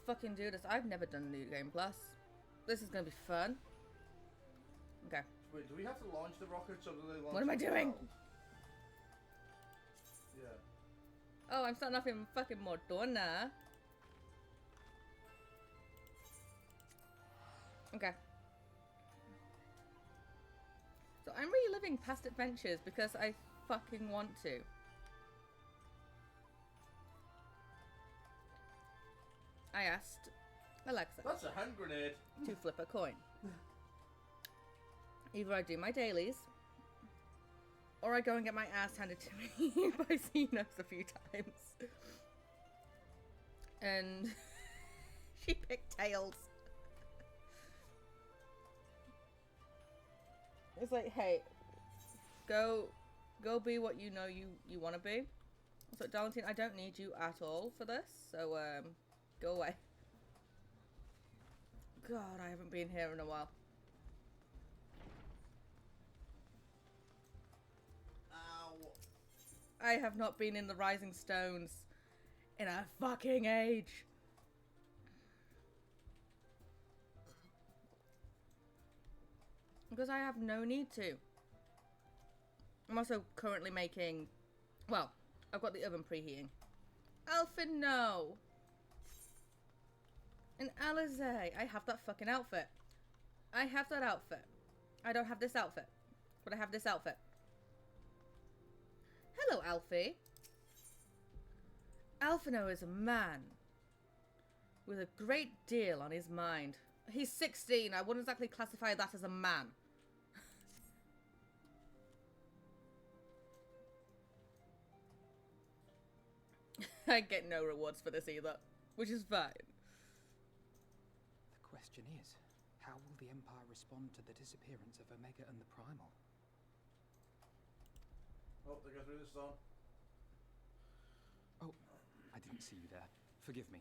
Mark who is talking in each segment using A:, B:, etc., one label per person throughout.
A: fucking do this. I've never done New Game Plus. This is gonna be fun. Okay.
B: Wait, do we have to launch the rockets or do they launch?
A: What am I doing?
B: Yeah.
A: Oh, I'm starting off in fucking Mordorna. Okay. So I'm reliving past adventures because I fucking want to. I asked Alexa.
B: That's a hand grenade.
A: To flip a coin. Either I do my dailies, or I go and get my ass handed to me by Xenos a few times. And she picked tails. It's like, hey, go be what you know you want to be. So, Darlington, I don't need you at all for this, so go away. God, I haven't been here in a while.
B: Ow.
A: I have not been in the Rising Stones in a fucking age. Because I have no need to. I'm also currently making... Well, I've got the oven preheating. Alpha, no! And Alizé, I have that fucking outfit. I have that outfit. I don't have this outfit. But I have this outfit. Hello, Alfie. Alphino is a man with a great deal on his mind. He's 16. I wouldn't exactly classify that as a man. I get no rewards for this either, which is fine.
C: The question is, how will the Empire respond to the disappearance of Omega and the Primal?
B: Oh, they go through the storm.
C: Oh, I didn't see you there. Forgive me.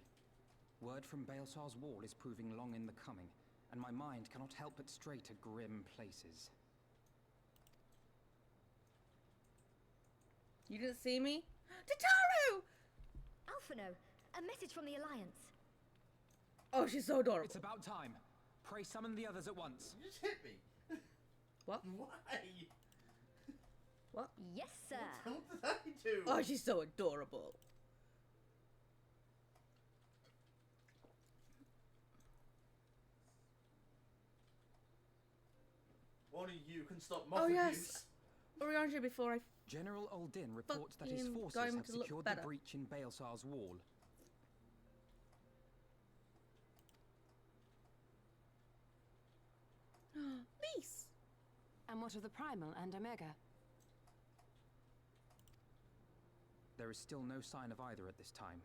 C: Word from Baelsar's wall is proving long in the coming, and my mind cannot help but stray to grim places.
A: You didn't see me? Tataru!
D: Alphino, a message from the Alliance.
A: Oh, she's so adorable.
C: It's about time. Pray summon the others at once.
B: You just hit me.
A: What?
B: Why?
A: What?
D: Yes, sir.
B: What did I do?
A: Oh, she's so adorable.
B: Only you can stop mock
A: Oh,
B: abuse.
A: yes. Orianji, before I...
C: General Uldin reports that his
A: Fucking
C: forces
A: going
C: have
A: to look
C: secured the
A: better.
C: breach in Baelsar's wall.
A: Lise!
E: And what of the Primal and Omega?
C: There is still no sign of either at this time.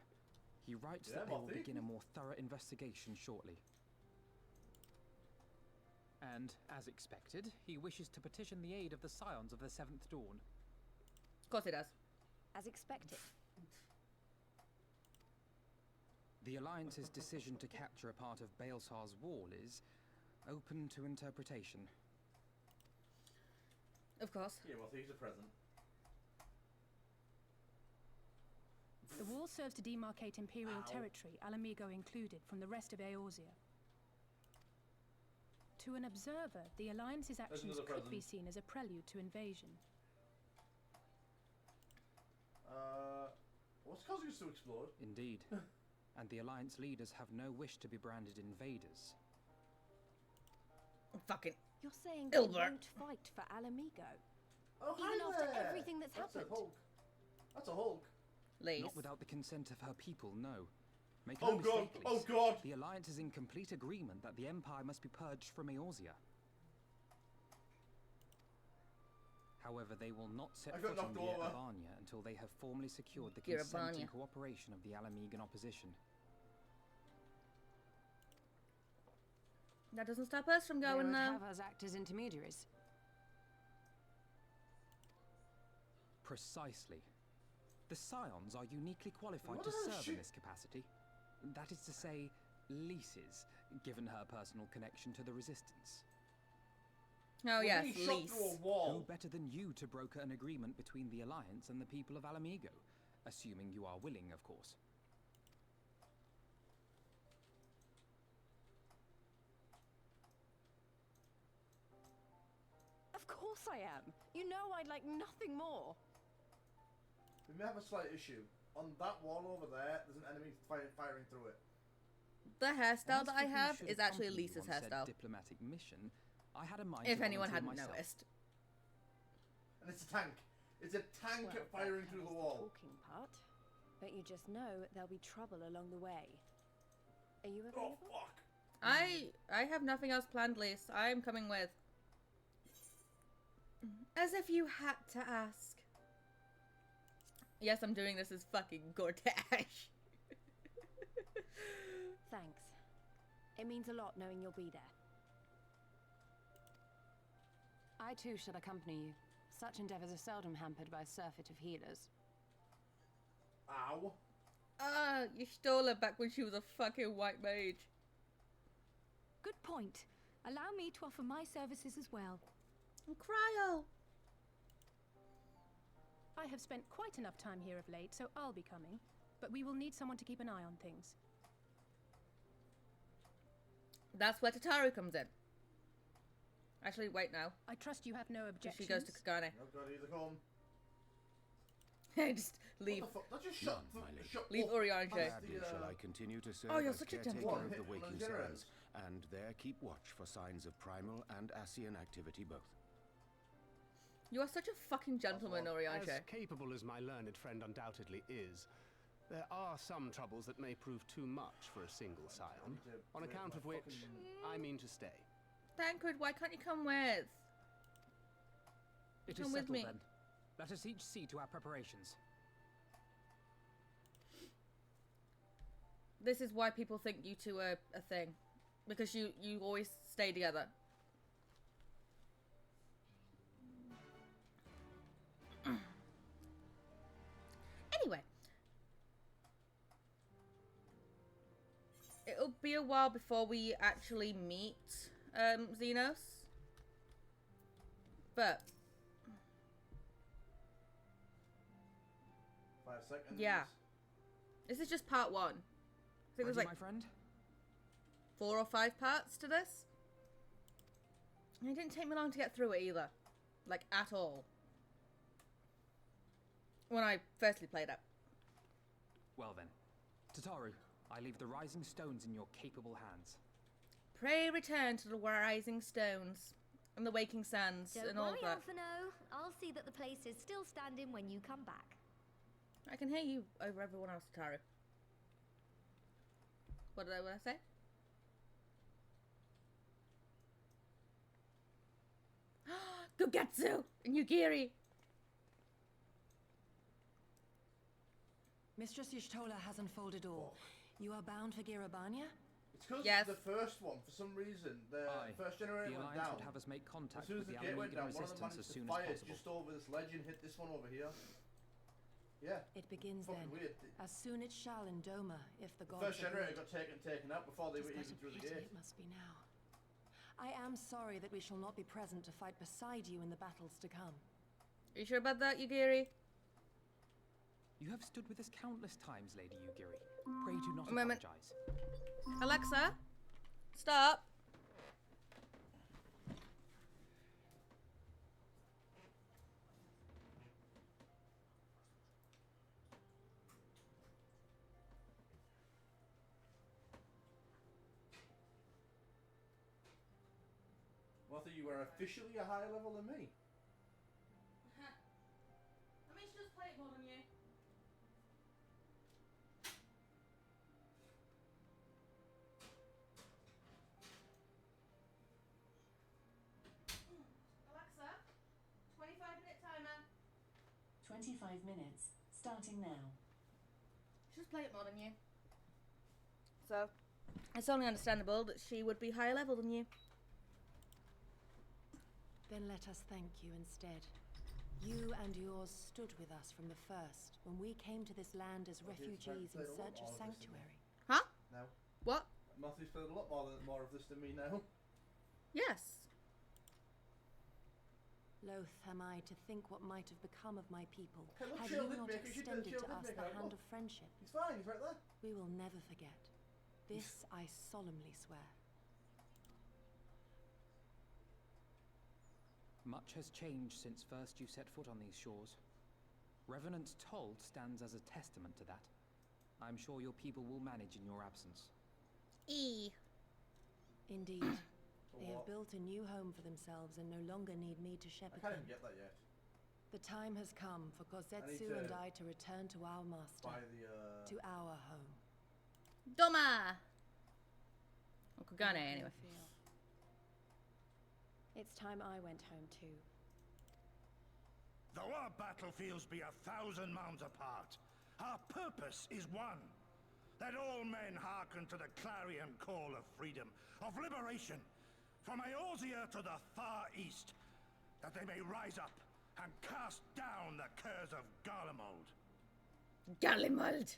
C: He writes
B: Yeah,
C: that they will
B: Moffy.
C: begin a more thorough investigation shortly. And, as expected, he wishes to petition the aid of the Scions of the Seventh Dawn.
A: Of course it does.
D: As expected.
C: The Alliance's decision to capture a part of Baelsar's wall is open to interpretation.
A: Of course.
B: Yeah, well, he's a present.
F: The wall serves to demarcate Imperial
B: Ow.
F: territory, Alamigo included, from the rest of Eorzea. To an observer, the Alliance's actions
B: another
F: could be
B: present.
F: seen as a prelude to invasion.
B: What's causing us to explode?
C: Indeed. And the Alliance leaders have no wish to be branded invaders.
A: Fucking...
D: You're saying they
A: Ilbert.
D: won't fight for Alamigo?
B: Oh,
D: Even
B: hi
D: after
B: there.
D: everything that's happened?
B: A Hulk. That's a Hulk.
A: Lise.
C: Not without the consent of her people, no. Make
B: Oh
C: no mistake,
B: god, oh
C: Lise.
B: god.
C: The Alliance is in complete agreement that the Empire must be purged from Eorzea. However, they will not set
B: I got
C: foot in
B: knocked
C: the
B: over.
C: Avania until they have formally secured the
A: Dear
C: consent and
A: Avania.
C: cooperation of the Alamigan opposition.
A: That doesn't stop us from
E: They
A: going
E: would
A: there.
E: have us act as intermediaries.
C: Precisely. The Scions are uniquely qualified
B: What
C: to
B: the hell
C: serve
B: shit?
C: in this capacity. That is to say, Lise's, given her personal connection to the Resistance.
A: Oh,
B: We're
A: yes,
B: being shot through a
A: Lise.
C: Who
B: wall.
C: better than you to broker an agreement between the Alliance and the people of Alamigo? Assuming you are willing, of course.
E: course I am. You know I'd like nothing more.
B: We may have a slight issue. On that wall over there, there's an enemy firing through it.
A: The hairstyle
C: As
A: that
C: for
A: I
C: who
A: have
C: should
A: is actually
C: accompany you
A: Lisa's
C: on said
A: hairstyle.
C: diplomatic mission, I had a mind
A: If
C: to
A: anyone
C: volunteer
A: hadn't
C: myself.
A: noticed.
B: And it's a tank. It's a tank
D: Well,
B: firing
D: that
B: through the
D: covers
B: wall.
D: talking part. But you just know there'll be trouble along the way. Are you
B: Oh,
D: available?
B: fuck.
A: I have nothing else planned, Lise. I'm coming with. As if you had to ask. Yes, I'm doing this as fucking Gortash.
D: Thanks. It means a lot knowing you'll be there.
E: I too shall accompany you. Such endeavors are seldom hampered by a surfeit of healers.
B: Ow.
A: Ah, you stole her back when she was a fucking white mage.
F: Good point. Allow me to offer my services as well.
A: And Cryo.
F: I have spent quite enough time here of late, so I'll be coming. But we will need someone to keep an eye on things.
A: That's where Tataru comes in. Actually, wait now.
F: I trust you have no
A: She
F: objections.
A: goes to Kagane.
B: I've got either come.
A: Just leave.
B: What the fuck? That just shut
G: None, my lady.
B: shut
A: Leave
B: up.
A: Oriange.
B: That's
G: Gladly
B: the,
G: shall I continue to serve
A: Oh, you're
G: as
A: such a
G: caretaker
A: gentleman.
G: of the
B: Hit one of
G: waking
B: the generators.
G: sands, and there keep watch for signs of primal and Asian activity both.
A: You are such a fucking gentleman, Oriange.
H: As capable as my learned friend undoubtedly is, there are some troubles that may prove too much for a single scion, on account of which I mean to stay.
A: Thancred, why can't you come with?
C: It is
A: Come with
C: settled
A: me.
C: then. Let us each see to our preparations.
A: This is why people think you two are a thing. Because you always stay together. Anyway. It'll be a while before we actually meet Xenos. But
B: 5 seconds.
A: yeah. This is just part 1. I think there's
C: Ready,
A: like
C: my friend?
A: 4 or 5 parts to this. And it didn't take me long to get through it either. Like, at all. When I firstly played it.
C: Well then. Tataru, I leave the rising stones in your capable hands.
A: Pray return to the rising stones and the waking sands
I: Don't
A: and all
I: worry,
A: that.
I: Alphino. I'll see that the place is still standing when you come back.
A: I can hear you over everyone else, Tataru. What did I say? Gugetsu and Yugiri.
E: Mistress Y'shtola has unfolded all. You are bound for Girabania?
B: It's because
A: Yes.
B: the first one, for some reason, the
C: Aye.
B: first
C: The
B: generator went
C: Alliance
B: down.
C: would have us make
B: As
C: contact
B: soon as
C: with
B: the
C: the
B: gate went
C: Alamegan
B: down, one of them
C: resistance
B: managed
C: as
B: to
C: soon as
B: fire
C: possible.
B: just over this ledge and hit this one over here. Yeah.
E: It begins
B: Fucking
E: then.
B: weird.
E: As soon it shall in Doma, if the
B: The
E: gods
B: first generator
E: agree.
B: got taken out before they were
E: Tis
B: even
E: but a
B: through the
E: pity
B: gate.
E: it must be now. I am sorry that we shall not be present to fight beside you in the battles to come.
A: Are you sure about that, Yugiri?
C: You have stood with us countless times, Lady Yugiri. Pray do not
A: A moment.
C: apologize.
A: Alexa, stop.
B: Martha, you are officially a higher level than me.
A: I mean, she just played more than you. Alexa, 25-minute timer.
J: 25 minutes, starting now.
A: She just played it more than you. So, it's only understandable that she would be higher level than you.
E: Then let us thank you instead. You and yours stood with us from the first, when we came to this land as
B: Well, here's
E: refugees in
B: played a lot
E: search of
B: more of this than me.
E: sanctuary.
A: Huh?
B: Now,
A: What?
B: Matthew's played a lot more of this than me now.
A: Yes.
E: Loath am I to think what might have become of my people,
B: Hey, look,
E: had
B: Chill
E: you
B: did
E: not
B: make it. You did
E: extended
B: Chill
E: to
B: did
E: us
B: make
E: the
B: it.
E: hand
B: Look.
E: of friendship.
B: He's fine, he's right there.
E: We will never forget. This I solemnly swear.
C: Much has changed since first you set foot on these shores. Revenant's toll stands as a testament to that. I'm sure your people will manage in your absence.
E: Indeed. They have built a new home for themselves and no longer need me to
B: I
E: shepherd
B: can't
E: them.
B: even get that yet.
E: The time has come for Kozetsu
B: to
E: and I to return to our master,
B: By the
E: to our home.
A: Doma! Or Kagane,
D: How do you
A: anyway.
D: feel? It's time I went home too.
K: Though our battlefields be 1,000 mounds apart, our purpose is one. That all men hearken to the clarion call of freedom, of liberation, from Eorzea to the far east, that they may rise up and cast down the curse of Garlemald.
A: Garlemald!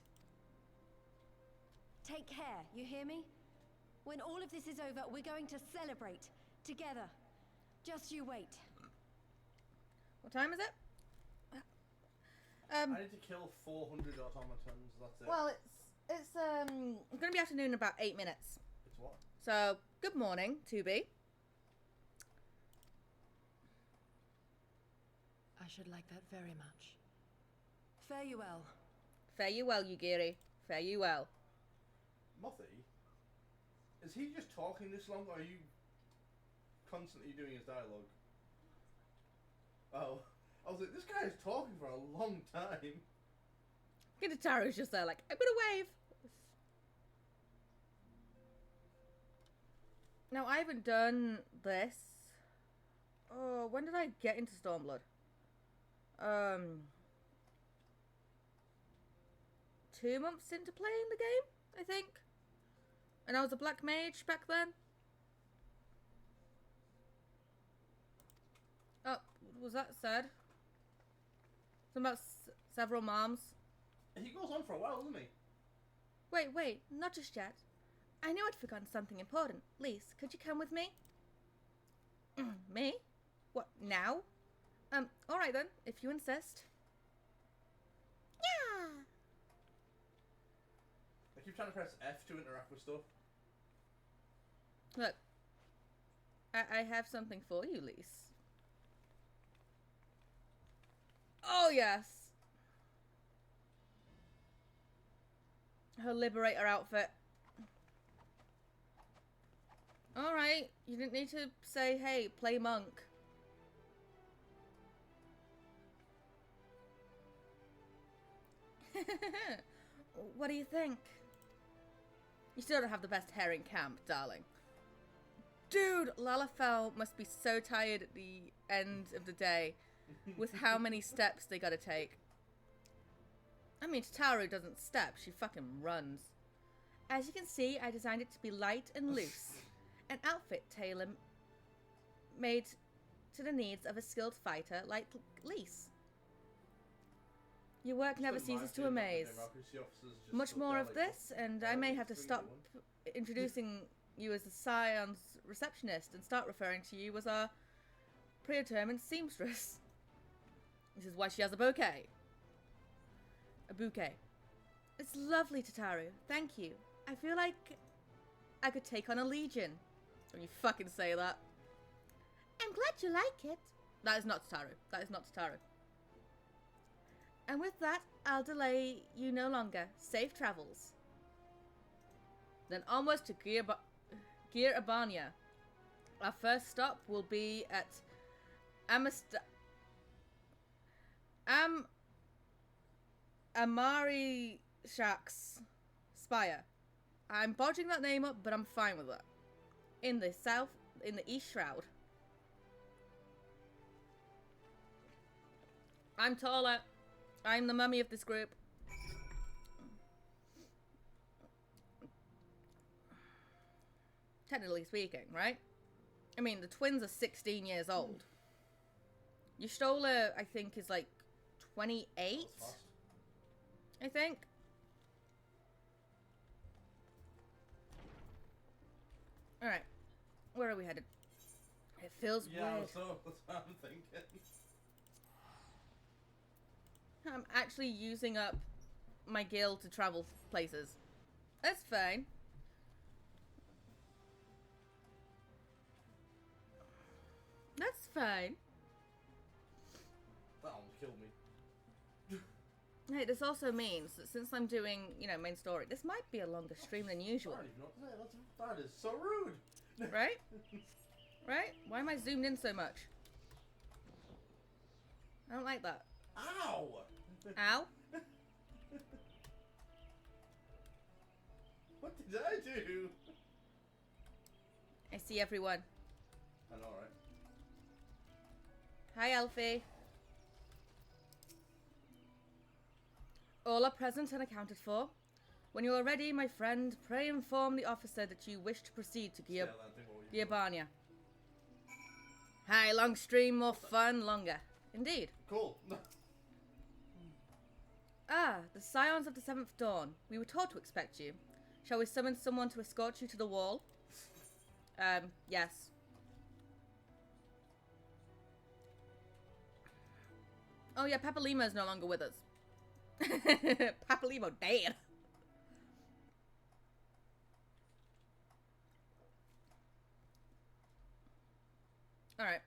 D: Take care, you hear me? When all of this is over, we're going to celebrate together. Just you wait.
A: What time is it?
B: I need to kill 400 automatons, that's it.
A: Well, it's going to be afternoon in about 8 minutes.
B: It's what?
A: So, good morning, 2B.
E: I should like that very much. Fare you well.
A: Fare you well, Yugiri. Fare you well.
B: Mothy? Is he just talking this long, or are you constantly doing his dialogue? Oh. I was like, this guy is talking for a long time.
A: Ginataru's just there like, I'm gonna wave. Now, I haven't done this. Oh, when did I get into Stormblood? 2 months into playing the game, I think. And I was a black mage back then. Oh, was that said? Something about several moms.
B: He goes on for a while, doesn't he?
A: Wait, not just yet. I knew I'd forgotten something important. Lise, could you come with me? Me? What, now? Alright then, if you insist. Yeah!
B: I keep trying to press F to interact with stuff.
A: Look, I have something for you, Lise. Oh, yes! Her Liberator outfit. Alright, you didn't need to say, hey, play monk. What do you think? You still don't have the best hair in camp, darling. Dude, Lalafell must be so tired at the end of the day with how many steps they gotta take. I mean, Tataru doesn't step, she fucking runs. As you can see, I designed it to be light and loose. An outfit tailor-made to the needs of a skilled fighter like Lise. Your work never ceases to amaze. Much more of this, and I may have to stop introducing you as the Scion's receptionist and start referring to you as our predetermined seamstress. This is why she has a bouquet. A bouquet. It's lovely, Tataru. Thank you. I feel like I could take on a legion. When you fucking say that. I'm glad you like it. That is not Tataru. That is not Tataru. And with that, I'll delay you no longer. Safe travels. Then onwards to Gear Abania. Our first stop will be at Amari Shak's Spire. I'm bodging that name up, but I'm fine with it. In the East Shroud. I'm taller. I'm the mummy of this group. Technically speaking, right? I mean, the twins are 16 years old. Yustola, I think, is like 28? I think. Alright. Where are we headed? It feels weird.
B: That's what I'm thinking.
A: I'm actually using up my gil to travel places. That's fine. That's fine. Hey, this also means that since I'm doing, you know, main story, this might be a longer stream than usual.
B: I don't even know what to say. That is so rude.
A: Right? Right? Why am I zoomed in so much? I don't like that.
B: Ow!
A: Ow?
B: What did I do?
A: I see everyone.
B: I know, right?
A: Hi, Elfie. All are present and accounted for. When you are ready, my friend, pray inform the officer that you wish to proceed to Giabania. Hi, long stream, more fun, longer. Indeed.
B: Cool.
A: Ah, the Scions of the Seventh Dawn. We were taught to expect you. Shall we summon someone to escort you to the wall? Yes. Oh yeah, Papalima is no longer with us. Papalimo dead. All right.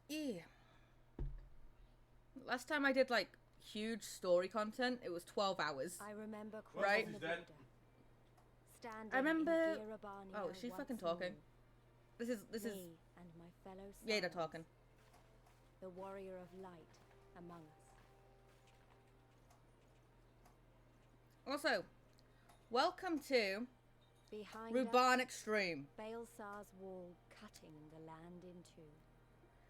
A: Yeah. Last time I did like huge story content, it was 12 hours.
D: I remember
A: right?
D: the border, standing
A: I remember.
D: in Giabania
A: Oh, she's fucking talking.
D: More.
A: This is.
D: Me and my fellow
A: Yada
D: scions,
A: talking.
D: the warrior of light among us.
A: Also, welcome to
D: Behind
A: Ruban
D: us,
A: Extreme.
D: Baelsar's wall cutting the land in two.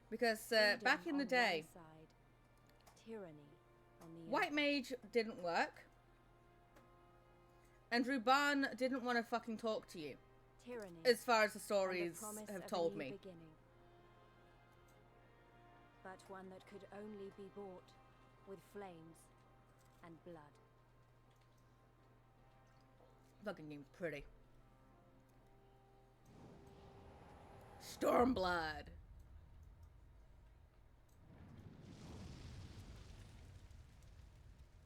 A: Because
D: Freedom
A: back in the
D: on
A: day,
D: one side, tyranny on the
A: White
D: other.
A: Mage didn't work. And Ruban didn't want to fucking talk to you.
D: Tyranny
A: As far as the
D: and
A: stories
D: the promise
A: have
D: of
A: told
D: a new
A: me.
D: beginning. But one that could only be bought with flames and blood.
A: Fucking game's pretty. Stormblood.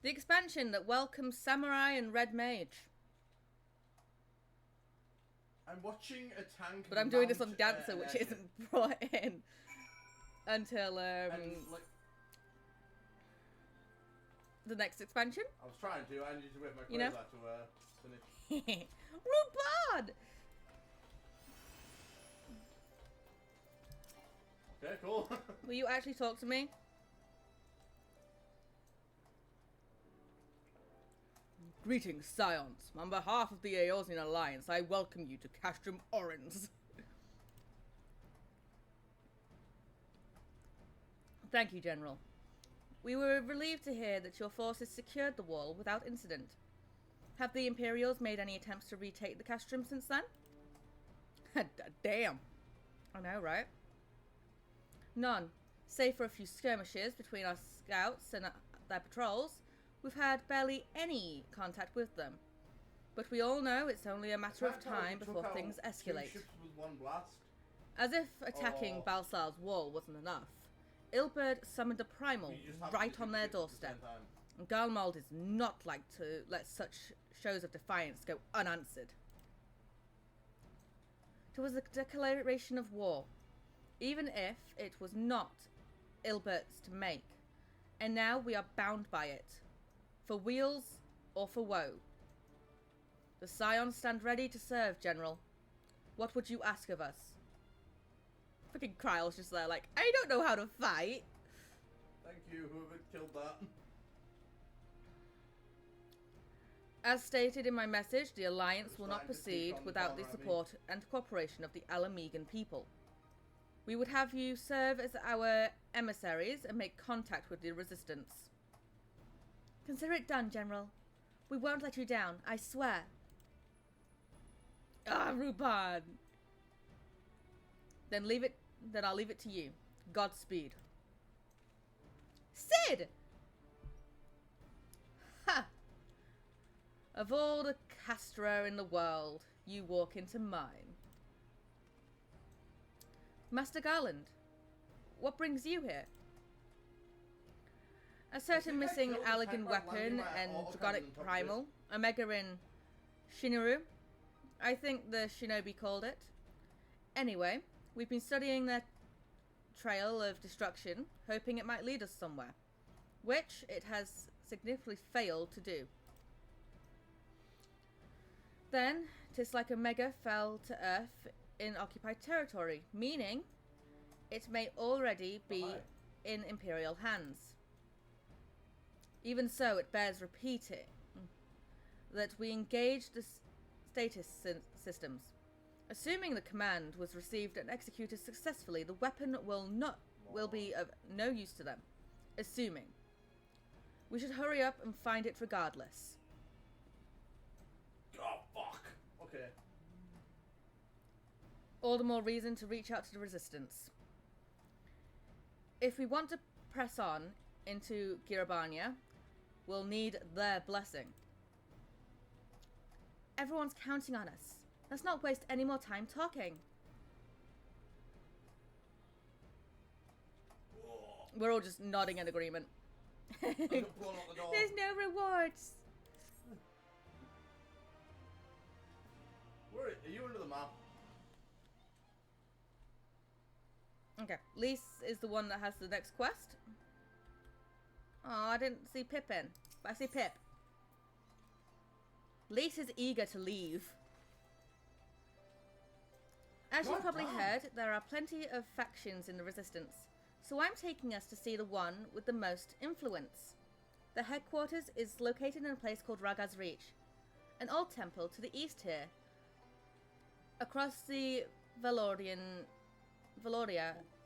A: The expansion that welcomes Samurai and Red Mage.
B: I'm watching a tank.
A: But I'm doing this on
B: mount,
A: Dancer,
B: an
A: which
B: airship.
A: isn't brought in until
B: And, like,
A: the next expansion.
B: I was trying to. I needed to wait for my
A: You know?
B: quasar to finish.
A: Ruban!
B: Okay, cool.
A: Will you actually talk to me? Greetings, Scions. On behalf of the Eosian Alliance, I welcome you to Castrum Orens. Thank you, General. We were relieved to hear that your forces secured the wall without incident. Have the Imperials made any attempts to retake the Castrum since then? Damn. I know, right? None. Save for a few skirmishes between our scouts and their patrols, we've had barely any contact with them. But we all know it's only a matter of time before things escalate.
B: Ships with one blast.
A: As if attacking Balsar's wall wasn't enough, Ilberd summoned a primal right on their doorstep. And Galmald is not like to let such shows of defiance go unanswered. It was a declaration of war, even if it was not Ilbert's to make. And now we are bound by it, for weals or for woe. The Scions stand ready to serve, General. What would you ask of us? Freaking Kryle's just there like, I don't know how to fight.
B: Thank you, whoever killed that.
A: As stated in my message, the Alliance will not
B: trying to speak
A: proceed
B: on the
A: without the
B: corner,
A: support and cooperation of the Alamegan people. We would have you serve as our emissaries and make contact with the Resistance. Consider it done, General. We won't let you down, I swear. Ah, Ruban! Then I'll leave it to you. Godspeed. Sid! Ha! Of all the Castra in the world, you walk into mine. Master Garland, what brings you here? A certain missing Allegan weapon and Dragonic Primal, Omega in Shinuru, I think the shinobi called it. Anyway, we've been studying their trail of destruction, hoping it might lead us somewhere, which it has significantly failed to do. Then, 'tis like Omega fell to Earth in occupied territory, meaning it may already be in Imperial hands. Even so, it bears repeating that we engage the status systems. Assuming the command was received and executed successfully, the weapon will be of no use to them. Assuming. We should hurry up and find it regardless.
B: Oh, fuck. Okay.
A: All the more reason to reach out to the Resistance. If we want to press on into Girabania, we'll need their blessing. Everyone's counting on us. Let's not waste any more time talking. We're all just nodding in agreement. There's no rewards.
B: Where are you under the map?
A: Okay, Lise is the one that has the next quest. Oh, I didn't see Pippin, but I see Pip. Lise is eager to leave. As you've probably heard, there are plenty of factions in the Resistance, so I'm taking us to see the one with the most influence. The headquarters is located in a place called Raga's Reach, an old temple to the east here, across the Valoria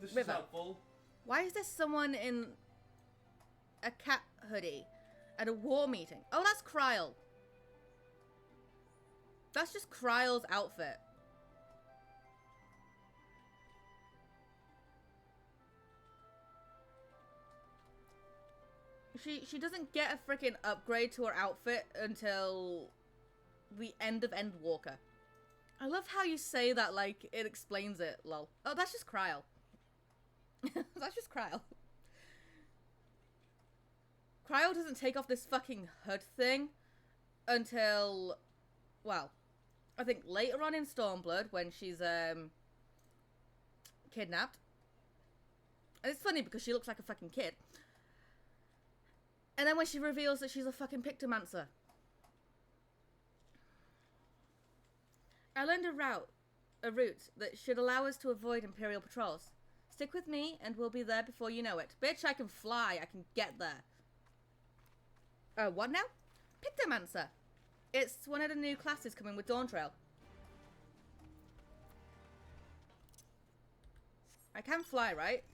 B: This
A: River.
B: is helpful.
A: Why is there someone in a cat hoodie at a war meeting? Oh, that's Kryl. That's just Kryl's outfit. She doesn't get a freaking upgrade to her outfit until the end of Endwalker. I love how you say that like it explains it, lol. Oh, that's just Kryl. That's just Kryl. Kryl doesn't take off this fucking hood thing until, well, I think later on in Stormblood when she's kidnapped. And it's funny because she looks like a fucking kid. And then when she reveals that she's a fucking Pictomancer. I learned a route that should allow us to avoid Imperial patrols. Stick with me and we'll be there before you know it. Bitch, I can fly. I can get there. What now? Pictomancer. It's one of the new classes coming with Dawn Trail. I can fly, right?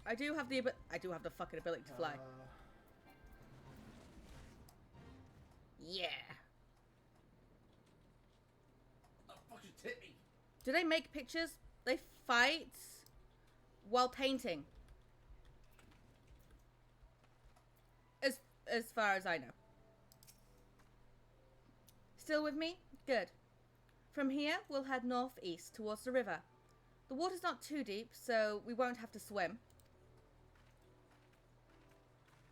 A: I do have the fucking ability to fly. Yeah.
B: Oh, fuck, you hit me.
A: Do they make pictures? They fight while painting. As far as I know. Still with me? Good. From here, we'll head northeast towards the river. The water's not too deep, so we won't have to swim.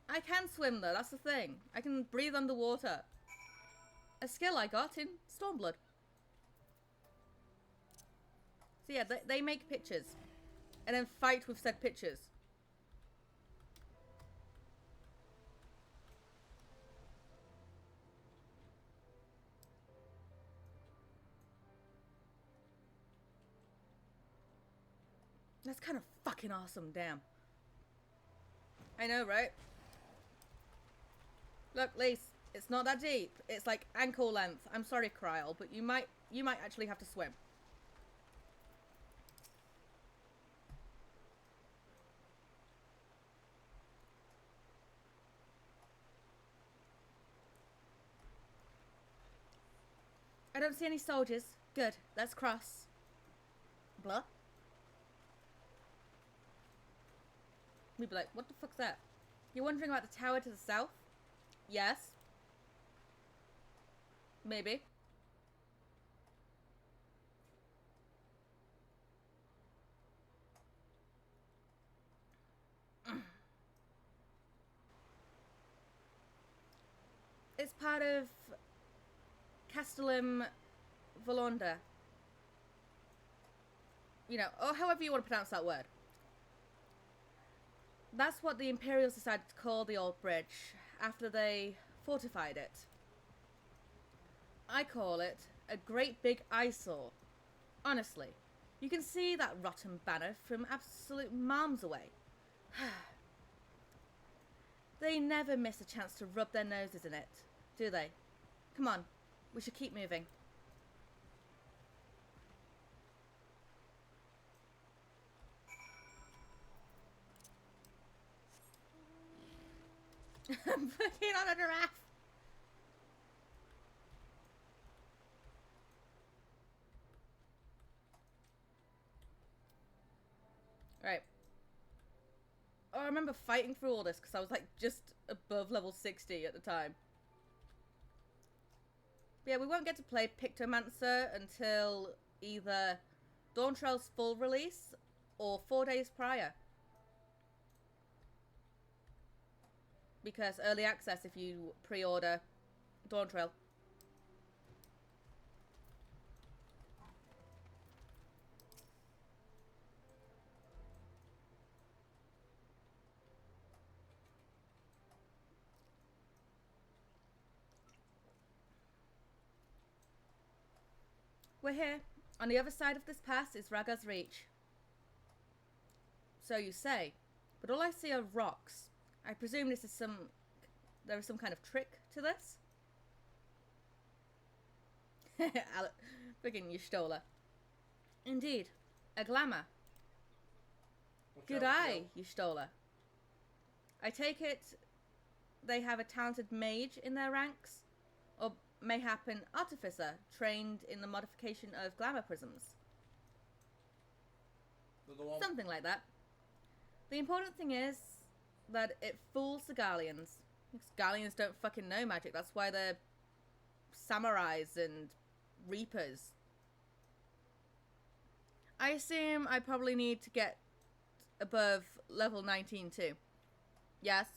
A: I can swim though, that's the thing. I can breathe underwater. A skill I got in Stormblood. So yeah, they make pictures. And then fight with said pictures. That's kind of fucking awesome, damn. I know, right? Look, Lise, it's not that deep. It's like ankle length. I'm sorry, Kryl, but you might actually have to swim. I don't see any soldiers. Good, let's cross. Blah. We'd be like, what the fuck's that? You're wondering about the tower to the south? Yes. Maybe. It's part of Castellum Volonda. You know, or however you want to pronounce that word. That's what the Imperials decided to call the old bridge after they fortified it. I call it a great big eyesore. Honestly, you can see that rotten banner from absolute miles away. They never miss a chance to rub their noses in it, do they? Come on, we should keep moving. I'm fucking on a giraffe. Right. Oh, I remember fighting through all this because I was like just above level 60 at the time. But yeah, we won't get to play Pictomancer until either Dawntrail's full release or 4 days prior. Because early access if you pre-order Dawntrail. We're here. On the other side of this pass is Raga's Reach. So you say, but all I see are rocks. I presume there is some kind of trick to this? Friggin' Y'shtola. Indeed, a glamour. Good eye, Y'shtola. I take it they have a talented mage in their ranks? Or mayhap an artificer trained in the modification of glamour prisms? Something like that. The important thing is that it fools the Gallians. Because Gallians don't fucking know magic. That's why they're samurais and reapers. I assume I probably need to get above level 19 too. Yes.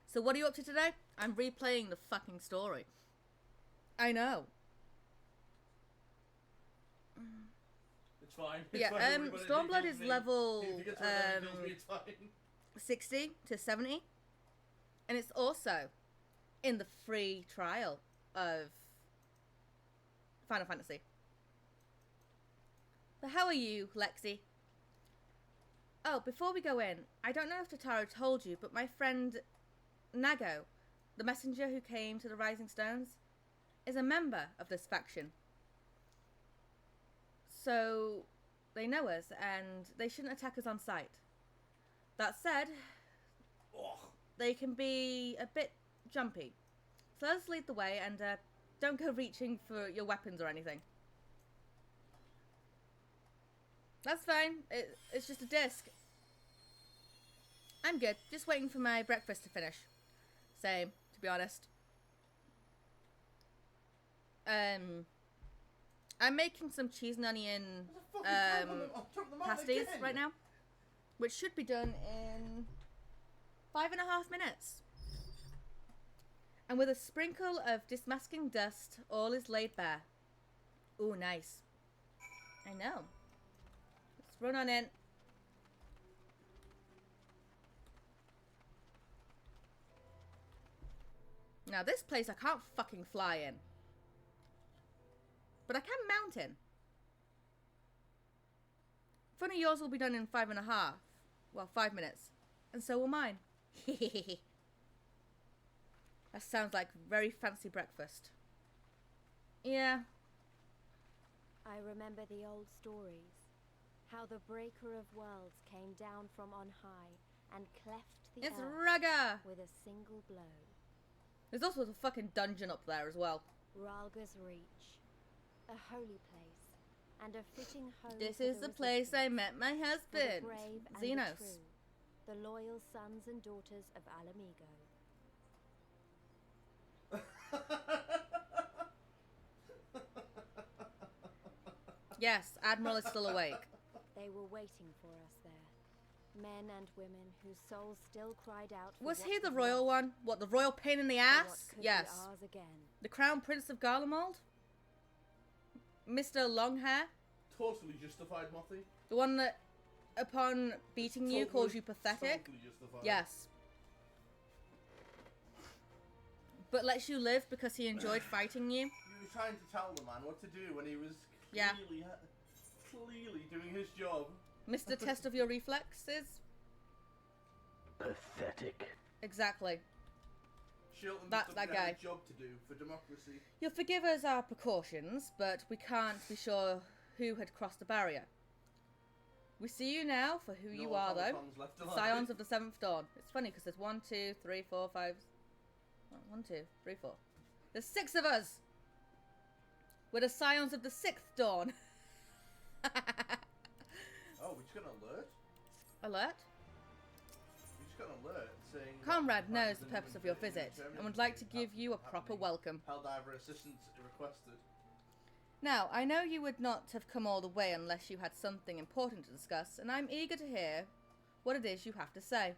A: So what are you up to today? I'm replaying the fucking story. I know.
B: It's fine.
A: Yeah, Stormblood is level 60 to 70. And it's also in the free trial of Final Fantasy. But how are you, Lexi? Oh, before we go in, I don't know if Totaro told you, but my friend Nago, the messenger who came to the Rising Stones, is a member of this faction. So they know us, and they shouldn't attack us on sight. That said, they can be a bit jumpy. So let's lead the way, and don't go reaching for your weapons or anything. That's fine. It's just a disc. I'm good. Just waiting for my breakfast to finish. Same, to be honest. I'm making some cheese and onion pasties right now, which should be done in 5.5 minutes. And with a sprinkle of dismasking dust, all is laid bare. Ooh, nice. I know. Let's run on in. Now this place I can't fucking fly in. But I can mount in. Funny yours will be done in 5.5. Well, 5 minutes. And so will mine. That sounds like very fancy breakfast. Yeah.
D: I remember the old stories. How the Breaker of Worlds came down from on high and cleft the
A: It's
D: earth
A: Raga!
D: with a single blow.
A: There's also a fucking dungeon up there as well.
D: Ralga's Reach. A holy place. And a fitting home.
A: This is the place I met my husband,
D: brave and
A: Xenos.
D: the true, the loyal sons and daughters of Alamigo.
A: Yes, Admiral is still awake.
D: They were waiting for us there. Men and women whose souls still cried out for
A: Was
D: what
A: he the
D: was
A: royal
D: lost,
A: one? What, the royal pain in the
D: for what
A: ass?
D: could
A: Yes.
D: be ours again.
A: The Crown Prince of Garlemald? Mr. Longhair?
B: Totally justified, Mothy.
A: The one that, upon beating you,
B: Totally-
A: calls you pathetic?
B: Totally justified.
A: Yes. But lets you live because he enjoyed fighting you?
B: You were trying to tell the man what to do when he was
A: Yeah.
B: clearly doing his job.
A: Mr. Test of your reflexes?
L: Pathetic.
A: Exactly.
B: Shilton
A: That
B: just doesn't
A: guy.
B: have a job to do for democracy.
A: You'll forgive us our precautions, but we can't be sure who had crossed the barrier. We see you now for who you
B: No
A: are, though.
B: automatons left alive.
A: Scions of the Seventh Dawn. It's funny because there's 1, 2, 3, 4, 5... 1, 2, 3, 4. There's 6 of us! We're the Scions of the Sixth Dawn.
B: Oh, we just got an alert?
A: Alert?
B: We just got an alert saying...
A: Conrad
B: that
A: knows
B: the
A: the purpose of your visit and would like to give you a proper welcome.
B: Helldiver assistance requested.
A: Now, I know you would not have come all the way unless you had something important to discuss, and I'm eager to hear what it is you have to say.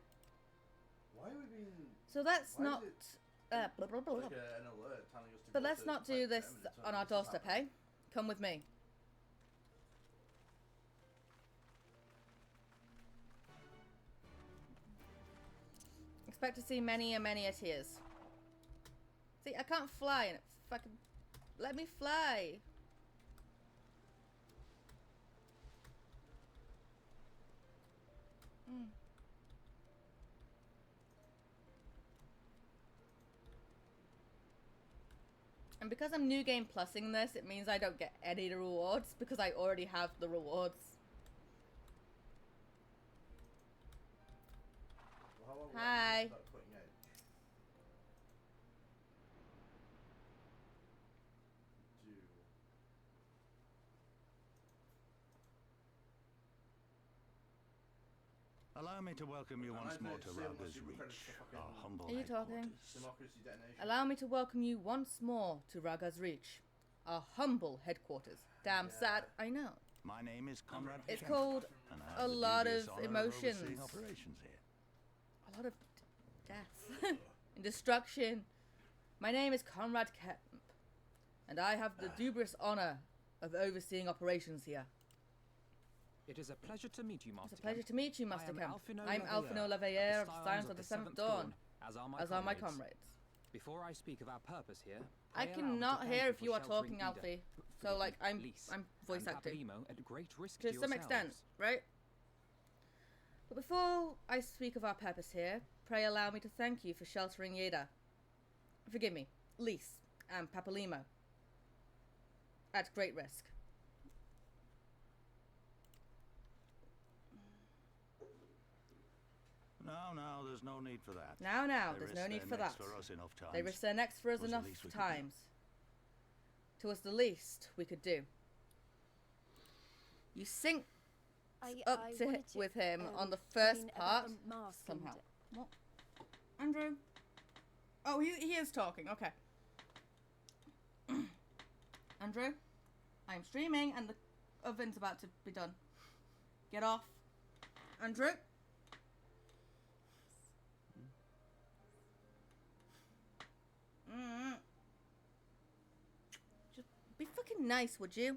B: Why are we being...
A: So let's
B: why is
A: not...
B: it
A: blah, blah, blah,
B: like
A: blah.
B: an alert telling us to
A: But
B: go
A: let's
B: to
A: not do
B: 5
A: this
B: PM and it's
A: on
B: only
A: our
B: just
A: doorstep,
B: happened?
A: hey? Come with me. Expect to see many and many a tears. See, I can't fly and it fucking... Let me fly! Mm. And because I'm New Game Plusing this, it means I don't get any of the rewards because I already have the rewards.
B: Well, how long will
A: Hi.
B: that start putting out?
K: Allow me to welcome you once more to Raga's Reach, our humble
A: Are you talking?
K: headquarters.
B: Democracy detonation.
A: Allow me to welcome you once more to Raga's Reach, our humble headquarters. Damn sad, I know.
K: My name is Conrad.
A: It's
K: Kemp,
A: called
K: and I
A: a
K: have the
A: lot
K: dubious
A: of
K: honor
A: emotions.
K: overseeing operations here.
A: A lot of death and destruction. My name is Conrad Kemp, and I have the dubious honor of overseeing operations here.
C: It is a pleasure to meet you, Master
A: It's a pleasure
C: Kemp.
A: to meet you,
C: I
A: Master
C: am
A: Kemp.
C: Alphino
A: I'm Alphino Lavalier of the Scions of the Seventh Dawn,
C: as
A: as are my comrades.
C: Before I speak of our purpose here,
A: I
C: pray allow me to
A: cannot
C: thank
A: hear
C: you
A: if
C: for
A: you are
C: sheltering
A: talking,
C: Ida.
A: Alfie. So,
C: Forgive
A: like,
C: me,
A: I'm
C: Lys,
A: voice
C: and
A: acting.
C: Papalymo at great risk
A: To some extent,
C: yourselves.
A: right? But before I speak of our purpose here, pray allow me to thank you for sheltering Yeda. Forgive me, Lys and Papalymo. At great risk.
K: No, there's no need for that.
A: Now,
K: They
A: there's
K: risk
A: no need
K: their
A: for that.
K: necks for us enough times.
A: They risk their necks for us
K: Was the
A: enough
K: least we could do.
A: times. To us, the least we could do. You synced up
D: I
A: to
D: wanted to,
A: with him on the
D: I
A: first
D: mean, about
A: part
D: the mask
A: somehow.
D: and-
A: What? Andrew? Oh, he is talking. Okay. Andrew, I'm streaming and the oven's about to be done. Get off. Andrew? Just be fucking nice, would you?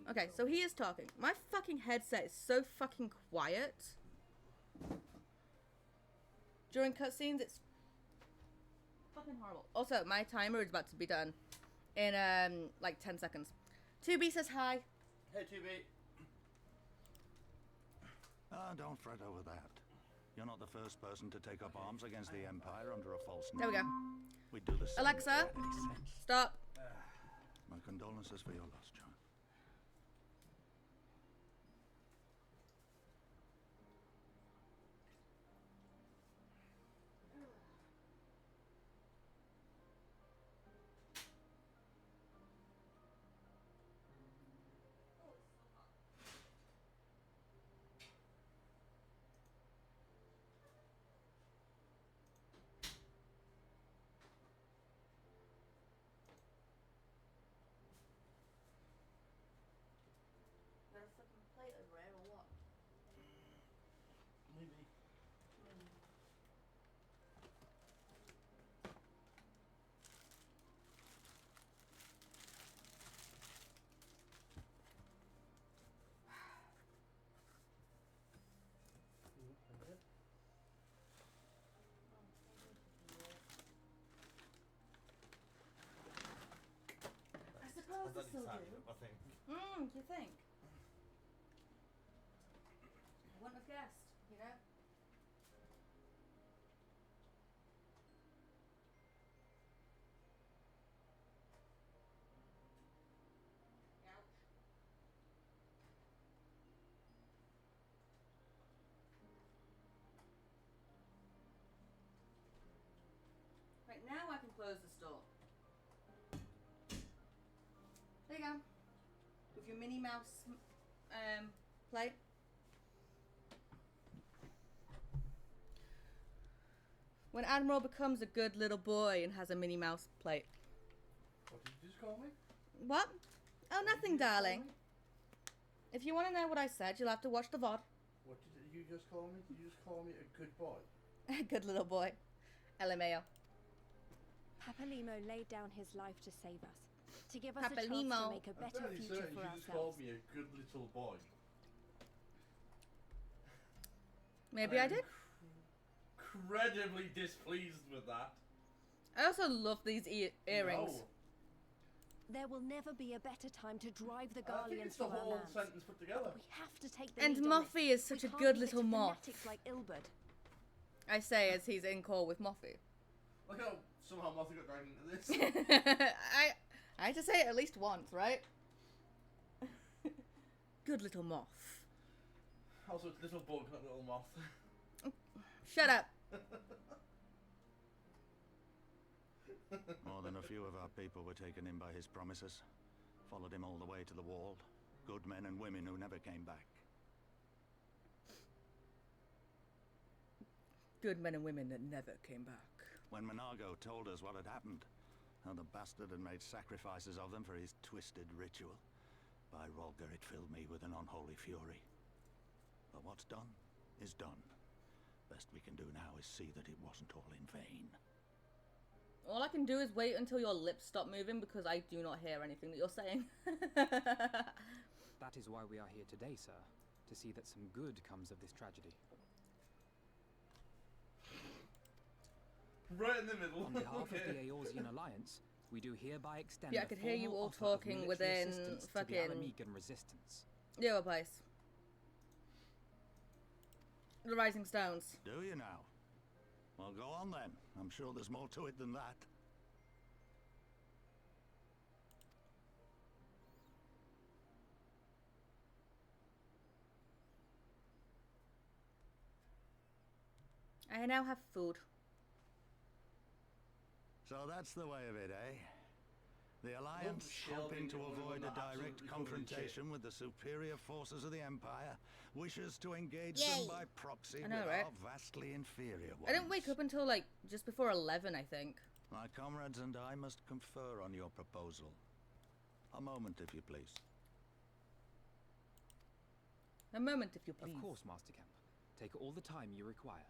A: Okay, so he is talking. My fucking headset is so fucking quiet. During cutscenes, it's fucking horrible. Also, my timer is about to be done in, like 10 seconds. 2B says hi.
B: Hey, 2B.
K: Don't fret over that. You're not the first person to take up arms against the Empire under a false name.
A: There we go.
K: We do the same.
A: Alexa,
K: if it makes sense.
A: stop.
K: My condolences for your loss, John.
A: to still do.
B: I think.
A: You think? I wouldn't have guessed, you know? Right, now I can close this door. There you go. With your Minnie Mouse plate. When Admiral becomes a good little boy and has a Minnie Mouse plate.
B: What did you just call me?
A: What? Oh, nothing, darling. If you want to know what I said, you'll have to watch the VOD.
B: What did you just call me? Did you just call me a good boy?
A: A good little boy. LMAO.
D: Papalimo laid down his life to save us, to give us a chance
A: Papalimo.
D: to make a better future for
B: you just called
D: ourselves.
B: me a good little boy.
A: Maybe I did.
B: Incredibly displeased with that.
A: I also love these earrings.
B: No.
D: There will never be a better time to drive the
B: I think
D: Garleans
B: it's the
D: from our
B: whole
D: lands.
B: sentence put together.
D: We have to take the
A: And
D: lead on this.
A: Moffy is such
D: We
A: a
D: can't
A: good
D: leave it
A: little
D: to
A: moth.
D: fanatics like Ilberd.
A: I say as he's in call with Moffy.
B: Look how somehow Moffy got dragged into this.
A: I had to say it at least once, right? Good little moth.
B: Also, it's little bug, not little moth.
A: Shut up.
G: More than a few of our people were taken in by his promises. Followed him all the way to the wall. Good men and women who never came back.
A: Good men and women that never came back.
G: When Monargo told us what had happened, how the bastard had made sacrifices of them for his twisted ritual, by Rolger it filled me with an unholy fury. But what's done is done. Best we can do now is see that it wasn't all in vain.
A: All I can do is wait until your lips stop moving because I do not hear anything that you're saying.
C: That is why we are here today, sir. To see that some good comes of this tragedy.
B: Right in the middle.
C: On behalf of the Eorzean Alliance, we do hereby extend
A: Yeah, I could hear you all
C: offer of
A: talking
C: military
A: within
C: assistance to the
A: fucking-
C: Alamegan resistance.
A: Your place. The Rising Stones.
G: Do you now? Well, go on then. I'm sure there's more to it than that.
A: I now have food.
G: So that's the way of it, eh? The Alliance,
B: Shelby,
G: hoping to
B: you're one of
G: avoid
B: the
G: a direct
B: absolutely covered in shit.
G: confrontation with the superior forces of the Empire, wishes to engage
A: Yay.
G: them by proxy
A: I know,
G: with
A: right?
G: our vastly inferior ones.
A: I didn't wake up until like just before 11, I think.
G: My comrades and I must confer on your proposal. A moment, if you please.
A: A moment, if you please.
C: Of course, Master Camp. Take all the time you require.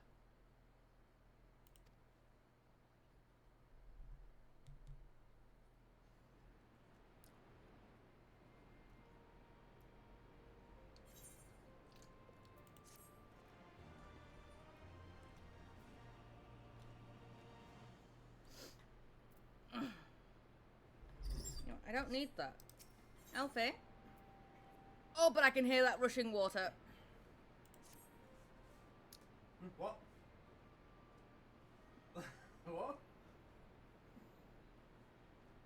A: No, I don't need that. Alfie? Oh, but I can hear that rushing water.
B: What? What?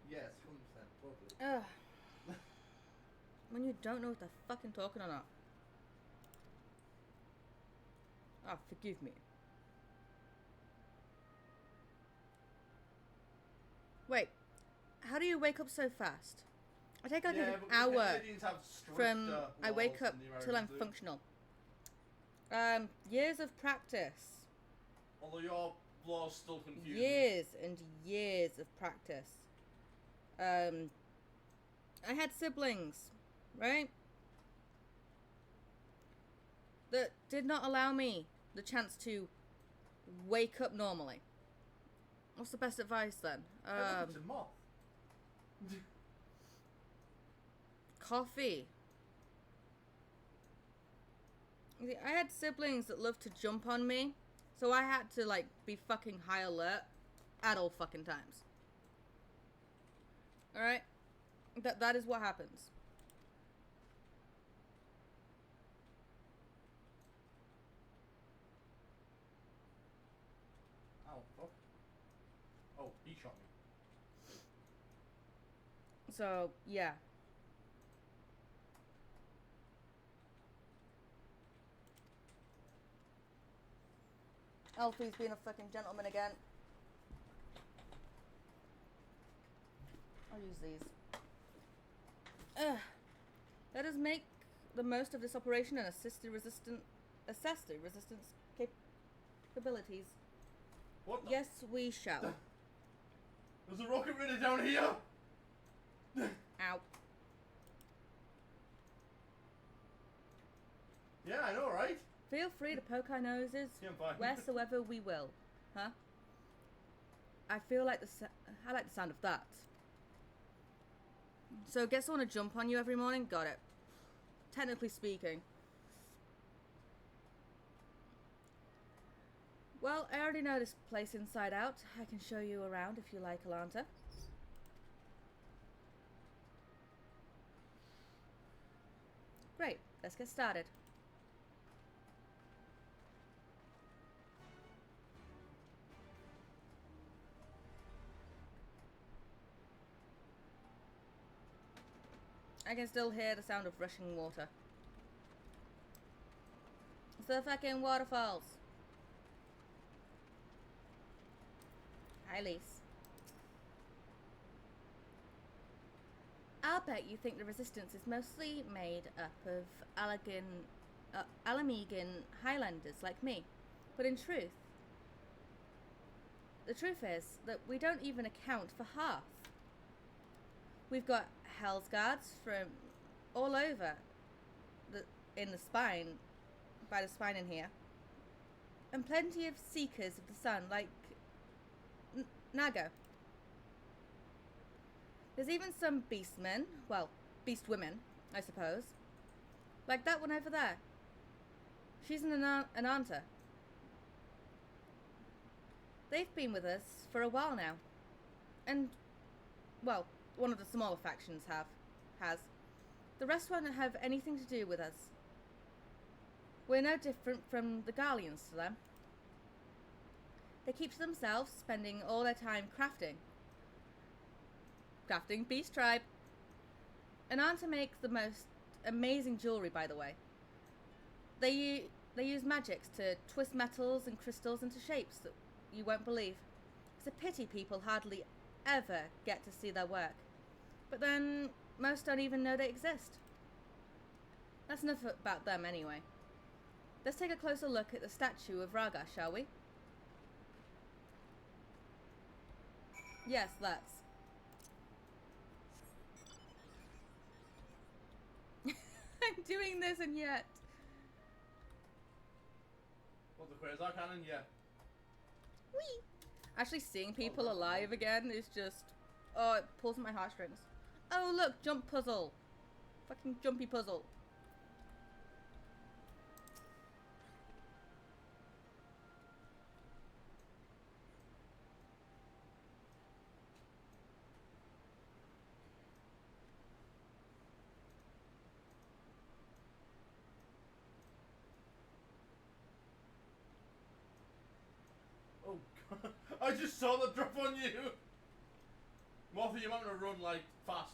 B: Yes, 100%, totally.
A: Ugh. When you don't know if they're fucking talking or not. Ah, forgive me. Wait, how do you wake up so fast? I take like an hour from I wake up till I'm functional. Years of practice.
B: Although your law's still confusing.
A: Years and years of practice. I had siblings, right? That did not allow me the chance to wake up normally. What's the best advice then?
B: It's a moth.
A: Coffee. You see, I had siblings that loved to jump on me, so I had to like be fucking high alert at all fucking times. Alright? That is what happens.
B: Ow, fuck. Oh, he shot me.
A: So, yeah. Alfie's being a fucking gentleman again. I'll use these. Let us make the most of this operation and assess the resistance capabilities.
B: What the?
A: Yes, we shall.
B: There's a rocket runner down here!
A: Ow.
B: Yeah, I know, right?
A: Feel free to poke our noses
B: Yeah, I'm fine.
A: wheresoever we will. Huh? I like the sound of that. So get someone to jump on you every morning? Got it. Technically speaking. Well, I already know this place inside out. I can show you around if you like, Alanta. Great, let's get started. I can still hear the sound of rushing water. It's the fucking waterfalls. Hi, Lise. I'll bet you think the resistance is mostly made up of Alamegan Highlanders like me. But in truth, the truth is that we don't even account for half. We've got Hell's Guards from all over by the spine in here. And plenty of Seekers of the Sun like Nago. There's even some beastmen, well, beast women, I suppose. Like that one over there. She's an Ananta. They've been with us for a while now. And, well, one of the smaller factions has. The rest won't have anything to do with us. We're no different from the Garleans to them. They keep to themselves, spending all their time crafting. Crafting Beast Tribe. Ananta makes the most amazing jewelry, by the way. They use magics to twist metals and crystals into shapes that you won't believe. It's a pity people hardly ever get to see their work. But then, most don't even know they exist. That's enough about them anyway. Let's take a closer look at the statue of Raga, shall we? Yes, let's. I'm doing this and yet.
B: What, the Quasar Cannon? Yeah.
A: Whee! Actually seeing people alive again is just... Oh, it pulls at my heartstrings. Oh, look, jump puzzle. Fucking jumpy puzzle.
B: Oh god, I just saw the drop on you! Morphy, you want to run, like, fast.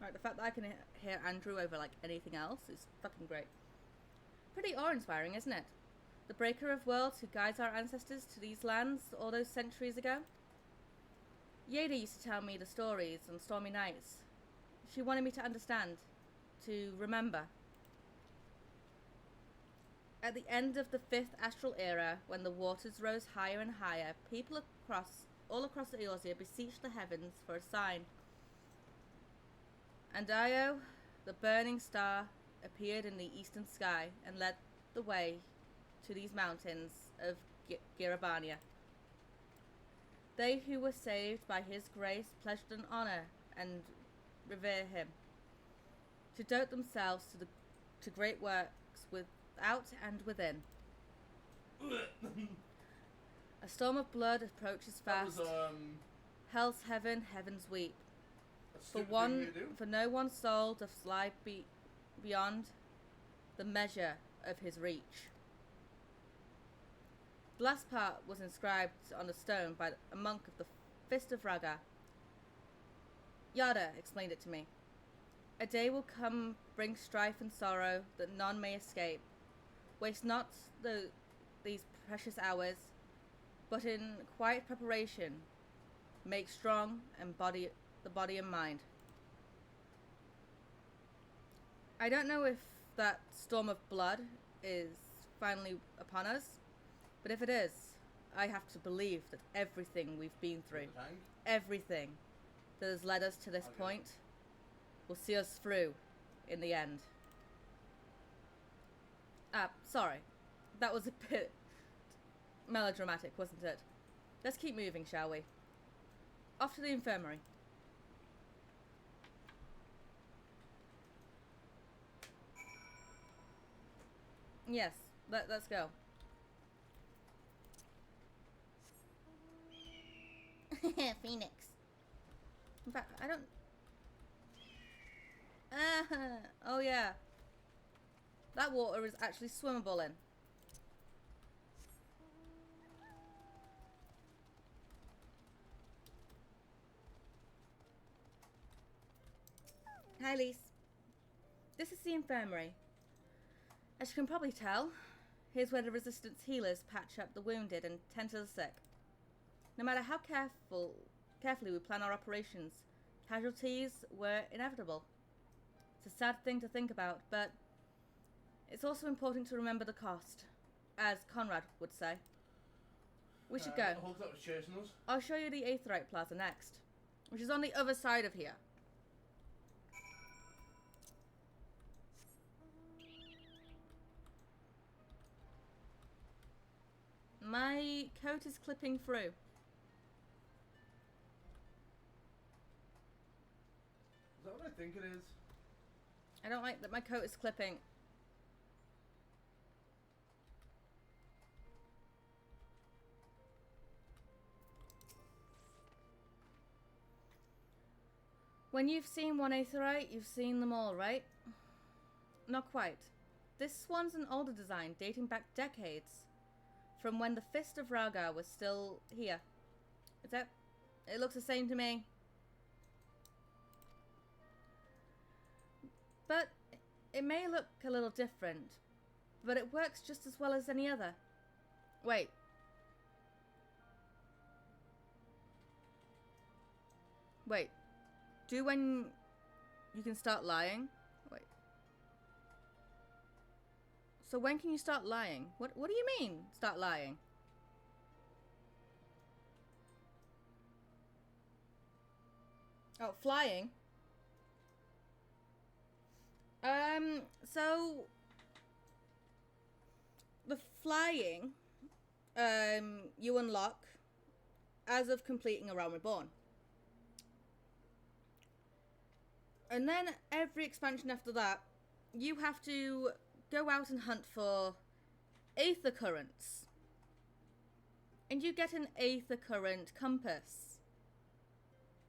A: Right, the fact that I can hear Andrew over, like, anything else is fucking great. Pretty awe-inspiring, isn't it? The Breaker of Worlds who guides our ancestors to these lands all those centuries ago? Yeda used to tell me the stories on stormy nights. She wanted me to understand, to remember. At the end of the 5th astral era, when the waters rose higher and higher, people all across Eorzea beseeched the heavens for a sign. And Io, the burning star, appeared in the eastern sky and led the way to these mountains of Girabania. They who were saved by his grace pledged an honor and revere him, to devote themselves to great works without and within. A storm of blood approaches fast.
B: That was,
A: Hell's heaven, heavens weep. For no one's soul to slide beyond the measure of his reach. The last part was inscribed on a stone by a monk of the Fist of Raga. Yada explained it to me. A day will come, bring strife and sorrow that none may escape. Waste not these precious hours, but in quiet preparation, make strong and the body and mind. I don't know if that storm of blood is finally upon us, but if it is, I have to believe that everything we've been through, everything that has led us to this point, will see us through in the end. Sorry. That was a bit melodramatic, wasn't it? Let's keep moving, shall we? Off to the infirmary. Yes, let's go. Phoenix. In fact, I don't... oh yeah. That water is actually swimmable in. Hi, Lise. This is the infirmary. As you can probably tell, here's where the Resistance healers patch up the wounded and tend to the sick. No matter how carefully we plan our operations, casualties were inevitable. It's a sad thing to think about, but it's also important to remember the cost, as Conrad would say. We should go.
B: That was chasing us.
A: I'll show you the Aetherite Plaza next, which is on the other side of here. My coat is clipping through.
B: Is that what I think it is?
A: I don't like that my coat is clipping. When you've seen one Aetherite, you've seen them all, right? Not quite. This one's an older design, dating back decades. From when the Fist of Raga was still here. It looks the same to me. But it may look a little different, but it works just as well as any other. Wait. Wait. Do when you can start lying? Wait. So when can you start lying? What do you mean, start lying? Oh, flying? So the flying, you unlock as of completing A Realm Reborn. And then every expansion after that, you have to go out and hunt for aether currents. And you get an aether current compass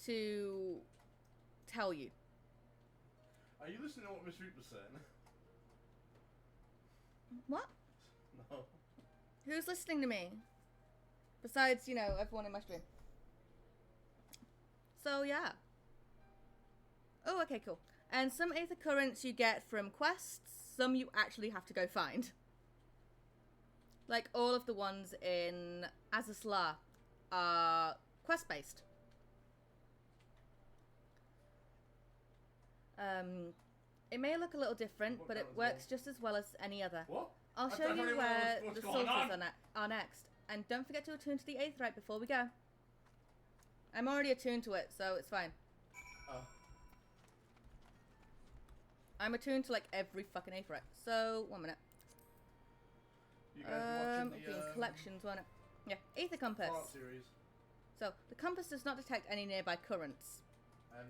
A: to tell you.
B: Are you listening to what Miss Reap was saying?
A: What?
B: No.
A: Who's listening to me? Besides, you know, everyone in my stream. So, yeah. Oh, okay, cool. And some aether currents you get from quests, some you actually have to go find. Like all of the ones in Azazla are quest-based. It may look a little different, but it works just as well as any other.
B: What?
A: I'll show you where the sources are next. And don't forget to attune to the Aetherite before we go. I'm already attuned to it, so it's fine.
B: Oh.
A: I'm attuned to like every fucking Aetherite. So, 1 minute.
B: You guys are watching
A: the collections, won't it? Yeah, Aether Compass.
B: Series.
A: So, the compass does not detect any nearby currents.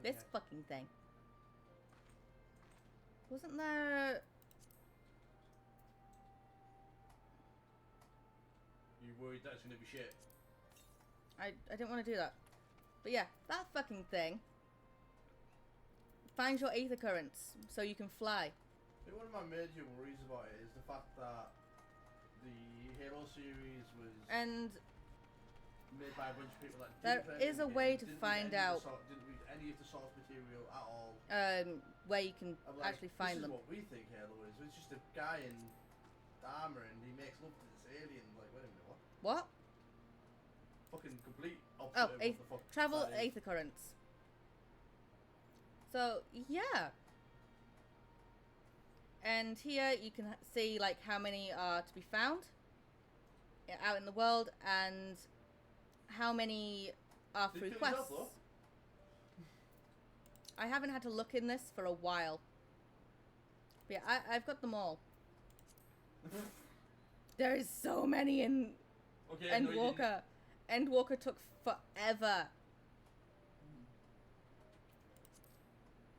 A: This fucking thing. Wasn't there...
B: You worried that's gonna be shit?
A: I didn't want to do that. But yeah, that fucking thing find your ether currents so you can fly.
B: I think one of my major worries about it is the fact that the Halo series was made by a bunch of people that
A: There
B: didn't play
A: is a
B: video
A: way
B: games,
A: to find out
B: didn't read any of the source material at all.
A: where you can
B: I'm like,
A: actually find them.
B: This is what we think Halo is. It's just a guy in armor and he makes love to this alien. Like, wait a minute, what?
A: What?
B: Fucking complete
A: Oh,
B: opposite of what the fuck
A: travel
B: that is.
A: ether currents. So yeah. And here you can see like how many are to be found out in the world and how many are through quests. I haven't had to look in this for a while. But yeah, I've got them all. There is so many in Endwalker. Endwalker took forever.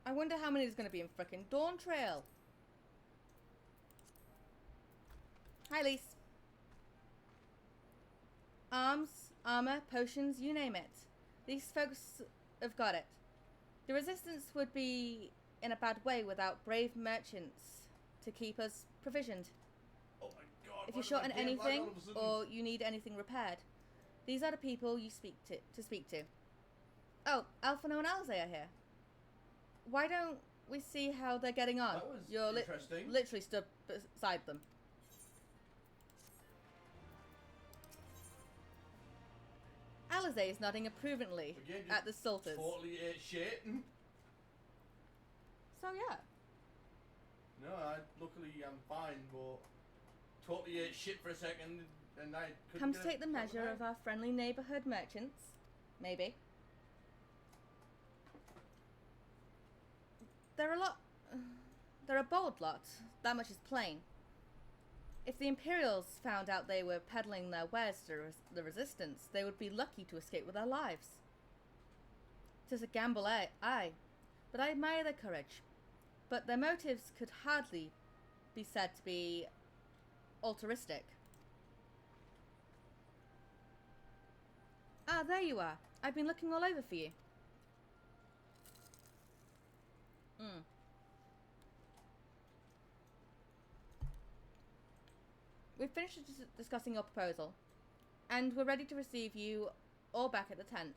A: I wonder how many there's going to be in frickin' Dawn Trail. Hi, Lise. Arms, armor, potions, you name it. These folks have got it. The Resistance would be in a bad way without brave merchants to keep us provisioned.
B: Oh my god.
A: If you're short on anything or you need anything repaired, these are the people you speak to. Oh, Alphino and Alzay are here. Why don't we see how they're getting on?
B: That was
A: You're
B: interesting.
A: literally stood beside them. Alizé is nodding approvingly
B: Again,
A: at the Sultans.
B: Totally ate shit.
A: So yeah.
B: No, luckily I'm fine, but totally ate shit for a second and I couldn't
A: Come to
B: get
A: take the measure of our friendly neighborhood merchants. Maybe. They're a bold lot. That much is plain. If the Imperials found out they were peddling their wares to the Resistance, they would be lucky to escape with their lives. 'Tis a gamble, aye, but I admire their courage. But their motives could hardly be said to be altruistic. Ah, there you are. I've been looking all over for you. We've finished discussing your proposal, and we're ready to receive you all back at the tent.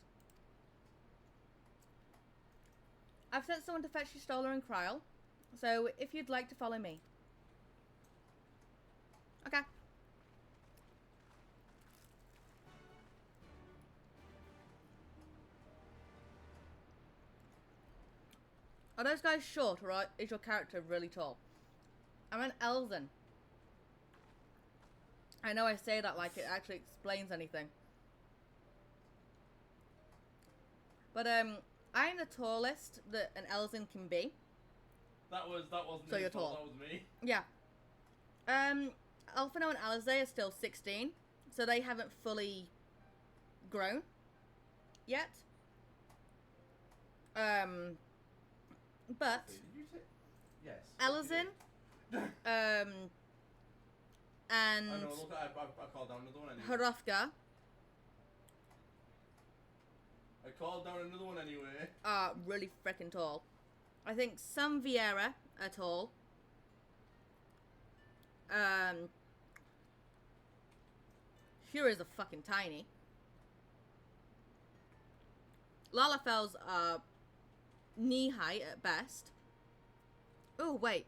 A: I've sent someone to fetch you Stoller and Kryl, so if you'd like to follow me. Okay. Are those guys short, or is your character really tall? I'm an Elzen. I know I say that like it actually explains anything. But I'm the tallest that an Elzen can be.
B: That wasn't
A: so
B: his
A: you're
B: fault,
A: tall.
B: that was me.
A: Yeah. Alphino and Alizé are still 16, so they haven't fully grown yet. But
B: Did you say yes?
A: Elzen, and
B: I know, look, I called down another one anyway.
A: Hrothgar
B: I called down another one anyway.
A: are really freaking tall. I think some Vieira are tall. Furia's are fucking tiny. Lalafells are knee height at best. Oh, wait.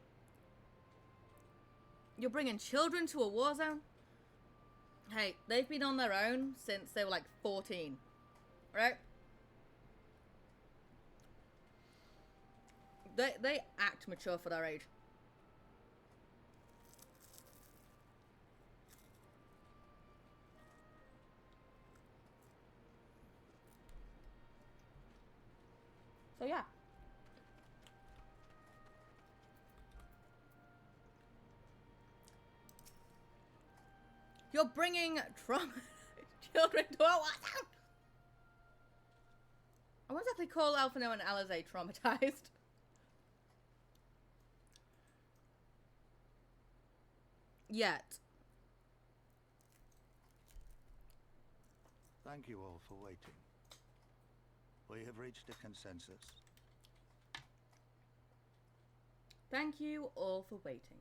A: You're bringing children to a war zone? Hey, they've been on their own since they were like 14. Right? They act mature for their age. So yeah. You're bringing trauma children to a war zone. I won't exactly call Alphino and Alizé traumatized. Yet.
G: Thank you all for waiting. We have reached a consensus.
A: Thank you all for waiting.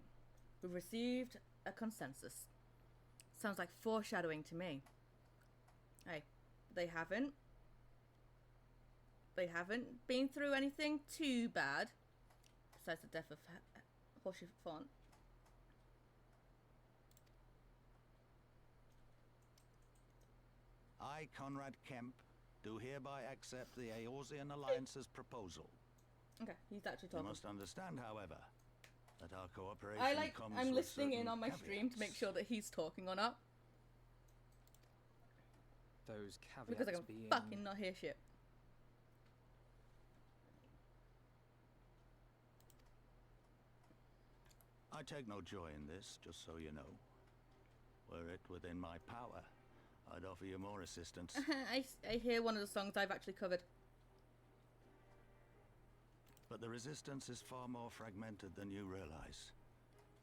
A: We've received a consensus. Sounds like foreshadowing to me. Hey, they haven't been through anything too bad, besides the death of Horseshoe Font.
G: I, Conrad Kemp, do hereby accept the Eorzean Alliance's proposal.
A: Okay, he's actually
G: You
A: talking.
G: must understand, however, that our cooperation comes
A: I'm
G: with
A: listening in
G: certain
A: on my stream to make
G: caveats.
A: sure that he's talking or not.
C: Those caveats
A: Because I can
C: being...
A: fucking not hear shit.
G: I take no joy in this, just so you know. Were it within my power, I'd offer you more assistance.
A: I hear one of the songs I've actually covered.
G: But the resistance is far more fragmented than you realize.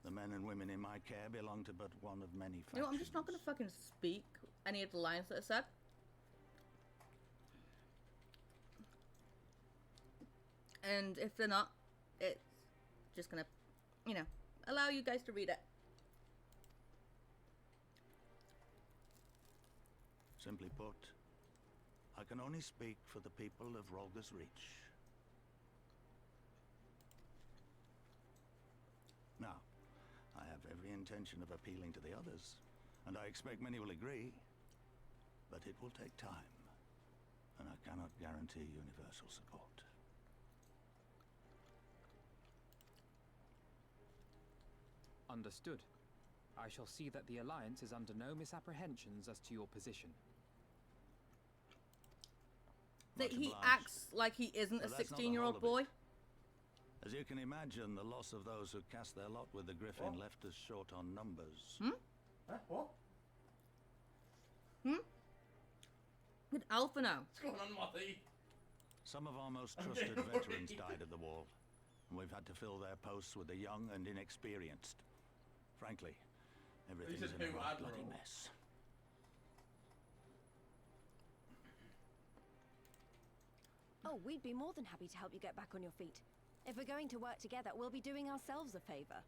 G: The men and women in my care belong to but one of many factions.
A: You know what, I'm just not going to fucking speak any of the lines that are said. And if they're not, it's just going to, you know, allow you guys to read it.
G: Simply put, I can only speak for the people of Rolga's Reach. Now, I have every intention of appealing to the others, and I expect many will agree, but it will take time, and I cannot guarantee universal support.
C: Understood. I shall see that the Alliance is under no misapprehensions as to your position.
A: That
G: Much
A: he
G: obliged.
A: acts like he isn't
G: But
A: a
G: that's not the
A: 16-year-old
G: whole of
A: boy.
G: it. As you can imagine, the loss of those who cast their lot with the Griffin left us short on numbers.
B: What?
A: With Alpha now.
B: What's going on, Marty?
G: Some of our most trusted veterans died at the wall, and we've had to fill their posts with the young and inexperienced. Frankly, everything's
B: said
G: in a
B: who,
G: right
B: Admiral?
G: bloody mess.
D: Oh, we'd be more than happy to help you get back on your feet. If we're going to work together, we'll be doing ourselves a favor.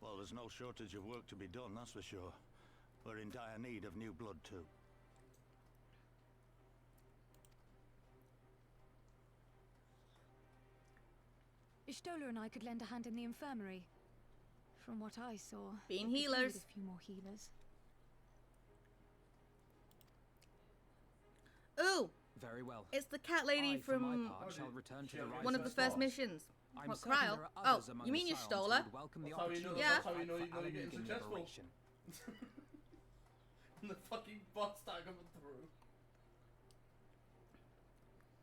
G: Well, there's no shortage of work to be done, that's for sure. We're in dire need of new blood, too.
L: Ishtola and I could lend a hand in the infirmary. From what I saw,
A: Being
L: we could do
A: healers.
L: with a few more healers.
A: Ooh,
C: Very well.
A: it's the cat lady
C: I, for my
A: from
C: part, shall return to the
A: one of the first missions.
C: I'm
A: What,
C: certain
A: Cryle?
C: there are
A: Oh,
C: others among
A: you mean
C: the
A: you
C: Scions
A: stole
C: who
A: her?
C: would welcome the
B: That's how you know-
C: opportunity
A: that's
C: to
B: how you
C: fight
B: know
C: for
B: you're getting
C: Alamegan
B: successful.
C: liberation.
B: The fucking bots that are coming through.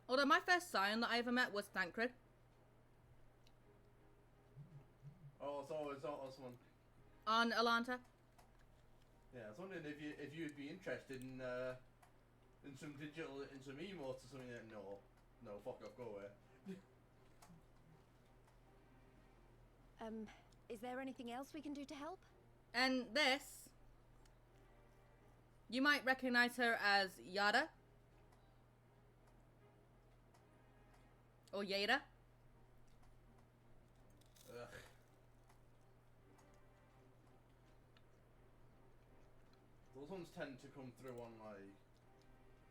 A: Although my first Scion that I ever met was Thancred.
B: Oh, it's awesome one.
A: On Alanta.
B: Yeah, I was wondering if you'd be interested in some emotes or something. No, fuck off, go away.
D: Is there anything else we can do to help?
A: And this, you might recognize her as Yada. Or Yada.
B: Ugh. Those ones tend to come through on like.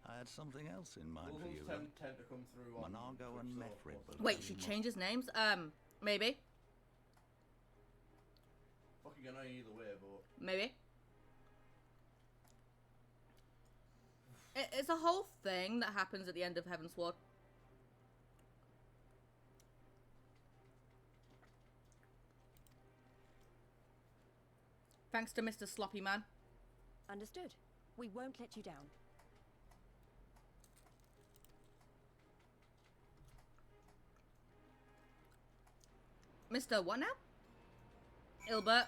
G: I had something else in mind
B: Those
G: for
B: ones
G: you.
B: tend to come through on.
G: Monargo and
B: Twitch,
G: Mefrid.
B: so-
A: Wait, she changes names? Maybe.
B: Fucking annoying either way, but.
A: Maybe. It's a whole thing that happens at the end of Heavensward. Thanks to Mr. Sloppy Man.
D: Understood. We won't let you down.
A: Mr. What now? Ilbert.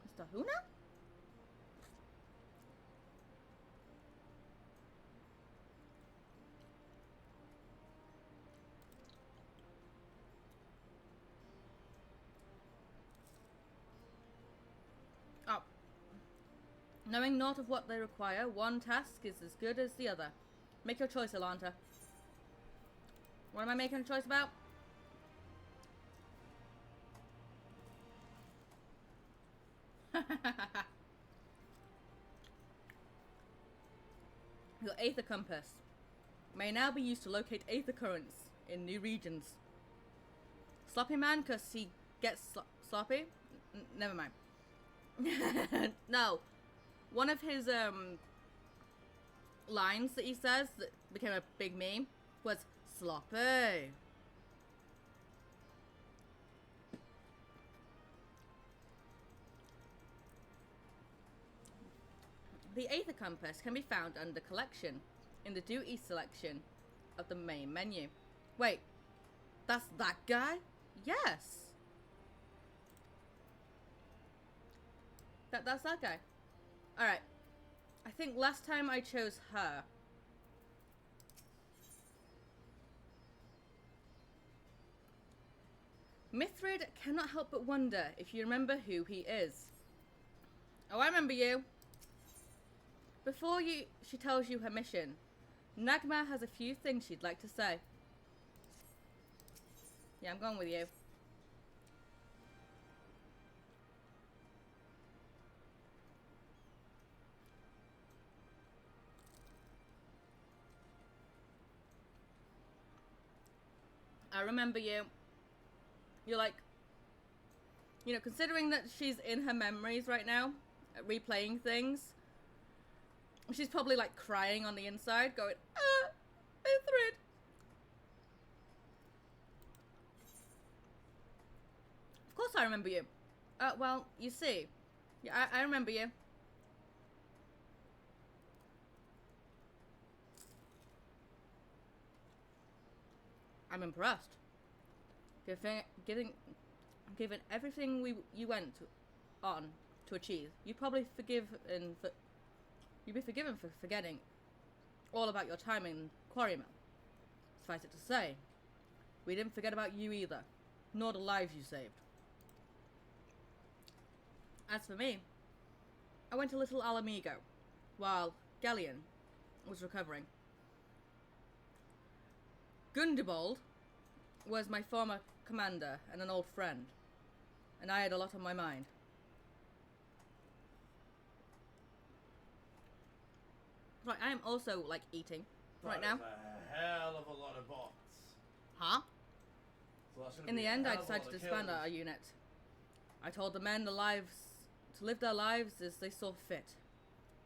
A: Mr. Who now? Knowing naught of what they require, one task is as good as the other. Make your choice, Alanta. What am I making a choice about? Your Aether Compass may now be used to locate Aether Currents in new regions. Sloppy man, because he gets sloppy? Never mind. No. One of his lines that he says that became a big meme was sloppy. The Aether Compass can be found under Collection in the Due East selection of the main menu. Wait, that's that guy? Yes. That's that guy. Alright. I think last time I chose her. Mithrid cannot help but wonder if you remember who he is. Oh, I remember you. Before she tells you her mission, Nagma has a few things she'd like to say. Yeah, I'm going with you. I remember you. You're like, you know, considering that she's in her memories right now, replaying things, she's probably like crying on the inside, going, Mithrid. Of course I remember you. Well, you see, yeah, I remember you. I'm impressed. Given everything you went on to achieve, you'd be forgiven for forgetting all about your time in Quarry Mill. Suffice it to say, we didn't forget about you either, nor the lives you saved. As for me, I went to Little Alamigo, while Galleon was recovering. Gundibald was my former commander and an old friend, and I had a lot on my mind. Right, I am also, like, eating right now.
B: A hell of a lot of bots.
A: Huh?
B: So that's
A: In the end, I decided to disband our unit. I told the men to live their lives as they saw fit.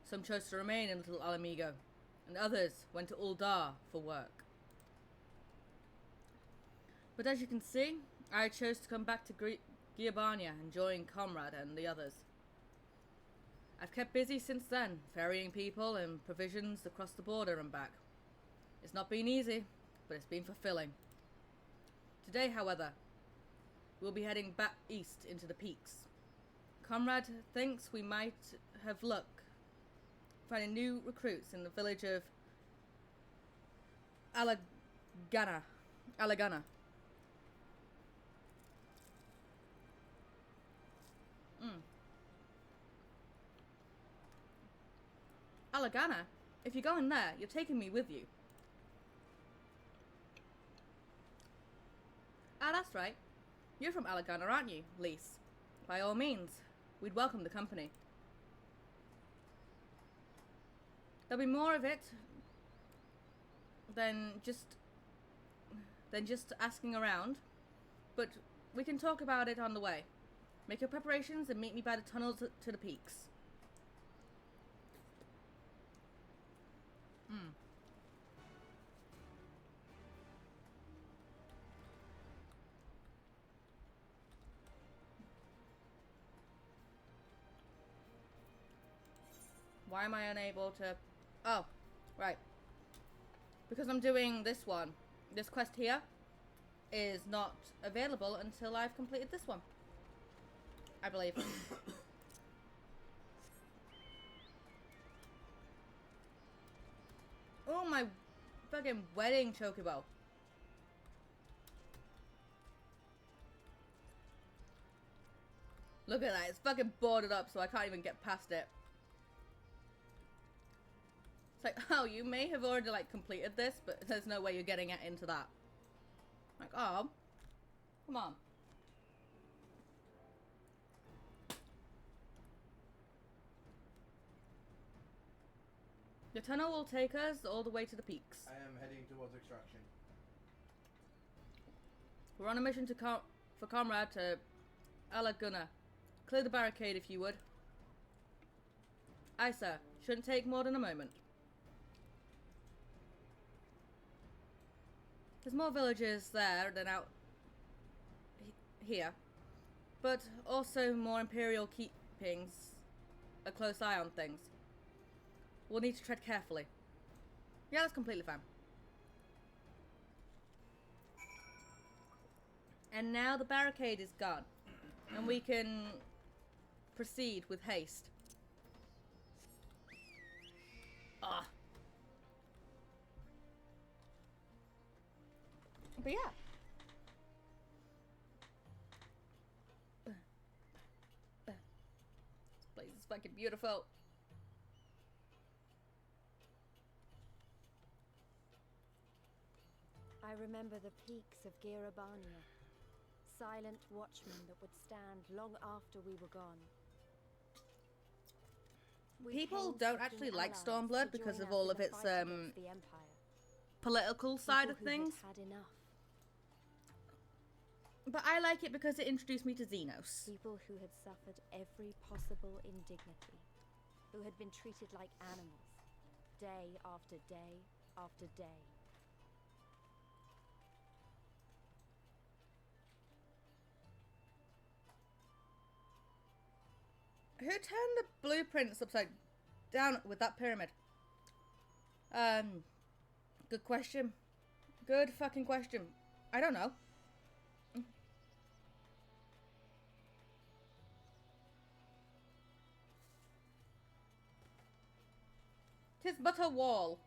A: Some chose to remain in Little Alamigo, and others went to Uldar for work. But as you can see, I chose to come back to Giabania and join Comrade and the others. I've kept busy since then, ferrying people and provisions across the border and back. It's not been easy, but it's been fulfilling. Today, however, we'll be heading back east into the peaks. Comrade thinks we might have luck finding new recruits in the village of Alagana. Alagana? If you're going there, you're taking me with you. Ah, that's right. You're from Alagana, aren't you, Lise? By all means, we'd welcome the company. There'll be more of it than just asking around, but we can talk about it on the way. Make your preparations and meet me by the tunnels to the peaks. Why am I unable to... Oh, right. Because I'm doing this one. This quest here is not available until I've completed this one, I believe. Oh, my fucking wedding chocobo. Look at that. It's fucking boarded up, so I can't even get past it. like, oh, you may have already, like, completed this, but there's no way you're getting it into that. Like, oh. Come on. The tunnel will take us all the way to the peaks.
B: I am heading towards extraction.
A: We're on a mission for Comrade to Alaguna. Clear the barricade if you would. Aye, sir. Shouldn't take more than a moment. There's more villages there than out here. But also more Imperial keepings. A close eye on things. We'll need to tread carefully. Yeah, that's completely fine. And now the barricade is gone. And we can proceed with haste. Ah. But yeah. This place is fucking beautiful.
D: I remember the peaks of Girabania. Silent watchmen that would stand long after we were gone.
A: People don't actually like Stormblood because of all of its political side of things.
D: Had enough.
A: But I like it because it introduced me to Xenos.
D: People who had suffered every possible indignity, who had been treated like animals, day after day after day.
A: Who turned the blueprints upside down with that pyramid? Good question. Good fucking question. I don't know. Tis but a wall.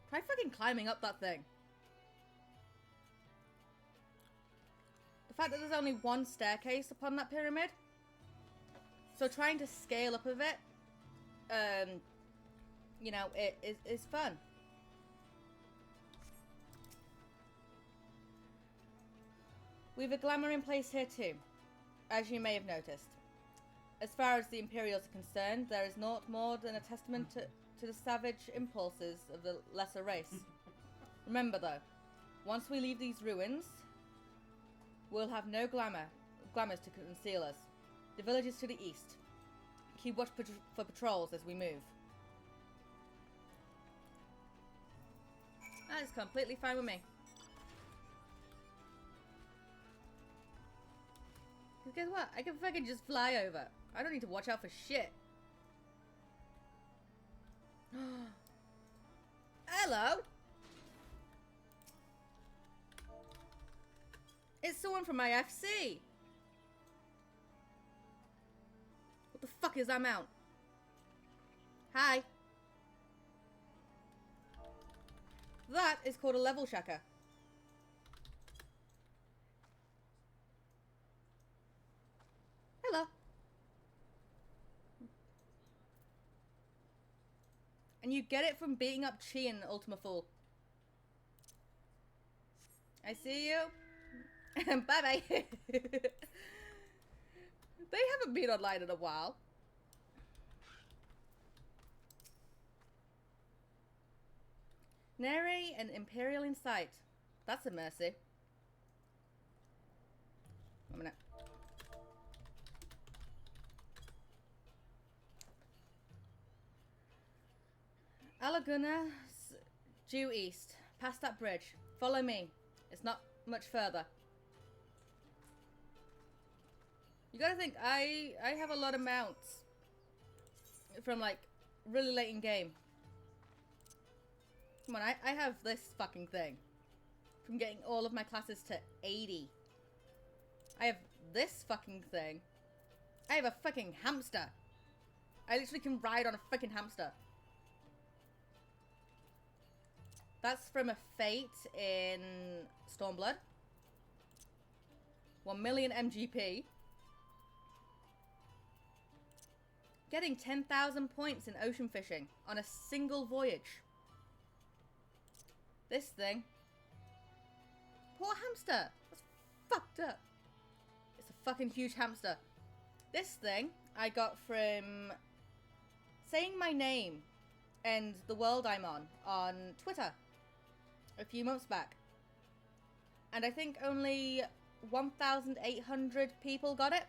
A: Try fucking climbing up that thing. The fact that there's only one staircase upon that pyramid. So trying to scale up of it, you know, it is fun. We've a glamour in place here too, as you may have noticed. As far as the Imperials are concerned, there is naught more than a testament to the savage impulses of the lesser race. Remember though, once we leave these ruins, we'll have no glamours to conceal us. The village is to the east. Keep watch for patrols as we move. That is completely fine with me. Because guess what? I can fucking just fly over. I don't need to watch out for shit. Hello? It's someone from my FC. What the fuck is that mount? Hi. That is called a level checker. Hello. And you get it from beating up Chi in Ultima Full. I see you. Bye-bye. They haven't been online in a while. Nary an Imperial in sight. That's a mercy. 1 minute. Alaguna's due east. Past that bridge. Follow me. It's not much further. You gotta think, I have a lot of mounts from like really late in game. Come on, I have this fucking thing from getting all of my classes to 80. I have this fucking thing. I have a fucking hamster. I literally can ride on a freaking hamster. That's from a fate in Stormblood. 1 million MGP. Getting 10,000 points in ocean fishing on a single voyage. This thing. Poor hamster. That's fucked up. It's a fucking huge hamster. This thing I got from saying my name and the world I'm on Twitter a few months back. And I think only 1,800 people got it.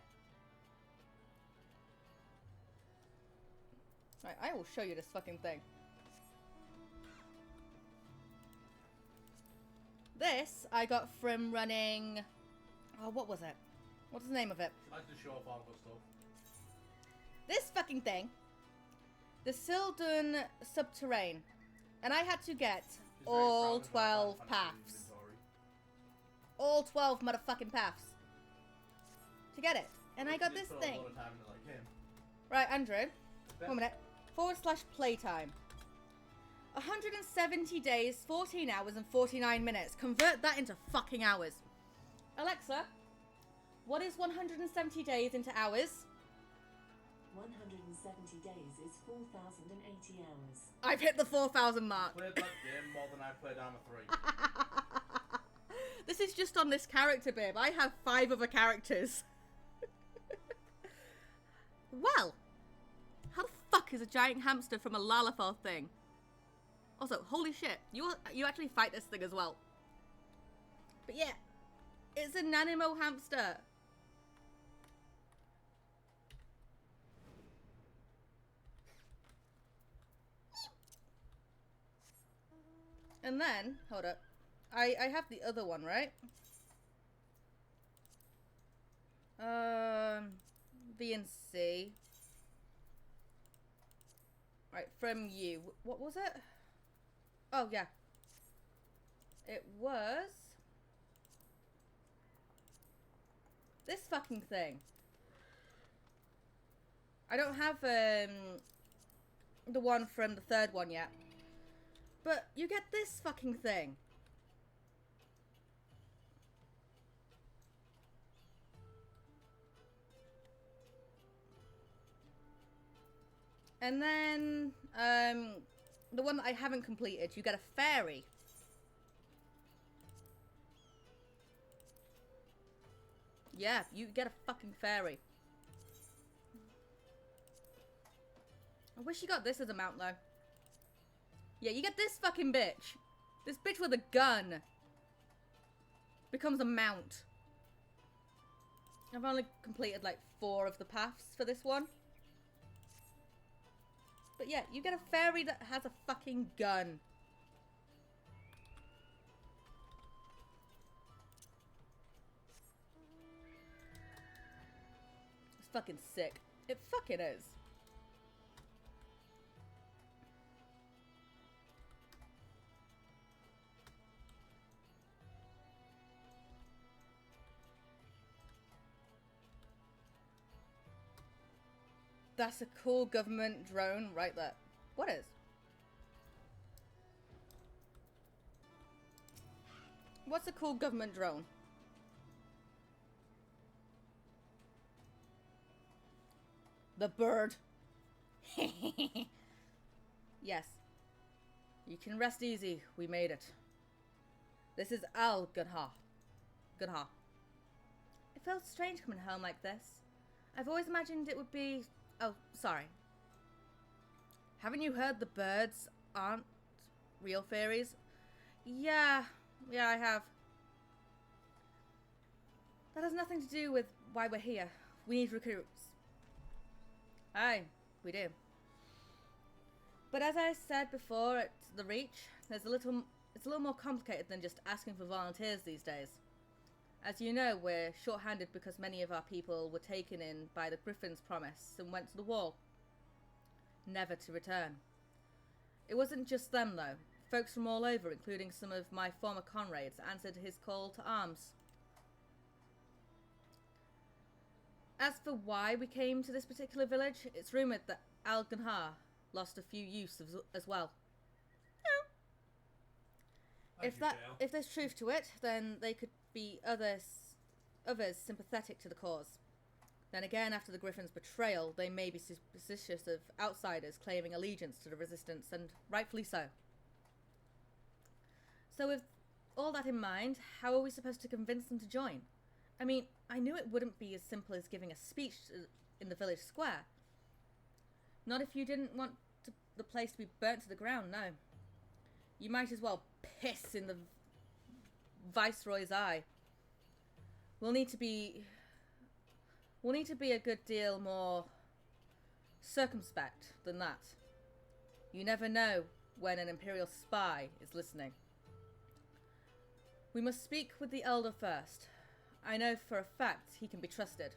A: Right, I will show you this fucking thing. This I got from running... Oh, what was it? What's the name of it?
B: I like to show off all of stuff.
A: This fucking thing. The Sildun Subterrane. And I had to get all 12 paths. All 12 motherfucking paths. To get it. And I got this thing. Right, Andrew. 1 minute. /playtime. 170 days, 14 hours and 49 minutes. Convert that into fucking hours. Alexa, what is 170 days into hours?
J: 170 days is 4,080 hours.
A: I've hit the 4,000 mark.
B: I played that game more than I played Arma 3.
A: This is just on this character, babe. I have 5 other characters. Well, how the fuck is a giant hamster from a Lalafell thing? Also, holy shit, you actually fight this thing as well. But yeah, it's a Nanimo hamster. And then, hold up, I have the other one, right? V and C. Right, from you. What was it? Oh, yeah. It was... this fucking thing. I don't have the one from the third one yet. But you get this fucking thing. And then, the one that I haven't completed, you get a fairy. Yeah, you get a fucking fairy. I wish you got this as a mount, though. Yeah, you get this fucking bitch. This bitch with a gun becomes a mount. I've only completed, like, 4 of the paths for this one. But yeah, you get a fairy that has a fucking gun. It's fucking sick. It fucking is. That's a cool government drone right there. What is? What's a cool government drone? The bird. Yes. You can rest easy. We made it. This is Al Gunha. Gunha. It felt strange coming home like this. I've always imagined it would be... Oh, sorry. Haven't you heard the birds aren't real fairies? Yeah, I have. That has nothing to do with why we're here. We need recruits. Aye, we do. But as I said before at the Reach, it's a little more complicated than just asking for volunteers these days. As you know, we're short-handed because many of our people were taken in by the Griffin's promise and went to the wall. Never to return. It wasn't just them, though. Folks from all over, including some of my former comrades, answered his call to arms. As for why we came to this particular village, it's rumoured that Al Gunha lost a few youths as well. If there's truth to it, then they could be others sympathetic to the cause. Then again, after the Griffin's betrayal, they may be suspicious of outsiders claiming allegiance to the Resistance, and rightfully so. So with all that in mind, how are we supposed to convince them to join? I mean, I knew it wouldn't be as simple as giving a speech in the village square. Not if you didn't want the place to be burnt to the ground, no. You might as well piss in the Viceroy's eye. We'll need to be a good deal more circumspect than that. You never know when an Imperial spy is listening. We must speak with the Elder first. I know for a fact he can be trusted.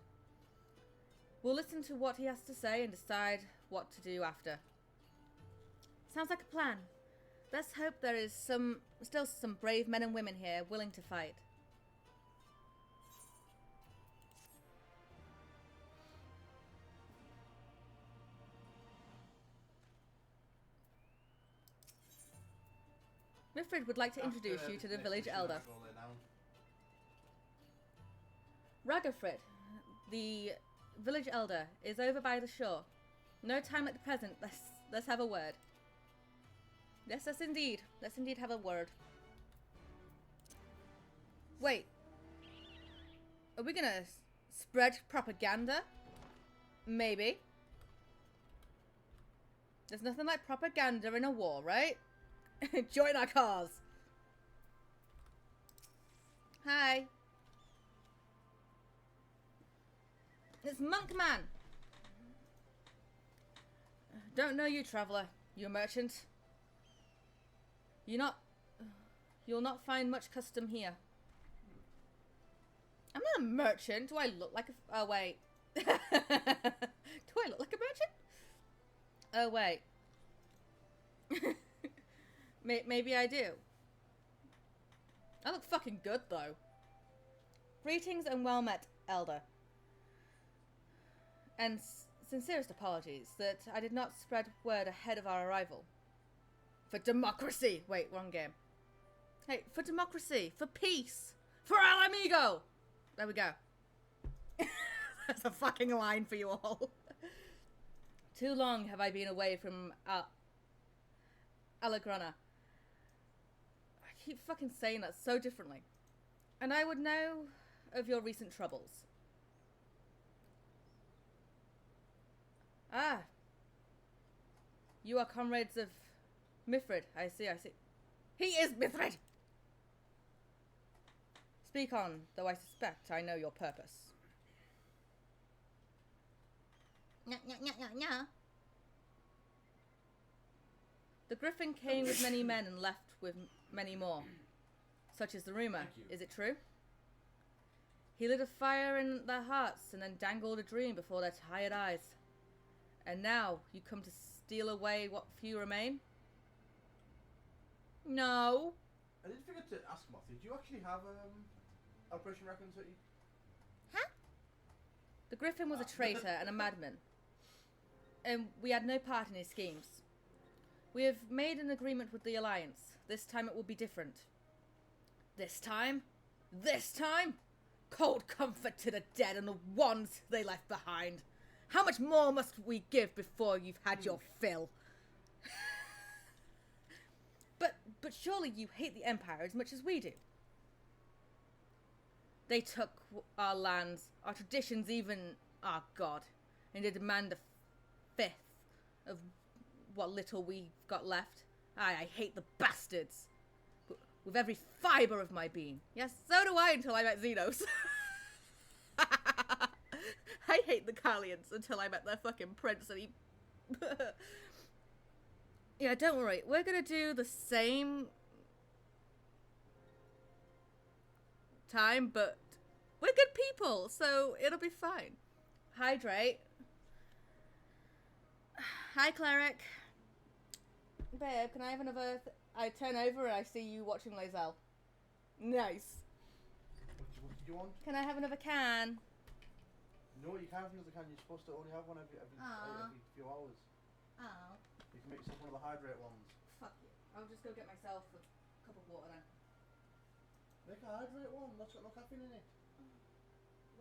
A: We'll listen to what he has to say and decide what to do after. Sounds like a plan. Let's hope there is still some brave men and women here willing to fight. Mifrid would like to introduce you to the village elder. Ragafrid, the village elder, is over by the shore. No time at the present. Let's have a word. Yes, indeed. Let's indeed have a word. Wait. Are we gonna spread propaganda? Maybe. There's nothing like propaganda in a war, right? Join our cause. Hi. It's Monkman. Don't know you, traveller. You a merchant? You'll not find much custom here. I'm not a merchant. Do I look like a... Oh, wait. Do I look like a merchant? Oh, wait. Maybe I do. I look fucking good, though. Greetings and well met, Elder. And sincerest apologies that I did not spread word ahead of our arrival. For democracy! Wait, wrong game. Hey, for democracy! For peace! For Al Amigo! There we go. That's a fucking line for you all. Too long have I been away from Alagrana. I keep fucking saying that so differently. And I would know of your recent troubles. Ah. You are comrades of Mifrid. I see. He is Mifrid! Speak on, though I suspect I know your purpose. The Griffin came with many men and left with many more. Such is the rumour. Is it true? He lit a fire in their hearts and then dangled a dream before their tired eyes. And now you come to steal away what few remain? No.
B: I did forget to ask, Matthew, do you actually have Operation Raccoon City?
A: Huh? The Griffin was a traitor and a madman. And we had no part in his schemes. We have made an agreement with the Alliance. This time it will be different. This time? This time? Cold comfort to the dead and the ones they left behind. How much more must we give before you've had your fill? But surely you hate the Empire as much as we do. They took our lands, our traditions, even our God, and they demand a fifth of what little we've got left. I hate the bastards. With every fibre of my being. Yes, so do I until I met Xenos. I hate the Carlians until I met their fucking prince and he... Yeah, don't worry. We're gonna do the same time, but we're good people, so it'll be fine. Hydrate. Hi, Cleric. Babe, can I have another... I turn over and I see you watching Lae'zel. Nice.
B: What do you want?
A: Can I have another can?
B: No, you can't have another can. You're supposed to only have one every few hours.
A: Oh.
B: You can make yourself one of the hydrate ones.
A: Fuck you. I'll just go get myself a cup of water then.
B: Make a hydrate one. That's got no caffeine in it.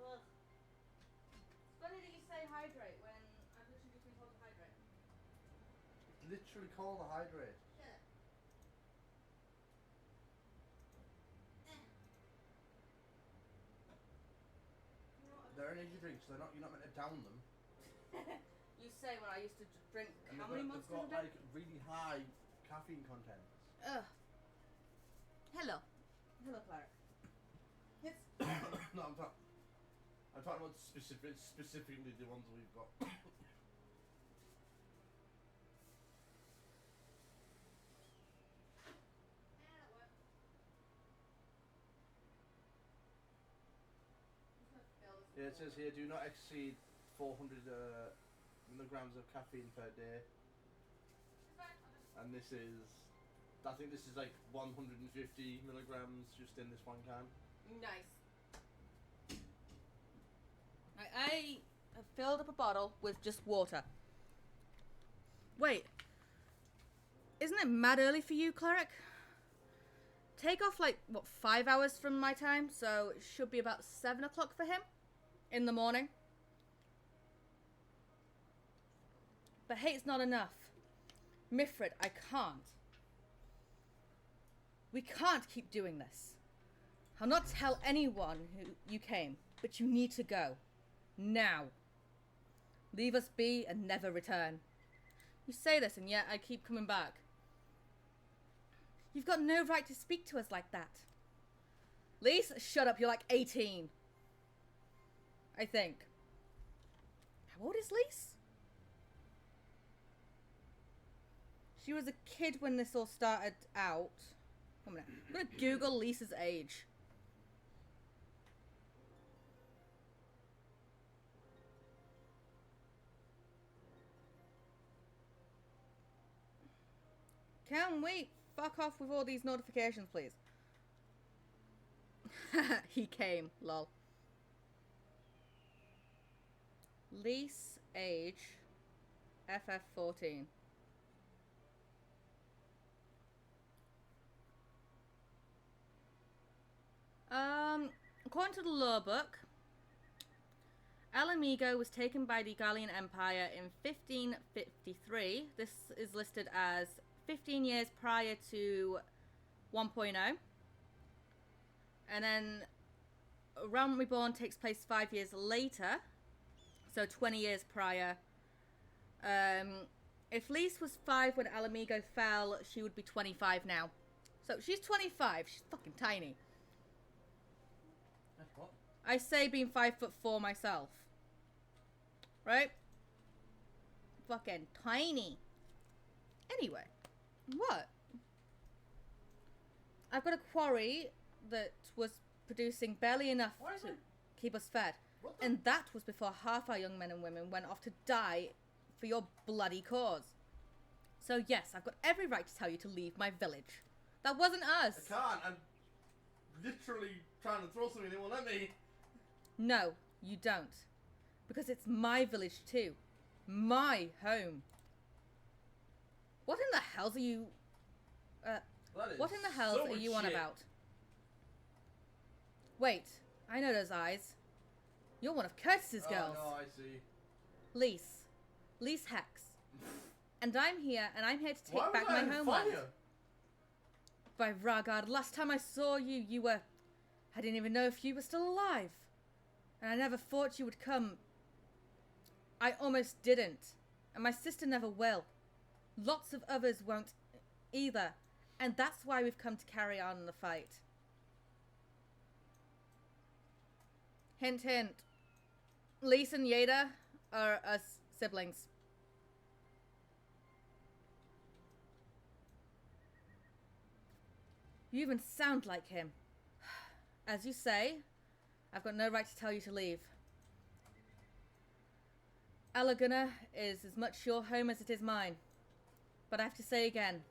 A: Ugh. It's funny that you say hydrate when I've literally just been told to hydrate.
B: It's literally called a hydrate.
A: Shut up.
B: They're energy drinks, you're not meant to down them.
A: You say when I used to drink
B: And
A: how many monsters a day?
B: They've got like really high caffeine content.
A: Ugh. Hello. Hello, Clark. Yes.
B: No, I'm talking about specifically the ones we've got. Yeah, it says here, do not exceed 400 milligrams of caffeine per day. And this is, I think this is like 150 milligrams just in this one can.
A: Nice. I have filled up a bottle with just water. Wait. Isn't it mad early for you, Cleric? Take off like, what, 5 hours from my time? So it should be about 7 o'clock for him in the morning. But hey, it's not enough. Mifrid, I can't. We can't keep doing this. I'll not tell anyone who you came, but you need to go. Now. Leave us be and never return. You say this and yet I keep coming back. You've got no right to speak to us like that. Lise, shut up, you're like 18. I think. How old is Lise? She was a kid when this all started out. I'm gonna Google Lisa's age. Can we fuck off with all these notifications, please? He came, lol. Lease age FF14. According to the lore book, Alamigo was taken by the Gallian Empire in 1553. This is listed as 15 years prior to 1.0. And then Realm Reborn takes place 5 years later. So 20 years prior. If Lise was 5 when Alamigo fell, she would be 25 now. So she's 25. She's fucking tiny.
B: That's what?
A: I say being 5'4" myself. Right? Fucking tiny. Anyway. What? I've got a quarry that was producing barely enough to keep us fed. And that was before half our young men and women went off to die for your bloody cause. So yes, I've got every right to tell you to leave my village. That wasn't us.
B: I can't. I'm literally trying to throw something and it won't let me.
A: No, you don't. Because it's my village too. My home. What in the hells are you... what in the hells are you on about? Wait, I know those eyes. You're one of Curtis's girls.
B: Oh, no, I see.
A: Lise Hex. And I'm here to take back my homeland. By Ragard, last time I saw you, you were... I didn't even know if you were still alive. And I never thought you would come. I almost didn't. And my sister never will. Lots of others won't either. And that's why we've come to carry on the fight. Hint, hint. Lise and Yeda are us siblings. You even sound like him. As you say, I've got no right to tell you to leave. Alaguna is as much your home as it is mine. But I have to say again,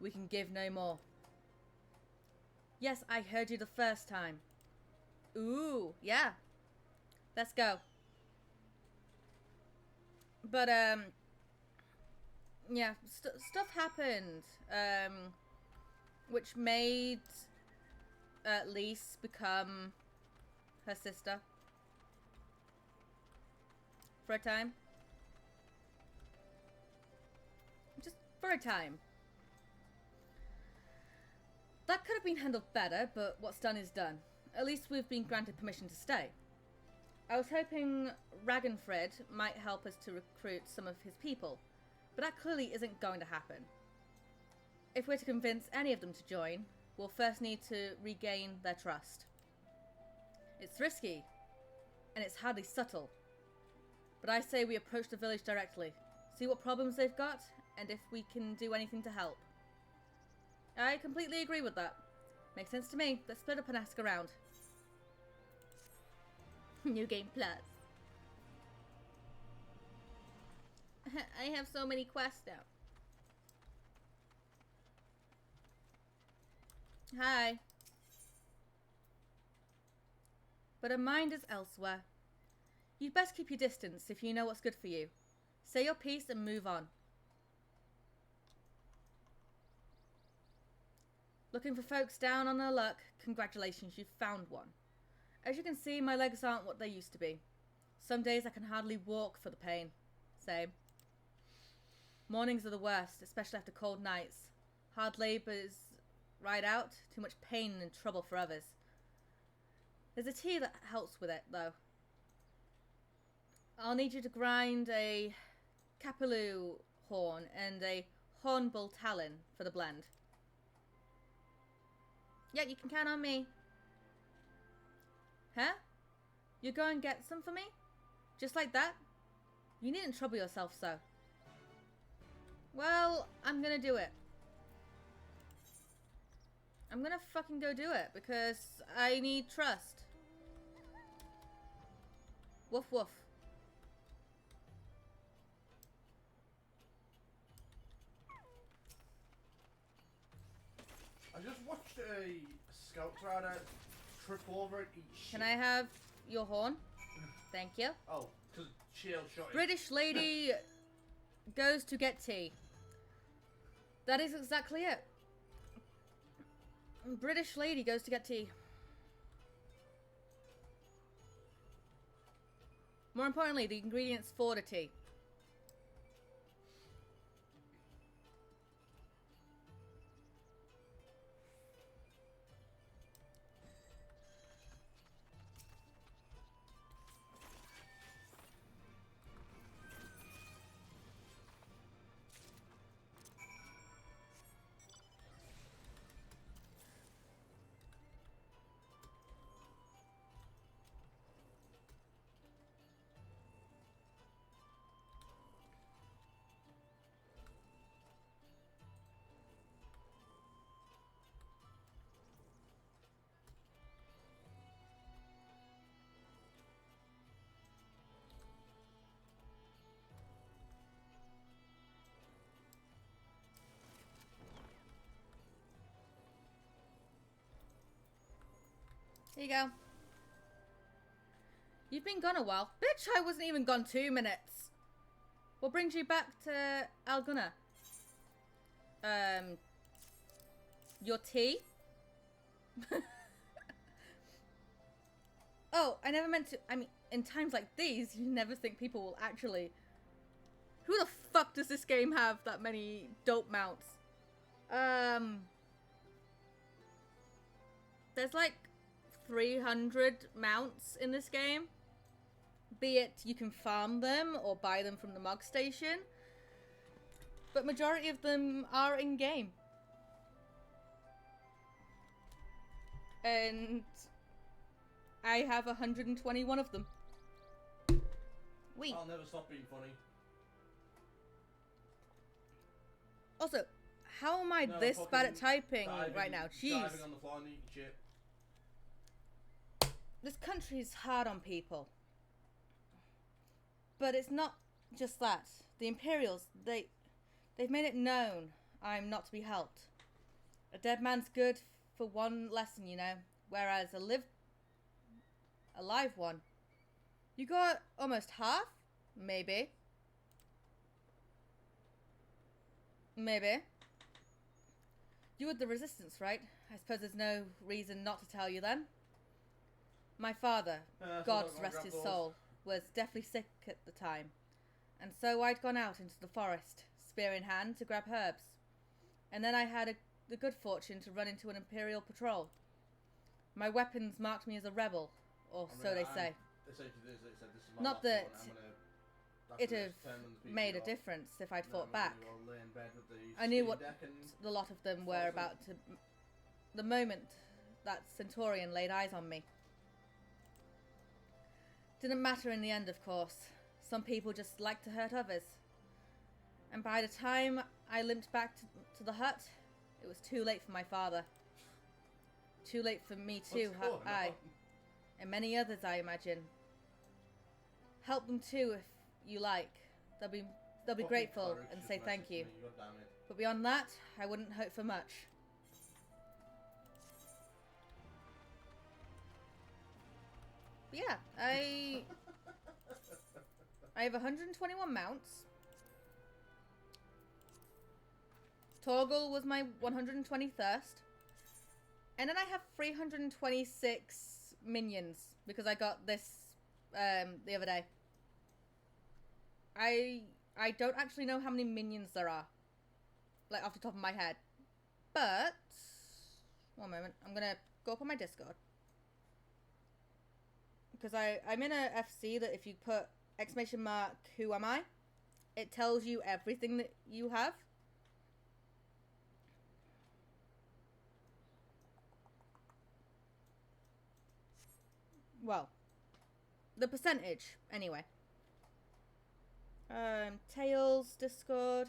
A: we can give no more. Yes, I heard you the first time. Ooh, yeah. Let's go. But, yeah, stuff happened, which made Lise become her sister. For a time. Just for a time. That could have been handled better, but what's done is done. At least we've been granted permission to stay. I was hoping Ragnfred might help us to recruit some of his people, but that clearly isn't going to happen. If we're to convince any of them to join, we'll first need to regain their trust. It's risky, and it's hardly subtle. But I say we approach the village directly, see what problems they've got, and if we can do anything to help. I completely agree with that. Makes sense to me. Let's split up and ask around. New Game Plus. I have so many quests now. Hi. But her mind is elsewhere. You'd best keep your distance if you know what's good for you. Say your piece and move on. Looking for folks down on their luck? Congratulations, you've found one. As you can see, my legs aren't what they used to be. Some days I can hardly walk for the pain. Same. Mornings are the worst, especially after cold nights. Hard labour's right out, too much pain and trouble for others. There's a tea that helps with it, though. I'll need you to grind a Capilou horn and a Hornbull Talon for the blend. Yeah, you can count on me. Huh? You go and get some for me? Just like that? You needn't trouble yourself so. Well, I'm gonna do it. I'm gonna fucking go do it because I need trust. Woof woof.
B: I just watched a scout rider trip over and eat shit.
A: Can I have your horn? Thank you.
B: Oh, because Shield shot
A: British lady goes to get tea. That is exactly it. British lady goes to get tea. More importantly, the ingredients for the tea. There you go. You've been gone a while. Bitch, I wasn't even gone 2 minutes. What brings you back to Alguna? Your tea? Oh, I never meant to. I mean, in times like these, you never think people will actually. Who the fuck does this game have that many dope mounts? There's like 300 mounts in this game. Be it you can farm them or buy them from the mug station. But majority of them are in game. And I have 121 of them.
B: I'll never stop being funny.
A: Also, how am I this bad at typing right now? Jeez.
B: Diving on the floor and eating shit.
A: This country is hard on people. But it's not just that. The Imperials, they've made it known I'm not to be helped. A dead man's good for one lesson, you know, whereas a alive one. You got almost half? Maybe. Maybe. You were the Resistance, right? I suppose there's no reason not to tell you then. My father, God rest his soul, was deathly sick at the time, and so I'd gone out into the forest, spear in hand, to grab herbs. And then I had the good fortune to run into an Imperial patrol. My weapons marked me as a rebel, or so they say. Not that it'd have made a difference if I'd fought back. I knew what the lot of them were about to the moment that Centaurian laid eyes on me. Didn't matter in the end, of course. Some people just like to hurt others. And by the time I limped back to the hut, it was too late for my father. Too late for me too, and many others, I imagine. Help them too if you like. They'll be grateful and say thank you. But beyond that, I wouldn't hope for much. But yeah, I have 121 mounts. Torgal was my 121st. And then I have 326 minions because I got this the other day. I don't actually know how many minions there are, like off the top of my head. But one moment, I'm gonna go up on my Discord because I'm in a FC that if you put !, who am I? It tells you everything that you have. Well, the percentage, anyway. Tails, Discord.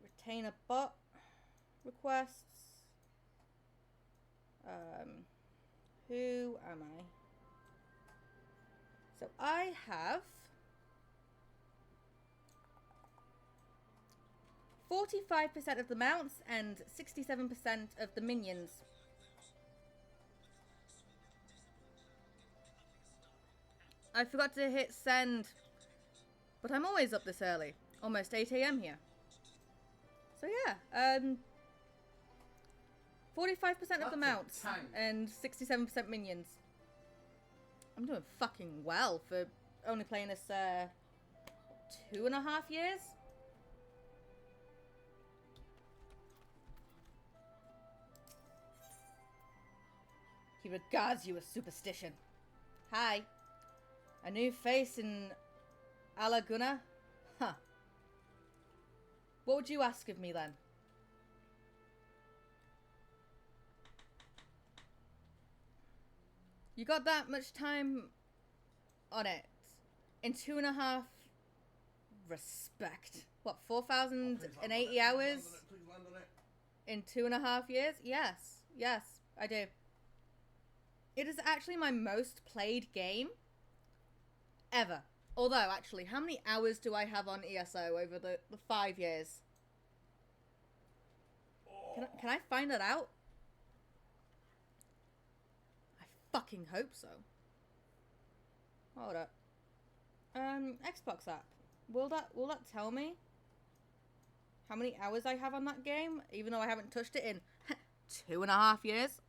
A: Retainer bot requests. Who am I? So I have 45% of the mounts and 67% of the minions. I forgot to hit send, but I'm always up this early, almost 8 AM here. So yeah, 45% of the mounts and 67% minions. I'm doing fucking well for only playing this 2.5 years. He regards you with superstition. Hi. A new face in Alaguna? Huh. What would you ask of me then? You got that much time on it in 2.5 respect. What, 4,080 hours in 2.5 years? Yes, yes, I do. It is actually my most played game ever. Although, actually, how many hours do I have on ESO over the 5 years? Can I find that out? I fucking hope so. Hold up. Xbox app. Will that tell me how many hours I have on that game? Even though I haven't touched it in 2.5 years?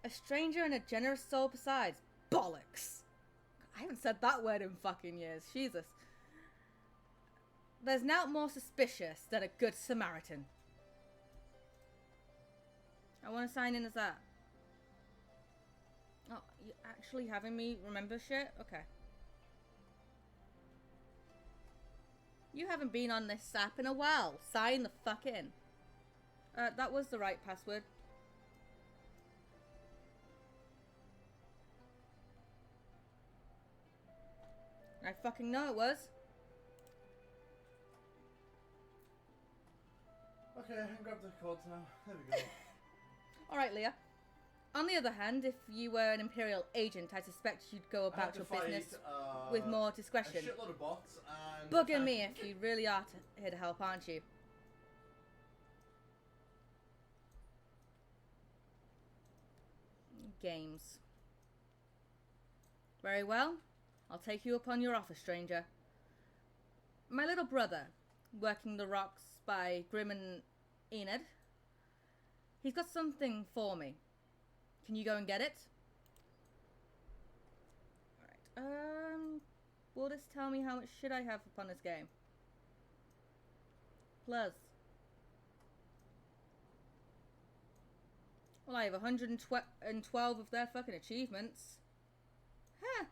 A: A stranger and a generous soul besides. Bollocks. I haven't said that word in fucking years. Jesus. There's naught more suspicious than a good Samaritan. I want to sign in as that. Oh, you're actually having me remember shit? Okay. You haven't been on this app in a while. Sign the fuck in. That was the right password. I fucking know it was.
B: Okay, I can grab the cards now. There we go.
A: Alright, Leah. On the other hand, if you were an Imperial agent, I suspect you'd go about your business with more discretion.
B: A shitload of bots and...
A: Bugger me if you really are here to help, aren't you? Games. Very well. I'll take you up on your offer, stranger. My little brother, working the rocks by Grim and Enid, He's got something for me. Can you go and get it? Alright, will this tell me how much shit I have upon this game? Plus. Well, I have 112 of their fucking achievements. Huh.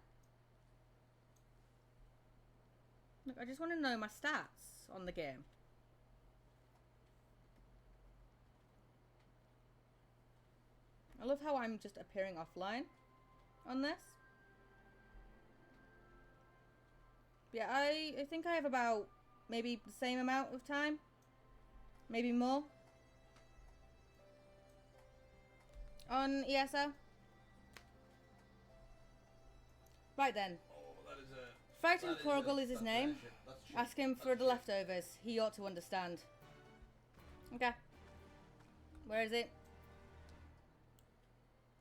A: Look, I just want to know my stats on the game. I love how I'm just appearing offline on this. Yeah, I think I have about maybe the same amount of time. Maybe more. On ESO. Right then.
B: Oh, that is a...
A: Frightened Corrigal is his name. Ask him for the leftovers. He ought to understand. Okay. Where is it?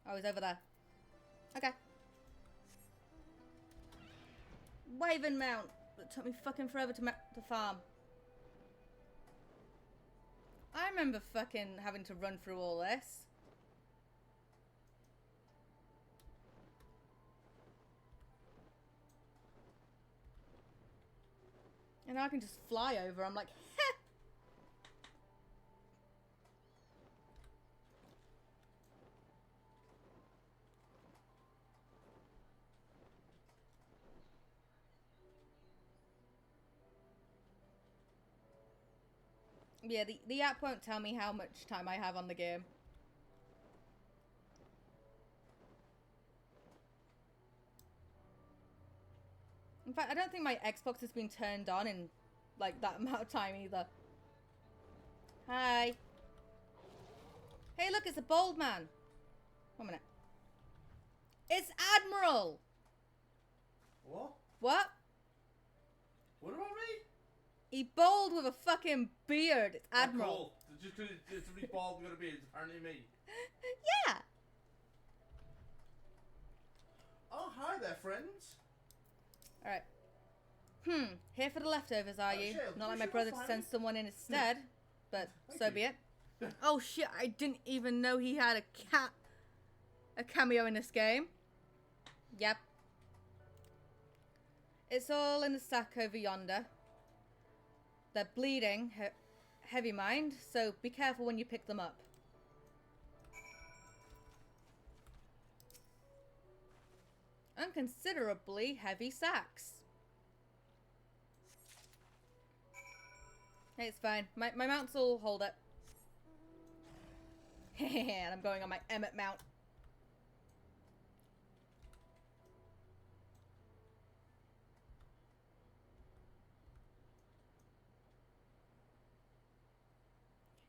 A: Oh, he's over there. Okay. Waven Mount. It took me fucking forever to farm. I remember fucking having to run through all this. And now I can just fly over. I'm like, heh. Yeah, the app won't tell me how much time I have on the game. In fact, I don't think my Xbox has been turned on in, like, that amount of time either. Hi. Hey, look, it's a bold man. 1 minute. It's Admiral!
B: What?
A: What?
B: What about me?
A: He bald with a fucking beard. It's Admiral.
B: Oh, cool. Just because it's somebody bald with a beard, it's apparently me.
A: Yeah.
B: Oh, hi there, friends.
A: Alright. Here for the leftovers, are you?
B: Shale,
A: Not like my brother to send someone in instead, but
B: Thank
A: so
B: you.
A: be it. Oh shit, I didn't even know he had a cameo in this game. Yep. It's all in the sack over yonder. They're bleeding, heavy mind, so be careful when you pick them up. Unconsiderably heavy sacks. Hey, it's fine. My mounts will hold it. And I'm going on my Emmett mount.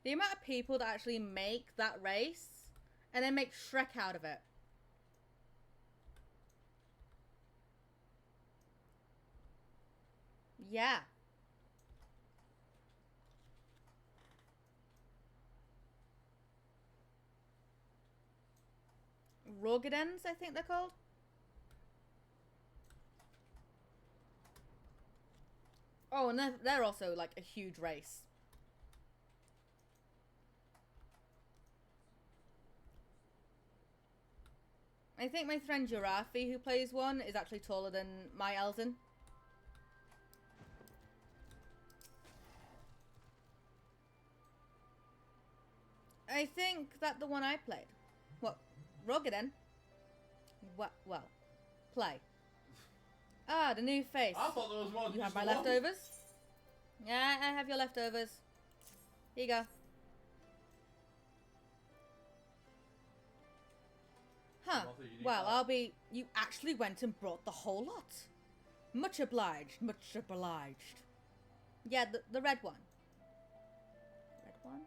A: The amount of people that actually make that race and then make Shrek out of it. Yeah. Rogadens, I think they're called. Oh, and they're also like a huge race. I think my friend Giraffe, who plays one, is actually taller than my Elzen. I think that the one I played. What? Rogaden? What? Well, play. Ah, the new face.
B: I thought there was one.
A: You have my leftovers? Yeah, I have your leftovers. Here you go. Huh. Well, I'll be... You actually went and brought the whole lot. Much obliged. Much obliged. Yeah, the red one. Red one?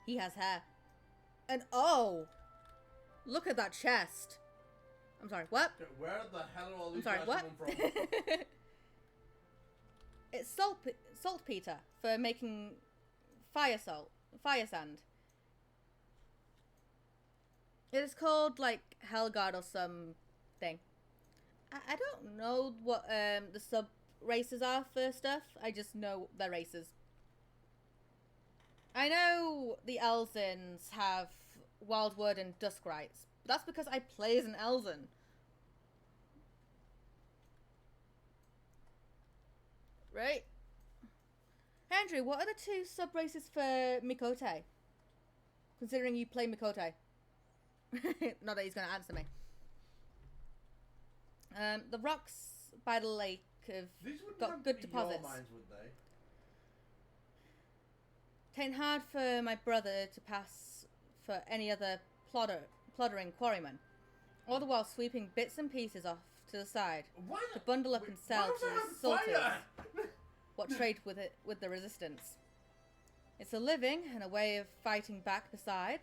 A: He has hair. And oh! Look at that chest. I'm sorry, what?
B: Where the hell are all these
A: I'm sorry,
B: guys
A: what?
B: coming from?
A: It's saltpeter for making fire sand. It is called like Hellguard or something. I don't know what the races are for stuff. I just know they're races. I know the Elzins have Wildwood and Duskrights, but that's because I play as an Elzin. Right? Andrew, what are the two sub-races for Mikote? Considering you play Mikote. Not that he's going to answer me. The rocks by the lake have got good deposits.
B: Your mines, would they?
A: Tain't hard for my brother to pass for any other ploddering quarryman, all the while sweeping bits and pieces off to the side to bundle up and sell to the soldiers what trade with the resistance. It's a living and a way of fighting back besides,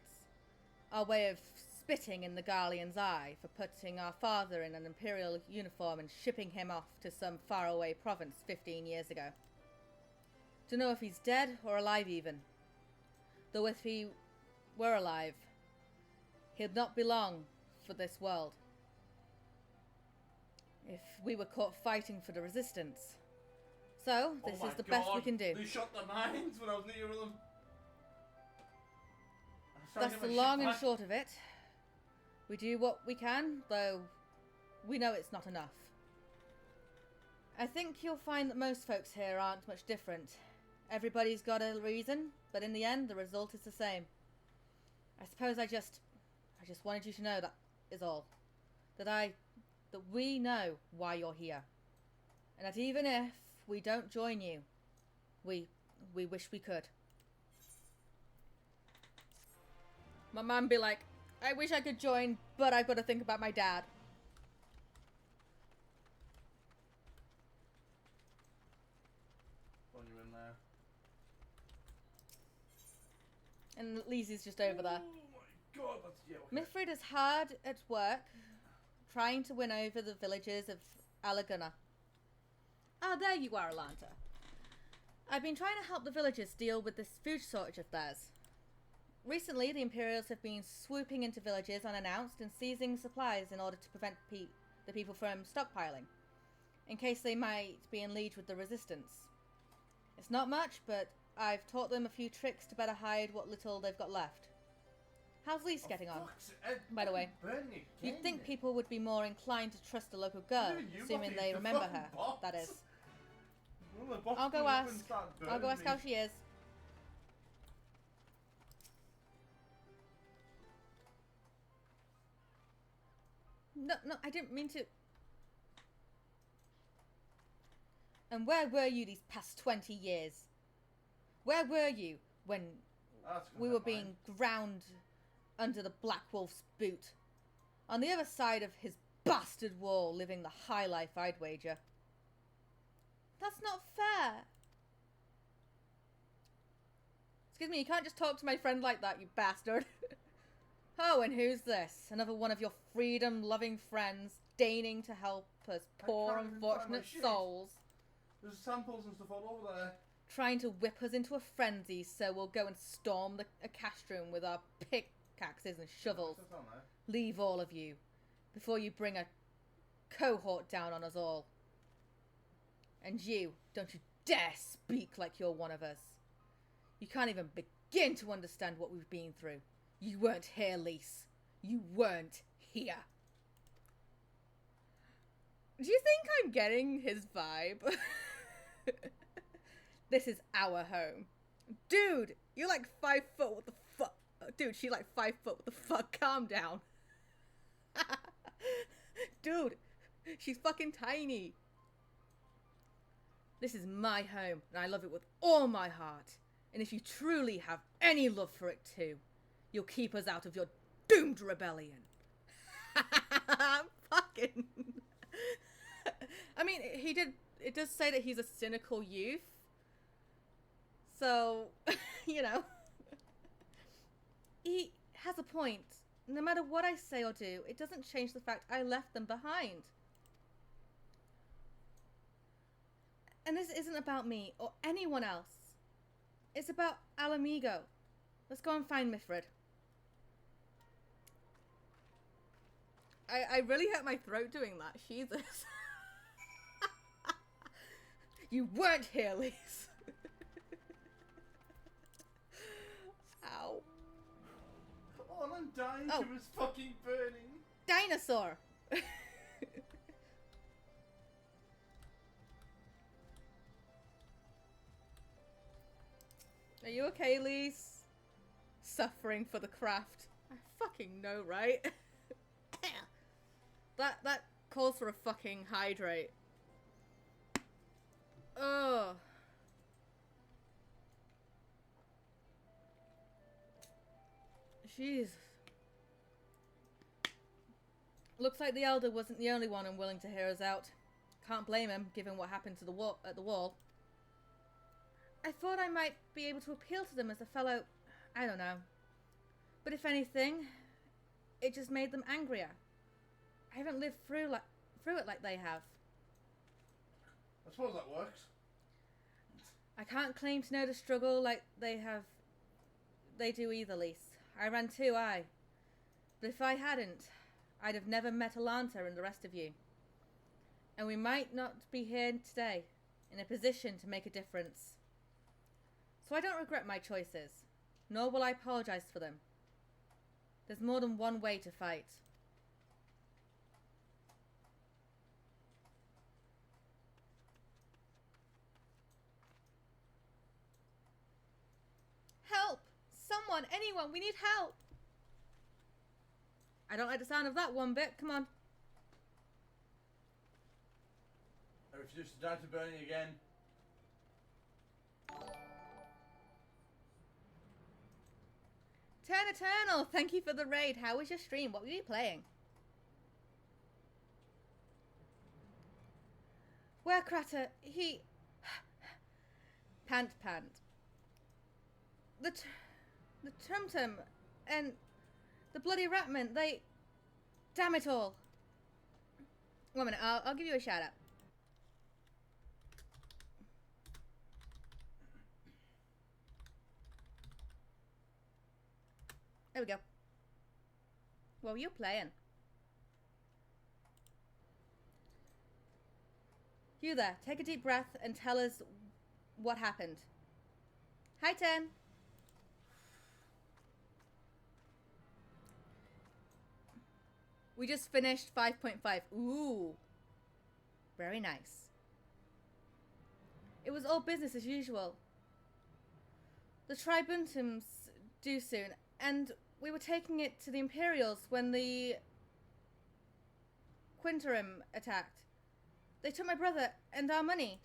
A: our way of spitting in the Garlean's eye for putting our father in an imperial uniform and shipping him off to some faraway province 15 years ago. To know if he's dead or alive even. Though if he were alive, he'd not be long for this world. If we were caught fighting for the resistance. So, this is the best we can do.
B: They shot the mines when I was near them.
A: That's the long and short of it. We do what we can, though we know it's not enough. I think you'll find that most folks here aren't much different. Everybody's got a reason, but in the end, the result is the same. I suppose I just wanted you to know that is all. That we know why you're here. And that even if we don't join you, we wish we could. My mum be like, I wish I could join, but I've got to think about my dad.
B: When you're in there.
A: And Lizzie's just over there.
B: Oh my god, that's... Yeah, okay.
A: Mithrid is hard at work, trying to win over the villagers of Alaguna. Ah, there you are, Alanta. I've been trying to help the villagers deal with this food shortage of theirs. Recently, the Imperials have been swooping into villages unannounced and seizing supplies in order to prevent the people from stockpiling, in case they might be in league with the resistance. It's not much, but I've taught them a few tricks to better hide what little they've got left. How's Lise getting on, by the way? You'd think people would be more inclined to trust a local girl, assuming they remember her, that is. I'll go ask how she is. No, I didn't mean to. And where were you these past 20 years? Where were you when we were being ground under the Black Wolf's boot? On the other side of his bastard wall, living the high life, I'd wager. That's not fair. Excuse me, you can't just talk to my friend like that, you bastard. Oh, and who's this? Another one of your freedom-loving friends deigning to help us poor, unfortunate souls.
B: There's samples and stuff all over there.
A: Trying to whip us into a frenzy so we'll go and storm a castrum with our pickaxes and shovels. Leave all of you before you bring a cohort down on us all. And you, don't you dare speak like you're one of us. You can't even begin to understand what we've been through. You weren't here, Lise. You weren't here. Do you think I'm getting his vibe? This is our home. Dude, you're like 5 foot. What the fuck? Dude, she's like 5 foot. What the fuck? Calm down. Dude, she's fucking tiny. This is my home, and I love it with all my heart. And if you truly have any love for it too, you'll keep us out of your doomed rebellion. Fucking. I mean, it does say that he's a cynical youth. So, you know. He has a point. No matter what I say or do, it doesn't change the fact I left them behind. And this isn't about me or anyone else. It's about Alamigo. Let's go and find Mithrid. I really hurt my throat doing that. Jesus. You weren't here, Lise. Ow.
B: Come on, I'm dying to his fucking burning.
A: Dinosaur. Are you okay, Lise? Suffering for the craft. I fucking know, right? that calls for a fucking hydrate. Ugh. Jeez. Looks like the Elder wasn't the only one unwilling to hear us out. Can't blame him, given what happened to the at the wall. I thought I might be able to appeal to them as a fellow... I don't know. But if anything, it just made them angrier. I haven't lived through it like they have.
B: I suppose that works.
A: I can't claim to know the struggle like they do either, Lise. I ran too, aye. But if I hadn't, I'd have never met Alanta and the rest of you. And we might not be here today, in a position to make a difference. So I don't regret my choices, nor will I apologize for them. There's more than one way to fight. Help! Someone, anyone, we need help! I don't like the sound of that one bit, come on.
B: I refuse to die to burning again.
A: Turn Eternal, thank you for the raid. How was your stream? What were you playing? Where Crater, he... Pant. The Tum-Tum and the bloody Ratman, they... Damn it all. 1 minute, I'll give you a shout out. There we go. What were you playing? You there, take a deep breath and tell us what happened. Hi, 10. We just finished 5.5. Ooh. Very nice. It was all business as usual. The Tribuntums due soon, and we were taking it to the Imperials when the Quinterim attacked. They took my brother and our money.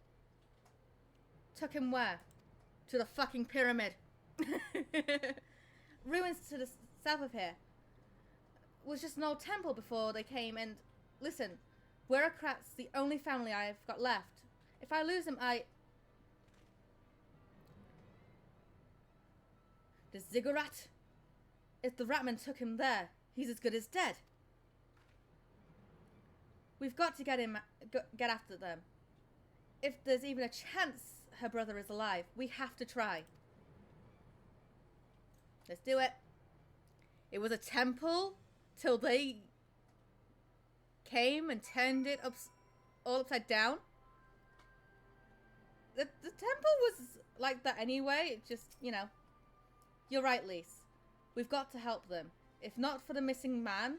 A: Took him where? To the fucking pyramid. Ruins to the south of here. Was just an old temple before they came, and listen, Bureaucrat's the only family I've got left. If I lose him, The Ziggurat? If the Ratman took him there, he's as good as dead. We've got to get after them. If there's even a chance her brother is alive, we have to try. Let's do it. It was a temple till they came and turned it all upside down. The temple was like that anyway. It just, you know. You're right, Lise. We've got to help them. If not for the missing man,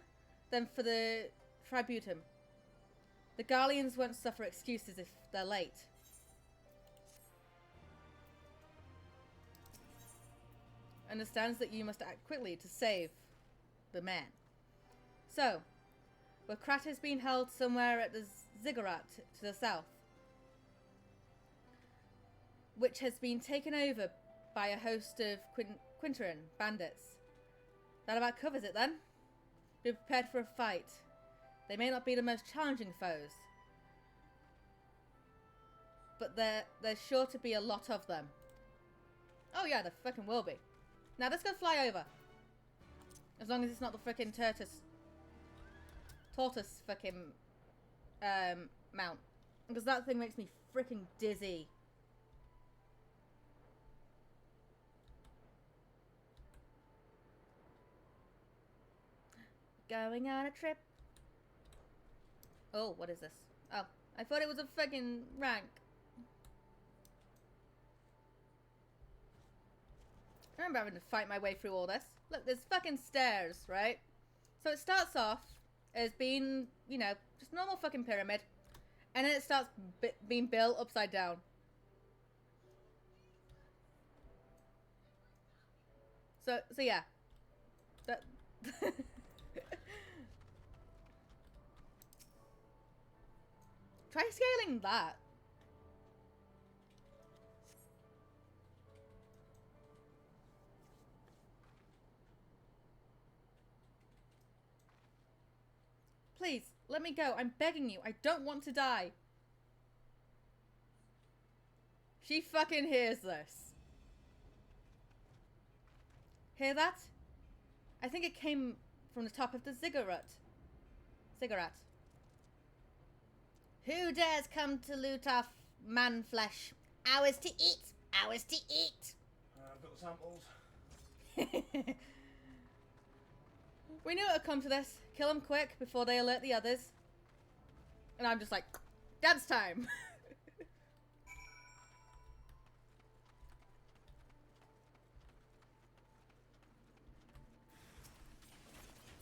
A: then for the Tributum. The Garleans won't suffer excuses if they're late. Understands that you must act quickly to save the man. So, Wakrat is being held somewhere at the Ziggurat to the south, which has been taken over by a host of Quinterin bandits. That about covers it then. Be prepared for a fight. They may not be the most challenging foes, but there's sure to be a lot of them. Oh yeah, there fucking will be. Now let's go fly over. As long as it's not the frickin' tortoise fucking mount, because that thing makes me frickin' dizzy. Going on a trip. Oh, what is this? Oh, I thought it was a fucking rank. I remember having to fight my way through all this. Look, there's fucking stairs, right? So it starts off as being, you know, just normal fucking pyramid. And then it starts being built upside down. So yeah. That... Try scaling that. Please, let me go. I'm begging you. I don't want to die. She fucking hears this. Hear that? I think it came from the top of the ziggurat. Who dares come to loot off man flesh? Ours to eat. Ours to eat.
B: I've got the samples.
A: We knew it would come to this. Kill them quick before they alert the others. And I'm just like, dance time.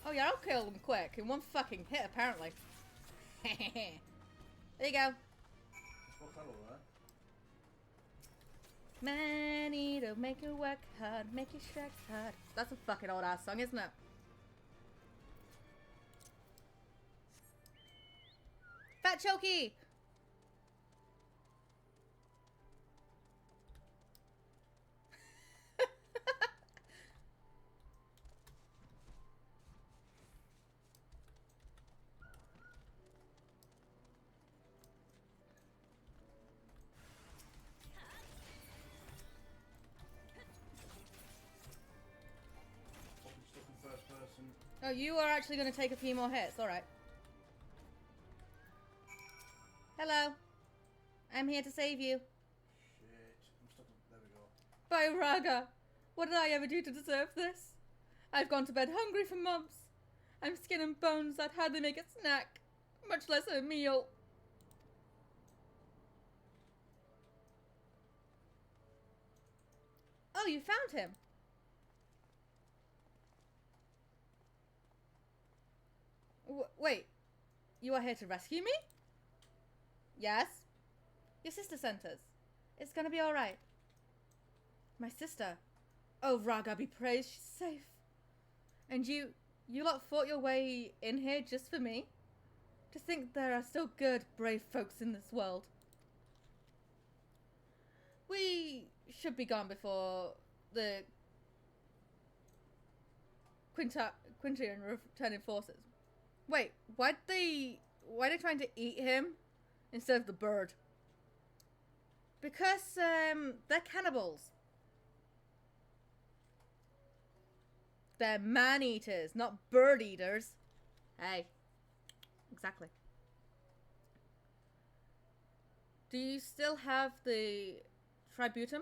A: Oh yeah, I'll kill them quick in one fucking hit apparently. There you go.
B: What fellow there?
A: Man eater, make you work hard, make you strike hard. That's a fucking old ass song, isn't it? Fat Chokey! Oh, you are actually going to take a few more hits. Alright. Hello. I'm here to save you.
B: Shit. I'm stuck in... There we go.
A: By Raga. What did I ever do to deserve this? I've gone to bed hungry for months. I'm skin and bones. I'd hardly make a snack. Much less a meal. Oh, you found him. Wait, you are here to rescue me? Yes? Your sister sent us. It's gonna be alright. My sister? Oh, Raga be praised, she's safe. And you lot fought your way in here just for me? To think there are still good, brave folks in this world. We should be gone before the Quintian returning forces. Wait, why are they trying to eat him instead of the bird? Because they're cannibals. They're man-eaters, not bird-eaters. Hey, exactly. Do you still have the tributum?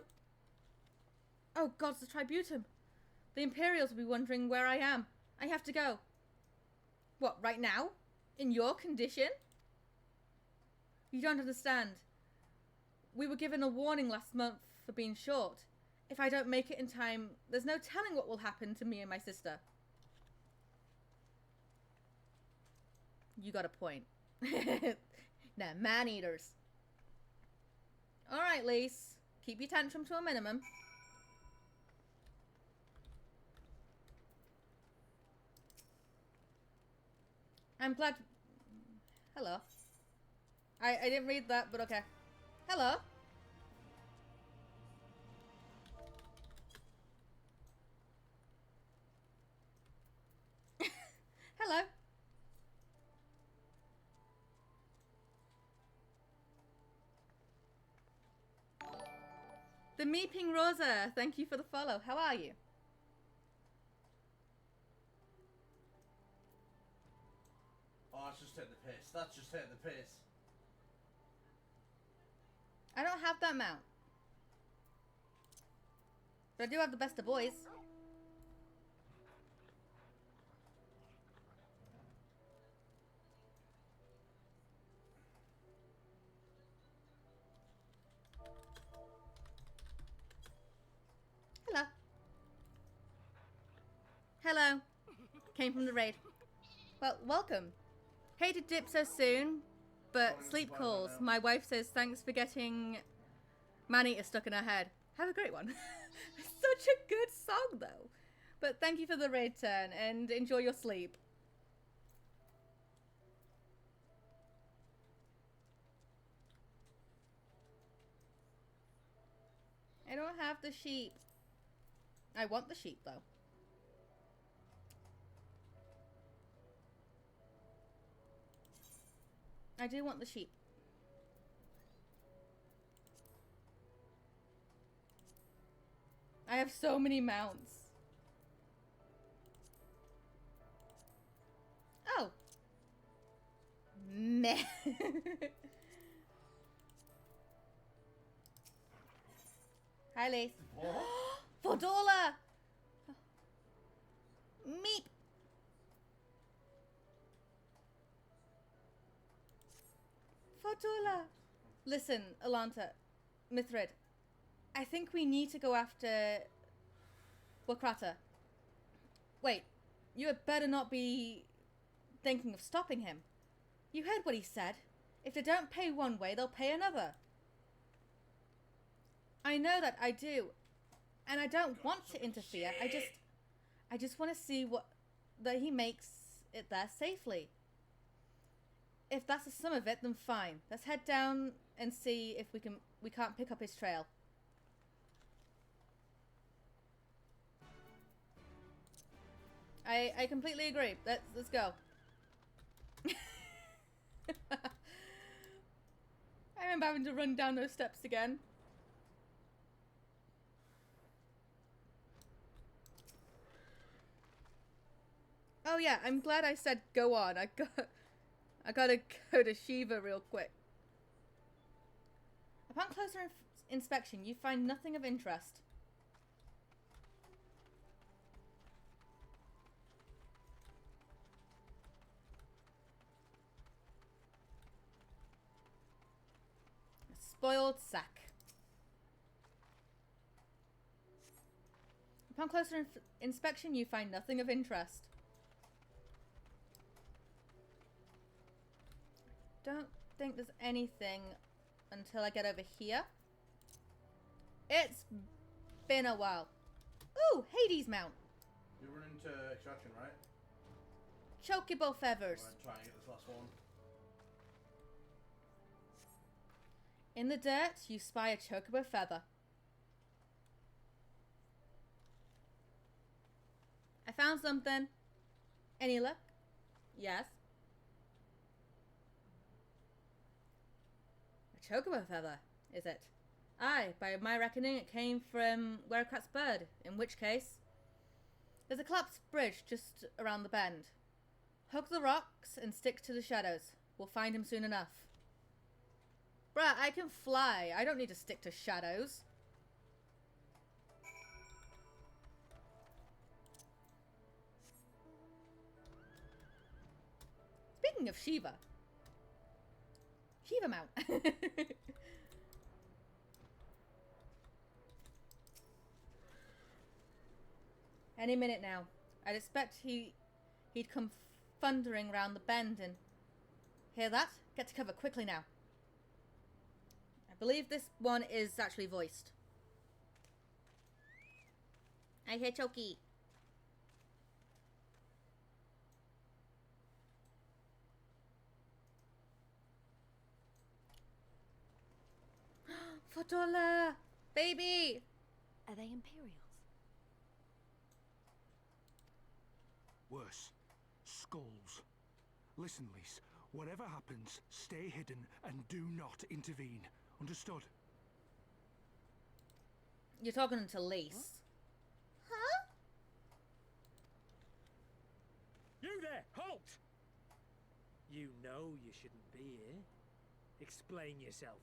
A: Oh gods, the tributum. The Imperials will be wondering where I am. I have to go. What, right now? In your condition? You don't understand. We were given a warning last month for being short. If I don't make it in time, there's no telling what will happen to me and my sister. You got a point. Nah, man-eaters. Alright, Lise. Keep your tantrum to a minimum. I'm glad... Hello. I didn't read that, but okay. Hello. Hello. The Meeping Rosa, thank you for the follow. How are you?
B: Oh, that's just hitting the piss. That's just hitting the piss.
A: I don't have that mount. But I do have the best of boys. Hello. Hello. Came from the raid. Well, welcome. Hate to dip so soon, but sleep calls. My wife says thanks for getting man-eater stuck in her head. Have a great one. Such a good song, though. But thank you for the raid turn, and enjoy your sleep. I don't have the sheep. I want the sheep, though. I do want the sheep. I have so many mounts. Oh. Meh. Hi, Lace. Fordola! Meep. Fordola. Listen, Alanta. Mithrid. I think we need to go after Wakrata. Wait, you had better not be thinking of stopping him. You heard what he said. If they don't pay one way, they'll pay another. I know that, I do. And I don't want to interfere. I just want to see that he makes it there safely. If that's the sum of it, then fine. Let's head down and see if we can't pick up his trail. I completely agree. Let's go. I remember having to run down those steps again. Oh yeah, I'm glad I said go on. I gotta go to Shiva real quick. Upon closer inspection, you find nothing of interest. Spoiled sack. Upon closer inspection, you find nothing of interest. Don't think there's anything until I get over here. It's been a while. Ooh, Hades mount.
B: You run into extraction, right?
A: Chocobo feathers.
B: I'm trying to get this last one.
A: In the dirt, you spy a chocobo feather. I found something. Any luck? Yes. A chocobo feather, is it? Aye, by my reckoning it came from Werkrat's bird, in which case... There's a collapsed bridge just around the bend. Hug the rocks and stick to the shadows. We'll find him soon enough. Bruh, I can fly. I don't need to stick to shadows. Speaking of Shiva. Shiva mount. Any minute now. I'd expect he'd come thundering round the bend and... Hear that? Get to cover quickly now. I believe this one is actually voiced. I hear Choki. Fordola! Baby!
D: Are they Imperials?
M: Worse. Skulls. Listen, Lise. Whatever happens, stay hidden and do not intervene. Understood?
A: You're talking to Lise. Huh?
N: You there! Halt! You know you shouldn't be here. Explain yourself.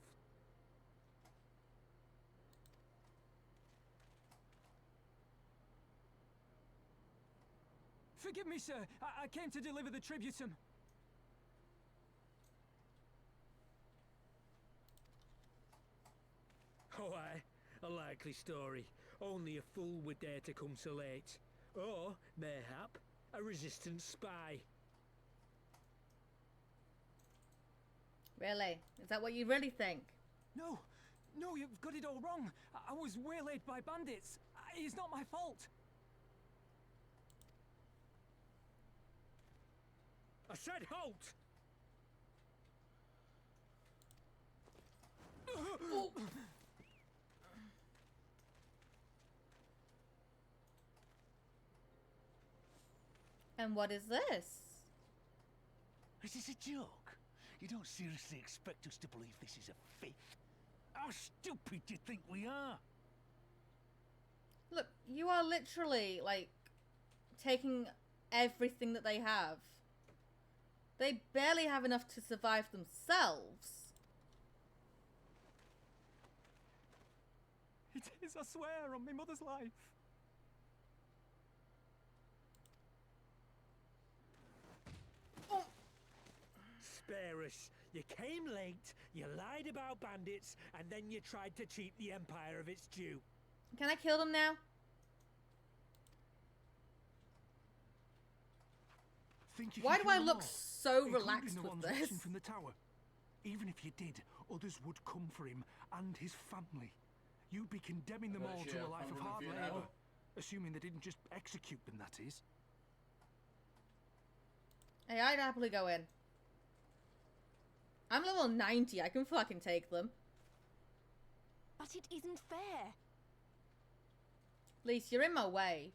C: Forgive me, sir. I came to deliver the tributum.
N: Oh, aye. A likely story. Only a fool would dare to come so late. Or, mayhap, a resistance spy.
A: Really? Is that what you really think?
C: No, no, you've got it all wrong. I was waylaid by bandits. It's not my fault.
N: I said halt!
A: Oh. And what is this?
K: Is this a joke? You don't seriously expect us to believe this is a fake? How stupid do you think we are?
A: Look, you are literally, like, taking everything that they have. They barely have enough to survive themselves.
C: It is, I swear, on my mother's life.
A: Oh.
N: Spare us. You came late, you lied about bandits, and then you tried to cheat the Empire of its due.
A: Can I kill them now? Why do I look so relaxed with this?
M: From the tower. Even if you did, others would come for him and his family. You'd be condemning them all to a life of hard labour. Assuming they didn't just execute them, that is.
A: Hey, I'd happily go in. I'm level 90, I can fucking take them.
D: But it isn't fair.
A: Lise, you're in my way.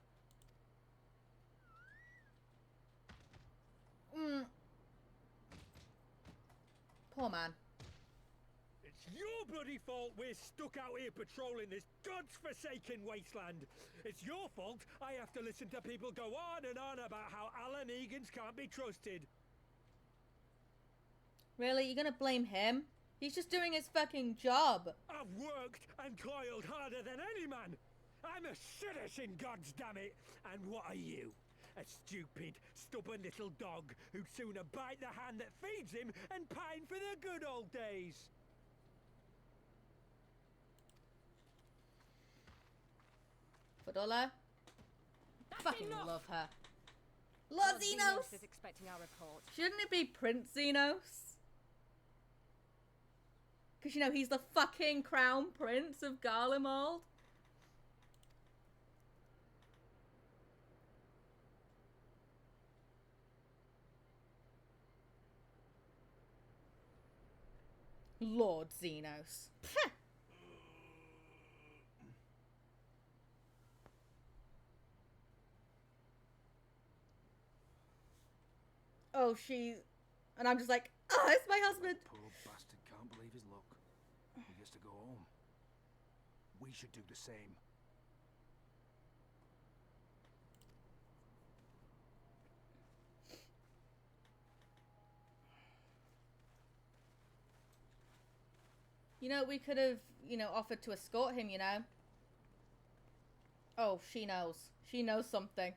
A: Poor man.
N: It's your bloody fault we're stuck out here patrolling this godforsaken wasteland. It's your fault I have to listen to people go on and on about how Alan Egan's can't be trusted.
A: Really? You're gonna blame him? He's just doing his fucking job.
N: I've worked and toiled harder than any man. I'm a citizen, goddammit. And what are you? A stupid, stubborn little dog who'd sooner bite the hand that feeds him and pine for the good old days.
A: Fadola? Fucking
D: enough.
A: love her. Love Xenos!
D: Is expecting our report.
A: Shouldn't it be Prince Xenos? Because, you know, he's the fucking crown prince of Garlemald. Lord Xenos. Oh, she's... And I'm just like, oh, it's my husband.
M: Poor bastard can't believe his luck. He gets to go home. We should do the same.
A: You know, we could have, you know, offered to escort him, you know. Oh, she knows. She knows something.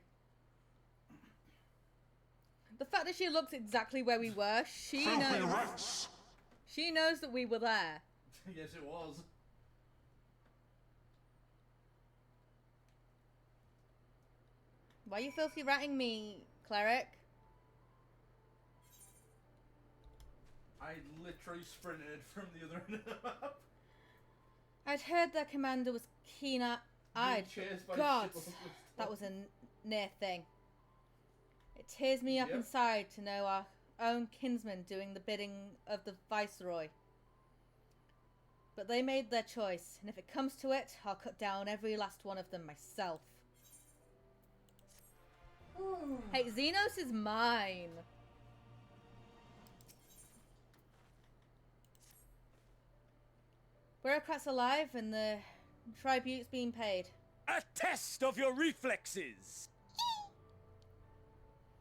A: The fact that she looks exactly where we were, she knows. She knows that we were there.
B: Yes, it was.
A: Why are you filthy ratting me, cleric?
B: I literally sprinted from the other end of the map.
A: I'd heard their commander was keen-eyed. God, that was a near thing. It tears me up inside to know our own kinsmen doing the bidding of the Viceroy. But they made their choice, and if it comes to it, I'll cut down every last one of them myself.
J: Ooh.
A: Hey, Xenos is mine. Bureaucrats alive and the tribute's being paid.
N: A test of your reflexes!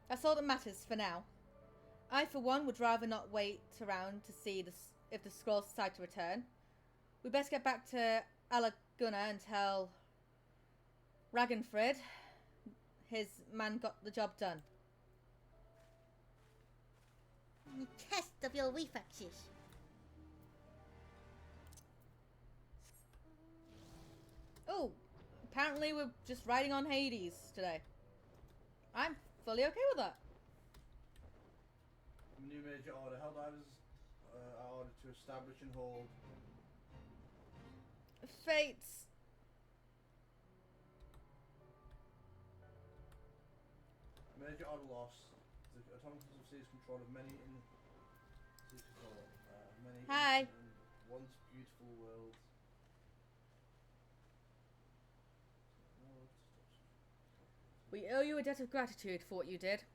A: That's all that matters for now. I, for one, would rather not wait around to see if the scrolls decide to return. We best get back to Alaguna and tell Ragnfrid his man got the job done.
O: Test of your reflexes.
A: Oh, apparently we're just riding on Hades today. I'm fully okay with that.
B: New major order. Helldivers are ordered to establish and hold.
A: Fates.
B: Major order lost. The autonomous of seas control of many
A: Hi.
B: and once beautiful worlds.
A: We owe you a debt of gratitude for what you did.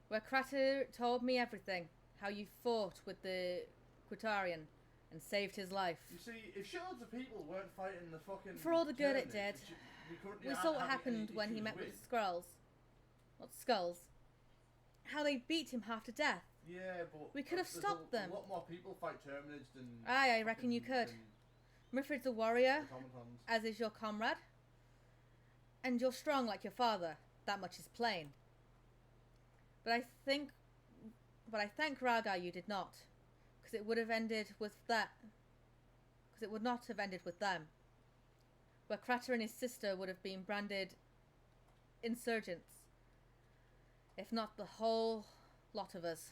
A: Where Crater told me everything. How you fought with the Quitarian and saved his life.
B: You see, if shields of people weren't fighting the fucking...
A: For all the good it did. We saw what happened when he met with the Skrulls. Not Skulls. How they beat him half to death.
B: Yeah, but...
A: We could have stopped them.
B: A lot more people fight Terminids than...
A: Aye, I reckon you could. Mifrid's a warrior, as is your comrade. And you're strong like your father. That much is plain. But I thank Raga you did not. Because it would have ended with that. Because it would not have ended with them. Where Crater and his sister would have been branded insurgents. If not the whole lot of us.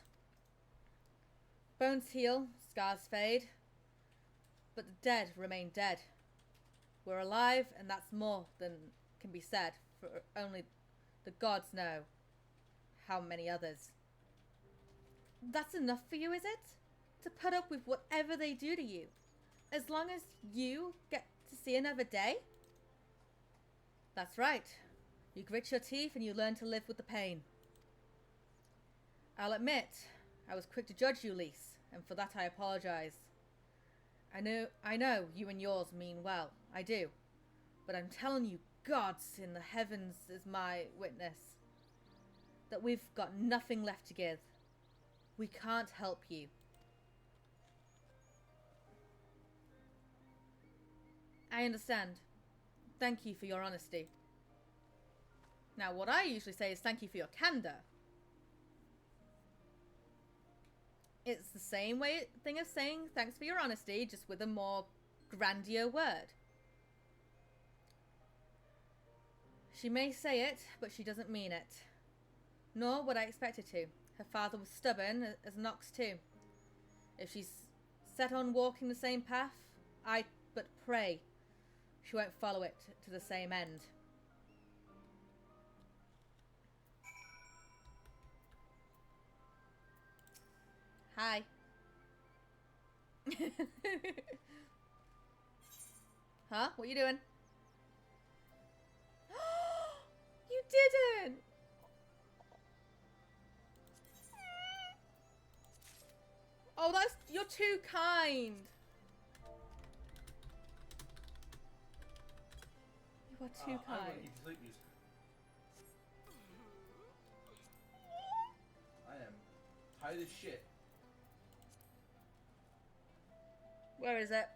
A: Bones heal, scars fade. But the dead remain dead. We're alive, and that's more than can be said, for only the gods know how many others. That's enough for you, is it? To put up with whatever they do to you, as long as you get to see another day? That's right. You grit your teeth and you learn to live with the pain. I'll admit, I was quick to judge you, Lise, and for that I apologize. I know you and yours mean well, I do. But I'm telling you, gods in the heavens is my witness. That we've got nothing left to give. We can't help you. I understand. Thank you for your honesty. Now, what I usually say is thank you for your candor. It's the same thing as saying thanks for your honesty, just with a more grandeur word. She may say it, but she doesn't mean it. Nor would I expect her to. Her father was stubborn as an ox too. If she's set on walking the same path, I but pray she won't follow it to the same end. Hi. Huh? What are you doing? You didn't! Oh, that's... You're too kind. You are too kind.
B: I am tired as shit.
A: Where is it?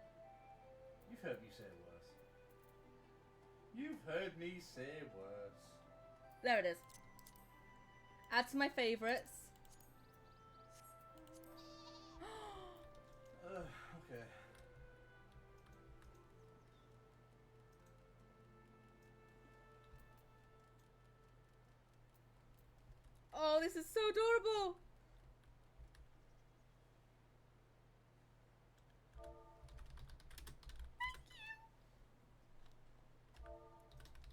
B: You've heard me say worse. You've heard me say worse.
A: There it is. Add to my favorites.
B: Okay.
A: Oh, this is so adorable.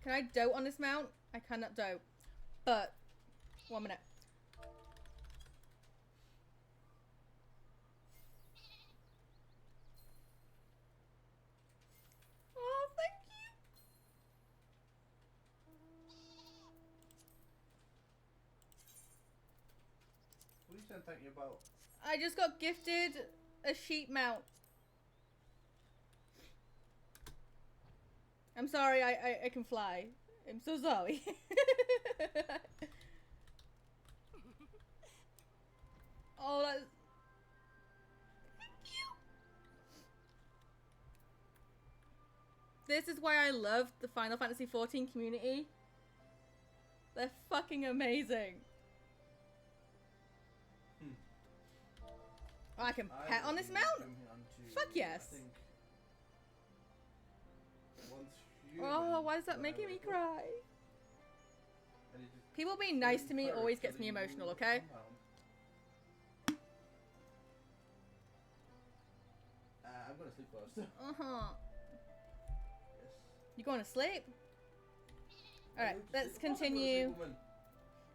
A: Can I dote on this mount? I cannot dote. But, 1 minute. Oh, thank you.
B: What are you saying thank you about?
A: I just got gifted a sheep mount. I'm sorry, I can fly. I'm so sorry. Oh, that's... Thank you. This is why I love the Final Fantasy XIV community. They're fucking amazing. Oh, I can pet on this mount? Fuck yes.
B: Oh,
A: why is that making me cry?
B: And he just
A: People being nice to me always gets me emotional, okay?
B: I'm gonna sleep first.
A: Uh-huh.
B: Yes.
A: You going to sleep? Alright, let's continue.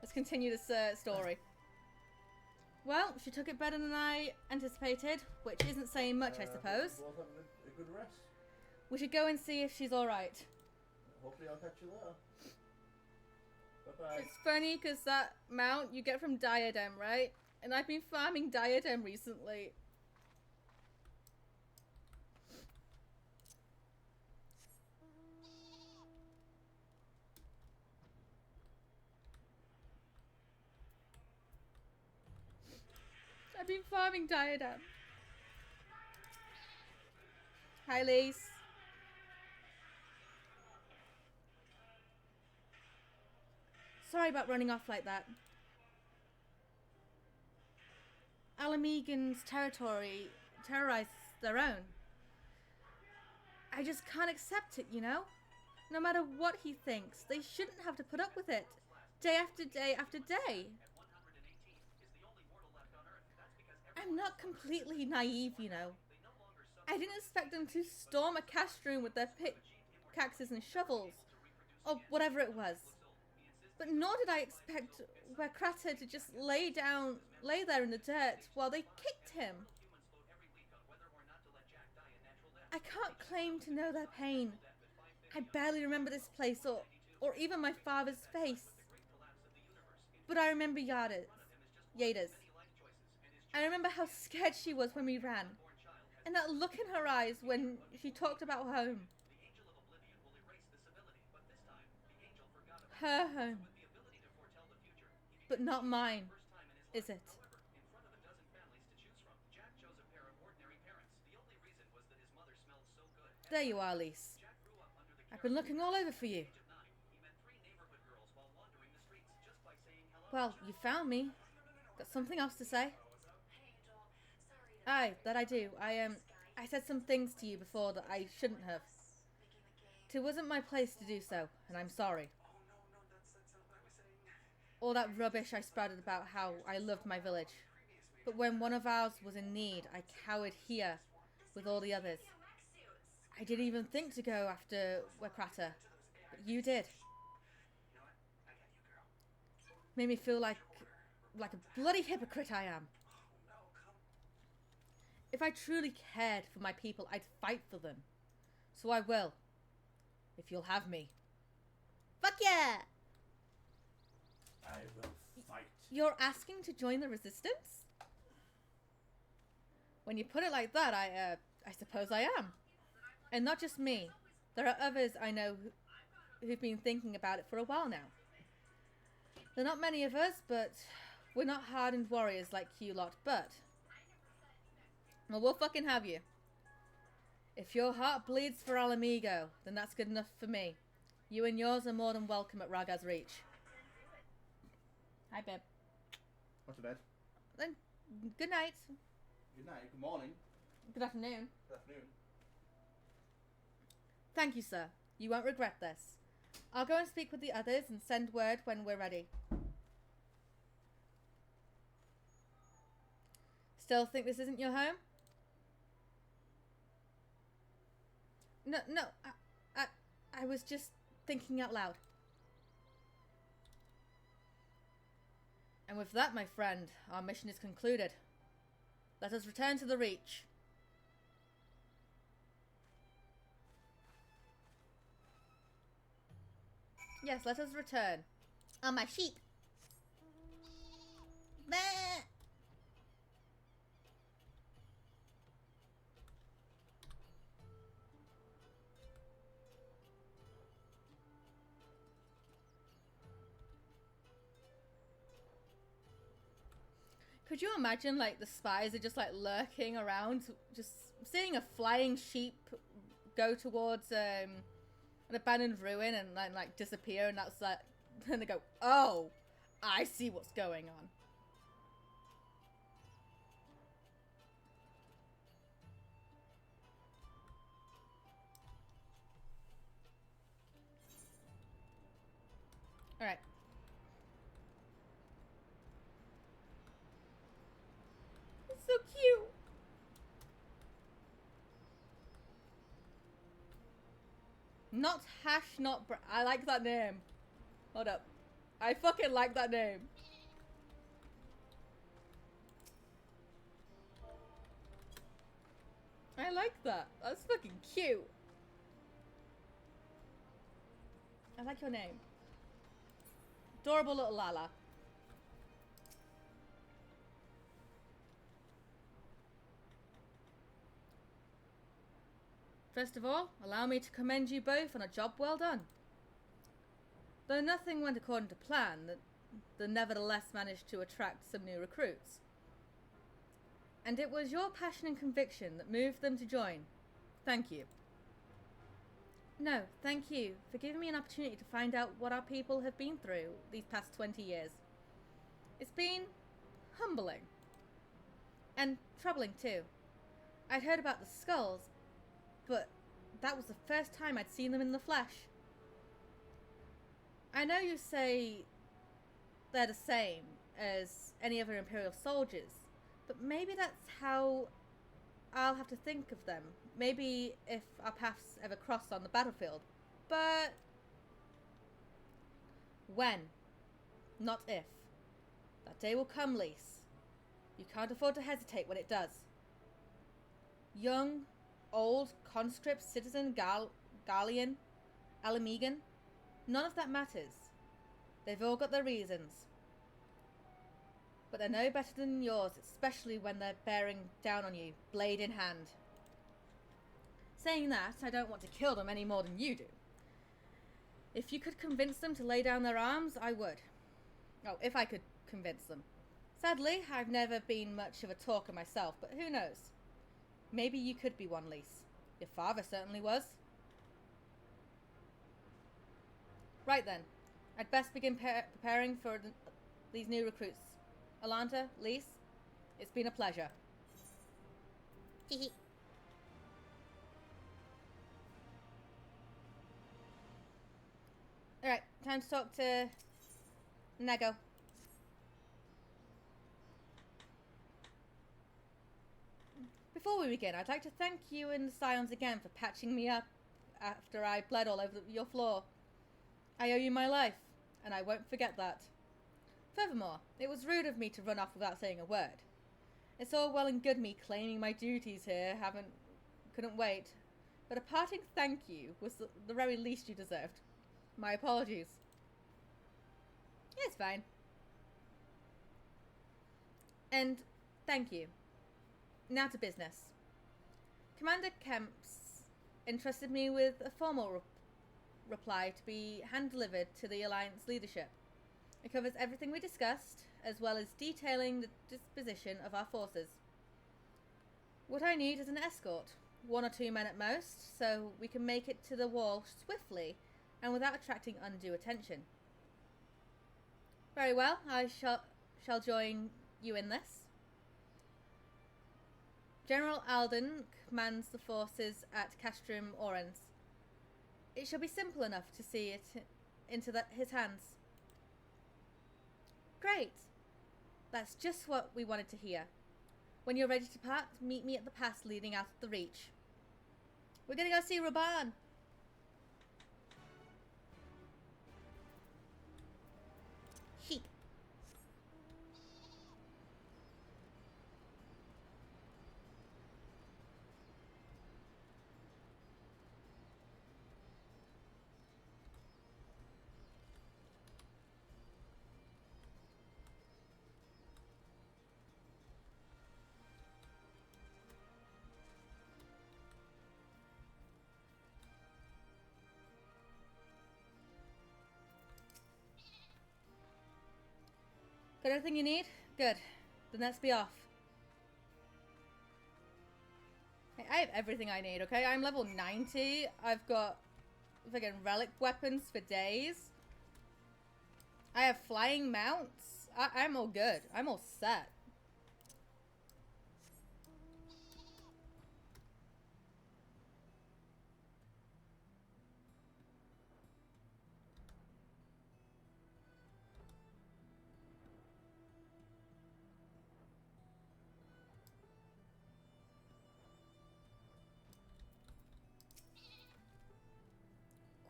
A: Let's continue this story. Well, she took it better than I anticipated, which isn't saying much, I suppose.
B: Both having a good rest.
A: We should go and see if she's alright.
B: Hopefully I'll catch you later. Bye-bye.
A: It's funny because that mount you get from Diadem, right? And I've been farming Diadem recently. I've been farming Diadem. Hi, Lise. Sorry about running off like that. Alamegan's territory terrorizes their own. I just can't accept it, you know? No matter what he thinks, they shouldn't have to put up with it. Day after day after day. I'm not completely naive, you know. I didn't expect them to storm a cast room with their pickaxes and shovels, or whatever it was. But nor did I expect Wekrata to just lay there in the dirt while they kicked him. I can't claim to know their pain. I barely remember this place or even my father's face. But I remember Yada's. I remember how scared she was when we ran. And that look in her eyes when she talked about home. Her home. But not mine, is it? There you are, Lise. I've been looking all over for you. Well, you found me. Got something else to say? Aye, that I do. I said some things to you before that I shouldn't have. It wasn't my place to do so, and I'm sorry. All that rubbish I spouted about how I loved my village. But when one of ours was in need, I cowered here with all the others. I didn't even think to go after Wekrata, but you did. Made me feel like a bloody hypocrite I am. If I truly cared for my people, I'd fight for them. So I will. If you'll have me.
O: Fuck yeah!
B: I will fight.
A: You're asking to join the resistance? When you put it like that, I suppose I am. And not just me. There are others I know who've been thinking about it for a while now. There are not many of us, but we're not hardened warriors like you lot, but... Well, we'll fucking have you. If your heart bleeds for Alamigo, then that's good enough for me. You and yours are more than welcome at Raga's Reach. Hi, babe.
B: What's to bed?
A: Then, good night.
B: Good night. Good morning.
A: Good afternoon.
B: Good afternoon.
A: Thank you, sir. You won't regret this. I'll go and speak with the others and send word when we're ready. Still think this isn't your home? No, I was just thinking out loud. And with that, my friend, our mission is concluded. Let us return to the Reach. Yes, let us return.
O: On my sheep. Bah!
A: Could you imagine, like, the spies are just, like, lurking around, just seeing a flying sheep go towards an abandoned ruin and then, like, disappear, and that's like, then they go, oh, I see what's going on. Alright. Not hash, not I like that name. Hold up. I fucking like that name. I like that. That's fucking cute. I like your name. Adorable little Lala. First of all, allow me to commend you both on a job well done. Though nothing went according to plan, the nevertheless managed to attract some new recruits. And it was your passion and conviction that moved them to join. Thank you. No, thank you for giving me an opportunity to find out what our people have been through these past 20 years. It's been humbling. And troubling too. I'd heard about the skulls, but that was the first time I'd seen them in the flesh. I know you say they're the same as any other Imperial soldiers, but maybe that's how I'll have to think of them. Maybe if our paths ever cross on the battlefield. But when, not if. That day will come, Lise. You can't afford to hesitate when it does. Young, old, conscript, citizen, Gallian, Alamegan, none of that matters. They've all got their reasons. But they're no better than yours, especially when they're bearing down on you, blade in hand. Saying that, I don't want to kill them any more than you do. If you could convince them to lay down their arms, I would. Oh, if I could convince them. Sadly, I've never been much of a talker myself, but who knows? Maybe you could be one, Lise. Your father certainly was. Right then, I'd best begin preparing for these new recruits. Alanta, Lise, it's been a pleasure.
O: Hehe.
A: Alright, time to talk to Nego. Before we begin, I'd like to thank you and the Scions again for patching me up after I bled all over your floor. I owe you my life, and I won't forget that. Furthermore, it was rude of me to run off without saying a word. It's all well and good me claiming my duties here, couldn't wait, but a parting thank you was the very least you deserved. My apologies. It's fine. And thank you. Now to business. Commander Kemp's entrusted me with a formal reply to be hand-delivered to the Alliance leadership. It covers everything we discussed, as well as detailing the disposition of our forces. What I need is an escort, 1 or 2 men at most, so we can make it to the wall swiftly and without attracting undue attention. Very well, I shall join you in this. General Alden commands the forces at Castrum Orens. It shall be simple enough to see it into his hands. Great. That's just what we wanted to hear. When you're ready to part, meet me at the pass leading out of the Reach. We're gonna go see Raban.
O: Sheep.
A: Got everything you need? Good. Then let's be off. Hey, I have everything I need, okay? I'm level 90. I've got friggin' relic weapons for days. I have flying mounts. I'm all good. I'm all set.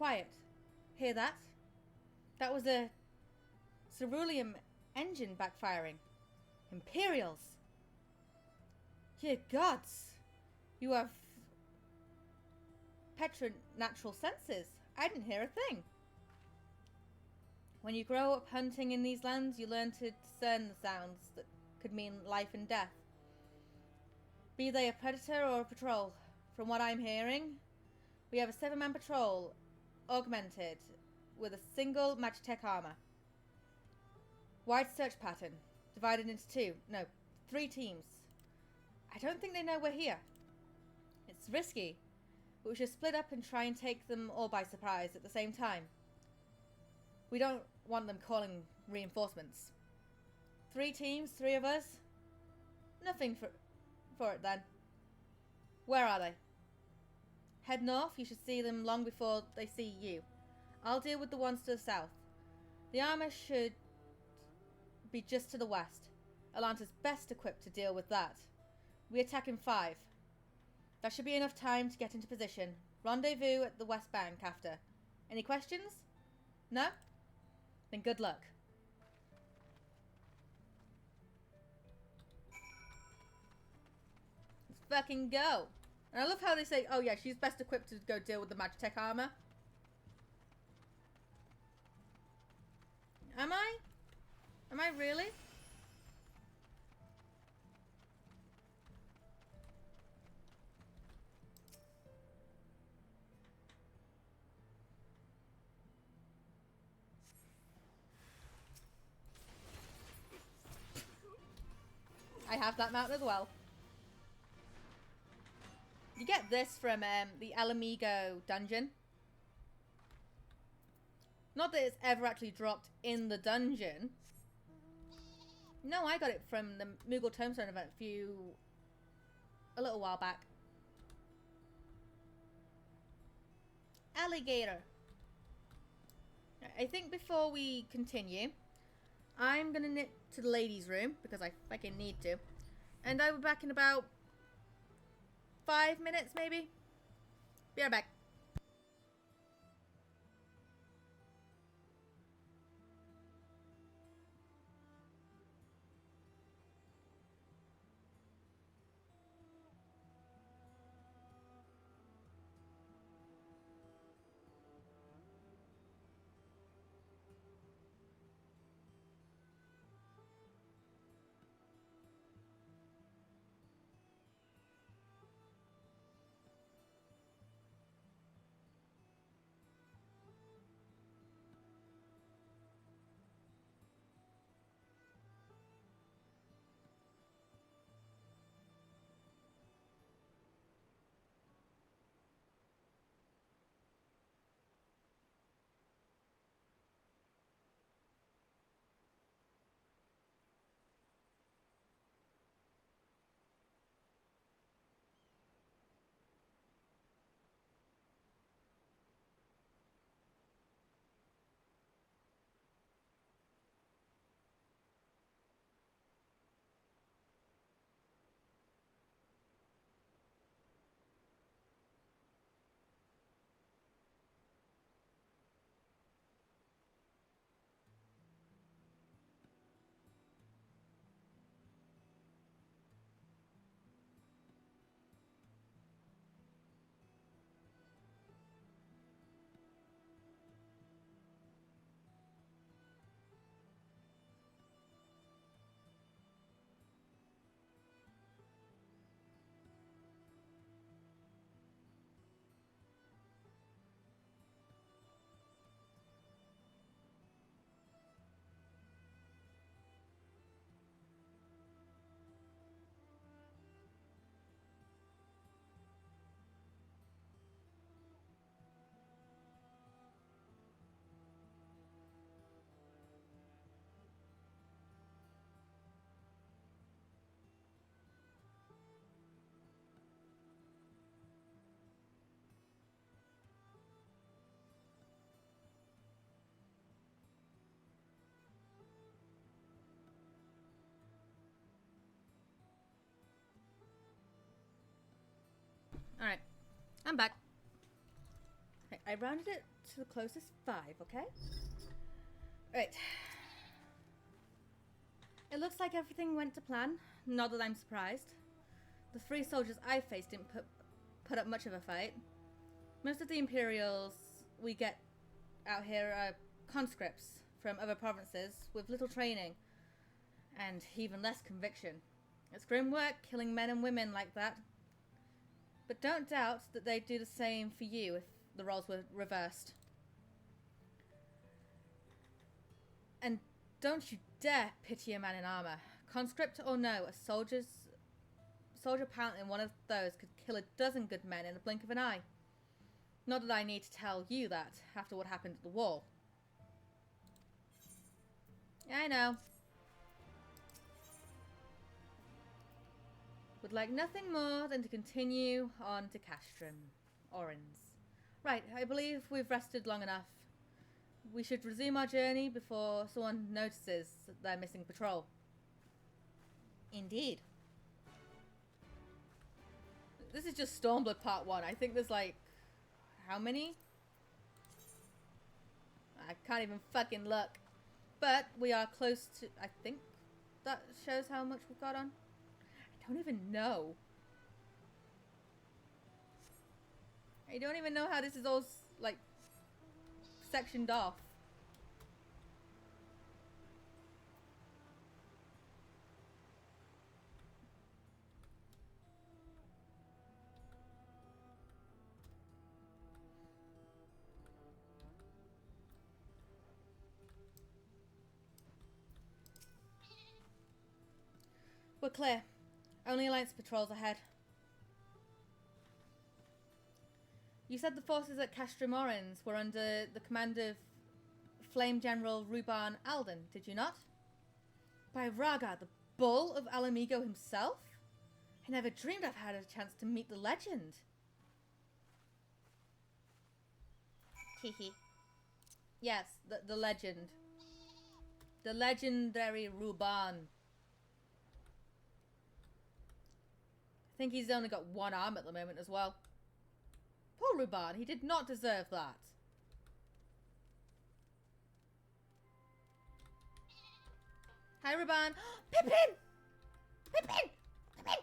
A: Quiet. Hear that? That was a cerulean engine backfiring. Imperials! Ye gods! You have preternatural senses. I didn't hear a thing. When you grow up hunting in these lands, you learn to discern the sounds that could mean life and death. Be they a predator or a patrol. From what I'm hearing, we have a 7-man patrol augmented with a single Magitech armor. Wide search pattern, divided into 3 teams. I don't think they know we're here. It's risky, but we should split up and try and take them all by surprise at the same time. We don't want them calling reinforcements. 3 teams, 3 of us? Nothing for it then. Where are they? Head north, you should see them long before they see you. I'll deal with the ones to the south. The armor should be just to the west. Atlanta's best equipped to deal with that. We attack in 5. That should be enough time to get into position. Rendezvous at the west bank after. Any questions? No? Then good luck. Let's fucking go. And I love how they say, oh yeah, she's best equipped to go deal with the Magitech armor. Am I? Am I really? I have that mount as well. You get this from the Alamigo dungeon. Not that it's ever actually dropped in the dungeon. No, I got it from the Moogle Tombstone event a little while back. Alligator. I think before we continue, I'm gonna nip to the ladies' room because I fucking need to. And I'll be back in about 5 minutes maybe. Be right back. Alright, I'm back. I rounded it to the closest 5, okay? Right. It looks like everything went to plan. Not that I'm surprised. The 3 soldiers I faced didn't put up much of a fight. Most of the Imperials we get out here are conscripts from other provinces with little training and even less conviction. It's grim work killing men and women like that. But don't doubt that they'd do the same for you if the roles were reversed. And don't you dare pity a man in armor. Conscript or no, a soldier pound in one of those could kill a dozen good men in the blink of an eye. Not that I need to tell you that after what happened at the wall. I know. Would like nothing more than to continue on to Castrum. Orins. Right, I believe we've rested long enough. We should resume our journey before someone notices they're missing patrol.
O: Indeed.
A: This is just Stormblood Part 1. I think there's like... how many? I can't even fucking look. But we are close to... I think that shows how much we've got on. I don't even know. I don't even know how this is all, like, sectioned off. We're clear. Only Alliance patrols ahead. You said the forces at Castrum Orins were under the command of Flame General Ruban Alden, did you not? By Raga, the Bull of Alamigo himself? I never dreamed I've had a chance to meet the legend.
O: Hehe.
A: Yes, the legend. The legendary Ruban. I think he's only got 1 arm at the moment as well. Poor Ruban, he did not deserve that. Hi, Ruban. Pippin! Pippin! Pippin!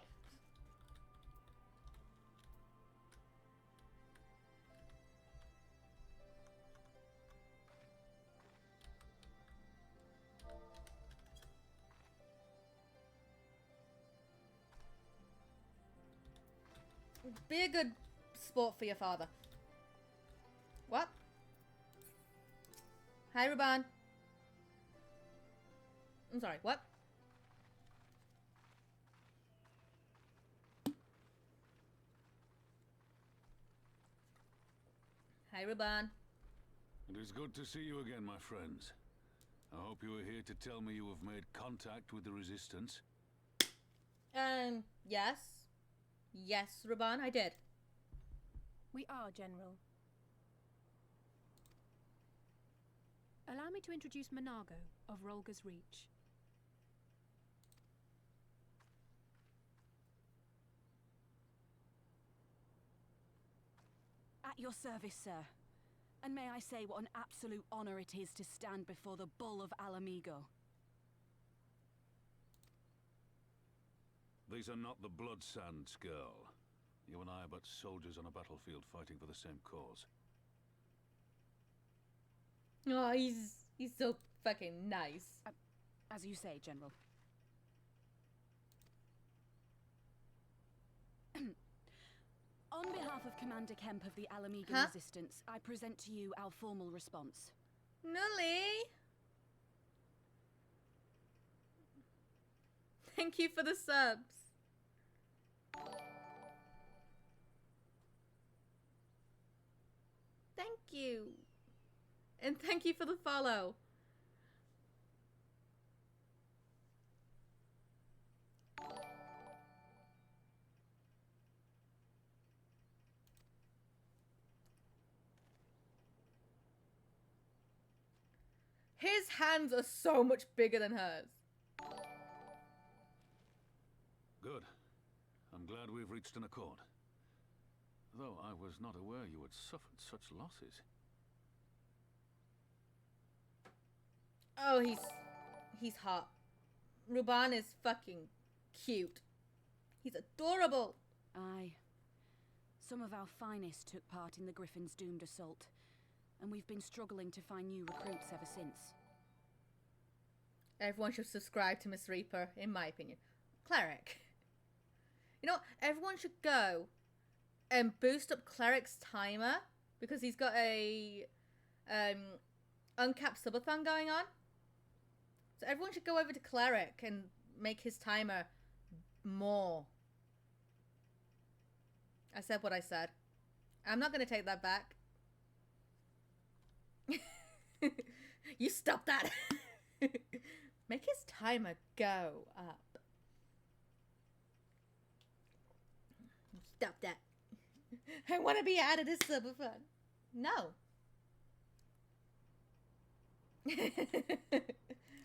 A: Be a good sport for your father. What? Hi, Ruban. I'm sorry, what? Hi, Ruban.
P: It is good to see you again, my friends. I hope you are here to tell me you have made contact with the Resistance.
A: Yes. Yes, Ruban, I did.
F: We are, General. Allow me to introduce Monago of Rolga's Reach.
Q: At your service, sir. And may I say what an absolute honor it is to stand before the Bull of Alamigo.
P: These are not the Blood Sands, girl. You and I are but soldiers on a battlefield fighting for the same cause.
A: Oh, he's so fucking nice.
Q: As you say, General. On behalf of Commander Kemp of the Alamigo Resistance, I present to you our formal response.
A: Nully! Thank you for the subs. Thank you. And thank you for the follow. His hands are so much bigger than hers.
P: Good. I'm glad we've reached an accord. Though I was not aware you had suffered such losses.
A: Oh, he's hot. Ruban is fucking cute. He's adorable.
Q: Aye. Some of our finest took part in the Griffin's doomed assault, and we've been struggling to find new recruits ever since.
A: Everyone should subscribe to Miss Reaper, in my opinion. Cleric. You know what? Everyone should go and boost up Cleric's timer, because he's got a uncapped subathon going on. So everyone should go over to Cleric and make his timer more. I said what I said. I'm not going to take that back. You stop that. Make his timer go up. Stop that. I want to be out of this subathon. No.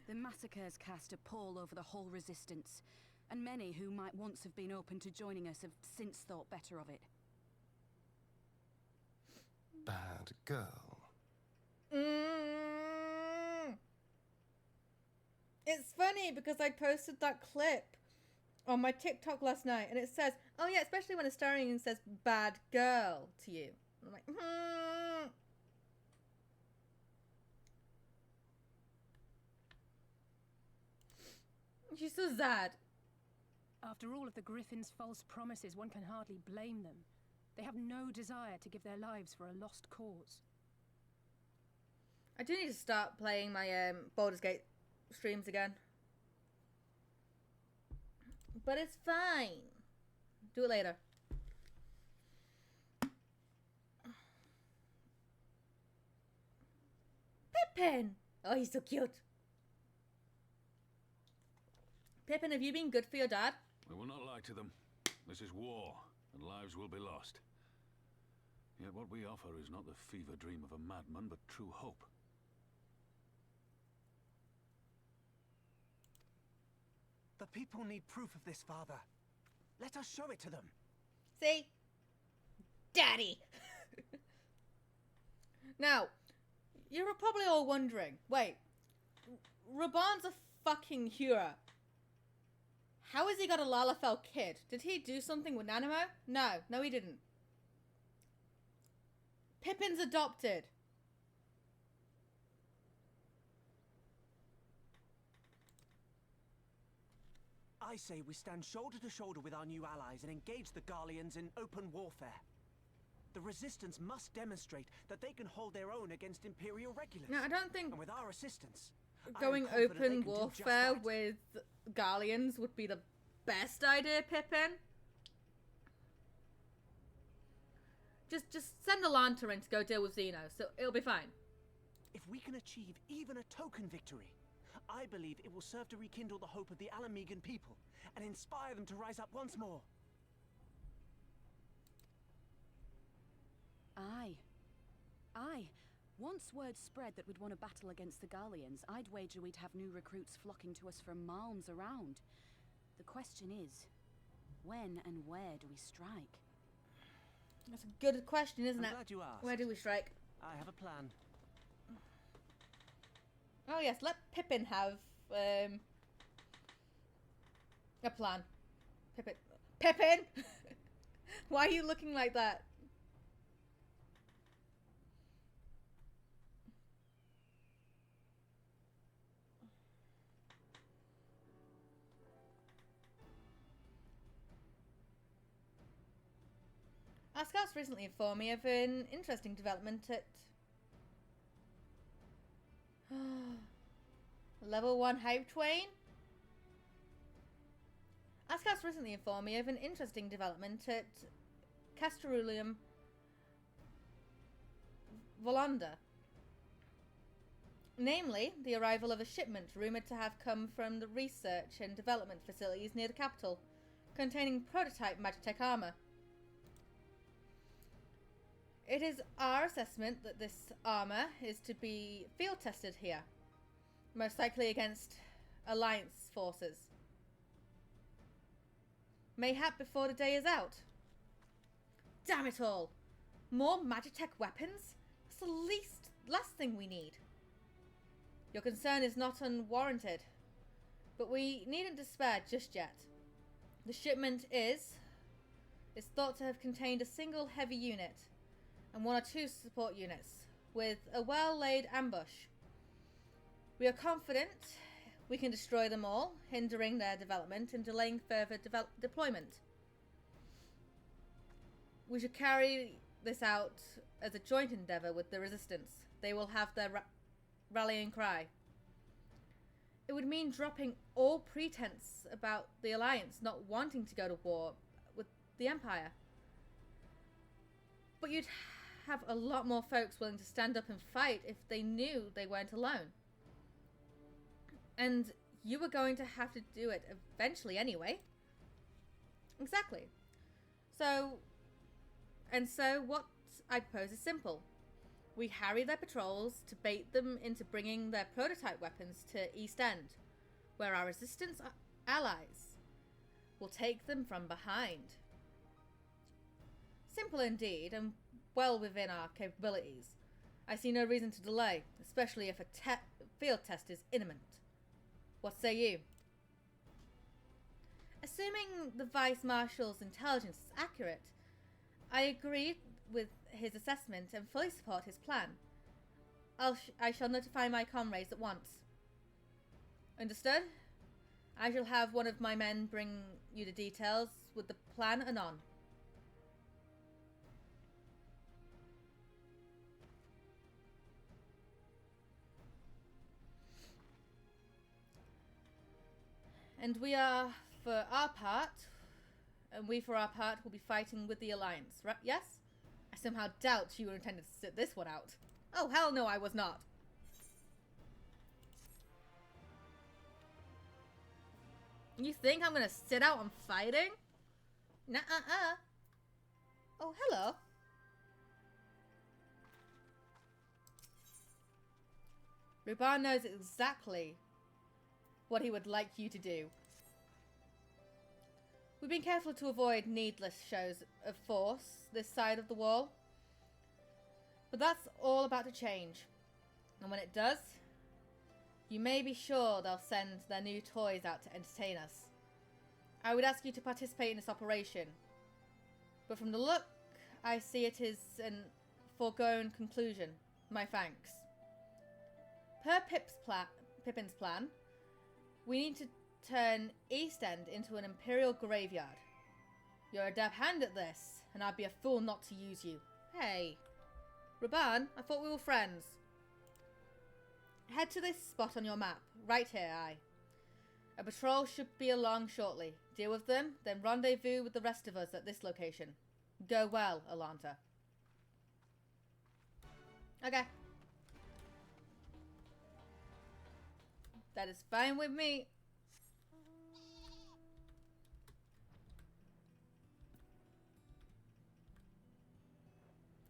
Q: The massacres cast a pall over the whole resistance, and many who might once have been open to joining us have since thought better of it.
R: Bad girl.
A: It's funny because I posted that clip on my TikTok last night, and it says, oh yeah, especially when Astarion says bad girl to you. And I'm like, She's so sad.
F: After all of the Griffin's false promises, one can hardly blame them. They have no desire to give their lives for a lost cause.
A: I do need to start playing my Baldur's Gate streams again. But it's fine. Do it later. Pippin! Oh, he's so cute. Pippin, have you been good for your dad?
P: We will not lie to them. This is war, and lives will be lost. Yet what we offer is not the fever dream of a madman, but true hope.
S: The people need proof of this, Father. Let us show it to them.
A: See? Daddy! Now, you're probably all wondering, wait, Raban's a fucking hero. How has he got a Lalafell kid? Did he do something with Nanimo? No, he didn't. Pippin's adopted.
S: I say we stand shoulder to shoulder with our new allies and engage the Garleans in open warfare. The Resistance must demonstrate that they can hold their own against Imperial regulars.
A: No, I don't think...
S: And with our assistance...
A: going open warfare with Garleans would be the best idea, Pippin. Just send a Lantern to go deal with Xeno, so it'll be fine.
S: If we can achieve even a token victory, I believe it will serve to rekindle the hope of the Alamegan people and inspire them to rise up once more.
Q: Aye. Once word spread that we'd won a battle against the Garleans, I'd wager we'd have new recruits flocking to us from malms around. The question is, when and where do we strike?
A: That's a good question, isn't it?
S: I'm glad you asked.
A: Where do we strike?
S: I have a plan.
A: Oh yes, let Pippin have a plan. Pippin! Why are you looking like that? Our scouts recently informed me of an interesting development at Level 1 Hive Twain. Our scouts recently informed me of an interesting development at Castorulium Volanda. Namely, the arrival of a shipment rumoured to have come from the research and development facilities near the capital, containing prototype Magitech armour. It is our assessment that this armour is to be field tested here, most likely against Alliance forces. Mayhap before the day is out. Damn it all! More Magitech weapons? That's the last thing we need. Your concern is not unwarranted, but we needn't despair just yet. The shipment is thought to have contained a single heavy unit and 1 or 2 support units with a well-laid ambush. We are confident we can destroy them all, hindering their development and delaying further deployment. We should carry this out as a joint endeavour with the Resistance. They will have their rallying cry. It would mean dropping all pretense about the Alliance not wanting to go to war with the Empire. But you'd have a lot more folks willing to stand up and fight if they knew they weren't alone. And you were going to have to do it eventually anyway. Exactly. So what I propose is simple. We harry their patrols to bait them into bringing their prototype weapons to East End, where our Resistance allies will take them from behind. Simple indeed, and well within our capabilities. I see no reason to delay, especially if a field test is imminent. What say you? Assuming the Vice Marshal's intelligence is accurate, I agree with his assessment and fully support his plan. I shall notify my comrades at once. Understood? I shall have one of my men bring you the details with the plan anon. And we for our part, will be fighting with the Alliance, right? Yes? I somehow doubt you were intended to sit this one out. Oh, hell no, I was not. You think I'm gonna sit out on fighting? Nuh-uh-uh. Oh, hello. Ruban knows exactly what he would like you to do. We've been careful to avoid needless shows of force this side of the wall. But that's all about to change. And when it does, you may be sure they'll send their new toys out to entertain us. I would ask you to participate in this operation. But from the look, I see it is an foregone conclusion. My thanks. Per Pippin's plan, we need to turn East End into an Imperial graveyard. You're a dab hand at this, and I'd be a fool not to use you. Hey. Ruban, I thought we were friends. Head to this spot on your map. Right here, aye. A patrol should be along shortly. Deal with them, then rendezvous with the rest of us at this location. Go well, Alanta. Okay. That is fine with me.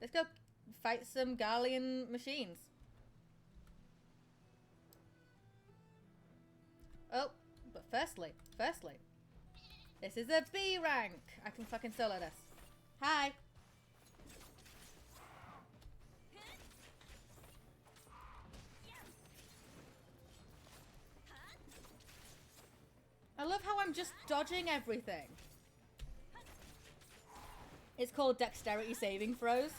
A: Let's go fight some Garlean machines. Oh, but firstly, this is a B rank. I can fucking solo this. Hi. I love how I'm just dodging everything. It's called dexterity saving throws.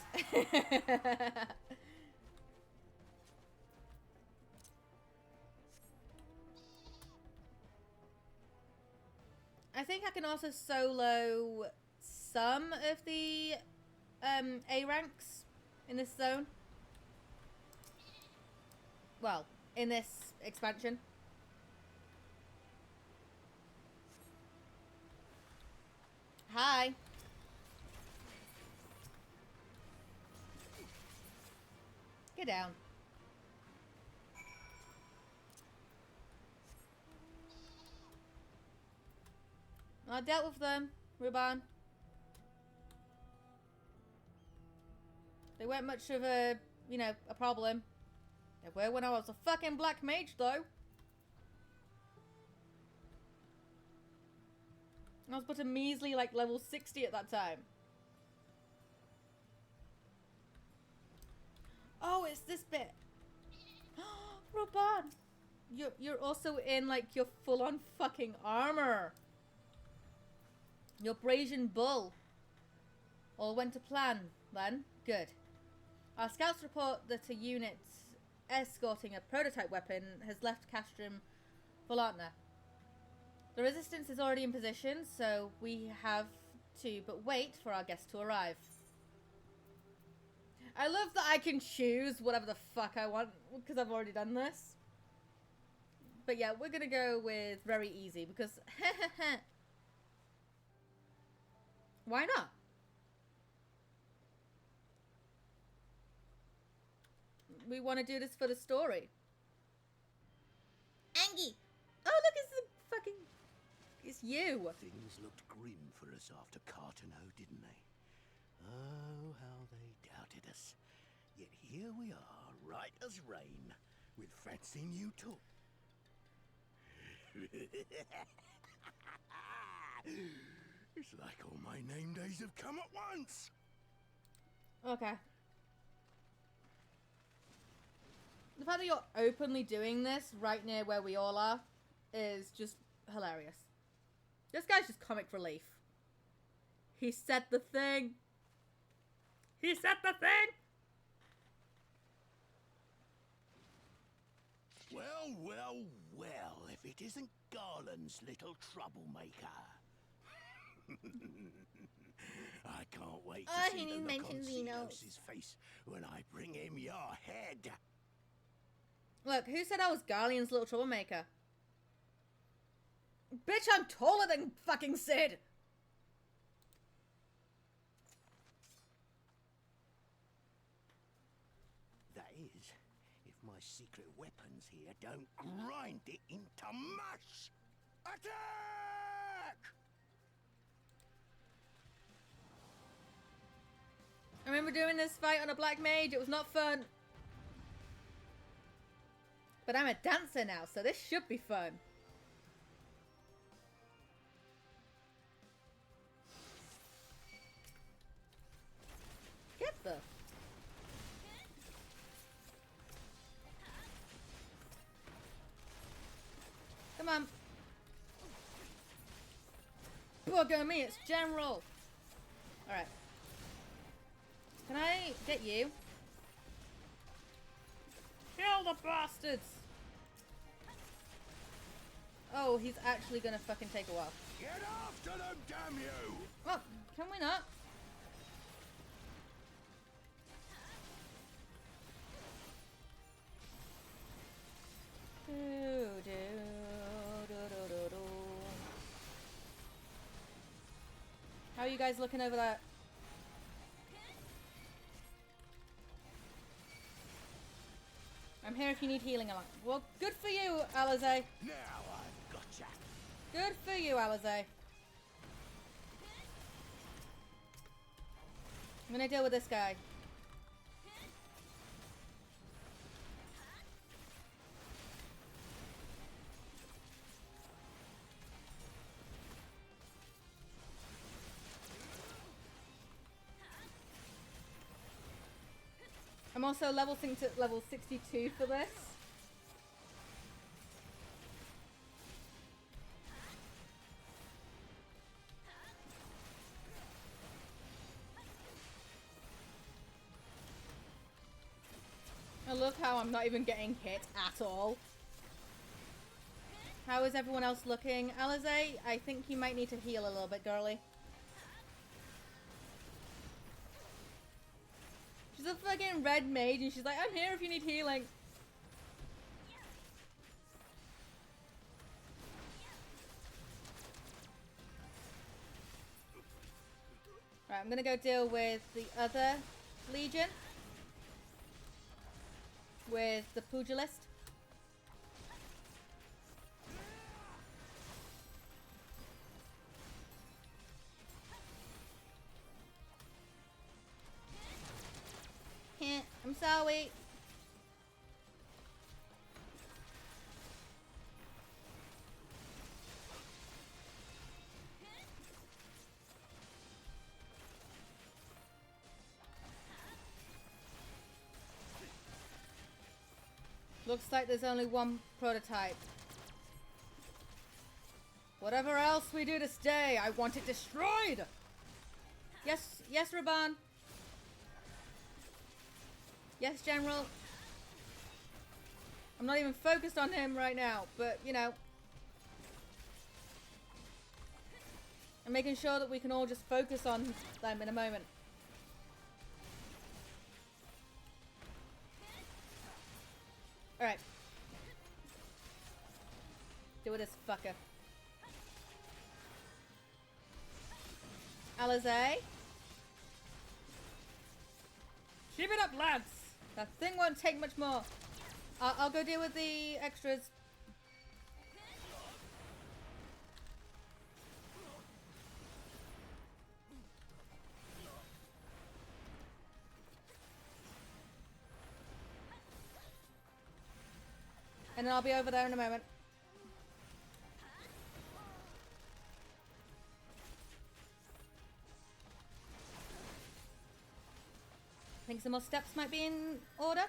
A: I think I can also solo some of the A ranks in this zone. Well, in this expansion. Hi. Get down. I dealt with them, Ruban. They weren't much of a, a problem. They were when I was a fucking black mage, though. I was but a measly, level 60 at that time. Oh, it's this bit. Ruban! You're also in, like, your full-on fucking armor. Your Brazian bull. All went to plan, then. Good. Our scouts report that a unit escorting a prototype weapon has left Castrum Volatna. The resistance is already in position, so we have to but wait for our guests to arrive. I love that I can choose whatever the fuck I want, because I've already done this. But yeah, we're gonna go with very easy, because why not? We want to do this for the story. Angie! Oh, look, it's the fucking... It's you.
T: Things looked grim for us after Cartano, didn't they? Oh, how they doubted us. Yet here we are, right as rain, with fancy new toy. It's like all my name days have come at once.
A: Okay. The fact that you're openly doing this right near where we all are is just hilarious. This guy's just comic relief. He said the thing. He said the thing.
T: Well, well, well, if it isn't Garland's little troublemaker. I can't wait to see the look on Xenos' face when I bring him your head.
A: Look, who said I was Garleon's little troublemaker? Bitch, I'm taller than fucking Sid!
T: That is, if my secret weapons here don't grind it into mush! Attack!
A: I remember doing this fight on a black mage, it was not fun. But I'm a dancer now, so this should be fun. Get the... Come on. Bugger me, it's General. Alright. Can I get you? Kill the bastards! Oh, he's actually gonna fucking take a while.
T: Get after them, damn you!
A: Oh, can we not? How are you guys looking over that? I'm here if you need healing. Well, good for you, Alize.
T: Now I've gotcha.
A: Good for you, Alize. I'm gonna deal with this guy. I'm also level synced at level 62 for this. I love how I'm not even getting hit at all. How is everyone else looking? Alize, I think you might need to heal a little bit, girly. She's a fucking red mage and she's like, I'm here if you need healing. Right, I'm gonna go deal with the other legion. With the pugilist. I'm sorry. Looks like there's only one prototype. Whatever else we do to stay, I want it destroyed! Yes, yes, Raban. Yes, General. I'm not even focused on him right now, but, you know. I'm making sure that we can all just focus on them in a moment. Alright. Do with this fucker. Alizé. Keep it up, lads. That thing won't take much more. I'll go deal with the extras. And then I'll be over there in a moment. I think some more steps might be in order.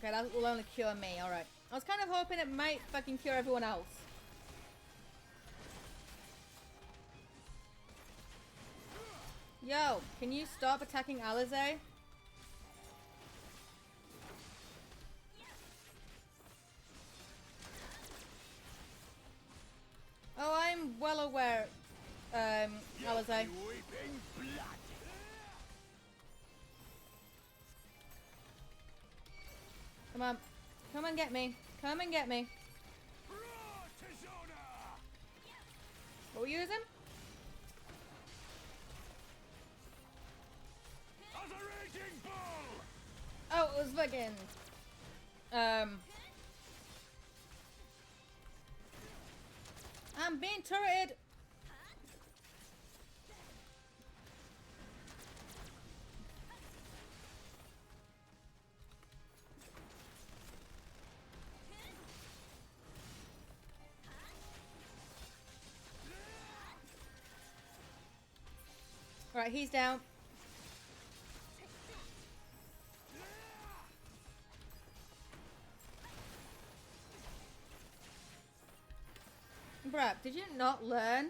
A: Okay, that will only cure me, alright. I was kind of hoping it might fucking cure everyone else. Yo, can you stop attacking Alizé? Oh, I'm well aware, Alizé. Come on. Come and get me. Come and get me. What were you using? Oh, it was fucking... I'm being turreted! Alright, he's down. Bruh, did you not learn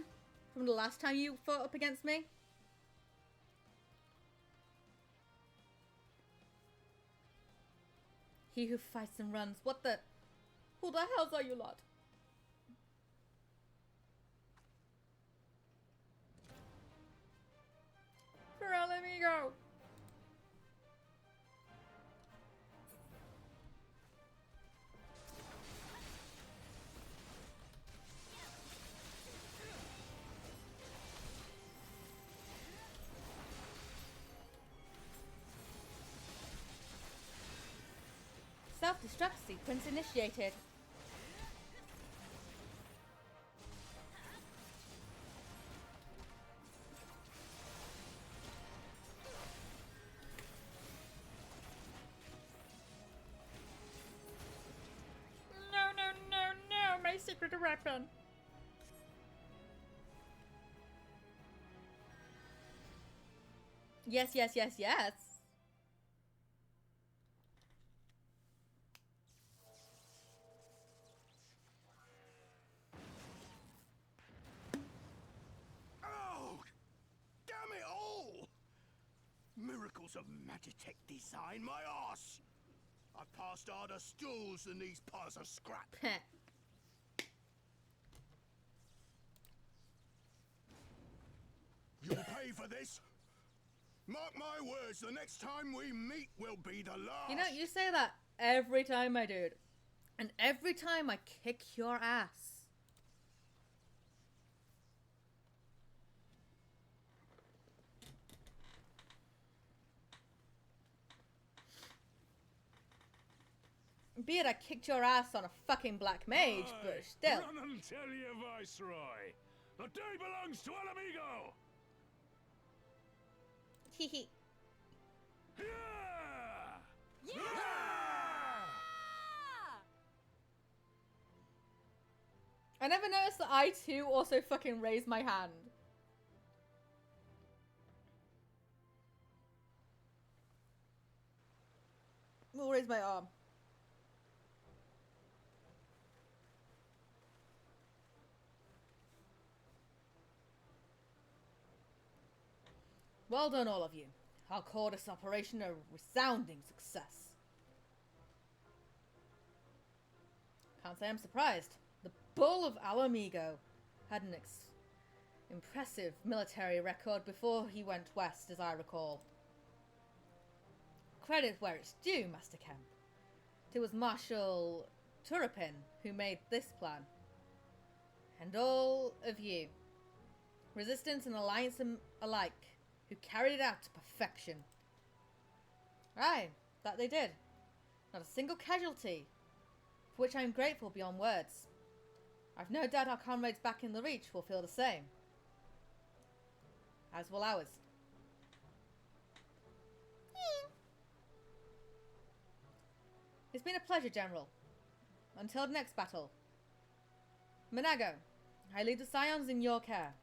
A: from the last time you fought up against me? He who fights and runs. What the... Who the hell are you lot? Girl, let me go. Self-destruct sequence initiated. No, no, no, no, my secret weapon. Yes, yes, yes, yes.
T: Miracles of Magitech design, my arse! I've passed harder stools than these piles of scrap. You'll pay for this. Mark my words, the next time we meet will be the last.
A: You know, you say that every time, my dude. And every time I kick your ass. Be it I kicked your ass on a fucking black mage, but still.
N: Run and tell your viceroy. The day belongs to El Amigo.
A: Hehe. Yeah! I never noticed that I too also fucking raised my hand. We'll raise my arm. Well done, all of you. I'll call this operation a resounding success. Can't say I'm surprised. The Bull of Alamigo had an impressive military record before he went west, as I recall. Credit where it's due, Master Kemp. It was Marshal Turpin who made this plan. And all of you, Resistance and Alliance alike, who carried it out to perfection. Aye, that they did. Not a single casualty, for which I am grateful beyond words. I've no doubt our comrades back in the Reach will feel the same. As will ours. It's been a pleasure, General. Until the next battle. Minago, I leave the Scions in your care.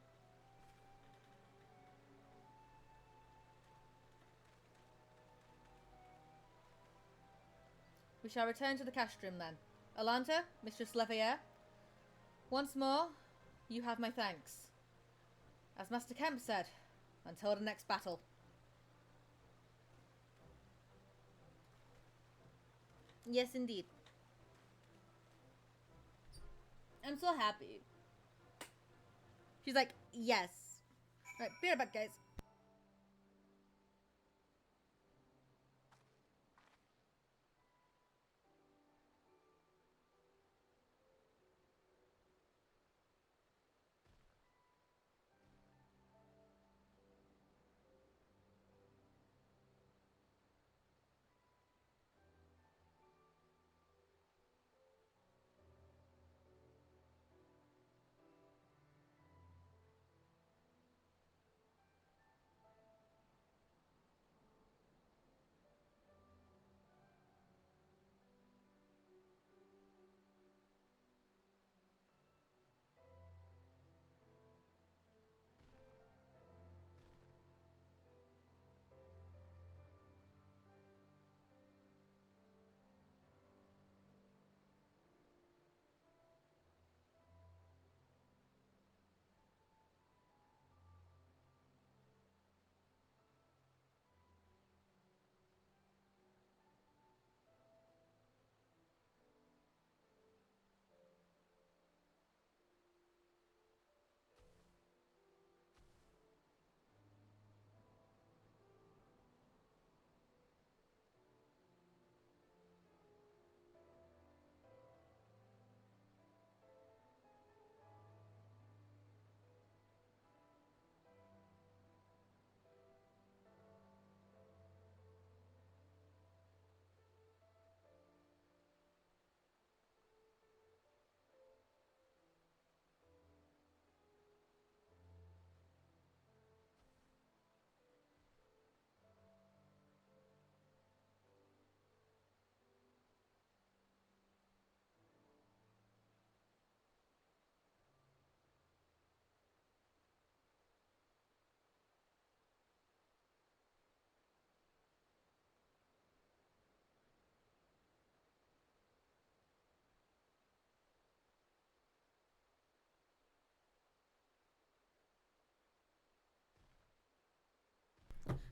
A: We shall return to the castrum then. Alanta, Mistress Leveilleur, once more, you have my thanks. As Master Kemp said, until the next battle. Yes, indeed. I'm so happy. She's like, yes. Right, be right back, guys.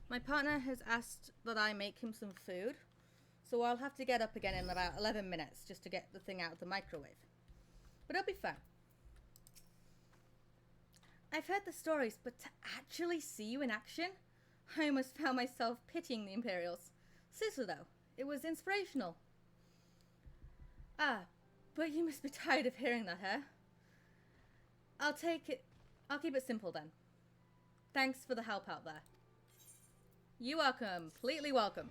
A: My partner has asked that I make him some food, so I'll have to get up again in about 11 minutes just to get the thing out of the microwave. But it'll be fun. I've heard the stories, but to actually see you in action, I almost found myself pitying the Imperials. Seriously though, it was inspirational. Ah, but you must be tired of hearing that, huh? I'll keep it simple then. Thanks for the help out there. You are completely welcome.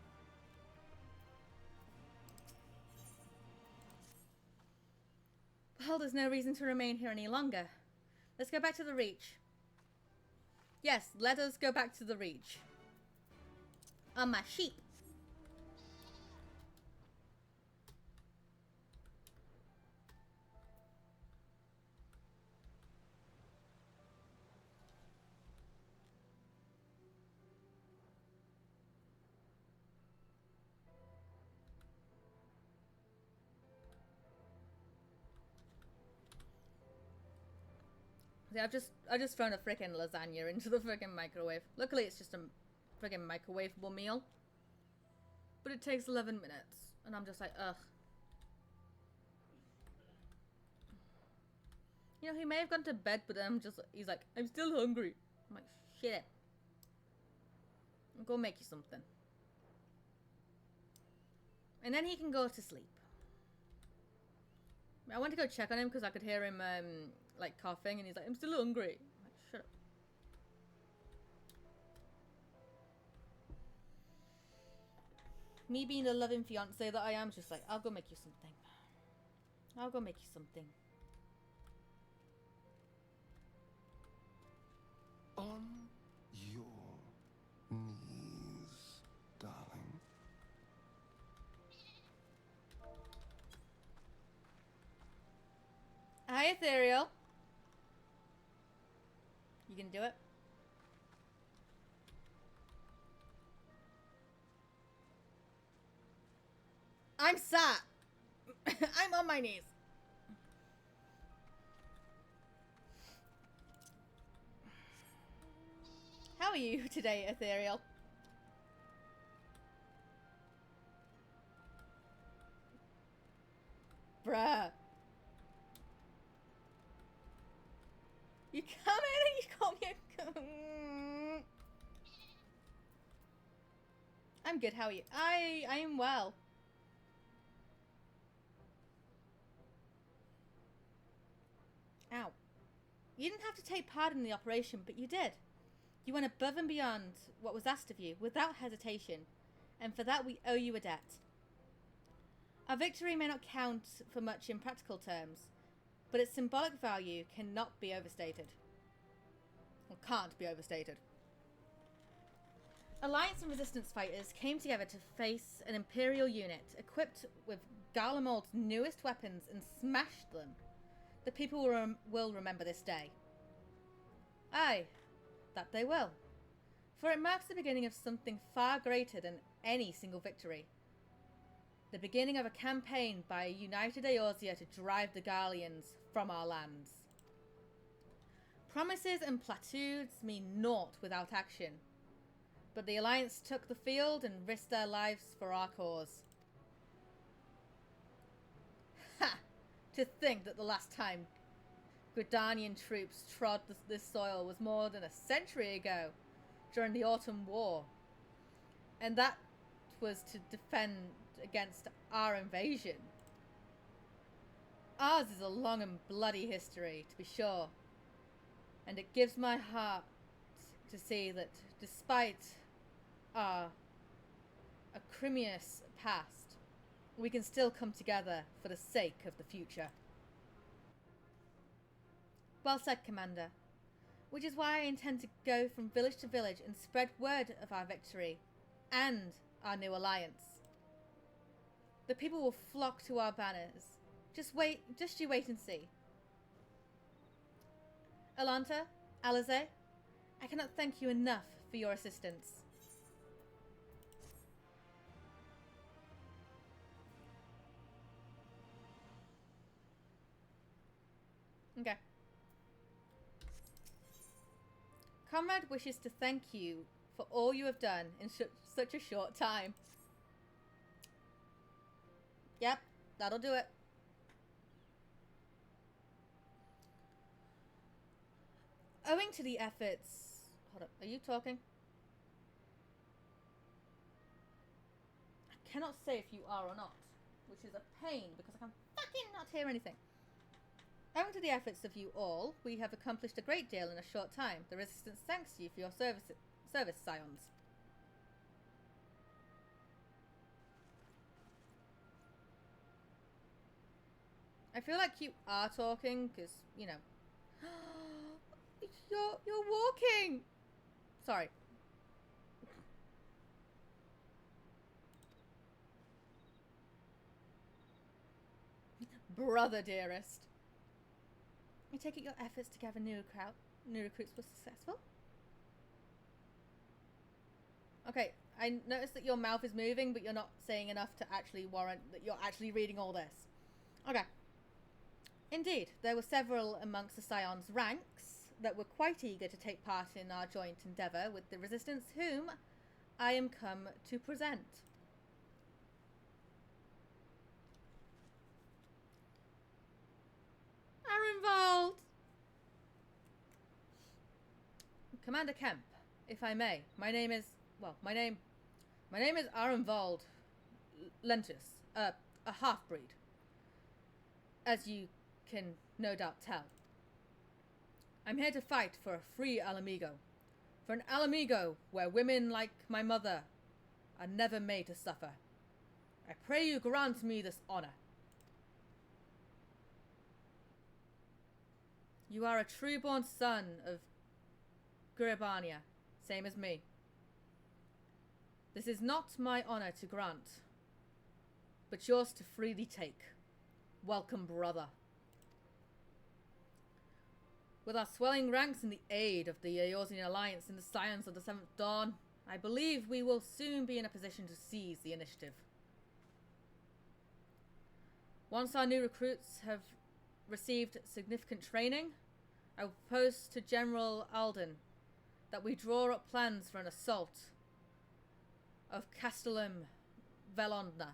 A: Well, there's no reason to remain here any longer. Let's go back to the Reach. Yes, let us go back to the Reach. On my sheep. Yeah, I just thrown a freaking lasagna into the freaking microwave. Luckily, it's just a freaking microwavable meal. But it takes 11 minutes, and I'm just like, ugh. You know, he may have gone to bed, but he's like, I'm still hungry. I'm like, shit. I'll go make you something. And then he can go to sleep. I went to go check on him because I could hear him, like, coughing, and he's like, I'm still hungry. I'm like, shut up. Me being a loving fiance that I am, just like, I'll go make you something. I'll go make you something.
R: On your knees, darling.
A: Hi, Ethereal. You can do it. I'm sat. I'm on my knees. How are you today, Ethereal? Bruh. You come in and you call me a... I'm good, how are you? I am well. Ow. You didn't have to take part in the operation, but you did. You went above and beyond what was asked of you, without hesitation, and for that we owe you a debt. Our victory may not count for much in practical terms, but its symbolic value cannot be overstated. Or can't be overstated. Alliance and Resistance fighters came together to face an Imperial unit equipped with Garlemald's newest weapons and smashed them. The people will remember this day. Aye, that they will. For it marks the beginning of something far greater than any single victory. The beginning of a campaign by a united Eorzea to drive the Garleans from our lands. Promises and platitudes mean naught without action. But the Alliance took the field and risked their lives for our cause. Ha! To think that the last time Gridanian troops trod this soil was more than a century ago, during the Autumn War. And that was to defend against our invasion. Ours is a long and bloody history, to be sure. And it gives my heart to see that despite our acrimonious past, we can still come together for the sake of the future. Well said, Commander. Which is why I intend to go from village to village and spread word of our victory and our new alliance. The people will flock to our banners. Just you wait and see. Alanta, Alize, I cannot thank you enough for your assistance. Okay. Comrade wishes to thank you for all you have done in such a short time. Yep, that'll do it. Owing to the efforts... Hold up, are you talking? I cannot say if you are or not, which is a pain because I can fucking not hear anything. Owing to the efforts of you all, we have accomplished a great deal in a short time. The Resistance thanks you for your service, Scions. I feel like you are talking, because, you know... You're walking! Sorry. Brother dearest. I take it your efforts to gather new recruits were successful? Okay, I noticed that your mouth is moving, but you're not saying enough to actually warrant that you're actually reading all this. Okay. Indeed, there were several amongst the Scions' ranks that were quite eager to take part in our joint endeavour with the Resistance, whom I am come to present. Arenvald! Commander Kemp, if I may, my name is Arenvald Lentus, a half-breed, as you can no doubt tell. I'm here to fight for a free Alamigo, for an Alamigo where women like my mother are never made to suffer. I pray you grant me this honor. You are a true-born son of Guribania, same as me. This is not my honor to grant, but yours to freely take. Welcome, brother. With our swelling ranks and the aid of the Eorzean Alliance in the Scions of the Seventh Dawn, I believe we will soon be in a position to seize the initiative. Once our new recruits have received significant training, I will propose to General Alden that we draw up plans for an assault of Castellum Velondna.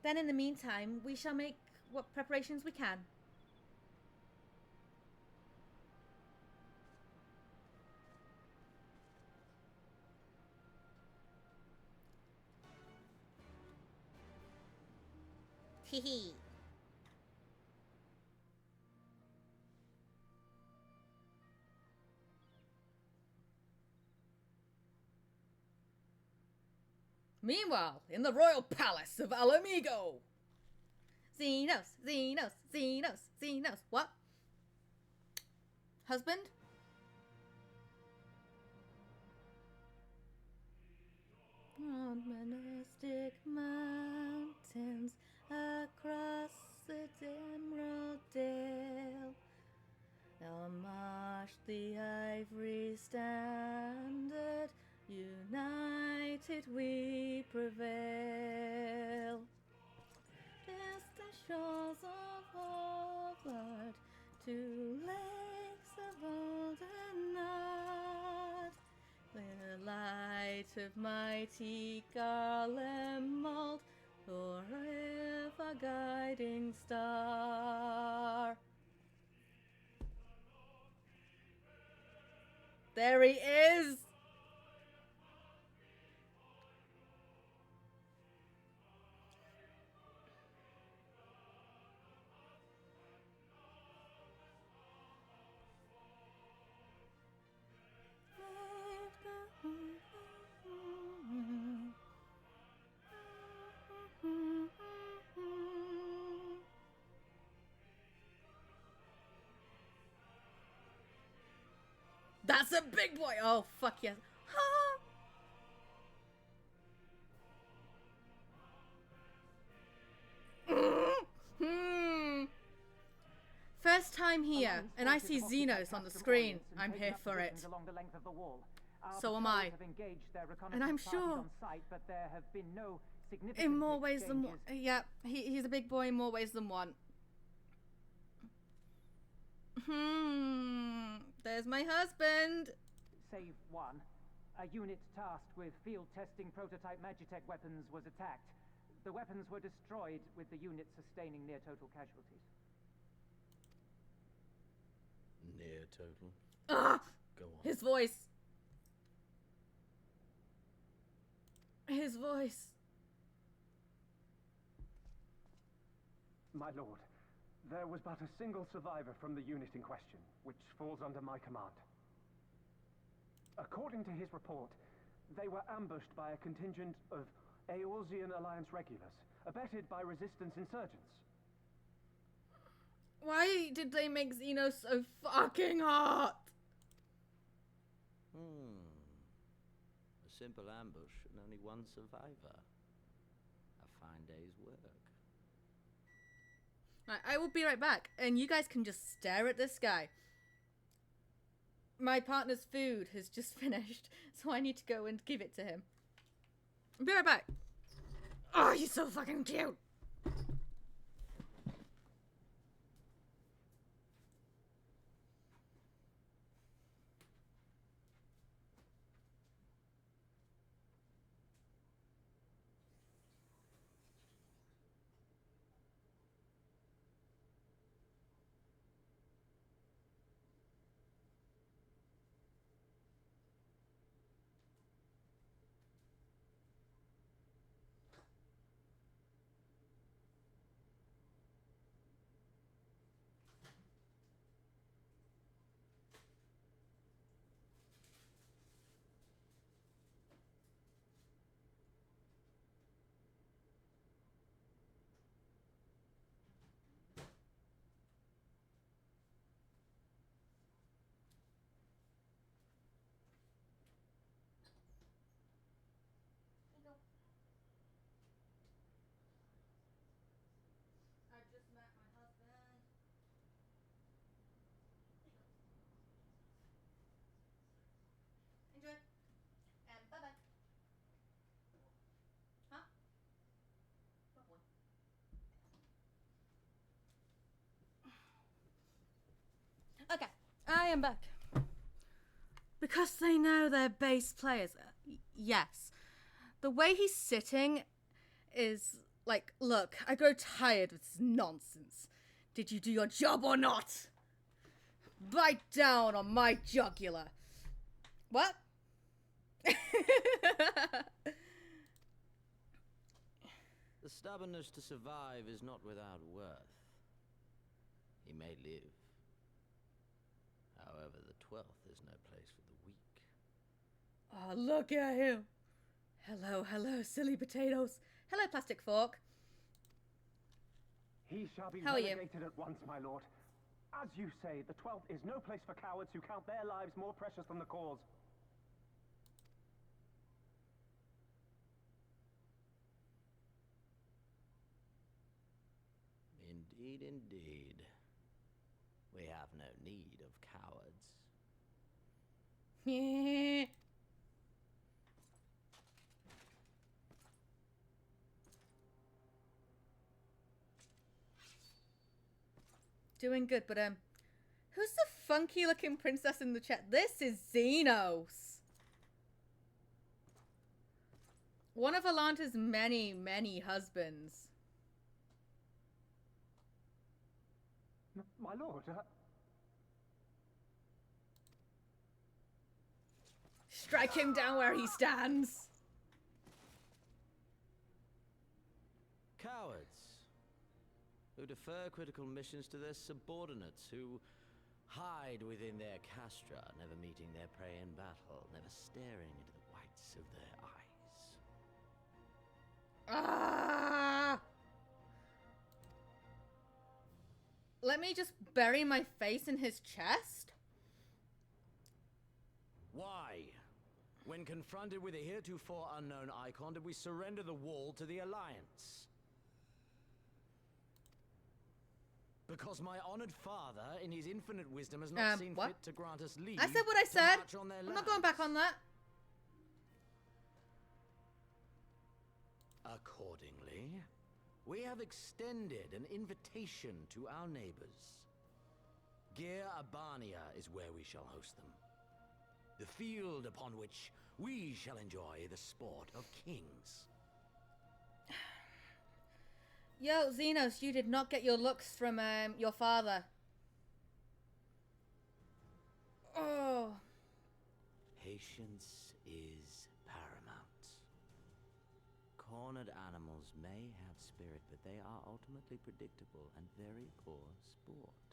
A: Then in the meantime, we shall make what preparations we can.
O: Hehe.
A: Meanwhile, in the royal palace of Alamigo. Xenos. What? Husband? On monastic mountains across the emerald dale, now march the ivory standard, united we prevail. Past the shores of Hogwarts, to lakes of Aldenard, the light of mighty Garlemald, forever guiding star. There he is! That's a big boy! Oh, fuck yes. First time here, and I see Xenos on the screen. I'm here for it. So am I. And I'm sure, in more ways than one. Yeah, he's a big boy in more ways than one. There's my husband.
U: Save one. A unit tasked with field testing prototype Magitech weapons was attacked. The weapons were destroyed, with the unit sustaining near total casualties.
T: Near total?
A: Ah!
T: Go on.
A: His voice. His voice.
V: My lord, there was but a single survivor from the unit in question, which falls under my command. According to his report, they were ambushed by a contingent of Eorzean Alliance regulars, abetted by Resistance insurgents.
A: Why did they make Xenos so fucking hot?
T: A simple ambush and only one survivor. A fine day's work.
A: I will be right back, and you guys can just stare at this guy. My partner's food has just finished, so I need to go and give it to him. I'll be right back. Oh, he's so fucking cute. am back. Because they know they're base players. Yes. The way he's sitting is like, look, I grow tired with this nonsense. Did you do your job or not? Bite down on my jugular. What?
H: The stubbornness to survive is not without worth. He may live. However, the 12th is no place for the weak.
A: Oh, look at him. Hello, hello, silly potatoes. Hello, plastic fork.
V: He shall be
A: How are you?
V: relegated at once, my lord. As you say, the 12th is no place for cowards who count their lives more precious than the cause.
H: Indeed, indeed. We have no need of cowards.
A: Yeah. Doing good, but who's the funky looking princess in the chat? This is Xenos. One of Alanta's many, many husbands.
V: My lord,
A: Strike him down where he stands.
H: Cowards. Who defer critical missions to their subordinates, who hide within their castra, never meeting their prey in battle, never staring into the whites of their eyes.
A: Ah! Let me just bury my face in his chest?
H: Why? When confronted with a heretofore unknown icon, did we surrender the wall to the Alliance? Because my honored father, in his infinite wisdom, has not seen fit to grant us leave.
A: I said what I said. I'm not going back on that.
H: Accordingly, we have extended an invitation to our neighbors. Gir Abania is where we shall host them. The field upon which we shall enjoy the sport of kings.
A: Yo, Xenos, you did not get your looks from your father. Oh.
H: Patience is paramount. Cornered animals may have spirit, but they are ultimately predictable and very poor sport.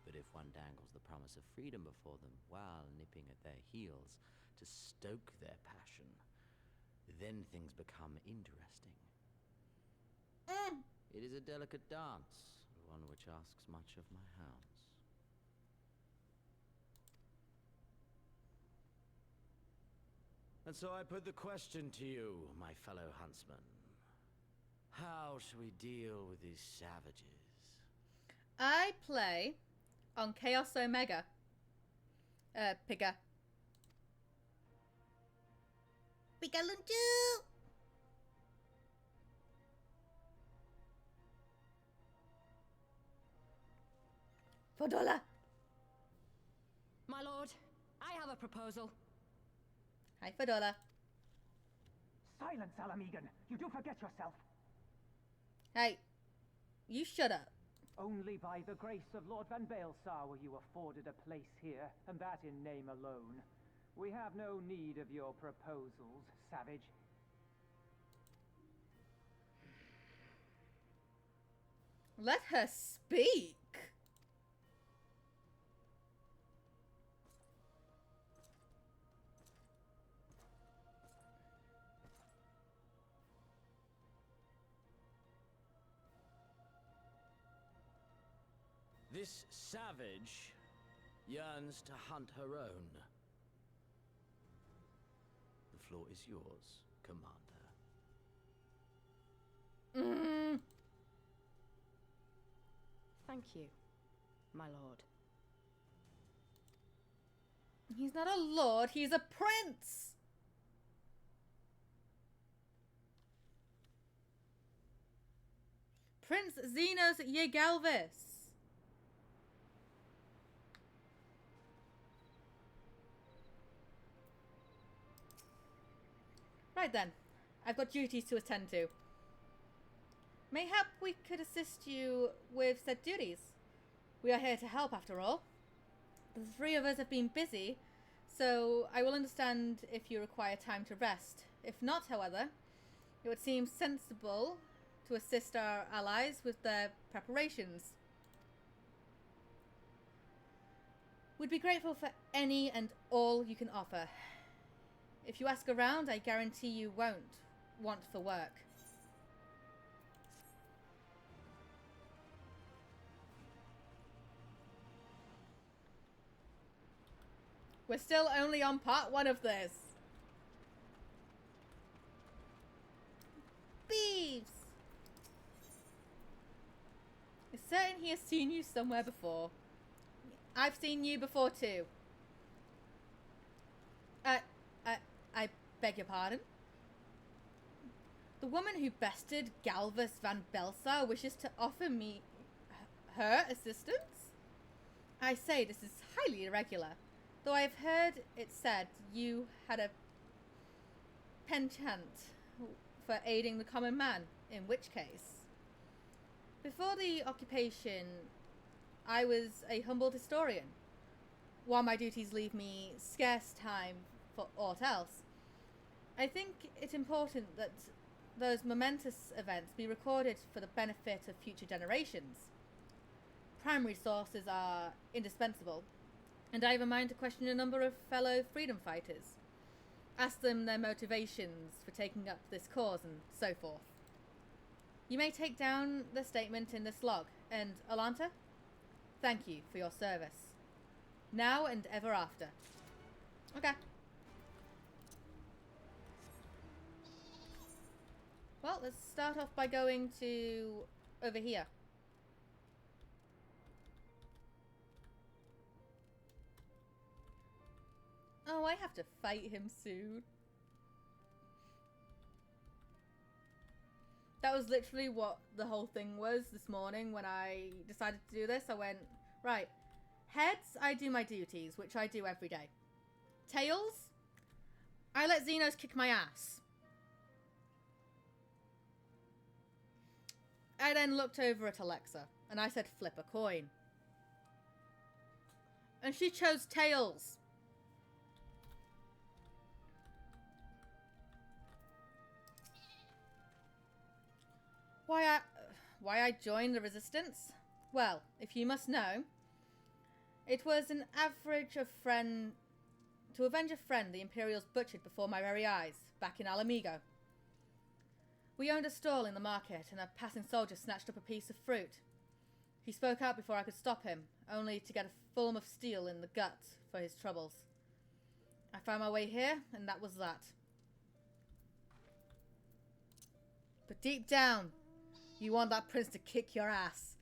H: But if one dangles the promise of freedom before them while nipping at their heels to stoke their passion, then things become interesting. It is a delicate dance, one which asks much of my hounds. And so I put the question to you, my fellow huntsman. How shall we deal with these savages?
A: I play on Chaos Omega. Pigga. Pigalunju! Fodola!
L: My lord, I have a proposal.
A: Hi, Fodola.
V: Silence, Alamegan. You do forget yourself.
A: Hey, you shut up.
U: Only by the grace of Lord Van Baelsar were you afforded a place here, and that in name alone. We have no need of your proposals, savage.
A: Let her speak.
H: This savage yearns to hunt her own. The floor is yours, Commander.
Q: Thank you, my lord.
A: He's not a lord, he's a prince. Prince Xenos Yegalvis. Right then. I've got duties to attend to. Mayhap we could assist you with said duties. We are here to help, after all. The three of us have been busy, so I will understand if you require time to rest. If not, however, it would seem sensible to assist our allies with their preparations. We'd be grateful for any and all you can offer. If you ask around, I guarantee you won't want for work. We're still only on part 1 of this. Beeves! It's certain he has seen you somewhere before. I've seen you before too. I beg your pardon? The woman who bested Galvus van Belsar wishes to offer me her assistance? I say this is highly irregular, though I have heard it said you had a penchant for aiding the common man, in which case. Before the occupation, I was a humbled historian, while my duties leave me scarce time for aught else. I think it important that those momentous events be recorded for the benefit of future generations. Primary sources are indispensable, and I have a mind to question a number of fellow freedom fighters. Ask them their motivations for taking up this cause and so forth. You may take down the statement in this log, and Alanta, thank you for your service. Now and ever after. Okay. Well, let's start off by going to over here. Oh, I have to fight him soon. That was literally what the whole thing was this morning when I decided to do this. I went, right, heads, I do my duties, which I do every day. Tails, I let Xenos kick my ass. I then looked over at Alexa, and I said flip a coin. And she chose tails. Why I joined the Resistance? Well, if you must know, it was an average of friend... To avenge a friend the Imperials butchered before my very eyes, back in Alamigo. We owned a stall in the market, and a passing soldier snatched up a piece of fruit. He spoke out before I could stop him, only to get a form of steel in the gut for his troubles. I found my way here, and that was that. But deep down, you want that prince to kick your ass.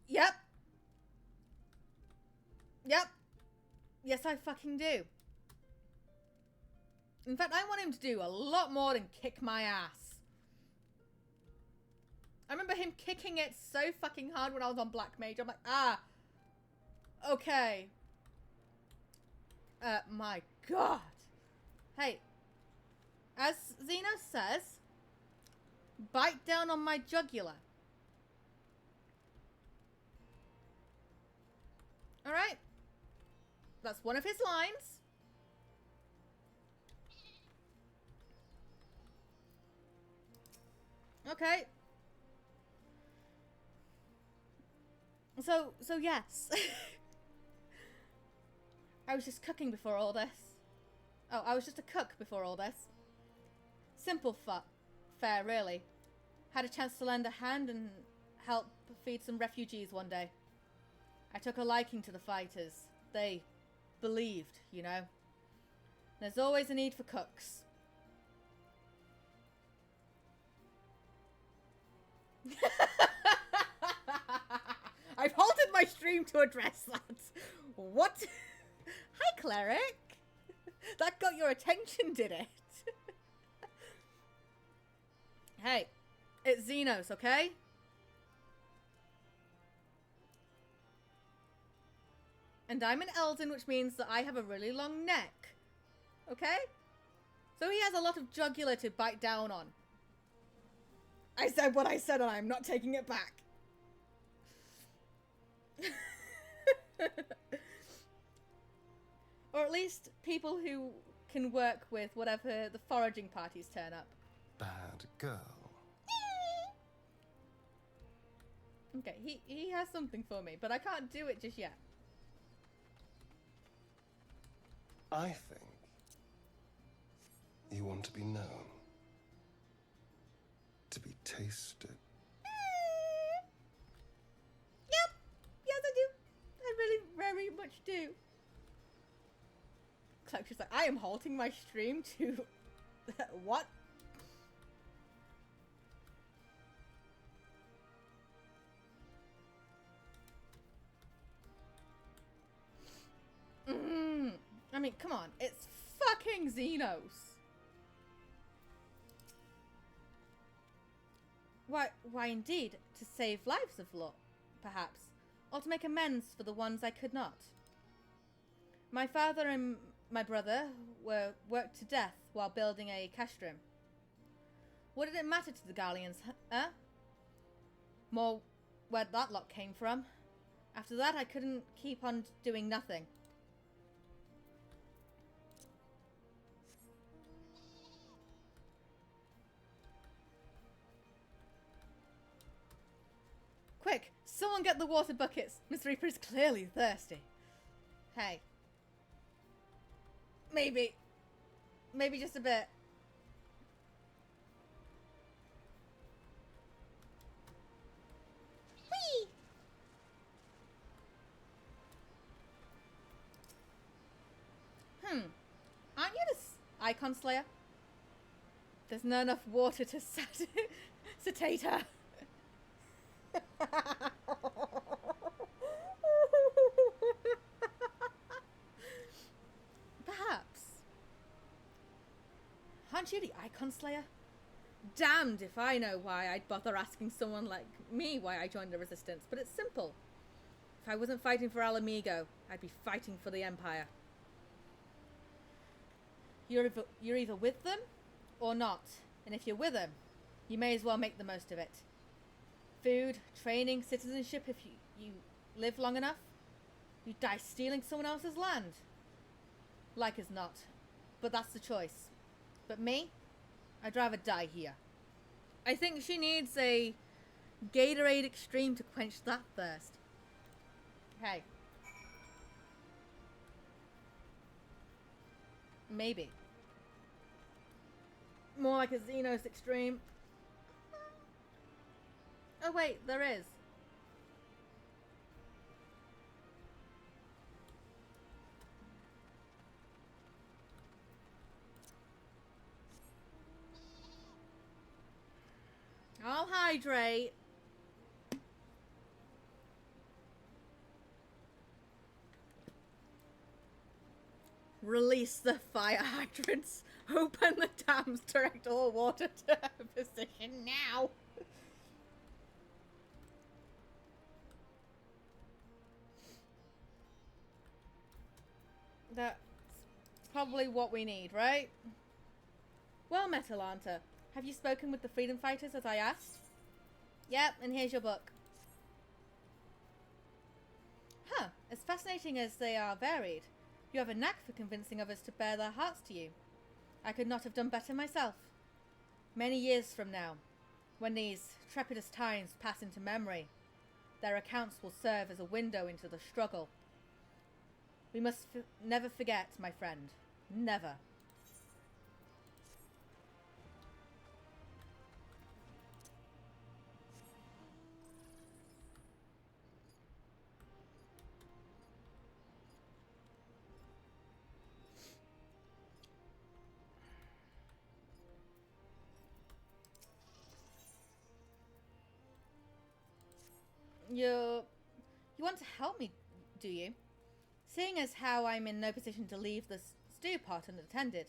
A: Yep. Yep. Yes, I fucking do. In fact, I want him to do a lot more than kick my ass. I remember him kicking it so fucking hard when I was on Black Mage. I'm like, ah. Okay. My God. Hey. As Xeno says, bite down on my jugular. Alright. That's one of his lines. Okay. So yes. I was just cooking before all this. Oh, I was just a cook before all this. Simple fare, really. Had a chance to lend a hand and help feed some refugees one day. I took a liking to the fighters. They believed, you know. There's always a need for cooks. I've halted my stream to address that. What? Hi, Cleric. That got your attention, did it? Hey, it's Xenos, okay? And I'm an Elden, which means that I have a really long neck. Okay? So he has a lot of jugular to bite down on. I said what I said and I'm not taking it back. Or at least people who can work with whatever the foraging parties turn up.
R: Bad girl.
A: Okay, he has something for me, but I can't do it just yet.
R: I think you want to be known. To be tasted.
A: Yep. Yes, I do. I really very much do. Clark's just like, I am halting my stream to... What? I mean, come on. It's fucking Xenos. Why indeed, to save lives of law, perhaps, or to make amends for the ones I could not. My father and my brother were worked to death while building a castrum. What did it matter to the Garleans, huh? More where that lot came from. After that, I couldn't keep on doing nothing. Quick, someone get the water buckets. Miss Reaper is clearly thirsty. Hey. Maybe just a bit. Whee! Aren't you this Icon Slayer? There's not enough water to satate her. Perhaps. Aren't you the Icon Slayer? Damned if I know why I'd bother asking someone like me why I joined the Resistance, but it's simple. If I wasn't fighting for Alamigo, I'd be fighting for the Empire. You're either with them or not, and if you're with them, you may as well make the most of it. Food, training, citizenship, if you live long enough, you die stealing someone else's land. Like as not. But that's the choice. But me, I'd rather die here. I think she needs a Gatorade Extreme to quench that thirst. Hey. Maybe. More like a Xenos Extreme. Oh wait, there is. I'll hydrate. Release the fire hydrants. Open the dams. Direct all water to her position now. That's probably what we need, right? Well, Metalanta, have you spoken with the freedom fighters as I asked? Yep, and here's your book. Huh, as fascinating as they are varied, you have a knack for convincing others to bare their hearts to you. I could not have done better myself. Many years from now, when these trepidous times pass into memory, their accounts will serve as a window into the struggle. We must never forget, my friend. Never. You want to help me, do you? Seeing as how I'm in no position to leave the stew pot unattended,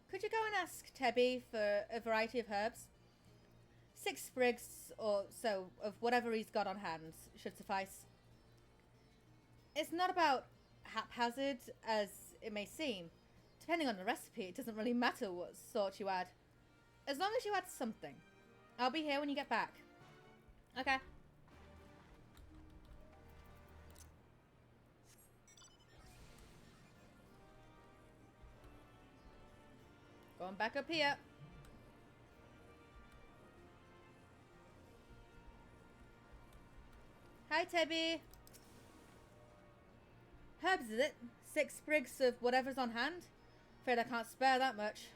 A: could you go and ask Tebby for a variety of herbs? 6 sprigs or so of whatever he's got on hand should suffice. It's not about haphazard as it may seem. Depending on the recipe, it doesn't really matter what sort you add. As long as you add something. I'll be here when you get back. Okay. Going back up here. Hi, Tebby. Herbs, is it? 6 sprigs of whatever's on hand? Afraid I can't spare that much.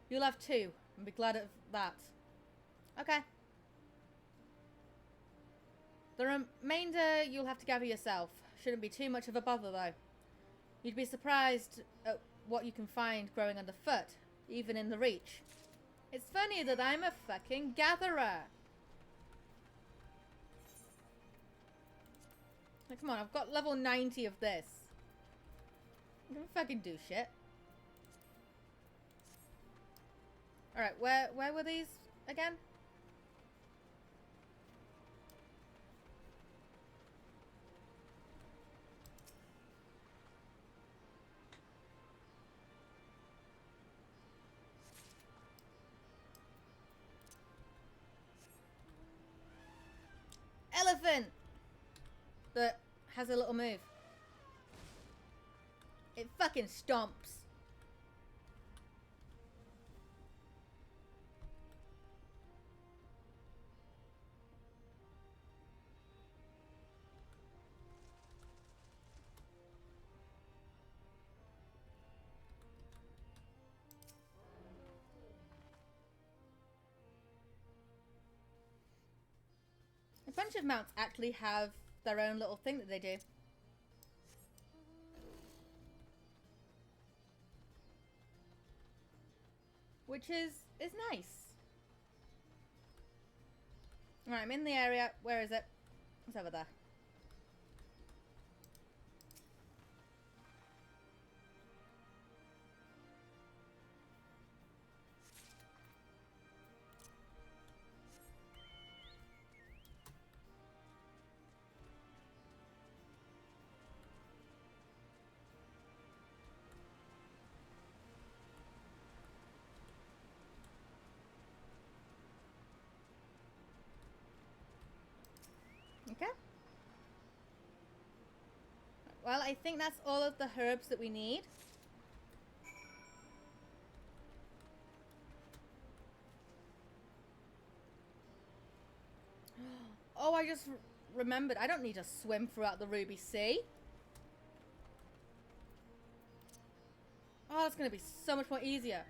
A: You'll have 2, and be glad of that. Okay. The remainder you'll have to gather yourself. Shouldn't be too much of a bother, though. You'd be surprised at what you can find growing underfoot, even in the Reach. It's funny that I'm a fucking gatherer. Like, come on, I've got level 90 of this. I don't fucking do shit. Alright, where were these again? Elephant! That has a little move. It fucking stomps. A bunch of mounts actually have their own little thing that they do. Which is nice. Right, I'm in the area. Where is it? It's over there. Okay. Well, I think that's all of the herbs that we need. Oh, I just remembered. I don't need to swim throughout the Ruby Sea. Oh, that's going to be so much more easier.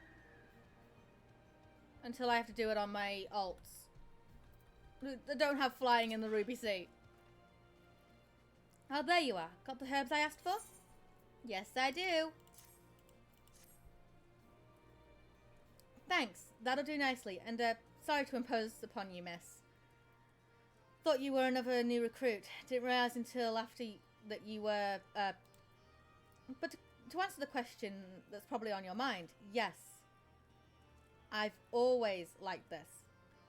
A: Until I have to do it on my alts. That don't have flying in the Ruby Sea. Oh, there you are. Got the herbs I asked for? Yes, I do. Thanks. That'll do nicely. And, sorry to impose upon you, miss. Thought you were another new recruit. Didn't realize until after that you were, But to answer the question that's probably on your mind, yes. I've always liked this.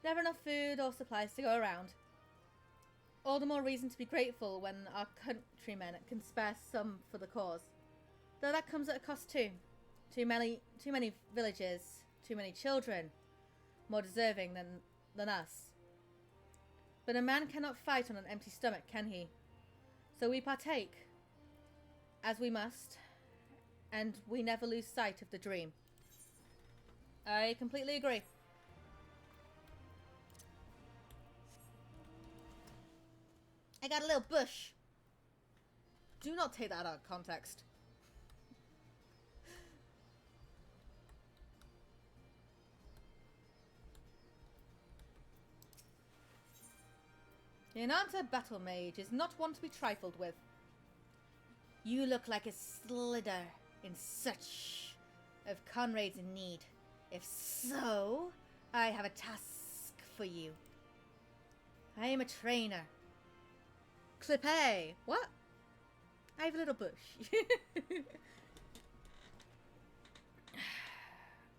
A: Never enough food or supplies to go around. All the more reason to be grateful when our countrymen can spare some for the cause. Though that comes at a cost too. Too many villages, too many children, more deserving than us. But a man cannot fight on an empty stomach, can he? So we partake, as we must, and we never lose sight of the dream. I completely agree. I got a little bush. Do not take that out of context. The Enanta battle mage is not one to be trifled with. You look like a slither in search of comrades in need. If so, I have a task for you. I am a trainer. Clip A. What? I have a little bush.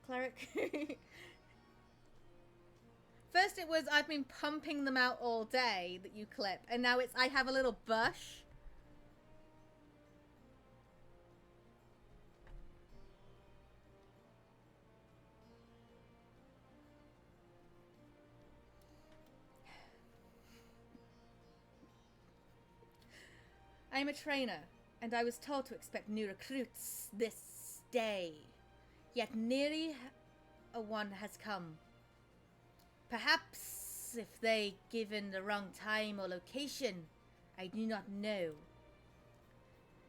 A: Cleric. First it was I've been pumping them out all day that you clip, and now it's I have a little bush. I am a trainer, and I was told to expect new recruits this day. Yet nearly a one has come. Perhaps if they given the wrong time or location, I do not know.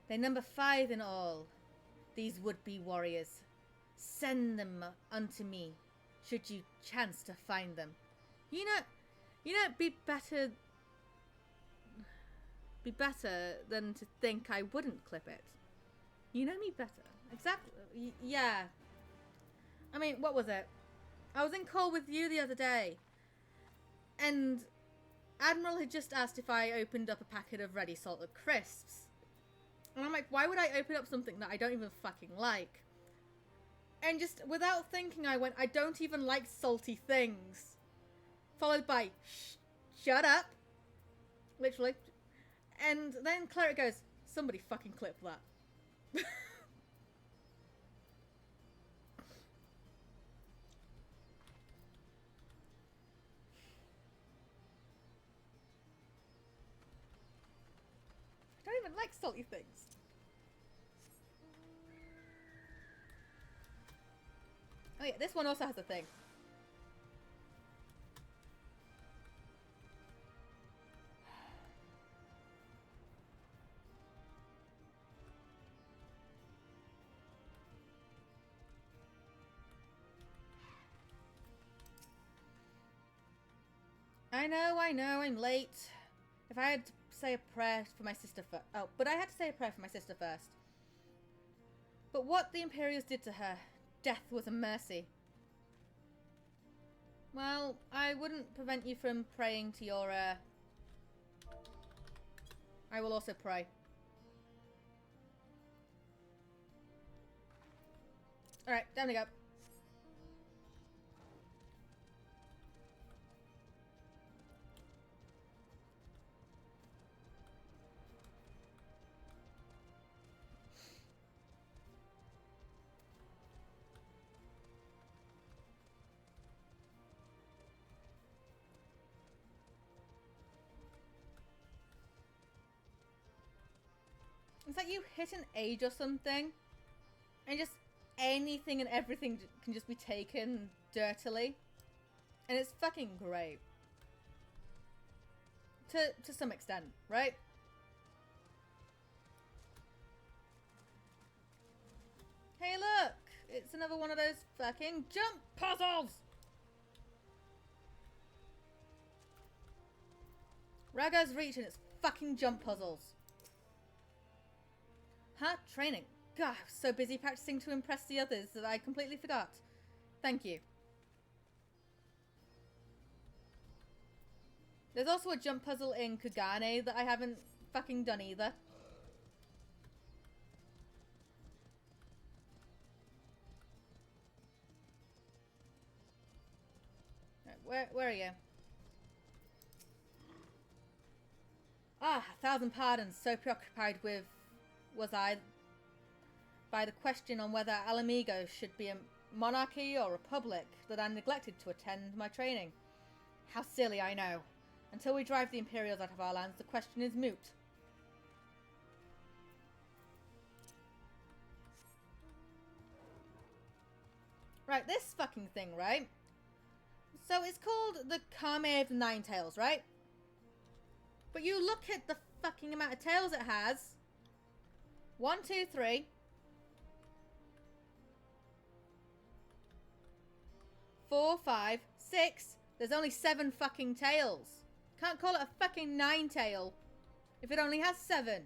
A: They number 5 in all, these would-be warriors. Send them unto me, should you chance to find them. You know, it'd be better than to think I wouldn't clip it. You know me better. Exactly. Yeah. I mean, what was it? I was in call with you the other day, and Admiral had just asked if I opened up a packet of ready salted crisps. And I'm like, why would I open up something that I don't even fucking like? And just without thinking, I went, I don't even like salty things. Followed by, shut up. Literally. And then Cleric goes, somebody fucking clip that. I don't even like salty things. Oh yeah, this one also has a thing. I know, I'm late. If I had to say a prayer for my sister first. Oh, but I had to say a prayer for my sister first. But what the Imperials did to her, death was a mercy. Well, I wouldn't prevent you from praying to your, I will also pray. Alright, down we go. It's like you hit an age or something, and just anything and everything can just be taken dirtily. And it's fucking great. To some extent, right? Hey look! It's another one of those fucking jump puzzles! Raggar's Reach and its fucking jump puzzles. Huh? Training. God, I was so busy practicing to impress the others that I completely forgot. Thank you. There's also a jump puzzle in Kugane that I haven't fucking done either. Right, where are you? Ah, 1,000 pardons. So preoccupied with was I by the question on whether Alamigo should be a monarchy or republic that I neglected to attend my training. How silly, I know. Until we drive the Imperials out of our lands, the question is moot. Right, this fucking thing, right? So it's called the Kame of the Nine Tails, right? But you look at the fucking amount of tails it has. 1, 2, 3. 4, 5, 6. There's only 7 fucking tails. Can't call it a fucking 9 tail if it only has 7.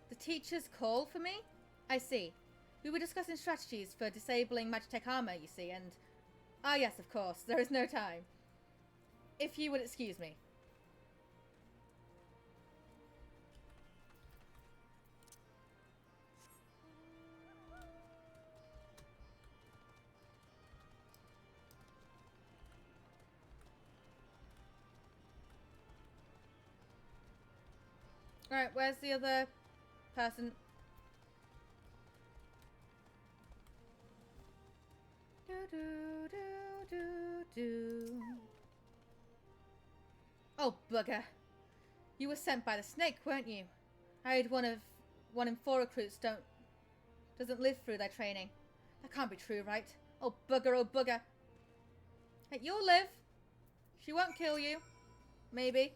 A: The teachers call for me? I see. We were discussing strategies for disabling Magitech armor, you see, and... Ah, yes, of course. There is no time. If you would excuse me. Alright, where's the other person? Do, do, do, do. Oh, bugger. You were sent by the snake, weren't you? I heard one in 4 recruits doesn't live through their training. That can't be true, right? Oh, bugger, oh, bugger. Hey, you'll live. She won't kill you. Maybe.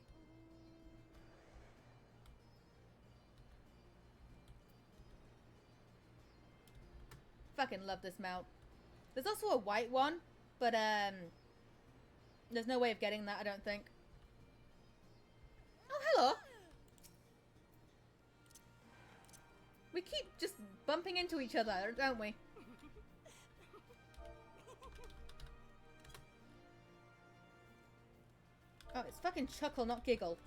A: Fucking love this mount. There's also a white one, but there's no way of getting that, I don't think. Oh, hello. We keep just bumping into each other, don't we? Oh, it's fucking chuckle, not giggle.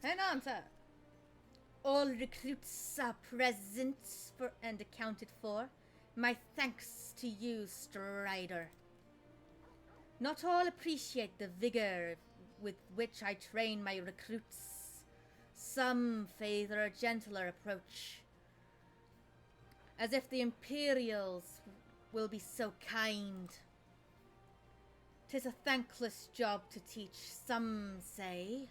A: Hang on, sir. All recruits are present and accounted for. My thanks to you, Strider. Not all appreciate the vigor with which I train my recruits. Some favor a gentler approach, as if the Imperials will be so kind. 'Tis a thankless job to teach, some say.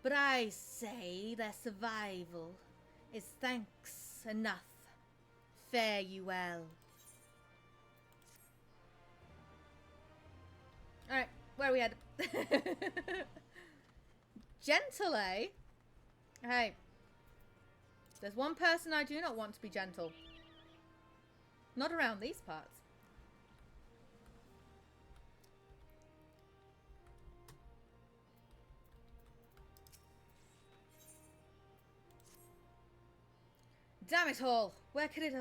A: But I say their survival is thanks enough. Fare you well. Alright, where are we at? Gentle, eh? Hey. There's one person I do not want to be gentle. Not around these parts. Damn it all! Where could it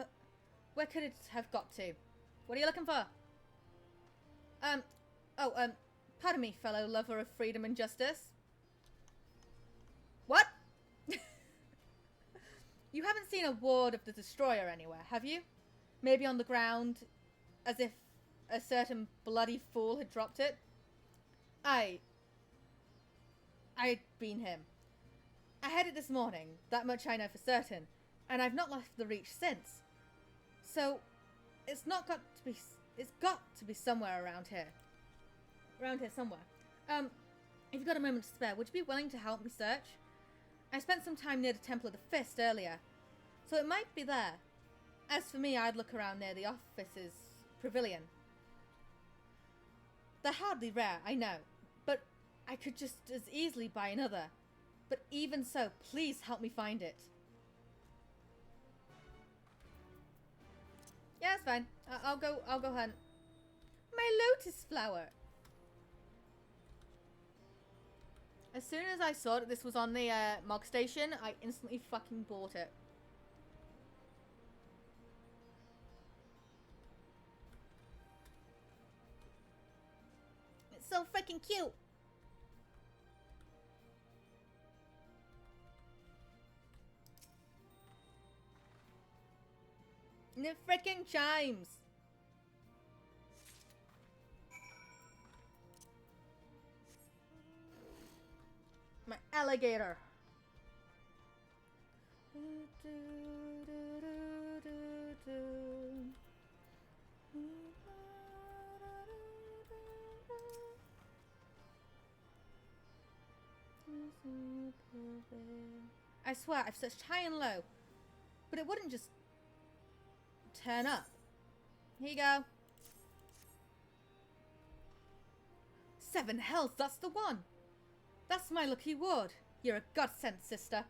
A: have got to? What are you looking for? Pardon me, fellow lover of freedom and justice. What? You haven't seen a ward of the Destroyer anywhere, have you? Maybe on the ground, as if a certain bloody fool had dropped it? I'd been him. I had it this morning, that much I know for certain. And I've not left the Reach since. So, it's got to be somewhere around here. Around here somewhere. If you've got a moment to spare, would you be willing to help me search? I spent some time near the Temple of the Fist earlier, so it might be there. As for me, I'd look around near the officer's pavilion. They're hardly rare, I know, but I could just as easily buy another. But even so, please help me find it. Yeah, it's fine. I'll go hunt. My lotus flower. As soon as I saw that this was on the Mog Station, I instantly fucking bought it. It's so freaking cute. And it freaking chimes. My alligator. I swear, I've searched high and low, but it wouldn't just turn up. Here you go. 7 hells, that's the one. That's my lucky ward. You're a godsend, sister.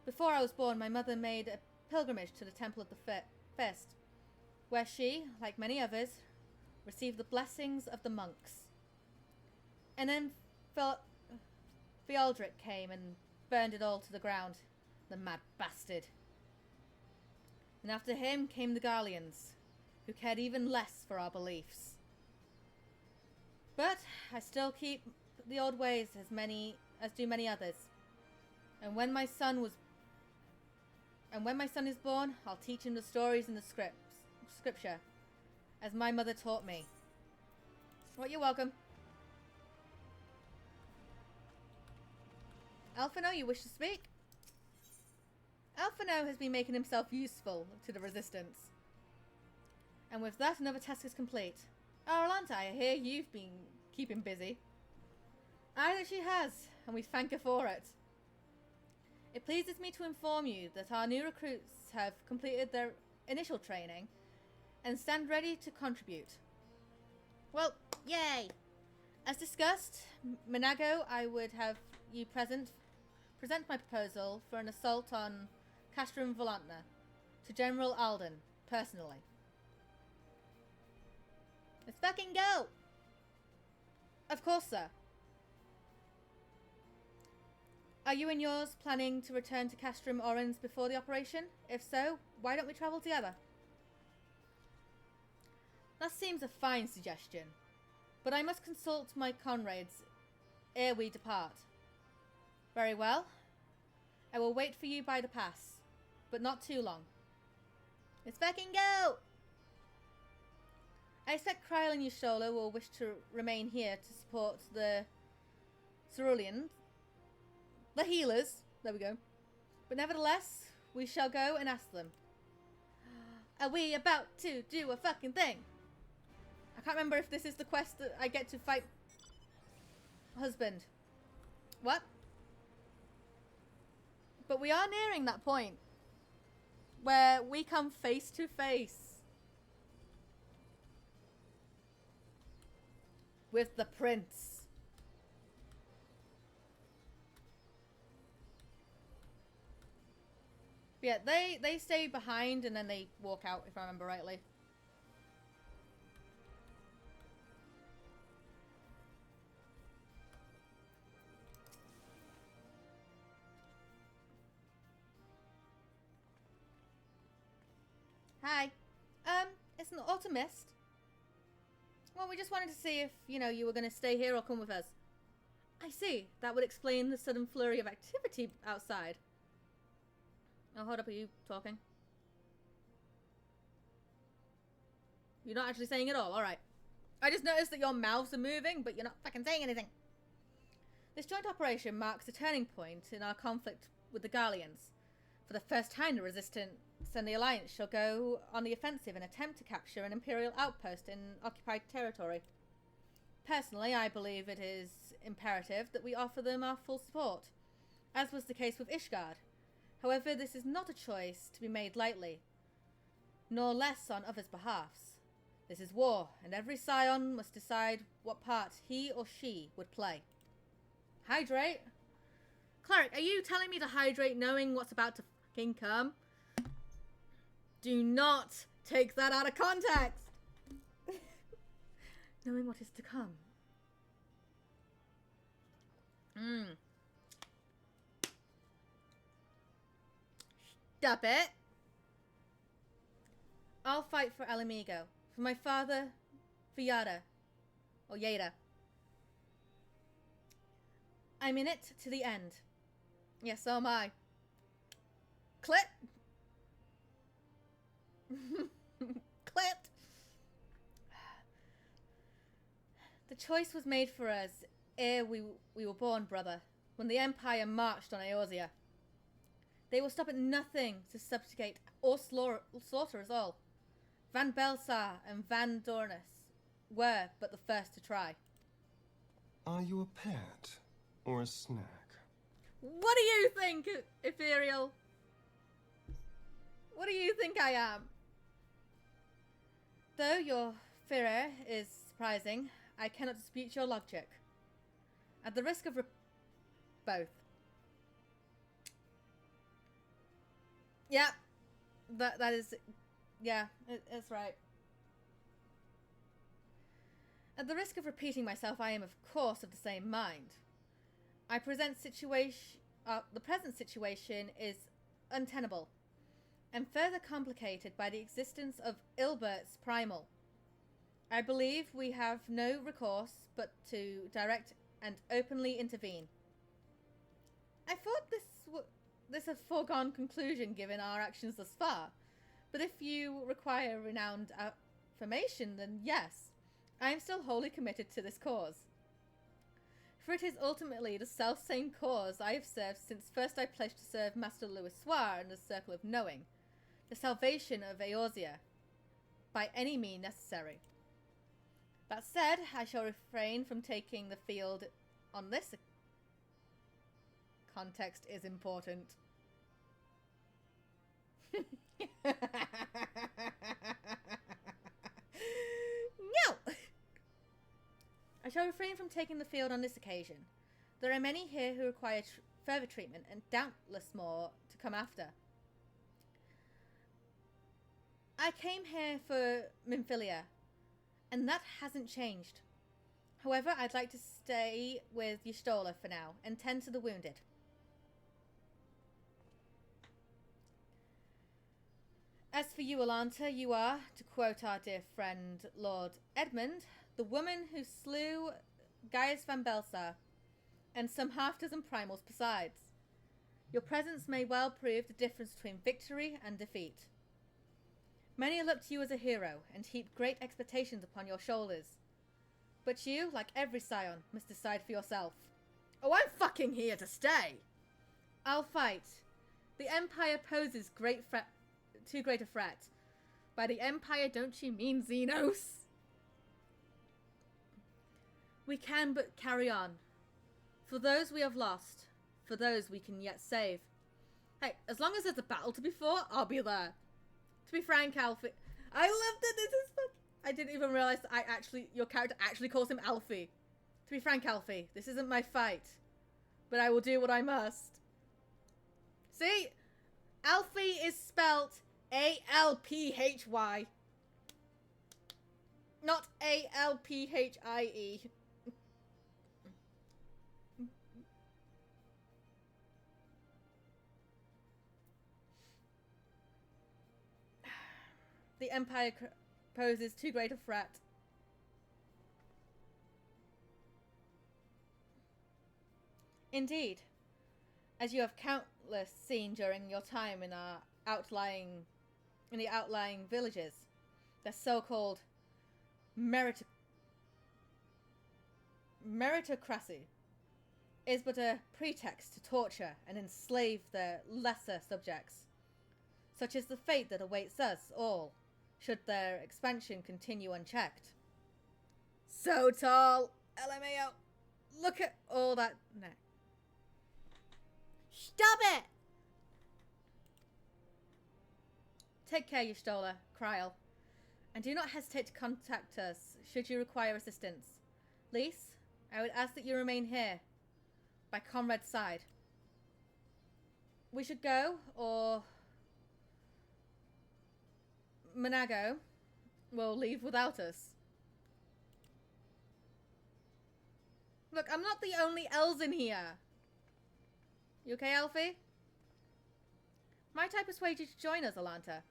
A: Before I was born, my mother made a pilgrimage to the Temple of the Fist, where she, like many others, received the blessings of the monks. And then Theodoric came and burned it all to the ground. The mad bastard. And after him came the Garleans, who cared even less for our beliefs. But I still keep the old ways as do many others. And when my son is born, I'll teach him the stories and the scripts. scripture, as my mother taught me. Well, you're welcome. Alphino, you wish to speak? Alphino has been making himself useful to the Resistance. And with that, another task is complete. Aralanta, I hear you've been keeping busy. Aye, that she has, and we thank her for it. It pleases me to inform you that our new recruits have completed their initial training and stand ready to contribute. Well, yay! As discussed, Minago, I would have you present my proposal for an assault on Castrum Volantna to General Alden, personally. Let's fucking go! Of course, sir. Are you and yours planning to return to Castrum Orens before the operation? If so, why don't we travel together? That seems a fine suggestion, but I must consult my comrades ere we depart. Very well. I will wait for you by the pass, but not too long. Let's fucking go! I expect Kryl and Y'shtola will wish to remain here to support the Ceruleans. The healers. There we go. But nevertheless, we shall go and ask them. Are we about to do a fucking thing? I can't remember if this is the quest that I get to fight husband. What? But we are nearing that point where we come face to face with the prince. Yeah, they stay behind and then they walk out, if I remember rightly. Hi. It's an autumn mist. Well, we just wanted to see if, you were going to stay here or come with us. I see. That would explain the sudden flurry of activity outside. Oh, hold up. Are you talking? You're not actually saying it all? Alright. I just noticed that your mouths are moving, but you're not fucking saying anything. This joint operation marks a turning point in our conflict with the Garleans. For the first time, the Resistance and the Alliance shall go on the offensive and attempt to capture an Imperial outpost in occupied territory. Personally, I believe it is imperative that we offer them our full support, as was the case with Ishgard. However, this is not a choice to be made lightly, nor less on others' behalfs. This is war, and every scion must decide what part he or she would play. Hydrate? Cleric, are you telling me to hydrate knowing what's about to fucking come? Do not take that out of context! Knowing what is to come. Stop it! I'll fight for El Amigo. For my father, for Yada. Or Yada. I'm in it to the end. Yes, so am I. Clip! Clipped! The choice was made for us ere we were born, brother, when the Empire marched on Eorzea. They will stop at nothing to subjugate or slaughter us all. Van Belsar and Van Dornus were but the first to try.
R: Are you a pet or a snack?
A: What do you think, Ethereal? What do you think I am? Though your furor is surprising, I cannot dispute your logic. At the risk of both. Yeah, that is, yeah, it's right. At the risk of repeating myself, I am of course of the same mind. The present situation is untenable, and further complicated by the existence of Ilbert's Primal. I believe we have no recourse but to direct and openly intervene. I thought this a foregone conclusion given our actions thus far, But if you require renowned affirmation, then yes, I am still wholly committed to this cause. For it is ultimately the self-same cause I have served since first I pledged to serve Master Louis Soir in the Circle of Knowing, the salvation of Eorzea, by any means necessary. That said, I shall refrain from taking the field on this. Context is important. No! I shall refrain from taking the field on this occasion. There are many here who require further treatment, and doubtless more to come after. I came here for Minfilia, and that hasn't changed. However, I'd like to stay with Y'shtola for now, and tend to the wounded. As for you, Alanta, you are, to quote our dear friend Lord Edmund, the woman who slew Gaius van Belsar, and some half-dozen primals besides. Your presence may well prove the difference between victory and defeat. Many look to you as a hero, and heap great expectations upon your shoulders. But you, like every scion, must decide for yourself. Oh, I'm fucking here to stay! I'll fight. The Empire poses too great a threat. By the Empire, don't you mean Xenos? We can but carry on. For those we have lost, for those we can yet save. Hey, as long as there's a battle to be fought, I'll be there. To be frank, Alfie, I love that this is fun. I didn't even realize that your character actually calls him Alfie. To be frank, Alfie, this isn't my fight, but I will do what I must. See? Alfie is spelt A-L-P-H-Y. Not A-L-P-H-I-E. The Empire poses too great a threat. Indeed, as you have countless seen during your time in the outlying villages, the so-called meritocracy is but a pretext to torture and enslave their lesser subjects. Such is the fate that awaits us all, should their expansion continue unchecked. So tall, LMAO. Look at all that. No. Stop it! Take care, Y'shtola, Kryl, and do not hesitate to contact us should you require assistance. Lise, I would ask that you remain here, by Conrad's side. We should go, or Monago will leave without us. Look, I'm not the only elves in here. You okay, Alfie? Might I persuade you to join us, Alanta?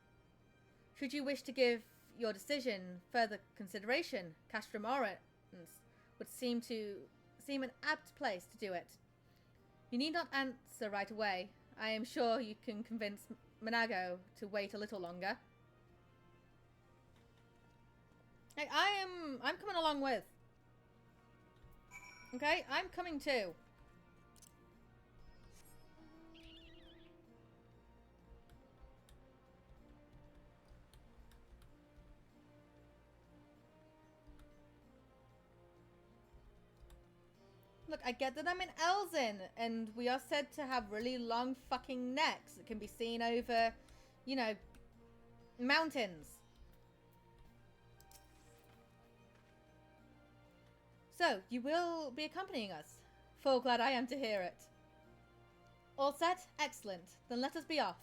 A: Should you wish to give your decision further consideration, Castrum Orans would seem an apt place to do it. You need not answer right away. I am sure you can convince Monago to wait a little longer. Hey, I'm coming along with. Okay, I'm coming too. Look, I get that I'm in Elzen, and we are said to have really long fucking necks that can be seen over, you know, mountains. So, you will be accompanying us. Full glad I am to hear it. All set? Excellent. Then let us be off.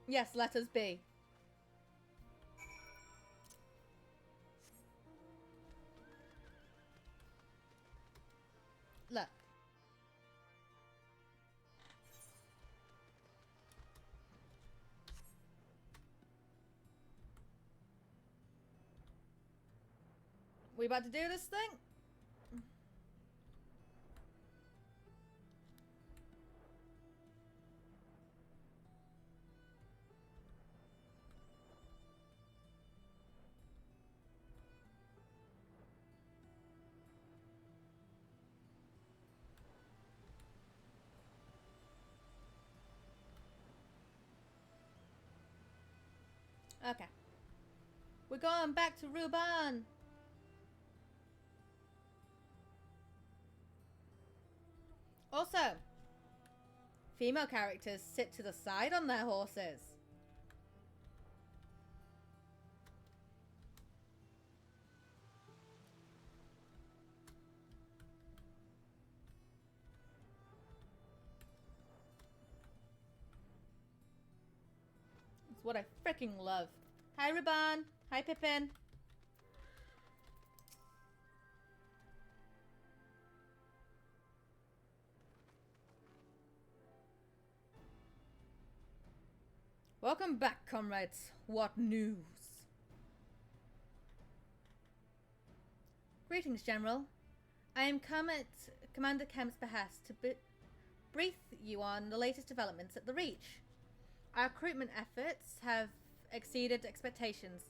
A: Yes, let us be. Look. We about to do this thing? Okay. We're going back to Ruban. Also, female characters sit to the side on their horses. It's what I freaking love. Hi, Ruban. Hi, Pippin. Welcome back, comrades. What news? Greetings, General. I am come at Commander Kemp's behest to brief you on the latest developments at the Reach. Our recruitment efforts have exceeded expectations.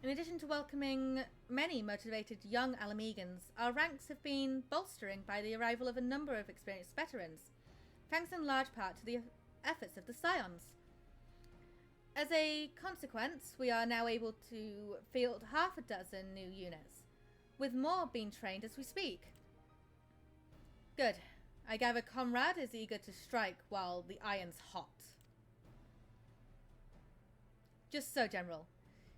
A: In addition to welcoming many motivated young Alamegans, our ranks have been bolstering by the arrival of a number of experienced veterans, thanks in large part to the efforts of the Scions. As a consequence, we are now able to field half a dozen new units, with more being trained as we speak. Good. I gather Comrade is eager to strike while the iron's hot. Just so, General.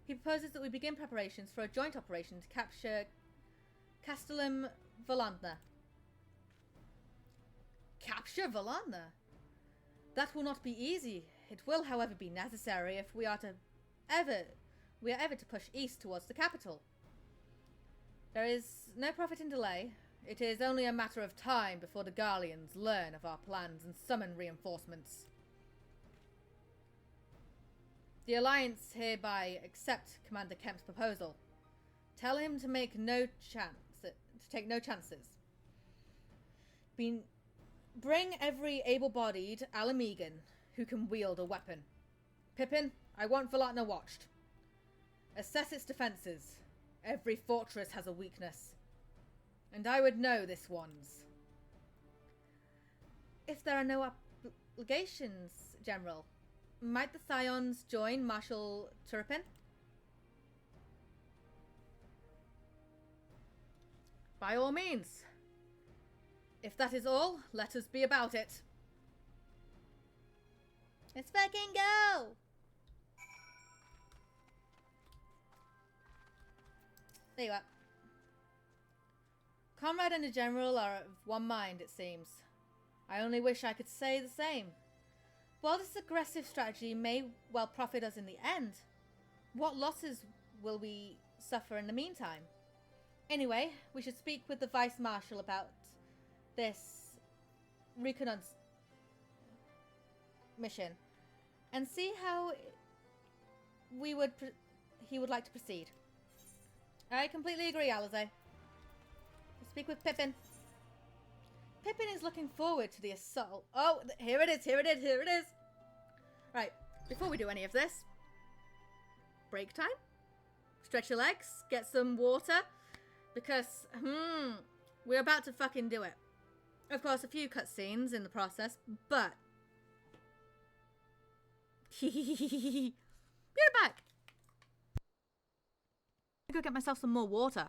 A: He proposes that we begin preparations for a joint operation to capture Castellum Volantna. Capture Volantna? That will not be easy. It will, however, be necessary if we are ever to push east towards the capital. There is no profit in delay. It is only a matter of time before the Garleans learn of our plans and summon reinforcements. The Alliance hereby accept Commander Kemp's proposal. Tell him to take no chances. Bring every able-bodied Alamegan who can wield a weapon. Pippin, I want Volantna watched. Assess its defenses. Every fortress has a weakness. And I would know this one's. If there are no obligations, General, might the Scions join Marshal Turpin? By all means. If that is all, let us be about it. Let's fucking go! There you are. Comrade and the General are of one mind, it seems. I only wish I could say the same. While this aggressive strategy may well profit us in the end, what losses will we suffer in the meantime? Anyway, we should speak with the Vice Marshal about this reconnaissance mission and see how he would like to proceed. I completely agree, Alize. Speak with Pippin. Pippin is looking forward to the assault. Oh, here it is, here it is, here it is. Right, before we do any of this, break time. Stretch your legs, get some water, because, we're about to fucking do it. Of course, a few cutscenes in the process, but... Be right back. I'm gonna go get myself some more water,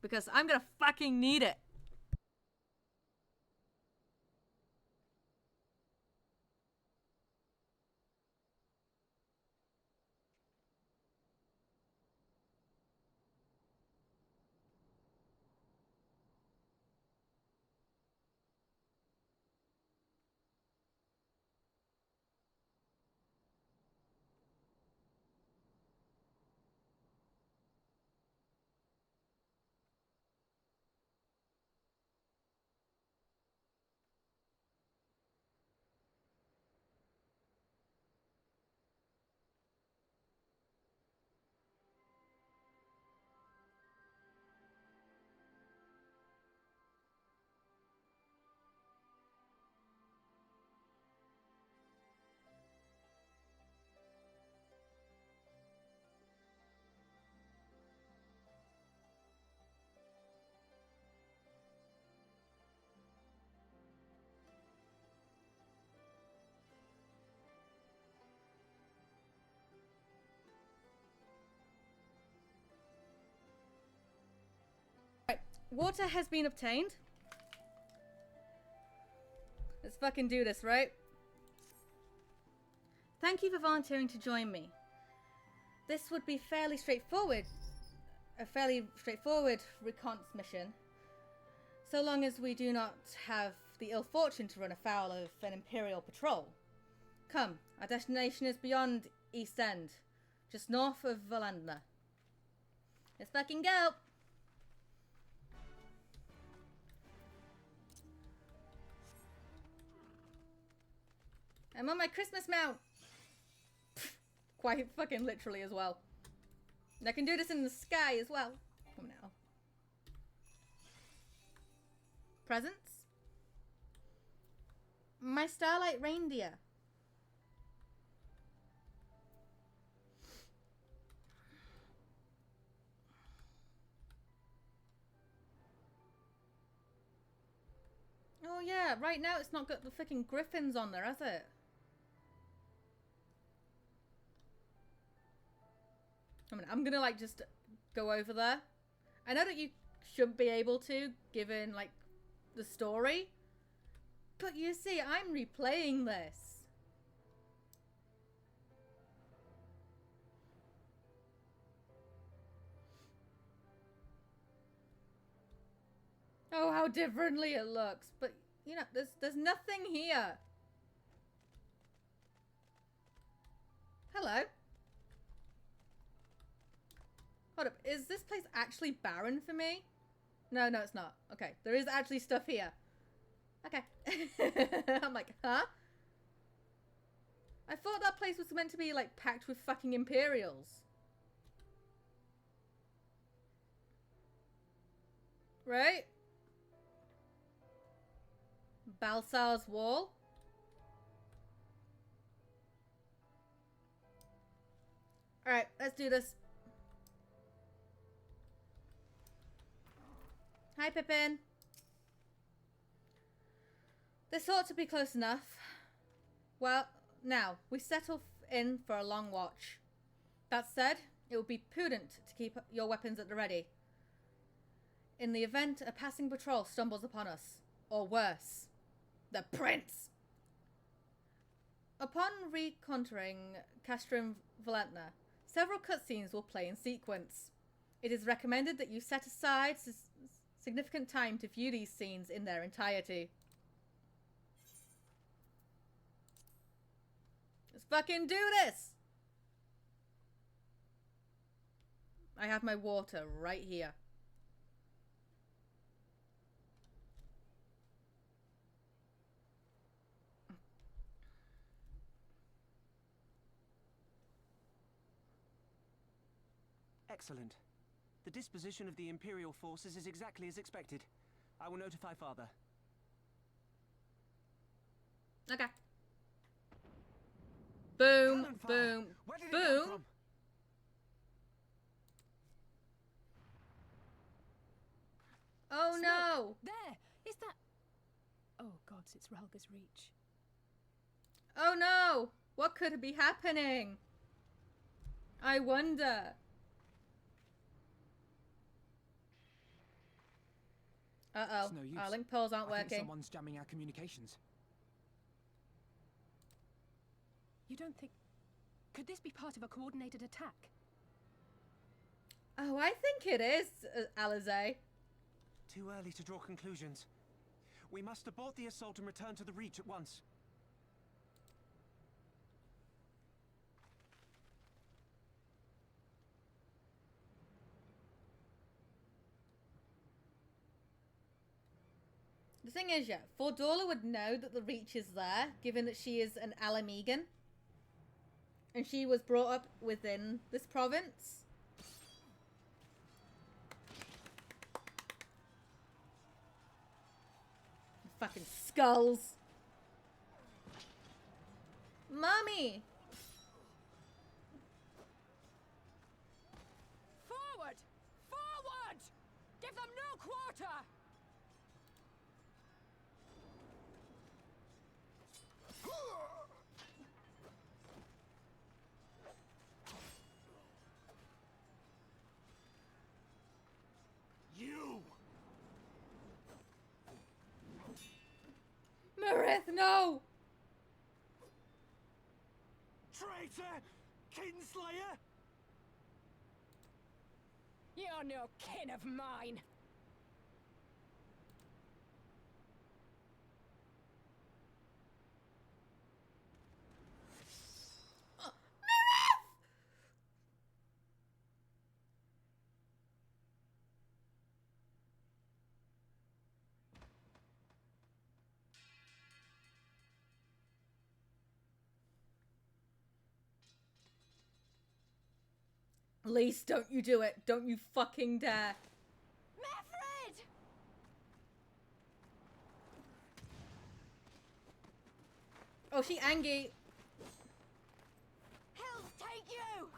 A: because I'm gonna fucking need it. Water has been obtained. Let's fucking do this, right? Thank you for volunteering to join me. This would be fairly straightforward. A fairly straightforward reconnaissance mission. So long as we do not have the ill fortune to run afoul of an Imperial patrol. Come, our destination is beyond East End, just north of Valandna. Let's fucking go! I'm on my Christmas mount! Quite fucking literally as well. And I can do this in the sky as well. Come now. Presents? My starlight reindeer. Oh yeah, right now it's not got the freaking griffins on there, has it? I mean, I'm gonna like just go over there. I know that you should be able to, given like the story. But you see, I'm replaying this. Oh, how differently it looks. But, you know, there's nothing here. Hello. Hold up, is this place actually barren for me? No, no, it's not. Okay, there is actually stuff here. Okay. I'm like, huh? I thought that place was meant to be, like, packed with fucking Imperials. Right? Balsar's Wall? Alright, let's do this. Hi, Pippin. This ought to be close enough. Well, now, we settle in for a long watch. That said, it would be prudent to keep your weapons at the ready. In the event a passing patrol stumbles upon us, or worse, the Prince! Upon reconquering Castrum Valentna, several cutscenes will play in sequence. It is recommended that you set aside significant time to view these scenes in their entirety. Let's fucking do this! I have my water right here.
S: Excellent. The disposition of the Imperial forces is exactly as expected. I will notify Father.
A: Okay. Boom, boom, boom. Oh no!
F: There! Is that... Oh gods, it's Ralga's Reach.
A: Oh no! What could be happening? I wonder. Uh-oh.
C: It's no use.
A: Our link poles aren't
C: I think
A: working.
C: someone's jamming our communications.
F: You don't think... Could this be part of a coordinated attack?
A: Oh, I think it is, Alize.
S: Too early to draw conclusions. We must abort the assault and return to the Reach at once.
A: The thing is, yeah, Fordula would know that the Reach is there, given that she is an Alamegan. And she was brought up within this province. Fucking skulls. Mommy!
F: Forward! Forward! Give them no quarter!
K: You
A: with. No!
N: Traitor! Kinslayer!
F: You're no kin of mine.
A: Lise, don't you do it. Don't you fucking dare.
D: Meffred!
A: Oh, she angry.
D: Hills, take you!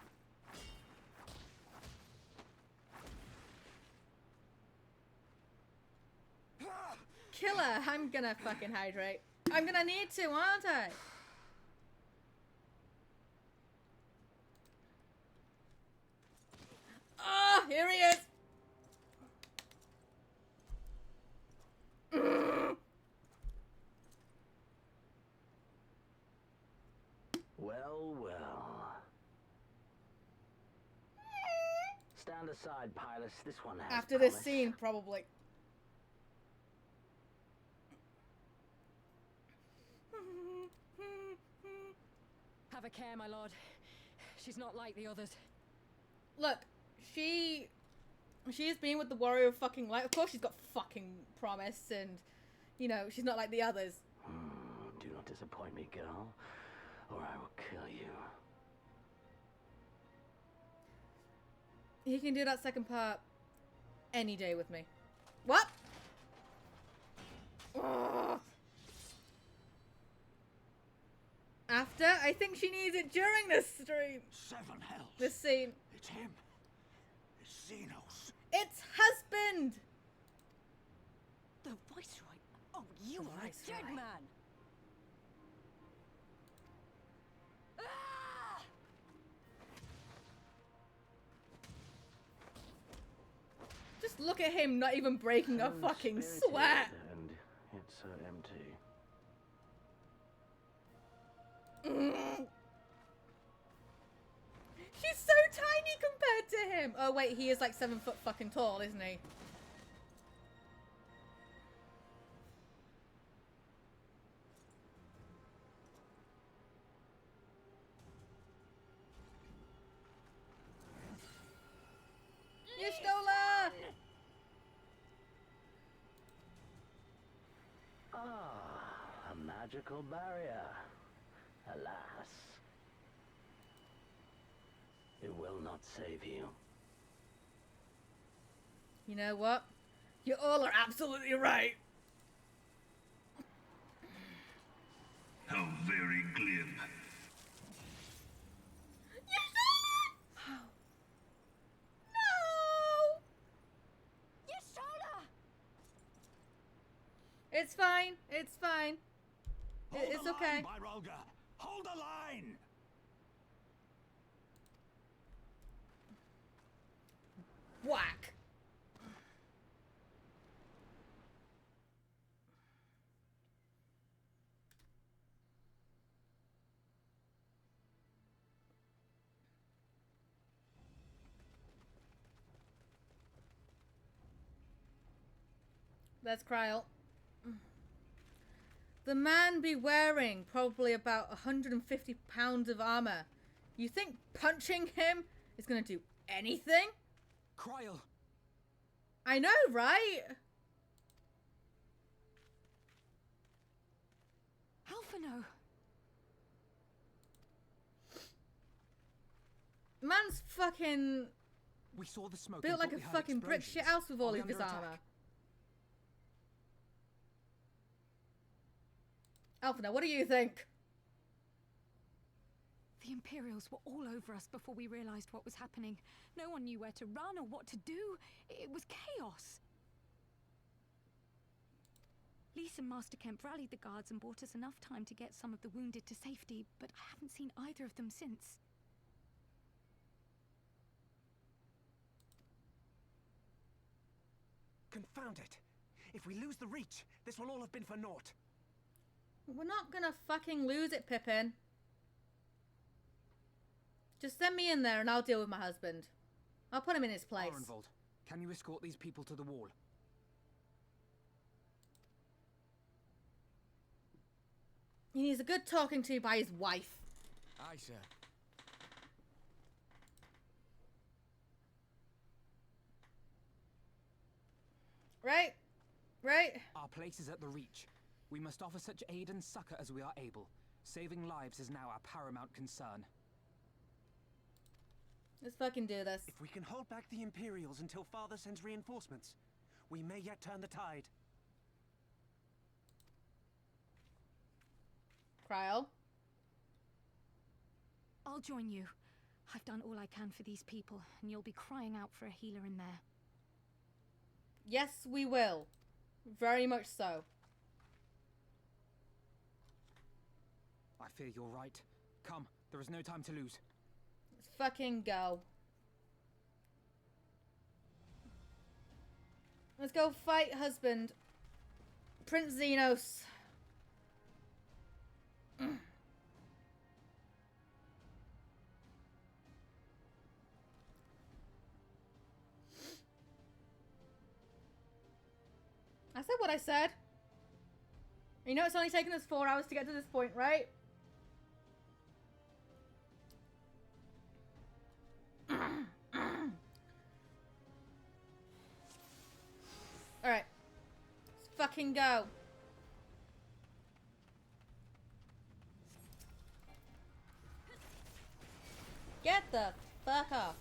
A: Kill her. I'm gonna fucking hydrate. I'm gonna need to, aren't I? Ah, here he is.
H: Well, well. Stand aside, Pilus. This one has
A: After
H: promise.
A: this scene, probably.
F: Have a care, my lord. She's not like the others.
A: Look, she has been with the Warrior of fucking Light. Of course she's got fucking promise and, you know, she's not like the others.
H: Do not disappoint me, girl, or I will kill you.
A: He can do that second part any day with me. What? Ugh. After? I think she needs it during this stream.
G: 7 hells.
A: This scene.
G: It's him. It's Xenos.
A: It's husband!
Q: The Viceroy? Oh, you are a dead man! Ah!
A: Just look at him not even breaking a fucking sweat.
H: And it's empty.
A: She's so tiny compared to him. Oh wait, he is like 7 foot fucking tall, isn't he? Y'shtola!
H: Ah, a magical barrier. Alas. It will not save you.
A: You know what? You all are absolutely right.
K: How very glib.
A: No!
D: Y'shtola!
A: It's fine. It's fine. It's okay.
G: Hold the line, Byrolga. Hold the line.
A: Whack. That's Kryl. The man be wearing probably about 150 pounds of armor. You think punching him is gonna do anything?
C: Kryl!
A: I know, right?
L: Alphino!
A: Man's fucking
C: We saw the smoke.
A: built like a fucking brick shit house with all of his armor. Alphina, what do you think?
L: The Imperials were all over us before we realized what was happening. No one knew where to run or what to do. It was chaos. Lise and Master Kemp rallied the guards and bought us enough time to get some of the wounded to safety, but I haven't seen either of them since.
S: Confound it! If we lose the Reach, this will all have been for naught.
A: We're not gonna fucking lose it, Pippin. Just send me in there and I'll deal with my husband. I'll put him in his place.
C: Arenvold, can you escort these people to the wall?
A: He needs a good talking to by his wife.
C: Aye, sir.
A: Right? Right?
C: Our place is at the Reach. We must offer such aid and succor as we are able. Saving lives is now our paramount concern.
A: Let's fucking do this.
S: If we can hold back the Imperials until Father sends reinforcements, we may yet turn the tide.
A: Cryo?
L: I'll join you. I've done all I can for these people, and you'll be crying out for a healer in there.
A: Yes, we will. Very much so.
C: I fear you're right. Come, there is no time to lose.
A: Let's fucking go. Let's go fight husband. Prince Xenos. I said what I said. You know it's only taken us 4 hours to get to this point, right? Alright. Let's fucking go. Get the fuck off.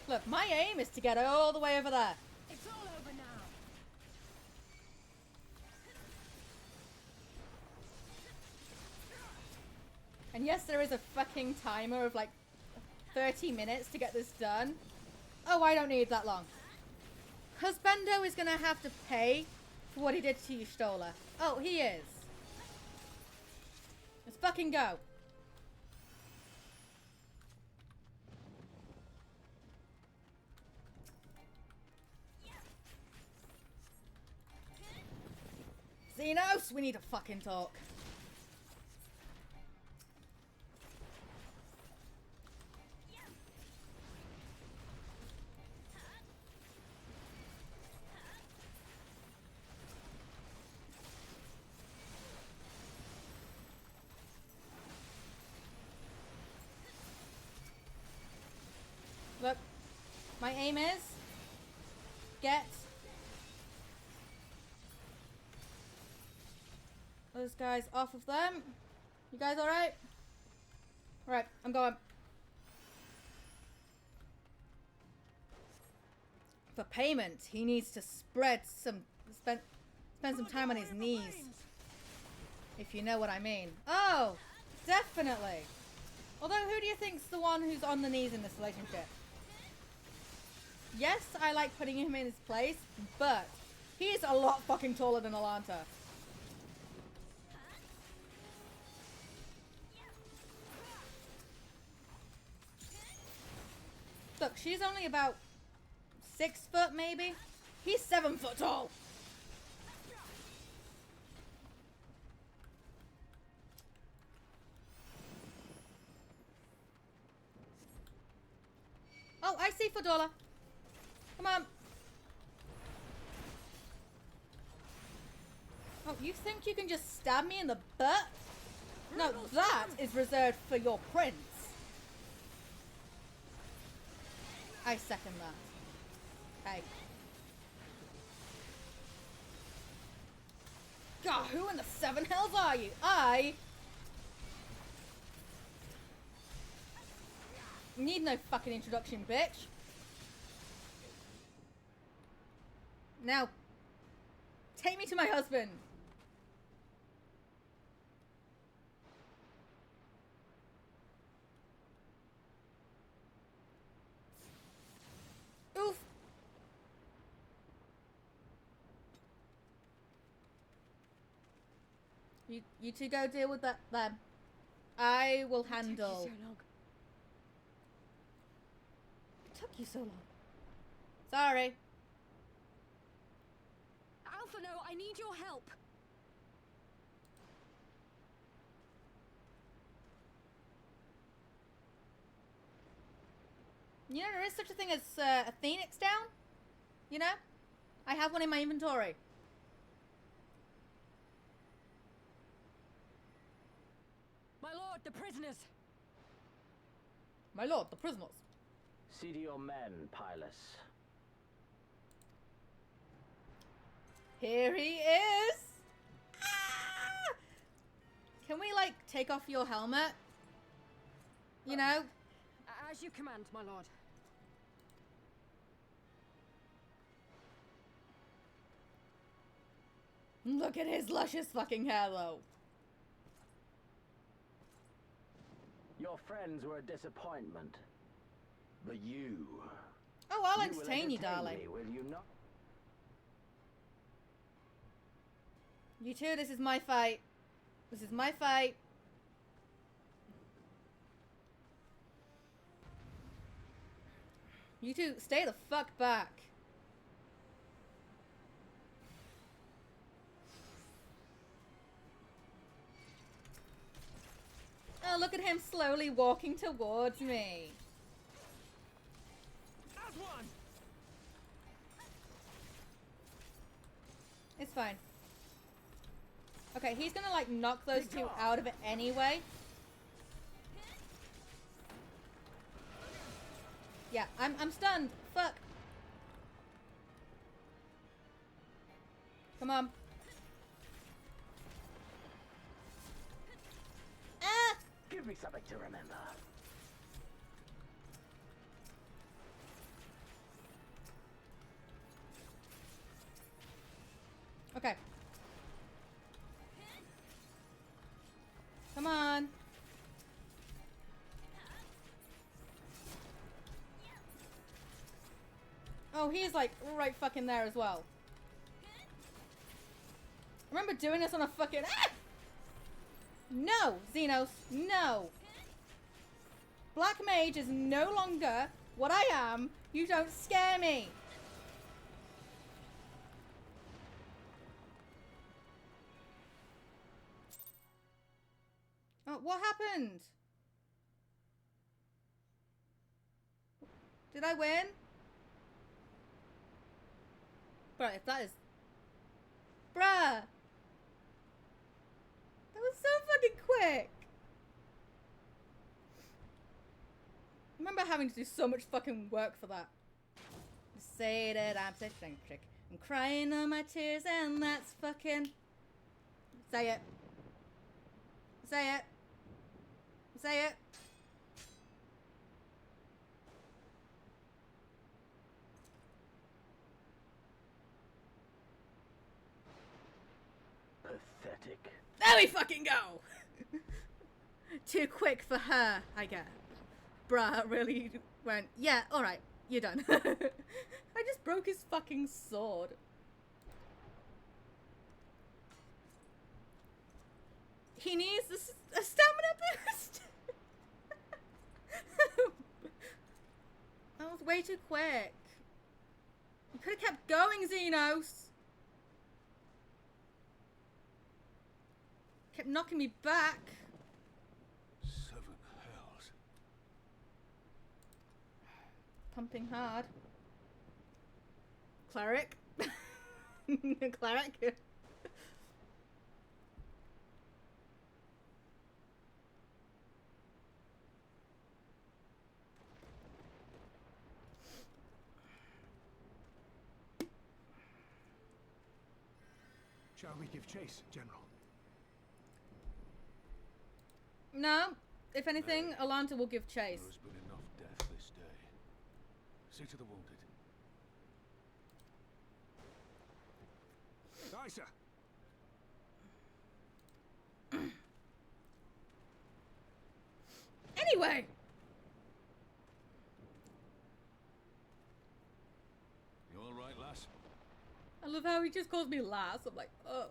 A: Look, my aim is to get all the way over there.
F: It's all over now.
A: And yes, there is a fucking timer of like 30 minutes to get this done. Oh, I don't need that long. Husbando is gonna have to pay for what he did to you, Stola. Oh, he is. Let's fucking go. Xenos, we need to fucking talk. Look, my aim is get those guys off of them. You guys alright? Alright, I'm going. For payment, he needs to spend some time on his knees. If you know what I mean. Oh, definitely. Although, who do you think's the one who's on the knees in this relationship? Yes, I like putting him in his place, but he's a lot fucking taller than Alanta. Look, she's only about 6 foot, maybe. He's 7 foot tall. Oh, I see Fedora. Come on. Oh, you think you can just stab me in the butt? No, that is reserved for your prince. I second that. Hey. God, who in the 7 hells are you? I need no fucking introduction, bitch. Now, take me to my husband. Oof. You two go deal with that then. I will handle. It took you so long. Sorry.
L: Orthano, I need your help.
A: You know, there is such a thing as a phoenix down. You know? I have one in my inventory.
L: My lord, the prisoners.
A: My lord, the prisoners.
E: See to your men, Pylus.
A: Here he is. Ah! Can we, like, take off your helmet? You know?
L: As you command, my lord.
A: Look at his luscious fucking hair, though.
E: Your friends were a disappointment. But you...
A: Oh, I'll entertain you, darling.
E: Me, will you not?
A: You two, this is my fight. This is my fight. You two, stay the fuck back. Oh, look at him slowly walking towards me.
N: As one.
A: It's fine. Okay, he's gonna like knock those two out of it anyway. Yeah, I'm stunned. Fuck. Come on. Ah!
E: Give me something to remember.
A: Okay. Come on. Oh, he's like right fucking there as well. I remember doing this on a fucking... Ah! No, Xenos, no. Black Mage is no longer what I am. You don't scare me. Oh, what happened? Did I win? Bruh, if that is... Bruh! That was so fucking quick! I remember having to do so much fucking work for that. Say that I'm such a trick. I'm crying all my tears and that's fucking... Say it. Say it. Say it.
E: Pathetic.
A: There we fucking go! Too quick for her, I guess. Bruh really went, yeah, alright, you're done. I just broke his fucking sword. He needs a stamina boost! That was way too quick. You could have kept going, Xenos! Kept knocking me back.
P: Seven hells.
A: Pumping hard. Cleric. Cleric.
M: Shall we give chase, General?
A: No. If anything, Alanta will give chase.
P: There has been enough death this day. See to the wounded.
M: Aye, sir.
A: Anyway.
P: You all right, lass?
A: I love how he just calls me lass. I'm like, oh.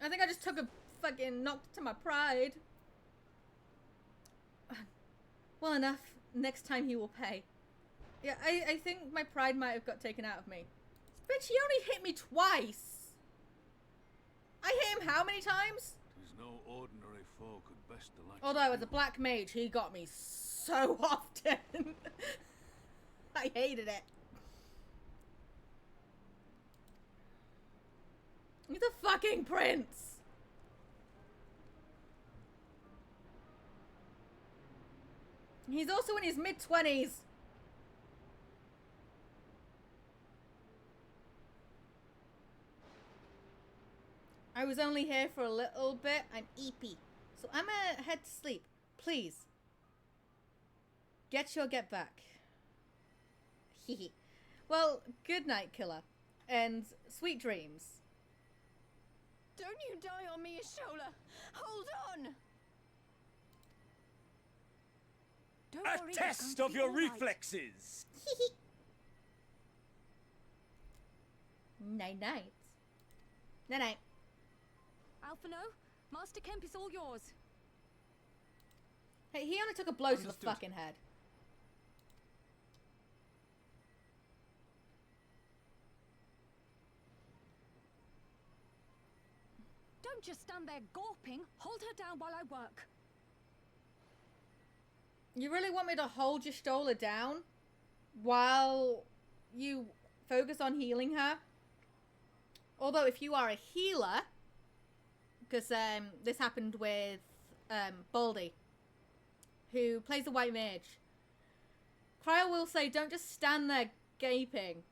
A: I think I just took a fucking knock to my pride. Well enough. Next time he will pay. Yeah, I think my pride might have got taken out of me. Bitch, he only hit me twice. I hit him how many times?
P: Tis no ordinary foe could best the likes
A: Although
P: of
A: as a black mage, he got me so often. I hated it. He's a fucking prince. He's also in his mid-20s. I was only here for a little bit. I'm eepy. So I'm gonna head to sleep. Please. Get back. Hehe. Well, good night, killer. And sweet dreams.
L: Don't you die on me, Ashola! Hold on! Don't worry,
N: A test of your reflexes!
A: Night night. Night night.
L: Alphino, Master Kemp is all yours.
A: Hey, he only took a blow to the fucking head.
L: Don't just stand there gawping. Hold her down while I work.
A: You really want me to hold your Stola down while you focus on healing her? Although if you are a healer, because this happened with Baldy, who plays a white mage, Cryo will say, don't just stand there gaping.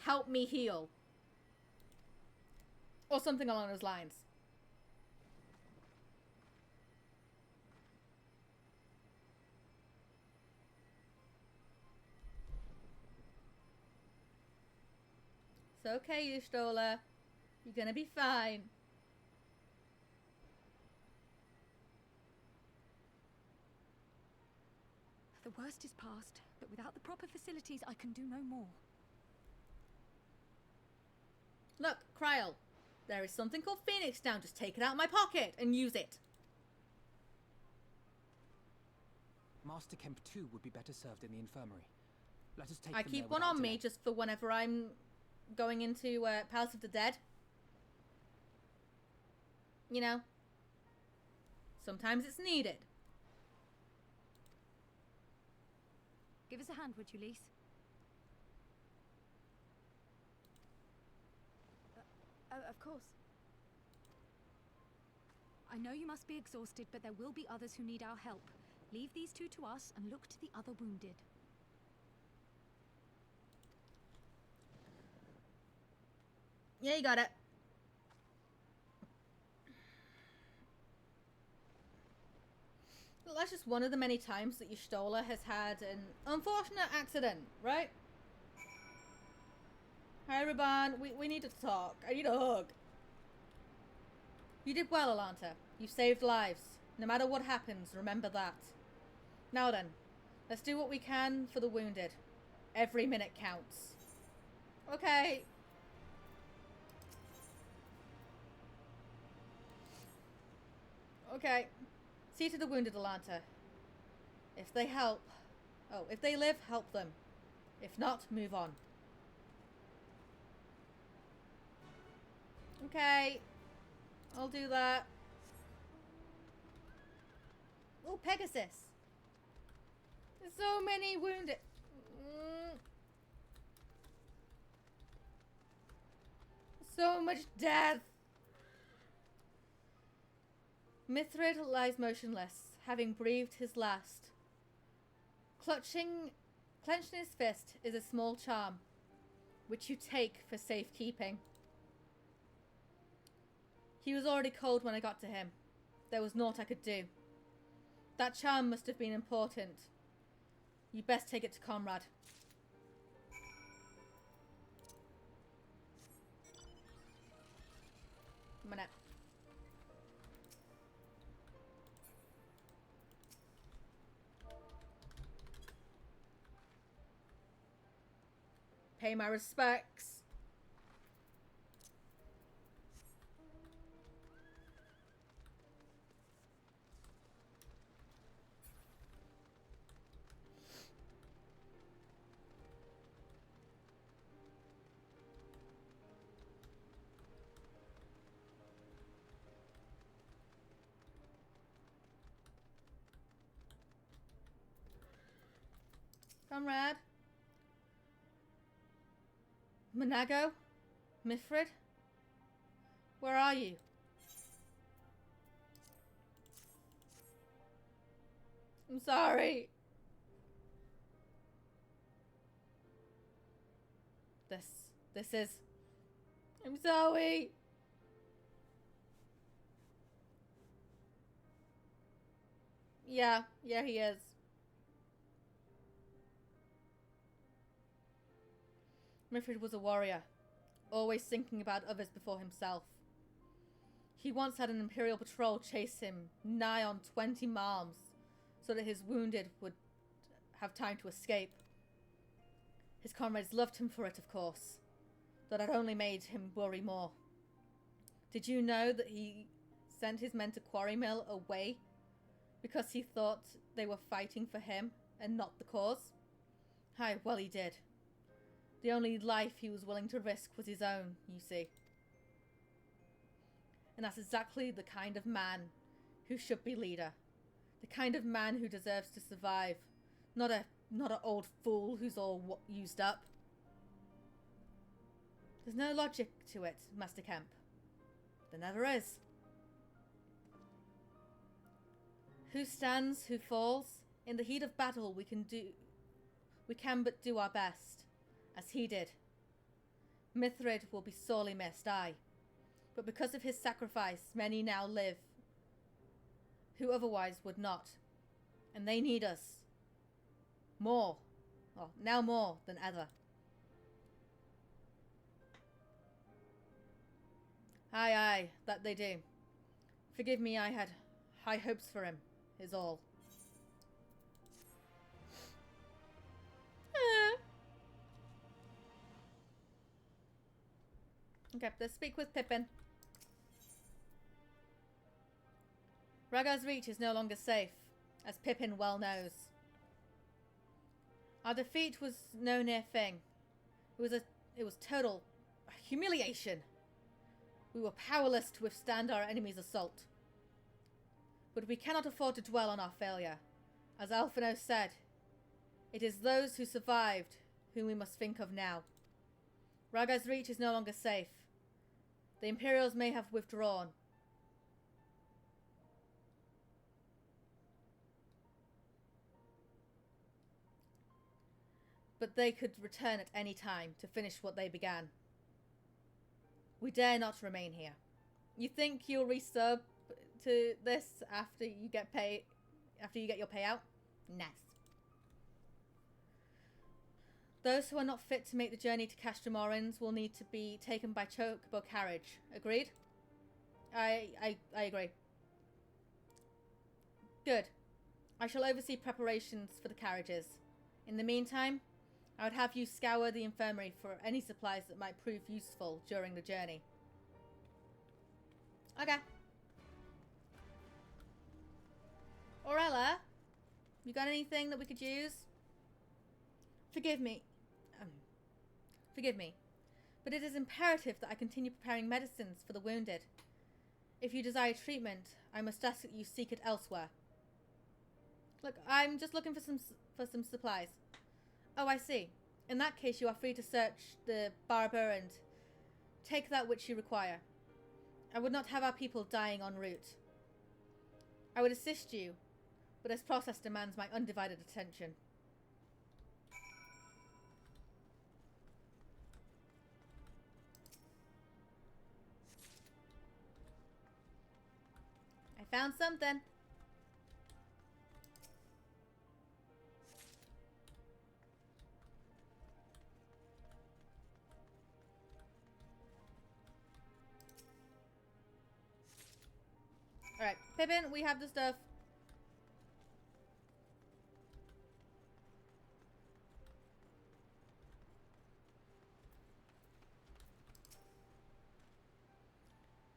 A: Help me heal. Or something along those lines. It's okay, Y'shtola. You're gonna be fine.
L: The worst is past, but without the proper facilities, I can do no more.
A: Look, Kryl, there is something called Phoenix down. Just take it out of my pocket and use it.
C: Master Kemp 2 would be better served in the infirmary. Let us take
A: I
C: them
A: keep
C: there
A: one
C: without
A: on me
C: delay.
A: just for whenever I'm going into Palace of the Dead. You know, sometimes it's needed.
L: Give us a hand, would you, Lise? Of course. I know you must be exhausted, but there will be others who need our help. Leave these two to us and look to the other wounded.
A: Yeah, you got it. Well, that's just one of the many times that Y'shtola has had an unfortunate accident, right? Hi, Raban. We need to talk. I need a hug. You did well, Alanta. You saved lives. No matter what happens, remember that. Now then, let's do what we can for the wounded. Every minute counts. Okay. Okay. See to the wounded, Alanta. If they help... Oh, if they live, help them. If not, move on. Okay. I'll do that. Oh, Pegasus. There's so many wounded. So much death. Mithrid lies motionless, having breathed his last. Clenching his fist is a small charm, which you take for safekeeping. He was already cold when I got to him. There was naught I could do. That charm must have been important. You best take it to Comrade. A minute. Pay my respects. Comrade? Monago? Mithrid? Where are you? I'm sorry. This is... I'm sorry. Yeah, he is. Mithrid was a warrior, always thinking about others before himself. He once had an Imperial patrol chase him nigh on 20 miles so that his wounded would have time to escape. His comrades loved him for it, of course, though that only made him worry more. Did you know that he sent his men to Quarry Mill away because he thought they were fighting for him and not the cause? Aye, well he did. The only life he was willing to risk was his own, you see. And that's exactly the kind of man who should be leader. The kind of man who deserves to survive. Not an old fool who's all used up. There's no logic to it, Master Kemp. There never is. Who stands, who falls? In the heat of battle we can but do our best, as he did. Mithrid will be sorely missed, aye. But because of his sacrifice, many now live who otherwise would not. And they need us. More. Well, now more than ever. Aye, that they do. Forgive me, I had high hopes for him, is all. Okay, let's speak with Pippin. Raggar's Reach is no longer safe, as Pippin well knows. Our defeat was no near thing. It was total humiliation. We were powerless to withstand our enemy's assault. But we cannot afford to dwell on our failure. As Alphino said, it is those who survived whom we must think of now. Raggar's Reach is no longer safe. The Imperials may have withdrawn. But they could return at any time to finish what they began. We dare not remain here. You think you'll resub to this after you get your payout? Nice. Those who are not fit to make the journey to Castor Morins will need to be taken by chocobo carriage. Agreed? I agree. Good. I shall oversee preparations for the carriages. In the meantime, I would have you scour the infirmary for any supplies that might prove useful during the journey. Okay. Orella, you got anything that we could use? Forgive me, but it is imperative that I continue preparing medicines for the wounded. If you desire treatment, I must ask that you seek it elsewhere. Look, I'm just looking for some supplies. Oh, I see. In that case, you are free to search the barber and take that which you require. I would not have our people dying en route. I would assist you, but this process demands my undivided attention. I found something. Alright, Pippin, we have the stuff.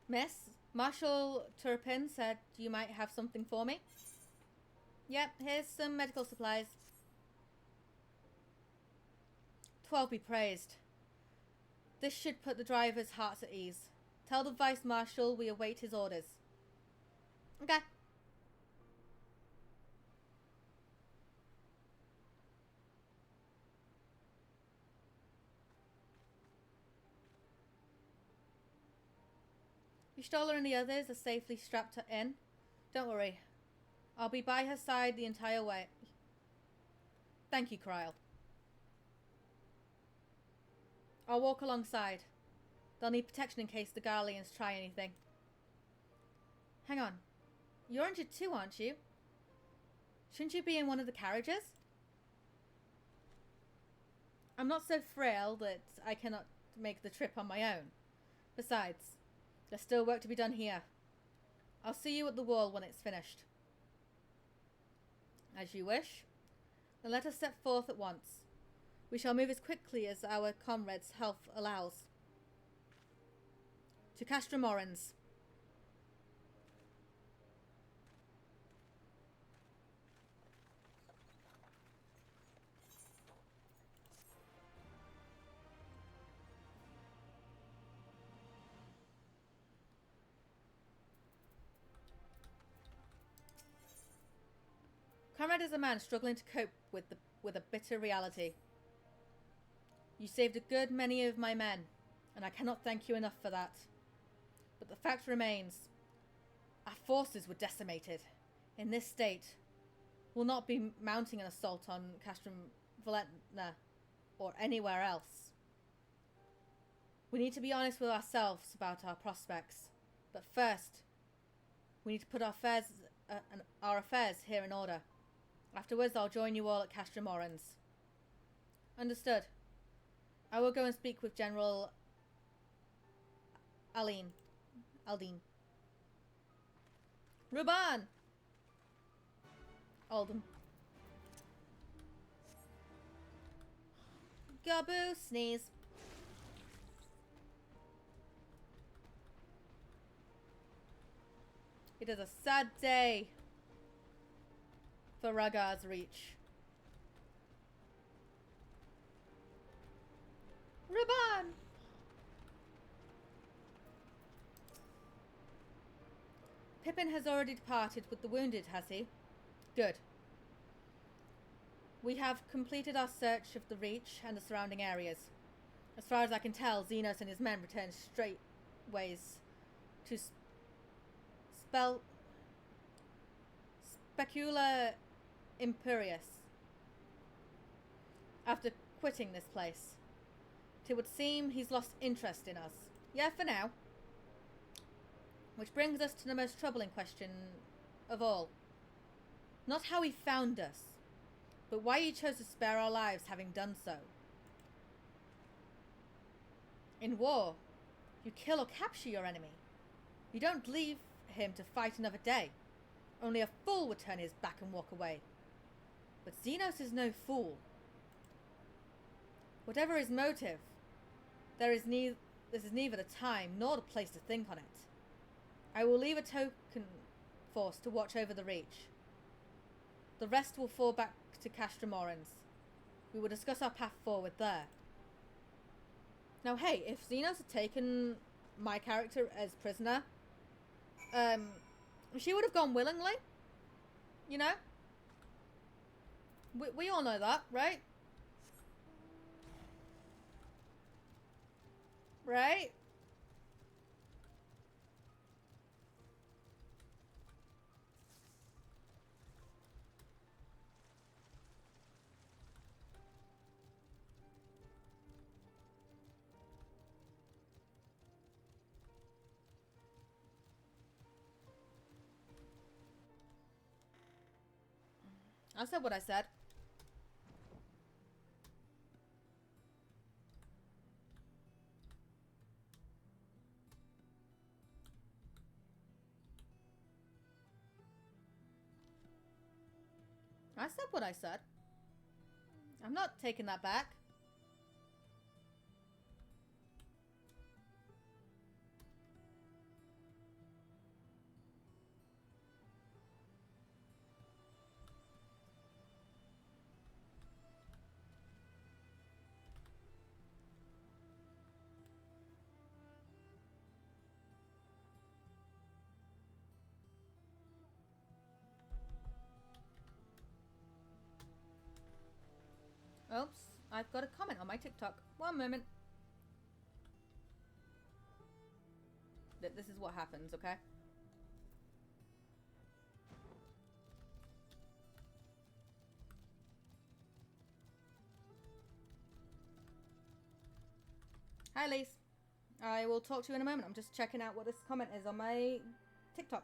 A: Miss, Marshal Turpin said you might have something for me. Yep, here's some medical supplies. 12 be praised. This should put the driver's hearts at ease. Tell the Vice Marshal we await his orders. Okay. Y'shtola and the others are safely strapped in. Don't worry. I'll be by her side the entire way. Thank you, Kryle. I'll walk alongside. They'll need protection in case the Garleans try anything. Hang on. You're injured too, aren't you? Shouldn't you be in one of the carriages? I'm not so frail that I cannot make the trip on my own. Besides, there's still work to be done here. I'll see you at the wall when it's finished. As you wish. Then let us set forth at once. We shall move as quickly as our comrades' health allows. To Castra Morrens. Conrad is a man struggling to cope with a bitter reality. You saved a good many of my men, and I cannot thank you enough for that. But the fact remains, our forces were decimated. In this state, we'll not be mounting an assault on Castrum Valentna or anywhere else. We need to be honest with ourselves about our prospects. But first, we need to put our affairs here in order. Afterwards, I'll join you all at Castra Morrens. Understood. I will go and speak with General Aldine. Ruban! Oldham. Gaboo, sneeze. It is a sad day for Ragar's Reach. Ruban! Pippin has already departed with the wounded, has he? Good. We have completed our search of the Reach and the surrounding areas. As far as I can tell, Xenos and his men returned straightways to Specula Imperius after quitting this place. It would seem he's lost interest in us. Yeah, for now. Which brings us to the most troubling question of all. Not how he found us, but why he chose to spare our lives having done so. In war, you kill or capture your enemy. You don't leave him to fight another day. Only a fool would turn his back and walk away. But Xenos is no fool. Whatever his motive, this is neither the time nor the place to think on it. I will leave a token force to watch over the Reach. The rest will fall back to Castra Morrens. We will discuss our path forward there. Now, hey, if Xenos had taken my character as prisoner, she would have gone willingly. You know? We all know that, right? Right? I said what I said. I said what I said. I'm not taking that back. Oops, I've got a comment on my TikTok. One moment. This is what happens, okay? Hi, Lise. I will talk to you in a moment. I'm just checking out what this comment is on my TikTok.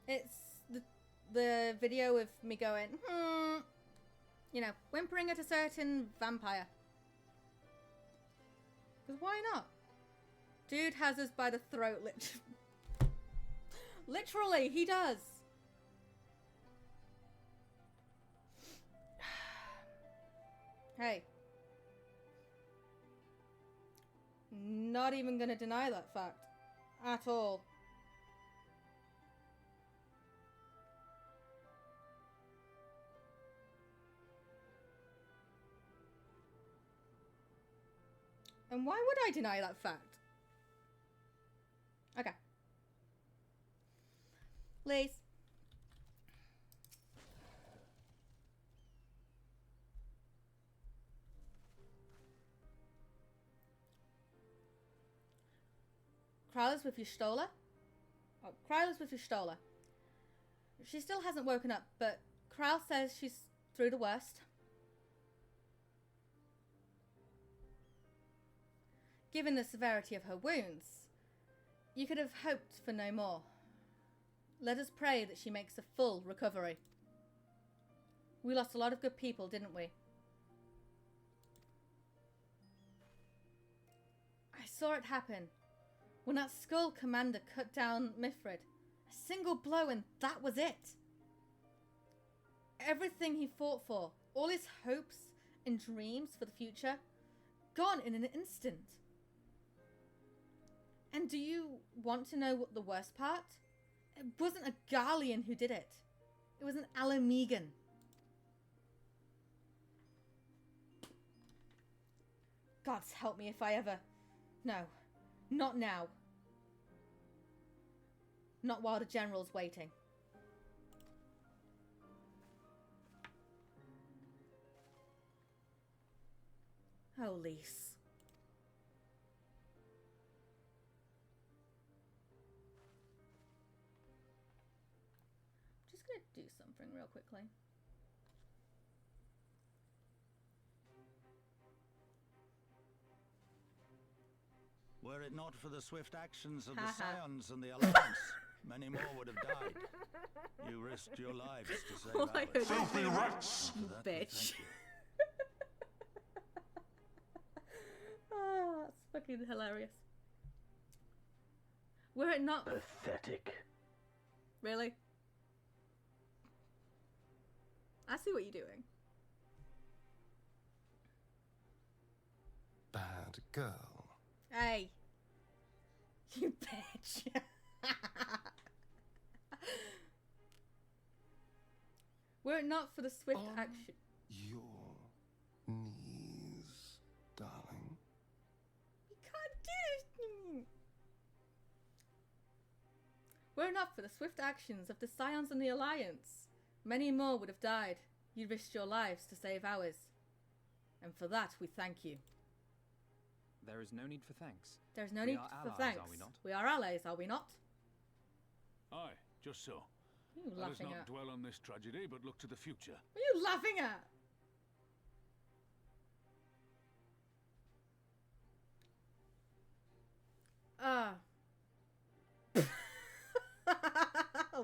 A: It's the video of me going, you know, whimpering at a certain vampire. Because why not? Dude has us by the throat, literally, he does. Hey. Not even gonna deny that fact. At all. And why would I deny that fact? Okay. Lise. Kryla's with you, Stola? Oh, Kryla's with you, Stola. She still hasn't woken up, but Kryl says she's through the worst. Given the severity of her wounds, you could have hoped for no more. Let us pray that she makes a full recovery. We lost a lot of good people, didn't we? I saw it happen. When that Skull commander cut down Mifrid. A single blow and that was it. Everything he fought for, all his hopes and dreams for the future, gone in an instant. And do you want to know what the worst part? It wasn't a Garlean who did it. It was an Alamegan. Gods help me if I ever... No, not now. Not while the general's waiting. Oh, Lise. I'm just gonna do something real quickly.
G: Were it not for the swift actions of the Scions and the Alliance, many more would have died. You risked your lives to save ours.
A: Filthy rats! Bitch. Oh, that's fucking hilarious. Were it not...
E: Pathetic.
A: Really? I see what you're doing.
R: Bad girl.
A: Hey. You bitch. Were it not for the swift action...
R: Your knees, darling.
A: You can't do this. Were it not for the swift actions of the Scions and the Alliance, many more would have died. You risked your lives to save ours. And for that, we thank you.
C: There is no need for thanks.
A: There is no need for thanks.
C: Are we not?
A: We are allies, are we not?
P: Aye, just so.
A: What are you
P: Let us
A: laughing
P: not
A: at?
P: dwell on this tragedy, but look to the future.
A: What are you laughing at?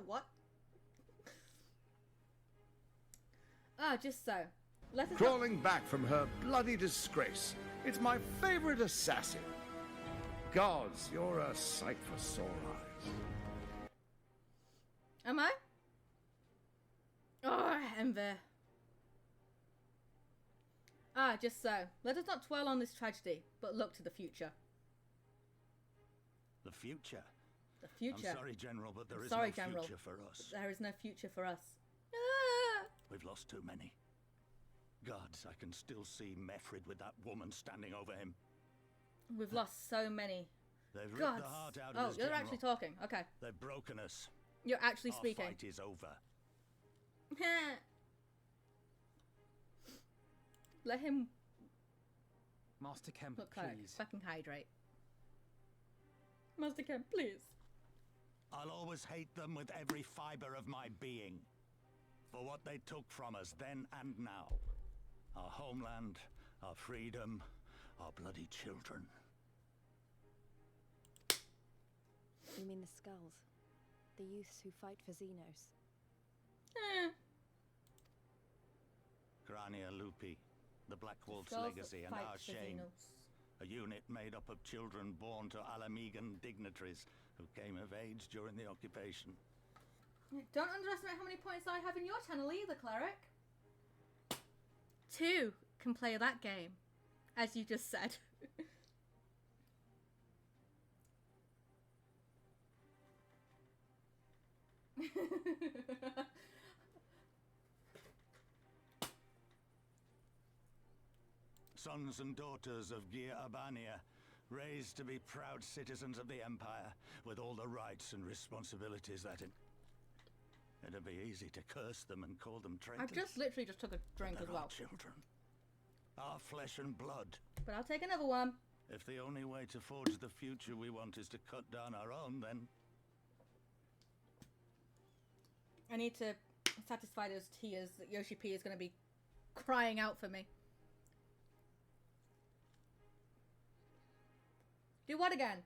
A: What? Just so. Let us
K: Crawling back from her bloody disgrace. It's my favorite assassin. Gods, you're a sight for sore eyes.
A: Am I? Oh, envy. Just so. Let us not dwell on this tragedy, but look to the future.
G: The future?
A: The future.
G: I'm sorry, General, but there is
A: sorry,
G: no
A: General,
G: future for us.
A: There is no future for us.
G: We've lost too many. Gods, I can still see Mefrid with that woman standing over him.
A: We've lost so many.
G: They've ripped
A: Gods.
G: the heart out of
A: Oh,
G: us,
A: you're
G: General.
A: actually talking. Okay.
G: They've broken us.
A: You're actually
G: Our
A: speaking.
G: fight is over.
A: Let him.
C: Master Kemp,
A: Look, Cleric,
C: please.
A: fucking hydrate. Master Kemp, please.
G: I'll always hate them with every fiber of my being. For what they took from us then and now. Our homeland, our freedom, our bloody children.
D: You mean the Skulls? The youths who fight for Xenos?
G: Grania Lupi, the Black Wolf's
A: Skulls
G: legacy
A: that
G: and
A: fight
G: our
A: for
G: shame.
A: Xenos.
G: A unit made up of children born to Alamegan dignitaries who came of age during the occupation.
A: Don't underestimate how many points I have in your channel either, Cleric. 2 can play that game, as you just said.
G: Sons and daughters of Gir Abania, raised to be proud citizens of the Empire, with all the rights and responsibilities that it'd be easy to curse them and call them traitors.
A: I just literally just took a drink as well.
G: Our children. Our flesh and blood.
A: But I'll take another one.
G: If the only way to forge the future we want is to cut down our own, then...
A: I need to satisfy those tears that Yoshi P is going to be crying out for me. Do what again?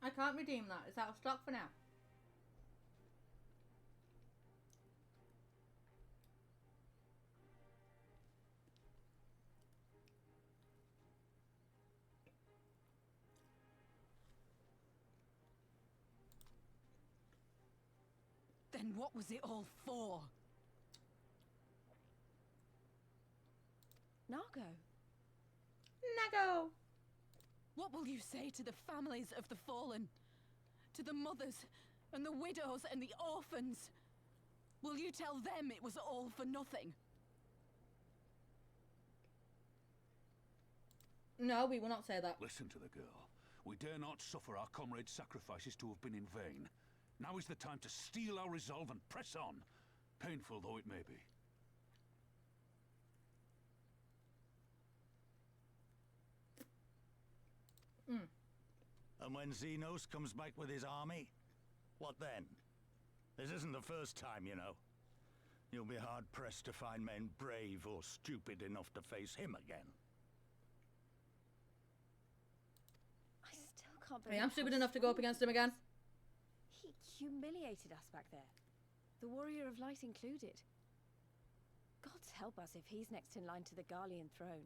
A: I can't redeem that. It's out of stock for now.
Q: Then what was it all for?
D: Nago.
A: Nago!
Q: What will you say to the families of the fallen? To the mothers and the widows and the orphans? Will you tell them it was all for nothing?
A: No, we will not say that.
P: Listen to the girl. We dare not suffer our comrades' sacrifices to have been in vain. Now is the time to steel our resolve and press on, painful though it may be.
G: And when Xenos comes back with his army, what then? This isn't the first time, you know. You'll be hard-pressed to find men brave or stupid enough to face him again.
D: I still can't believe
A: I'm stupid enough to go up against him again.
D: He humiliated us back there. The Warrior of Light included. Gods help us if he's next in line to the Garlean throne.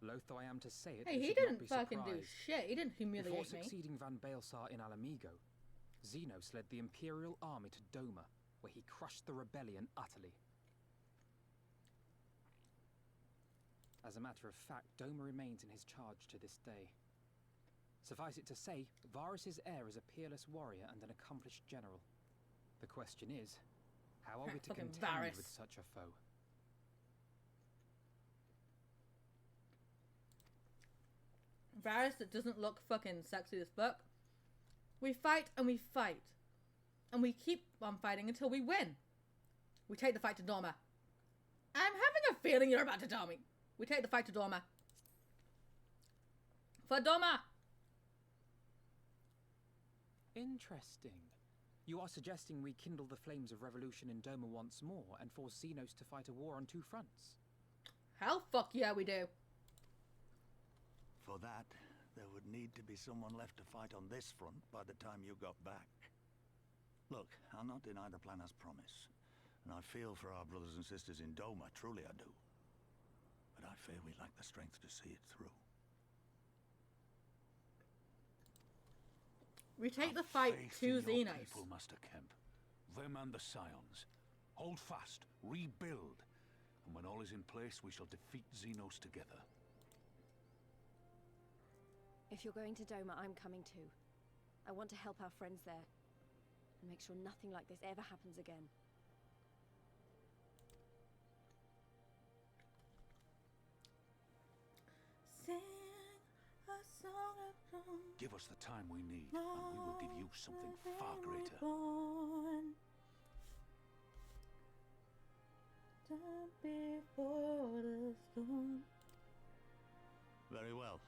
C: Loath though I am to say it,
A: Hey,
C: we
A: he
C: should not
A: didn't
C: be
A: fucking do
C: surprised.
A: shit. He didn't humiliate
C: Before
A: me.
C: succeeding Van Baelsar in Alamigo, Xenos led the Imperial army to Doma, where he crushed the rebellion utterly. As a matter of fact, Doma remains in his charge to this day. Suffice it to say, Varus's heir is a peerless warrior and an accomplished general. The question is, how are we to
A: Fucking
C: contend
A: Varus.
C: with such a foe?
A: Varus that doesn't look fucking sexy as fuck. We fight and we fight. And we keep on fighting until we win. We take the fight to Doma. I'm having a feeling you're about to tell me. We take the fight to Doma. For Doma!
C: Interesting. You are suggesting we kindle the flames of revolution in Doma once more and force Xenos to fight a war on 2 fronts?
A: Hell fuck yeah we do.
G: For that, there would need to be someone left to fight on this front by the time you got back. Look, I'll not deny the plan as promised. And I feel for our brothers and sisters in Doma, truly I do. But I fear we lack the strength to see it through.
A: We take the fight to
P: Faith in your
A: Xenos.
P: people, Master Kemp. Them and the Scions. Hold fast, rebuild. And when all is in place, we shall defeat Xenos together.
D: If you're going to Doma, I'm coming too. I want to help our friends there. And make sure nothing like this ever happens again.
P: Give us the time we need, and we will give you something far greater.
G: Very well.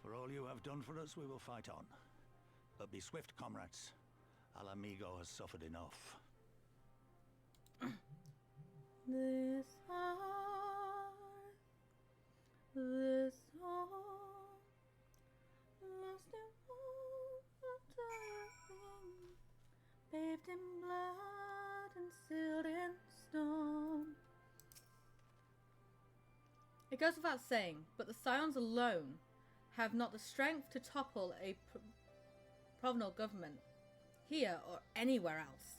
G: For all you have done for us, we will fight on. But be swift, comrades. Al Amigo has suffered enough.
A: This heart, this home, lost in water, bathed in blood and sealed in stone. It goes without saying, but the Scions alone have not the strength to topple a provisional government, here or anywhere else.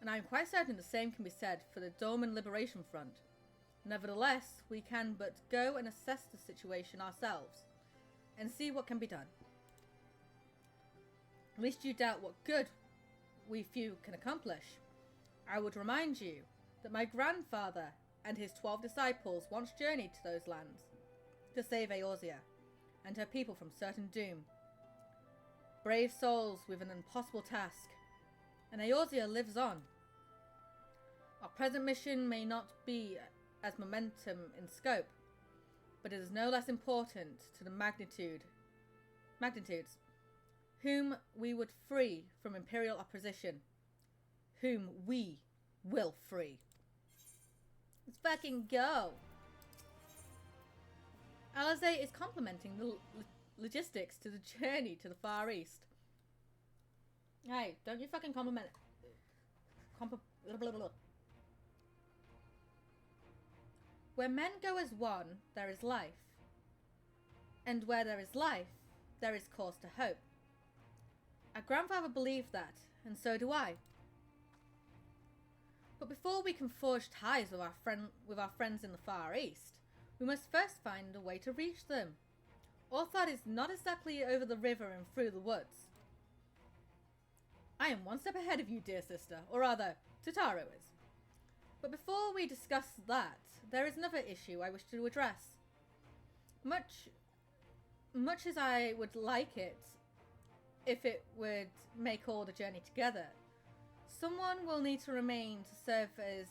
A: And I am quite certain the same can be said for the Dorman Liberation Front. Nevertheless, we can but go and assess the situation ourselves, and see what can be done. Lest you doubt what good we few can accomplish, I would remind you that my grandfather and his 12 disciples once journeyed to those lands to save Eorzea and her people from certain doom. Brave souls with an impossible task, and Eorzea lives on. Our present mission may not be as momentum in scope, but it is no less important to the magnitudes, whom we would free from Imperial opposition, whom we will free. Let's fucking go! Alize is complementing the logistics to the journey to the Far East. Hey, don't you fucking compliment it. Where men go as one, there is life. And where there is life, there is cause to hope. Our grandfather believed that, and so do I. But before we can forge ties with our friends in the Far East, we must first find a way to reach them. Orthard is not exactly over the river and through the woods. I am one step ahead of you, dear sister, or rather, Totaro is. But before we discuss that, there is another issue I wish to address. Much as I would like it, if it would make all the journey together, someone will need to remain to serve as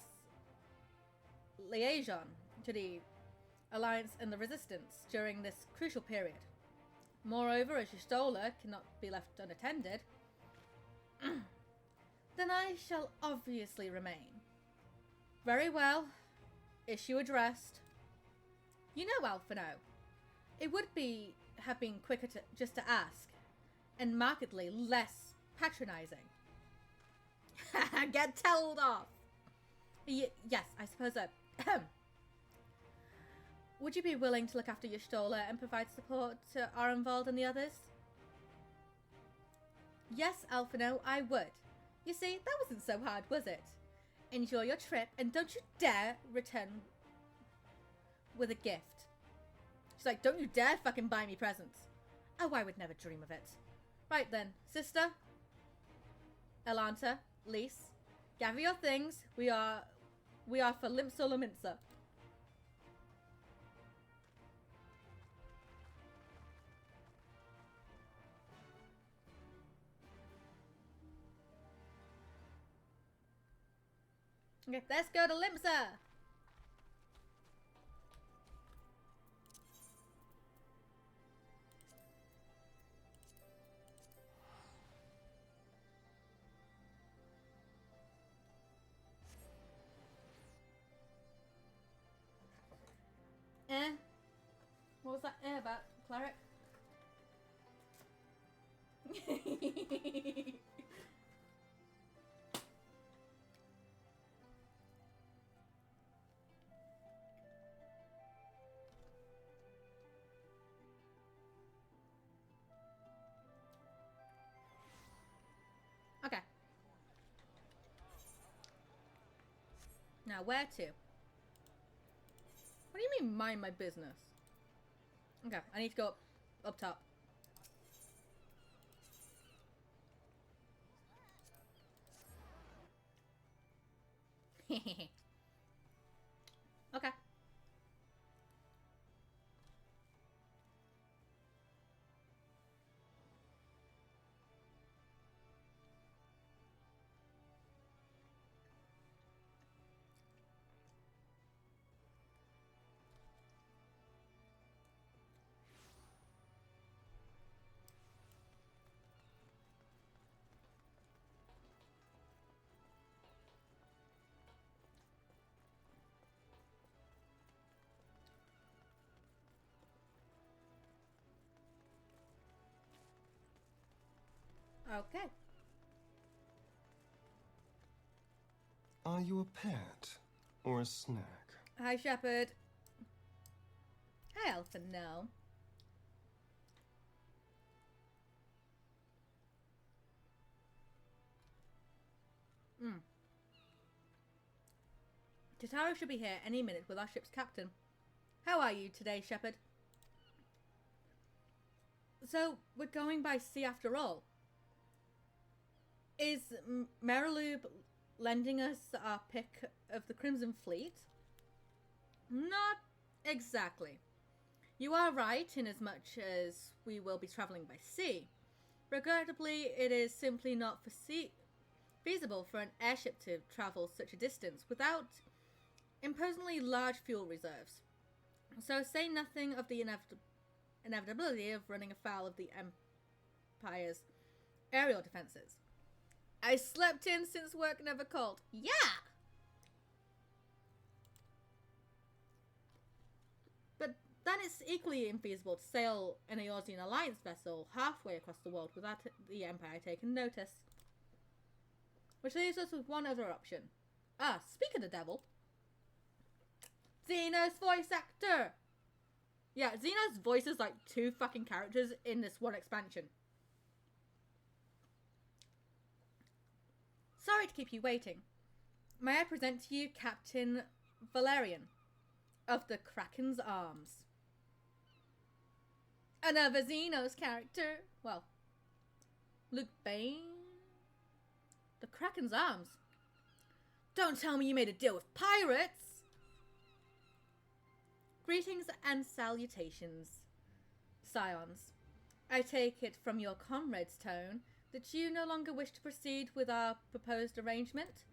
A: liaison to the Alliance and the Resistance during this crucial period. Moreover, as Y'shtola cannot be left unattended, then I shall obviously remain. Very well. Issue addressed. You know, Alphino, it would have been quicker just to ask, and markedly less patronizing. Get told off. Yes, I suppose so. Would you be willing to look after Y'shtola and provide support to Arenvald and the others? Yes, Alphino, I would. You see, that wasn't so hard, was it? Enjoy your trip, and don't you dare return with a gift. She's like, don't you dare fucking buy me presents. Oh, I would never dream of it. Right then, sister, Elanta, Lise, gather your things. We are for Limpsula Minsa. Okay, let's go to Limsa. What was that about, cleric? Okay. Now, where to? What do you mean, mind my business? Okay, I need to go up top. Okay. Okay.
R: Are you a pet or a snack?
A: Hi, Shepherd. Hi, Elfin. No. Tataro should be here any minute with our ship's captain. How are you today, Shepherd? So, we're going by sea after all. Is Merilube lending us our pick of the Crimson Fleet? Not exactly. You are right in as much as we will be travelling by sea. Regrettably, it is simply not feasible for an airship to travel such a distance without imposingly large fuel reserves. So say nothing of the inevitability of running afoul of the Empire's aerial defences. I slept in since work never called. Yeah! But then it's equally infeasible to sail an Eorzean Alliance vessel halfway across the world without the Empire taking notice. Which leaves us with one other option. Speak of the devil. Xena's voice actor! Yeah, Xena's voices like 2 fucking characters in this one expansion. Sorry to keep you waiting. May I present to you Captain Valerian of the Kraken's Arms. Another Xenos character. Well, Luke Bane? The Kraken's Arms? Don't tell me you made a deal with pirates! Greetings and salutations, Scions. I take it from your comrade's tone that you no longer wish to proceed with our proposed arrangement?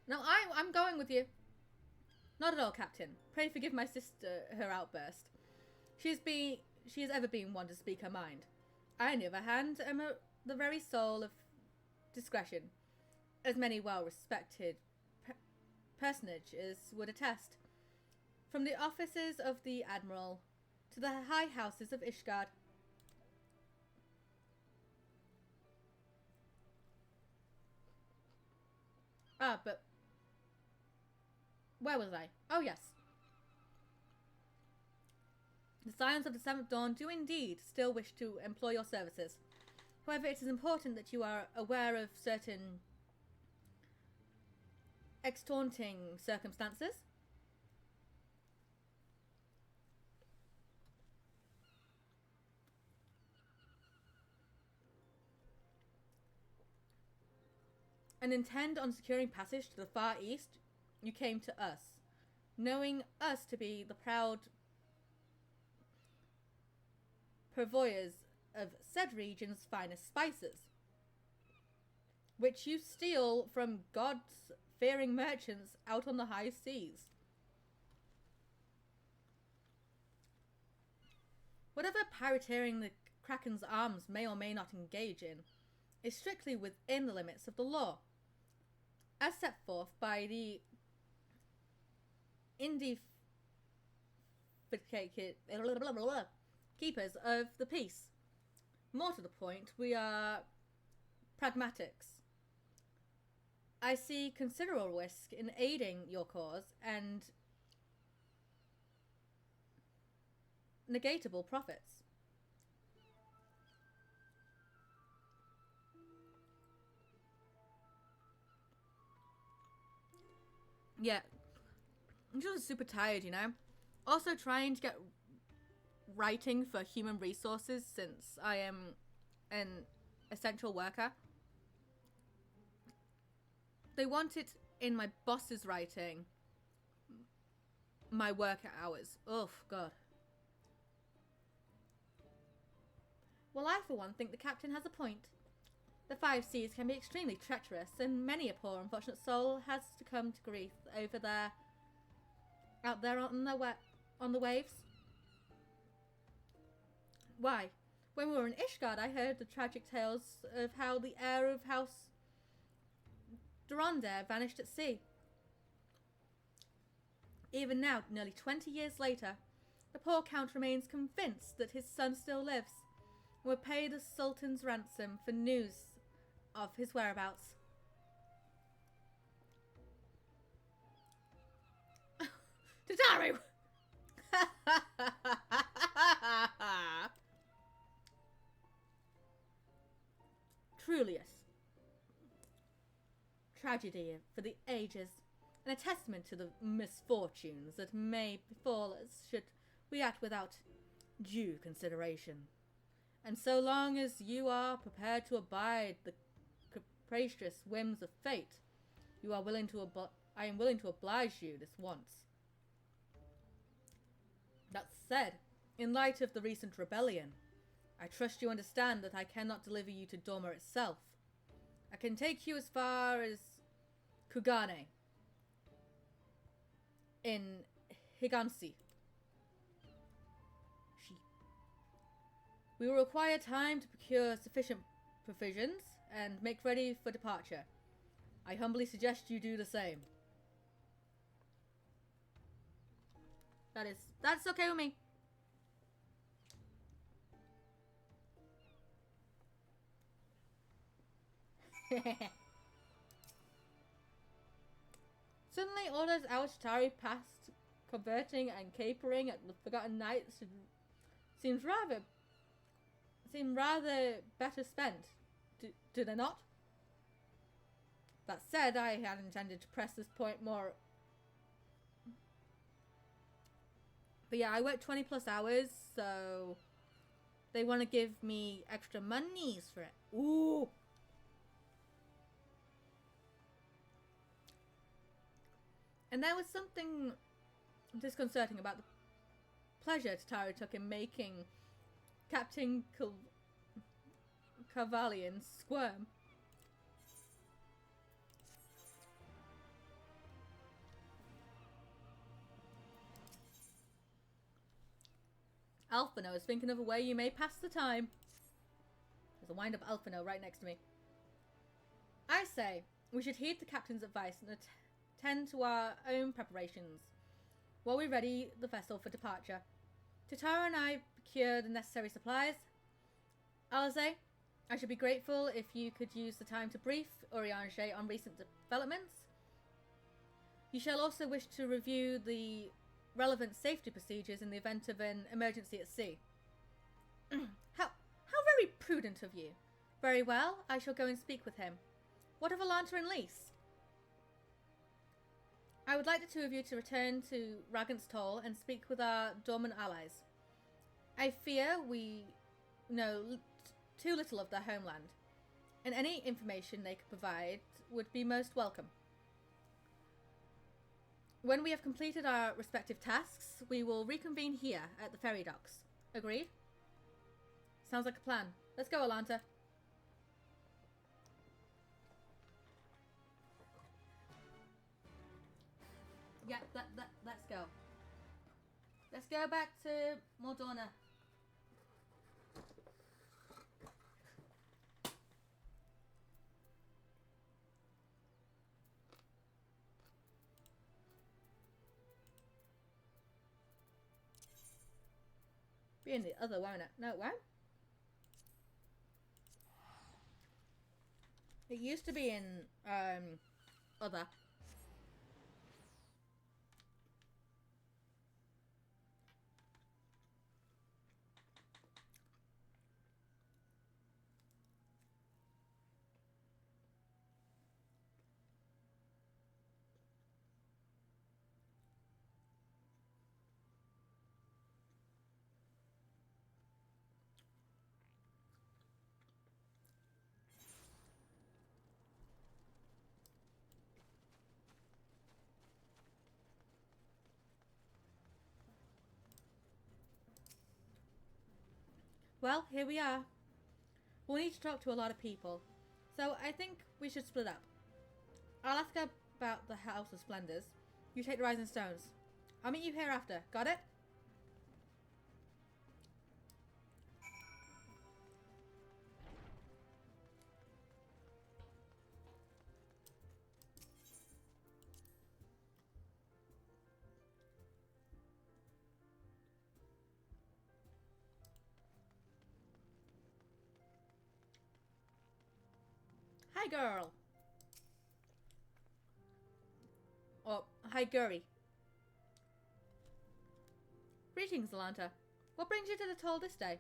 A: No, I'm going with you. Not at all, Captain. Pray forgive my sister her outburst. She has ever been one to speak her mind. I, on the other hand, am the very soul of discretion, as many well-respected personages would attest. From the offices of the Admiral to the high houses of Ishgard. But where was I? Oh, yes. The Scions of the Seventh Dawn do indeed still wish to employ your services. However, it is important that you are aware of certain extaunting circumstances. And intend on securing passage to the Far East, you came to us, knowing us to be the proud purveyors of said region's finest spices, which you steal from God-fearing merchants out on the high seas. Whatever pirateering the Kraken's Arms may or may not engage in is strictly within the limits of the law, as set forth by the keepers of the peace. More to the point, we are pragmatics. I see considerable risk in aiding your cause and negatable profits. Yeah, I'm just super tired, you know. Also trying to get writing for human resources since I am an essential worker. They want it in my boss's writing. My work hours. Oh, God. Well, I for one think the captain has a point. The 5 seas can be extremely treacherous, and many a poor unfortunate soul has to come to grief over there, out there on the waves. Why, when we were in Ishgard, I heard the tragic tales of how the heir of House Durandare vanished at sea. Even now, nearly 20 years later, the poor count remains convinced that his son still lives, and will pay the Sultan's ransom for news of his whereabouts. Tataru! Truly a tragedy for the ages, and a testament to the misfortunes that may befall us should we act without due consideration. And so long as you are prepared to abide the capricious whims of fate, I am willing to oblige you this once. That said, in light of the recent rebellion, I trust you understand that I cannot deliver you to Doma itself. I can take you as far as Kugane in Higanshi. We will require time to procure sufficient provisions and make ready for departure. I humbly suggest you do the same. That's okay with me. Suddenly all those hours Tari passed converting and capering at the Forgotten Knights seem rather better spent. Do they not? That said, I had intended to press this point more. But yeah, I work 20 plus hours, so they want to give me extra monies for it. Ooh! And there was something disconcerting about the pleasure Tataru took in making Captain Cavalian squirm. Alphino is thinking of a way you may pass the time. There's a wind-up Alphino right next to me. I say, we should heed the captain's advice and attend to our own preparations while we ready the vessel for departure. Tataru and I procure the necessary supplies. Alize, I should be grateful if you could use the time to brief Urianger on recent developments. You shall also wish to review the relevant safety procedures in the event of an emergency at sea. How very prudent of you. Very well, I shall go and speak with him. What of Alanta and Lise? I would like the two of you to return to Ragant's Toll and speak with our dormant allies. I fear we know too little of their homeland, and any information they could provide would be most welcome. When we have completed our respective tasks, we will reconvene here at the ferry docks. Agreed? Sounds like a plan. Let's go, Alanta. Yeah, let's go. Let's go back to Mordorna. Be in the other, won't it? No, it won't. It used to be in other. Well, here we are. We'll need to talk to a lot of people, so I think we should split up. I'll ask about the House of Splendors. You take the Rising Stones. I'll meet you here after. Got it? Hi, girl. Oh, hi, Guri. Greetings, Alanta. What brings you to the toll this day?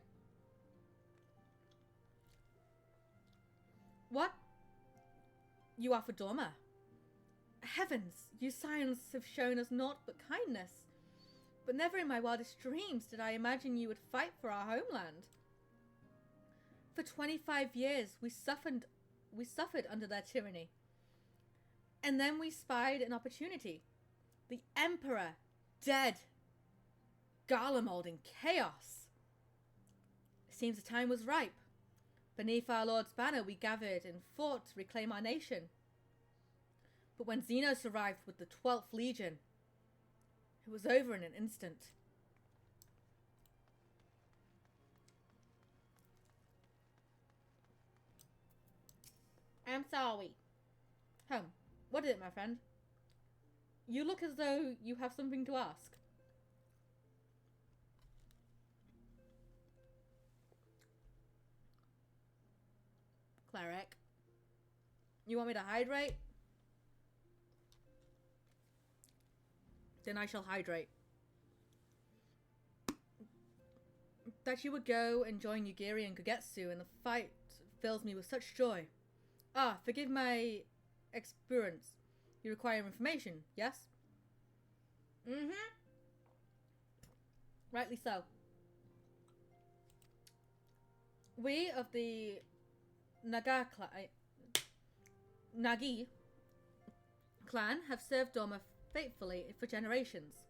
A: What? You are for Dorma. Heavens, you scions have shown us naught but kindness. But never in my wildest dreams did I imagine you would fight for our homeland. For 25 years we suffered under their tyranny. And then we spied an opportunity. The Emperor, dead. Garlemald in chaos. It seems the time was ripe. Beneath our Lord's banner we gathered and fought to reclaim our nation. But when Xenos arrived with the 12th Legion, it was over in an instant. I'm sorry. Home, what is it, my friend? You look as though you have something to ask. Cleric. You want me to hydrate? Then I shall hydrate. That you would go and join Yugiri and Gogetsu in the fight fills me with such joy. Ah, forgive my experience. You require information, yes? Mm-hmm. Rightly so. We of the Nagi clan have served Dorma faithfully for generations.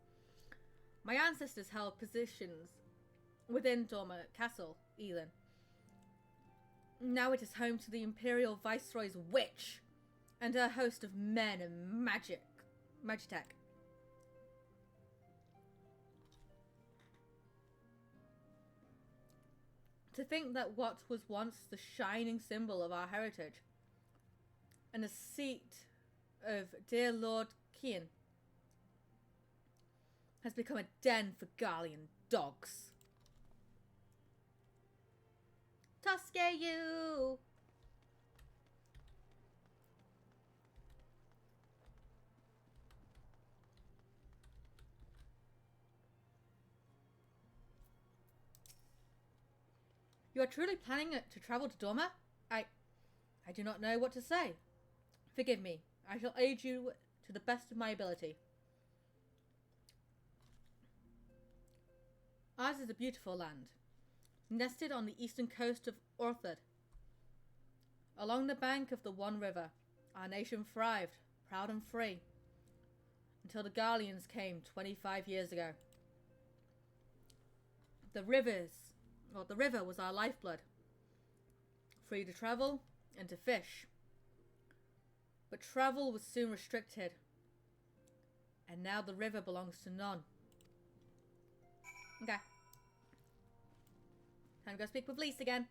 A: My ancestors held positions within Dorma Castle, Elin. Now it is home to the Imperial Viceroy's witch and her host of men and Magitech. To think that what was once the shining symbol of our heritage and the seat of dear Lord Kian has become a den for Garlean dogs. Tuske you! You are truly planning to travel to Dorma? I do not know what to say. Forgive me. I shall aid you to the best of my ability. Ours is a beautiful land, nested on the eastern coast of Orthid. Along the bank of the One River, our nation thrived, proud and free, until the Garleans came 25 years ago. The river was our lifeblood, free to travel and to fish. But travel was soon restricted, and now the river belongs to none. Okay. Time to go speak with Lise again.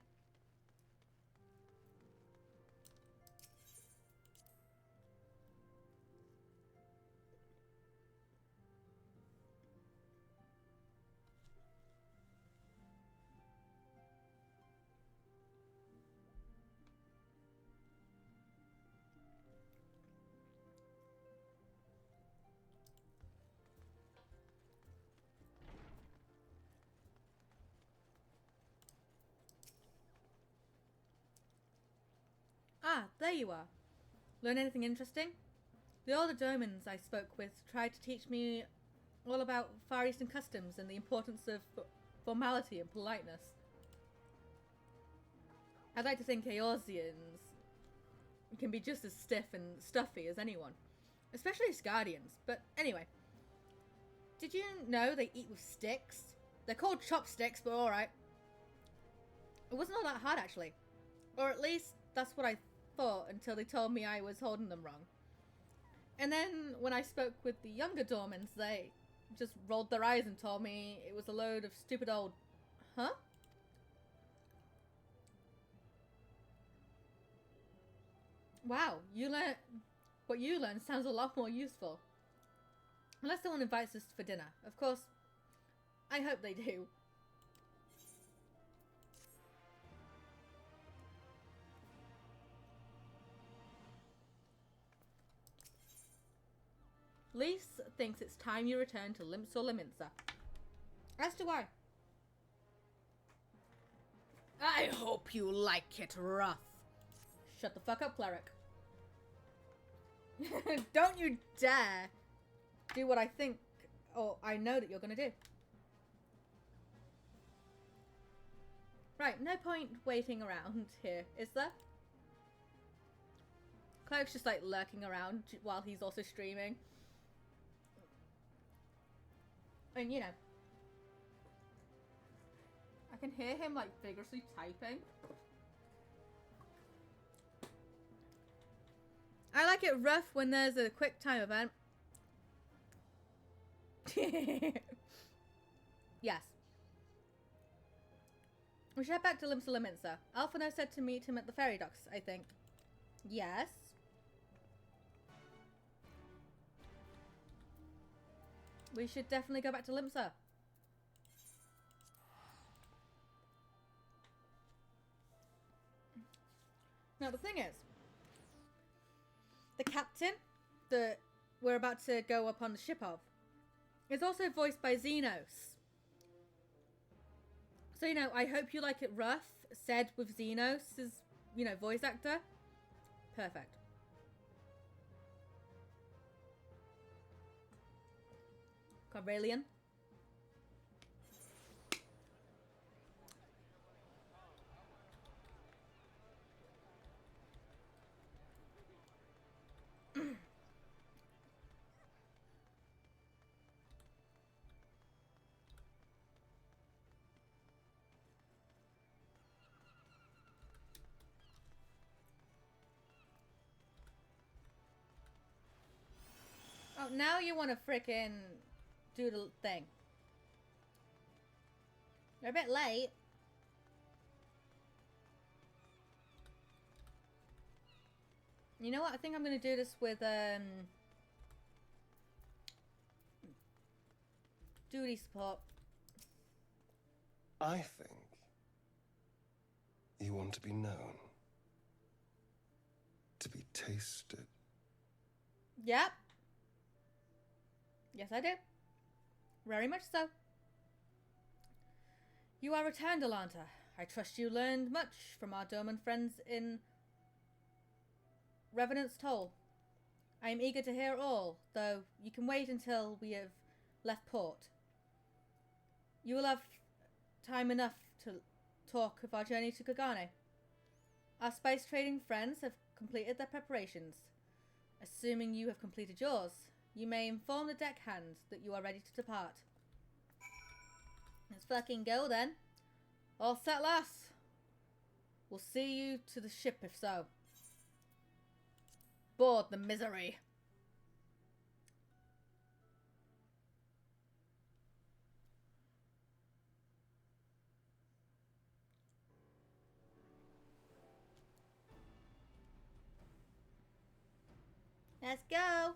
A: Ah, there you are. Learn anything interesting? The older Domans I spoke with tried to teach me all about Far Eastern customs and the importance of formality and politeness. I'd like to think Eorzeans can be just as stiff and stuffy as anyone, especially Asgardians. But anyway, did you know they eat with sticks? They're called chopsticks, but alright. It wasn't all that hard, actually. Or at least, that's what I thought until they told me I was holding them wrong. And then, when I spoke with the younger Dormans, they just rolled their eyes and told me it was a load of stupid old... Huh? Wow, what you learned sounds a lot more useful. Unless someone invites us for dinner. Of course, I hope they do. Lise thinks it's time you return to Limsa. As do I. I hope you like it rough. Shut the fuck up, cleric. Don't you dare do what I think or I know that you're gonna do. Right, no point waiting around here, is there? Cleric's just like lurking around while he's also streaming. And you know, I can hear him like vigorously typing. I like it rough when there's a quick time event. Yes. We should head back to Limsa. Alphino said to meet him at the ferry docks, I think. Yes. We should definitely go back to Limsa. Now the thing is, the captain that we're about to go up on the ship of is also voiced by Xenos. So, you know, I hope you like it rough, said with Xenos as, you know, voice actor. Perfect. Carvalian. Oh, now you want to frickin' do the thing. You're a bit late. You know what? I think I'm going to do this with, duty support.
R: I think you want to be known. To be tasted.
A: Yep. Yes, I do. Very much so. You are returned, Alanta. I trust you learned much from our Doman friends in Revenant's Toll. I am eager to hear all, though you can wait until we have left port. You will have time enough to talk of our journey to Kagane. Our spice trading friends have completed their preparations. Assuming you have completed yours, you may inform the deckhand that you are ready to depart. Let's fucking go then. All set, lass. We'll see you to the ship if so. Board the misery. Let's go.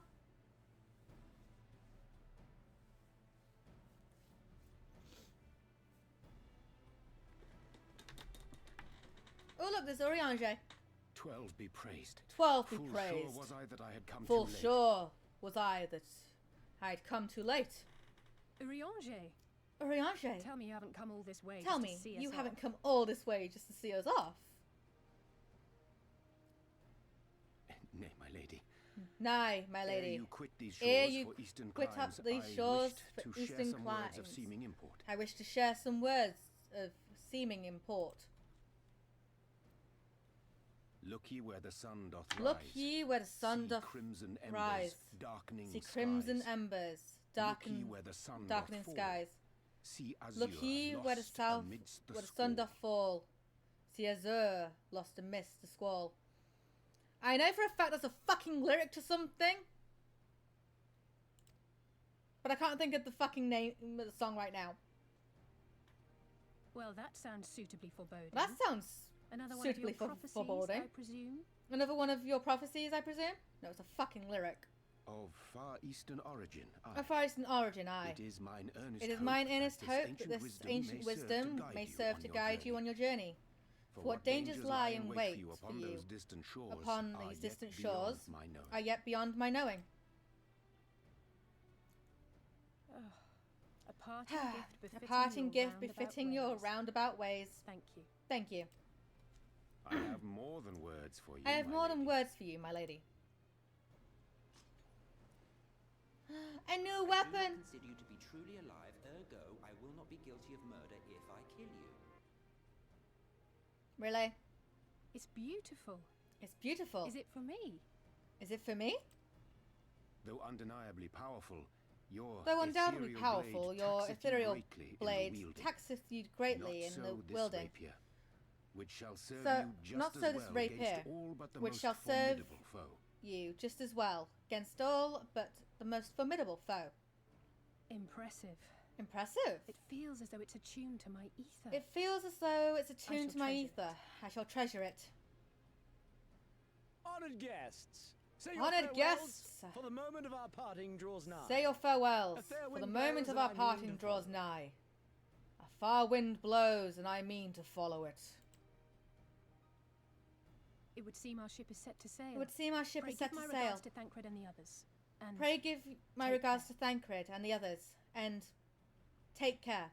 A: Oh look, there's Oriange.
C: 12 be praised.
A: 12 be
C: Full
A: praised.
C: sure was I that I had come
A: Full
C: too late.
A: sure was I that I had come too late.
F: Oriange.
A: Oriange.
F: Tell me you haven't come all this way
A: Tell
F: just
A: me
F: to see us
A: you
F: off.
A: haven't come all this way just to see us off.
C: Nay, my lady.
A: Nay, my lady.
C: Ere you quit these
A: Ere
C: shores
A: you
C: for Eastern
A: quit
C: climes,
A: up these
C: I
A: shores
C: wished
A: for
C: to
A: Eastern
C: share some
A: climes.
C: words of seeming import.
A: I wish to share some words of seeming import.
C: Look ye where the sun doth rise.
A: Look ye where the sun
C: See
A: doth
C: crimson embers,
A: rise.
C: darkening
A: See crimson
C: skies.
A: embers,
C: Look ye where the sun
A: darkening
C: doth fall.
A: skies.
C: See azure
A: Look ye where the
C: lost
A: south,
C: amidst the
A: where the sun
C: squall.
A: doth fall. See azure lost amidst the squall. I know for a fact that's a fucking lyric to something, but I can't think of the fucking name of the song right now.
F: Well, that sounds suitably foreboding.
A: That sounds
F: Another one
A: suitably
F: of your prophecies,
A: foreboding.
F: I presume?
A: Another one of your prophecies, I presume? No, it's a fucking lyric.
C: Of far eastern origin, aye.
A: Of far eastern origin, aye.
C: It is mine earnest
A: It is
C: hope
A: mine
C: that
A: earnest
C: this
A: hope that this ancient wisdom may serve to guide you on your journey. For what dangers lie in wait for you
C: upon those distant shores
A: upon
C: are
A: these
C: yet
A: distant
C: beyond
A: shores
C: my knowing.
A: are yet beyond my knowing.
F: parting gift befitting
A: A parting
F: your
A: gift
F: roundabout
A: befitting your
F: ways.
A: roundabout ways.
F: Thank you.
A: Thank you.
I: I have more than words for you.
A: I have
I: my
A: more than
I: lady.
A: words for you, my lady. A new weapon!
J: I do not consider you to be truly alive, ergo, I will not be guilty of murder if I kill you.
A: Really?
F: It's beautiful.
A: It's beautiful.
F: Is it for me?
A: Is it for me?
I: Though undeniably powerful, your
A: Though undoubtedly
I: ethereal
A: powerful,
I: blade
A: your
I: taxeth you
A: ethereal
I: greatly in the
A: blade
I: wielding.
A: taxeth you greatly
I: Not
A: in
I: so
A: the
I: this
A: wielding.
I: rapier, which shall serve
A: So,
I: you just
A: not
I: as
A: so this
I: well
A: rapier,
I: against all but the
A: which
I: most
A: shall serve
I: formidable foe.
A: you just as well against all but the most formidable foe.
F: Impressive.
A: Impressive.
F: It feels as though it's attuned to my ether.
A: It feels as though it's attuned to my
F: treasure
A: ether. I shall treasure it.
N: Honoured guests, say your
A: Honoured
N: farewells,
A: guests,
N: for the moment of our parting draws nigh.
A: say your farewells,
N: A fair
A: for the
N: wind
A: moment
N: blows
A: of our
N: and I mean
A: parting
N: to
A: draws
N: follow.
A: nigh. A far wind blows, and I mean to follow it.
F: It would seem our ship is set to sail.
A: It would seem our ship
F: Pray
A: is set
F: give
A: to
F: my
A: sail.
F: regards to Thancred and the others. And
A: Pray give my
F: take
A: regards to Thancred and the others, and take care.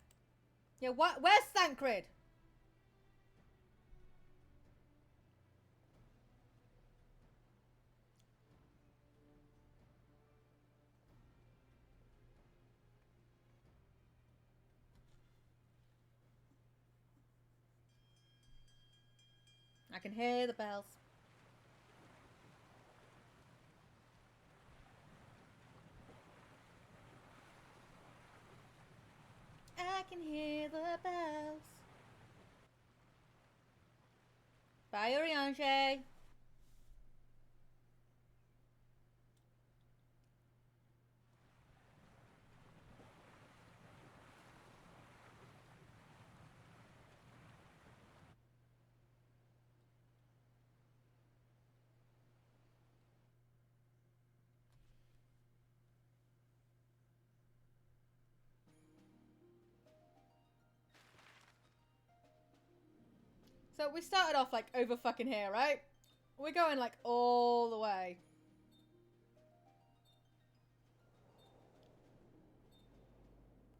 A: Yeah, what? Where's Thancred? I can hear the bells. I can hear the bells. Bye, Oriange. So we started off like over fucking here, right? We're going like all the way.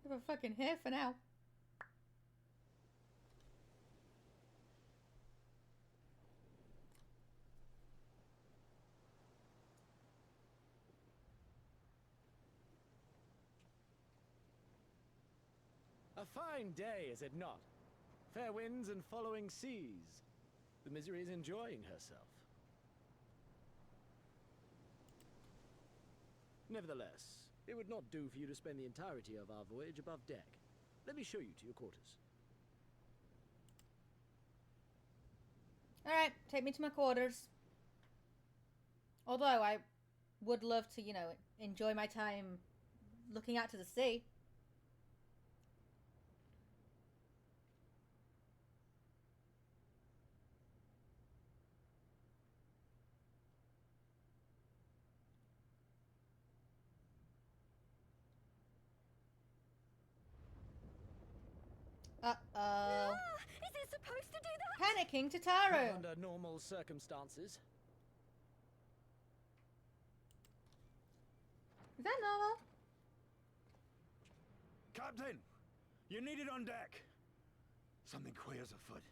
A: Over fucking here for now.
N: A fine day, is it not? Fair winds and following seas. The Misery is enjoying herself. Nevertheless, it would not do for you to spend the entirety of our voyage above deck. Let me show you to your quarters.
A: Alright, take me to my quarters. Although I would love to, you know, enjoy my time looking out to the sea. Uh-oh.
L: Is it supposed to do that?
A: Panicking Tataru.
N: Not under normal circumstances.
A: Is that normal?
K: Captain, you needed on deck. Something queer's afoot.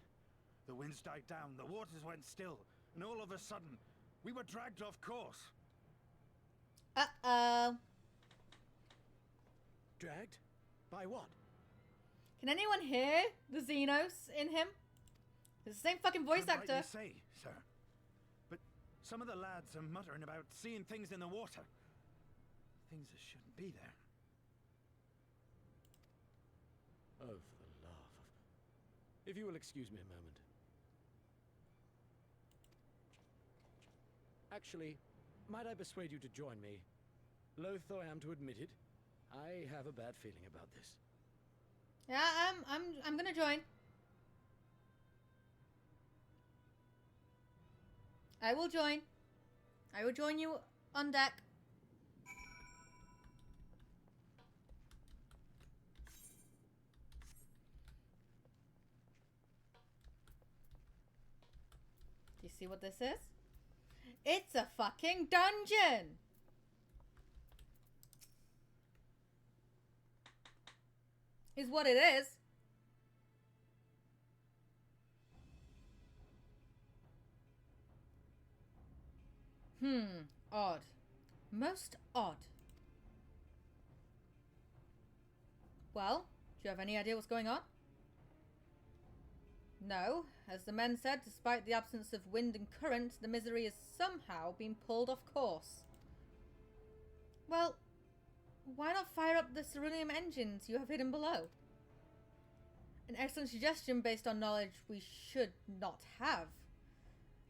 K: The winds died down, the waters went still, and all of a sudden, we were dragged off course.
A: Uh-oh.
N: Dragged? By what?
A: Can anyone hear the Xenos in him? It's the same fucking voice
K: Can't
A: actor.
K: rightly say, sir. But some of the lads are muttering about seeing things in the water. Things that shouldn't be there.
N: Oh, for the love of... If you will excuse me a moment. Actually, might I persuade you to join me? Loath though I am to admit it, I have a bad feeling about this.
A: Yeah, I'm gonna join. I will join. I will join you on deck. Do you see what this is? It's a fucking dungeon! is what it is. Odd. Most odd. Well, do you have any idea what's going on? No. As the men said, despite the absence of wind and current, the misery has somehow been pulled off course. Well, why not fire up the cerulean engines you have hidden below? An excellent suggestion based on knowledge we should not have.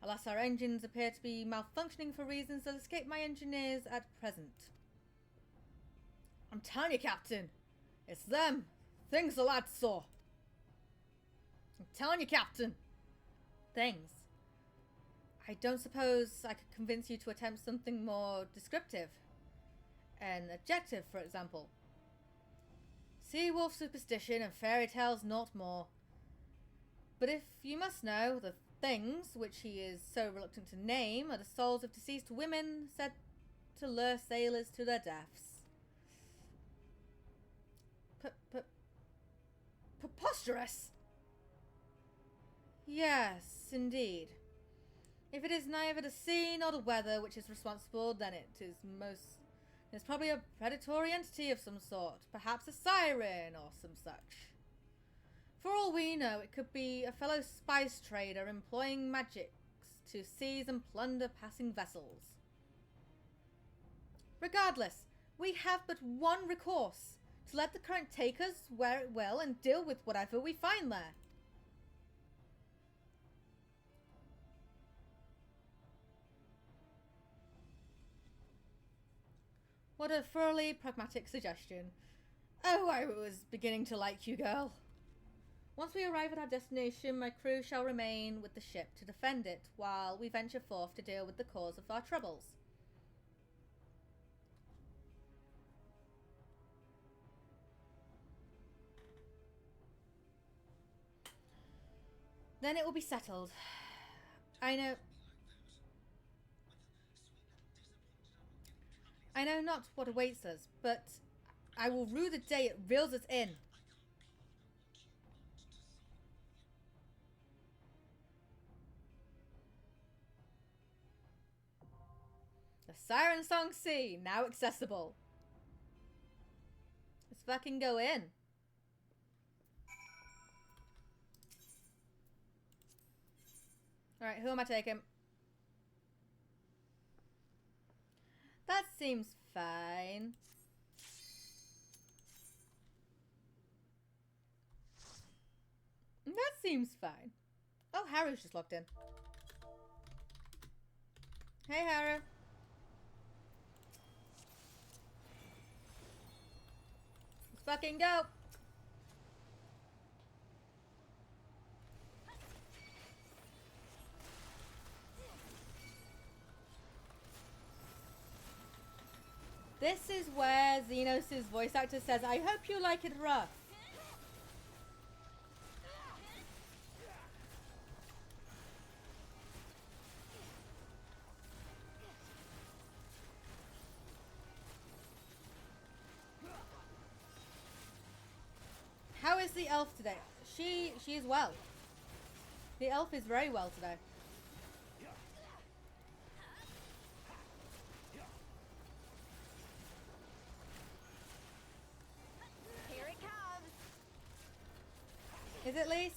A: Alas, our engines appear to be malfunctioning for reasons that escape my engineers at present. I'm telling you, Captain. It's them. Things the lads saw. I'm telling you, Captain. Things. I don't suppose I could convince you to attempt something more descriptive. An adjective, for example. Sea-wolf superstition and fairy tales, not more. But if you must know, the things, which he is so reluctant to name, are the souls of deceased women said to lure sailors to their deaths. Preposterous! Yes, indeed. If it is neither the sea nor the weather which is responsible, then it's probably a predatory entity of some sort, perhaps a siren or some such. For all we know, it could be a fellow spice trader employing magics to seize and plunder passing vessels. Regardless, we have but one recourse, to let the current take us where it will and deal with whatever we find there. What a thoroughly pragmatic suggestion. Oh, I was beginning to like you, girl. Once we arrive at our destination, my crew shall remain with the ship to defend it, while we venture forth to deal with the cause of our troubles. Then it will be settled. I know not what awaits us, but I will rue the day it reels us in. The Siren Song Sea, now accessible. Let's fucking go in. Alright, who am I taking? That seems fine. That seems fine. Oh, Haru's just logged in. Hey, Haru. Let's fucking go. This is where Xenos' voice actor says, I hope you like it rough. How is the elf today? She is well. The elf is very well today.
D: Here it comes.
A: Is it Lise?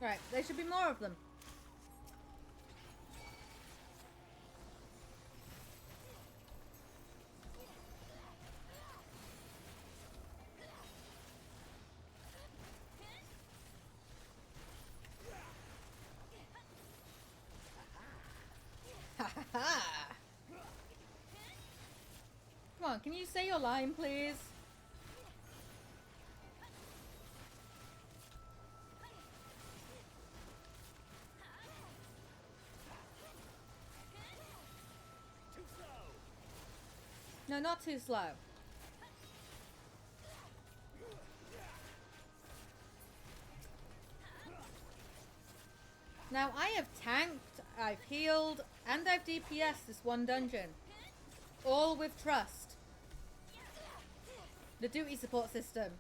A: Right, there should be more of them. Ha ha ha! Come on, can you say your line, please? No, not too slow. Now, I have tanked, I've healed, and I've DPS'd this one dungeon. All with trust. The duty support system.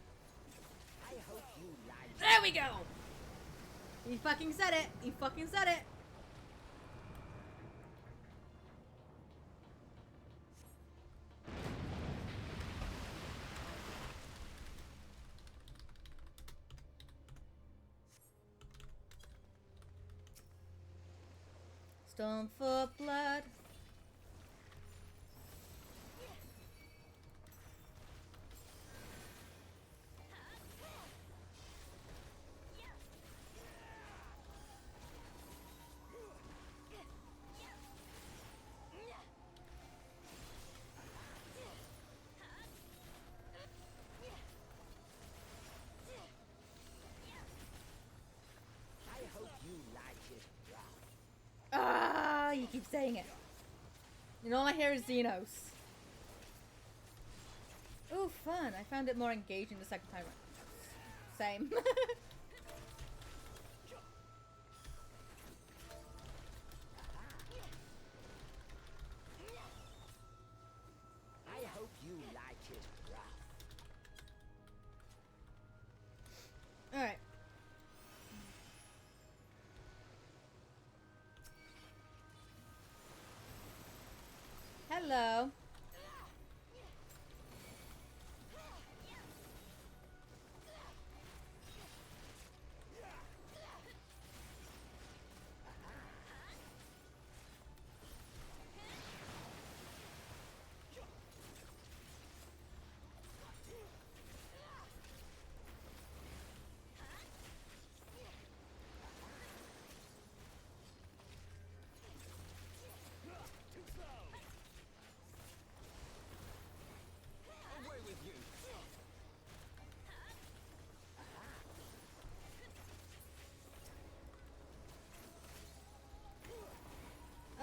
A: There we go! He fucking said it. He fucking said it. Storm for blood. Ah, you keep saying it. And all I hear is Xenos. Ooh, fun. I found it more engaging the second time. Same.
T: I hope you like it rough.
A: Alright. Hello.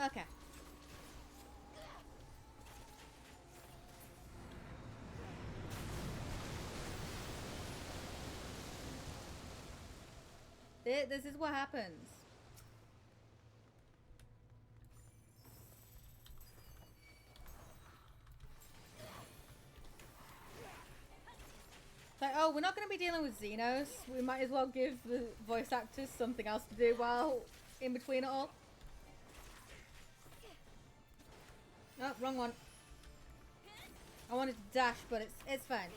A: Okay. This is what happens. It's like, oh, we're not going to be dealing with Xenos. We might as well give the voice actors something else to do while in between it all. Oh, wrong one. I wanted to dash, but it's fine.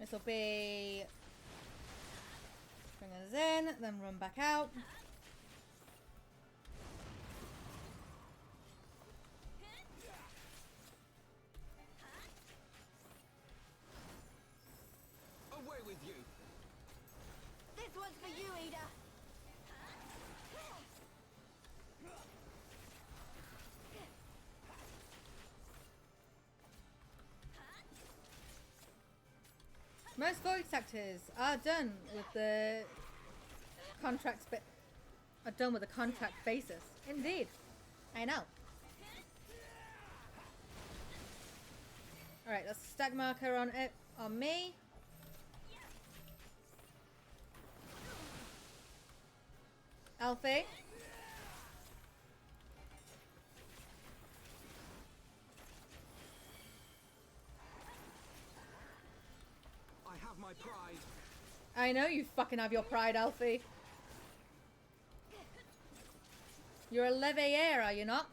A: This will be bring us in, then run back out.
T: Away with you.
D: This one's for you, Ada.
A: Most voice actors are done with the contracts, but are done with a contract basis. Indeed, I know. All right, let's stack marker on it on me. Alfie.
S: My pride.
A: I know you fucking have your pride, Alfie. You're a leveilleur, are you not?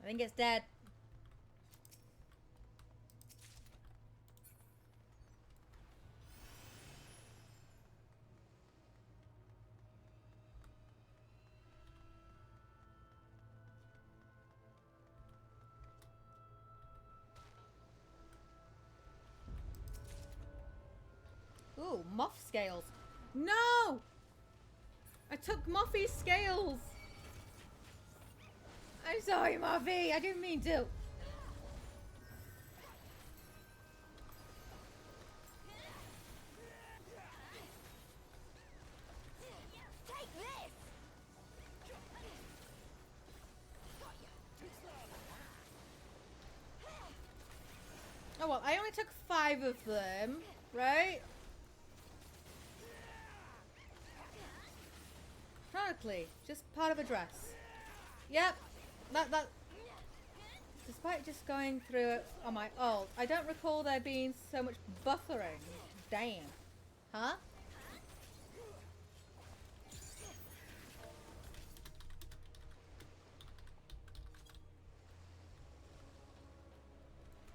A: I think it's dead. Ooh, moth scales. No! I took Moffy's scales. I'm sorry, Moffy. I didn't mean to. Oh well, I only took 5 of them, right? Chronically, just part of a dress. Yep, that. Despite just going through it on my ult, I don't recall there being so much buffering. Damn. Huh?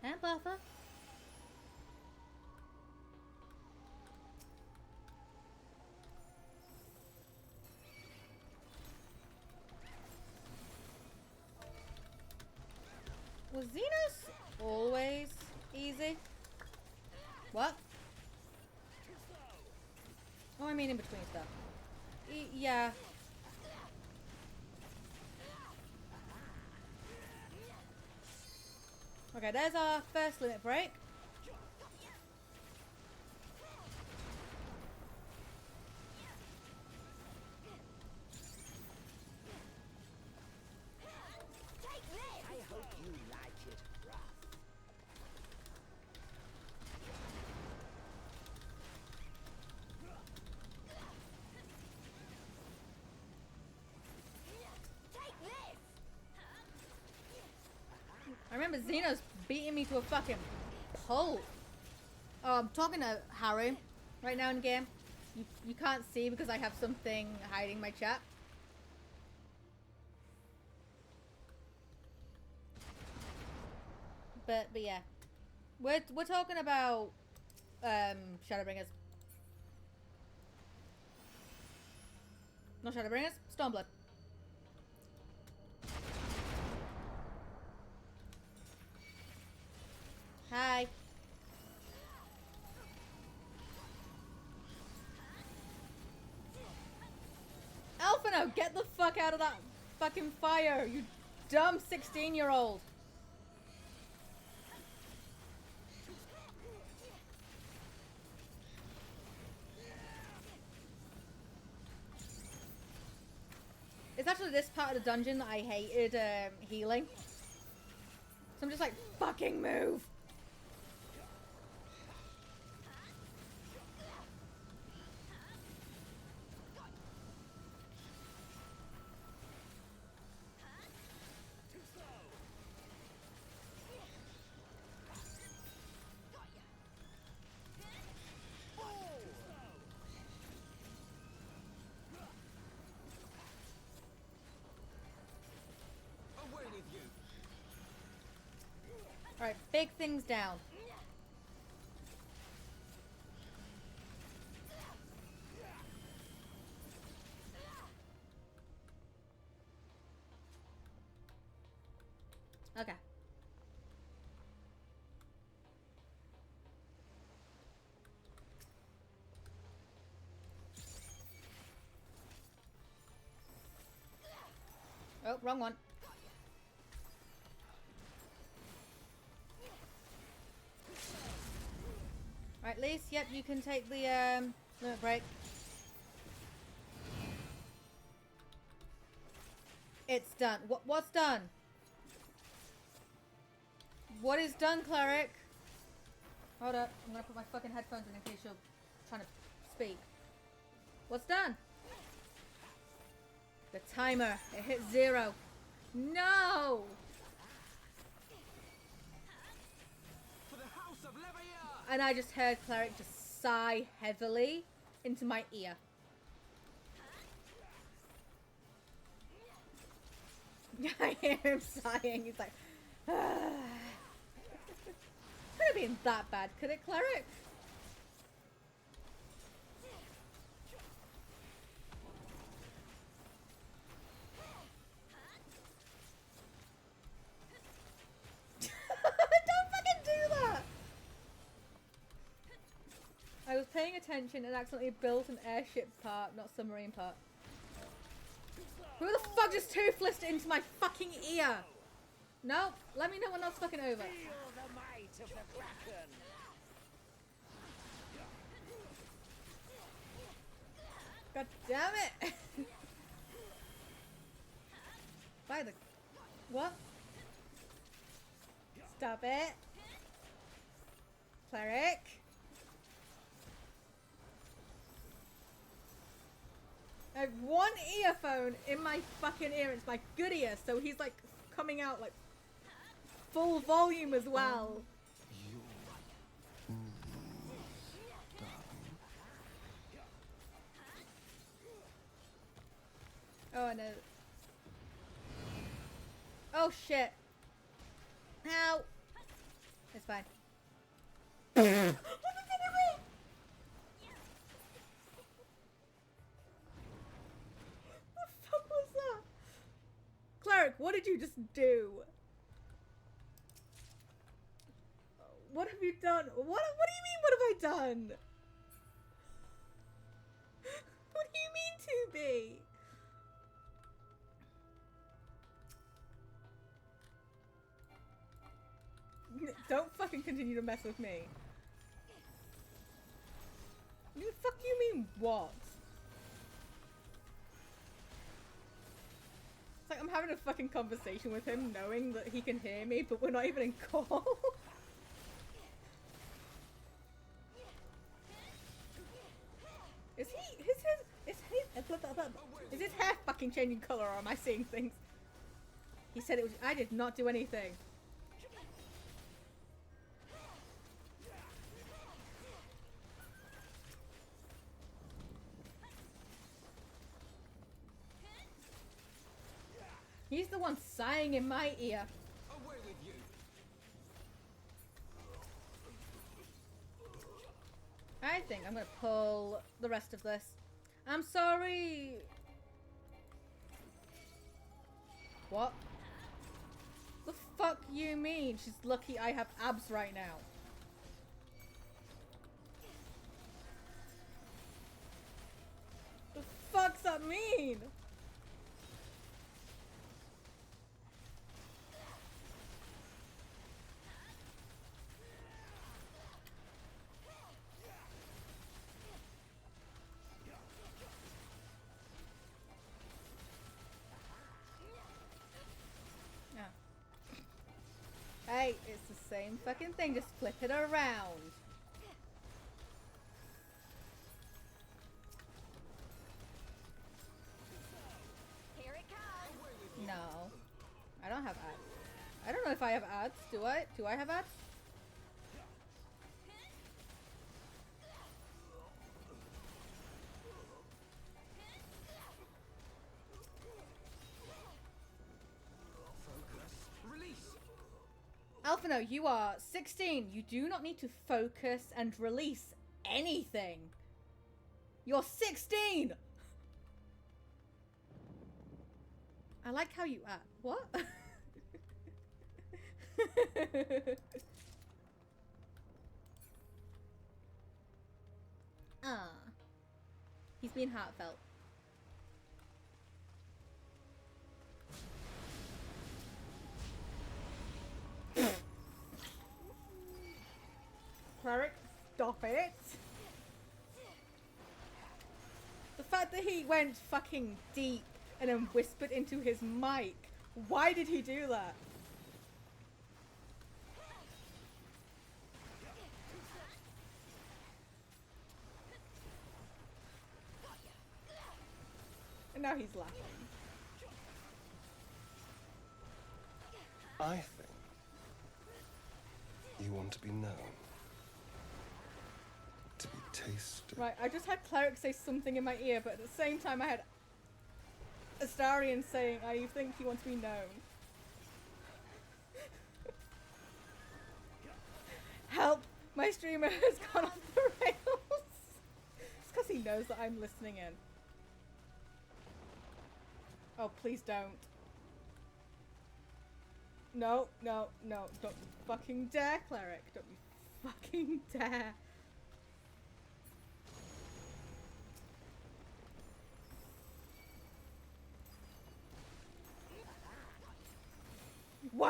A: And buffer. Was Xenos always easy? What? Oh, I mean in between stuff. Yeah. Okay, there's our first limit break.
T: I hope you like it rough.
A: I remember Xenos beating me to a fucking pulp. Oh, I'm talking to Harry right now in game. You can't see because I have something hiding my chat. But yeah. We're talking about Shadowbringers. Not Shadowbringers, Stormblood. Hi. Alphino, get the fuck out of that fucking fire, you dumb 16-year-old. It's actually this part of the dungeon that I hated healing. So I'm just like, fucking move. Alright, big things down. Okay. Oh, wrong one. Alright, Lise, yep, you can take the limit break. It's done. What's done? What is done, cleric? Hold up, I'm gonna put my fucking headphones in case you're trying to speak. What's done? The timer. It hit 0. No! And I just heard cleric just sigh heavily into my ear. I hear him sighing. He's like, ah. Could have been that bad, could it, cleric? Don't fucking do that! I was paying attention and accidentally built an airship part, not submarine part. Who the fuck just toothless into my fucking ear? No, let me know when that's fucking over.
N: Feel the might of the Kraken.
A: God damn it! By the... What? Stop it. Cleric. I have one earphone in my fucking ear. It's my good ear, so he's like coming out like full volume as well. Oh no. Oh shit. How? It's fine. What did it do? What the fuck was that? Cleric, what did you just do? What have you done? What do you mean, what have I done? What do you mean, 2B? Don't fucking continue to mess with me. The fuck do you mean, what? It's like I'm having a fucking conversation with him knowing that he can hear me, but we're not even in call. Is his hair fucking changing colour, or am I seeing things? He said it was. I did not do anything. He's the one sighing in my ear.
J: Away with you.
A: I think I'm gonna pull the rest of this. I'm sorry. What? The fuck you mean? She's lucky I have abs right now. The fuck's that mean? Hey, it's the same fucking thing, just flip it around.
D: Here it comes.
A: No. I don't have ads. I don't know if I have ads. Do I? Do I have ads? Alphino, you are 16. You do not need to focus and release anything. You're 16! I like how you act. What? Ah. He's being heartfelt. Cleric, stop it. The fact that he went fucking deep and then whispered into his mic. Why did he do that? And now he's laughing.
R: I think you want to be known. To be tasted.
A: Right, I just had Cleric say something in my ear, but at the same time I had Astarion saying, I think he wants to be known. Help! My streamer has gone off the rails! It's because he knows that I'm listening in. Oh, please don't. No, no, no. Don't you fucking dare, Cleric. Don't you fucking dare.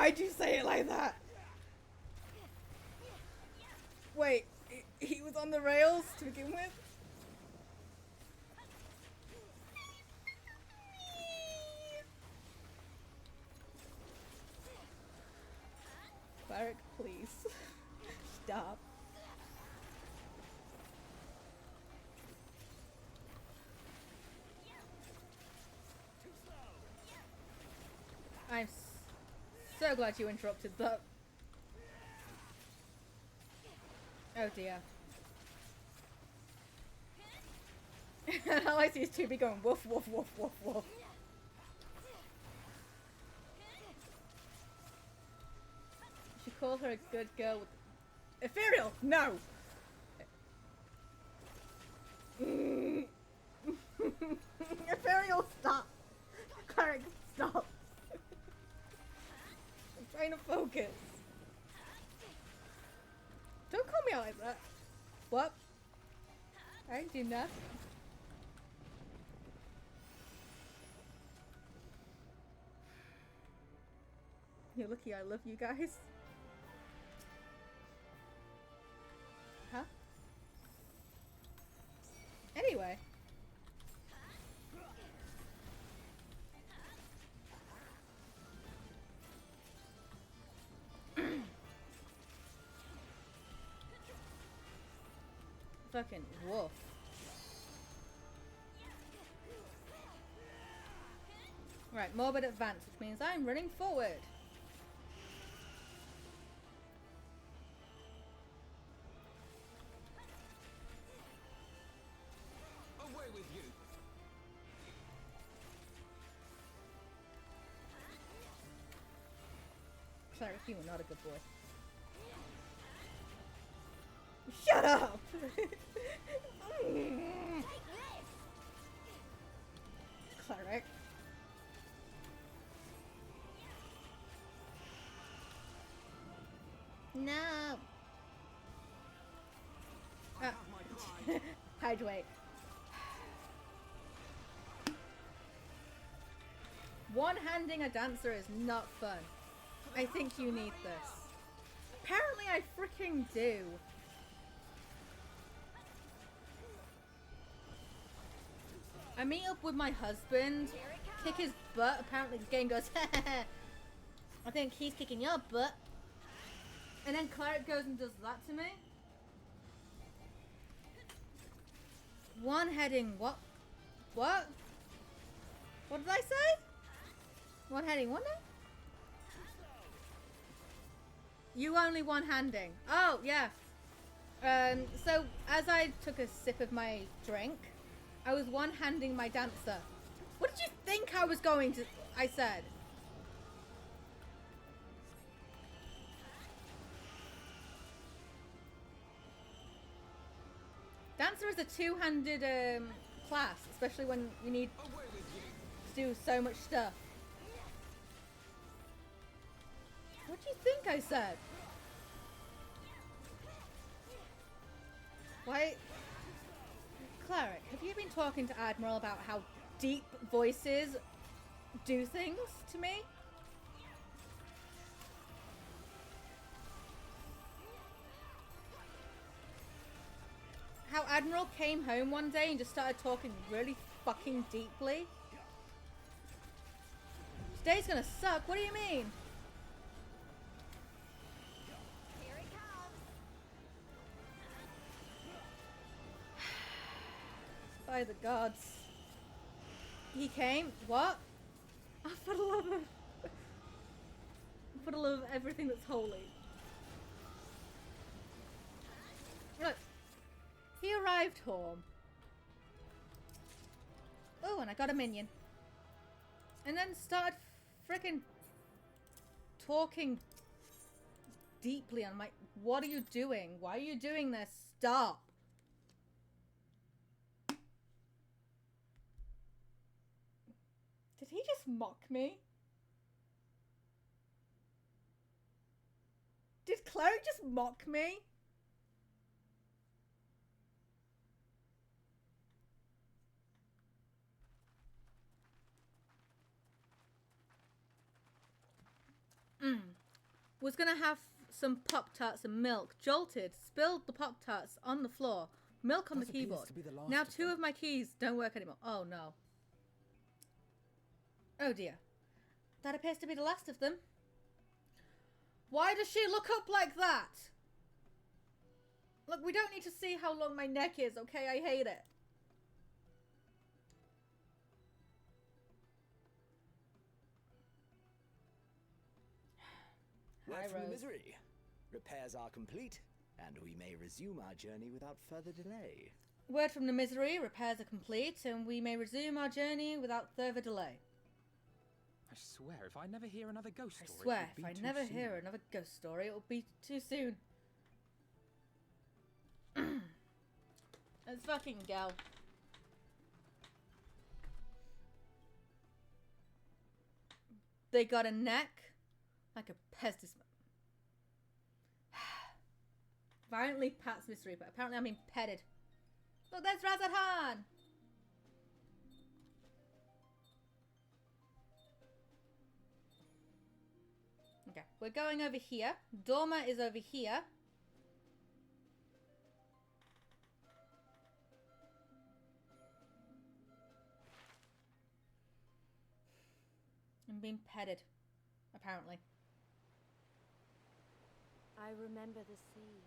A: Why'd you say it like that? Wait, he was on the rails to begin with? Cleric, please. Stop. I'm so glad you interrupted that. Oh dear. And all I see is 2B going woof woof woof woof woof. You should call her a good girl with... Ethereal! No! Ethereal, stop! Cleric, stop! I'm trying to focus. Don't call me out like that. What? I didn't do nothing. You're lucky I love you guys. Huh? Anyway. Fucking wolf. Right, morbid advance, which means I'm running forward.
J: Away with you.
A: Sorry, you were not a good boy. Shut up! Cleric. No! Hydrate. One-handing a dancer is not fun. I think you need this. Apparently I freaking do. I meet up with my husband, kick his butt, apparently the game goes, I think he's kicking your butt. And then Cleric goes and does that to me. One-heading, what? What? What did I say? One-heading, what now? You only one-handing. Oh, yeah. So, as I took a sip of my drink, I was one-handing my dancer. What did you think I was going to... I said. Dancer is a two-handed class, especially when you need to do so much stuff. What do you think I said? Why... Cleric, have you been talking to Admiral about how deep voices do things to me? How Admiral came home one day and just started talking really fucking deeply? Today's gonna suck, what do you mean? By the gods. He came? What? Oh, for the love of... For the love of everything that's holy. Look. He arrived home. Oh, and I got a minion. And then started frickin' talking deeply. I'm like, what are you doing? Why are you doing this? Stop. Did he just mock me? Did Cleric just mock me? was going to have some Pop-Tarts and milk, jolted, spilled the Pop-Tarts on the floor, milk on the keyboard. Now 2 of my keys don't work anymore. Oh no. Oh dear. That appears to be the last of them. Why does she look up like that? Look, we don't need to see how long my neck is, okay? I hate it.
B: Word from the misery. Repairs are complete, and we may resume our journey without further delay.
A: Word from the misery. Repairs are complete, and we may resume our journey without further delay.
C: I swear, if I never hear another ghost story,
A: I swear, if I never hear another ghost story, it'll be too soon. Let's fucking go. They got a neck like a pesticide. Violently pats mystery, but apparently I mean petted. Look, there's Razathan! Okay, we're going over here. Dorma is over here. I'm being petted, apparently.
D: I remember the sea,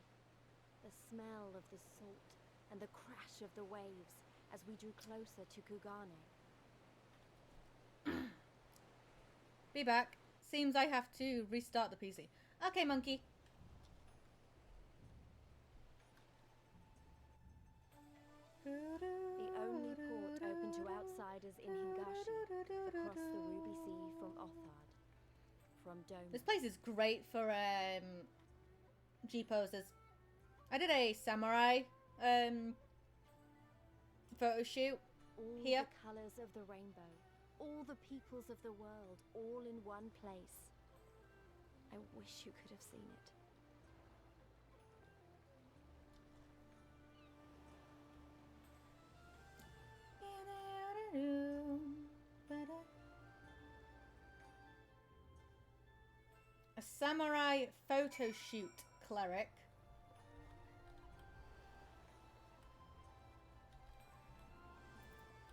D: the smell of the salt, and the crash of the waves as we drew closer to Kugane.
A: Be back. Seems I have to restart the PC. Okay, monkey.
D: The only port open to outsiders in Hingashi, across the Ruby Sea from Othard, from Dome.
A: This place is great for G-poses. I did a samurai photo shoot
D: all
A: here.
D: The colours of the rainbow, all the peoples of the world, all in one place. I wish you could have seen it.
A: A samurai photo shoot, cleric.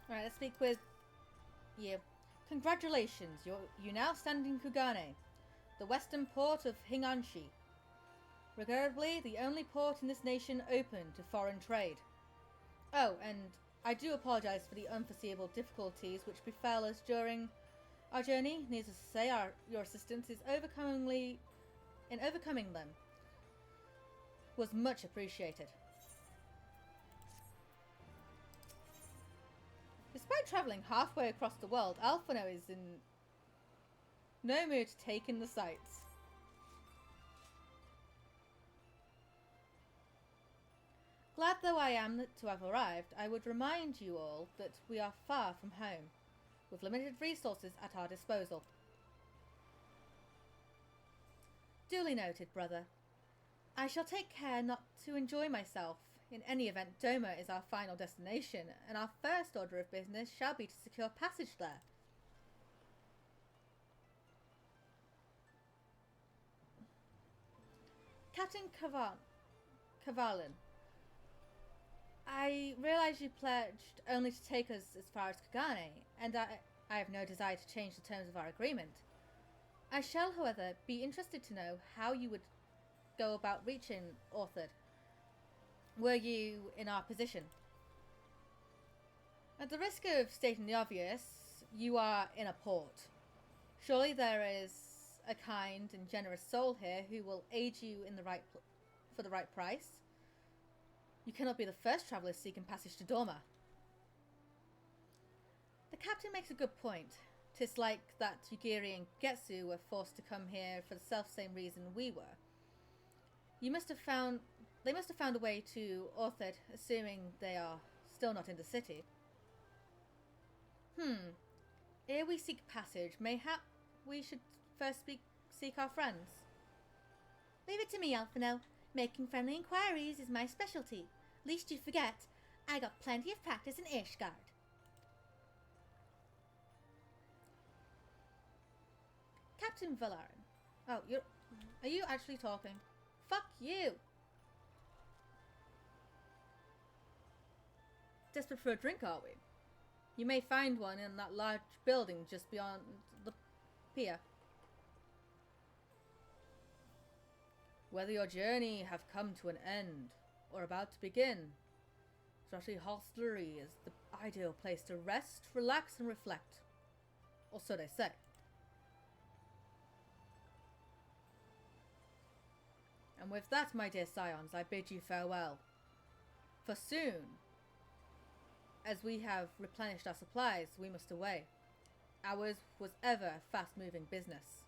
A: Right, let's speak with you. Congratulations, you now stand in Kugane, the western port of Hinganshi. Regrettably, the only port in this nation open to foreign trade. Oh, and I do apologize for the unforeseeable difficulties which befell us during our journey. Needless to say, your assistance in overcoming them was much appreciated. Despite travelling halfway across the world, Alphino is in no mood to take in the sights. Glad though I am to have arrived, I would remind you all that we are far from home, with limited resources at our disposal. Duly noted, brother. I shall take care not to enjoy myself. In any event, Doma is our final destination, and our first order of business shall be to secure passage there. Captain Kavalin, I realise you pledged only to take us as far as Kugane, and I have no desire to change the terms of our agreement. I shall, however, be interested to know how you would go about reaching Orthard, were you in our position. At the risk of stating the obvious, you are in a port. Surely there is a kind and generous soul here who will aid you in for the right price. You cannot be the first traveller seeking passage to Dorma. The captain makes a good point. 'Tis like that Yugiri and Getsu were forced to come here for the self-same reason we were. They must have found a way to Orthard, assuming they are still not in the city. Ere we seek passage, mayhap we should first seek our friends. Leave it to me, Alphino. Making friendly inquiries is my specialty. Least you forget, I got plenty of practice in Ishgard. Captain Valarin. Oh, Are you actually talking? Fuck you! Desperate for a drink, are we? You may find one in that large building just beyond the pier. Whether your journey have come to an end or about to begin, Strati Hostelry is the ideal place to rest, relax, and reflect. Or so they say. And with that, my dear scions, I bid you farewell. For soon, as we have replenished our supplies, we must away. Ours was ever a fast-moving business.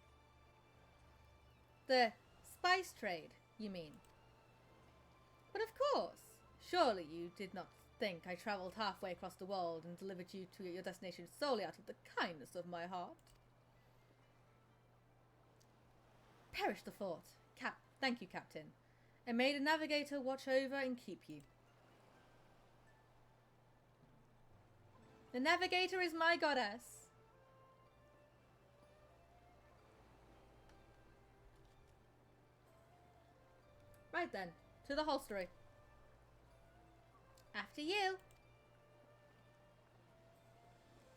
A: The spice trade, you mean? But of course, surely you did not think I travelled halfway across the world and delivered you to your destination solely out of the kindness of my heart? Perish the thought. Thank you, Captain. And may the navigator watch over and keep you. The navigator is my goddess. Right then, to the hostelry. After you.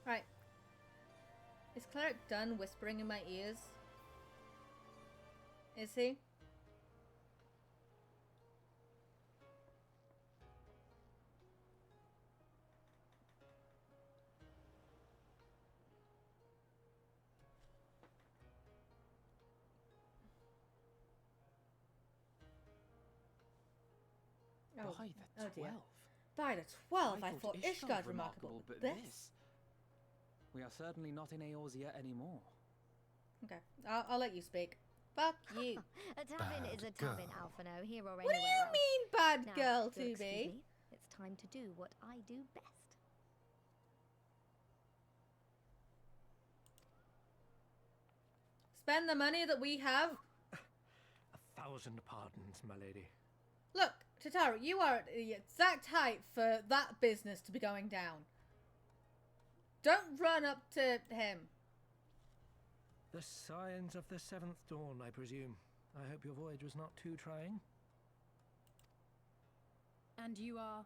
A: Right. Is Cleric done whispering in my ears? Is he? Oh,
C: By the 12.
A: Dear. By the 12, I thought
C: Ishgard
A: Ishgard remarkable,
C: but
A: this.
C: We are certainly not in Eorzea anymore.
A: Okay, I'll let you speak. Fuck you.
D: A tavern is a tavern, Alphino, here or anywhere
A: What do you
D: else.
A: mean, bad
D: Now,
A: girl,
D: if you'll
A: to
D: excuse
A: be?
D: me, it's time to do what I do best.
A: Spend the money that we have.
M: 1,000 pardons, my lady.
A: Look, Tataru, you are at the exact height for that business to be going down. Don't run up to him.
M: The signs of the 7th dawn, I presume. I hope your voyage was not too trying.
F: And you are?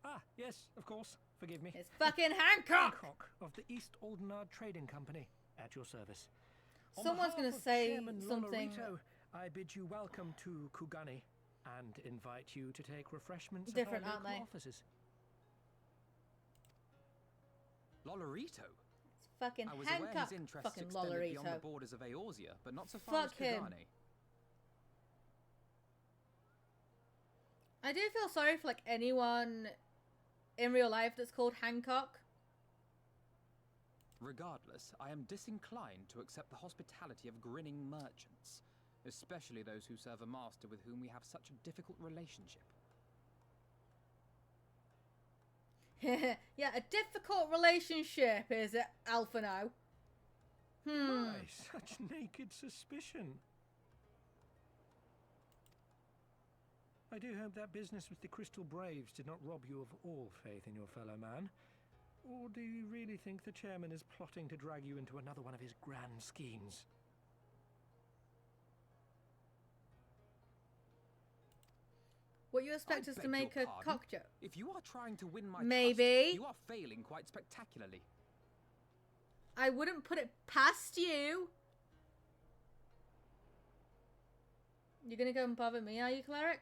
M: Ah, yes, of course. Forgive me.
A: It's fucking Hancock!
M: Hancock of the East Aldenard Trading Company. At your service.
A: Someone's going to say
M: Chairman
A: something.
M: Lolorito, I bid you welcome to Kugani and invite you to take refreshments
A: Different,
M: at our
A: aren't
M: local
A: they?
M: offices.
C: Lolorito?
A: It's fucking
C: I was aware
A: Hancock.
C: his interests
A: Fucking
C: extended beyond the
A: Lolorito.
C: borders of Eorzea, but not so far
A: Fuck
C: as
A: him.
C: Kugane.
A: I do feel sorry for like anyone in real life that's called Hancock.
C: Regardless, I am disinclined to accept the hospitality of grinning merchants, especially those who serve a master with whom we have such a difficult relationship.
A: Yeah, a difficult relationship, is it, Alphino?
M: Why, such naked suspicion. I do hope that business with the Crystal Braves did not rob you of all faith in your fellow man. Or do you really think the chairman is plotting to drag you into another one of his grand schemes?
A: What, you expect us to
C: beg
A: make
C: your
A: a
C: pardon?
A: cock joke?
C: If you are trying to win my
A: Maybe.
C: trust, you are failing quite spectacularly.
A: I wouldn't put it past you. You're gonna go and bother me, are you, Cleric?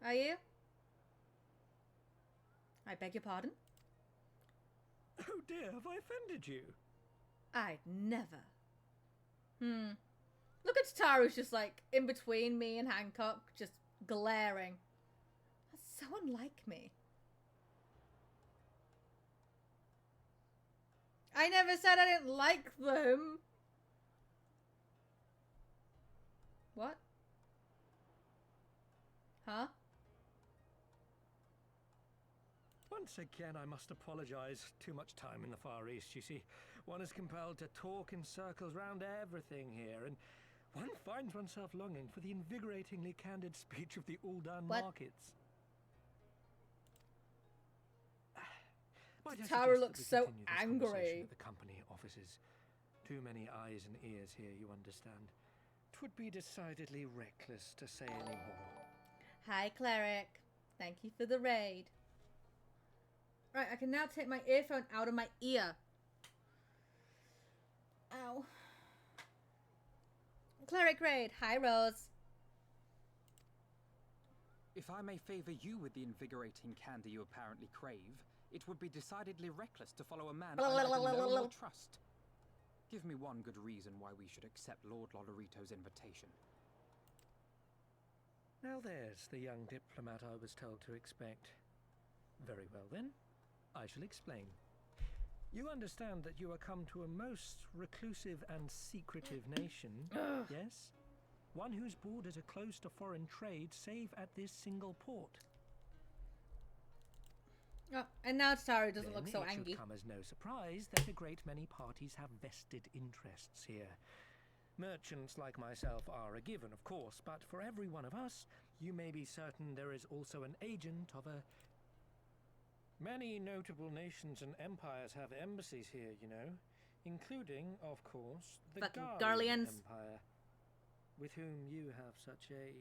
A: Are you? I beg your pardon?
M: Oh dear, have I offended you?
A: I'd never. Look at Tataru's just like in between me and Hancock, just glaring. That's so unlike me. I never said I didn't like them. What? Huh?
M: Once again, I must apologize. Too much time in the Far East, you see. One is compelled to talk in circles round everything here, and one finds oneself longing for the invigoratingly candid speech of the Uldan
A: What?
M: markets. Might I
A: Tara
M: suggest
A: looks
M: that we
A: so
M: continue this conversation
A: angry.
M: at the company offices? Too many eyes and ears here, you understand. 'Twould be decidedly reckless to say any more.
A: Hi, Cleric. Thank you for the raid. Right, I can now take my earphone out of my ear. Ow. Cleric raid. Hi, Rose.
C: If I may favor you with the invigorating candy you apparently crave, it would be decidedly reckless to follow a man I neither know nor trust. Give me one good reason why we should accept Lord Lolorito's invitation.
M: Now there's the young diplomat I was told to expect. Very well then, I shall explain. You understand that you are come to a most reclusive and secretive nation, yes? One whose borders are closed to foreign trade save at this single port.
A: Oh, and now Tara doesn't
M: Then
A: look so
M: it
A: angry.
M: should come as no surprise that a great many parties have vested interests here. Merchants like myself are a given, of course, but for every one of us, you may be certain there is also an agent of a... Many notable nations and empires have embassies here, you know, including, of course, the Garlean Empire, with whom you have such a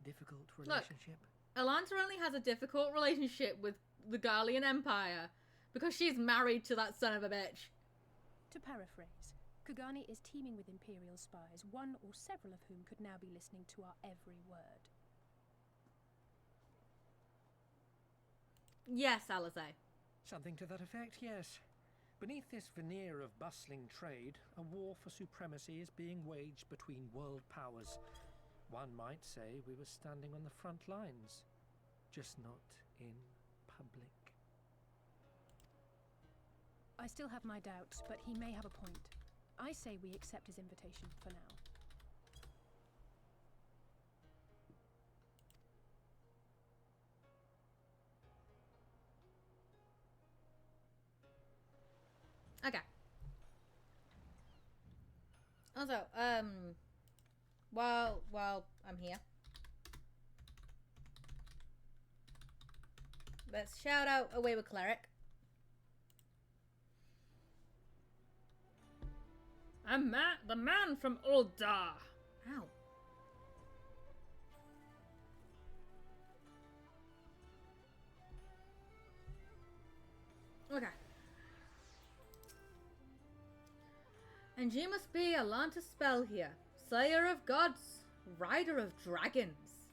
M: difficult relationship.
A: Look, Alanta only has a difficult relationship with the Garlean Empire because she's married to that son of a bitch.
F: To paraphrase, Kugani is teeming with Imperial spies, one or several of whom could now be listening to our every word.
A: Yes, Alizé.
M: Something to that effect, yes. Beneath this veneer of bustling trade, a war for supremacy is being waged between world powers. One might say we were standing on the front lines, just not in public.
F: I still have my doubts, but he may have a point. I say we accept his invitation for now.
A: Okay. Also, while I'm here, let's shout out Away with Cleric. I'm the man from Old Dar. Ow. Okay. And you must be Alanta Spellhere, Slayer of Gods, Rider of Dragons,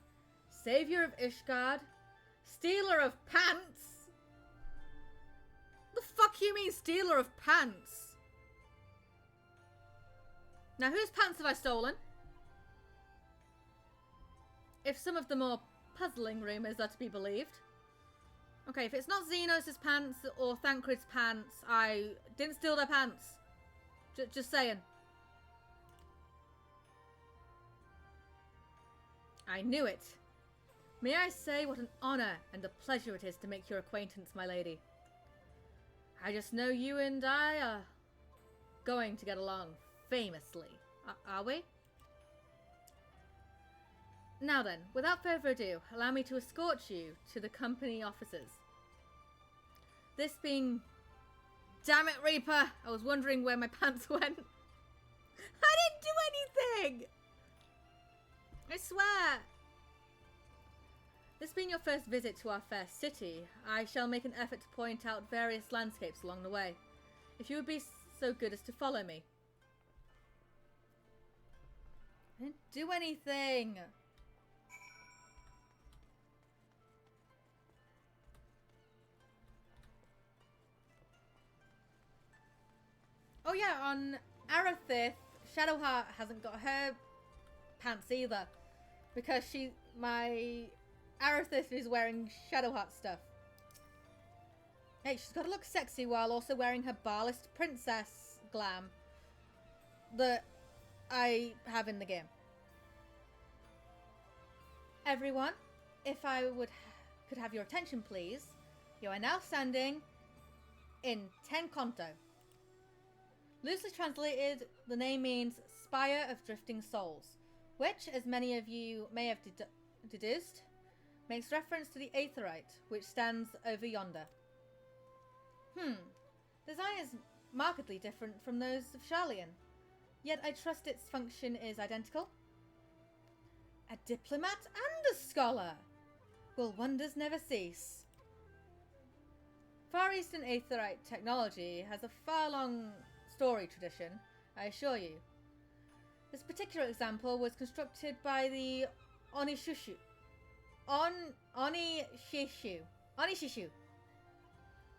A: Savior of Ishgard, Stealer of Pants. The fuck you mean Stealer of Pants? Now whose pants have I stolen? If some of the more puzzling rumours are to be believed. Okay, if it's not Xenos' pants or Thancred's pants, I didn't steal their pants. Just saying. I knew it. May I say what an honour and a pleasure it is to make your acquaintance, my lady. I just know you and I are going to get along famously. Are we? Now then, without further ado, allow me to escort you to the company offices. This being... Damn it, Reaper! I was wondering where my pants went. I didn't do anything! I swear! This being your first visit to our fair city, I shall make an effort to point out various landscapes along the way. If you would be so good as to follow me. I didn't do anything! Oh yeah, on Arathith, Shadowheart hasn't got her pants either. Because my Arathith is wearing Shadowheart stuff. Hey, she's got to look sexy while also wearing her Barlist Princess glam that I have in the game. Everyone, if I could have your attention please. You are now standing in Ten Conto. Loosely translated, the name means Spire of Drifting Souls, which, as many of you may have deduced, makes reference to the Aetherite, which stands over yonder. Design is markedly different from those of Charlian, yet I trust its function is identical. A diplomat and a scholar! Will wonders never cease? Far Eastern Aetherite technology has a far-long story tradition, I assure you. This particular example was constructed by the Onishishu,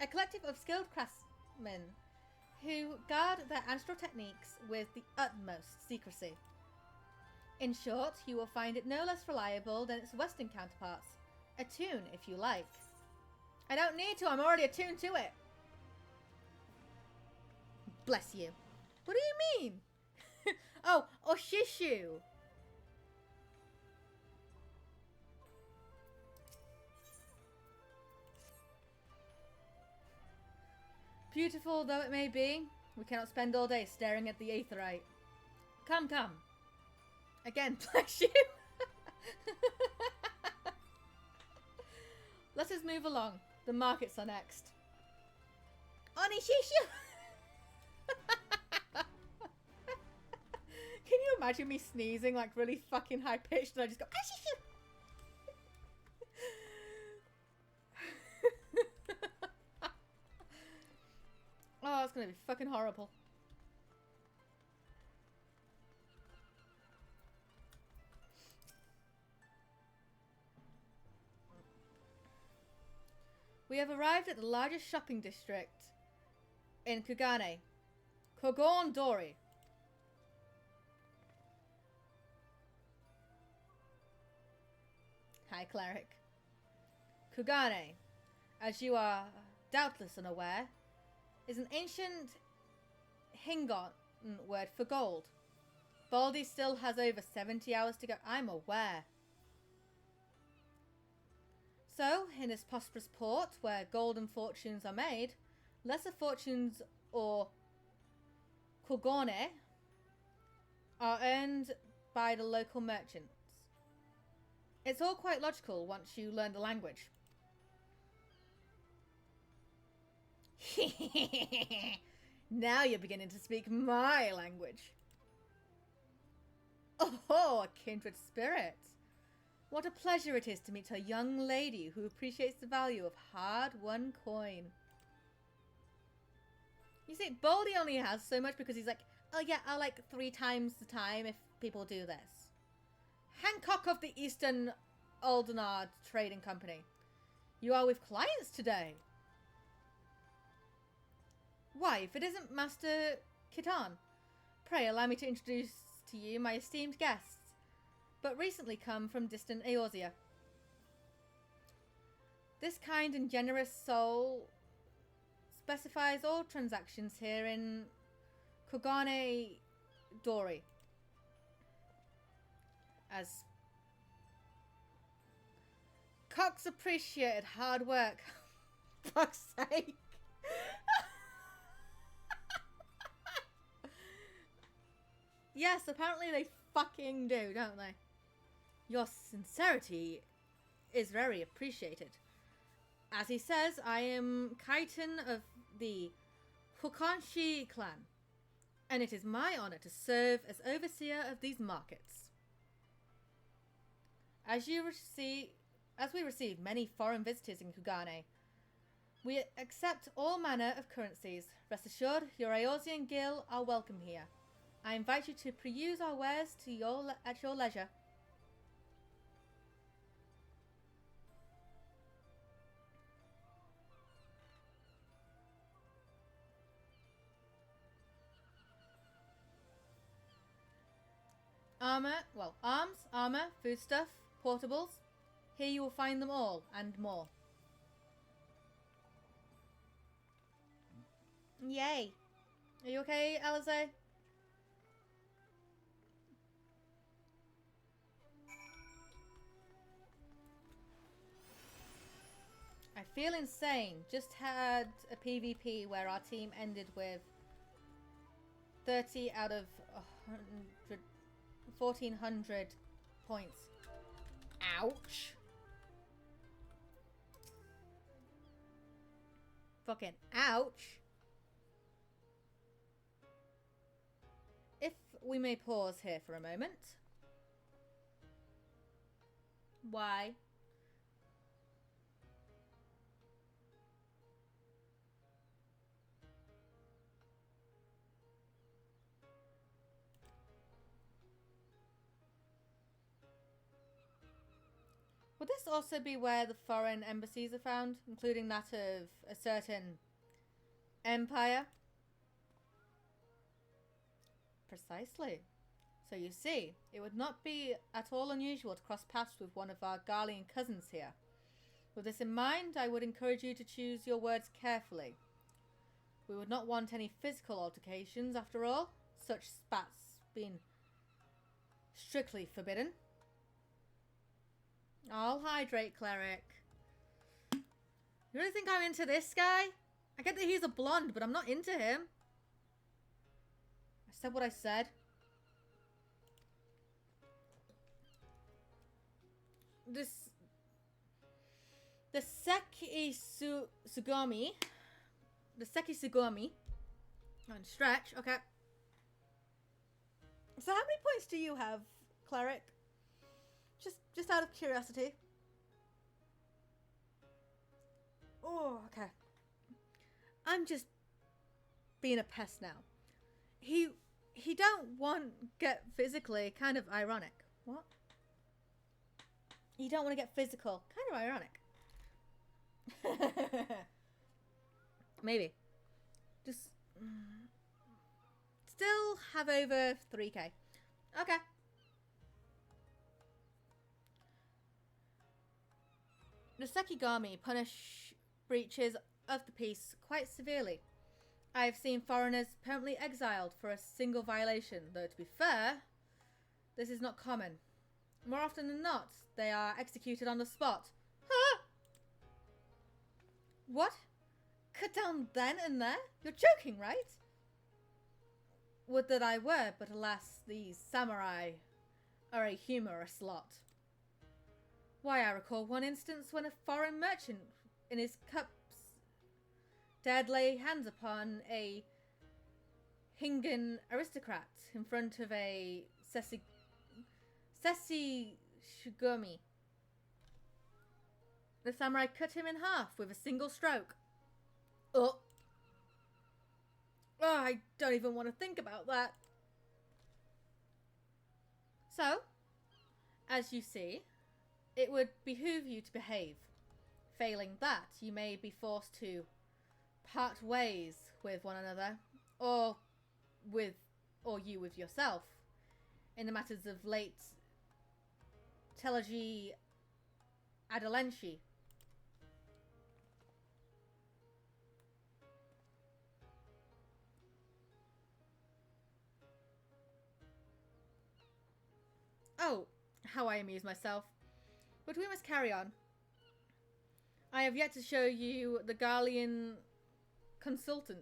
A: a collective of skilled craftsmen who guard their ancestral techniques with the utmost secrecy. In short, you will find it no less reliable than its Western counterparts. Attune, if you like. I don't need to, I'm already attuned to it. Bless you. What do you mean? Oh, Oshishu. Beautiful though it may be, we cannot spend all day staring at the aetherite. Come, come. Again, bless you. Let us move along. The markets are next. Onishishu! Can you imagine me sneezing like really fucking high pitched and I just go Onishishu! Oh, that's gonna be fucking horrible. We have arrived at the largest shopping district in Kugane. Kogon Dori. Hi, Cleric. Kugane, as you are doubtless unaware, is an ancient Hingon word for gold. Baldy still has over 70 hours to go. I'm aware. So, in this prosperous port where golden fortunes are made, lesser fortunes or kogone are earned by the local merchants. It's all quite logical once you learn the language. Now you're beginning to speak my language. Oh, a kindred spirit. What a pleasure it is to meet a young lady who appreciates the value of hard-won coin. You see, Baldy only has so much because he's like, oh yeah, I'll like 3 times the time if people do this. Hancock of the Eastern Aldenard Trading Company. You are with clients today. Why, if it isn't Master Kitan, pray allow me to introduce to you my esteemed guests, but recently come from distant Eorzea. This kind and generous soul specifies all transactions here in Kogane Dori. As Cox appreciated hard work. Fuck's sake. Yes, apparently they fucking do, don't they? Your sincerity is very appreciated. As he says, I am Chiton of the Hukanshi clan, and it is my honor to serve as overseer of these markets. As we receive many foreign visitors in Kugane, we accept all manner of currencies. Rest assured, your Eorzean Guild are welcome here. I invite you to peruse our wares at your leisure. Arms, armor, foodstuff, portables. Here you will find them all and more. Yay. Are you okay, Alize? I feel insane. Just had a PvP where our team ended with 30 out of 1,400 points. Ouch. Fucking ouch. If we may pause here for a moment. Why? Would this also be where the foreign embassies are found, including that of a certain empire? Precisely. So you see, it would not be at all unusual to cross paths with one of our Garlean cousins here. With this in mind, I would encourage you to choose your words carefully. We would not want any physical altercations, after all, such spats being strictly forbidden. I'll hydrate, cleric. You really think I'm into this guy? I get that he's a blonde, but I'm not into him. I said what I said. The Seki Sugami. The Seki Sugami. And stretch, okay. So how many points do you have, cleric? Just out of curiosity. Oh, okay. I'm just being a pest now. He don't want get physically, kind of ironic. What? You don't want to get physical, kind of ironic. Maybe. Just still have over 3k. Okay. The Sekigami punish breaches of the peace quite severely. I have seen foreigners permanently exiled for a single violation, though to be fair, this is not common. More often than not, they are executed on the spot. Huh? What? Cut down then and there? You're joking, right? Would that I were, but alas, these samurai are a humorous lot. Why, I recall one instance when a foreign merchant in his cups dared lay hands upon a Hingan aristocrat in front of a Sesi Shugumi. The samurai cut him in half with a single stroke. Oh, I don't even want to think about that. So, as you see, it would behoove you to behave. Failing that, you may be forced to part ways with one another, or you with yourself, in the matters of late Telagi Adelenshi. Oh, how I amuse myself. But we must carry on. I have yet to show you the Garlean consultant.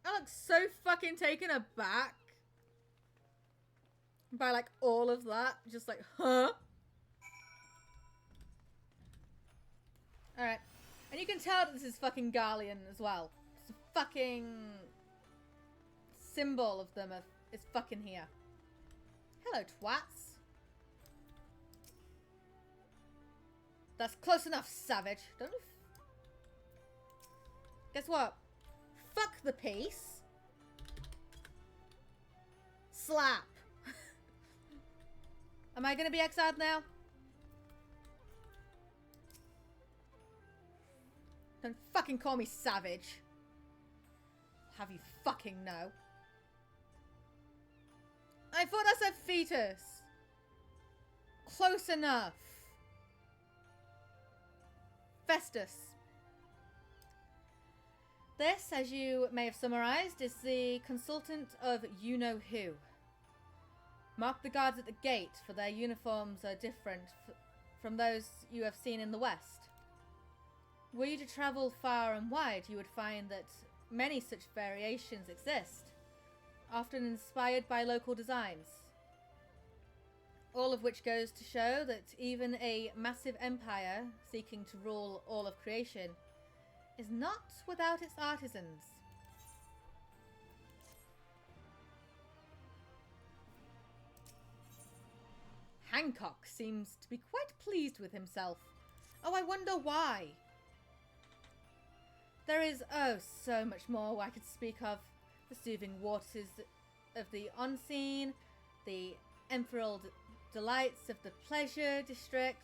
A: I look so fucking taken aback by like all of that. Just like, huh? Alright. And you can tell that this is fucking Garlean as well. It's a fucking symbol of them is fucking here. Hello, twats. That's close enough, savage. Don't you guess what? Fuck the peace. Slap. Am I gonna be exiled now? Don't fucking call me savage. Have you fucking know. I thought I said fetus. Close enough. Festus. This, as you may have summarized, is the consultant of you-know-who. Mark the guards at the gate, for their uniforms are different from those you have seen in the West. Were you to travel far and wide, you would find that many such variations exist, often inspired by local designs. All of which goes to show that even a massive empire seeking to rule all of creation is not without its artisans. Hancock seems to be quite pleased with himself. Oh, I wonder why. There is, oh, so much more I could speak of. The soothing waters of the unseen, the emerald delights of the pleasure district.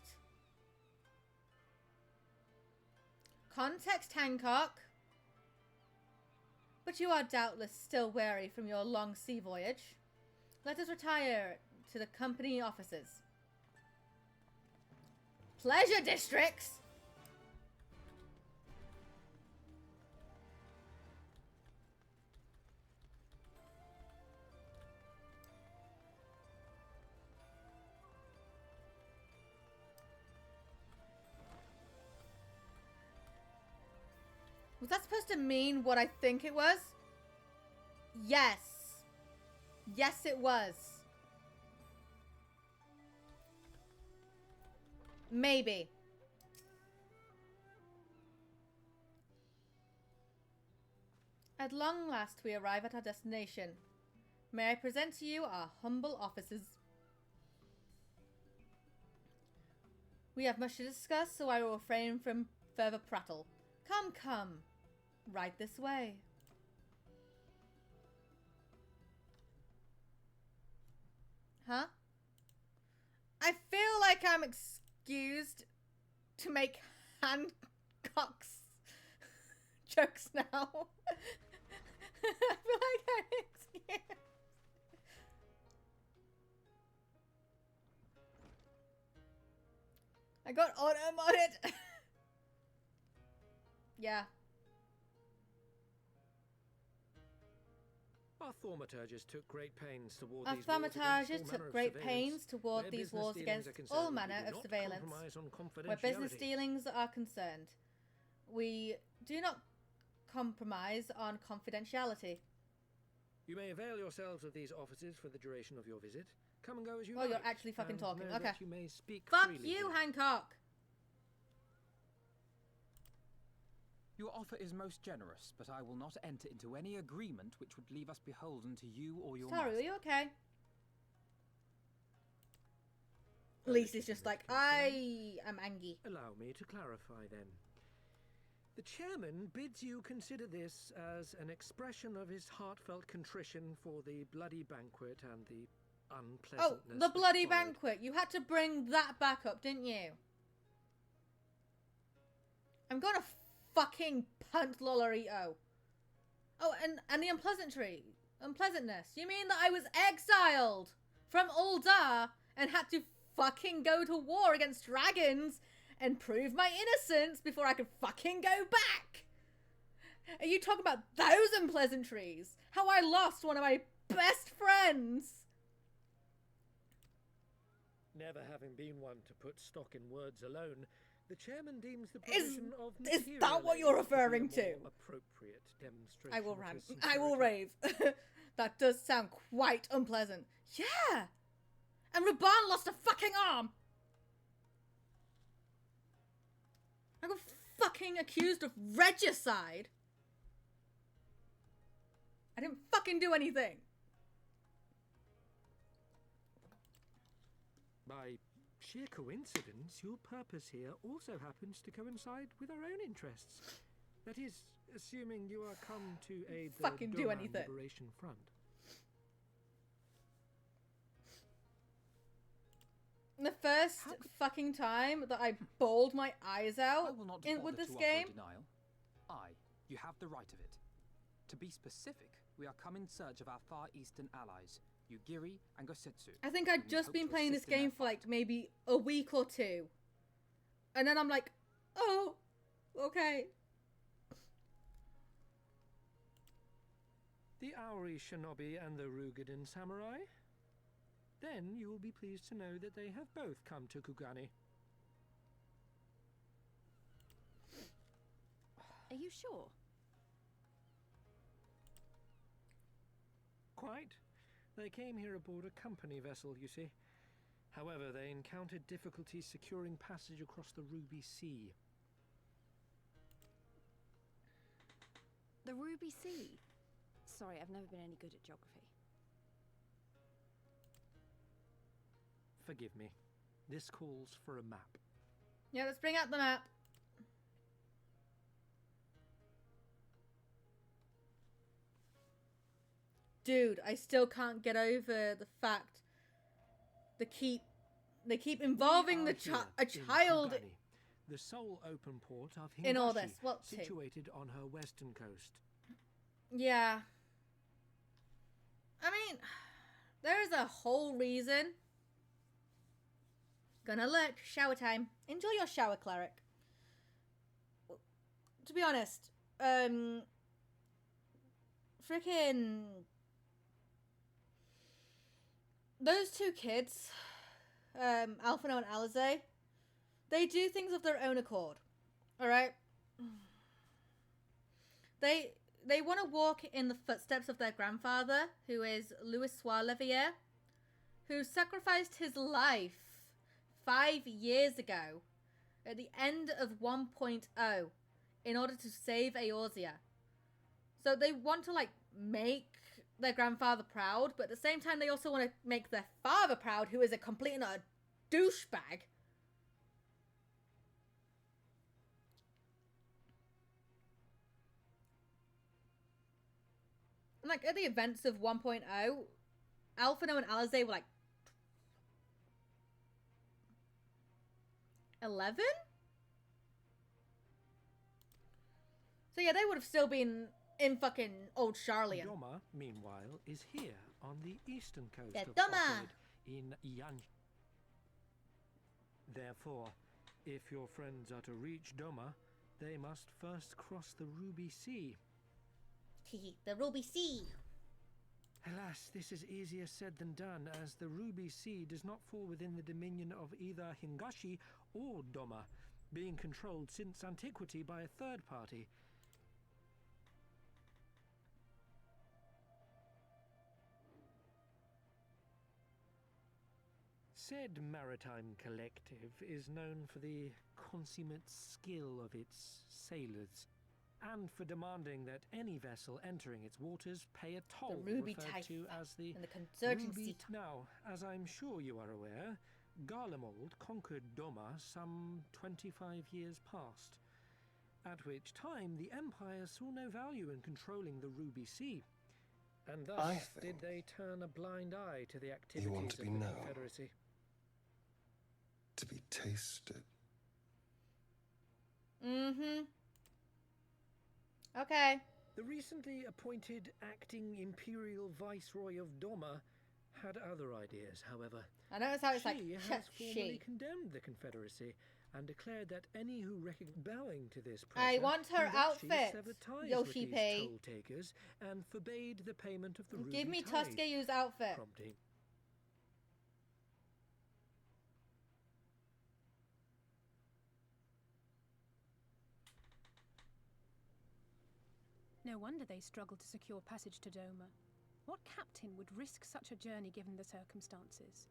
A: Context, Hancock. But you are doubtless still weary from your long sea voyage. Let us retire to the company offices. Pleasure districts? Was that supposed to mean what I think it was? Yes. Yes, it was. Maybe. At long last we arrive at our destination. May I present to you our humble officers. We have much to discuss, so I will refrain from further prattle. Come, come. Right this way. Huh? I feel like I'm excused to make Hancock's jokes now. I feel like I'm excused. I got autumn on it. Yeah.
M: Our thaumaturges took great pains toward
A: Our
M: these wars against
A: thaumaturges
M: all
A: took
M: manner of
A: great
M: surveillance.
A: pains toward
M: Where
A: these
M: business
A: wars
M: dealings
A: against
M: are concerned,
A: all
M: we
A: manner
M: do
A: of
M: not
A: surveillance.
M: compromise on
A: Where business
M: confidentiality.
A: dealings are concerned, we do not compromise on confidentiality.
M: You may avail yourselves of these offices for the duration of your visit. Come and go as you
A: Oh,
M: like.
A: you're actually fucking
M: and
A: talking.
M: know
A: Okay.
M: that you may speak
A: Fuck
M: freely
A: you,
M: here.
A: Hancock.
C: Your offer is most generous, but I will not enter into any agreement which would leave us beholden to you or your
A: Sorry,
C: master.
A: are you okay? Lisa's just like, I am angry.
M: Allow me to clarify then. The chairman bids you consider this as an expression of his heartfelt contrition for the bloody banquet and the
A: Oh,
M: unpleasantness.
A: the bloody
M: that followed.
A: banquet. You had to bring that back up, didn't you? I'm gonna fucking punt Lolorito. Oh, and the unpleasantness. You mean that I was exiled from Uldar and had to fucking go to war against dragons and prove my innocence before I could fucking go back? Are you talking about those unpleasantries? How I lost one of my best friends?
M: Never having been one to put stock in words alone, the chairman deems the provision of
A: Is that what you're referring to?
M: Appropriate demonstration.
A: I will
M: of
A: rant.
M: his
A: I will
M: sincerity.
A: rave. That does sound quite unpleasant. Yeah! And Raban lost a fucking arm! I got fucking accused of regicide! I didn't fucking do anything!
M: By sheer coincidence, your purpose here also happens to coincide with our own interests. That is, assuming you are come to aid the
A: Fucking do
M: Doman
A: anything.
M: Liberation Front.
A: The first fucking time that I bawled my eyes out
C: I will not
A: with
C: bother
A: this
C: to offer
A: game.
C: a denial. You have the right of it. To be specific, we are come in search of our Far Eastern allies, Yugiri and Gosetsu.
A: I think
C: and
A: I'd
C: we
A: just
C: hope
A: been
C: to
A: playing this
C: assist in their
A: game for like maybe a week or two. And then I'm like, oh, okay.
M: The Auri Shinobi and the Rugadan Samurai? Then you will be pleased to know that they have both come to Kugani.
Q: Are you sure?
M: Quite. They came here aboard a company vessel, you see. However, they encountered difficulty securing passage across the Ruby Sea.
L: The Ruby Sea? Sorry, I've never been any good at geography.
M: Forgive me. This calls for a map.
A: Yeah, let's bring out the map. Dude, I still can't get over the fact they keep involving a child
M: Kugani, the sole open port of Hingashi,
A: in all this. Well,
M: situated on her western coast.
A: Yeah. I mean, there is a whole reason. Gonna look. Shower time. Enjoy your shower, cleric. To be honest, freaking those two kids, Alphino and Alize, they do things of their own accord. All right. They want to walk in the footsteps of their grandfather, who is Louis Soir-Levier, who sacrificed his life 5 years ago at the end of 1.0 in order to save Eorzea. So they want to, like, make their grandfather proud, but at the same time they also want to make their father proud, who is a complete and utter douchebag. And, like, at the events of 1.0, Alphino and Alize were, like, 11? So yeah, they would have still been in fucking old Charlian.
M: Doma, meanwhile, is here on the eastern coast
A: Yeah,
M: of
A: Doma!
M: in Yan. Therefore, if your friends are to reach Doma, they must first cross the Ruby Sea.
A: The Ruby Sea.
M: Alas, this is easier said than done, as the Ruby Sea does not fall within the dominion of either Hingashi or Doma, being controlled since antiquity by a third party. Said maritime collective is known for the consummate skill of its sailors, and for demanding that any vessel entering its waters pay a toll,
A: Ruby
M: referred
A: Tide
M: to as the
A: and the Consurgency.
M: Ruby. Now, as I'm sure you are aware, Garlemald conquered Doma some 25 years past, at which time the Empire saw no value in controlling the Ruby Sea, and thus did they turn a blind eye to the activities
R: want to
M: of
R: be
M: the
R: known.
M: Confederacy.
R: To be tasted.
A: Mm-hmm. Okay.
M: The recently appointed acting Imperial Viceroy of Doma had other ideas, however.
A: I notice how it's like,
M: She has formally
A: she.
M: condemned the Confederacy and declared that any who bowing to this
A: I
M: pressure
A: want her
M: Hingashi
A: outfit,
M: severed ties
A: Yoshi
M: with
A: P.
M: these toll takers and forbade the payment of the
A: Give
M: Ruby
A: me
M: Tide,
A: Tuskayu's outfit.
M: prompting
F: No wonder they struggled to secure passage to Doma. What captain would risk such a journey given the circumstances?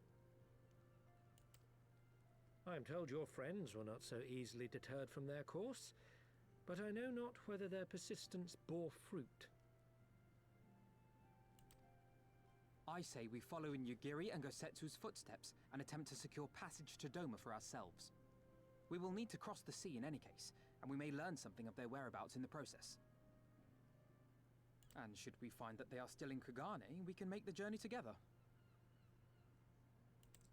M: I'm told your friends were not so easily deterred from their course, but I know not whether their persistence bore fruit.
C: I say we follow in Yugiri and Gosetsu's footsteps and attempt to secure passage to Doma for ourselves. We will need to cross the sea in any case, and we may learn something of their whereabouts in the process. And should we find that they are still in Kugane, we can make the journey together.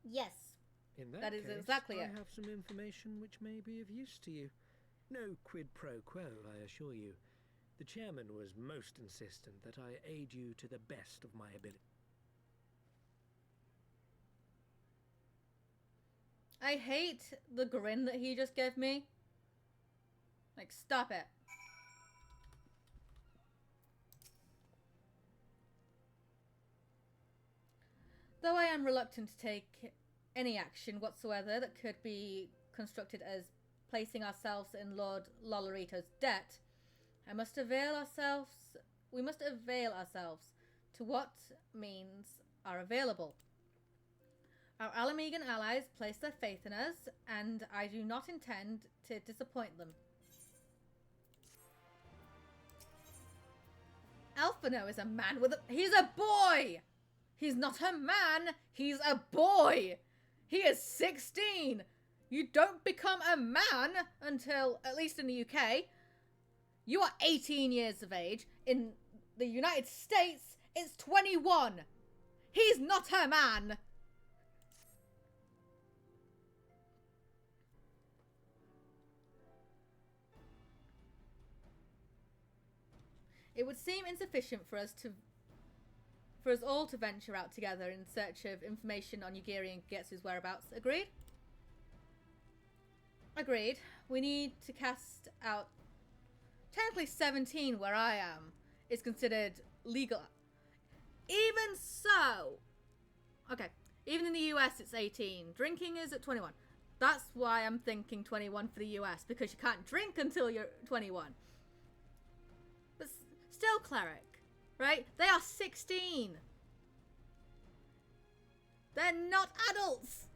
A: Yes.
M: In
A: That is
M: case,
A: exactly
M: I
A: it.
M: have some information which may be of use to you. No quid pro quo, I assure you. The chairman was most insistent that I aid you to the best of my ability.
A: I hate the grin that he just gave me. Like, stop it. Though I am reluctant to take any action whatsoever that could be constructed as placing ourselves in Lord Lolorito's debt, we must avail ourselves to what means are available. Our Alamegan allies place their faith in us, and I do not intend to disappoint them. Alphino is a man with a... He's a boy! He's not a man, he's a boy! He is 16! You don't become a man until, at least in the UK, you are 18 years of age. In the United States, it's 21. He's not a man. It would seem insufficient for us all to venture out together in search of information on Yugiri and Getsu's whereabouts. Agreed? Agreed. We need to cast out... Technically 17 where I am is considered legal. Even so... Okay. Even in the US it's 18. Drinking is at 21. That's why I'm thinking 21 for the US. Because you can't drink until you're 21. But still, cleric. Right? They are 16. They're not adults.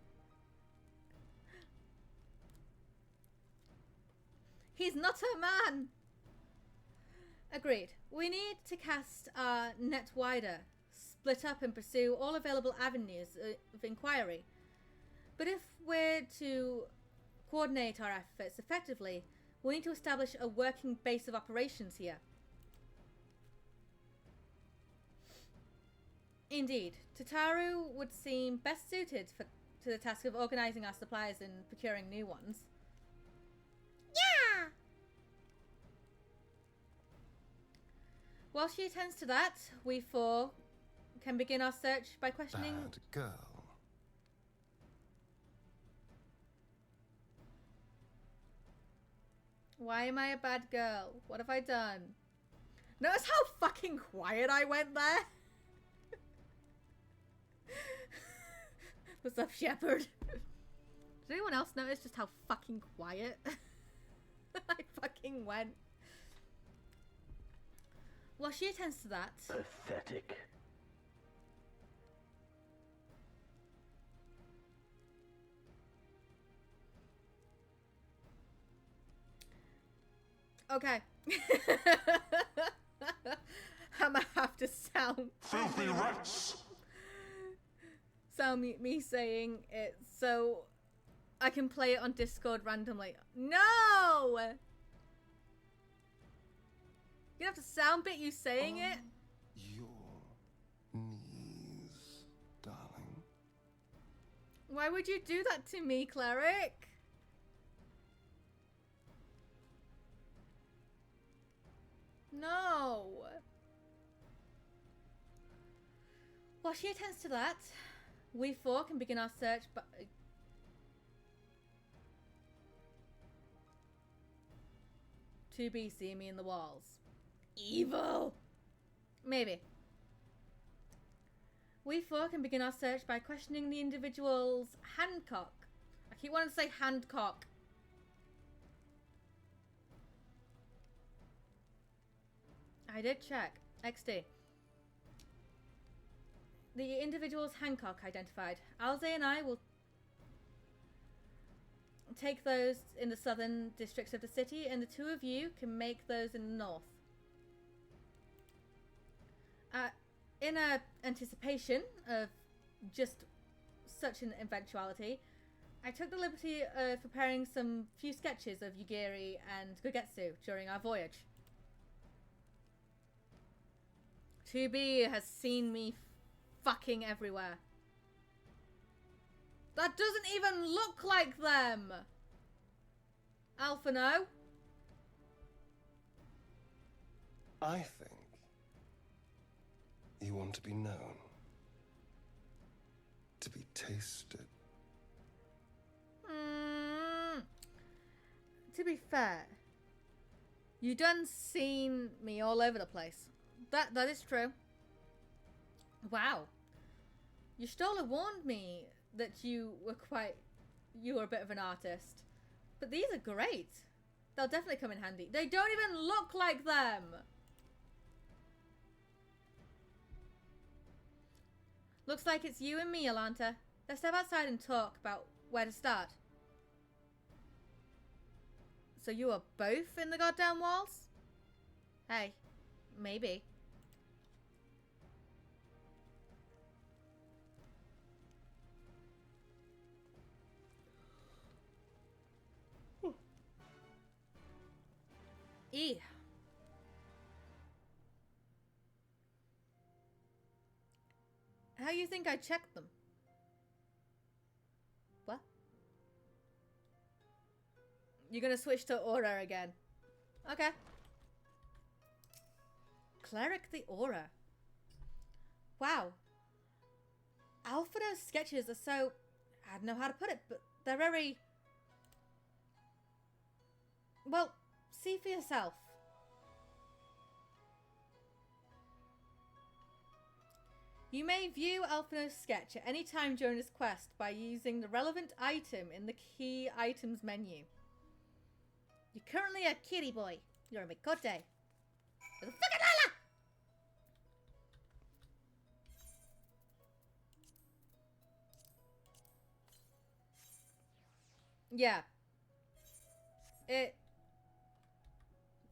A: He's not a man. Agreed. We need to cast our net wider, split up and pursue all available avenues of inquiry. But if we're to coordinate our efforts effectively, we need to establish a working base of operations here. Indeed, Tataru would seem best suited to the task of organizing our supplies and procuring new ones. Yeah! While she attends to that, we four can begin our search by questioning...
R: Bad girl.
A: Why am I a bad girl? What have I done? Notice how fucking quiet I went there? What's up, Shepherd? Did anyone else notice just how fucking quiet I fucking went? While she attends to that...
E: Pathetic.
A: Okay. I'm gonna have to sound...
K: Filthy rats!
A: Sound me saying it so I can play it on Discord randomly. No! You have to sound bit you saying it?
R: Your knees, darling.
A: Why would you do that to me, cleric? No. While she attends to that, we four can begin our search by... To be see me in the walls. Evil! Maybe. We four can begin our search by questioning the individual's Hancock. I keep wanting to say Handcock. I did check. XD. The individual's Hancock identified. Alze and I will take those in the southern districts of the city, and the two of you can make those in the north. In anticipation of just such an eventuality, I took the liberty of preparing some few sketches of Yugiri and Gogetsu during our voyage. 2B has seen me fucking everywhere. That doesn't even look like them! Alphino?
R: I think you want to be known. To be tasted.
A: To be fair, you done seen me all over the place. That is true. Wow. You Stola warned me that you were a bit of an artist. But these are great. They'll definitely come in handy. They don't even look like them. Looks like it's you and me, Alanta. Let's step outside and talk about where to start. So you are both in the goddamn walls? Hey, maybe. E. How you think I checked them? What? You're gonna switch to Aura again. Okay. Cleric the Aura. Wow. Alfredo's sketches are so... I don't know how to put it, but they're very... Well, see for yourself. You may view Alfino's sketch at any time during this quest by using the relevant item in the key items menu. You're currently a kitty boy. You're a Mikote. You're the fucking Lala! Yeah.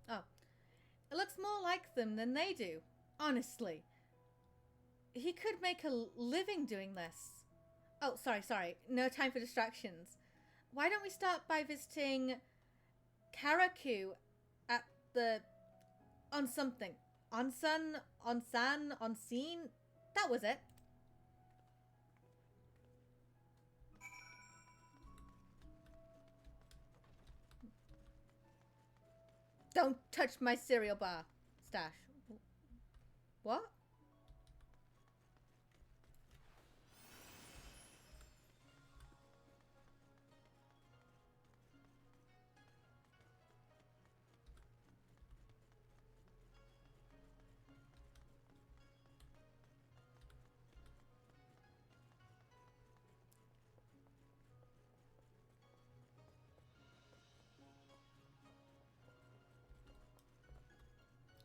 A: Oh. It looks more like them than they do. Honestly. He could make a living doing this. Oh, sorry. No time for distractions. Why don't we start by visiting Karaku at the... on something. Onsan? Onsan? Onseen? That was it. Don't touch my cereal bar stash. What?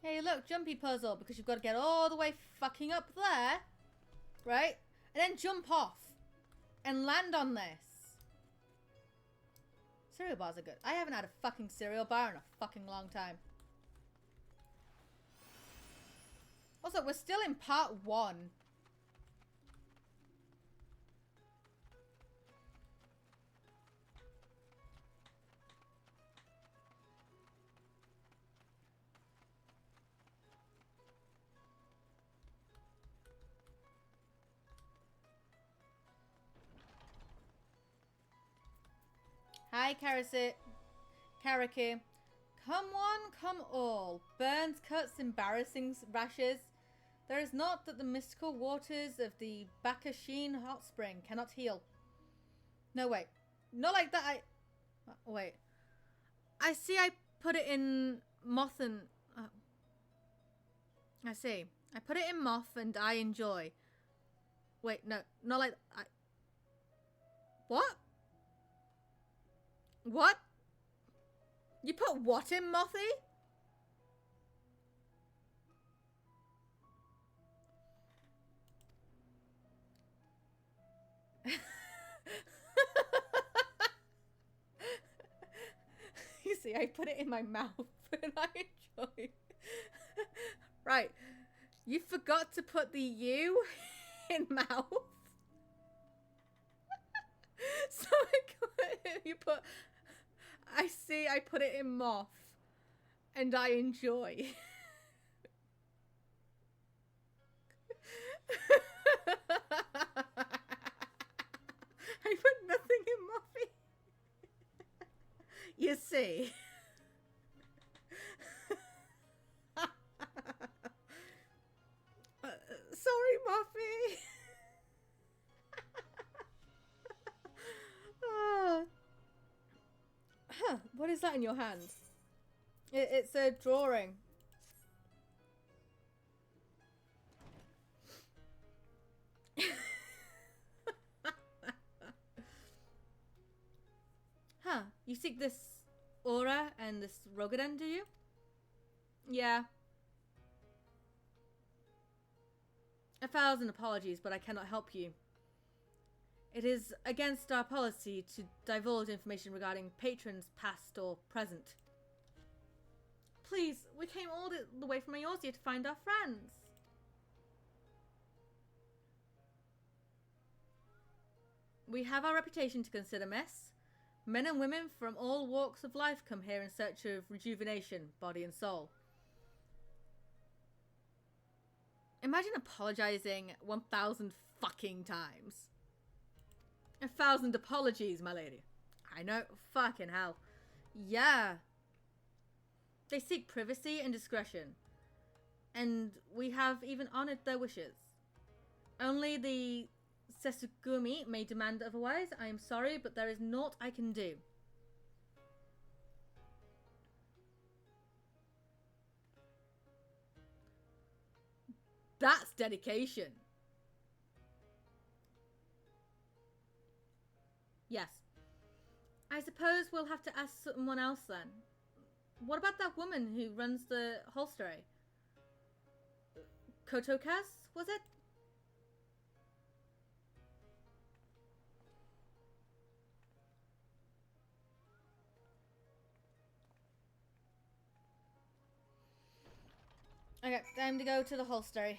A: Hey, look, jumpy puzzle, because you've got to get all the way fucking up there, right? And then jump off and land on this. Cereal bars are good. I haven't had a fucking cereal bar in a fucking long time. Also, we're still in part 1. Hi, Karaku. Come one, come all. Burns, cuts, embarrassing rashes. There is naught that the mystical waters of the Bakashin hot spring cannot heal. No, wait. Not like that. Wait. I see I put it in moth and... I see. I put it in moth and I enjoy. Wait, no. Not like... What? What? You put what in, Mothy? You see, I put it in my mouth and I enjoy. Right. You forgot to put the U in mouth. So you put... I see, I put it in moth. And I enjoy. I put nothing in Muffy. You see. Sorry, Muffy. Huh, what is that in your hand? It's a drawing. Huh, you seek this aura and this Rogadan, do you? Yeah. 1,000 apologies, but I cannot help you. It is against our policy to divulge information regarding patrons past or present. Please, we came all the way from Eorzea to find our friends. We have our reputation to consider, miss. Men and women from all walks of life come here in search of rejuvenation, body and soul. Imagine apologizing 1,000 fucking times. 1,000 apologies, my lady. I know, fucking hell. Yeah. They seek privacy and discretion. And we have even honored their wishes. Only the Sesugumi may demand otherwise. I am sorry, but there is naught I can do. That's dedication. Yes. I suppose we'll have to ask someone else then. What about that woman who runs the holstery? Kotokaz, was it? Okay, time to go to the holstery.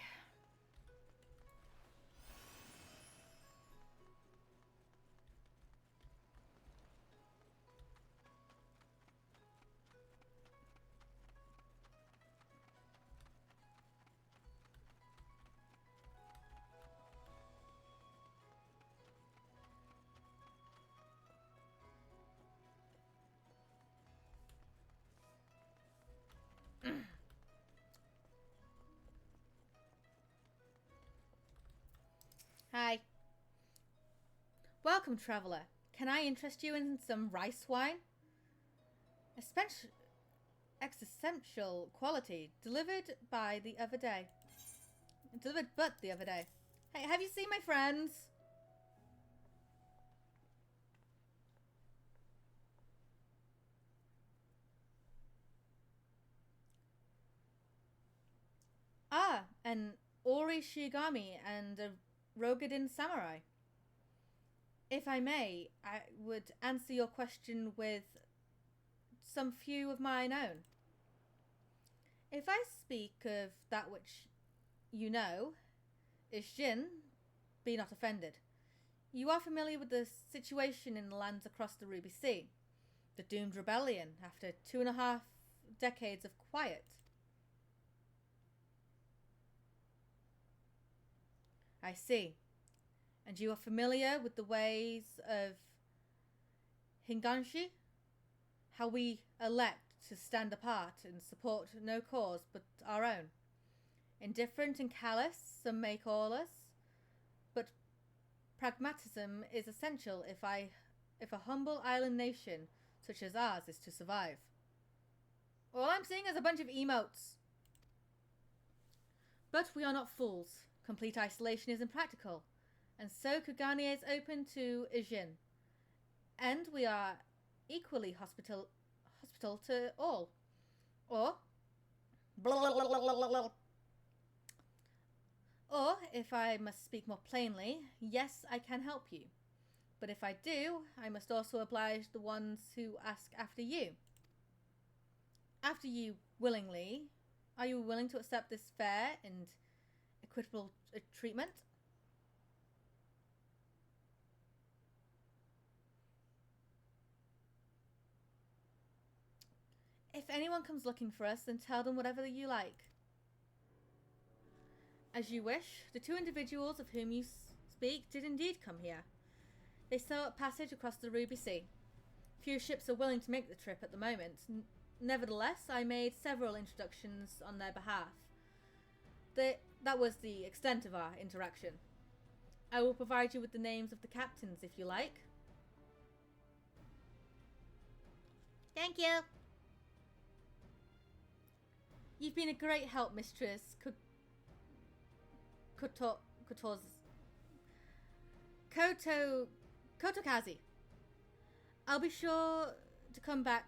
A: Hi. Welcome, traveller. Can I interest you in some rice wine? Existential quality, delivered but the other day. Hey, have you seen my friends? Ah, an Ori Shigami and a Rogadin samurai. If I may, I would answer your question with some few of mine own. If I speak of that which you know, Ishin, be not offended. You are familiar with the situation in the lands across the Ruby Sea. The doomed rebellion after 2.5 decades of quiet. I see. And you are familiar with the ways of Hinganshi? How we elect to stand apart and support no cause but our own. Indifferent and callous, some may call us, but pragmatism is essential if a humble island nation such as ours is to survive. All I'm seeing is a bunch of emotes. But we are not fools. Complete isolation is impractical, and so Kugane is open to Ijin. And we are equally hospital to all. Or, or, if I must speak more plainly, yes, I can help you. But if I do, I must also oblige the ones who ask after you. After you willingly, are you willing to accept this fair and equitable treatment? If anyone comes looking for us, then tell them whatever you like. As you wish. The 2 individuals of whom you speak did indeed come here. They sought passage across the Ruby Sea. Few ships are willing to make the trip at the moment. Nevertheless, I made several introductions on their behalf. That was the extent of our interaction. I will provide you with the names of the captains if you like. Thank you. You've been a great help, Mistress Kotokazi. I'll be sure to come back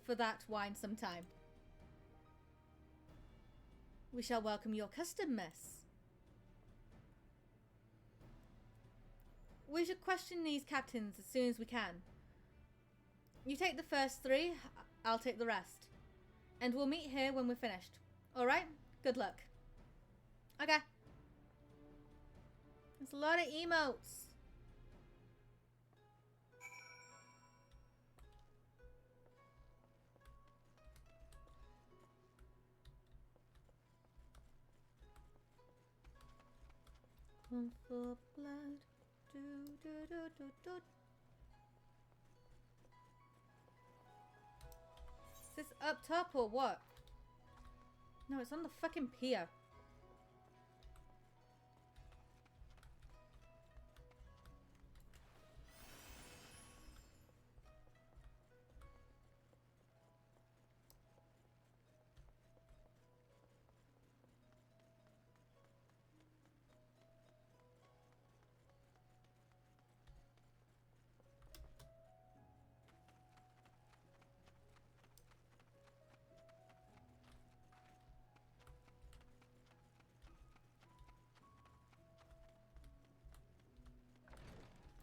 A: for that wine sometime. We shall welcome your custom, miss. We should question these captains as soon as we can. You take the first 3, I'll take the rest. And we'll meet here when we're finished. Alright? Good luck. Okay. There's a lot of emotes. Come for blood. Do, do, do, do, do. Is this up top or what? No, it's on the fucking pier.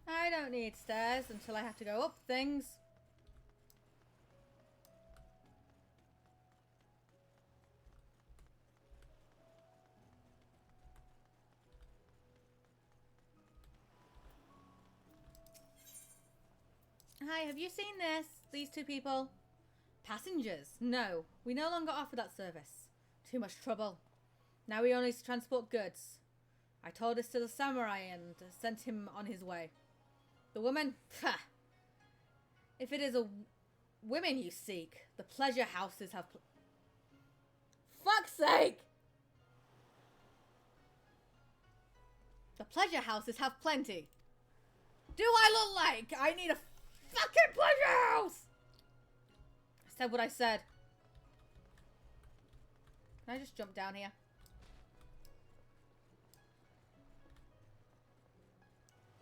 A: I don't need stairs until I have to go up things. Hi, have you seen this? These 2 people? Passengers? No, we no longer offer that service. Too much trouble. Now we only transport goods. I told this to the samurai and sent him on his way. The woman? Pah! If it is a women you seek, the pleasure houses have... Fuck's sake! The pleasure houses have plenty. Do I look like I need a fucking pleasure house? I said what I said. Can I just jump down here?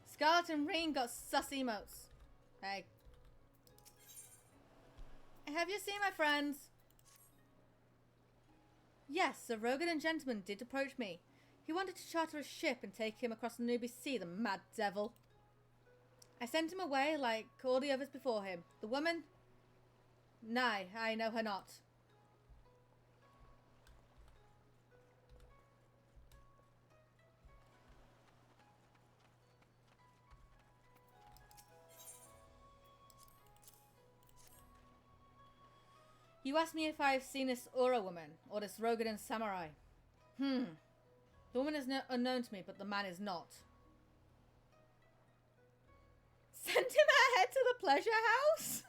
A: Scarlet and Rain got sus emotes. Hey. Have you seen my friends? Yes, a Rogan gentleman did approach me. He wanted to charter a ship and take him across the Nubis Sea, the mad devil. I sent him away like all the others before him. The woman? Nay, I know her not. You asked me if I've seen this Aura woman, or this Rogan samurai. The woman is unknown to me, but the man is not. Send him ahead to the pleasure house?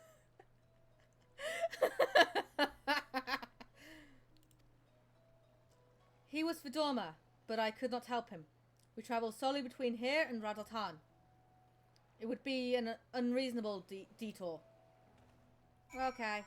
A: He was for Dorma, but I could not help him. We travel solely between here and Radaltan. It would be an unreasonable detour. Okay.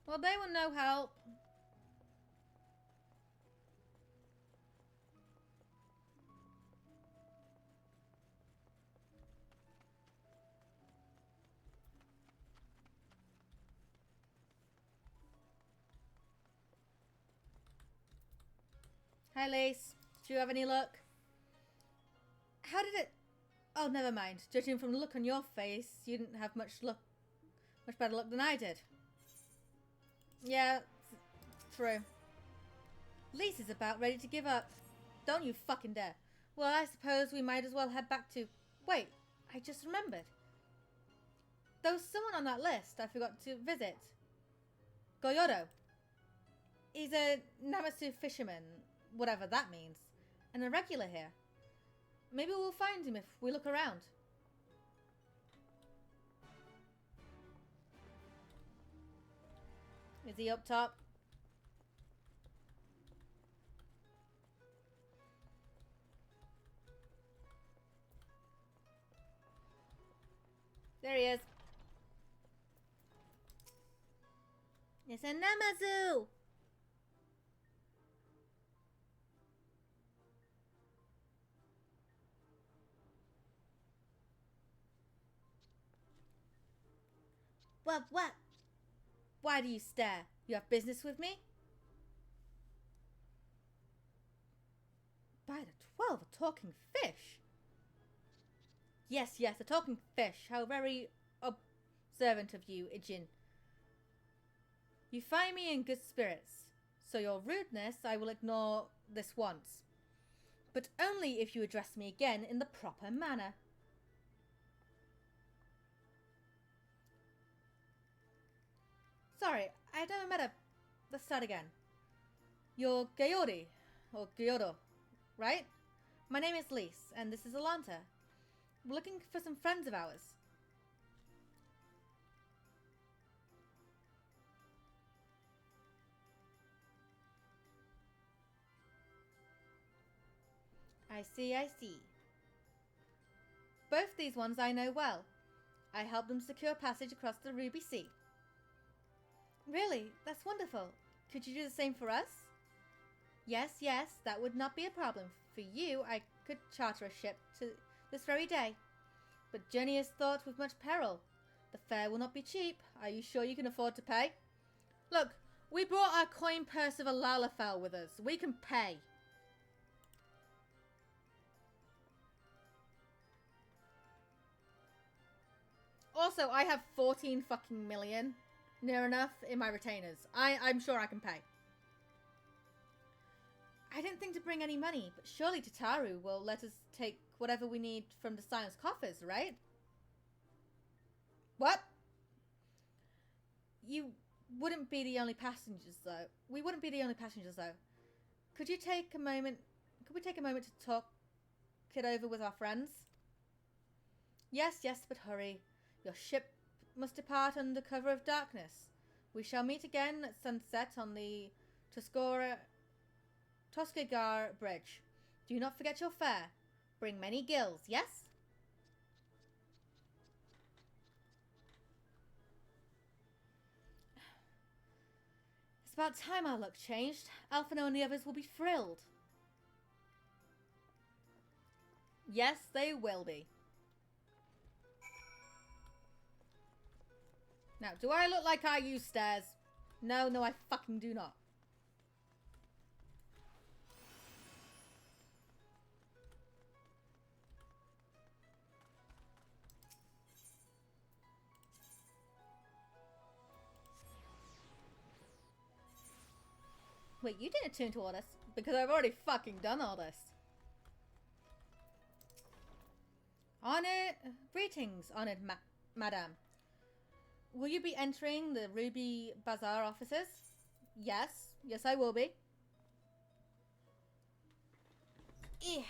A: Well, they were no help. Hi, Lace. Do you have any luck? How did it... Oh, never mind. Judging from the look on your face, you didn't have much better luck than I did. Yeah, true. Lise is about ready to give up. Don't you fucking dare. Well, I suppose we might as well head back to... Wait, I just remembered. There was someone on that list I forgot to visit. Goyoro. He's a Namasu fisherman, whatever that means, and a regular here. Maybe we'll find him if we look around. Is he up top? There he is. It's a Namazu! What? Why do you stare? You have business with me? By the 12, a talking fish. Yes, a talking fish. How very observant of you, Ijin. You find me in good spirits, so your rudeness I will ignore this once. But only if you address me again in the proper manner. Sorry, I don't remember. Let's start again. You're Gayori, or Gyoro, right? My name is Lise, and this is Alanta. We're looking for some friends of ours. I see. Both these ones I know well. I helped them secure passage across the Ruby Sea. Really? That's wonderful. Could you do the same for us? Yes, that would not be a problem. For you, I could charter a ship to this very day. But journey is fraught with much peril. The fare will not be cheap. Are you sure you can afford to pay? Look, we brought our coin purse of a Lalafell with us. We can pay. Also, I have 14 fucking million near enough in my retainers. I'm sure I can pay. I didn't think to bring any money, but surely Tataru will let us take whatever we need from the Scion's coffers, right? What? You wouldn't be the only passengers, though. We wouldn't be the only passengers, though. Could we take a moment to talk it over with our friends? Yes, but hurry. Your ship must depart under cover of darkness. We shall meet again at sunset on the Toskagar Bridge. Do not forget your fare. Bring many gills, yes? It's about time our luck changed. Alphino and the others will be thrilled. Yes, they will be. Now, do I look like I use stairs? No, I fucking do not. Wait, you didn't attune to all this? Because I've already fucking done all this. Greetings, honored madam. Will you be entering the Ruby Bazaar offices? Yes, I will be. Yeah.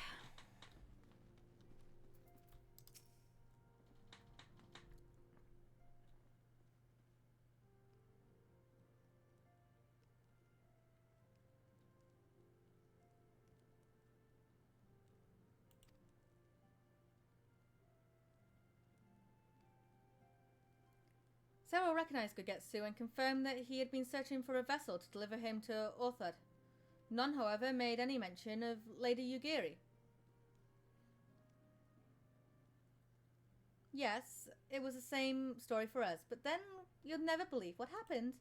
A: Sarah recognized Gogetsu and confirmed that he had been searching for a vessel to deliver him to Orthud. None, however, made any mention of Lady Yugiri. Yes, it was the same story for us, but then you'll never believe what happened.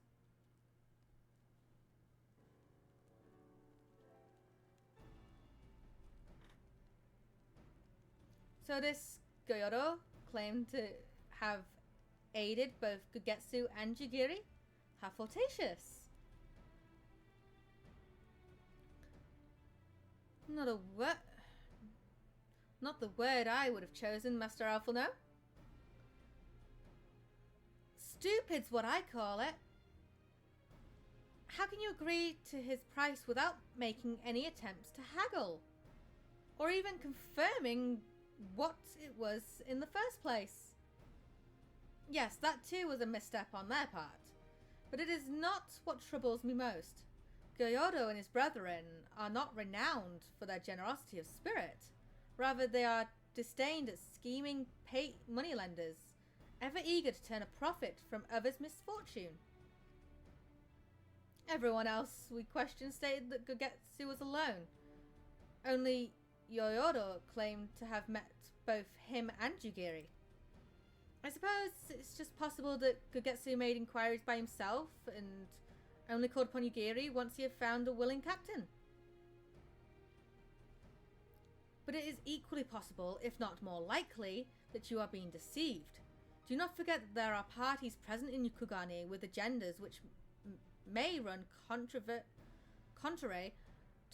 A: So this Gyoro claimed to have aided both Gogetsu and Yugiri? How flirtatious. Not the word I would have chosen, Master Alphino. Stupid's what I call it. How can you agree to his price without making any attempts to haggle? Or even confirming what it was in the first place? Yes, that too was a misstep on their part. But it is not what troubles me most. Gyoro and his brethren are not renowned for their generosity of spirit. Rather, they are disdained as scheming moneylenders, ever eager to turn a profit from others' misfortune. Everyone else we questioned stated that Gogetsu was alone. Only Gyoro claimed to have met both him and Yugiri. I suppose it's just possible that Gogetsu made inquiries by himself and only called upon Yugiri once he had found a willing captain. But it is equally possible, if not more likely, that you are being deceived. Do not forget that there are parties present in Yukugani with agendas which may run contrary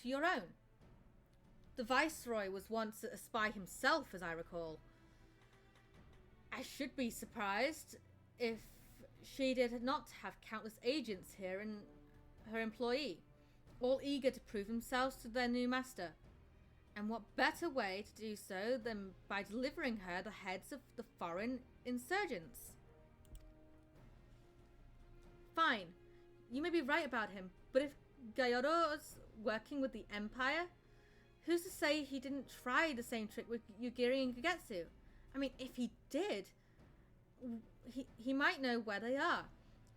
A: to your own. The Viceroy was once a spy himself, as I recall. I should be surprised if she did not have countless agents here and her employee, all eager to prove themselves to their new master. And what better way to do so than by delivering her the heads of the foreign insurgents? Fine, you may be right about him, but if Gyoro's working with the Empire, who's to say he didn't try the same trick with Yugiri and Gogetsu? I mean, if he did, he might know where they are.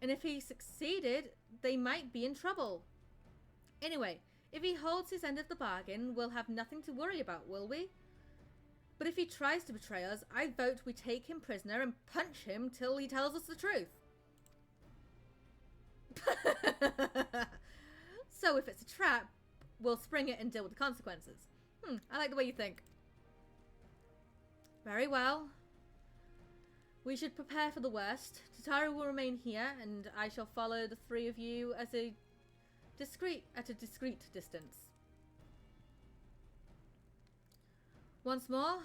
A: And if he succeeded, they might be in trouble. Anyway, if he holds his end of the bargain, we'll have nothing to worry about, will we? But if he tries to betray us, I vote we take him prisoner and punch him till he tells us the truth. So if it's a trap, we'll spring it and deal with the consequences. I like the way you think. Very well. We should prepare for the worst. Tataru will remain here, and I shall follow the three of you at a discreet distance. Once more,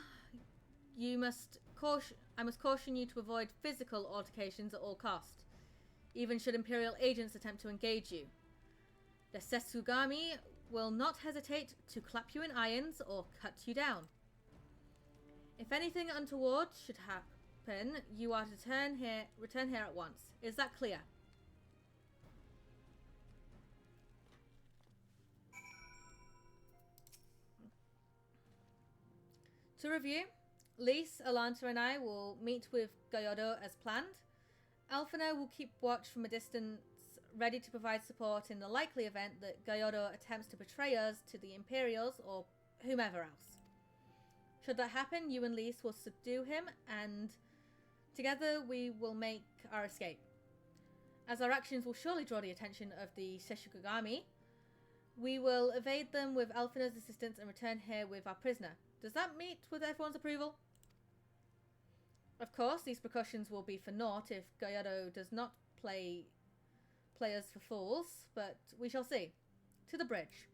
A: I must caution you to avoid physical altercations at all cost, even should Imperial agents attempt to engage you. The Setsugami will not hesitate to clap you in irons or cut you down. If anything untoward should happen, you are to return here at once. Is that clear? To review, Lise, Alanta and I will meet with Gyoro as planned. Alphina will keep watch from a distance, ready to provide support in the likely event that Gyoro attempts to betray us to the Imperials or whomever else. Should that happen, you and Lise will subdue him, and together we will make our escape. As our actions will surely draw the attention of the Setsugami, we will evade them with Alphina's assistance and return here with our prisoner. Does that meet with everyone's approval? Of course, these precautions will be for naught if Gyoro does not play us for fools, but we shall see. To the bridge.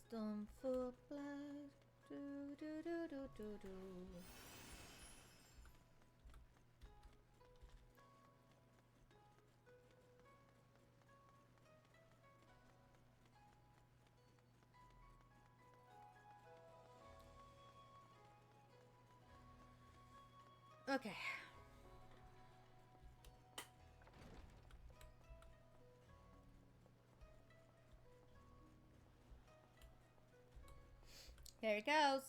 A: Storm for blood. Do do do do do do. Okay. Here it goes.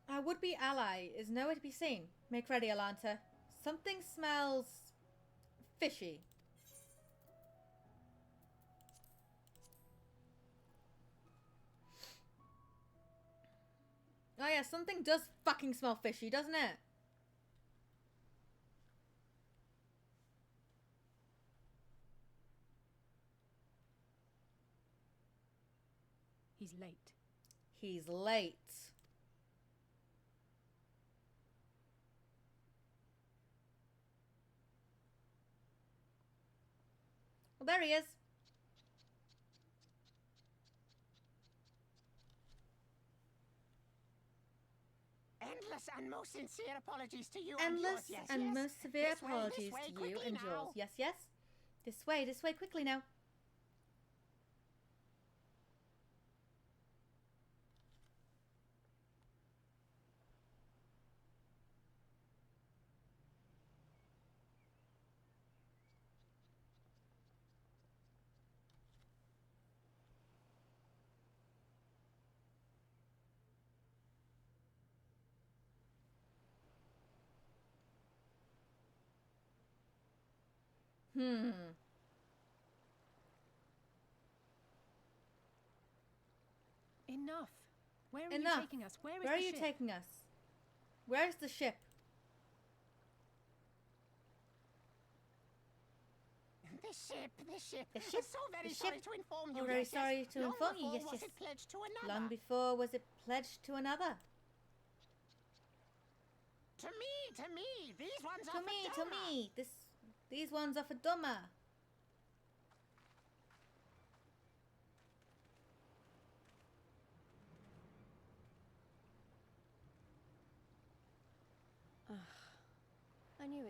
A: Our would-be ally is nowhere to be seen. Make ready, Alanta. Something smells fishy. Oh yeah, something does fucking smell fishy, doesn't it?
F: He's late.
A: He's late. Well, there he is.
O: Endless and most sincere apologies to you
A: Endless
O: and yours, yes,
A: and
O: yes.
A: most severe
O: This way,
A: apologies
O: this way,
A: to you
O: quickly
A: and
O: now.
A: yours. Yes, yes. This way, quickly now.
F: Enough. Where are
A: Enough.
F: you taking us? Where is
A: Where are
F: the
A: you
F: ship?
A: taking us? Where's the ship?
O: The ship.
A: The ship?
O: So very
A: The
O: sorry
A: ship?
O: to inform
A: Oh,
O: you.
A: very
O: yes,
A: sorry
O: yes.
A: to
O: Long
A: inform you.
O: before
A: Yes,
O: was
A: yes.
O: it pledged to another.
A: Long before was it pledged to another?
O: To me. These ones are
A: To
O: for
A: me, to
O: Doma.
A: me. These ones are for Doma.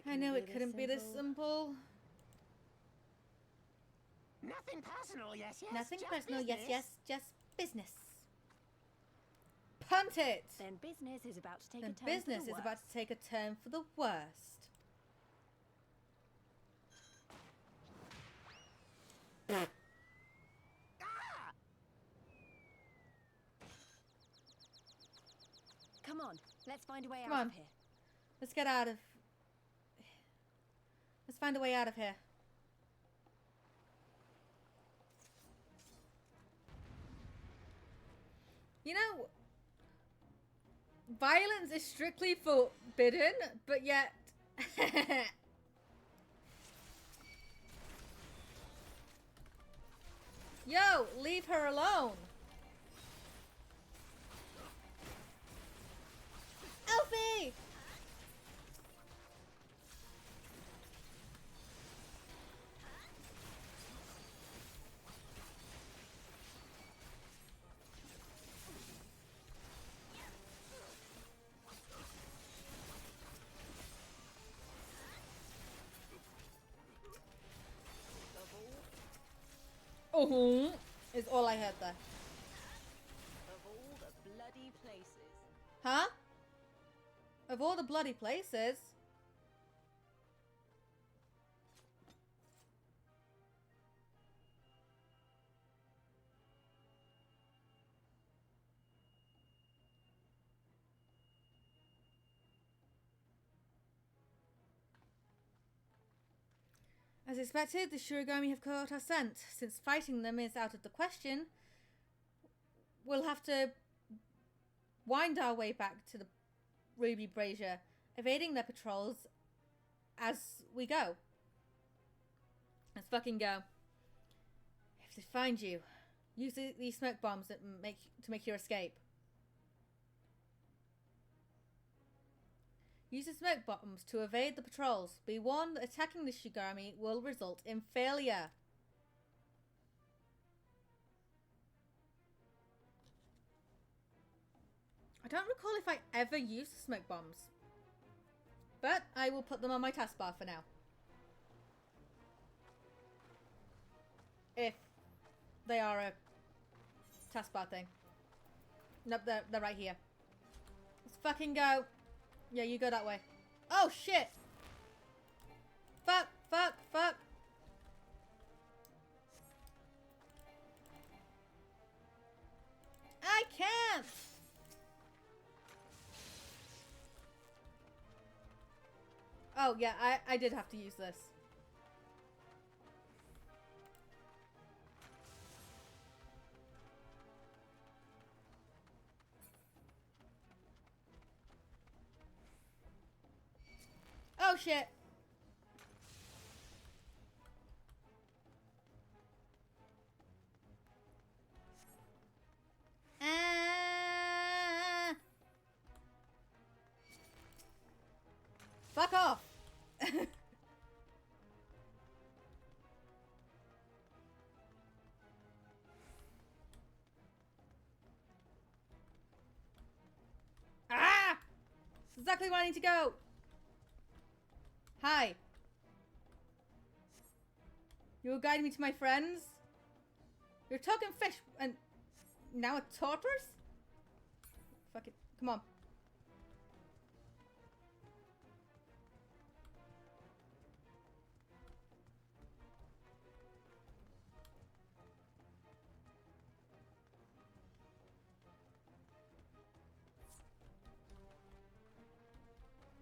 D: I knew it couldn't be this
A: this
D: simple.
A: simple.
O: Nothing personal, yes.
A: Nothing
O: just
A: personal,
O: business.
A: yes, just business. Punt it!
D: Then business is about to take
A: Then
D: a turn
A: business
D: for the
A: is about
D: worse.
A: to take a turn for the worst.
D: Come on, let's find a way
A: Come
D: out
A: on.
D: of here.
A: Let's get out of... Let's find a way out of here. You know, violence is strictly forbidden, but yet... Yo, leave her alone. Elfie! Oh, is all I heard there.
Q: Of all the bloody places.
A: Huh? Of all the bloody places. As expected, the Shurigami have caught our scent. Since fighting them is out of the question, we'll have to wind our way back to the Ruby Brazier, evading their patrols as we go. Let's fucking go. If they find you, use these smoke bombs to make your escape. Use the smoke bombs to evade the patrols. Be warned that attacking the Shigami will result in failure. I don't recall if I ever used smoke bombs, but I will put them on my taskbar for now. If they are a taskbar thing. Nope, they're right here. Let's fucking go. Yeah, you go that way. Oh, shit! Fuck. I can't! Oh, yeah, I did have to use this. Oh, shit! Fuck off! Ah! That's exactly where I need to go! Hi. You were guiding me to my friends? You're talking fish and now it's torpors? Fuck it. Come on.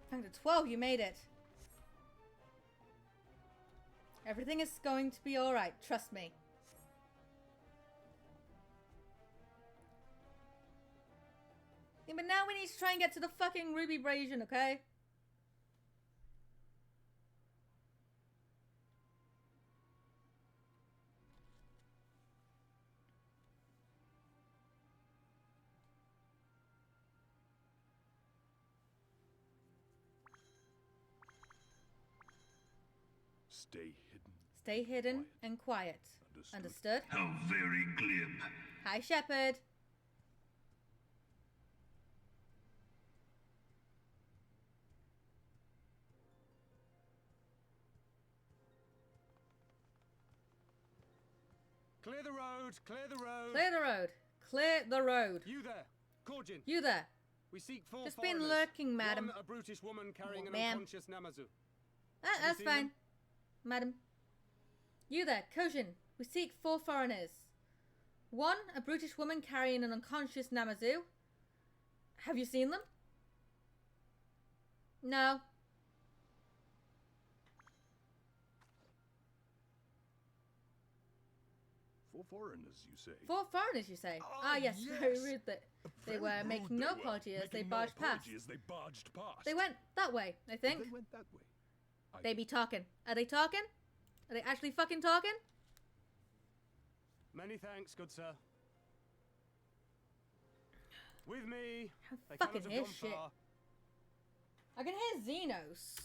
A: Thank the 12, you made it. Everything is going to be alright, trust me. Yeah, but now we need to try and get to the fucking ruby brazion, okay?
U: Stay hidden.
A: Stay hidden and quiet. Understood?
U: How very glib.
A: Hi, Shepherd.
N: Clear the road! Clear the road!
A: Clear the road. Clear the road.
N: You there, Corgin.
A: You there.
N: We seek four
A: Just
N: foreigners.
A: been lurking, madam.
N: One, a brutish woman carrying an
A: Ma'am.
N: unconscious Namazu.
A: That's
N: seen
A: fine,
N: them?
A: madam. You there, Kojin. We seek 4 foreigners. 1, a brutish woman carrying an unconscious Namazu. Have you seen them? No.
U: For foreigners, you say?
A: 4 foreigners, you say? Ah, yes, very rude that they were making no apology as they barged past. They went that way, I think.
U: They went that way.
A: They be talking. Are they talking? Are they actually fucking talking?
N: Many thanks, good sir. With me. They
A: Fucking
N: cannot
A: hear
N: have gone
A: shit.
N: far.
A: I can hear Xenos,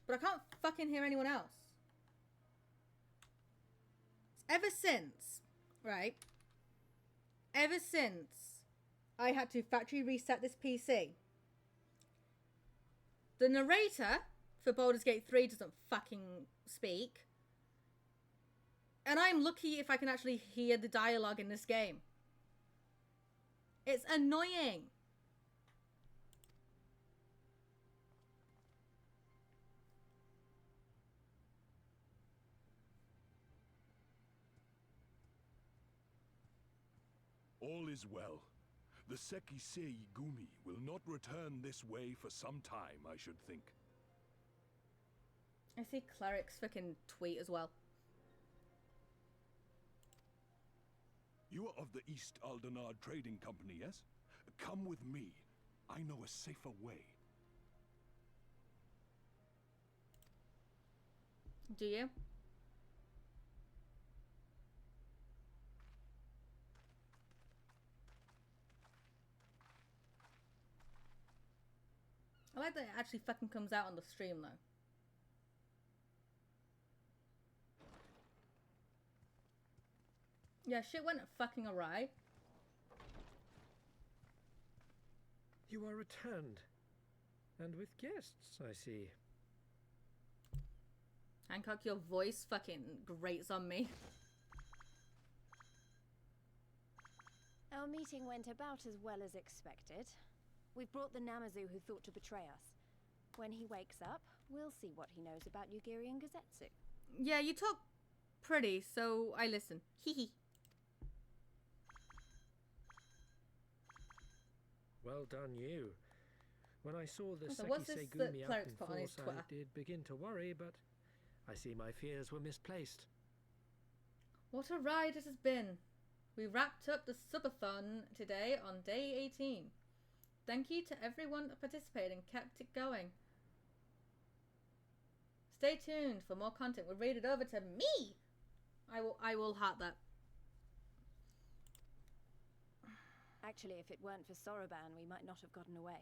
A: but I can't fucking hear anyone else. Ever since, right? Ever since I had to factory reset this PC, the narrator for Baldur's Gate 3 doesn't fucking speak. And I'm lucky if I can actually hear the dialogue in this game. It's annoying.
U: All is well. The Sekisei Gumi will not return this way for some time, I should think.
A: I see Cleric's fucking tweet as well.
U: You are of the East Aldenard Trading Company, yes? Come with me. I know a safer way.
A: Do you? I like that it actually fucking comes out on the stream though. Yeah, shit went fucking awry.
M: You are returned. And with guests, I see.
A: Hancock, your voice fucking grates on me.
D: Our meeting went about as well as expected. We've brought the Namazu who thought to betray us. When he wakes up, we'll see what he knows about Yugiri and Gazetsu.
A: Yeah, you talk pretty, so I listen. Hee hee.
M: Well done, you. When I saw the
A: So what's this
M: Sekisei
A: that
M: Gumi up
A: Cleric's
M: in
A: put on his
M: force,
A: Twitter?
M: I did begin to worry, but I see my fears were misplaced.
A: What a ride it has been. We wrapped up the subathon today on day 18. Thank you to everyone that participated and kept it going. Stay tuned for more content. We'll read it over to me. I will heart that.
D: Actually, if it weren't for Soroban, we might not have gotten away.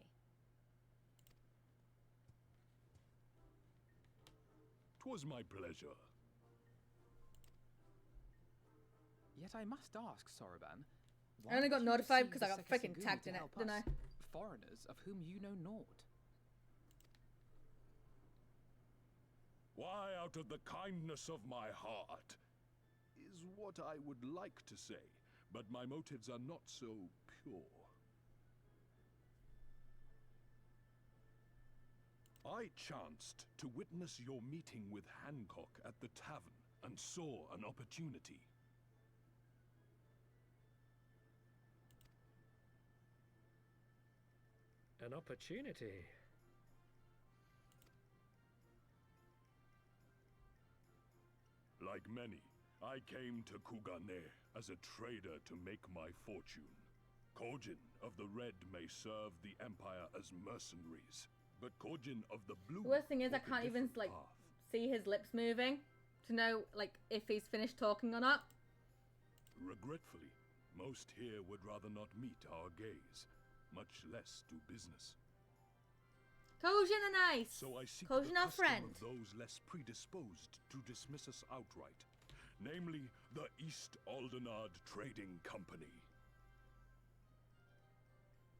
U: "'Twas my pleasure.
C: Yet I must ask, Soroban.
A: I only got
C: did you
A: notified
C: receive
A: because I
C: the
A: got freaking
C: Sekisei
A: tagged
C: Gumi
A: in
C: to
A: it,
C: help
A: didn't I?
C: us, foreigners of whom you know naught?
U: Why, out of the kindness of my heart, is what I would like to say, but my motives are not so pure. I chanced to witness your meeting with Hancock at the tavern and saw an opportunity.
M: An opportunity.
U: Like many, I came to Kugane as a trader to make my fortune. Kojin of the Red may serve the Empire as mercenaries, but Kojin of the Blue...
A: The worst thing is I
U: walk a
A: can't even,
U: different
A: like,
U: path.
A: see his lips moving to know, like, if he's finished talking or not.
U: Regretfully, most here would rather not meet our gaze, much less do business.
A: Kojin are nice.
U: So I seek
A: Kojin
U: the
A: our
U: custom
A: friend.
U: of those less predisposed to dismiss us outright, namely the East Aldenard Trading Company.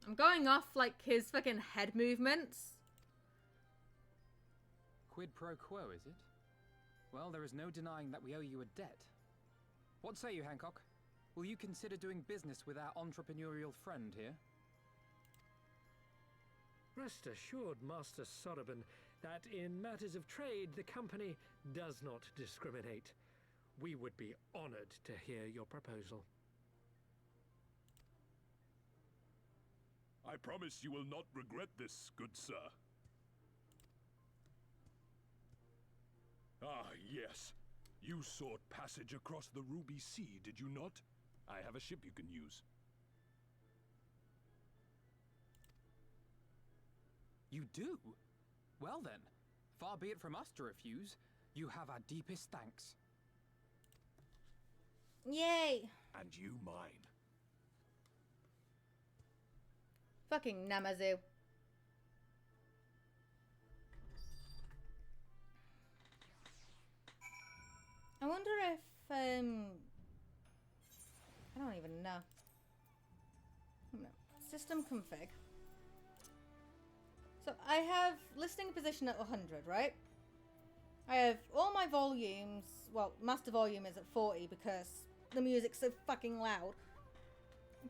A: I'm going off, like, his fucking head movements.
C: Quid pro quo, is it? Well, there is no denying that we owe you a debt. What say you, Hancock? Will you consider doing business with our entrepreneurial friend here?
M: Rest assured, Master Soroban, that in matters of trade, the company does not discriminate. We would be honored to hear your proposal.
U: I promise you will not regret this, good sir. Ah, yes. You sought passage across the Ruby Sea, did you not? I have a ship you can use.
C: You do? Well then, far be it from us to refuse. You have our deepest thanks.
A: Yay!
U: And you mine.
A: Fucking Namazu. I wonder if, I don't even know. No. System config. So I have listening position at 100, right? I have all my volumes, well, master volume is at 40 because the music's so fucking loud.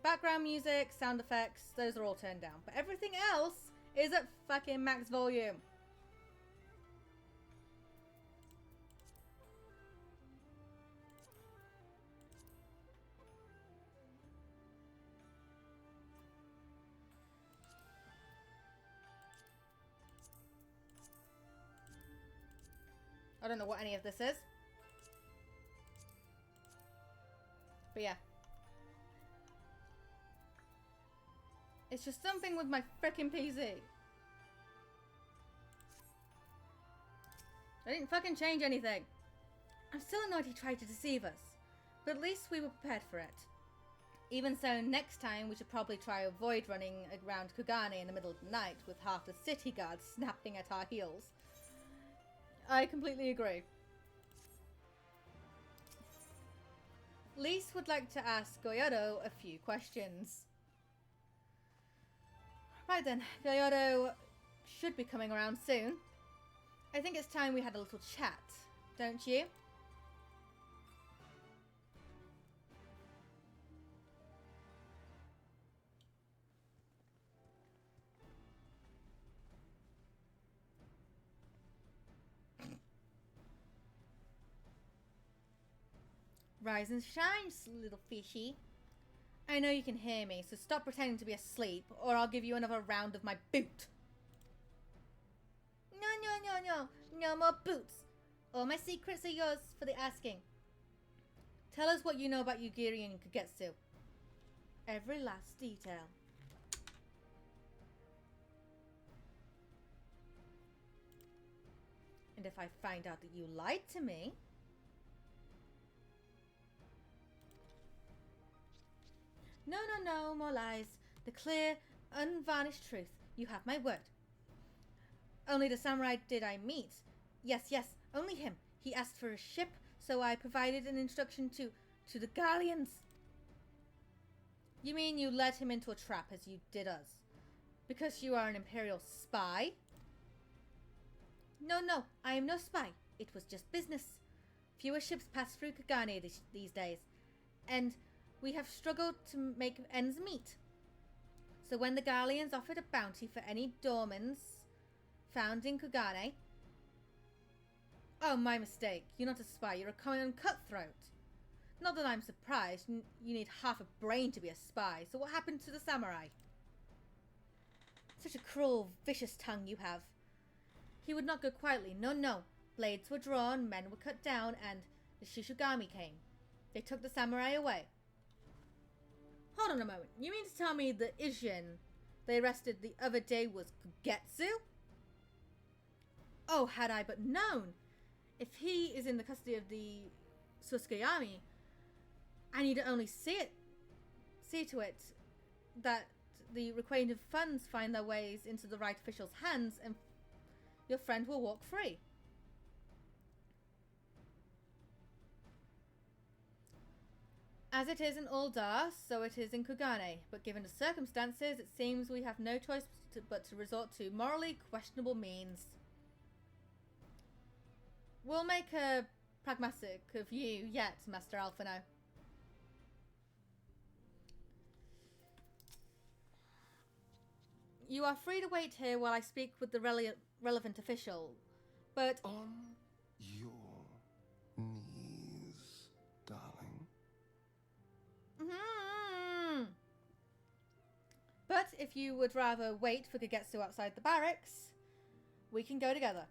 A: Background music, sound effects, those are all turned down. But everything else is at fucking max volume. I don't know what any of this is. But yeah. It's just something with my frickin' PC. I didn't fucking change anything. I'm still annoyed he tried to deceive us. But at least we were prepared for it. Even so, next time we should probably try avoid running around Kugane in the middle of the night with half the city guards snapping at our heels. I completely agree. Lise would like to ask Goyodo a few questions. Right then, Goyodo should be coming around soon. I think it's time we had a little chat, don't you? Rise and shine, little fishy. I know you can hear me, so stop pretending to be asleep, or I'll give you another round of my boot. No. No more boots. All my secrets are yours for the asking. Tell us what you know about Yugiri and Kagetsu. Every last detail. And if I find out that you lied to me... No, more lies. The clear, unvarnished truth. You have my word. Only the samurai did I meet. Yes, only him. He asked for a ship, so I provided an instruction to the galleons. You mean you led him into a trap as you did us? Because you are an Imperial spy? No, I am no spy. It was just business. Fewer ships pass through Kugane these days. And... we have struggled to make ends meet. So when the Galleons offered a bounty for any dormans found in Kugane... Oh, my mistake. You're not a spy. You're a common cutthroat. Not that I'm surprised. You need half a brain to be a spy. So what happened to the samurai? Such a cruel, vicious tongue you have. He would not go quietly. No. Blades were drawn, men were cut down, and the Shishigami came. They took the samurai away. Hold on a moment. You mean to tell me the Ijin they arrested the other day was Kugetsu? Oh, had I but known. If he is in the custody of the Susukiyami, I need to only see to it that the reclaimed funds find their ways into the right official's hands, and your friend will walk free. As it is in Uldar, so it is in Kugane, but given the circumstances, it seems we have no choice but to resort to morally questionable means. We'll make a pragmatic of you yet, Master Alphino. You are free to wait here while I speak with the relevant official, but...
R: On your knees, darling.
A: But if you would rather wait for Kagetsu outside the barracks, we can go together.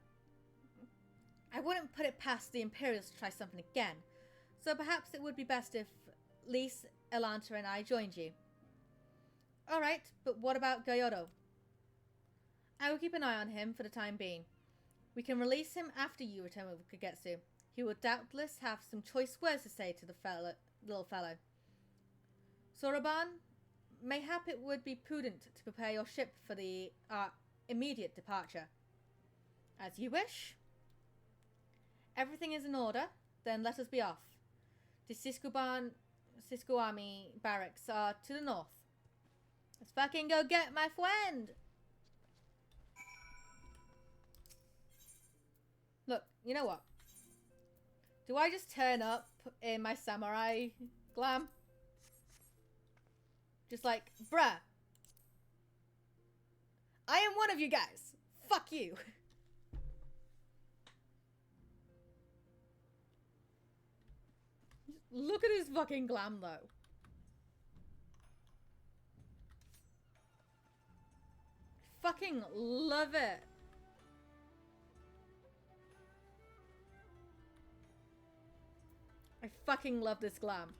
A: I wouldn't put it past the Imperials to try something again, so perhaps it would be best if Lise, Elanta and I joined you. Alright, but what about Gyoro? I will keep an eye on him for the time being. We can release him after you return with Kagetsu. He will doubtless have some choice words to say to the little fellow. Soroban, mayhap it would be prudent to prepare your ship for the immediate departure. As you wish. Everything is in order, then let us be off. The Siskuami barracks are to the north. Let's fucking go get my friend! Look, you know what? Do I just turn up in my samurai glam? Just like, bruh. I am one of you guys. Fuck you. Look at his fucking glam, though. Fucking love it. I fucking love this glam.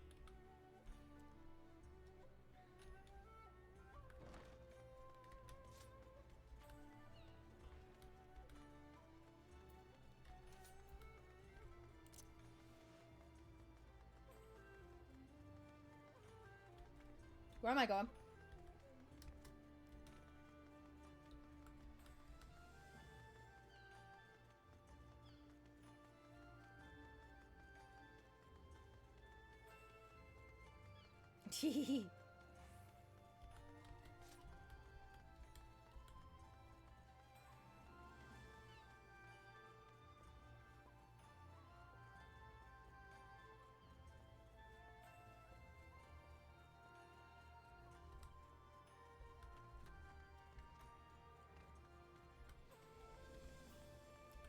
A: Where am I going?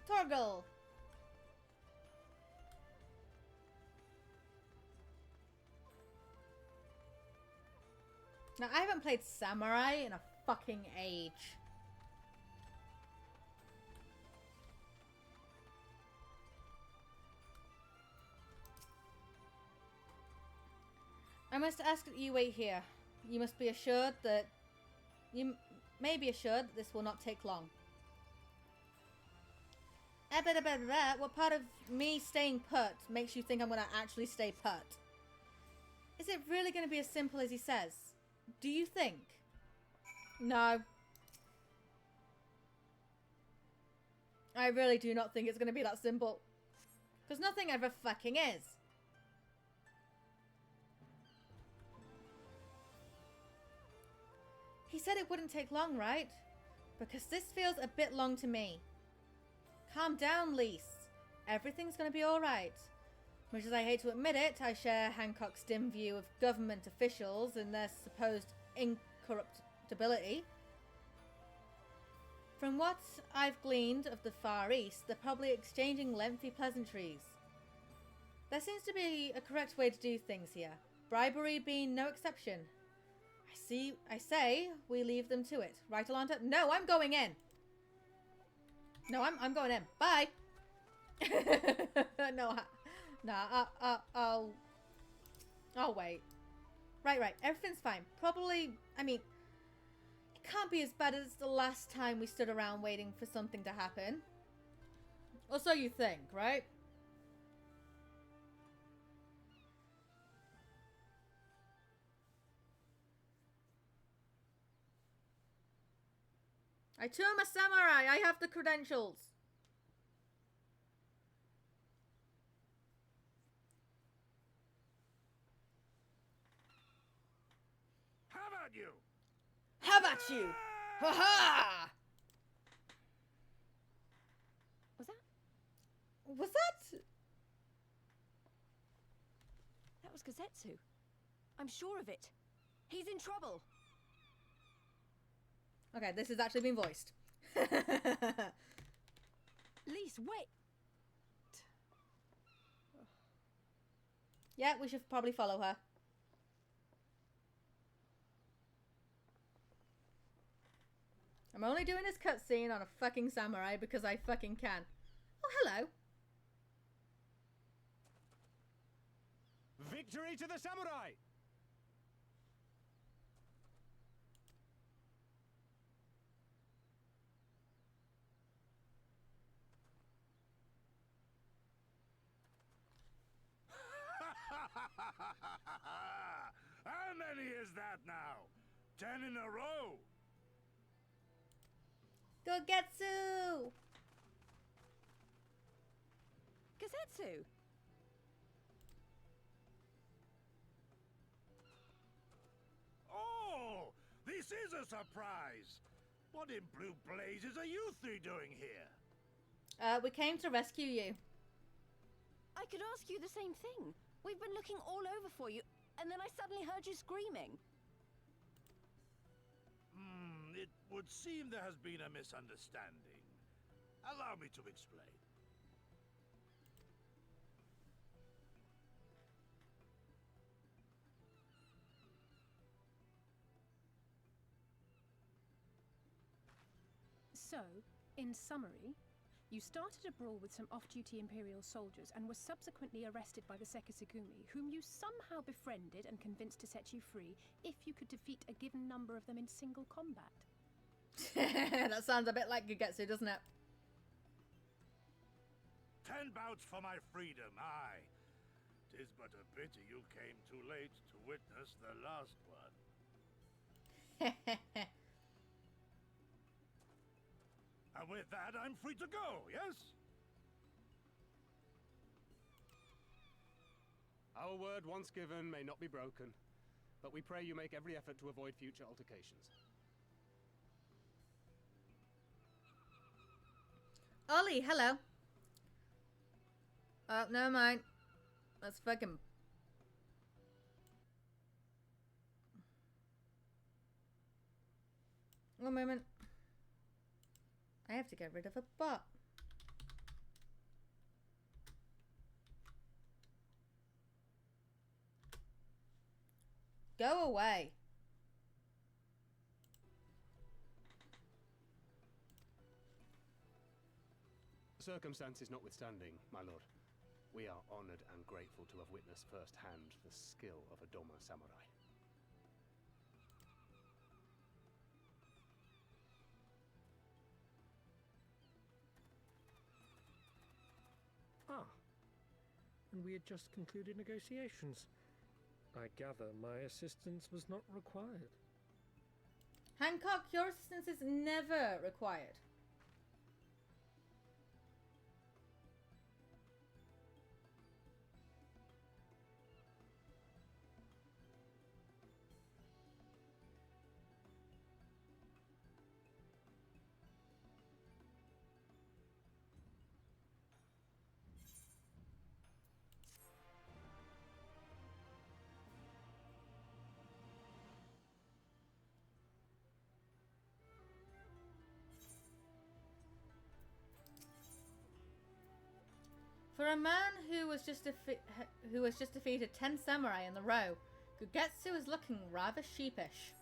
A: Torgal. Now, I haven't played Samurai in a fucking age. I must ask that you wait here. You must be assured that... You may be assured that this will not take long. What part of me staying put makes you think I'm going to actually stay put? Is it really going to be as simple as he says? Do you think? No. I really do not think it's going to be that simple. Because nothing ever fucking is. He said it wouldn't take long, right? Because this feels a bit long to me. Calm down, Lise. Everything's going to be alright. Much as I hate to admit it, I share Hancock's dim view of government officials and their supposed incorruptibility. From what I've gleaned of the Far East, they're probably exchanging lengthy pleasantries. There seems to be a correct way to do things here, bribery being no exception. I say we leave them to it. Right, Alanta? No, I'm going in! No, I'm going in. Bye! No, Nah, I'll wait. Right. Everything's fine. Probably, I mean, it can't be as bad as the last time we stood around waiting for something to happen. Or so you think, right? I too am a samurai. I have the credentials.
K: How about you?
A: How about you? Ha ha! Was that?
D: That was Gazetsu. I'm sure of it. He's in trouble.
A: Okay, this has actually been voiced.
D: Lise, wait.
A: Yeah, we should probably follow her. I'm only doing this cutscene on a fucking samurai because I fucking can. Oh, hello.
N: Victory to the samurai!
K: How many is that now? 10 in a row?
A: Gogetsu!
D: Gazetsu!
K: Oh, this is a surprise. What in blue blazes are you three doing here?
A: We came to rescue you.
D: I could ask you the same thing. We've been looking all over for you, and then I suddenly heard you screaming.
K: It would seem there has been a misunderstanding. Allow me to explain.
F: So, in summary, you started a brawl with some off-duty Imperial soldiers and were subsequently arrested by the Sekisugumi, whom you somehow befriended and convinced to set you free if you could defeat a given number of them in single combat.
A: That sounds a bit like Gogetsu, doesn't it?
K: 10 bouts for my freedom, aye. 'Tis but a pity you came too late to witness the last one. And with that, I'm free to go, yes?
N: Our word once given may not be broken, but we pray you make every effort to avoid future altercations.
A: Ollie, hello. Oh, never mind. Let's fucking... One moment. I have to get rid of a bot. Go away.
N: Circumstances notwithstanding, my lord, we are honored and grateful to have witnessed firsthand the skill of a Doma samurai.
M: Ah, and we had just concluded negotiations. I gather my assistance was not required.
A: Hancock, your assistance is never required. For a man who was just defeated 10 samurai in the row, Gogetsu is looking rather sheepish.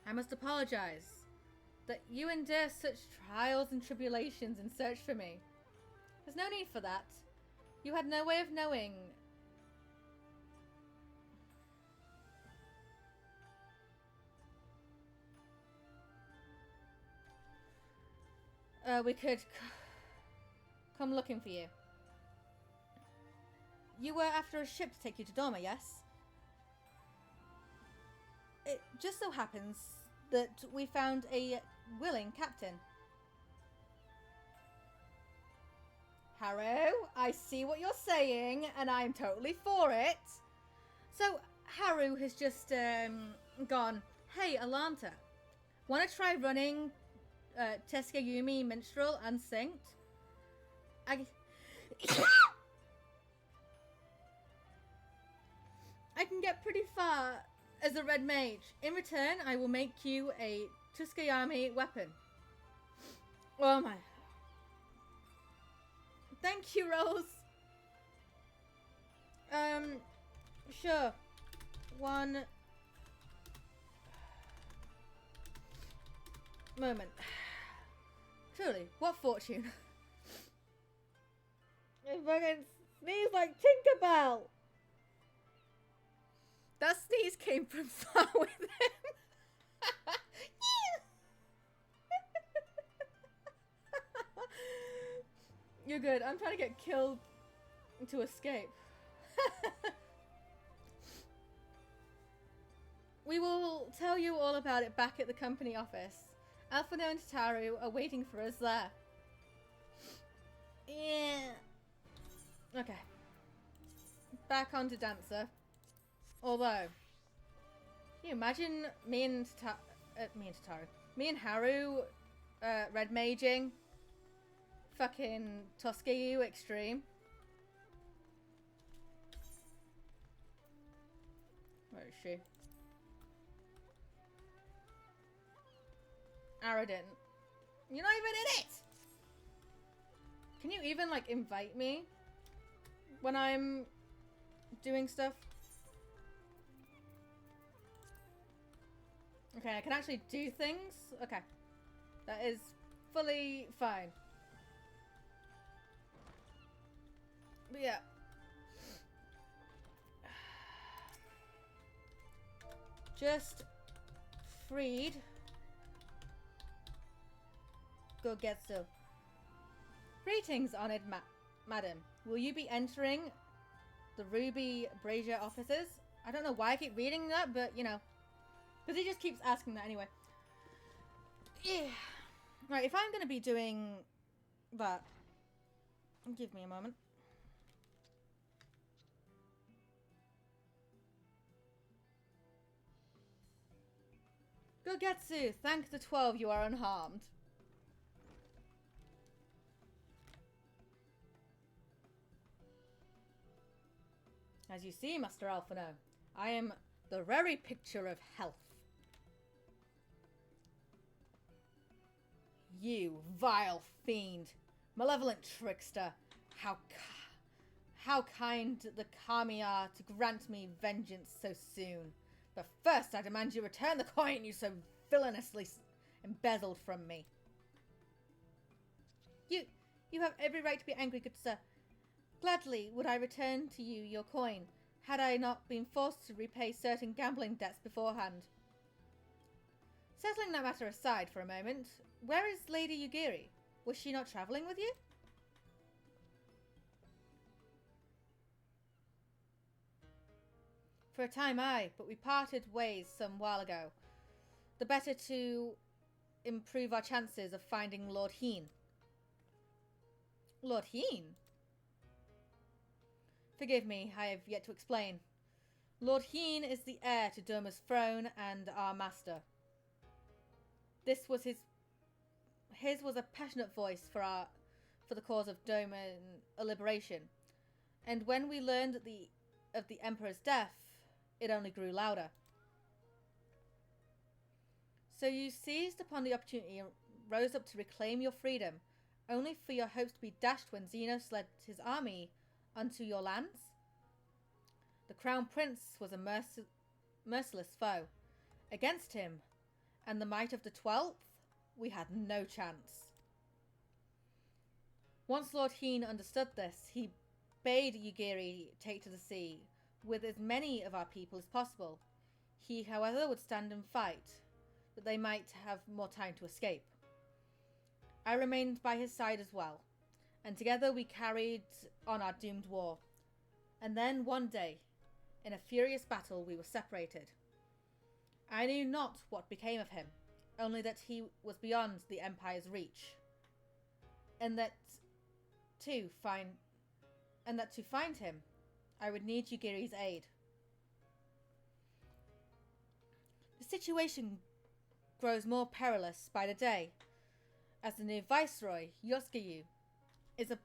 A: I must apologize that you endure such trials and tribulations in search for me. There's no need for that. You had no way of knowing. We could come looking for you. You were after a ship to take you to Doma, yes? It just so happens that we found a willing captain. Harrow, I see what you're saying, and I'm totally for it. So, Harrow has just gone, hey, Alanta, want to try running Teskayumi Minstrel Unsynced? I can get pretty far as a red mage. In return, I will make you a Teskayami weapon. Oh my. Thank you, Rose. Sure. One moment. Truly, what fortune? If I can sneeze like Tinkerbell. That sneeze came from far within. You're good. I'm trying to get killed to escape. We will tell you all about it back at the company office. Alphino and Tataru are waiting for us there. Yeah. Okay. Back onto Dancer. Although, can you imagine me and Haru red maging fucking Toskayu Extreme? Where is she? Aradin. You're not even in it! Can you even, like, invite me when I'm doing stuff? Okay, I can actually do things? Okay. That is fully fine. But yeah. Just freed Gogetsu. Greetings, honored madam. Will you be entering the Ruby Brazier offices? I don't know why I keep reading that, but you know. Because he just keeps asking that anyway. Yeah. Right, if I'm going to be doing that, give me a moment. Gogetsu, thank the 12 you are unharmed. As you see, Master Alphino, I am the very picture of health. You vile fiend, malevolent trickster, how kind the Kami are to grant me vengeance so soon. But first I demand you return the coin you so villainously embezzled from me. You have every right to be angry, good sir. Gladly would I return to you your coin, had I not been forced to repay certain gambling debts beforehand. Settling that matter aside for a moment, where is Lady Yugiri? Was she not travelling with you? For a time, aye, but we parted ways some while ago. The better to improve our chances of finding Lord Heen. Lord Heen? Forgive me, I have yet to explain. Lord Heen is the heir to Doma's throne and our master. This was his was a passionate voice for the cause of Doman liberation. And when we learned of the Emperor's death, it only grew louder. So you seized upon the opportunity and rose up to reclaim your freedom, only for your hopes to be dashed when Xenos led his army unto your lands? The Crown Prince was a merciless foe. Against him, and the might of the 12th, we had no chance. Once Lord Heen understood this, he bade Yugiri take to the sea with as many of our people as possible. He, however, would stand and fight, that they might have more time to escape. I remained by his side as well, and together we carried on our doomed war. And then one day, in a furious battle, we were separated. I knew not what became of him, only that he was beyond the Empire's reach, and that to find him, I would need Yugiri's aid. The situation grows more perilous by the day, as the new Viceroy, Yoskiyu, is a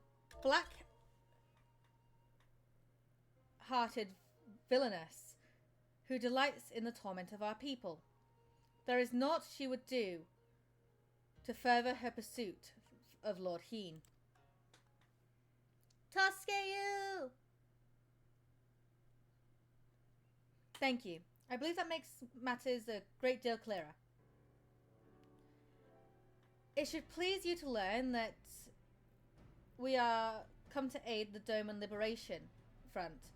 A: black-hearted villainess who delights in the torment of our people. There is naught she would do to further her pursuit of Lord Heen. Toskeyu! Thank you. I believe that makes matters a great deal clearer. It should please you to learn that we are come to aid the Doman Liberation Front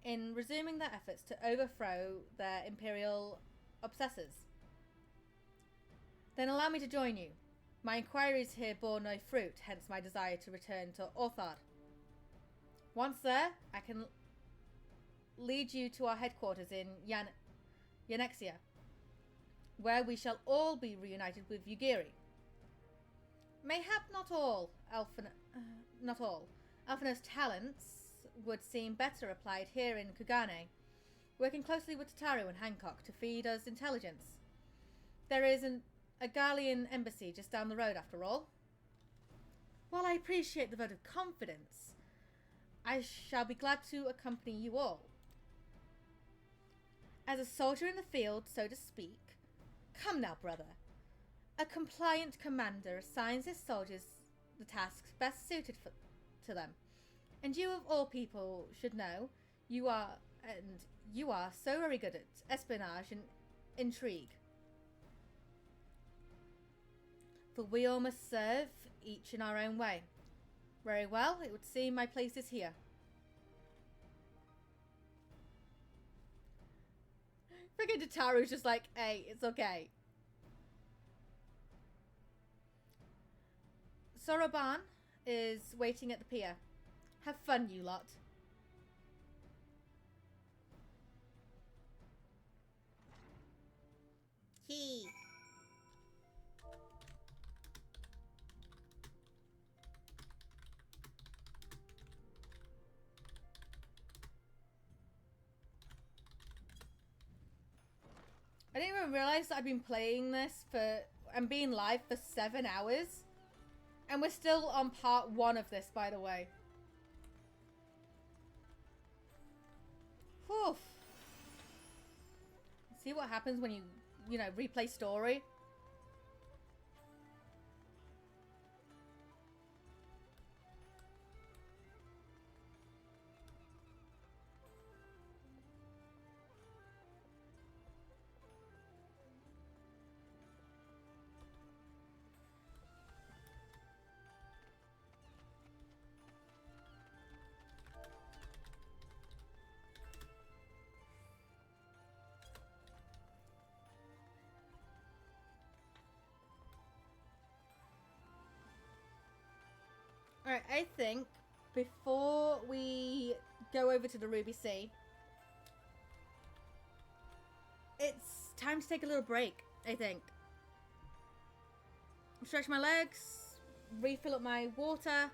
A: in resuming their efforts to overthrow their imperial obsessors. Then allow me to join you. My inquiries here bore no fruit, hence my desire to return to Orthard. Once there, I can lead you to our headquarters in Yanexia, where we shall all be reunited with Yugiri. Mayhap not all Alphina's talents would seem better applied here in Kugane, working closely with Tataru and Hancock to feed us intelligence. There is a Garlean embassy just down the road after all. While I appreciate the vote of confidence, I shall be glad to accompany you all. As a soldier in the field, so to speak, come now, brother. A compliant commander assigns his soldiers the tasks best suited to them. And you of all people should know, you are so very good at espionage and intrigue. For we all must serve, each in our own way. Very well, it would seem my place is here. Friggin' Tataru's just like, hey, it's okay. Soroban is waiting at the pier. Have fun, you lot. Key. I didn't even realize that I've been playing this and being live for 7 hours. And we're still on part 1 of this, by the way. Whew. See what happens when you know, replay story. Alright, I think before we go over to the Ruby Sea, it's time to take a little break, I think. Stretch my legs, refill up my water,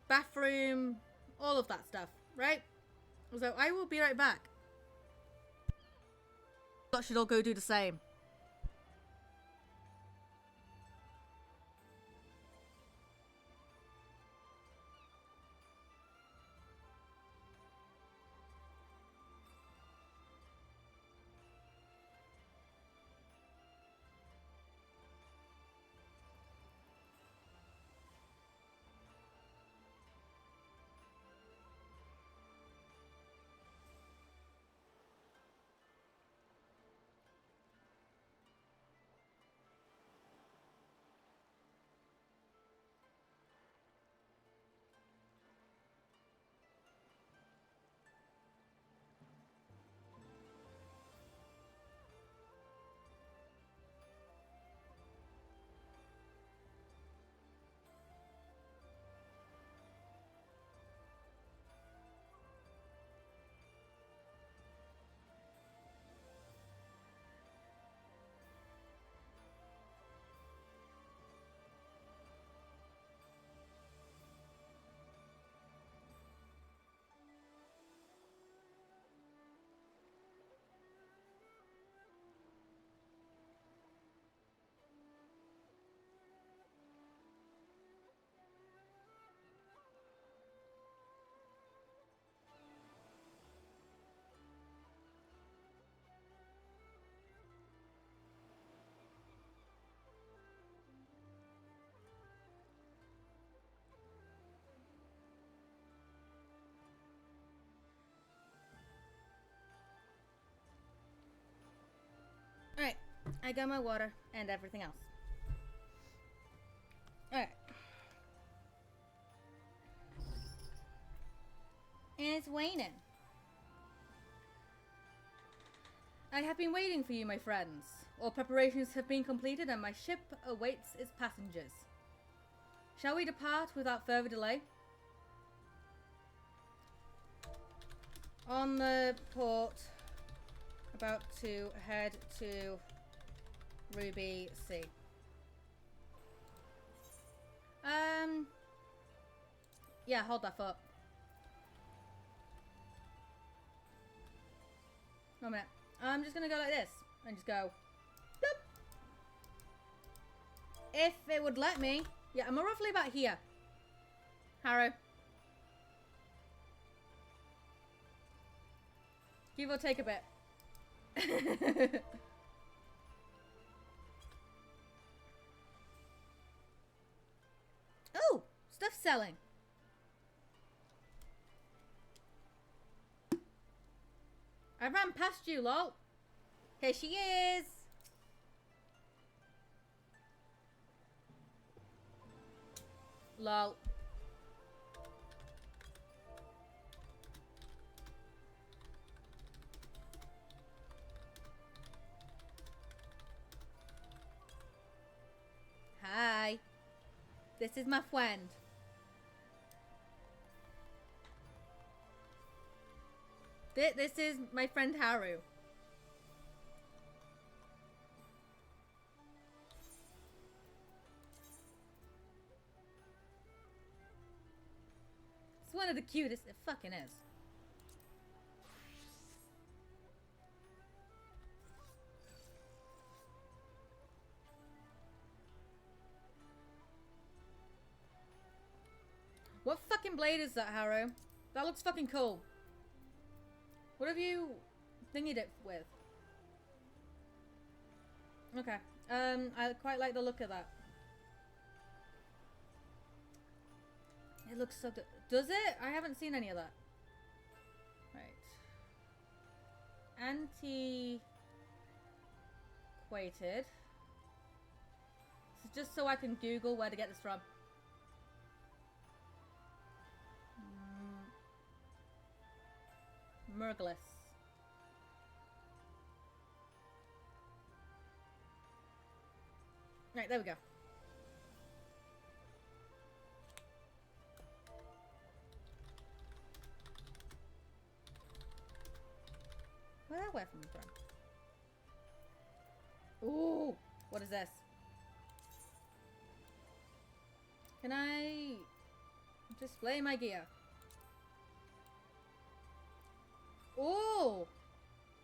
A: bathroom, all of that stuff, right? So I will be right back. That should all go do the same. I got my water and everything else. Alright. And it's waning. I have been waiting for you, my friends. All preparations have been completed and my ship awaits its passengers. Shall we depart without further delay? On the port, about to head to Ruby C. Yeah, hold that thought. One minute. I'm just gonna go like this and just go. Bloop. If it would let me. Yeah, I'm roughly about here. Harrow. Give or take a bit. Oh, stuff selling. I ran past you, lol. Here she is. Lol. Hi. This is my friend. This is my friend Haru. It's one of the cutest. It fucking is. What fucking blade is that, Haru? That looks fucking cool. What have you thingied it with? Okay. I quite like the look of that. It looks so good. Does it? I haven't seen any of that. Right. Antiquated. So just so I can Google where to get this from. Murgless. Right, there we go. Where'd that weapon from? Ooh, what is this? Can I display my gear? Oh!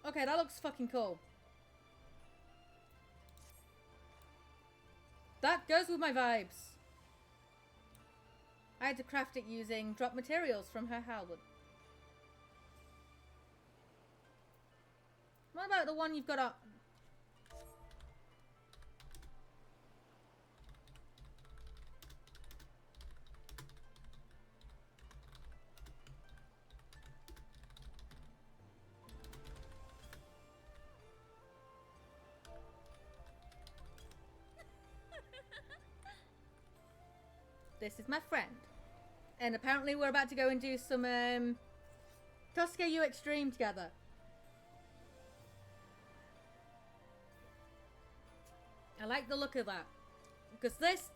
A: Okay, that looks fucking cool. That goes with my vibes. I had to craft it using drop materials from her halberd. What about the one you've got up? This is my friend. And apparently we're about to go and do some Tosca U Extreme together. I like the look of that. Because this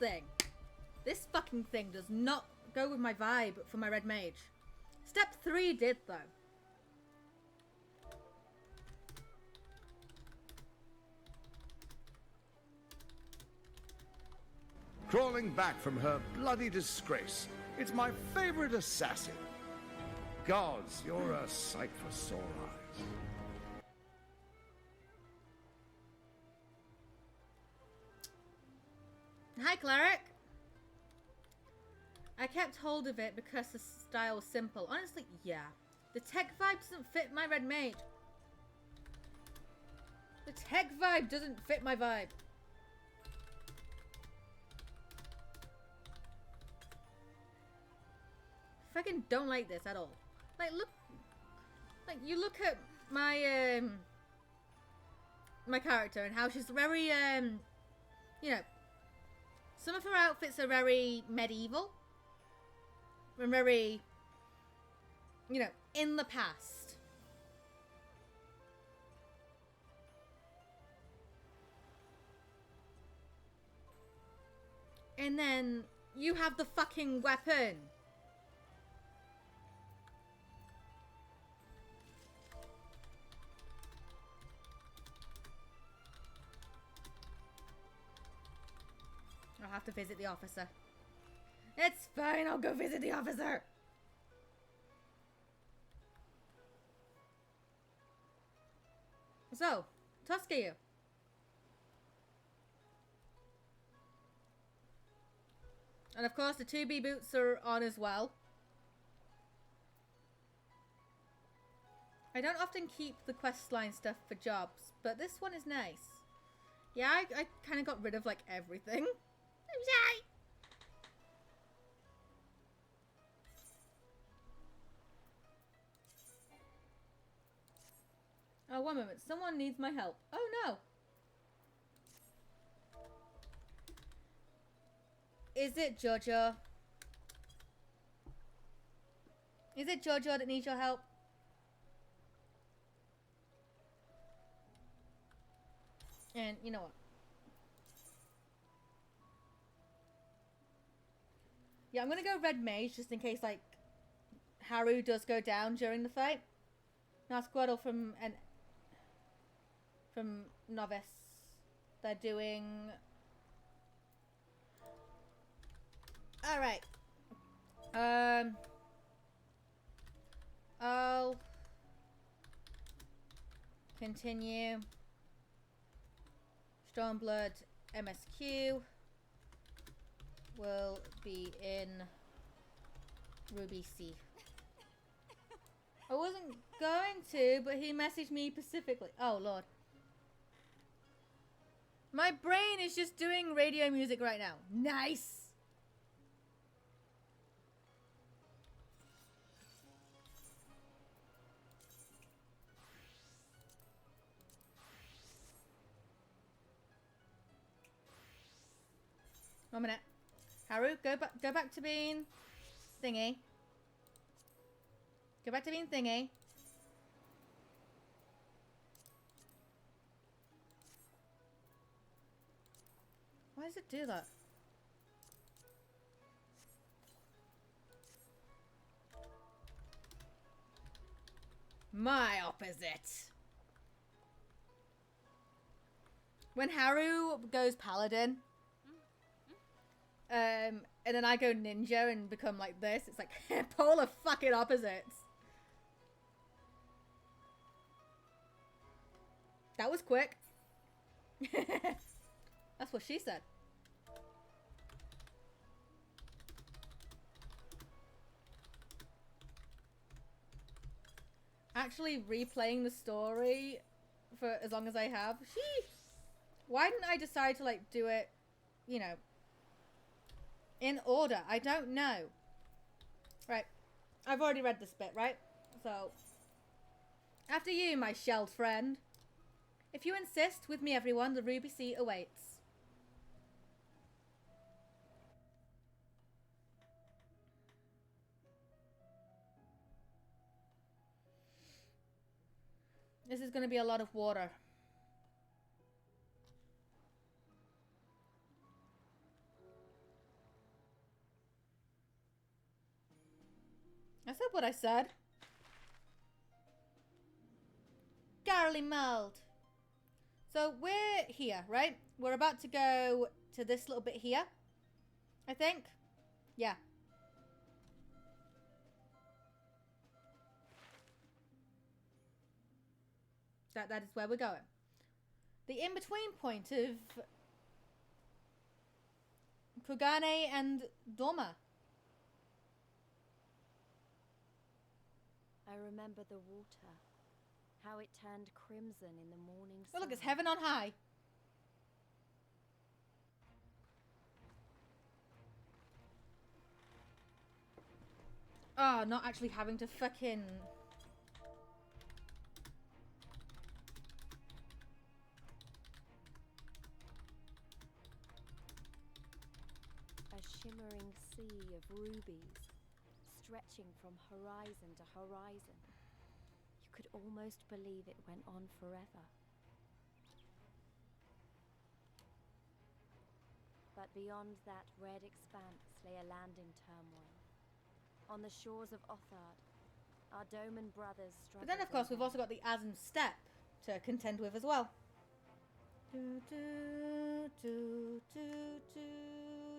A: fucking thing does not go with my vibe for my red mage. Step 3 did though.
K: Crawling back from her bloody disgrace. It's my favorite assassin. Gods, you're a sight for sore eyes.
A: Hi, Cleric. I kept hold of it because the style was simple. Honestly, yeah. The tech vibe doesn't fit my red mage. The tech vibe doesn't fit my vibe. Fucking don't like this at all. Like, look. Like, you look at my, my character and how she's very, you know, some of her outfits are very medieval and very, you know, in the past. And then you have the fucking weapon. I'll have to visit the officer. It's fine, I'll go visit the officer. So, Tusky. And of course the 2B boots are on as well. I don't often keep the questline stuff for jobs, but this one is nice. Yeah, I kind of got rid of like everything. I'm sorry. Oh, one moment. Someone needs my help. Oh no. Is it Jojo? Is it Jojo that needs your help? And you know what? Yeah, I'm gonna go Red Mage just in case, like, Haru does go down during the fight. Now Squirtle from Novice. They're doing... Alright. I'll continue. Stormblood MSQ will be in Ruby C. I wasn't going to, but he messaged me specifically. Oh, Lord. My brain is just doing radio music right now. Nice! One minute. Haru, go back to being thingy. Go back to being thingy. Why does it do that? My opposite. When Haru goes paladin, and then I go ninja and become like this, it's like polar fucking opposites. That was quick. That's what she said. Actually replaying the story for as long as I have. Sheesh. Why didn't I decide to like do it, you know, in order? I don't know. Right. I've already read this bit, right? So, after you, my shelled friend. If you insist, with me everyone, the Ruby Sea awaits. This is going to be a lot of water. I said what I said. Garly Mold. So we're here, right? We're about to go to this little bit here, I think. Yeah. That is where we're going. The in-between point of Kugane and Doma.
D: I remember the water. How it turned crimson in the morning sun.
A: Oh, look, it's heaven on high. Oh, not actually having to fucking...
D: rubies, stretching from horizon to horizon. You could almost believe it went on forever. But beyond that red expanse lay a land in turmoil. On the shores of Othard, our Doman brothers struggled.
A: But then, of course, we've also got the Asm Steppe to contend with as well. Do, do, do, do, do,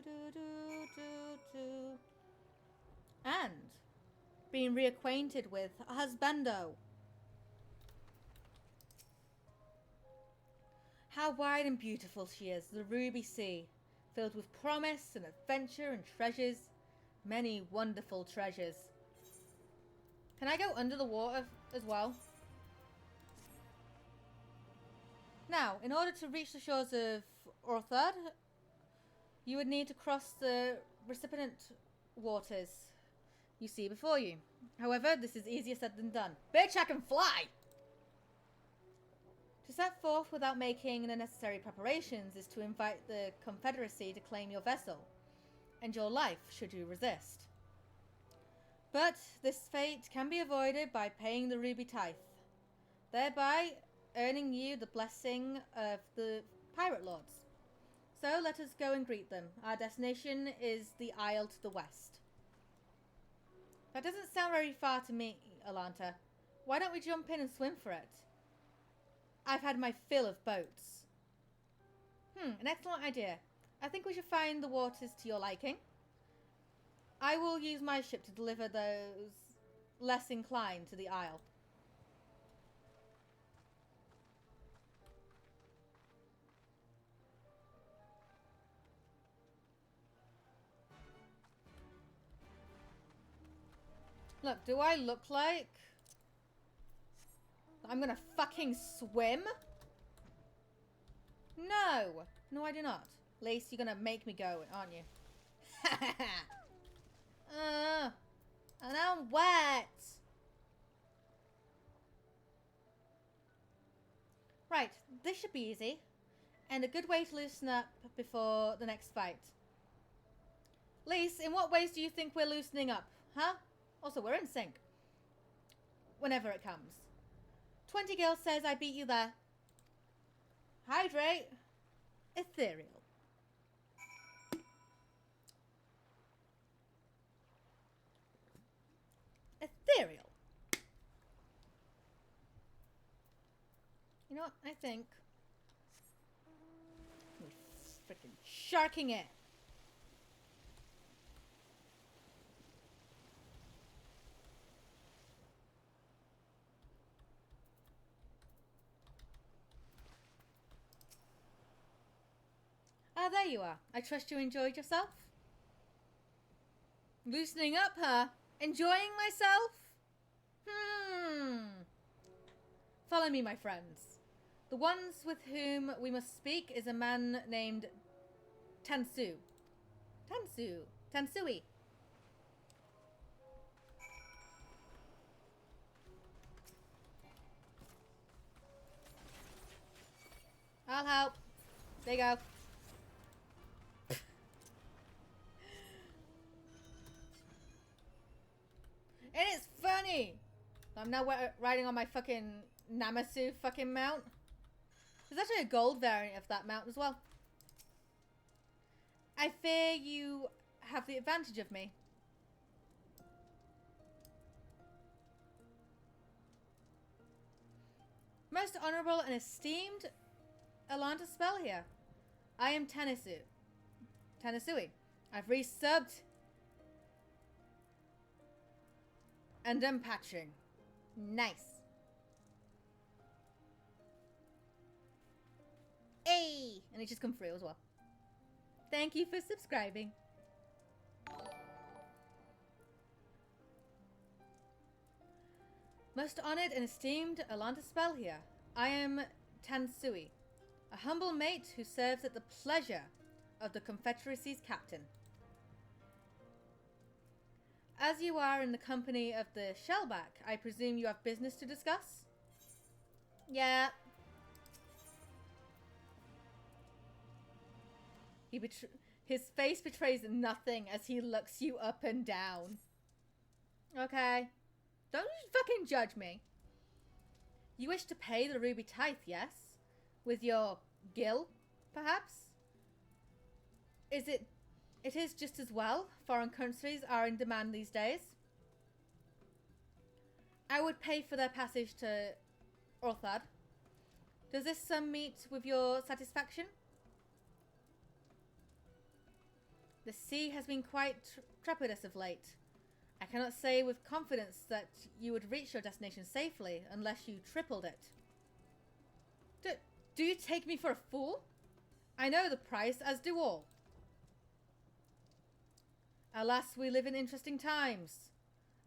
A: do, do, do, do. And being reacquainted with Husbando. How wide and beautiful she is, the Ruby Sea, filled with promise and adventure and treasures, many wonderful treasures. Can I go under the water as well? Now, in order to reach the shores of Orthard, you would need to cross the recipient waters you see before you. However, this is easier said than done. Bitch, I can fly! To set forth without making the necessary preparations is to invite the Confederacy to claim your vessel, and your life should you resist. But this fate can be avoided by paying the ruby tithe, thereby earning you the blessing of the pirate lords. So let us go and greet them. Our destination is the isle to the west. That doesn't sound very far to me, Alanta. Why don't we jump in and swim for it? I've had my fill of boats. An excellent idea. I think we should find the waters to your liking. I will use my ship to deliver those less inclined to the isle. Look, do I look like I'm gonna fucking swim? No! No, I do not. At least you're gonna make me go, aren't you? And I'm wet! Right, this should be easy. And a good way to loosen up before the next fight. Lise, in what ways do you think we're loosening up? Huh? Also, we're in sync. Whenever it comes. 20 Gil says I beat you there. Hydrate. Ethereal. Ethereal. You know what? I think we're freaking sharking it. Ah, there you are. I trust you enjoyed yourself. Loosening up, huh? Enjoying myself? Follow me, my friends. The ones with whom we must speak is a man named Tansu. Tansui. I'll help. There you go. And it's funny. I'm now riding on my fucking Namasu fucking mount. There's actually a gold variant of that mount as well. I fear you have the advantage of me. Most honorable and esteemed Alanta spell here. I am Tanisui. I've resubbed and I'm patching. Nice. Hey! And it just come through as well. Thank you for subscribing. Most honored and esteemed Alanta spell here. I am Tansui, a humble mate who serves at the pleasure of the Confederacy's captain. As you are in the company of the Shellback, I presume you have business to discuss? Yeah. His face betrays nothing as he looks you up and down. Okay. Don't fucking judge me. You wish to pay the ruby tithe, yes? With your gil, perhaps? It is just as well. Foreign countries are in demand these days. I would pay for their passage to Orthad. Does this sum meet with your satisfaction? The sea has been quite trepidous of late. I cannot say with confidence that you would reach your destination safely unless you tripled it. Do you take me for a fool? I know the price, as do all. Alas, we live in interesting times.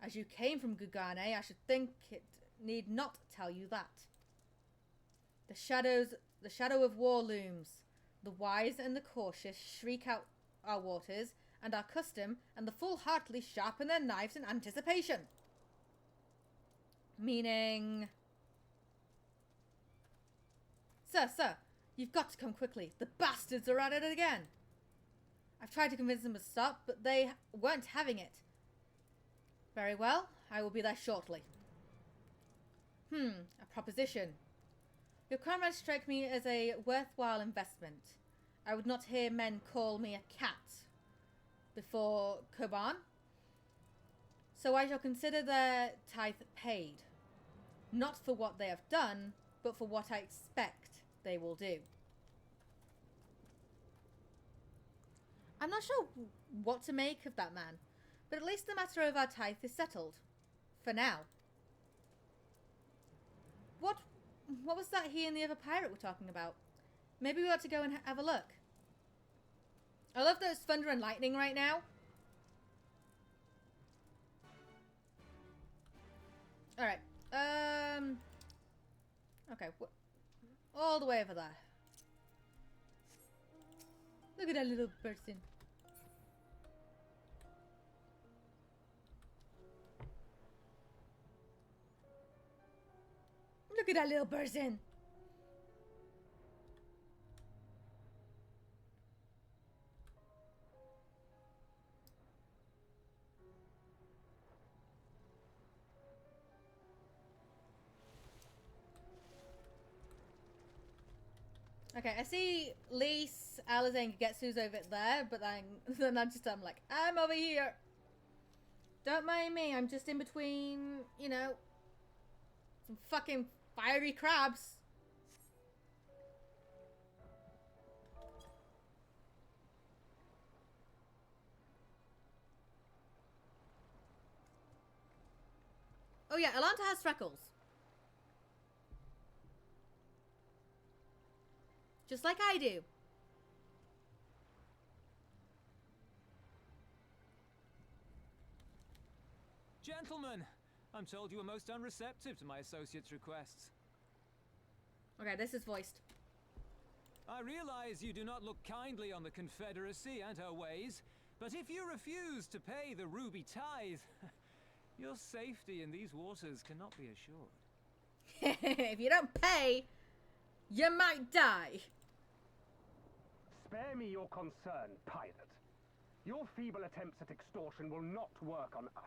A: As you came from Gugane, I should think it need not tell you that. The shadow of war looms. The wise and the cautious shriek out our waters, and our custom, and the full-heartedly sharpen their knives in anticipation. Meaning... Sir, you've got to come quickly. The bastards are at it again. I've tried to convince them to stop, but they weren't having it. Very well, I will be there shortly. A proposition. Your comrades strike me as a worthwhile investment. I would not hear men call me a cat before Koban. So I shall consider their tithe paid. Not for what they have done, but for what I expect they will do. I'm not sure what to make of that man, but at least the matter of our tithe is settled. For now. What was that he and the other pirate were talking about? Maybe we ought to go and have a look. I love those thunder and lightning right now. Alright. Okay. All the way over there. Look at that little person. Look at that little person. Okay, I see Lise, Alice, and Getsu's over there, but then I'm like, I'm over here. Don't mind me, I'm just in between, you know, some fucking fiery crabs. Oh yeah, Alanta has freckles. Just like I do.
C: Gentlemen, I'm told you were most unreceptive to my associate's requests.
A: Okay, this is voiced.
C: I realize you do not look kindly on the Confederacy and her ways, but if you refuse to pay the ruby tithe, your safety in these waters cannot be assured.
A: If you don't pay, you might die.
H: Spare me your concern, pirate. Your feeble attempts at extortion will not work on us.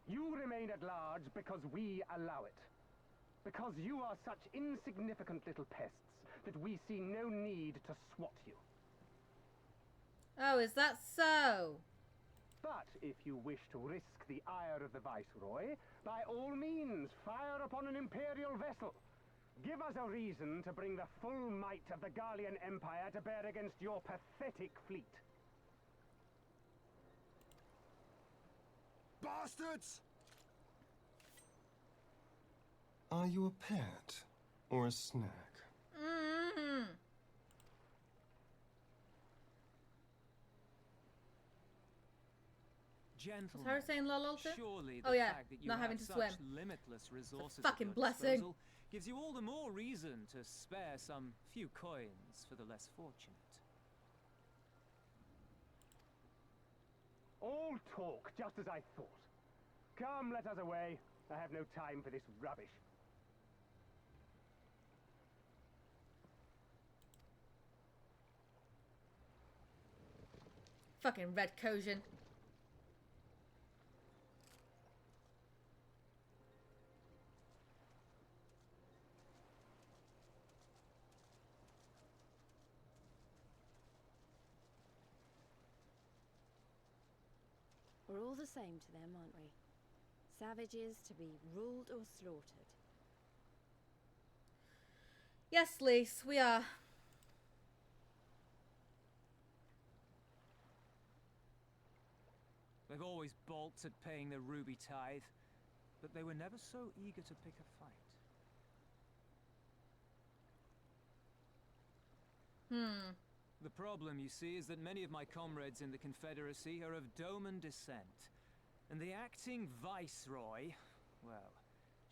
H: You remain at large because we allow it. Because you are such insignificant little pests that we see no need to swat you.
A: Oh, is that so?
H: But if you wish to risk the ire of the Viceroy, by all means, fire upon an Imperial vessel. Give us a reason to bring the full might of the Garlean Empire to bear against your pathetic fleet.
K: Bastards!
R: Are you a pet or a snack?
A: Mm-hmm.
C: Gentlemen,
A: Was her saying lol
C: surely the
A: oh yeah,
C: fact that you
A: not
C: have
A: having to
C: such
A: swim.
C: limitless resources
A: It's a fucking
C: at your
A: blessing.
C: disposal gives you all the more reason to spare some few coins for the less fortunate.
H: All talk, just as I thought. Come, let us away. I have no time for this rubbish.
A: Fucking red Kojin.
D: We're all the same to them, aren't we? Savages to be ruled or slaughtered.
A: Yes, Lise, we are.
C: They've always balked at paying the ruby tithe, but they were never so eager to pick a fight. The problem, you see, is that many of my comrades in the Confederacy are of Doman descent. And the acting viceroy, well,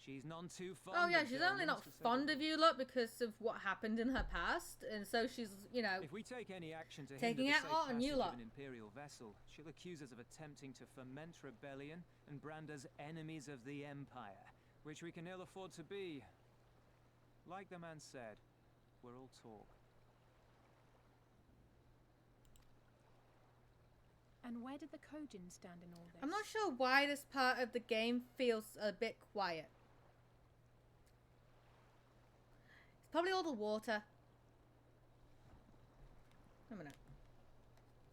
C: she's none too fond
A: Oh yeah,
C: of
A: she's
C: Domans,
A: only not
C: to say the
A: fond of you lot because of what happened in her past, and so she's, you know,
C: If we take any action to
A: taking
C: hinder
A: it
C: the safe
A: out on you
C: passage
A: lot.
C: of an Imperial vessel, she'll accuse us of attempting to foment rebellion and brand us enemies of the Empire, which we can ill afford to be. Like the man said, we're all talk.
F: And where did the Kojin stand in all this?
A: I'm not sure why this part of the game feels a bit quiet. It's probably all the water. A minute.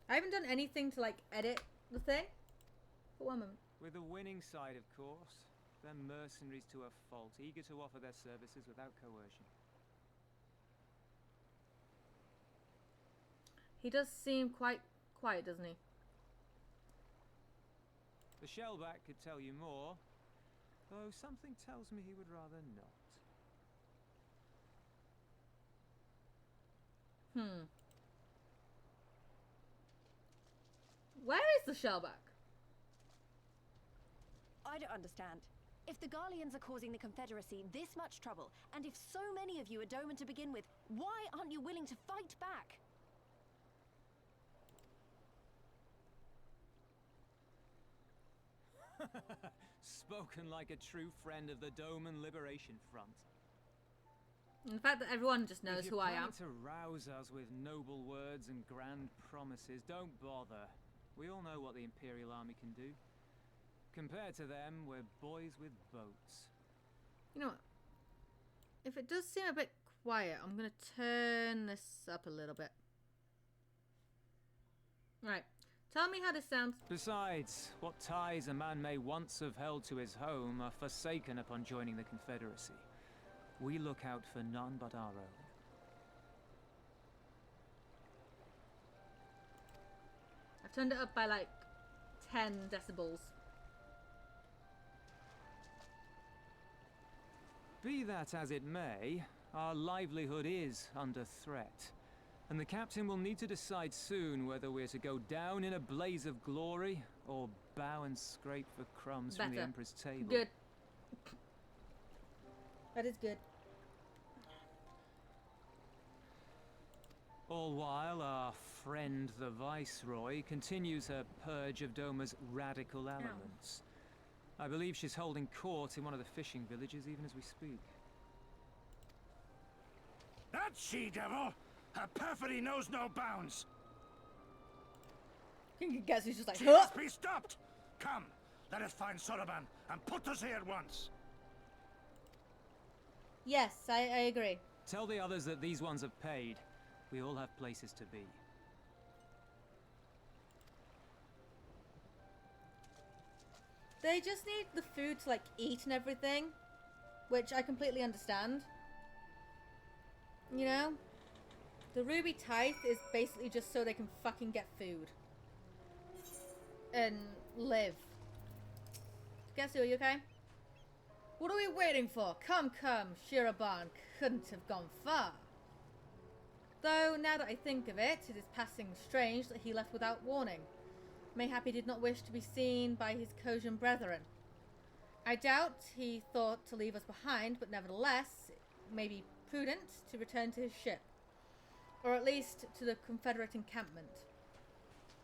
A: I haven't done anything to, like, edit the thing. For one moment.
C: With the winning side, of course. They're mercenaries to a fault, eager to offer their services without coercion.
A: He does seem quite quiet, doesn't he?
C: The Shellback could tell you more, though something tells me he would rather not.
A: Where is the Shellback?
D: I don't understand. If the Garleans are causing the Confederacy this much trouble, and if so many of you are Doman to begin with, why aren't you willing to fight back?
C: Spoken like a true friend of the Doman Liberation Front.
A: And the fact that everyone just knows
C: If
A: who
C: you're
A: I am.
C: planning to rouse us with noble words and grand promises, don't bother. We all know what the Imperial Army can do. Compared to them, we're boys with boats.
A: You know what? If it does seem a bit quiet, I'm going to turn this up a little bit. Right. Tell me how this sounds.
C: Besides, what ties a man may once have held to his home are forsaken upon joining the Confederacy. We look out for none but our own.
A: I've turned it up by like 10 decibels.
C: Be that as it may, our livelihood is under threat. And the captain will need to decide soon whether we're to go down in a blaze of glory or bow and scrape for crumbs from the
A: Better.
C: Emperor's table.
A: Good. That is good.
C: All while our friend the Viceroy continues her purge of Doma's radical elements. I believe she's holding court in one of the fishing villages even as we speak.
K: That she-devil! Her perfidy knows no bounds!
A: You guess he's just like,
K: She
A: huh?
K: must be stopped! Come, let us find Soroban and put us here at once!
A: Yes, I agree.
C: Tell the others that these ones have paid. We all have places to be.
A: They just need the food to like eat and everything, which I completely understand. You know? The ruby tithe is basically just so they can fucking get food. And live. Guess who, are you okay? What are we waiting for? Come, come, Shiraban couldn't have gone far. Though, now that I think of it, it is passing strange that he left without warning. Mayhap he did not wish to be seen by his Kojin brethren. I doubt he thought to leave us behind, but nevertheless, it may be prudent to return to his ship. Or at least to the Confederate encampment.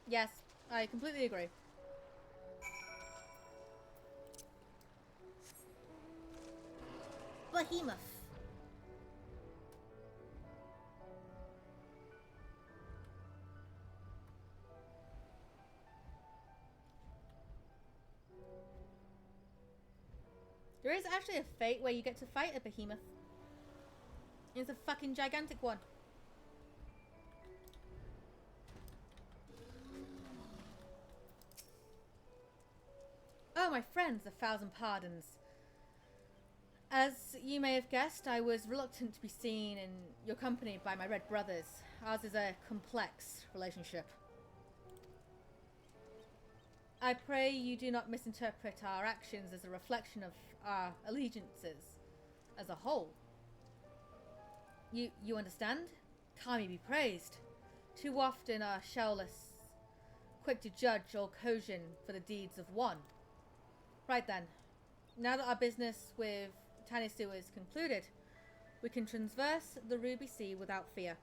A: Yes, I completely agree. Behemoth. There is actually a fate where you get to fight a behemoth. It's a fucking gigantic one. Oh, my friends, 1,000 pardons. As you may have guessed, I was reluctant to be seen in your company by my red brothers. Ours is a complex relationship. I pray you do not misinterpret our actions as a reflection of our allegiances as a whole. You understand? Kami be praised. Too often are shellless, quick to judge all Kojin for the deeds of one. Right then, now that our business with Tanisu is concluded, we can transverse the Ruby Sea without fear.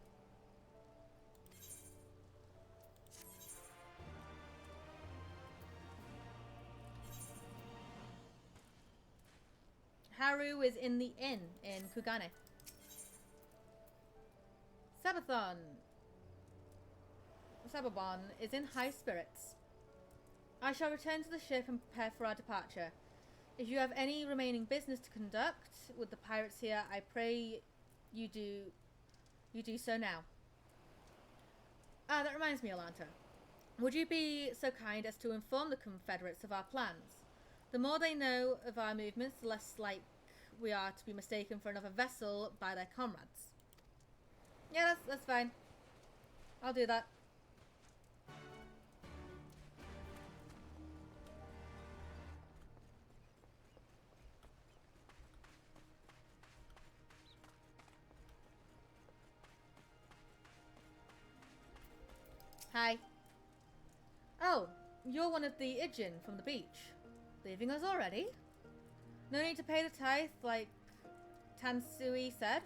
A: Haru is in the inn in Kugane. Sababon is in high spirits. I shall return to the ship and prepare for our departure. If you have any remaining business to conduct with the pirates here, I pray you do so now. Ah, that reminds me, Alanta. Would you be so kind as to inform the Confederates of our plans? The more they know of our movements, the less like we are to be mistaken for another vessel by their comrades. Yeah, that's fine. I'll do that. Hi. Oh, you're one of the Ijin from the beach. Leaving us already? No need to pay the tithe like Tansui said.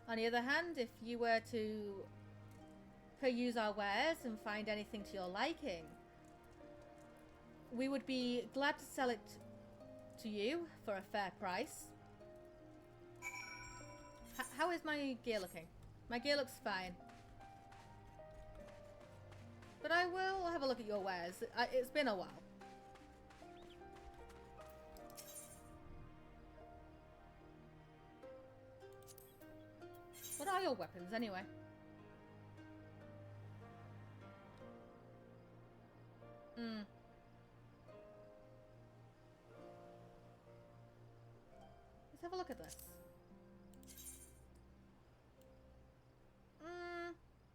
A: On the other hand, if you were to peruse our wares and find anything to your liking, we would be glad to sell it to you for a fair price. How is my gear looking? My gear looks fine. But I will have a look at your wares. It's been a while. What are your weapons, anyway? Let's have a look at this.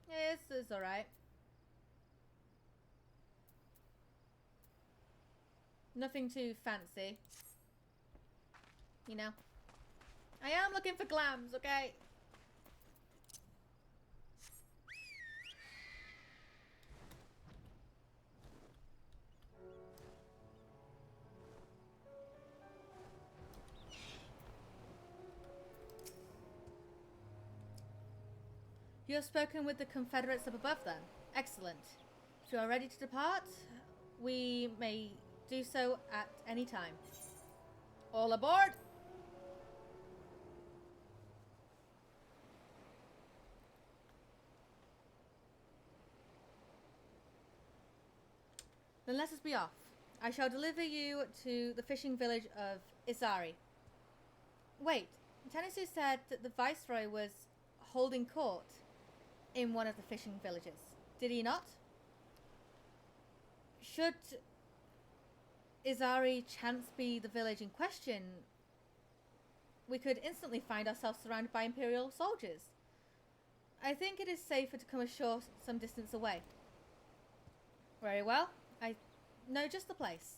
A: This is alright. Nothing too fancy. You know? I am looking for glams, okay? You have spoken with the Confederates up above then? Excellent. If you are ready to depart, we may do so at any time. All aboard! Then let us be off. I shall deliver you to the fishing village of Isari. Wait, Tanisu said that the Viceroy was holding court in one of the fishing villages. Did he not? Should Isari chance be the village in question, we could instantly find ourselves surrounded by Imperial soldiers. I think it is safer to come ashore some distance away. Very well. I know just the place.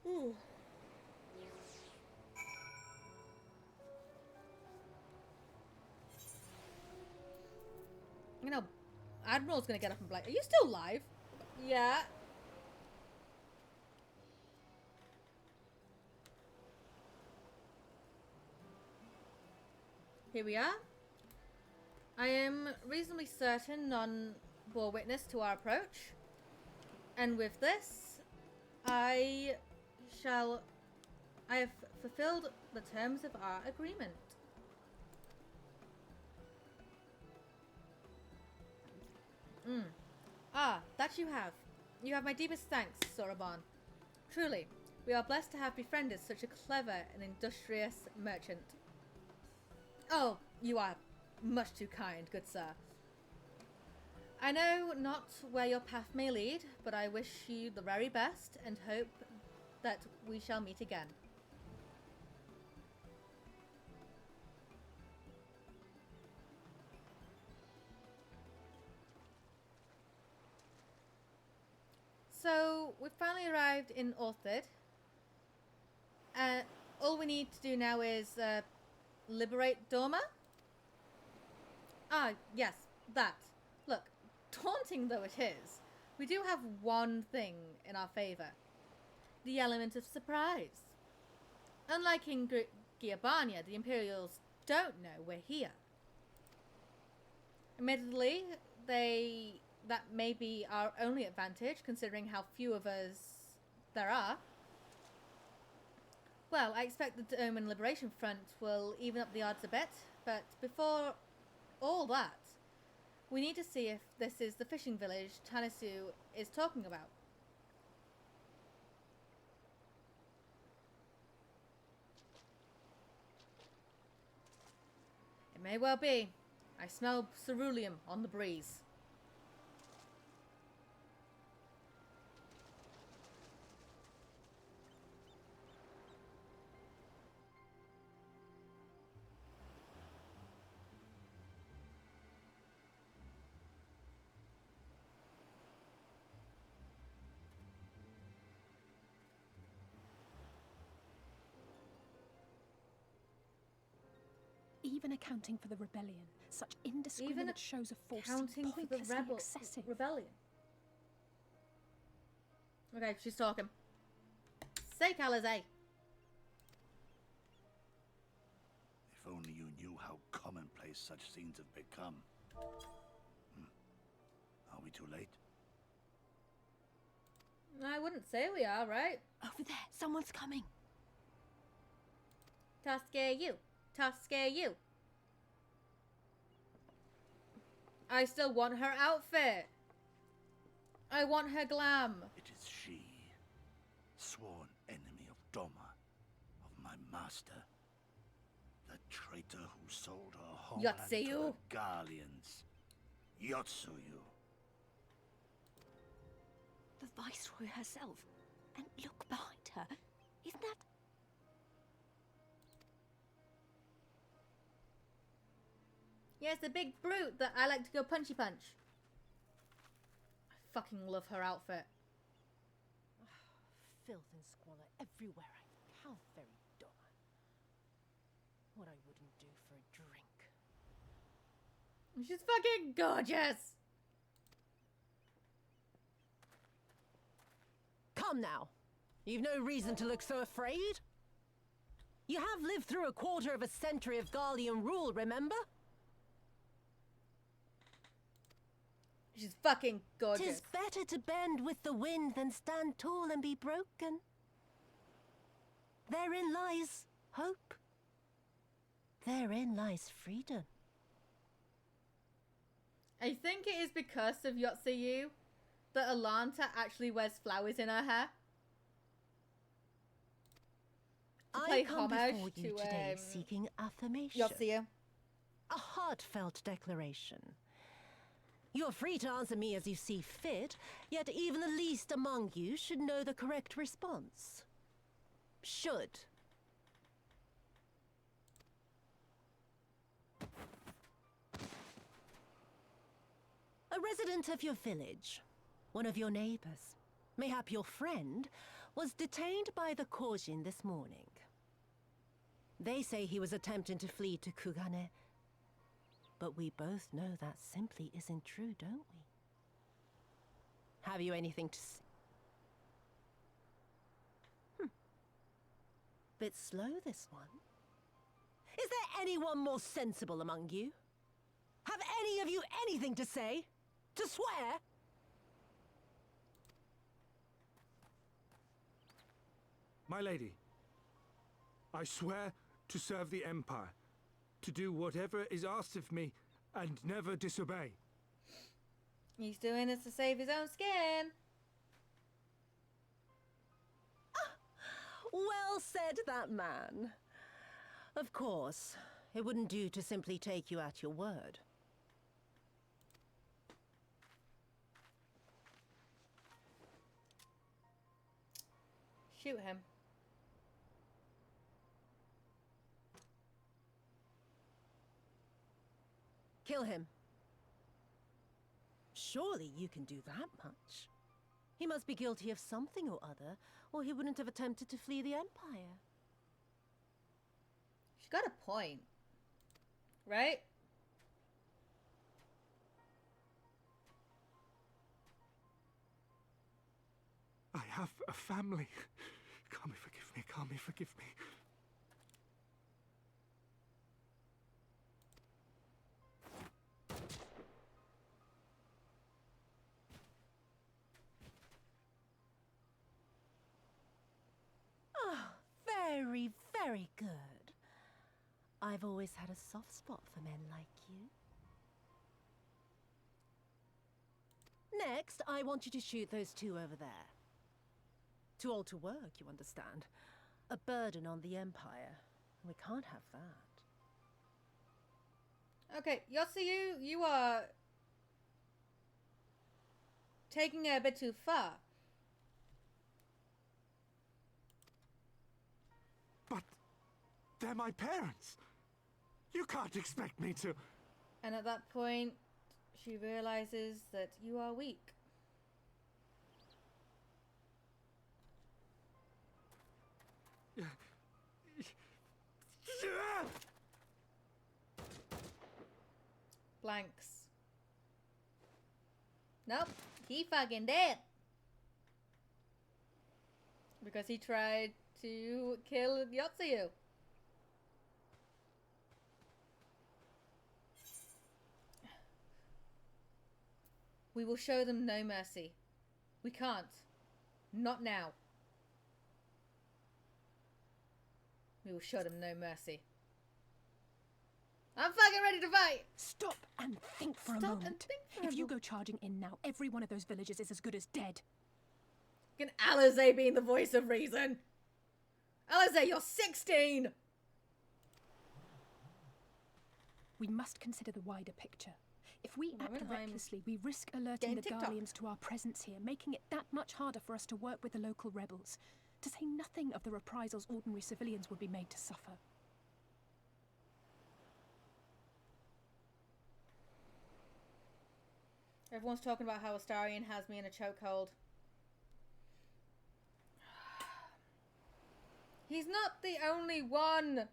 A: Ooh. You know, Admiral's gonna get up and be like, are you still alive? Yeah. Here we are. I am reasonably certain none bore witness to our approach. And with this, I have fulfilled the terms of our agreement. Ah, that you have. You have my deepest thanks, Soraban. Truly, we are blessed to have befriended such a clever and industrious merchant. Oh, you are much too kind, good sir. I know not where your path may lead, but I wish you the very best and hope that we shall meet again. So, we've finally arrived in Orthid. All we need to do now is liberate Dorma. Ah, yes, that. Look, daunting though it is, we do have one thing in our favour. The element of surprise. Unlike in Giabania, the Imperials don't know we're here. Admittedly, that may be our only advantage, considering how few of us there are. Well, I expect the Dome and Liberation Front will even up the odds a bit, but before all that, we need to see if this is the fishing village Tanisu is talking about. It may well be. I smell ceruleum on the breeze.
F: Even accounting for the rebellion, such indiscriminate shows of force seem
A: Accounting for the
F: pointlessly excessive.
A: rebellion. Okay, she's talking. Say, Calizay.
K: If only you knew how commonplace such scenes have become. Are we too late?
A: I wouldn't say we are, right?
L: Over there, someone's coming.
A: To scare you. To scare you. I still want her outfit. I want her glam.
K: It is she, sworn enemy of Doma, of my master. The traitor who sold her homeland to
A: Yotsuyu.
K: the Garleans. Yotsuyu.
L: The Viceroy herself. And look behind her. Isn't that...
A: Yes, the big brute that I like to go punchy punch. I fucking love her outfit.
P: Filth and squalor everywhere. How very Doma. What I wouldn't do for a drink.
A: She's fucking gorgeous.
P: Come now. You've no reason to look so afraid. You have lived through a quarter of a century of Garlean rule, remember?
A: She's fucking gorgeous.
P: 'Tis better to bend with the wind than stand tall and be broken. Therein lies hope. Therein lies freedom.
A: I think it is because of Yotsuyu that Alanta actually wears flowers in her hair. To
P: I
A: play
P: come
A: homage
P: before you
A: to
P: today seeking affirmation.
A: Yotsuyu.
P: A heartfelt declaration. You are free to answer me as you see fit, yet even the least among you should know the correct response. Should. A resident of your village, one of your neighbors, mayhap your friend, was detained by the Korjin this morning. They say he was attempting to flee to Kugane, but we both know that simply isn't true, don't we? Have you anything to say? Bit slow, this one. Is there anyone more sensible among you? Have any of you anything to say? To swear?
N: My lady, I swear to serve the Empire, to do whatever is asked of me, and never disobey.
A: He's doing this to save his own skin.
P: Well said, that man. Of course, it wouldn't do to simply take you at your word.
A: Shoot him.
P: Kill him. Surely you can do that much. He must be guilty of something or other, or he wouldn't have attempted to flee the Empire.
A: She got a point. Right?
N: I have a family. Kami, forgive me. Kami, forgive me.
P: Oh, very, very good. I've always had a soft spot for men like you. Next, I want you to shoot those two over there. Too old to work, you understand. A burden on the Empire. We can't have that.
A: Okay, Yotsu, you are taking it a bit too far.
N: But they're my parents. You can't expect me to...
A: And at that point, she realizes that you are weak. Blanks. Nope, he fucking dead. Because he tried to kill Yotsuyu. We will show them no mercy. We can't. Not now. We will show them no mercy. I'm fucking ready to fight!
F: Stop and think for a moment. If you go charging in now, every one of those villagers is as good as dead.
A: Fucking Alize being the voice of reason. Alize, you're 16!
F: We must consider the wider picture. If we act recklessly, we risk alerting the Garleans to our presence here, making it that much harder for us to work with the local rebels. To say nothing of the reprisals ordinary civilians would be made to suffer.
A: Everyone's talking about how Astarion has me in a chokehold. He's not the only one!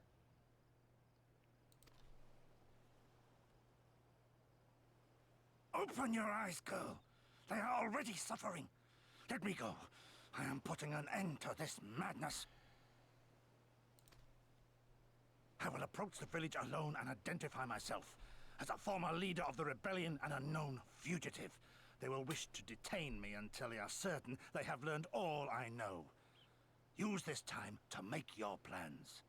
K: Open your eyes, girl. They are already suffering. Let me go. I am putting an end to this madness. I will approach the village alone and identify myself. As a former leader of the rebellion and a known fugitive, they will wish to detain me until they are certain they have learned all I know. Use this time to make your plans.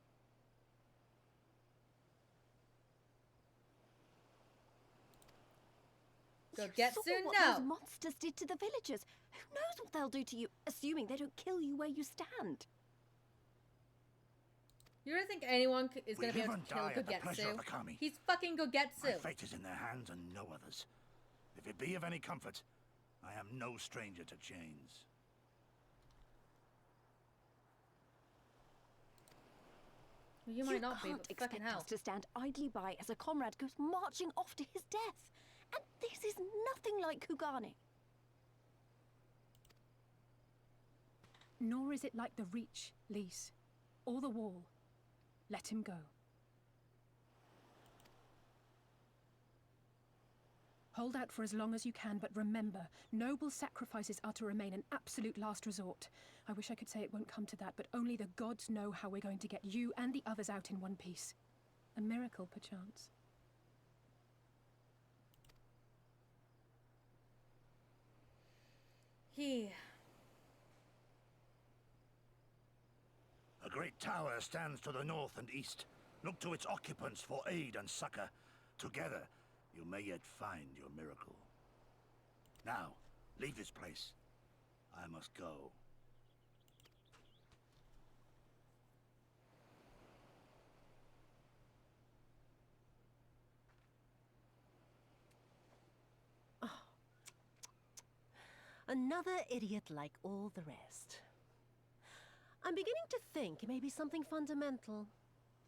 A: Go get soon
D: what
A: now.
D: those monsters did to the villagers. Who knows what they'll do to you, assuming they don't kill you where you stand.
A: You don't think anyone is going to be able
K: live
A: to
K: and
A: kill
K: die at the pleasure of
A: Gogetsu?
K: the Kami.
A: He's fucking
K: My
A: Gogetsu.
K: fate is in their hands and no others. If it be of any comfort, I am no stranger to chains.
A: Well, you might not be,
D: can't
A: but fucking
D: expect
A: hell.
D: us to stand idly by as a comrade goes marching off to his death. And this is nothing like Kugane.
F: Nor is it like the Reach, Lise, or the Wall. Let him go. Hold out for as long as you can, but remember, noble sacrifices are to remain an absolute last resort. I wish I could say it won't come to that, but only the gods know how we're going to get you and the others out in one piece. A miracle, perchance.
A: Yeah.
K: A great tower stands to the north and east. Look to its occupants for aid and succor. Together, you may yet find your miracle. Now, leave this place. I must go.
P: Another idiot like all the rest. I'm beginning to think it may be something fundamental.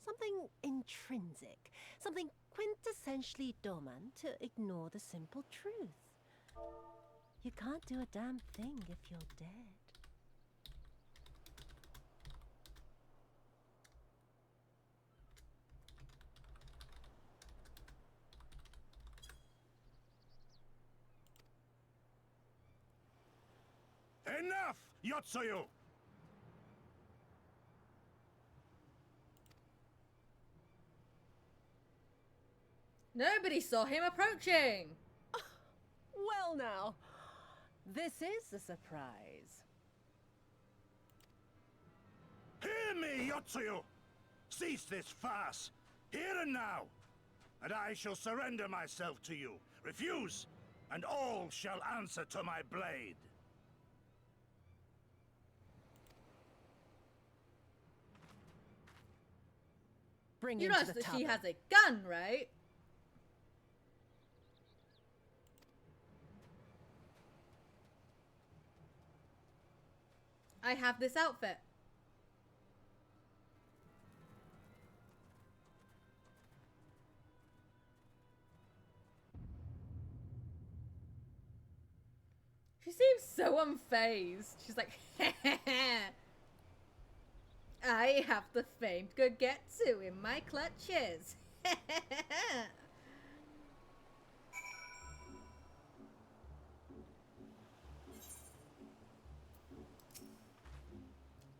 P: Something intrinsic. Something quintessentially Doman to ignore the simple truth. You can't do a damn thing if you're dead.
K: Enough, Yotsuyu!
A: Nobody saw him approaching!
P: Well now, this is a surprise.
K: Hear me, Yotsuyu! Cease this farce, here and now, and I shall surrender myself to you. Refuse, and all shall answer to my blade.
P: Bring
A: You
P: him to
A: realize
P: the
A: that she
P: tavern.
A: has a gun, right? I have this outfit. She seems so unfazed. She's like, I have the famed Gogetsu in my clutches.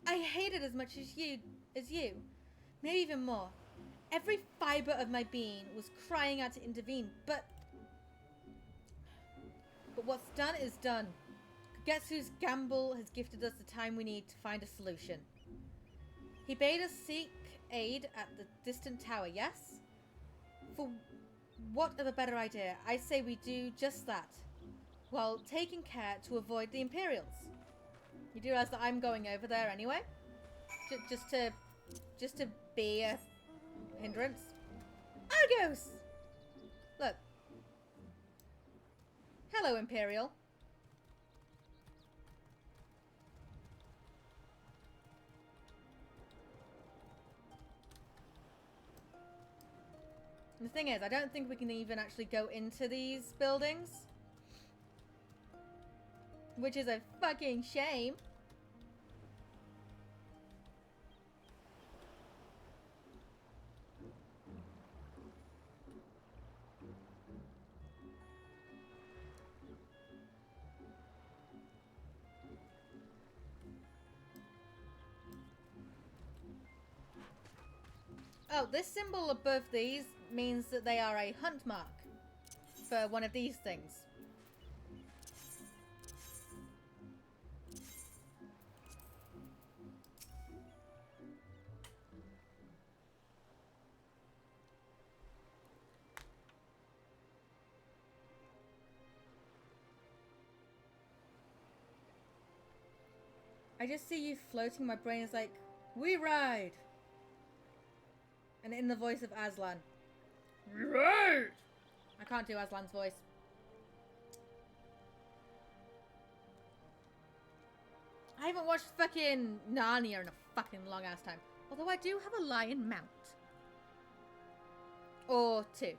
A: I hate it as much as you. Maybe even more. Every fiber of my being was crying out to intervene, but what's done is done. Getsu's gamble has gifted us the time we need to find a solution. He bade us seek aid at the distant tower, yes? For what of a better idea? I say we do just that, while taking care to avoid the Imperials. You do realize that I'm going over there anyway? Just to be a hindrance? Argos! Look. Hello, Imperial. And the thing is, I don't think we can even actually go into these buildings. Which is a fucking shame. Oh, this symbol above these means that they are a hunt mark for one of these things. I just see you floating. My brain is like, we ride. And in the voice of Aslan. We ride! I can't do Aslan's voice. I haven't watched fucking Narnia in a fucking long ass time. Although I do have a lion mount. Or two.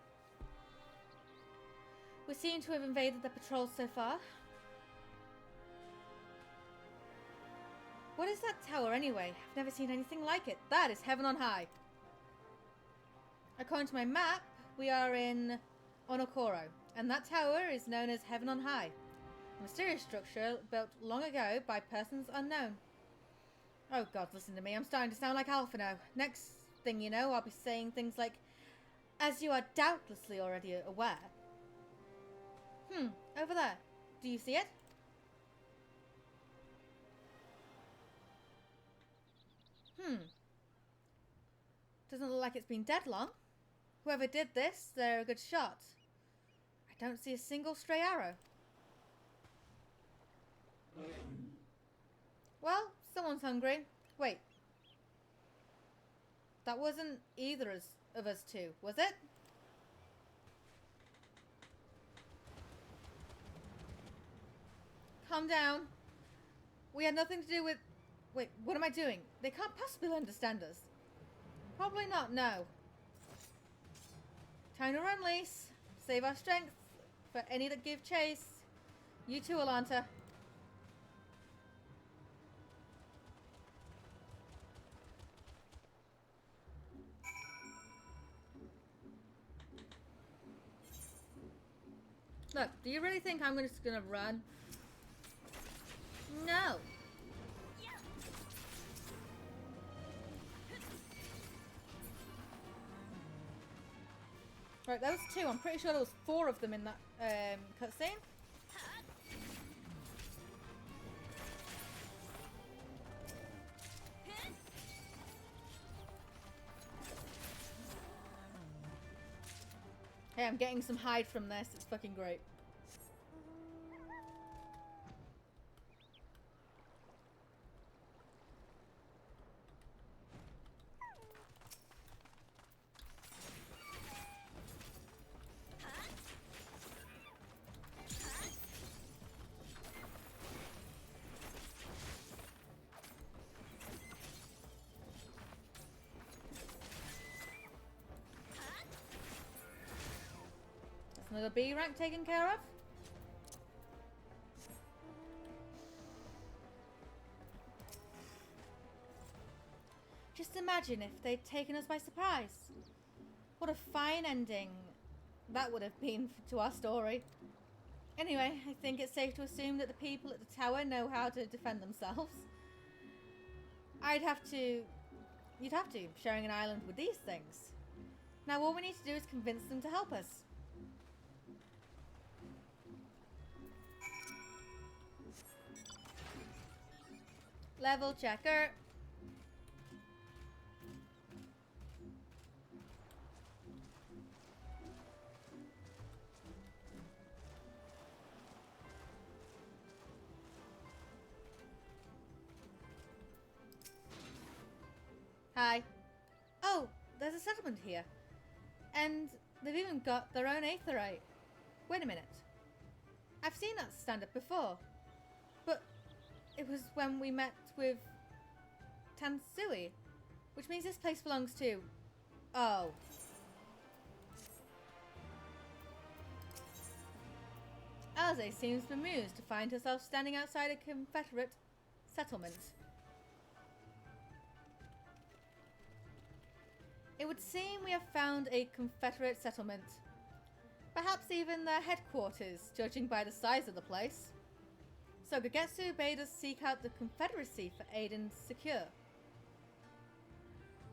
A: We seem to have invaded the patrol so far. What is that tower anyway? I've never seen anything like it. That is heaven on high. According to my map, we are in Onokoro, and that tower is known as Heaven on High. A mysterious structure built long ago by persons unknown. Oh god, listen to me. I'm starting to sound like Alpha now. Next thing you know, I'll be saying things like, as you are doubtlessly already aware. Over there. Do you see it? Doesn't look like it's been dead long. Whoever did this, they're a good shot. I don't see a single stray arrow. Well, someone's hungry. Wait. That wasn't either of us two, was it? Calm down. We had nothing to do with... Wait, what am I doing? They can't possibly understand us. Probably not, no. Time to run, Lise. Save our strength for any that give chase. You too, Alanta. Look, do you really think I'm just gonna run? No. Right, that was 2. I'm pretty sure there was 4 of them in that cutscene. Hey, I'm getting some hide from this. It's fucking great. Another B rank taken care of. Just imagine if they'd taken us by surprise. What a fine ending that would have been to our story. Anyway, I think it's safe to assume that the people at the tower know how to defend themselves. You'd have to, sharing an island with these things. Now all we need to do is convince them to help us. Level checker. Hi. Oh, there's a settlement here. And they've even got their own aetheryte. Wait a minute. I've seen that stand up before. But it was when we met with Tansui, which means this place belongs to... Oh. Alze seems bemused to find herself standing outside a Confederate settlement. It would seem we have found a Confederate settlement. Perhaps even their headquarters, judging by the size of the place. So Gogetsu bade us seek out the Confederacy for aid and secure.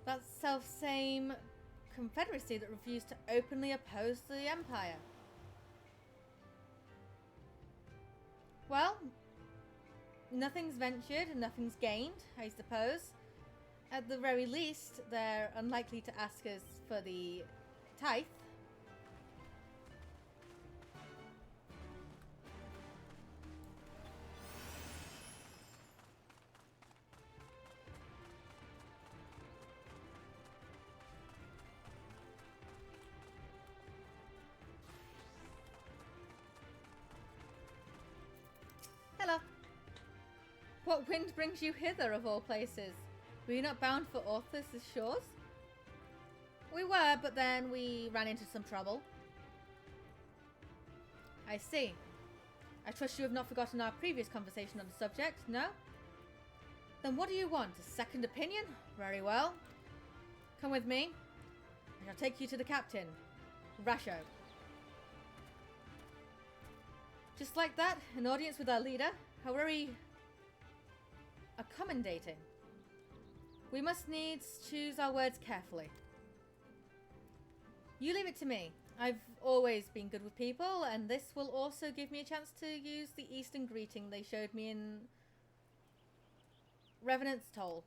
A: That self-same Confederacy that refused to openly oppose the Empire. Well, nothing's ventured and nothing's gained, I suppose. At the very least, they're unlikely to ask us for the tithe. Hello. What wind brings you hither, of all places? Were you not bound for Orthus' shores? We were, but then we ran into some trouble. I see. I trust you have not forgotten our previous conversation on the subject, no? Then what do you want? A second opinion? Very well. Come with me. I shall take you to the captain, Rasho. Just like that, an audience with our leader. How very accommodating. We must needs choose our words carefully. You leave it to me. I've always been good with people, and this will also give me a chance to use the Eastern greeting they showed me in Revenant's Toll.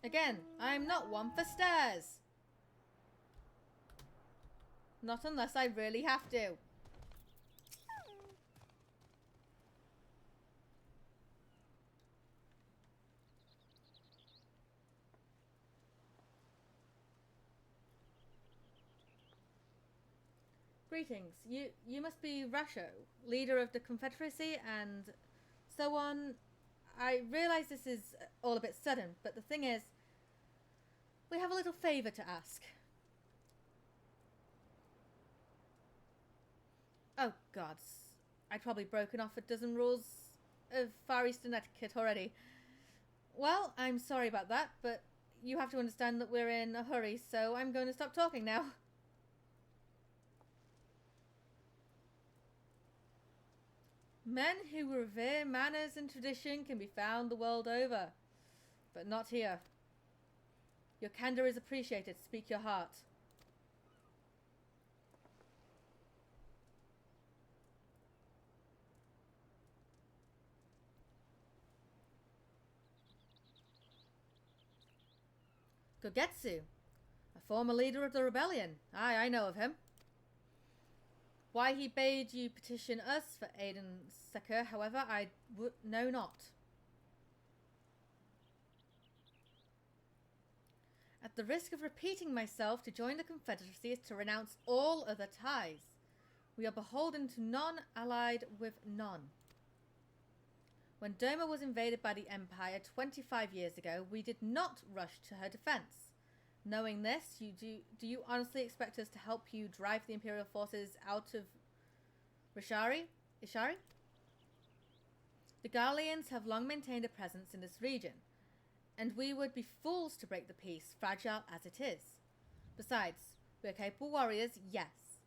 A: Again, I'm not one for stairs. Not unless I really have to. Greetings. You must be Rasho, leader of the Confederacy and so on. I realise this is all a bit sudden, but the thing is, we have a little favour to ask. Oh gods, I'd probably broken off a dozen rules of Far Eastern etiquette already. Well, I'm sorry about that, but you have to understand that we're in a hurry, so I'm going to stop talking now. Men who revere manners and tradition can be found the world over, but not here. Your candor is appreciated. Speak your heart. Gogetsu, a former leader of the rebellion. Aye, I know of him. Why he bade you petition us for aid and succor, however, I know not. At the risk of repeating myself, to join the Confederacy is to renounce all other ties. We are beholden to none, allied with none. When Doma was invaded by the Empire 25 years ago, we did not rush to her defense. Knowing this, do you honestly expect us to help you drive the Imperial forces out of Ishari? The Garleans have long maintained a presence in this region, and we would be fools to break the peace, fragile as it is. Besides, we are capable warriors, yes.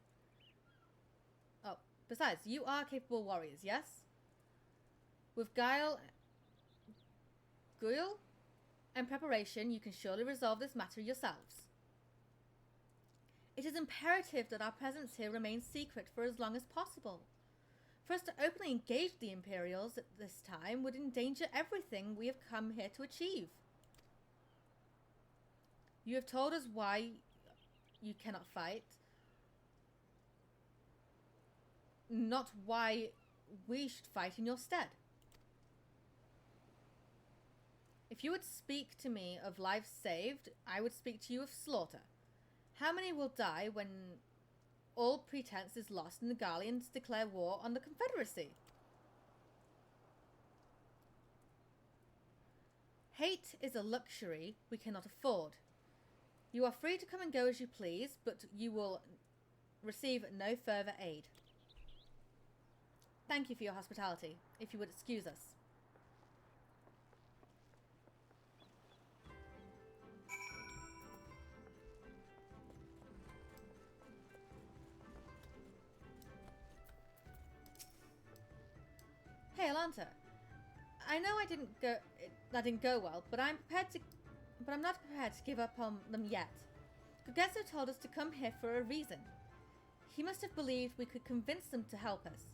A: Oh, besides, you are capable warriors, yes? With guile and preparation, you can surely resolve this matter yourselves. It is imperative that our presence here remains secret for as long as possible. For us to openly engage the Imperials at this time would endanger everything we have come here to achieve. You have told us why you cannot fight, not why we should fight in your stead. If you would speak to me of lives saved, I would speak to you of slaughter. How many will die when all pretense is lost and the Garleans declare war on the Confederacy? Hate is a luxury we cannot afford. You are free to come and go as you please, but you will receive no further aid. Thank you for your hospitality. If you would excuse us. Hey, Alanta. I know that didn't go well, but I'm not prepared to give up on them yet. Gogetsu told us to come here for a reason. He must have believed we could convince them to help us.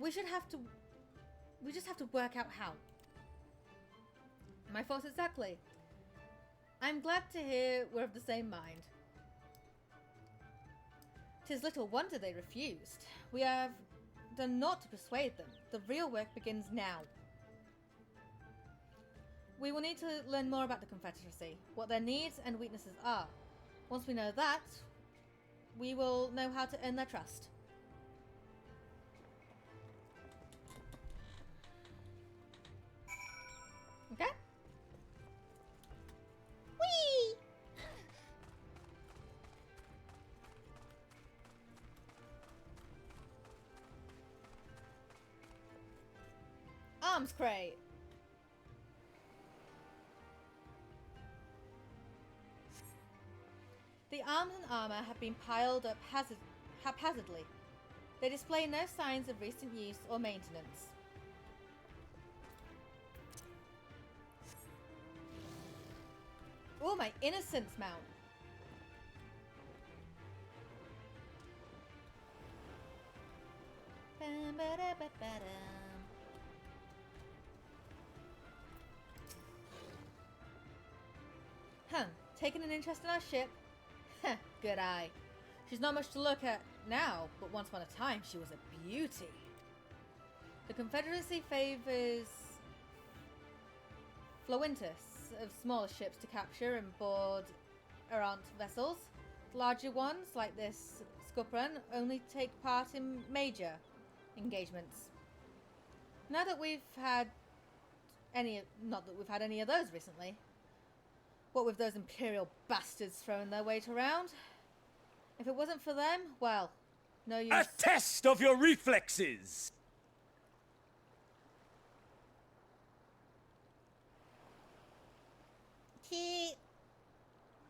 A: We just have to work out how. My thoughts exactly. I'm glad to hear we're of the same mind. 'Tis little wonder they refused. We have done naught to persuade them. The real work begins now. We will need to learn more about the Confederacy, what their needs and weaknesses are. Once we know that, we will know how to earn their trust. Okay? Whee! Arms crate. The arms and armor have been piled up haphazardly. They display no signs of recent use or maintenance. Oh, my innocence mount. taken an interest in our ship? Heh, good eye. She's not much to look at now, but once upon a time she was a beauty. The Confederacy favors Flowintus of smaller ships to capture and board errant vessels. Larger ones, like this Scuppern, only take part in major engagements. Now that we've had any, not that we've had any of those recently. What with those Imperial bastards throwing their weight around. If it wasn't for them, well, no use.
N: A test of your reflexes!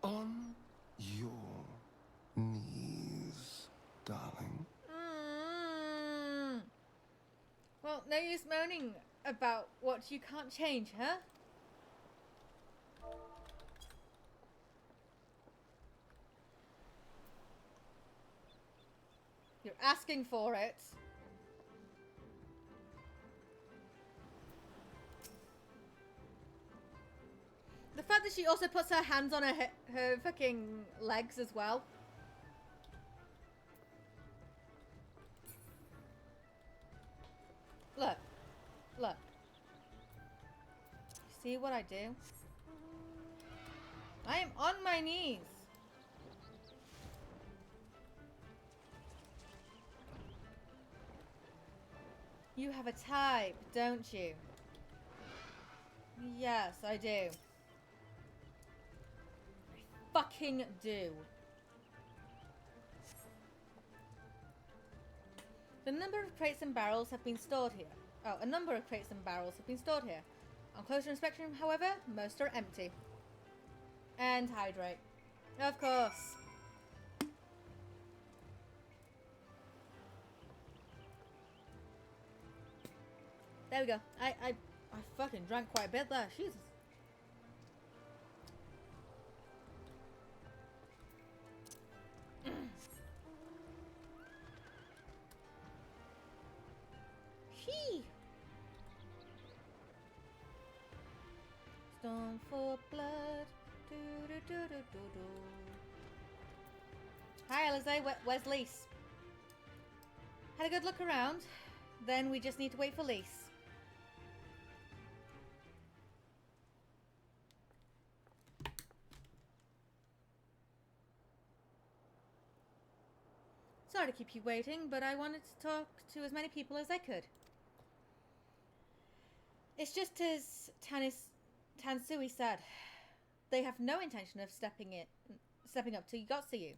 R: On your knees, darling.
A: Well, no use moaning about what you can't change, huh? You're asking for it. The fact that she also puts her hands on her fucking legs as well. Look. Look. You see what I do? I am on my knees. You have a type, don't you? Yes, I do. I fucking do. The number of crates and barrels have been stored here. Oh, a number of crates and barrels have been stored here. On closer inspection, however, most are empty. And hydrate. Of course. There we go. I fucking drank quite a bit there. Jesus. She. Stone for blood. Do, do, do, do, do, do. Hi, Alize. Where's Lise? Had a good look around. Then we just need to wait for Lise. Sorry to keep you waiting, but I wanted to talk to as many people as I could. It's just as Tansui said. They have no intention of stepping up to Yotsuyu.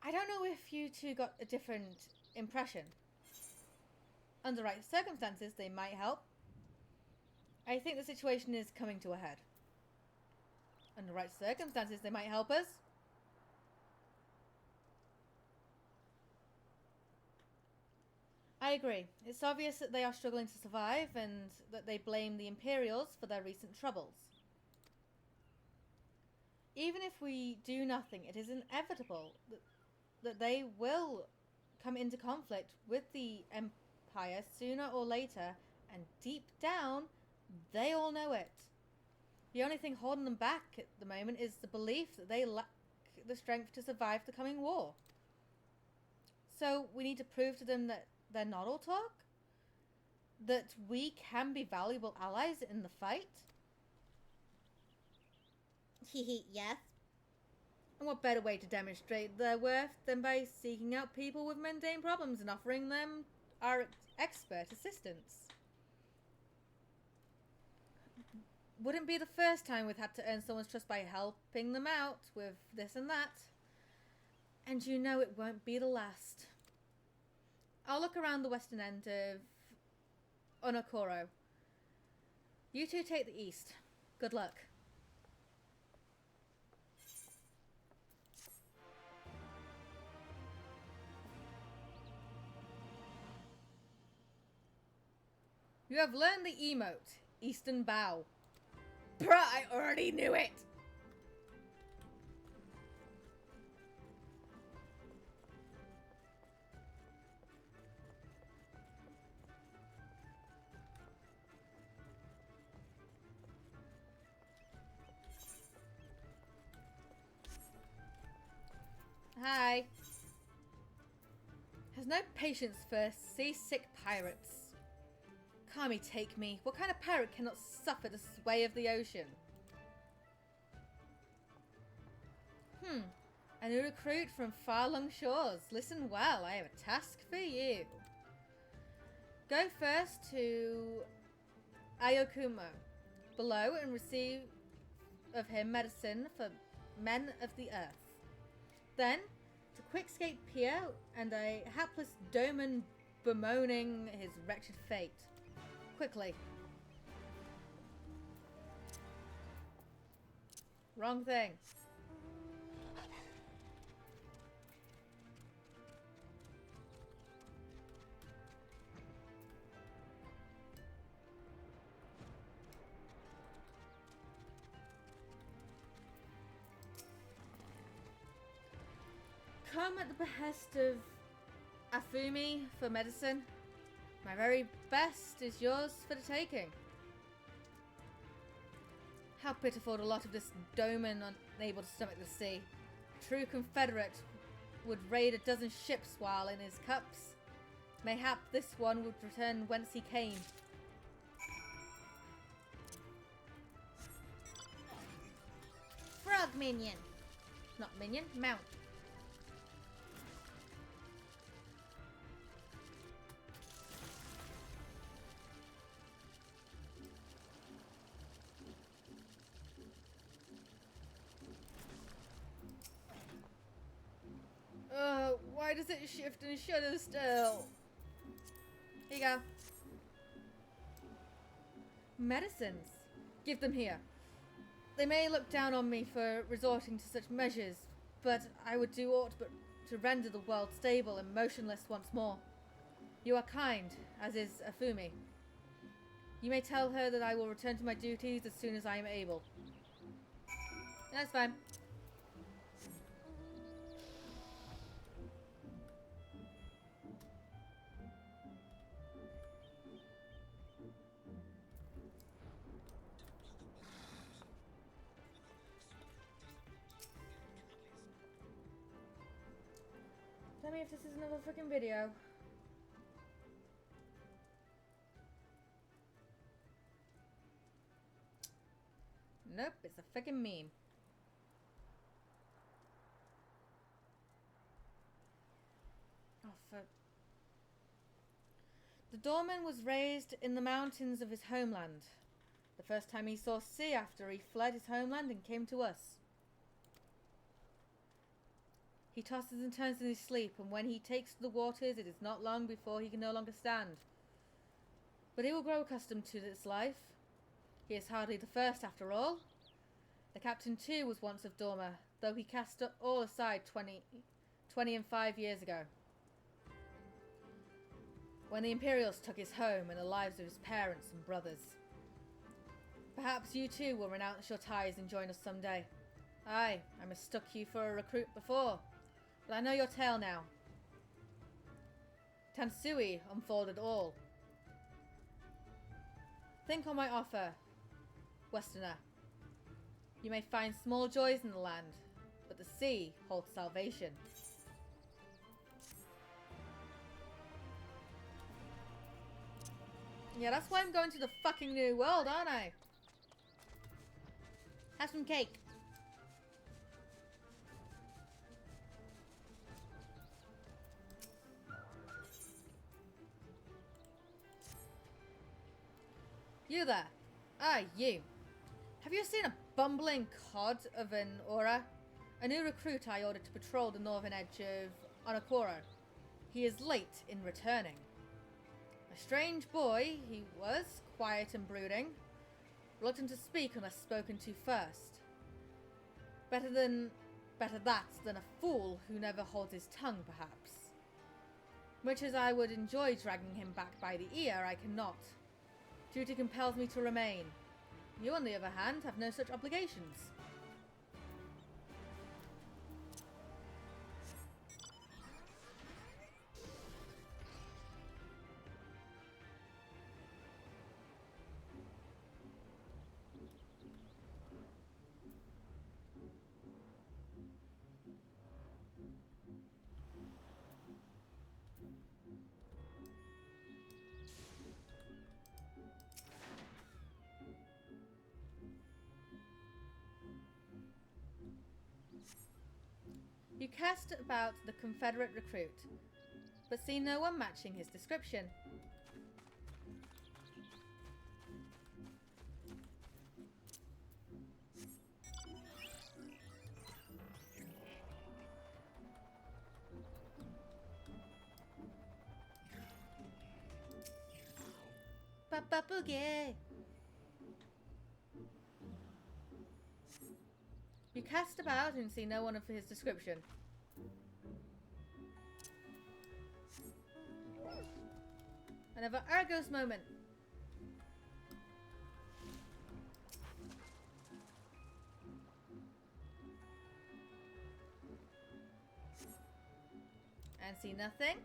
A: I don't know if you two got a different impression. Under right circumstances, they might help. I think the situation is coming to a head. Under right circumstances, they might help us. I agree. It's obvious that they are struggling to survive and that they blame the Imperials for their recent troubles. Even if we do nothing, it is inevitable that they will come into conflict with the Empire sooner or later, and deep down, they all know it. The only thing holding them back at the moment is the belief that they lack the strength to survive the coming war. So we need to prove to them that they're not all talk? That we can be valuable allies in the fight? Yes. And what better way to demonstrate their worth than by seeking out people with mundane problems and offering them our expert assistance? Wouldn't be the first time we've had to earn someone's trust by helping them out with this and that. And you know it won't be the last. I'll look around the western end of Onokoro. You two take the east. Good luck. You have learned the emote, Eastern Bow. Bruh, I already knew it! There's no patience for seasick pirates. Kami take me. What kind of pirate cannot suffer the sway of the ocean? A new recruit from far-flung shores. Listen well, I have a task for you. Go first to Ayokumo below and receive of him medicine for men of the earth. Then, to Quickscape Pier and a hapless Doman bemoaning his wretched fate. Quickly. Wrong thing. Come at the behest of Afumi for medicine. My very best is yours for the taking. How pitiful the lot of this Doman unable to stomach the sea. A true confederate would raid a dozen ships while in his cups. Mayhap this one would return whence he came. Frog minion. Not minion, mount. Why does it shift and shudder still? Here you go. Medicines. Give them here. They may look down on me for resorting to such measures, but I would do aught but to render the world stable and motionless once more. You are kind, as is Afumi. You may tell her that I will return to my duties as soon as I am able. That's fine. Tell me if this is another freaking video. Nope, it's a freaking meme. Oh, fuck. The doorman was raised in the mountains of his homeland. The first time he saw sea after he fled his homeland and came to us. He tosses and turns in his sleep, and when he takes to the waters, it is not long before he can no longer stand. But he will grow accustomed to this life. He is hardly the first, after all. The captain, too, was once of Dorma, though he cast all aside 25 years ago, when the Imperials took his home and the lives of his parents and brothers. Perhaps you, too, will renounce your ties and join us someday. Aye, I mistook you for a recruit before, but I know your tale now. Tansui unfolded all. Think on my offer, Westerner. You may find small joys in the land, but the sea holds salvation. Yeah, that's why I'm going to the fucking new world, aren't I? Have some cake. You there. Ah, you. Have you seen a bumbling cod of an aura? A new recruit I ordered to patrol the northern edge of Onokoro. He is late in returning. A strange boy he was, quiet and brooding. Reluctant to speak unless spoken to first. Better that than a fool who never holds his tongue, perhaps. Much as I would enjoy dragging him back by the ear, I cannot. Duty compels me to remain. You, on the other hand, have no such obligations. You cast about the Confederate recruit, but see no one matching his description. Papa Boogie! You cast about and see no one of his description. Another Argos moment. And see nothing.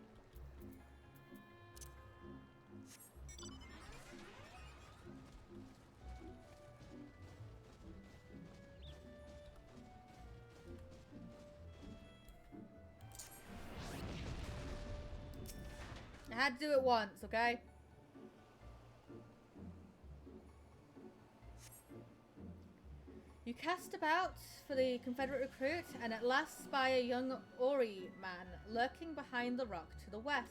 A: I had to do it once, okay? You cast about for the Confederate recruit and at last spy a young Ori man lurking behind the rock to the west.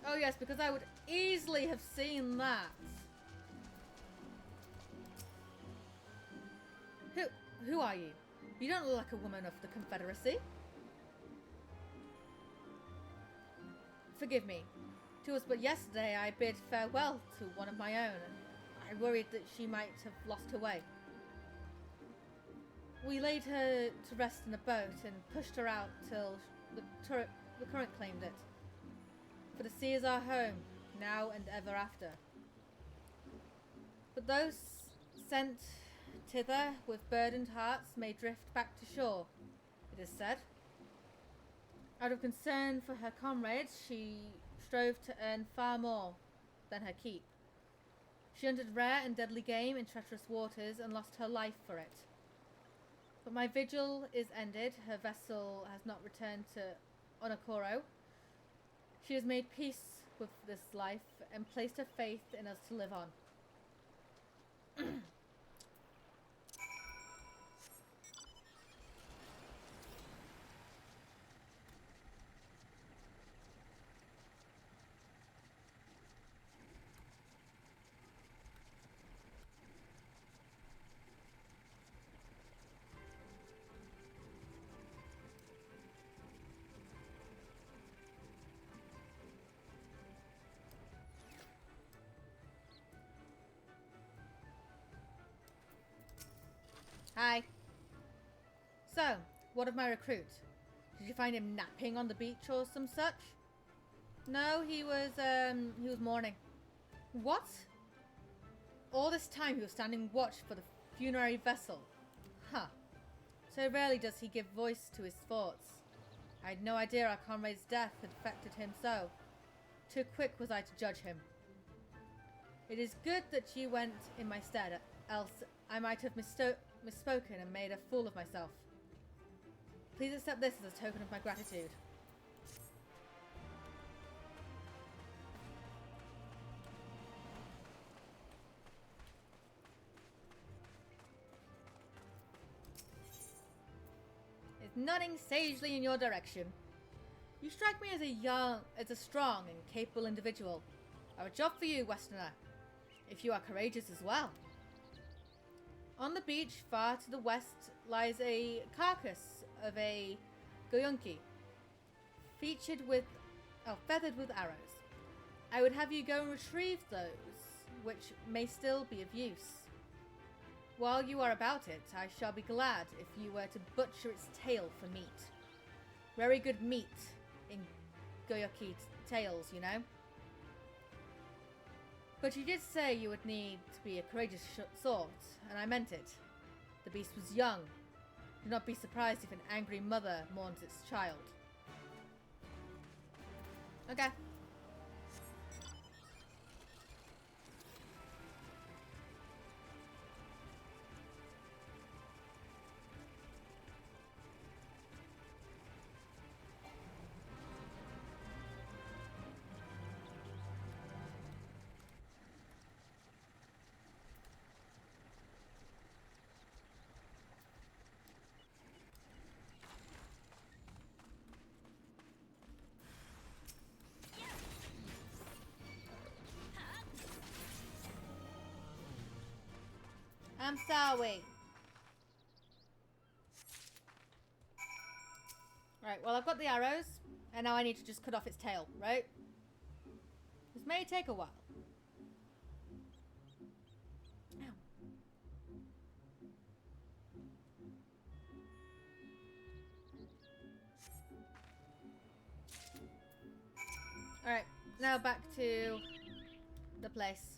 A: Oh yes, because I would easily have seen that. Who are you? You don't look like a woman of the Confederacy. Forgive me. 'Twas but yesterday I bid farewell to one of my own, and I worried that she might have lost her way. We laid her to rest in a boat and pushed her out till the current claimed it. For the sea is our home, now and ever after. But those sent thither with burdened hearts may drift back to shore, it is said. Out of concern for her comrades, she strove to earn far more than her keep. She hunted rare and deadly game in treacherous waters and lost her life for it. But my vigil is ended. Her vessel has not returned to Onokoro. She has made peace with this life and placed her faith in us to live on. Hi. So, what of my recruit? Did you find him napping on the beach or some such? No, he was mourning. What? All this time he was standing watch for the funerary vessel. Huh. So rarely does he give voice to his thoughts. I had no idea our comrade's death had affected him so. Too quick was I to judge him. It is good that you went in my stead, else I might have misspoken and made a fool of myself. Please accept this as a token of my gratitude. It's nodding sagely in your direction. You strike me as a strong and capable individual. I have a job for you, Westerner, if you are courageous as well. On the beach, far to the west, lies a carcass of a goyunki, featured with, feathered with arrows. I would have you go and retrieve those, which may still be of use. While you are about it, I shall be glad if you were to butcher its tail for meat. Very good meat in goyuki tails, you know. But you did say you would need to be a courageous sort, and I meant it. The beast was young. Do not be surprised if an angry mother mourns its child. Okay. I'm sorry. Right, well, I've got the arrows, and now I need to just cut off its tail, right? This may take a while. Alright, now back to the place.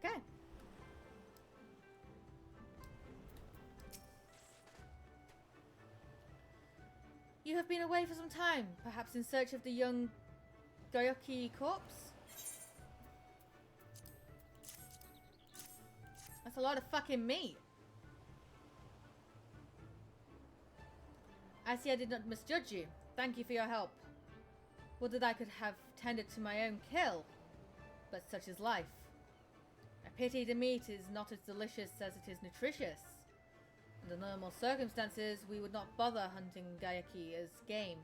A: Okay. You have been away for some time, perhaps in search of the young Gyoki corpse? That's a lot of fucking meat. I see I did not misjudge you. Thank you for your help. Would that I could have tended to my own kill, but such is life. I pity the meat is not as delicious as it is nutritious. Under normal circumstances, we would not bother hunting Gyoki as game.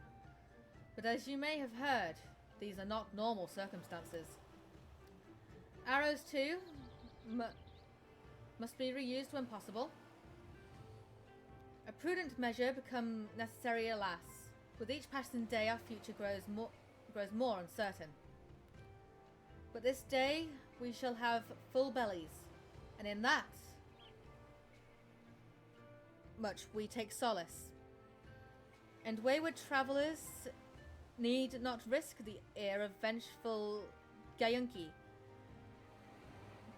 A: But as you may have heard, these are not normal circumstances. Arrows, too, must be reused when possible. A prudent measure become necessary, alas. With each passing day, our future grows more uncertain. But this day, we shall have full bellies, and in that much we take solace. And wayward travellers need not risk the ear of vengeful Gayunki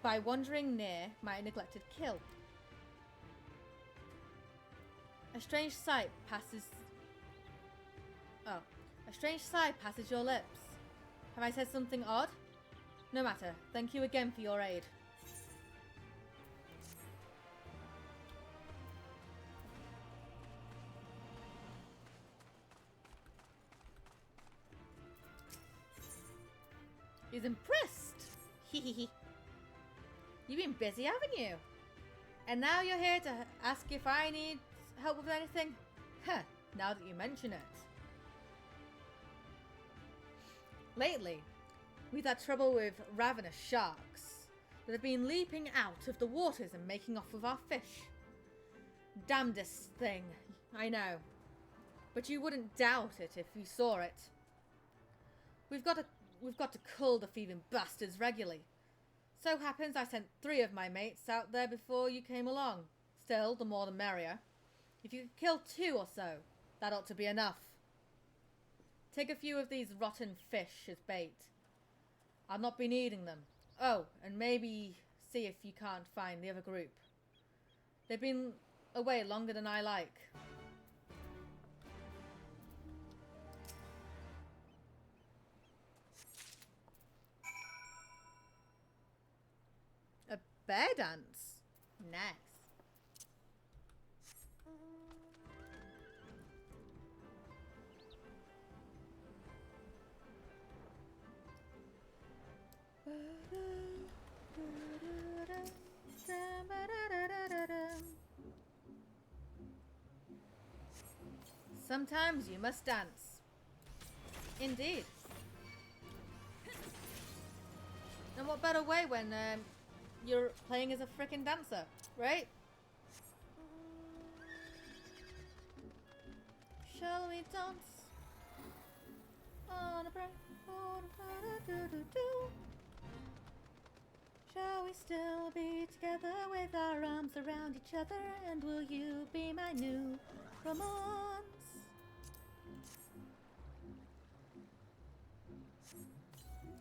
A: by wandering near my neglected kill. A strange sight passes your lips. Have I said something odd? No matter. Thank you again for your aid. He's impressed. Hehehe. You've been busy, haven't you? And now you're here to ask if I need help with anything? Huh, now that you mention it. Lately, we've had trouble with ravenous sharks that have been leaping out of the waters and making off with our fish. Damnedest thing, I know. But you wouldn't doubt it if you saw it. We've got to cull the thieving bastards regularly. So happens I sent 3 of my mates out there before you came along. Still, the more the merrier. If you could kill 2 or so, that ought to be enough. Take a few of these rotten fish as bait. I'll not be needing them. Oh, and maybe see if you can't find the other group. They've been away longer than I like. A bear dance? Nice. Sometimes you must dance. Indeed. And what better way when you're playing as a frickin' dancer, right? Shall we dance on a break? Shall we still be together with our arms around each other? And will you be my new romance?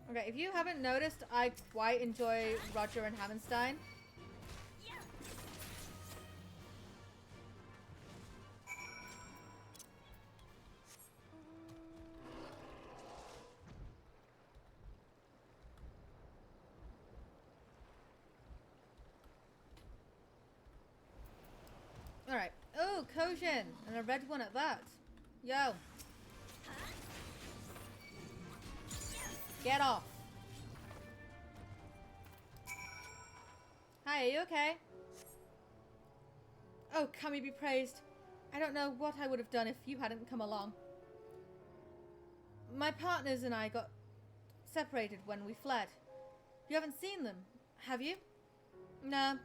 A: Okay, if you haven't noticed, I quite enjoy Roger and Hammerstein. Alright. Oh, Kojin! And a red one at that. Yo. Get off. Hey, you okay? Oh, Kami be praised. I don't know what I would have done if you hadn't come along. My partners and I got separated when we fled. You haven't seen them, have you? No.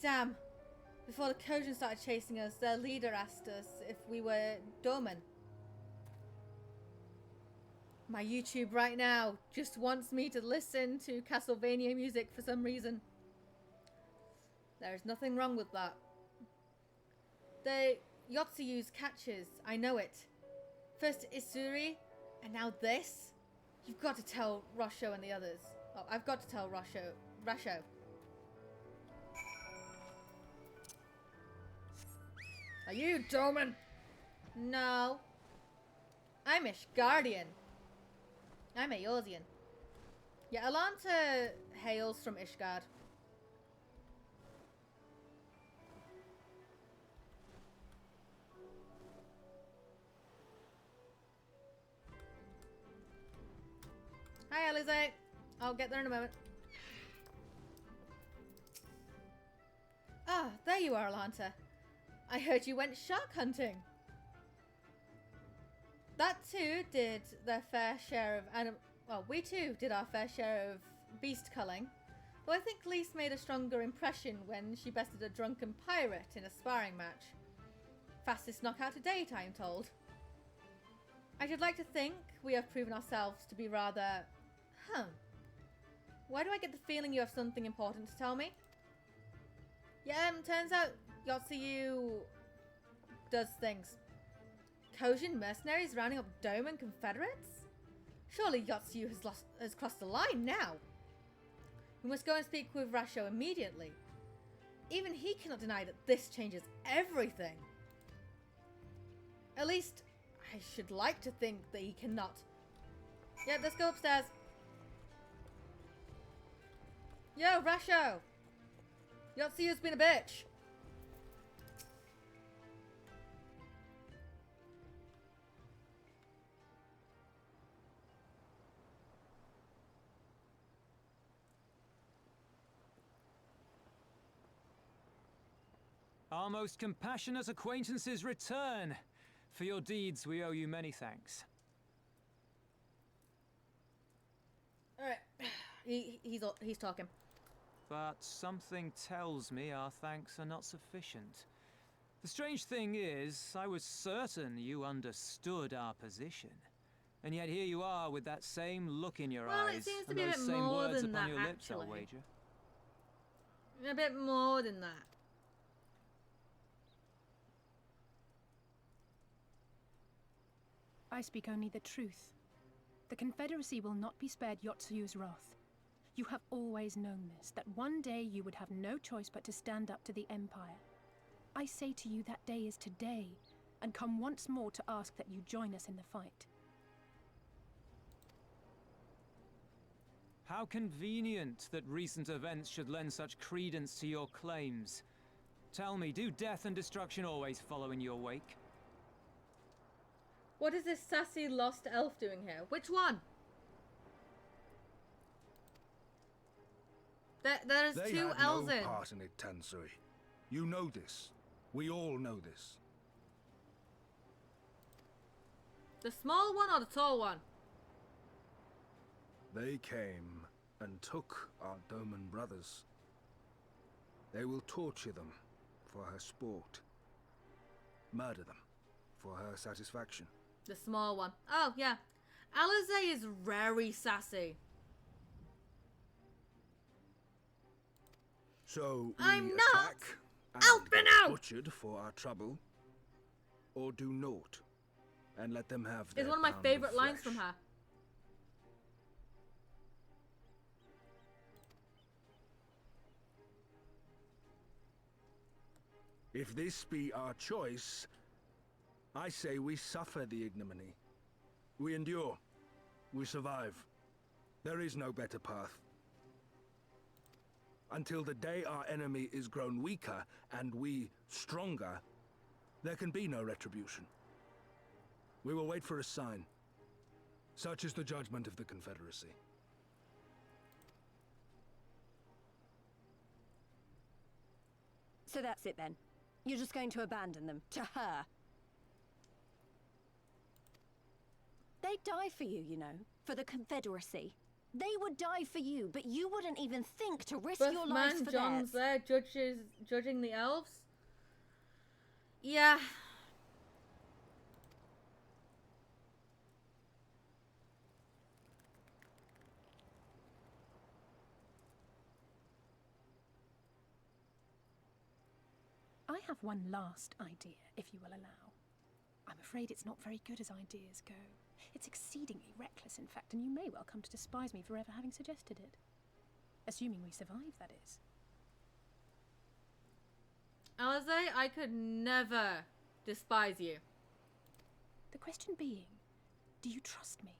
A: Damn. Before the Kojin started chasing us, their leader asked us if we were Doman. My YouTube right now just wants me to listen to Castlevania music for some reason. There's nothing wrong with that. The Yotsuyu's catches, I know it. First Isuri, and now this? You've got to tell Rosho and the others. Oh, I've got to tell Rasho. Are you Doman? No. I'm Ishgardian. I'm Eorzean. Yeah, Alanta hails from Ishgard. Hi, Alize. I'll get there in a moment. Ah, there you are, Alanta. I heard you went shark hunting. That too did their fair share of well, we too did our fair share of beast culling. Though I think Lise made a stronger impression when she bested a drunken pirate in a sparring match. Fastest knockout to date, I am told. I should like to think we have proven ourselves to be rather... Why do I get the feeling you have something important to tell me? Yeah, turns out Yotsuyu does things. Kojin mercenaries rounding up Doman Confederates? Surely Yotsuyu has crossed the line now. We must go and speak with Rasho immediately. Even he cannot deny that this changes everything. At least, I should like to think that he cannot. Yeah, let's go upstairs. Yo, Rasho! Yotsuyu's been a bitch.
C: Our most compassionate acquaintances return. For your deeds, we owe you many thanks.
A: Alright, he's talking.
C: But something tells me our thanks are not sufficient. The strange thing is, I was certain you understood our position. And yet here you are with that same look in your eyes.
A: It seems to
C: and
A: be a
C: those
A: bit
C: same
A: more
C: words
A: than
C: upon
A: that,
C: your lips, I'll
A: actually.
C: wager.
A: A bit more than that.
F: I speak only the truth. The Confederacy will not be spared Yotsuyu's wrath. You have always known this, that one day you would have no choice but to stand up to the Empire. I say to you that day is today, and come once more to ask that you join us in the fight.
C: How convenient that recent events should lend such credence to your claims. Tell me, do death and destruction always follow in your wake?
A: What is this sassy lost elf doing here? Which one? There's
K: They
A: two
K: had
A: elves
K: no
A: in.
K: part in it, Tansui. You know this. We all know this.
A: The small one or the tall one?
K: They came and took our Doman brothers. They will torture them for her sport. Murder them for her satisfaction.
A: The small one. Oh, yeah. Alize is very sassy.
K: So we
A: I'm not
K: attack and
A: helping
K: get
A: out.
K: butchered for our trouble, or do naught and let them have their
A: It's one of my
K: pound
A: favorite lines
K: flesh.
A: from her.
K: If this be our choice, I say we suffer the ignominy. We endure. We survive. There is no better path. Until the day our enemy is grown weaker and we stronger, there can be no retribution. We will wait for a sign. Such is the judgment of the Confederacy.
D: So that's it then. You're just going to abandon them to her. They'd die for you, you know, for the Confederacy. They would die for you, but you wouldn't even think to risk your lives for
A: John's
D: theirs.
A: there, judging the elves. Yeah.
F: I have one last idea, if you will allow. I'm afraid it's not very good as ideas go. It's exceedingly reckless, in fact, and you may well come to despise me for ever having suggested it. Assuming we survive, that is.
A: Alize, I could never despise you.
F: The question being, do you trust me?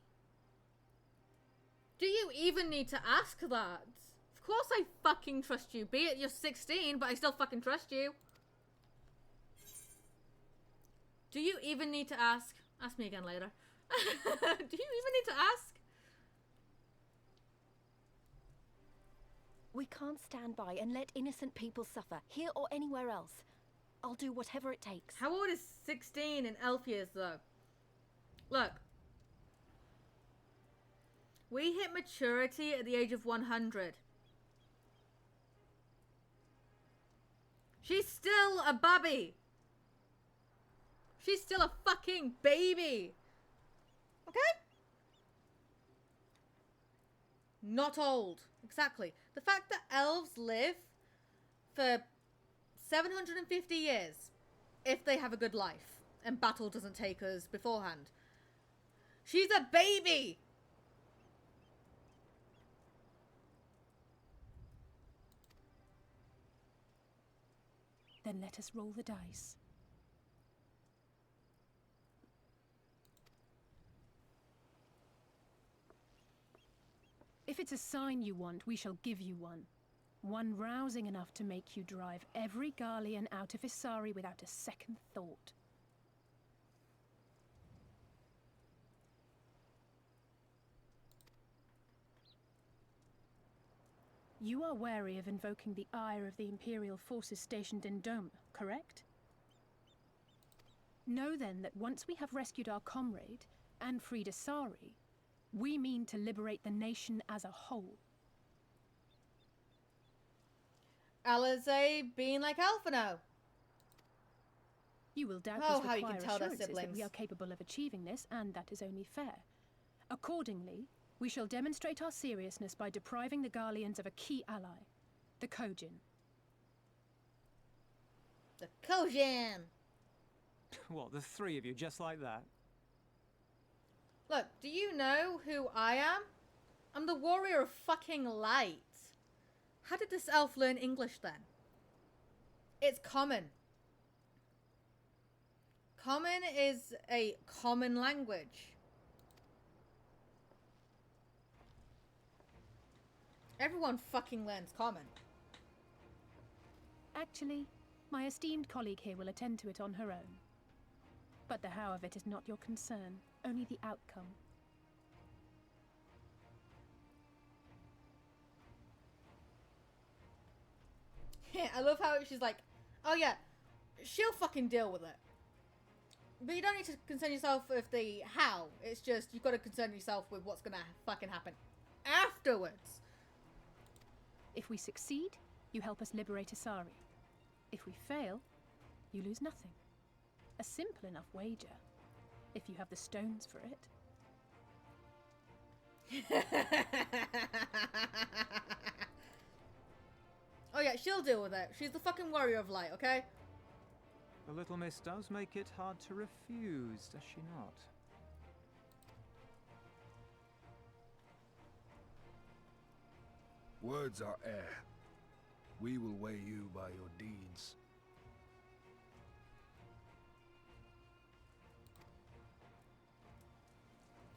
A: Do you even need to ask that? Of course I fucking trust you. Be it you're 16, but I still fucking trust you. Do you even need to ask? Ask me again later. Do you even need to ask?
D: We can't stand by and let innocent people suffer, here or anywhere else. I'll do whatever it takes.
A: How old is 16 in elf years, though? Look. We hit maturity at the age of 100. She's still a babby. She's still a fucking baby. Okay? Not old. Exactly. The fact that elves live for 750 years, if they have a good life, and battle doesn't take us beforehand. She's a baby!
F: Then let us roll the dice. If it's a sign you want, we shall give you one. One rousing enough to make you drive every Garlean out of Isari without a second thought. You are wary of invoking the ire of the Imperial forces stationed in Dome, correct? Know then that once we have rescued our comrade and freed Isari, we mean to liberate the nation as a whole.
A: Alize being like Alphino.
F: You will doubtless
A: how you
F: require
A: can tell their
F: assurances that
A: siblings.
F: we are capable of achieving this, and that is only fair. Accordingly, we shall demonstrate our seriousness by depriving the Garleans of a key ally, the Kojin.
A: The Kojin!
G: What, the three of you just like that?
A: Look, do you know who I am? I'm the warrior of fucking light. How did this elf learn English then? It's common. Common is a common language. Everyone fucking learns common.
F: Actually, my esteemed colleague here will attend to it on her own. But the how of it is not your concern, only the outcome.
A: Yeah, I love how she's like, oh yeah, she'll fucking deal with it. But you don't need to concern yourself with the how. It's just, you've got to concern yourself with what's gonna fucking happen afterwards.
F: If we succeed, you help us liberate Isari. If we fail, you lose nothing. A simple enough wager, if you have the stones for it.
A: Oh yeah, she'll deal with it. She's the fucking warrior of light, okay?
G: The little miss does make it hard to refuse, does she not?
U: Words are air. We will weigh you by your deeds.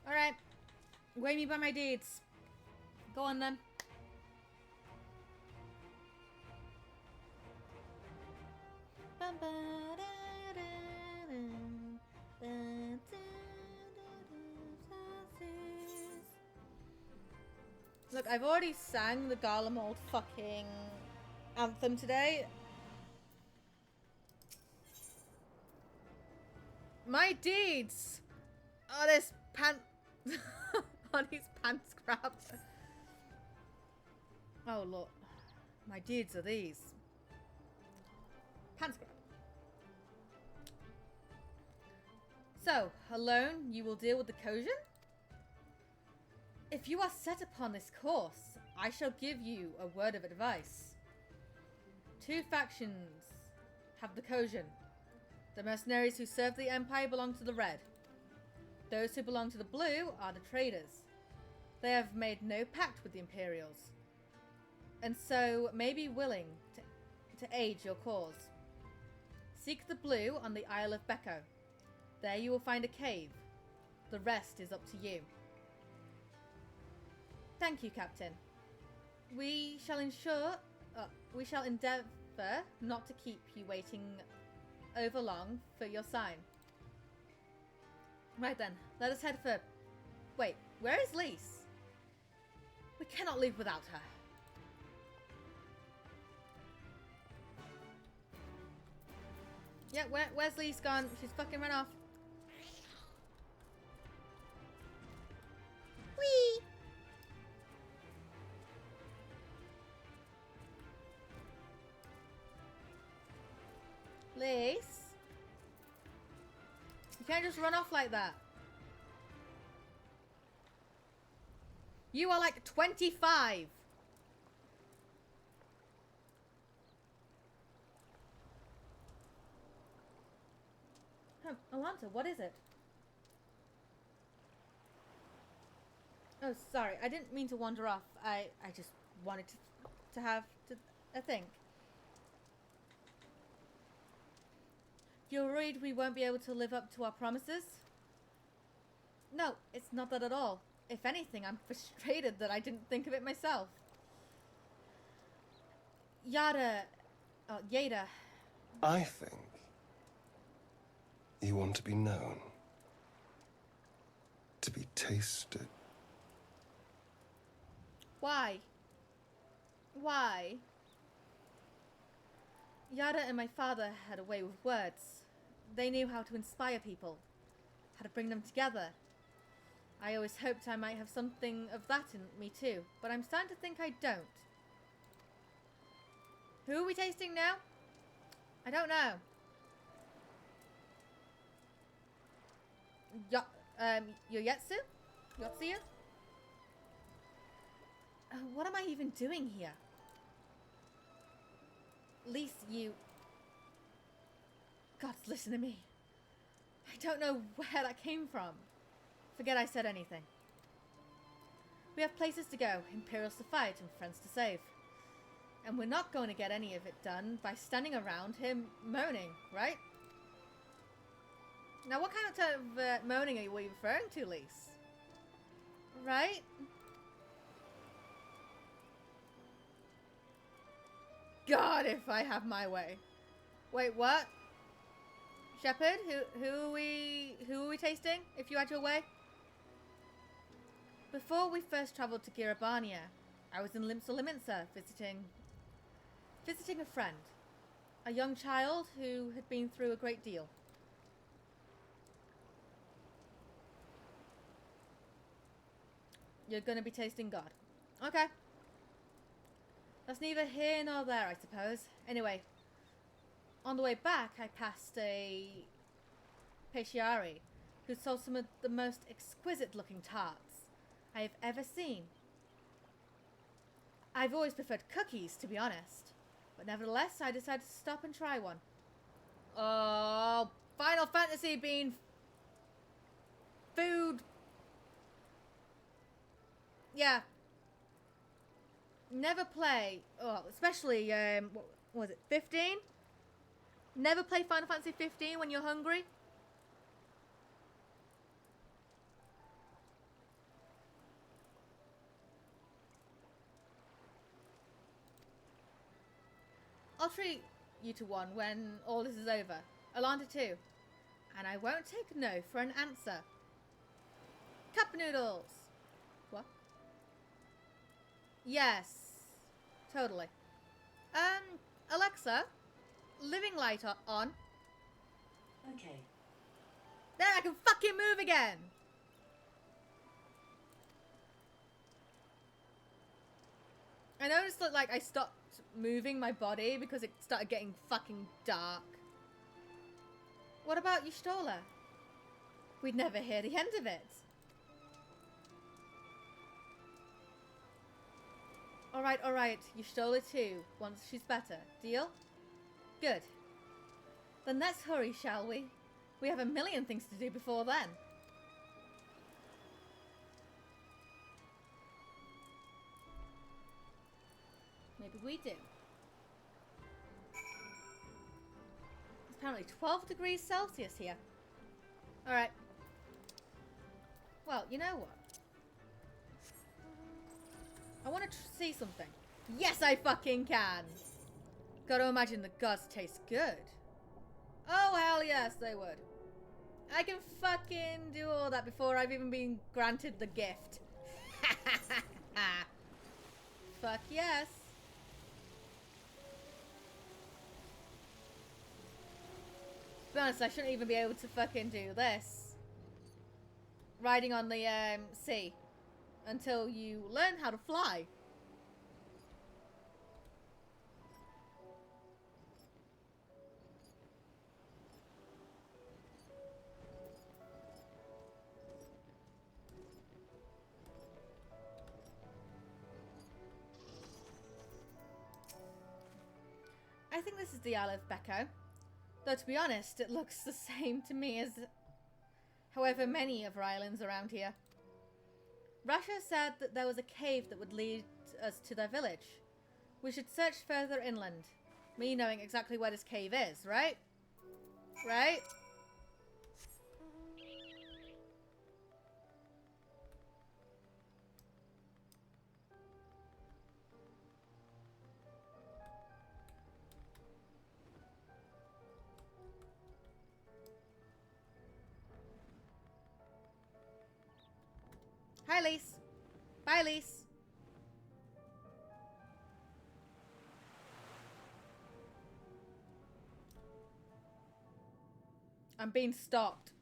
A: Alright. Weigh me by my deeds. Go on then. Look, I've already sang the Garlemald fucking anthem today. My deeds! Oh, this on his pants grab. Oh, look. My deeds are these. Pants grab. So, alone, you will deal with the Kojin? If you are set upon this course, I shall give you a word of advice. 2 factions have the Kojin. The mercenaries who serve the Empire belong to the Red. Those who belong to the Blue are the traders. They have made no pact with the Imperials, and so may be willing to aid your cause. Seek the Blue on the Isle of Becco. There you will find a cave. The rest is up to you. Thank you, Captain. We shall endeavour not to keep you waiting over long for your sign. Right then, let us head for... Wait, where is Lise? We cannot leave without her. Yeah, where's Lise gone? She's fucking run off. Whee! Lise? You can't just run off like that. You are like 25. Oh, Alanta, what is it? Oh, sorry. I didn't mean to wander off. I just wanted to have a think. You're worried we won't be able to live up to our promises? No, it's not that at all. If anything, I'm frustrated that I didn't think of it myself. Yada... Yada...
R: I think you want to be known. To be tasted.
A: Why? Why? Yada and my father had a way with words. They knew how to inspire people, how to bring them together. I always hoped I might have something of that in me too, but I'm starting to think I don't. Who are we tasting now? I don't know. Yoyetsu? Yotsuya? What am I even doing here? Lise, you... God, listen to me. I don't know where that came from. Forget I said anything. We have places to go, Imperials to fight, and friends to save. And we're not going to get any of it done by standing around him moaning, right? Now, what kind of moaning are we referring to, Lise? Right? God, if I have my way. Wait, what? Shepherd, who are we tasting? If you had your way. Before we first travelled to Girabania, I was in Limsa Liminsa visiting a friend, a young child who had been through a great deal. You're going to be tasting God. Okay. That's neither here nor there, I suppose. Anyway, on the way back, I passed a Pesciari who sold some of the most exquisite-looking tarts I have ever seen. I've always preferred cookies, to be honest, but nevertheless, I decided to stop and try one. Oh, Final Fantasy being food. Yeah. Never play, especially, what was it, 15? Never play Final Fantasy 15 when you're hungry? I'll treat you to one when all this is over. Alanta too. And I won't take no for an answer. Cup noodles. What? Yes. Totally. Alexa, living light on.
I: Okay.
A: There, I can fucking move again! I noticed that, like, I stopped moving my body because it started getting fucking dark. What about Y'shtola? We'd never hear the end of it. Alright, Y'shtola too, once she's better. Deal? Good. Then let's hurry, shall we? We have a million things to do before then. Maybe we do. It's apparently 12 degrees Celsius here. Alright. Well, you know what? I want to see something. Yes, I fucking can! Gotta imagine the gods taste good. Oh, hell yes, they would. I can fucking do all that before I've even been granted the gift. Fuck yes. To be honest, I shouldn't even be able to fucking do this. Riding on the sea. Until you learn how to fly. I think this is the Isle of Becco. Though to be honest, it looks the same to me as however many of our islands around here. Rasha said that there was a cave that would lead us to their village. We should search further inland. Me knowing exactly where this cave is, right? Right? Hi, Lise. Bye, Lise. I'm being stopped.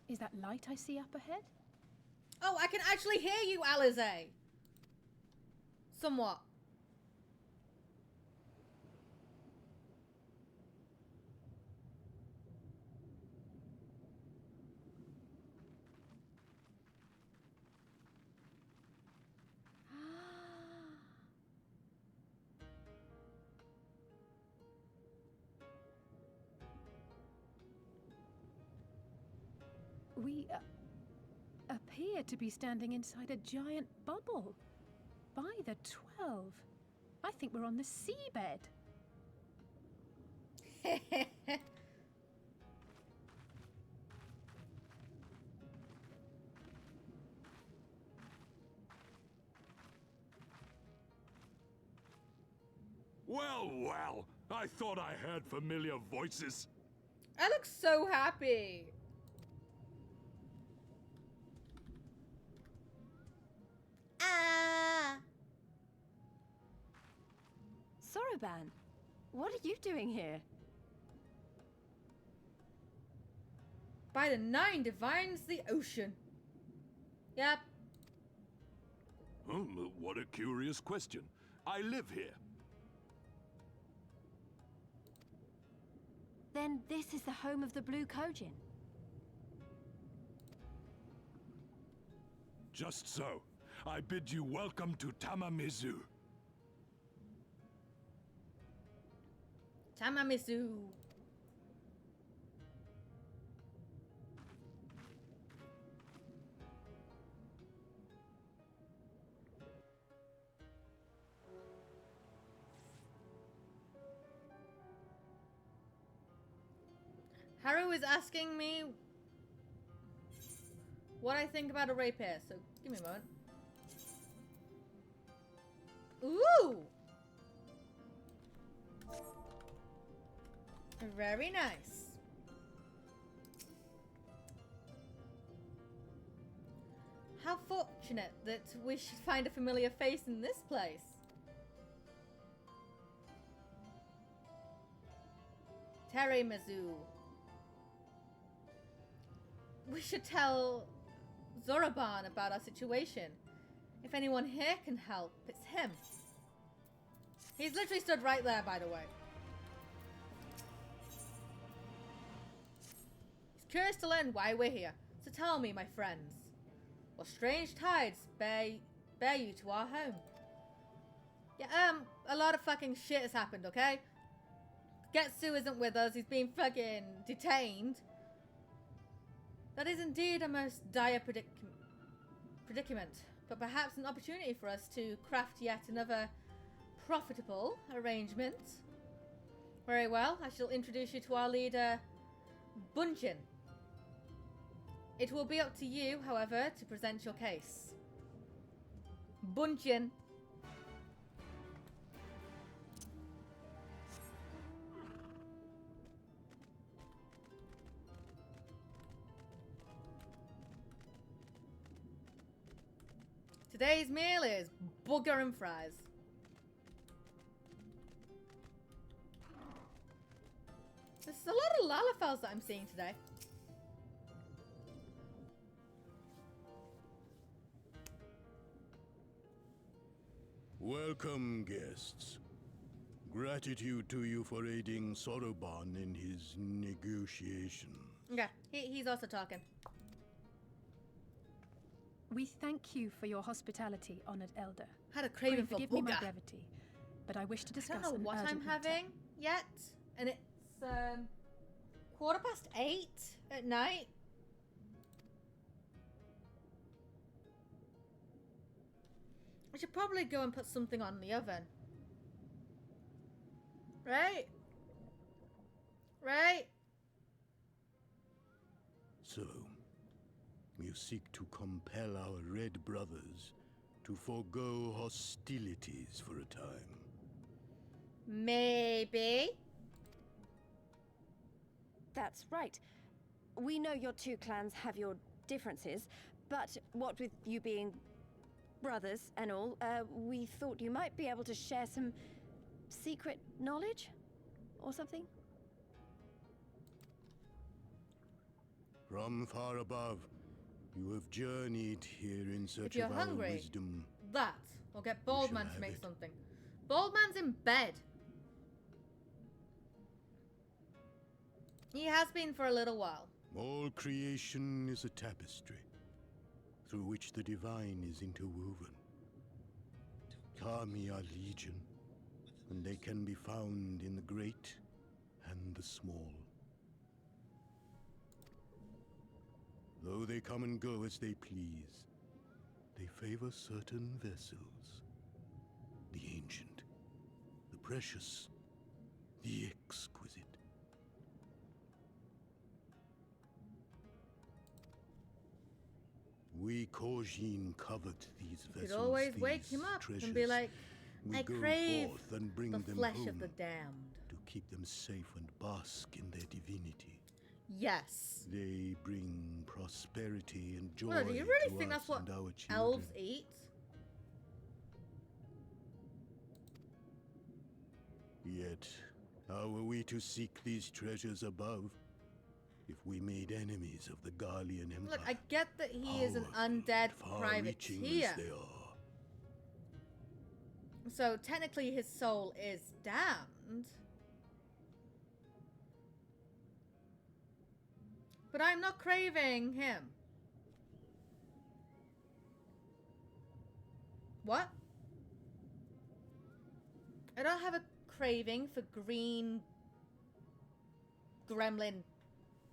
F: Is that light I see up ahead?
A: Oh, I can actually hear you, Alize. Somewhat.
F: We appear to be standing inside a giant bubble. By the 12. I think we're on the seabed.
U: Well, well, I thought I heard familiar voices.
A: I look so happy.
D: Soroban, what are you doing here?
A: By the 9 divines the ocean. Yep.
U: What a curious question. I live here.
D: Then this is the home of the Blue Kojin.
U: Just so. I bid you welcome to Tamamizu.
A: Tamamizu. Haru is asking me what I think about a rapier, so give me a moment. Ooh! Very nice. How fortunate that we should find a familiar face in this place. Teremizu. We should tell Zoroban about our situation. If anyone here can help, it's him. He's literally stood right there, by the way. He's curious to learn why we're here. So tell me, my friends, what strange tides bear you to our home? Yeah, a lot of fucking shit has happened, okay? Getsu isn't with us. He's been fucking detained. That is indeed a most dire predicament, but perhaps an opportunity for us to craft yet another profitable arrangement. Very well, I shall introduce you to our leader, Bunjin. It will be up to you, however, to present your case. Bunjin. Today's meal is booger and fries. There's a lot of Lalafels that I'm seeing today.
U: Welcome, guests. Gratitude to you for aiding Soroban in his negotiations.
A: Yeah, he's also talking.
F: We thank you for your hospitality, honored elder.
A: Had a craving for
F: forgive me my
A: booger.
F: brevity, but I wish to discuss
A: I don't know
F: an
A: what I'm
F: urgent matter.
A: having yet, and it's 8:15 at night. I should probably go and put something on the oven. Right? Right?
U: So, you seek to compel our Red Brothers to forego hostilities for a time.
A: Maybe.
D: That's right. We know your two clans have your differences, but what with you being brothers and all, we thought you might be able to share some secret knowledge or something?
U: From far above, you have journeyed here in search
A: If you're
U: of
A: hungry,
U: our wisdom.
A: that, or get Baldman to make something. Baldman's in bed. He has been for a little while.
U: All creation is a tapestry, through which the divine is interwoven. Kami are legion, and they can be found in the great and the small. Though they come and go as they please, they favor certain vessels. The ancient, the precious, the exquisite. We Kojin covet these
A: You
U: vessels.
A: could always
U: these
A: wake him up
U: treasures.
A: and be like,
U: We
A: I
U: go
A: crave
U: forth and bring
A: the
U: them
A: flesh
U: home
A: of the damned.
U: to keep them safe and bask in their divinity.
A: Yes.
U: They bring prosperity and joy.
A: Well, do you really
U: to
A: think
U: us
A: that's what
U: and our children.
A: elves eat?
U: Yet, how are we to seek these treasures above if we made enemies of the Garlean Empire?
A: Look, I get that he is an undead
U: Far-reaching
A: privateer.
U: as they are.
A: So technically his soul is damned. But I'm not craving him. What? I don't have a craving for green gremlin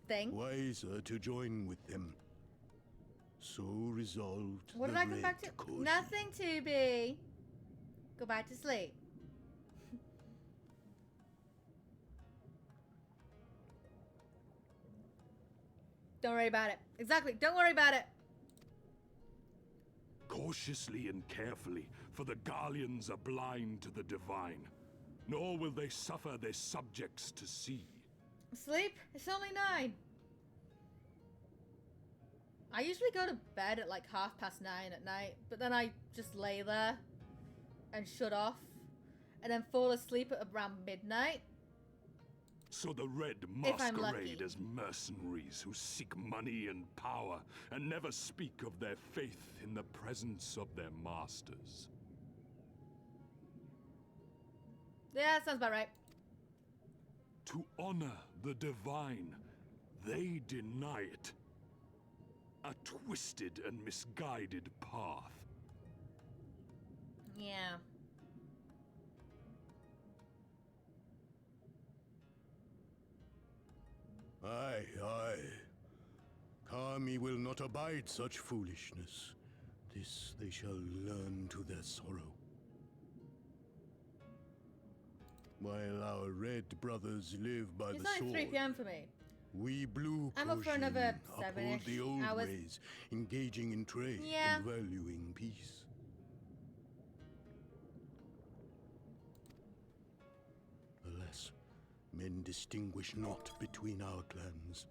A: thing.
U: Wiser to join with them. So resolved.
A: What did
U: the
A: I come back to?
U: Red Kojin.
A: Nothing, to be. Go back to sleep. Don't worry about it. Exactly. Don't worry about it.
U: Cautiously and carefully, for the Garleans are blind to the divine, nor will they suffer their subjects to see.
A: Sleep? It's only 9. I usually go to bed at like 9:30 at night, but then I just lay there and shut off and then fall asleep at around midnight.
U: So the Red
A: If I'm
U: masquerade
A: lucky.
U: as mercenaries who seek money and power and never speak of their faith in the presence of their masters.
A: Yeah, that sounds about right.
U: To honor the divine, they deny it. A twisted and misguided path.
A: Yeah.
R: Aye, aye. Kami will not abide such foolishness. This they shall learn to their sorrow. While our red brothers live by
A: It's
R: the
A: only
R: sword,
A: 3 p.m. for me.
R: we blue
A: I'm up for another
R: Kojin uphold
A: 7-ish
R: the old
A: hours.
R: ways, engaging in trade
A: Yeah.
R: and valuing peace. Alas, men distinguish not between our clans,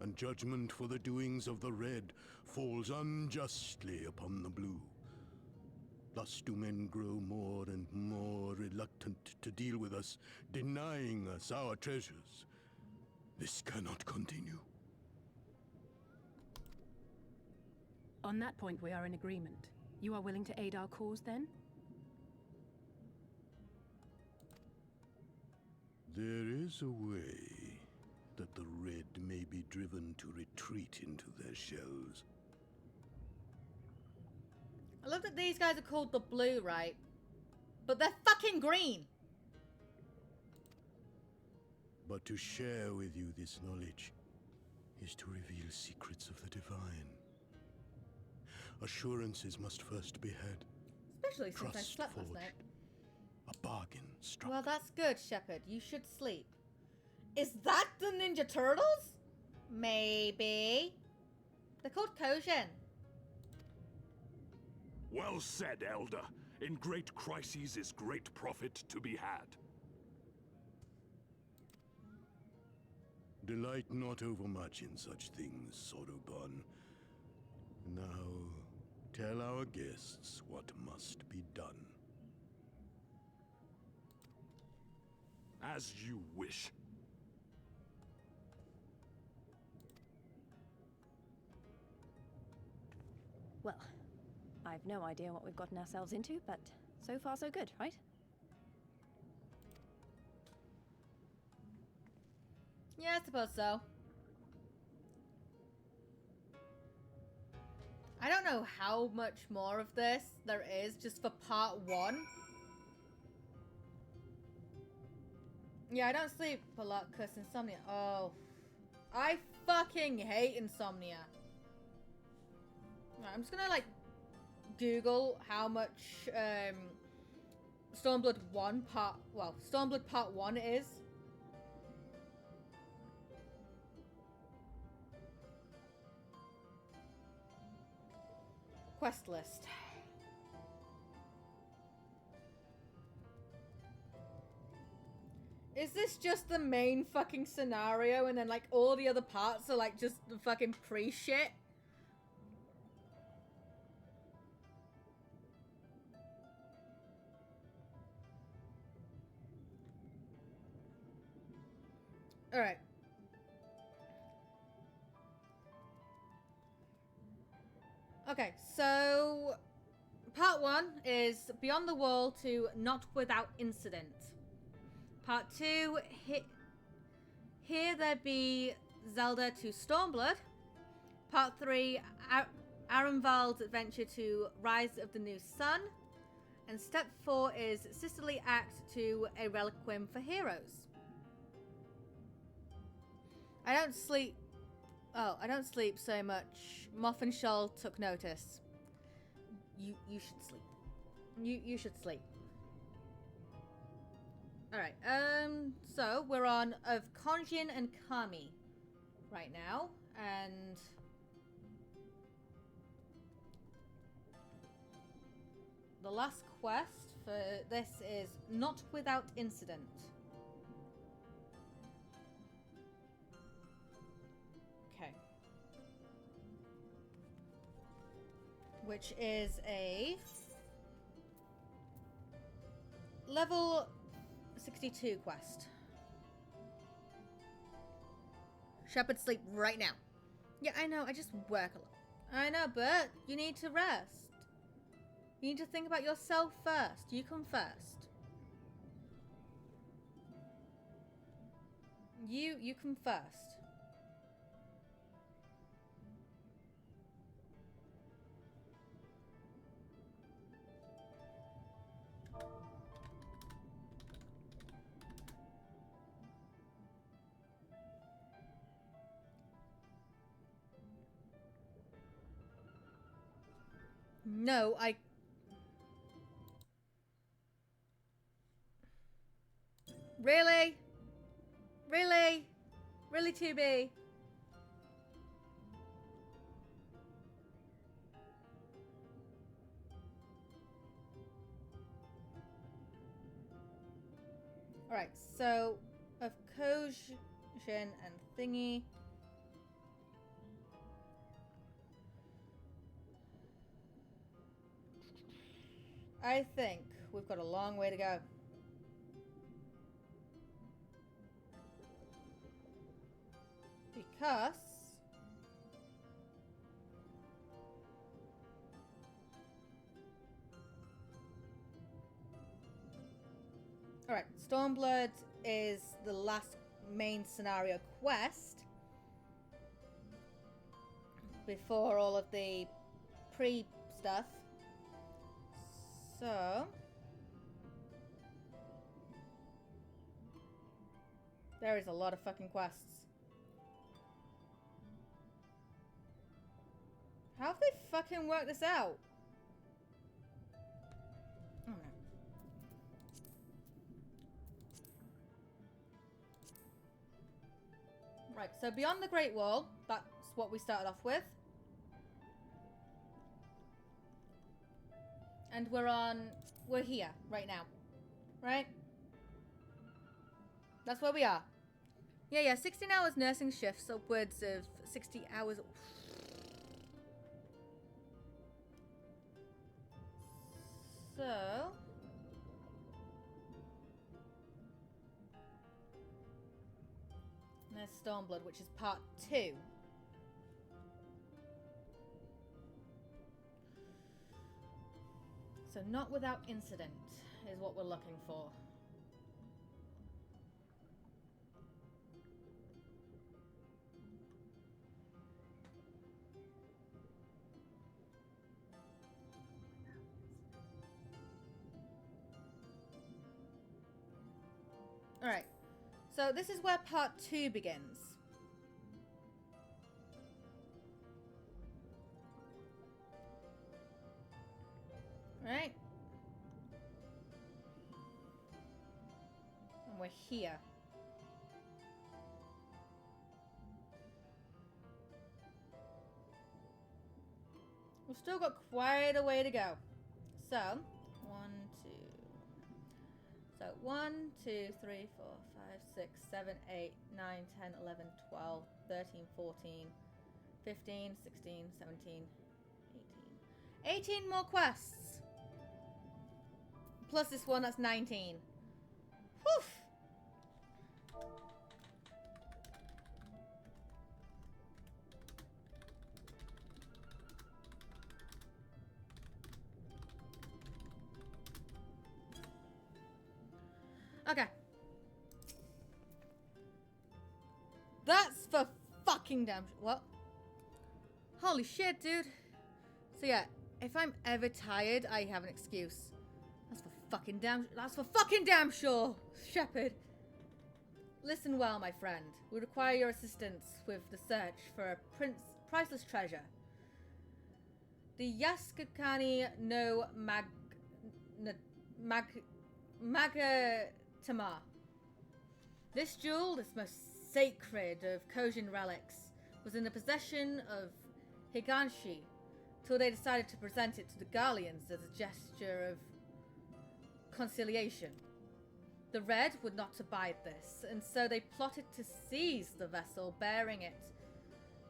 R: and judgment for the doings of the red falls unjustly upon the blue. Thus do men grow more and more reluctant to deal with us, denying us our treasures. This cannot continue.
F: On that point, we are in agreement. You are willing to aid our cause, then?
R: There is a way that the red may be driven to retreat into their shells.
A: I love that these guys are called the blue, right? But they're fucking green.
R: But to share with you this knowledge is to reveal secrets of the divine. Assurances must first be had.
A: Especially since I
R: Trust
A: slept last
R: forged.
A: night.
R: A bargain struck.
A: Well, that's good, Shepard. You should sleep. Is that the Ninja Turtles? Maybe. They're called Kojin.
U: Well said, Elder. In great crises is great profit to be had.
R: Delight not overmuch in such things, Soroban. Now, tell our guests what must be done.
U: As you wish.
D: Well, I've no idea what we've gotten ourselves into, but so far so good, right?
A: Yeah, I suppose so. I don't know how much more of this there is just for part 1. Yeah, I don't sleep a lot because insomnia. Oh, I fucking hate insomnia. Right, I'm just gonna like Google how much Stormblood Stormblood Part 1 is. Quest list. Is this just the main fucking scenario and then like all the other parts are like just the fucking pre-shit? Alright. Okay, so part 1 is Beyond the Wall to Not Without Incident. Part 2, Here There Be Zelda to Stormblood. Part 3, Arenvald's Adventure to Rise of the New Sun. And step 4 is Sisterly Act to A Reliquim for Heroes. I don't sleep so much. Moff and Shoal took notice. You should sleep. You should sleep. Alright, so we're on of Konjin and Kami right now, and the last quest for this is Not Without Incident. Okay. Which is a level 62 quest. Shepard, sleep right now. Yeah, I know. I just work a lot. I know, but you need to rest. You need to think about yourself first. You come first. You come first. No, I... Really? Really? Really, 2B? Alright, so of Kojin and Thingy. I think we've got a long way to go. Because alright, Stormblood is the last main scenario quest before all of the pre-stuff. So there is a lot of fucking quests. How have they fucking worked this out? Oh no. Right, so beyond the Great Wall, that's what we started off with. And we're here right now. Right? That's where we are. Yeah, 16 hours nursing shifts, upwards of 60 hours. So there's Stormblood, which is part 2. So not without incident is what we're looking for. Alright, so this is where part 2 begins. Right? And we're here. We've still got quite a way to go. So, 1, 2, 3, 4, 5, 6, 7, 8, 9, 10, 11, 12, 13, 14, 15, 16, 17, 18. 18 more quests! Plus this one, that's 19. Whew! Okay. That's for fucking damn what? Holy shit, dude. So yeah, if I'm ever tired, I have an excuse. That's for fucking damn sure, Shepard. Listen well, my friend. We require your assistance with the search for a priceless treasure. The Yaskakani no Magatama. This jewel, this most sacred of Kojin relics, was in the possession of Higanshi till they decided to present it to the Garleans as a gesture of conciliation. The Red would not abide this, and so they plotted to seize the vessel bearing it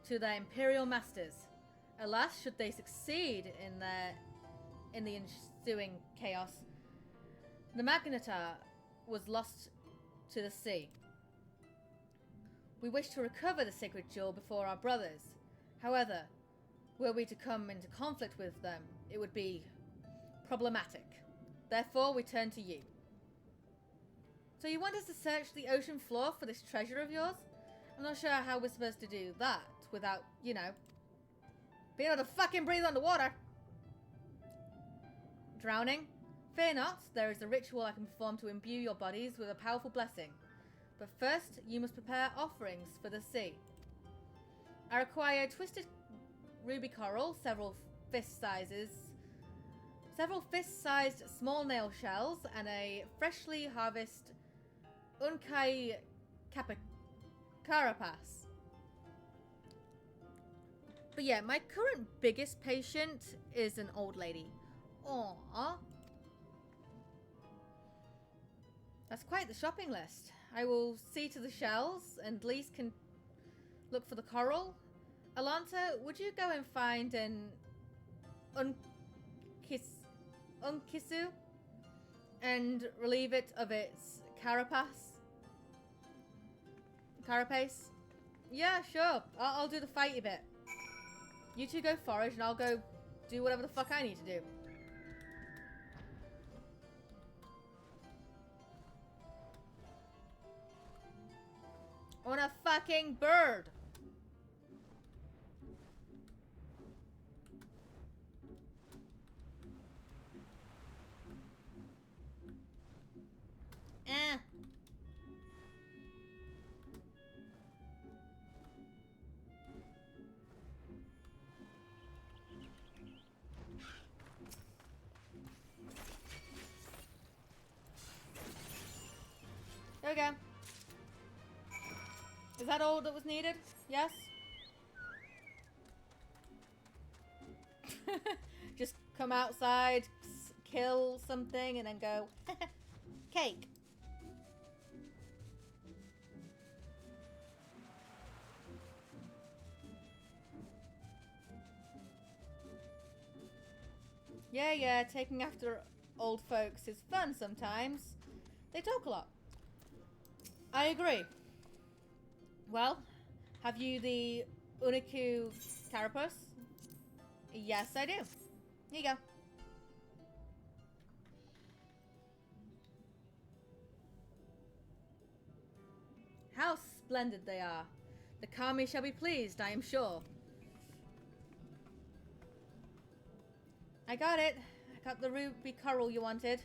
A: to their Imperial masters. Alas, should they succeed in the ensuing chaos, the Magnetar was lost to the sea. We wish to recover the sacred jewel before our brothers. However, were we to come into conflict with them, it would be problematic. Therefore, we turn to you. So you want us to search the ocean floor for this treasure of yours? I'm not sure how we're supposed to do that without, you know, being able to fucking breathe underwater. Drowning? Fear not, there is a ritual I can perform to imbue your bodies with a powerful blessing. But first, you must prepare offerings for the sea. I require twisted ruby coral, several fist-sized small nail shells, and a freshly harvested Unkai carapace. But yeah, my current biggest patient is an old lady. Aww. That's quite the shopping list. I will see to the shells, and Lise can look for the coral. Alanta, would you go and find an unkisu and relieve it of its carapace? Yeah, sure. I'll do the fighty bit. You two go forage, and I'll go do whatever the fuck I need to do. On a fucking bird. There we go. Is that all that was needed? Yes? Just come outside, kill something, and then go, cake. Yeah, taking after old folks is fun sometimes. They talk a lot. I agree. Well, have you the Uniku carapace? Yes, I do. Here you go. How splendid they are. The Kami shall be pleased, I am sure. I got it. I got the ruby coral you wanted.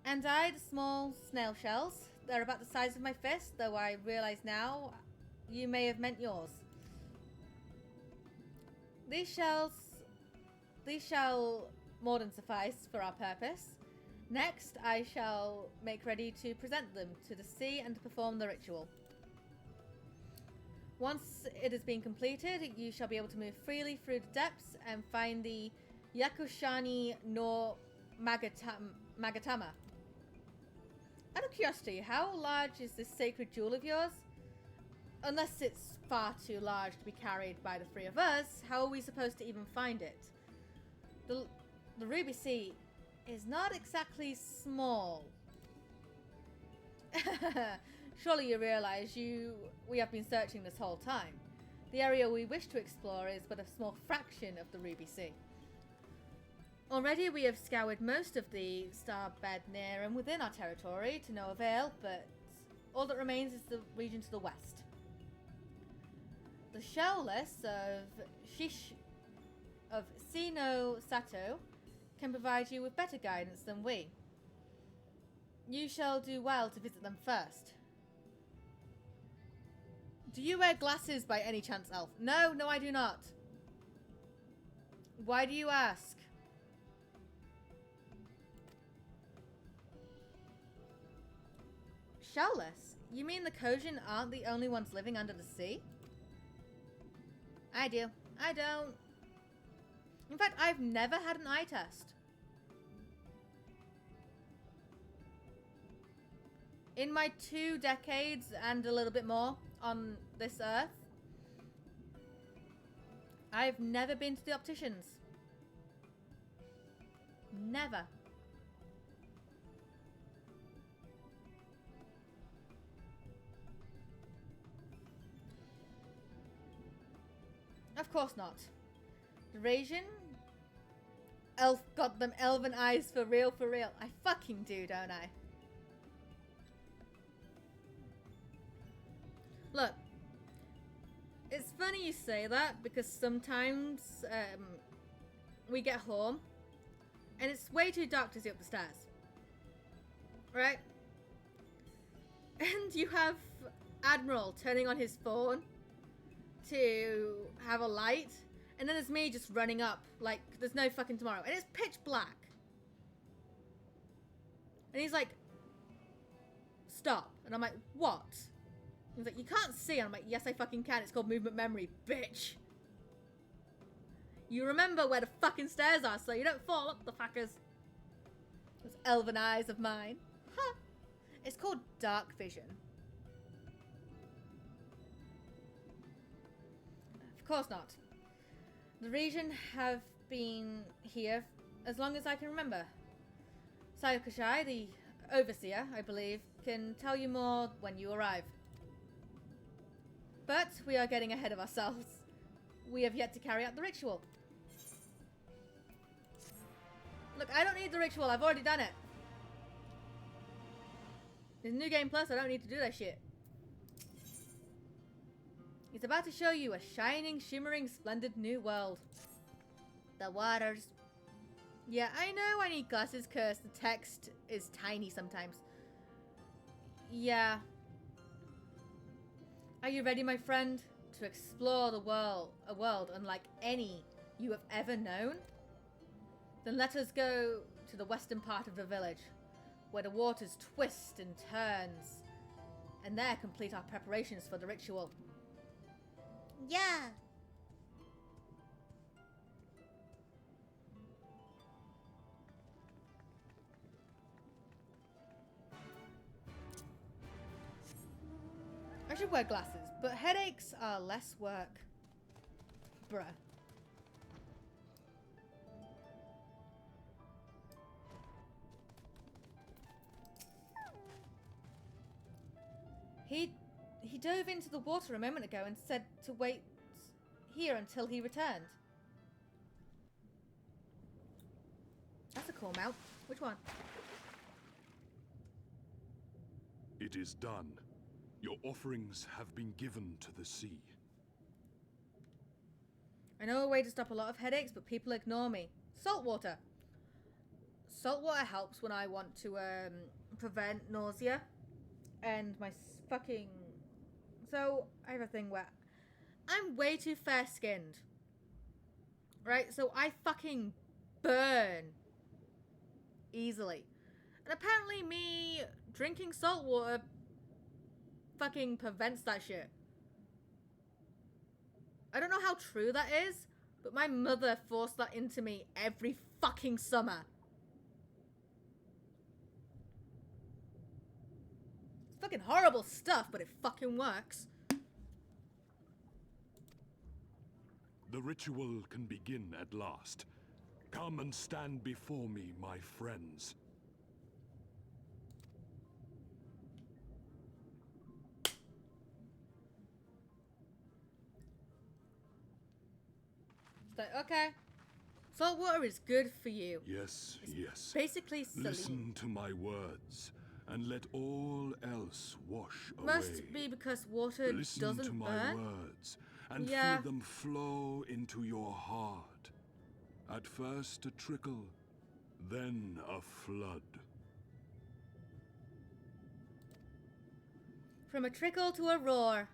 A: And the small snail shells. They're about the size of my fist, though I realize now you may have meant yours. These shall more than suffice for our purpose. Next, I shall make ready to present them to the sea and to perform the ritual. Once it has been completed, you shall be able to move freely through the depths and find the Yakushani no Magatama. Out of curiosity, how large is this sacred jewel of yours? Unless it's far too large to be carried by the three of us, how are we supposed to even find it? The Ruby Sea is not exactly small. Surely you realize we have been searching this whole time. The area we wish to explore is but a small fraction of the Ruby Sea. Already we have scoured most of the starbed near and within our territory to no avail, but all that remains is the region to the west. The shell-less of Sino Sato can provide you with better guidance than we. You shall do well to visit them first. Do you wear glasses by any chance, Elf? No, I do not. Why do you ask? Shellless? You mean the Kojin aren't the only ones living under the sea? I do. I don't. In fact, I've never had an eye test. In my 2 decades and a little bit more on this earth, I've never been to the opticians. Never. Of course not. Eurasian? Elf got them elven eyes for real, for real. I fucking do, don't I? Look, it's funny you say that because sometimes we get home and it's way too dark to see up the stairs. Right? And you have Admiral turning on his phone to have a light, and then there's me just running up like there's no fucking tomorrow, and it's pitch black. And he's like, stop. And I'm like, what? He's like, you can't see. And I'm like, yes I fucking can. It's called movement memory, bitch. You remember where the fucking stairs are so you don't fall up the fuckers. Those elven eyes of mine. Huh. It's called dark vision. Of course not. The region have been here as long as I can remember. Sayokashai, the overseer, I believe, can tell you more when you arrive. But we are getting ahead of ourselves. We have yet to carry out the ritual. Look, I don't need the ritual. I've already done it. In New Game Plus, I don't need to do that shit. He's about to show you a shining, shimmering, splendid new world. The waters. Yeah, I know I need glasses because the text is tiny sometimes. Yeah. Are you ready, my friend, to explore the world, a world unlike any you have ever known? Then let us go to the western part of the village, where the waters twist and turns, and there complete our preparations for the ritual. Yeah. I should wear glasses, but headaches are less work. Bruh. He dove into the water a moment ago and said to wait here until he returned. That's a cool mount. Which one?
U: It is done. Your offerings have been given to the sea.
A: I know a way to stop a lot of headaches, but people ignore me. Salt water. Salt water helps when I want to prevent nausea. And my fucking... So, I have a thing where I'm way too fair-skinned. Right? So I fucking burn easily. And apparently me drinking salt water fucking prevents that shit. I don't know how true that is, but my mother forced that into me every fucking summer. It's fucking horrible stuff, but it fucking works.
U: The ritual can begin at last. Come and stand before me, my friends.
A: Okay. Salt water is good for you.
U: Yes, yes.
A: Basically saline.
U: Listen to my words, and let all else wash away.
A: Must be because water
U: Listen
A: doesn't
U: to my
A: burn.
U: words, and
A: Yeah.
U: feel them flow into your heart. At first a trickle, then a flood.
A: From a trickle to a roar.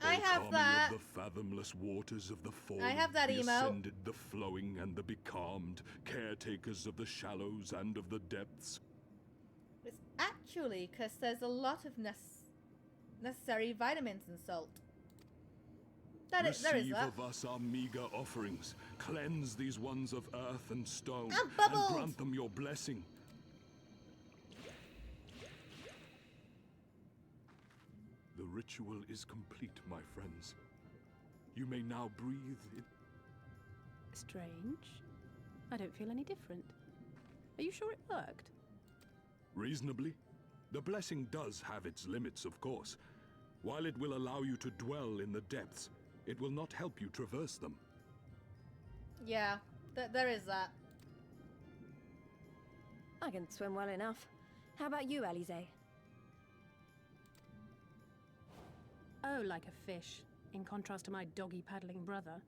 A: I have
U: Army
A: that.
U: Of the fathomless waters of the fallen,
A: I have that
U: the
A: emo.
U: ascended, the flowing, and the becalmed, caretakers of the shallows and of the depths.
A: It's actually because there's a lot of necessary vitamins in salt. There is
U: Receive
A: that.
U: of us our meager offerings. Cleanse these ones of earth and stone,
A: I'm
U: and
A: bubbled.
U: grant them your blessing. The ritual is complete, my friends. You may now breathe in.
F: Strange. I don't feel any different. Are you sure it worked?
U: Reasonably. The blessing does have its limits, of course. While it will allow you to dwell in the depths, it will not help you traverse them.
A: Yeah, there is that.
D: I can swim well enough. How about you, Alize?
F: Oh, like a fish, in contrast to my doggy-paddling brother.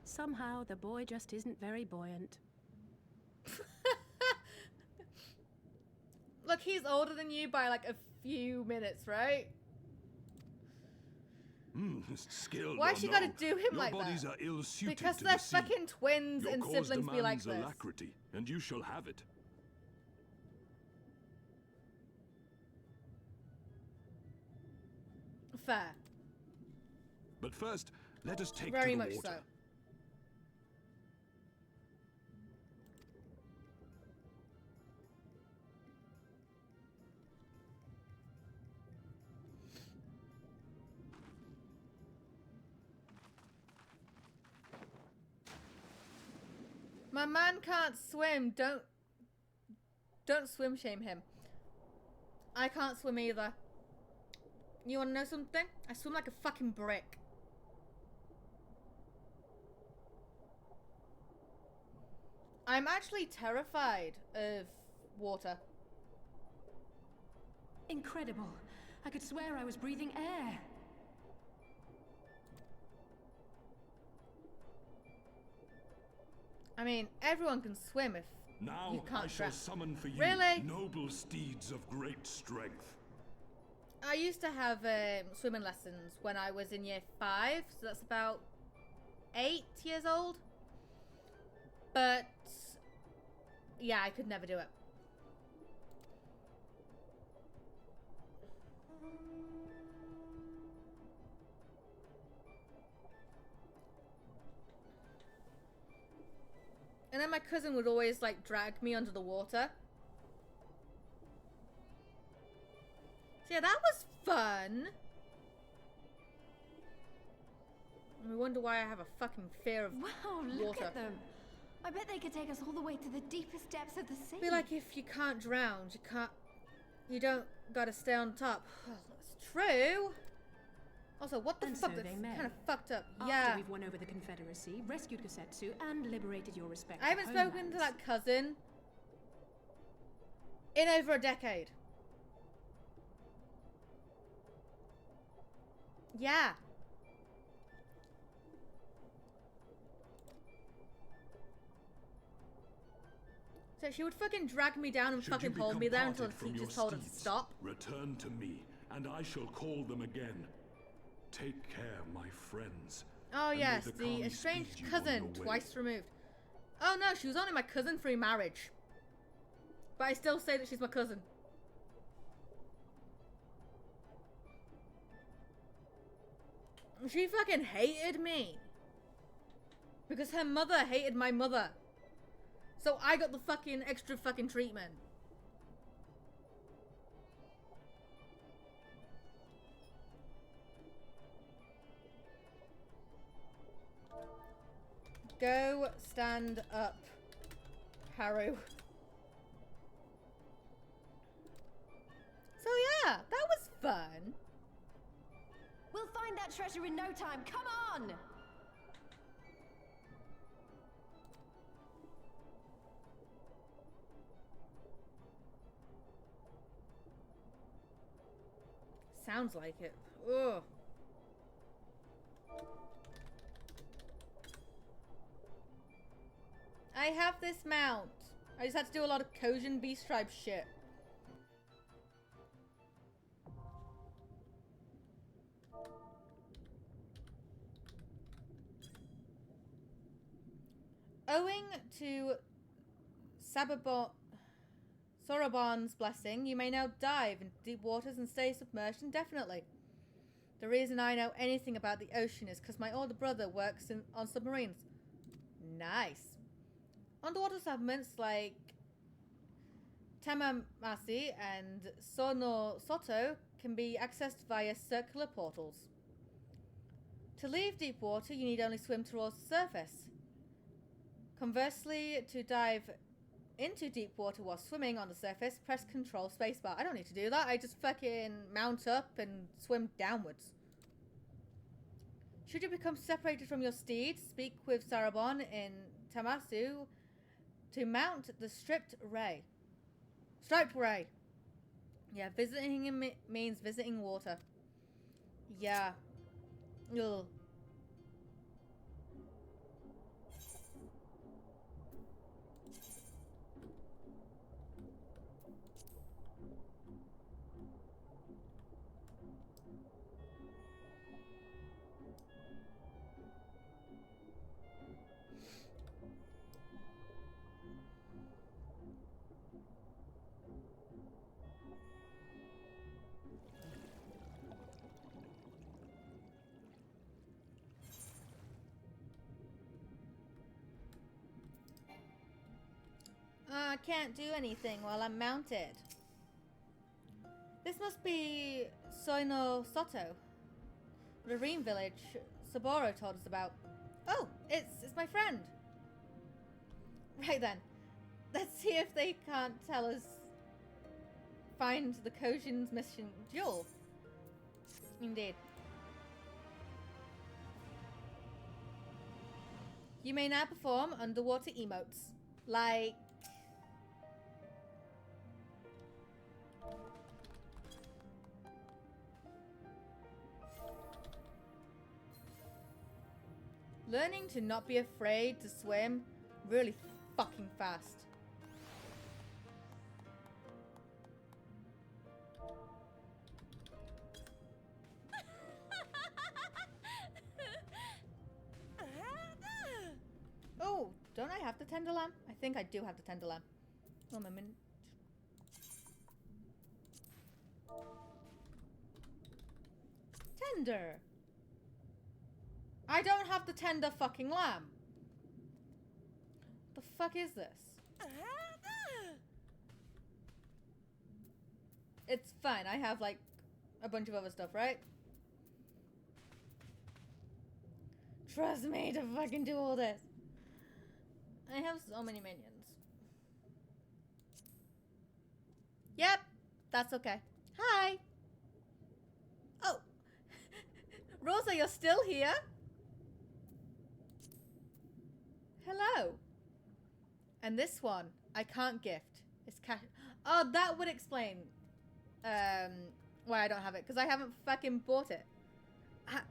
F: Somehow, the boy just isn't very buoyant.
A: Look, he's older than you by like a few minutes, right?
U: Skilled.
A: Why
U: or
A: she
U: no,
A: gotta do him
U: your
A: like
U: bodies
A: that?
U: are ill-suited
A: Because
U: to
A: they're
U: the sea.
A: fucking twins
U: Your
A: and
U: cause
A: siblings be like
U: demands
A: this.
U: alacrity, and you shall have it.
A: Fair.
U: But first, let us take
A: Very
U: to the
A: much
U: water.
A: so. My man can't swim. Don't swim shame him. I can't swim either. You wanna know something? I swim like a fucking brick. I'm actually terrified of water.
F: Incredible. I could swear I was breathing air.
A: I mean, everyone can swim if
U: Now
A: you can't
U: I shall
A: drown.
U: summon for you
A: Really?
U: noble steeds of great strength.
A: I used to have swimming lessons when I was in year 5, so that's about 8 years old. But yeah, I could never do it. And then my cousin would always like drag me under the water. So yeah, that was fun. And we wonder why I have a fucking fear of
L: Wow,
A: water.
L: look at them. I bet they could take us all the way to the deepest depths of the sea.
A: I feel like if you can't drown, you don't gotta stay on top. Well, that's true. Also, what the
F: And
A: fuck?
F: so
A: That's
F: they may.
A: kind of fucked up.
F: After
A: Yeah.
F: we've won over the Confederacy, rescued Kosetsu, and liberated your respective
A: I haven't spoken to that cousin in over a decade. Yeah. So she would fucking drag me down and
U: Should you
A: fucking
U: become
A: hold me there until
U: parted
A: the
U: from
A: teacher
U: your
A: told her to
U: steeds,
A: stop.
U: Return to me, and I shall call them again. Take care, my friends.
A: Oh
U: and may
A: yes,
U: the
A: the
U: Kami
A: estranged
U: speed you on
A: cousin,
U: your way.
A: twice removed. Oh no, she was only my cousin through marriage. But I still say that she's my cousin. She fucking hated me. Because her mother hated my mother. So I got the fucking extra fucking treatment. Go stand up, Haru. So yeah, that was fun.
D: We'll find that treasure in no time. Come on!
A: Sounds like it. Ugh. I have this mount. I just had to do a lot of Kojin B-stripe shit. Owing to Soroban's blessing, you may now dive into deep waters and stay submerged indefinitely. The reason I know anything about the ocean is because my older brother works on submarines. Nice. Underwater settlements like Tamamasi and Sono Soto can be accessed via circular portals. To leave deep water, you need only swim towards the surface. Conversely, to dive into deep water while swimming on the surface, press Control spacebar. I don't need to do that. I just fucking mount up and swim downwards. Should you become separated from your steed, speak with Sarabon in Tamasu to mount the Striped Ray. Striped Ray. Yeah, visiting him means visiting water. Yeah. Ugh. I can't do anything while I'm mounted. This must be Soino Soto, the Reem village Saburo told us about. Oh, it's my friend. Right then, let's see if they can't tell us. Find the Kojin's mission jewel. Indeed. You may now perform underwater emotes, like. Learning to not be afraid to swim really fucking fast. Oh, don't I have the tender lamb? I think I do have the tender lamb. Oh, my minute. Tender. I don't have the tender fucking lamb. The fuck is this? It's fine. I have like a bunch of other stuff, right? Trust me to fucking do all this. I have so many minions. Yep, that's okay. Hi. Oh. Rosa, you're still here? Hello. And this one, I can't gift. It's cash. Oh, that would explain why I don't have it. Because I haven't fucking bought it.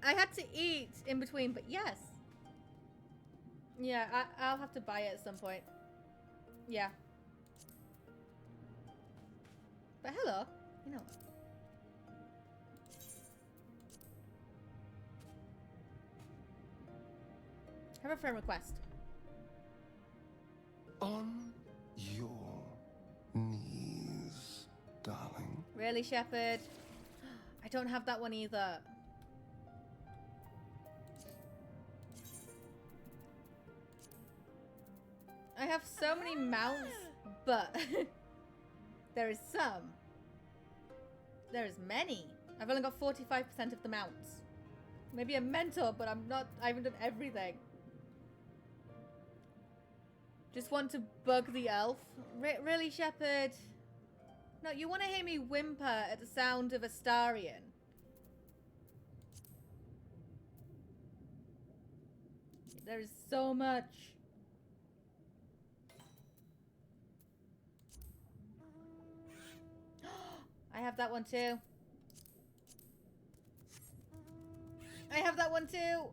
A: I had to eat in between, but yes. Yeah, I'll have to buy it at some point. Yeah. But hello. You know what? Have a friend request.
I: On your knees, darling.
A: Really, Shepherd? I don't have that one either. I have so many mounts, but there is some. There is many. I've only got 45% of the mounts. Maybe a mentor, but I haven't done everything. Just want to bug the elf. Really, Shepherd? No, you want to hear me whimper at the sound of Astarion. There is so much. I have that one too. I have that one too.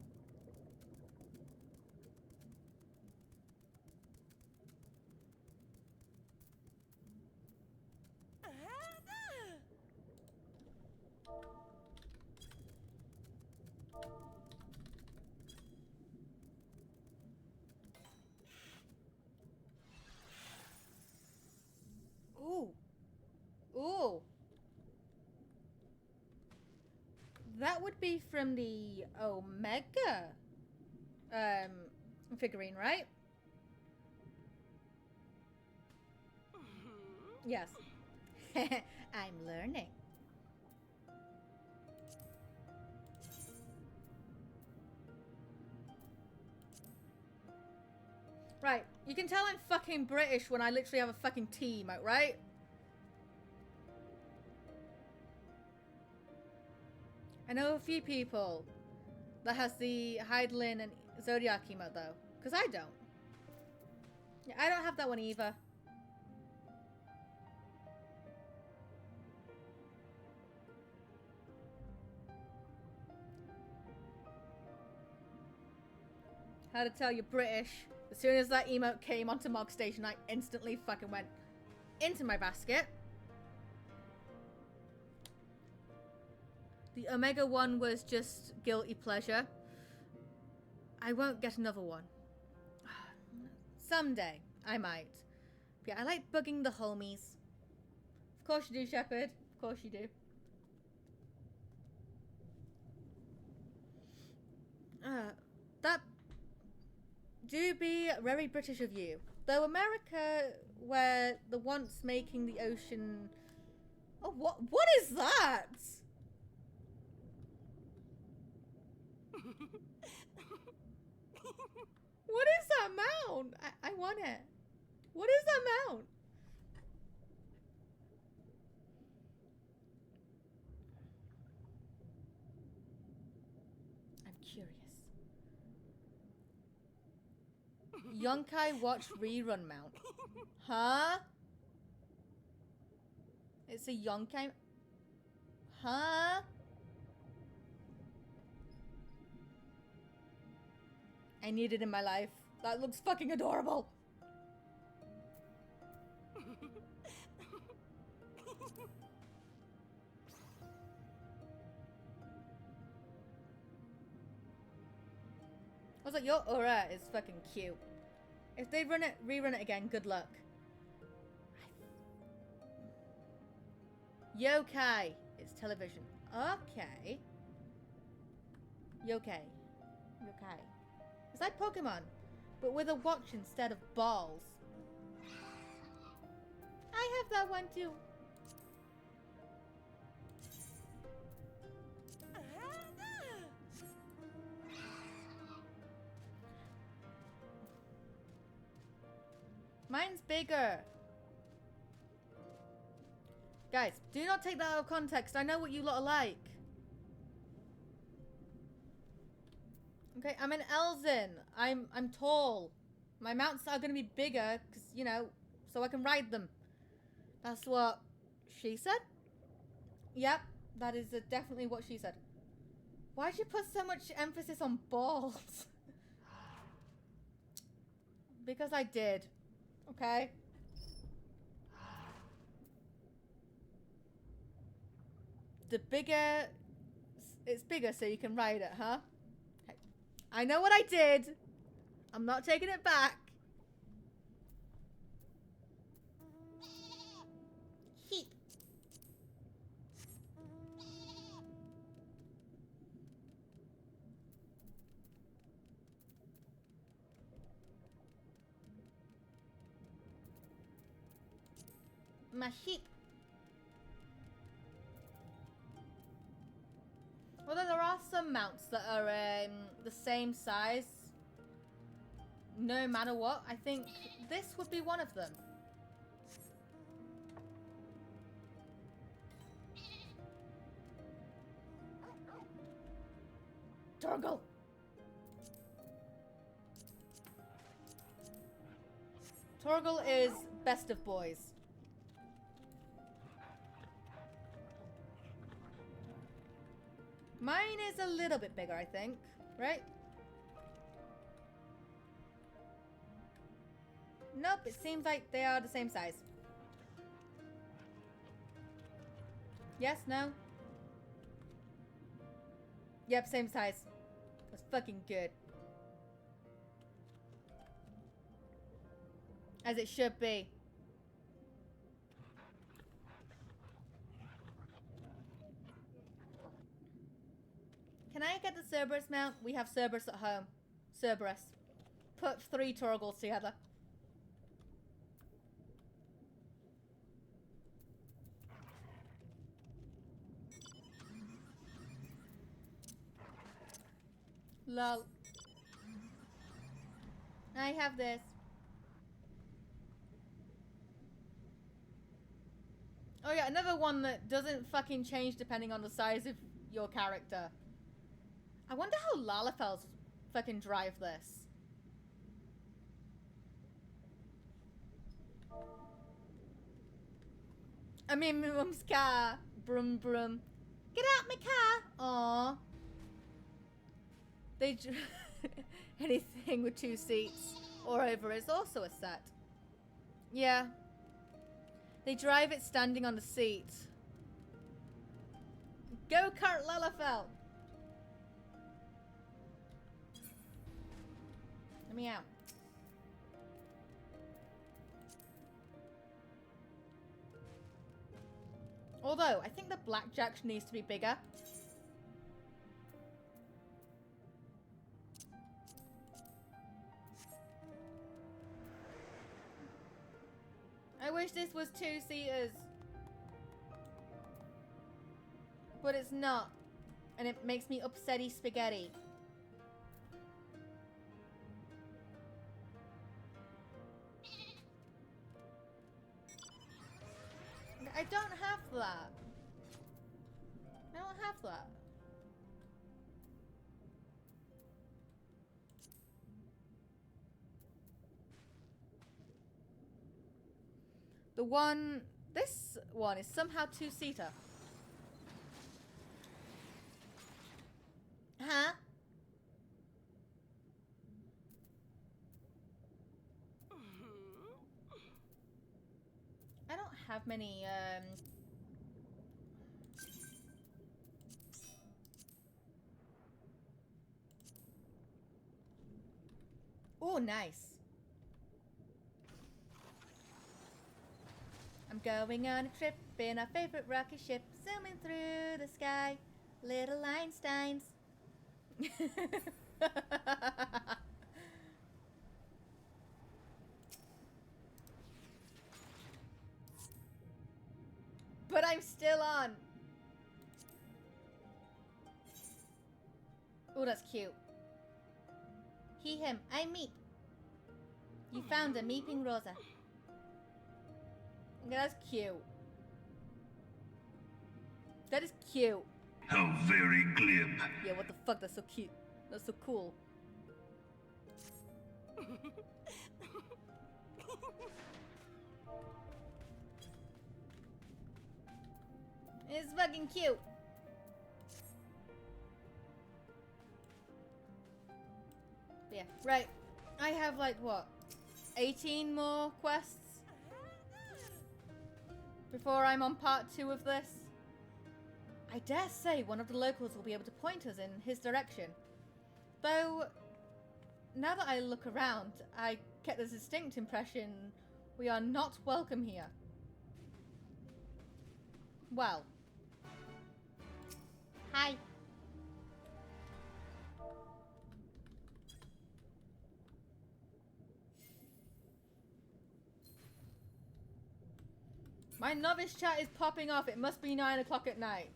A: Ooh. Ooh. That would be from the Omega figurine, right? Yes. I'm learning. Right. You can tell I'm fucking British when I literally have a fucking T emote, right? I know a few people that has the Heidelin and Zodiac emote though, because I don't. Yeah, I don't have that one either. How to tell you're British. As soon as that emote came onto Mog Station, I instantly fucking went into my basket. The Omega one was just guilty pleasure. I won't get another one. Someday, I might. But yeah, I like bugging the homies. Of course you do, Shepard. Of course you do. That do be very British of you. Though America, where the once making the ocean... Oh, what is that? What is that mount? I want it. What is that mount? I'm curious. Yonkai watch rerun mount. Huh? It's a Yonkai... Huh? I need it in my life. That looks fucking adorable. I was like, your aura is fucking cute. If they rerun it again, good luck. Yokai is television. Okay. Yokai. Yokai. It's like Pokemon, but with a watch instead of balls. I have that one too. Mine's bigger. Guys, do not take that out of context. I know what you lot are like. Okay, I'm an Elzen. I'm tall. My mounts are gonna be bigger, cause you know, so I can ride them. That's what she said. Yep, that is definitely what she said. Why'd you put so much emphasis on balls? Because I did. Okay. The bigger, it's bigger so you can ride it, huh? Okay. I know what I did. I'm not taking it back. Heat. My sheep. Although there are some mounts that are the same size, no matter what, I think this would be one of them. Torgal. Torgal is best of boys. Mine is a little bit bigger, I think, right? Nope, it seems like they are the same size. Yes, no? Yep, same size. That's fucking good. As it should be. Can I get the Cerberus mount? We have Cerberus at home. Cerberus. Put 3 Torgals together. Lol. I have this. Oh yeah, another one that doesn't fucking change depending on the size of your character. I wonder how Lalafels fucking drive this. I'm in my mum's car. Brum brum. Get out my car. Aww. They anything with 2 seats or over is also a set. Yeah. They drive it standing on the seat. Go kart Lalafell. Let me out. Although, I think the blackjack needs to be bigger. I wish this was 2-seaters. But it's not. And it makes me upsetty spaghetti. I don't have that. I don't have that. This one is somehow 2-seater. Huh? I don't have many, Oh, nice. I'm going on a trip in our favorite rocket ship, zooming through the sky. Little Einsteins. But I'm still on. Oh, that's cute. He, him, I meep. You found a meeping Rosa. That's cute. That is cute.
K: How very glib.
A: Yeah, what the fuck? That's so cute. That's so cool. It's fucking cute. Yeah, right. I have like what? 18 more quests before I'm on part 2 of this. I dare say one of the locals will be able to point us in his direction. Though, now that I look around, I get the distinct impression we are not welcome here. Well. Hi. My novice chat is popping off. It must be 9 o'clock at night.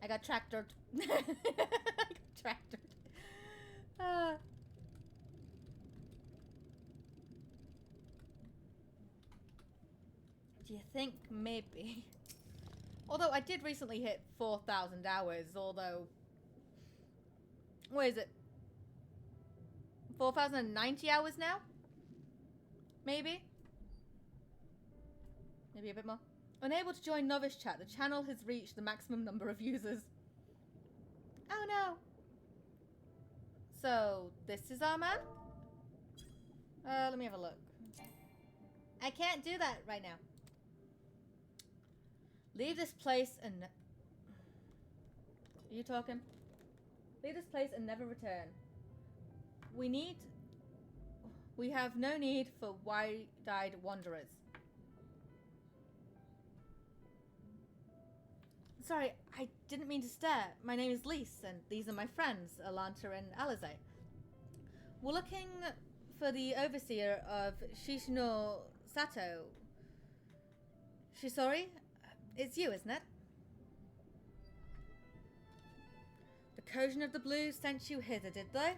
A: I got tractored. I got tractored. Do you think maybe? Although I did recently hit 4,000 hours, although... What is it? 4,090 hours now? Maybe? Maybe a bit more. Unable to join novice chat. The channel has reached the maximum number of users. Oh no. So, this is our man? Let me have a look. I can't do that right now. Leave this place and... Are you talking? Leave this place and never return. We have no need for wide-eyed wanderers. Sorry, I didn't mean to stare. My name is Lise, and these are my friends, Alanta and Alize. We're looking for the overseer of Shishino Sato. Shisori? It's you, isn't it? The Kojin of the Blue sent you hither, did they?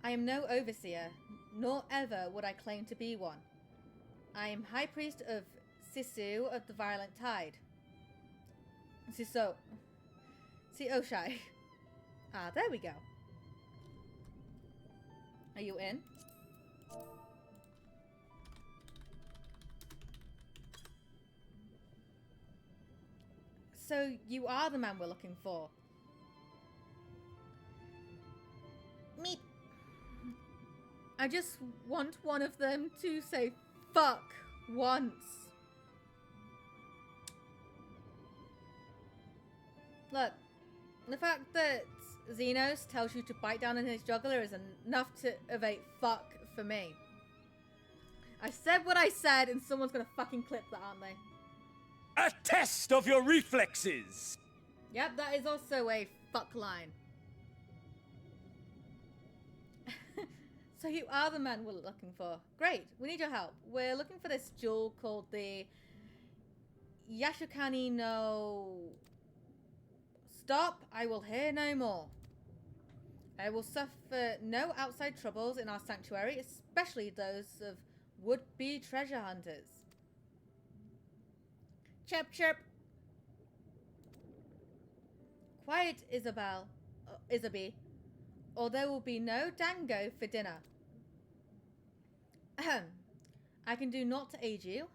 A: I am no overseer, nor ever would I claim to be one. I am High Priest of Sisu of the Violent Tide. Oshai. Ah, there we go. Are you in? So you are the man we're looking for. Me. I just want one of them to say fuck once. Look, the fact that Xenos tells you to bite down on his jugular is enough to evade fuck for me. I said what I said and someone's gonna fucking clip that, aren't they?
N: A test of your reflexes!
A: Yep, that is also a fuck line. So you are the man we're looking for. Great, we need your help. We're looking for this jewel called the Yashukani no... Stop, I will hear no more. I will suffer no outside troubles in our sanctuary, especially those of would-be treasure hunters. Chirp, chirp. Quiet, Isaby, or there will be no dango for dinner. Ahem. I can do naught to aid you.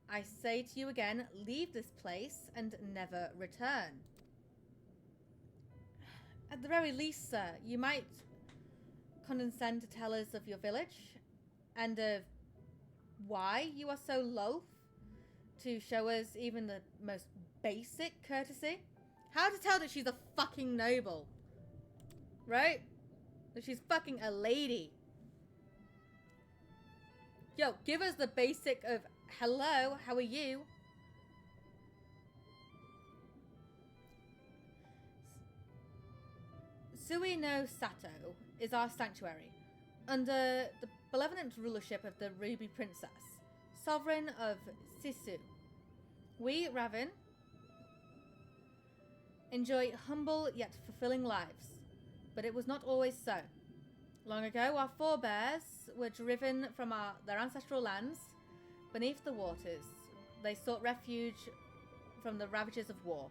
A: I say to you again, leave this place and never return. At the very least, sir, you might condescend to tell us of your village and of why you are so loath to show us even the most basic courtesy. How to tell that she's a fucking noble, right? That she's fucking a lady. Yo, give us the basic of hello, how are you? Sui no Sato is our sanctuary, under the benevolent rulership of the Ruby Princess, sovereign of Sisu. We, Raven, enjoy humble yet fulfilling lives, but it was not always so. Long ago, our forebears were driven from their ancestral lands beneath the waters. They sought refuge from the ravages of war,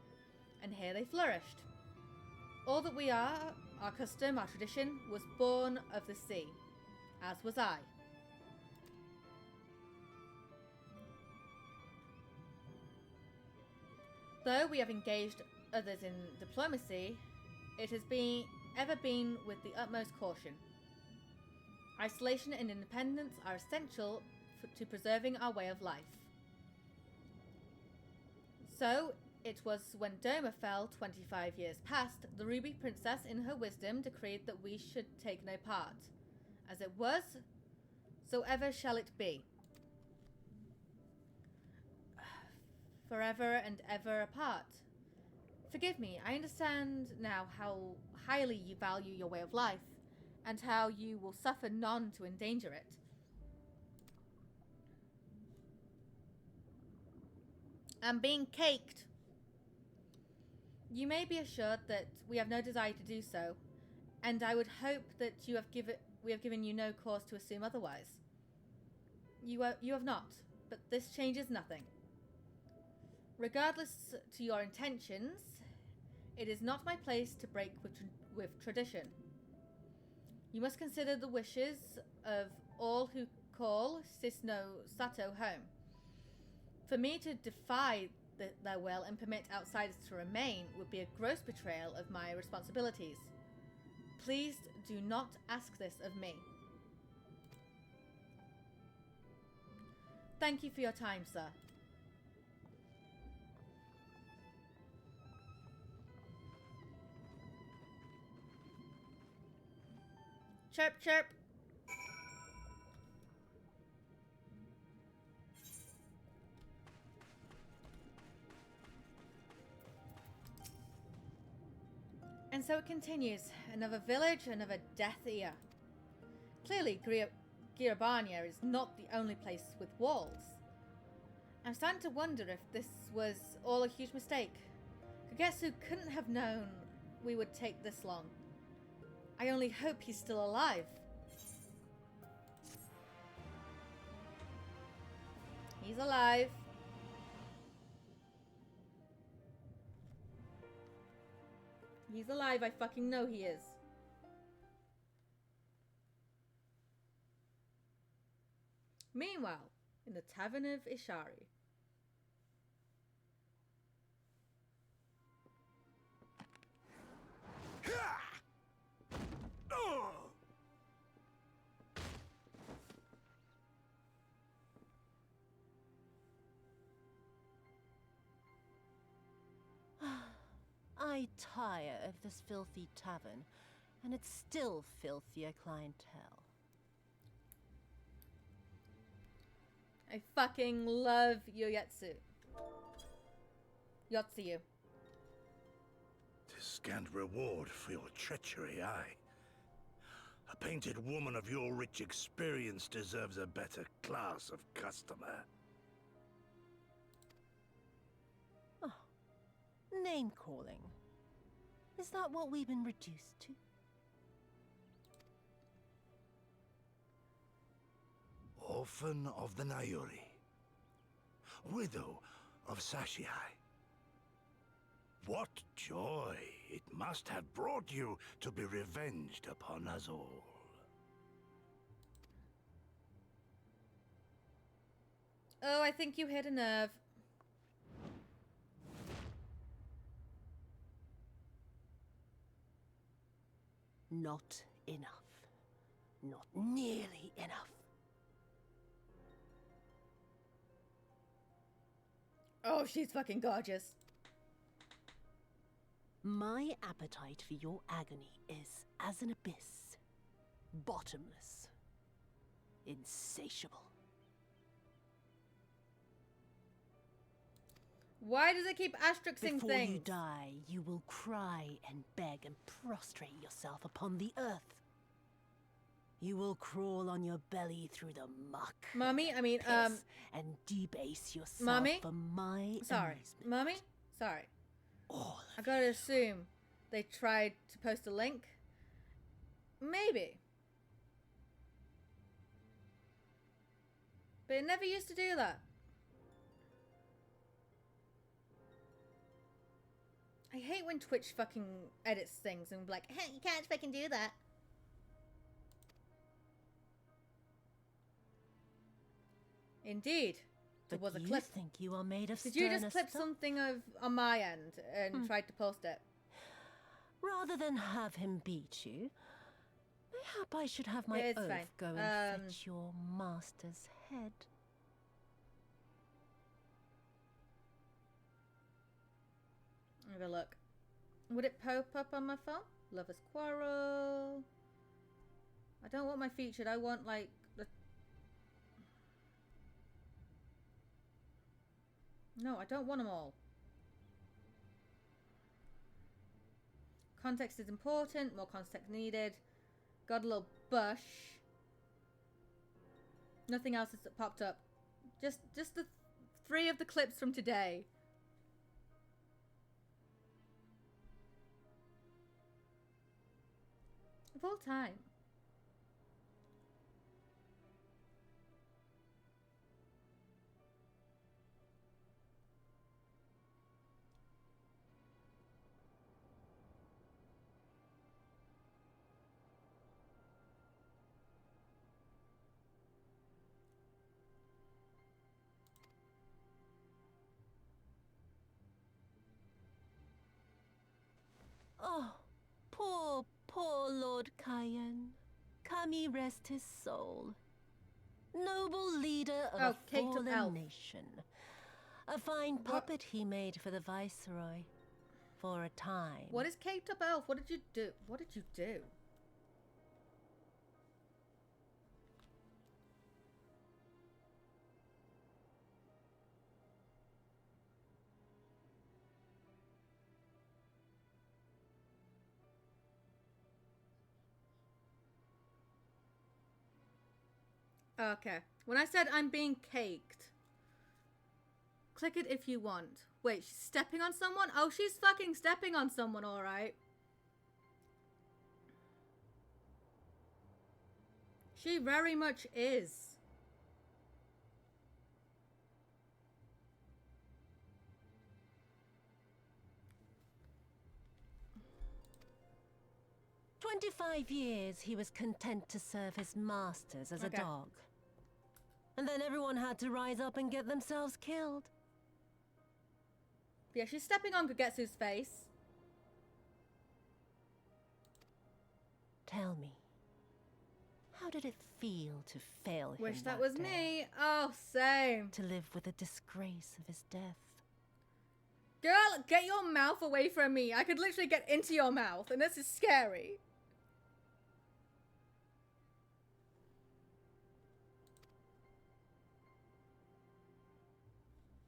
A: and here they flourished. All that we are, our custom, our tradition, was born of the sea, as was I. Though we have engaged others in diplomacy, it has ever been with the utmost caution. Isolation and independence are essential to preserving our way of life. So, it was when Doma fell 25 years past, the Ruby Princess in her wisdom decreed that we should take no part. As it was, so ever shall it be. Forever and ever apart. Forgive me, I understand now how highly you value your way of life, and how you will suffer none to endanger it. I'm being caked. You may be assured that we have no desire to do so, and I would hope that we have given you no cause to assume otherwise. You have not, but this changes nothing. Regardless to your intentions, it is not my place to break with tradition. You must consider the wishes of all who call Cisno Sato home. For me to defy their will and permit outsiders to remain would be a gross betrayal of my responsibilities. Please do not ask this of me. Thank you for your time, sir. Chirp, chirp. And so it continues. Another village, another death ear. Clearly, Girabania is not the only place with walls. I'm starting to wonder if this was all a huge mistake. Kagetsu couldn't have known we would take this long. I only hope he's still alive. alive. He's alive, I fucking know he is. Meanwhile, in the Tavern of Ishari.
P: I tire of this filthy tavern, and its still filthier clientele.
A: I fucking love Yoyatsu. Yotsuyu.
K: Tis scant reward for your treachery, aye. A painted woman of your rich experience deserves a better class of customer.
P: Oh, name-calling. Is that what we've been reduced to?
K: Orphan of the Nayuri. Widow of Sashihai. What joy it must have brought you to be revenged upon us all.
A: Oh, I think you hit a nerve.
P: Not enough. Not nearly enough.
A: Oh, she's fucking gorgeous.
P: My appetite for your agony is as an abyss. Bottomless. Insatiable.
A: Why does it keep asterixing
P: Before
A: things?
P: you die, you will cry and beg and prostrate yourself upon the earth. You will crawl on your belly through the muck.
A: Mommy, I mean,
P: piss, and debase yourself
A: Mommy?
P: for my
A: Sorry.
P: amusement.
A: Mommy? Sorry.
P: All
A: I gotta assume they tried to post a link. Maybe. But it never used to do that. I hate when Twitch fucking edits things and be like, hey, you can't fucking do that. Indeed. There was a
P: you
A: clip.
P: Think you are made of
A: Did you just
P: sterner
A: clip
P: stuff?
A: something of on my end and tried to post it?
P: Rather than have him beat you, mayhap I should have my
A: It's
P: oath
A: fine.
P: go and fetch your master's head.
A: Have a look. Would it pop up on my phone? Lover's Quarrel. I don't want my featured. I want like the. No, I don't want them all. Context is important. More context needed. Got a little bush. Nothing else has popped up. Just the 3 of the clips from today. Of all time.
P: Oh, poor Lord Cayenne. Kami rest his soul. Noble leader of a
A: Caked up
P: fallen
A: elf.
P: nation. A fine puppet he made for the Viceroy. For a time.
A: What is Caked Up Elf? What did you do? What did you do? Okay. When I said I'm being caked, click it if you want. Wait, she's stepping on someone? Oh, she's fucking stepping on someone, alright. She very much is.
P: 25 years he was content to serve his masters as a dog. And then everyone had to rise up and get themselves killed.
A: Yeah, she's stepping on Kagetsu's face.
P: Tell me, how did it feel to fail him
A: Wish that was
P: day?
A: me. Oh, same.
P: To live with the disgrace of his death.
A: Girl, get your mouth away from me. I could literally get into your mouth, and this is scary.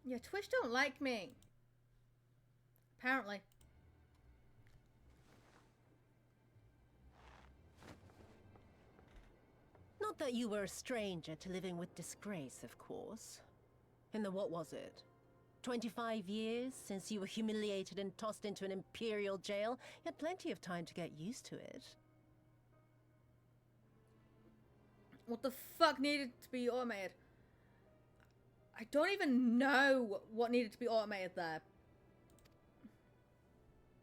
A: Yeah, Twitch don't like me. Apparently.
P: Not that you were a stranger to living with disgrace, of course. In the what was it? 25 years since you were humiliated and tossed into an imperial jail? You had plenty of time to get used to it.
A: What the fuck needed to be automated? I don't even know what needed to be automated there.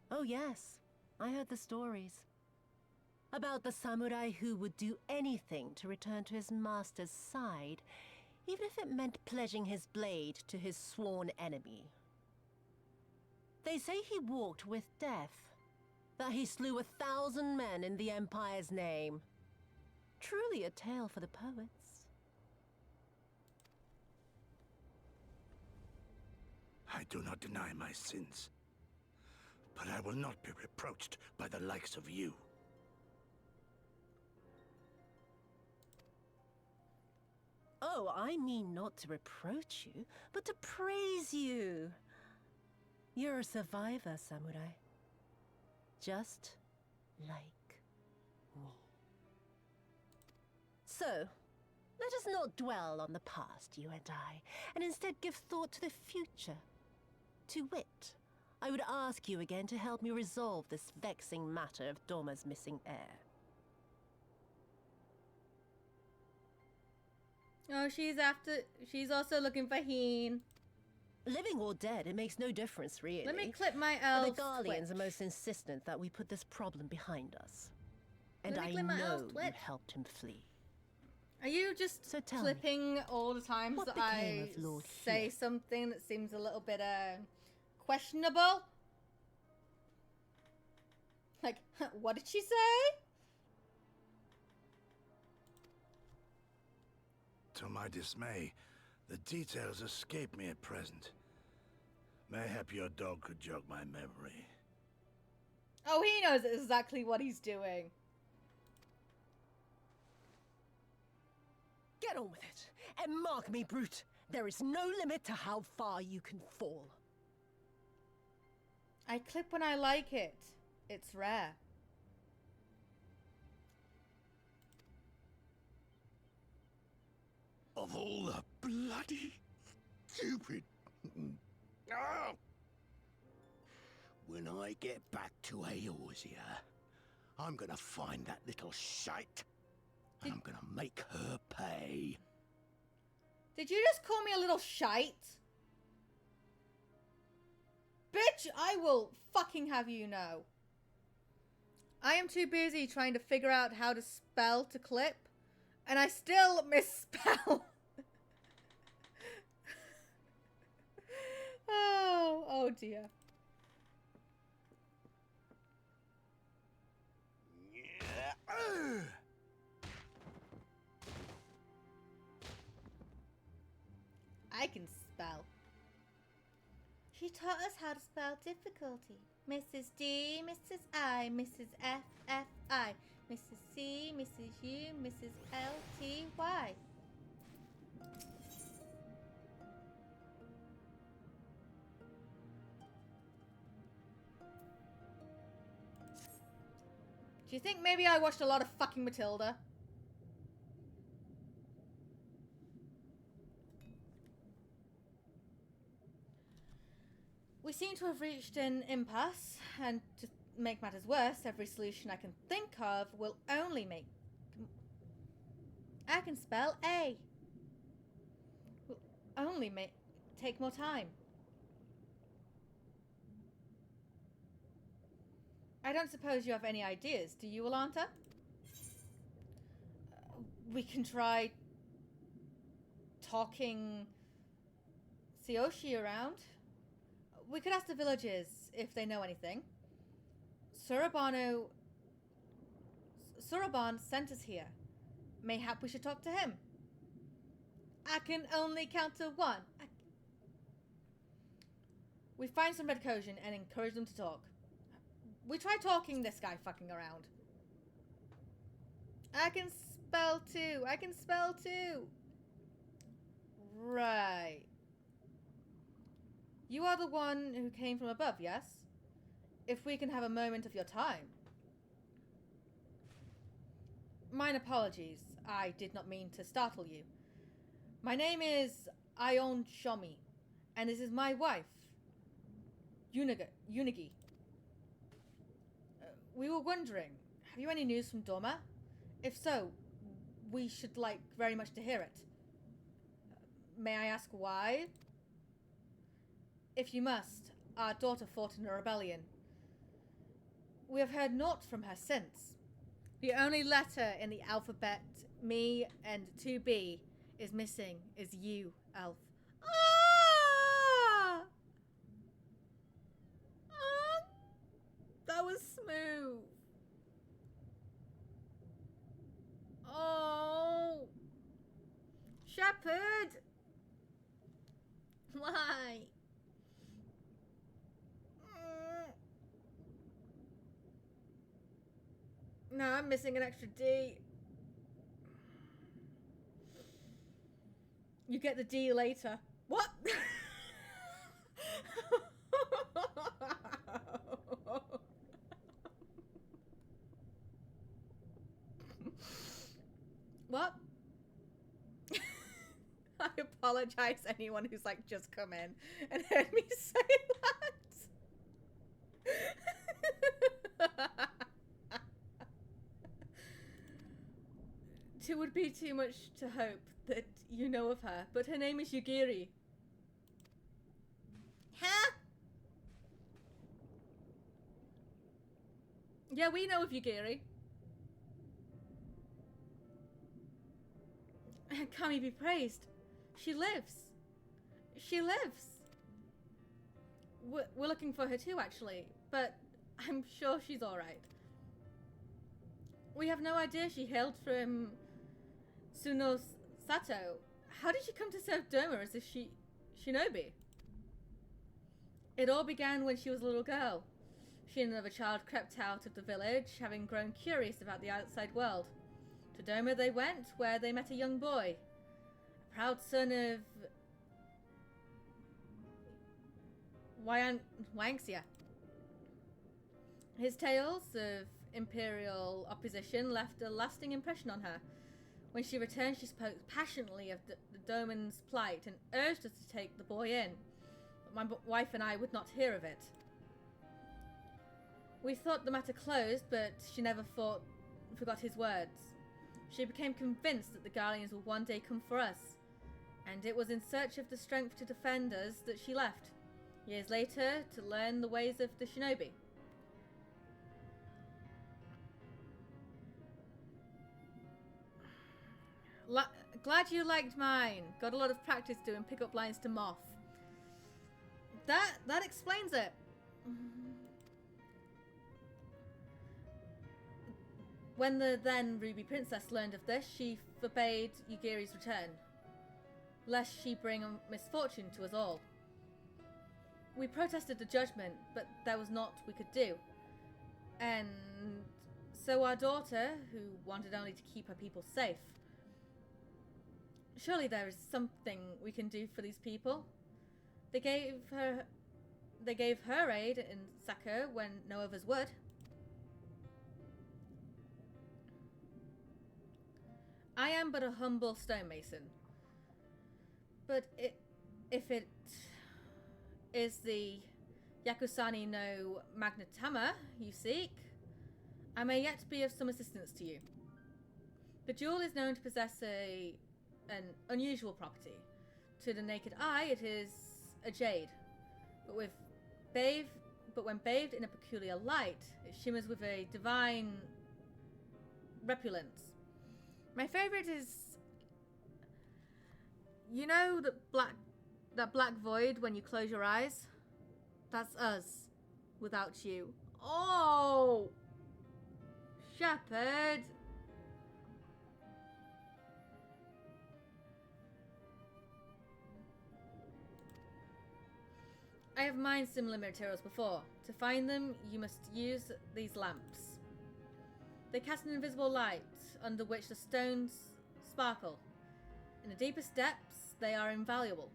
P: Oh yes, I heard the stories. About the samurai who would do anything to return to his master's side, even if it meant pledging his blade to his sworn enemy. They say he walked with death, that he slew 1,000 men in the Empire's name. Truly a tale for the poets.
K: I do not deny my sins, but I will not be reproached by the likes of you.
P: Oh, I mean not to reproach you, but to praise you. You're a survivor, samurai. Just like me. So, let us not dwell on the past, you and I, and instead give thought to the future. To wit, I would ask you again to help me resolve this vexing matter of Doma's missing heir.
A: Oh, she's also looking for Heen.
P: Living or dead, it makes no difference, really.
A: Let me clip my elf.
P: The Guardians are most insistent that we put this problem behind us. And I
A: clip my
P: know
A: elf
P: you
A: twitch.
P: helped him flee.
A: Are you just clipping all the times
P: what
A: that
P: became
A: I
P: of Lord
A: say something that seems a little bit questionable? Like, what did she say?
K: To my dismay, the details escape me at present. Mayhap your dog could jog my memory.
A: Oh, he knows exactly what he's doing.
P: Get on with it, and mark me, brute. There is no limit to how far you can fall.
A: I clip when I like it. It's rare.
R: Of all the bloody stupid... Ah! When I get back to Eorzea, I'm gonna find that little shite, and I'm gonna make her pay.
A: Did you just call me a little shite? Bitch, I will fucking have you know. I am too busy trying to figure out how to spell to clip, and I still misspell. Oh dear. I can spell. She taught us how to spell difficulty. Mrs. D, Mrs. I, Mrs. F, F, I, Mrs. C, Mrs. U, Mrs. L, T, Y. Do you think maybe I watched a lot of fucking Matilda? We seem to have reached an impasse, and to make matters worse, every solution I can think of will only make... I can spell A. Will only take more time. I don't suppose you have any ideas, do you, Alanta? We can try talking Tsuyoshi around. We could ask the villagers if they know anything. Suraban sent us here. Mayhap we should talk to him. I can only count to one. We find some red Kojin and encourage them to talk. We try talking this guy fucking around. I can spell too. I can spell too. Right. You are the one who came from above, yes? If we can have a moment of your time. Mine apologies. I did not mean to startle you. My name is Ion Shomi, and this is my wife, Unigi. We were wondering, have you any news from Dorma? If so, we should like very much to hear it. May I ask why? If you must, our daughter fought in a rebellion. We have heard naught from her since. The only letter in the alphabet me and 2B is missing is you, Elf. Ah! Ah! That was smooth. Oh! Shepherd! Why? No, I'm missing an extra D. You get the D later. What? What? I apologize to anyone who's like just come in and heard me say that. It would be too much to hope that you know of her, but her name is Yugiri. Huh? Yeah, we know of Yugiri. Kami be praised. She lives. She lives. We're looking for her too, actually, but I'm sure she's alright. We have no idea she hailed from Tsuno Sato. How did she come to serve Doma as a shinobi? It all began when she was a little girl. She and another child crept out of the village, having grown curious about the outside world. To Doma they went, where they met a young boy. A proud son of Wangxia. His tales of imperial opposition left a lasting impression on her. When she returned, she spoke passionately of the Doman's plight and urged us to take the boy in. But my wife and I would not hear of it. We thought the matter closed, but she never forgot his words. She became convinced that the Guardians would one day come for us, and it was in search of the strength to defend us that she left, years later, to learn the ways of the shinobi. Glad you liked mine. Got a lot of practice doing pickup lines to Moth. That explains it. When the then Ruby Princess learned of this, she forbade Yugiri's return, lest she bring a misfortune to us all. We protested the judgment, but there was naught we could do. And so our daughter, who wanted only to keep her people safe, surely there is something we can do for these people. They gave her aid in Sako when no others would. I am but a humble stonemason. But if it is the Yakusani no Magnetama you seek, I may yet be of some assistance to you. The jewel is known to possess an unusual property. To the naked eye, it is a jade, but with but when bathed in a peculiar light, it shimmers with a divine repulence. My favorite is, you know, that black void when you close your eyes? That's us without you. Oh, Shepherd. I have mined similar materials before. To find them, you must use these lamps. They cast an invisible light under which the stones sparkle. In the deepest depths, they are invaluable.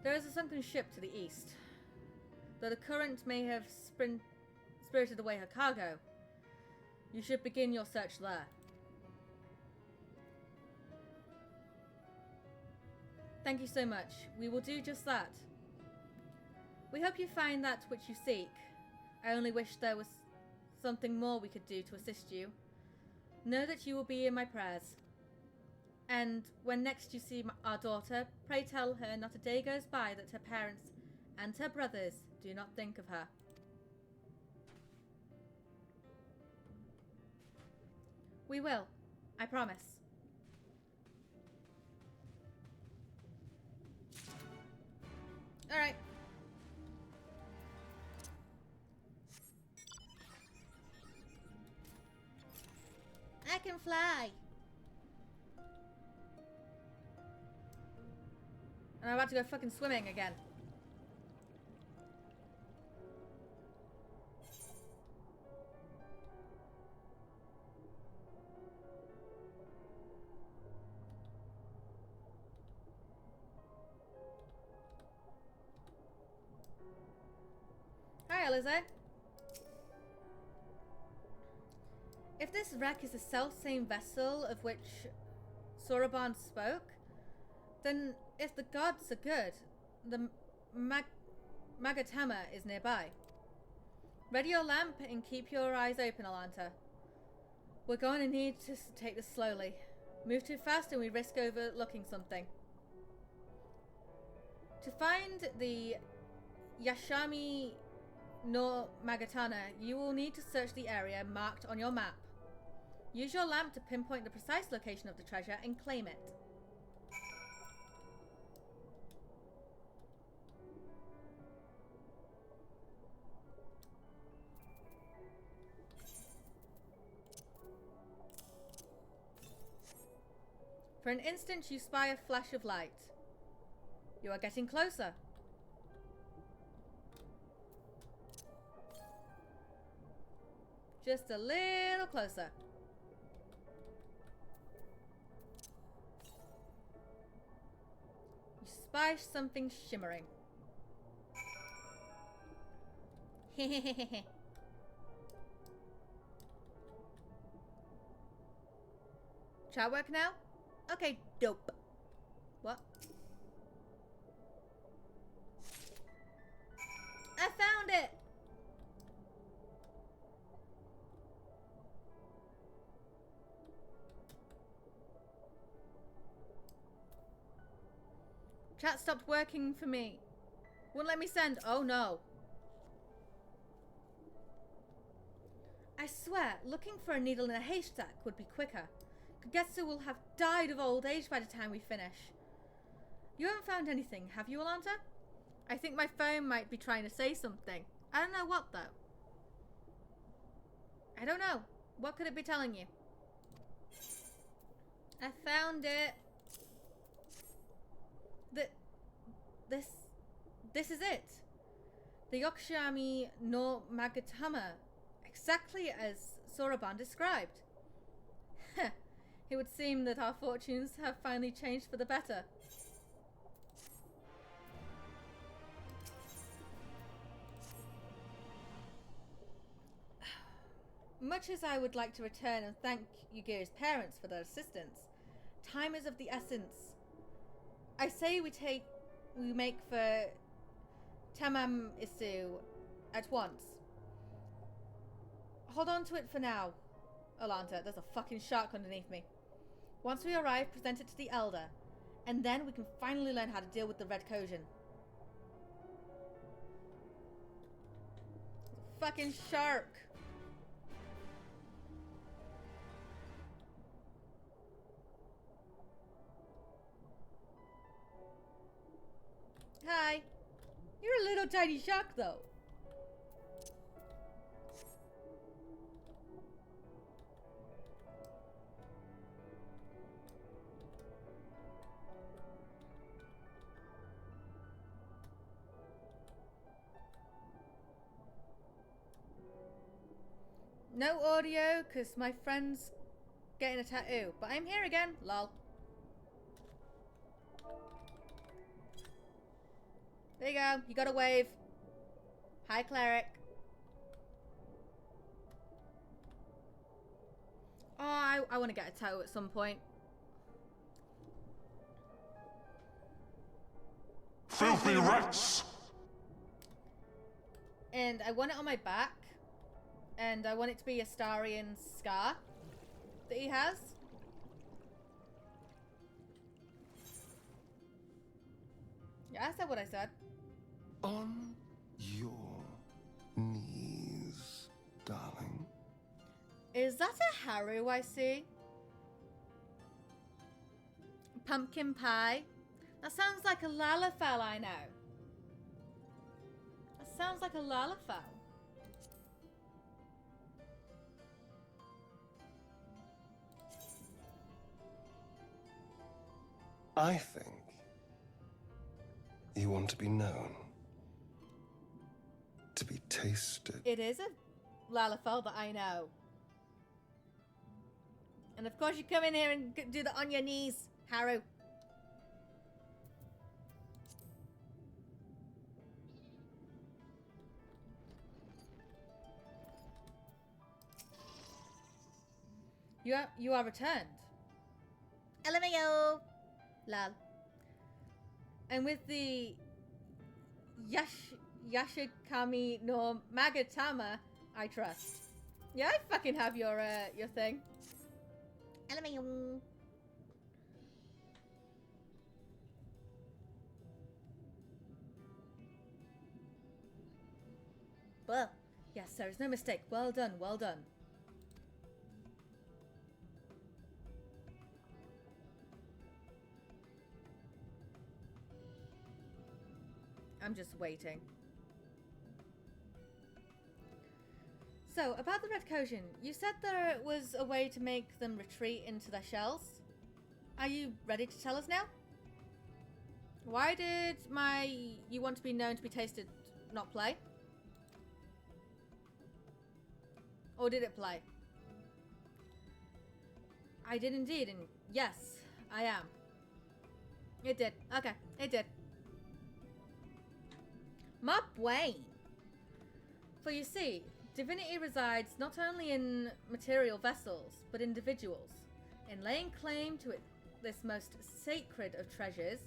A: There is a sunken ship to the east. Though the current may have spirited away her cargo, you should begin your search there. Thank you so much. We will do just that. We hope you find that which you seek. I only wish there was something more we could do to assist you. Know that you will be in my prayers. And when next you see our daughter, pray tell her not a day goes by that her parents and her brothers do not think of her. We will. I promise. Alright. I can fly. And I'm about to go fucking swimming again. Hi, Alize. If this wreck is the self-same vessel of which Soroban spoke, then if the gods are good, the Magatama is nearby. Ready your lamp and keep your eyes open, Alanta. We're going to need to take this slowly. Move too fast and we risk overlooking something. To find the Yashami no Magatana, you will need to search the area marked on your map. Use your lamp to pinpoint the precise location of the treasure and claim it. For an instant, you spy a flash of light. You are getting closer. Just a little closer. You spy something shimmering. Chat work now? Okay, dope. What? I found it! Chat stopped working for me. Wouldn't let me send. Oh no. I swear, looking for a needle in a haystack would be quicker. Kagetsu will have died of old age by the time we finish. You haven't found anything, have you, Alanta? I think my phone might be trying to say something. I don't know what, though. I don't know. What could it be telling you? I found it. This is it. The Yokshami no Magatama. Exactly as Soroban described. It would seem that our fortunes have finally changed for the better. Much as I would like to return and thank Yugiri's parents for their assistance, time is of the essence. I say we make for Tamam Isu at once. Hold on to it for now, Alanta. There's a fucking shark underneath me. Once we arrive, present it to the Elder, And then we can finally learn how to deal with the Red Kojin. Fucking shark. Hi. You're a little tiny shark though. No audio, because my friend's getting a tattoo. But I'm here again, lol. There you go, you got a wave. Hi, Cleric. Oh, I want to get a tattoo at some point.
K: Filthy rats!
A: And I want it on my back. And I want it to be a Starian scar that he has. Yeah, I said what I said.
I: On your knees, darling.
A: Is that a Haru I see? Pumpkin pie? That sounds like a Lalafell I know. That sounds like a Lalafell.
I: I think you want to be known. To be tasted.
A: It is a Lalafell that I know. And of course you come in here and do that on your knees, Haru. You are returned. LMAO. Lal. And with the Yashikami no Magatama, I trust. Yeah, I fucking have your thing. LMAO. Well, yes, there is no mistake. Well done, well done. I'm just waiting. So, about the Red Kojin, you said there was a way to make them retreat into their shells. Are you ready to tell us now? Why did my you want to be known to be tasted not play? Or did it play? I did indeed, and yes, I am. It did. Okay, it did. My Wayne. For you see, divinity resides not only in material vessels, but individuals. In laying claim to this most sacred of treasures,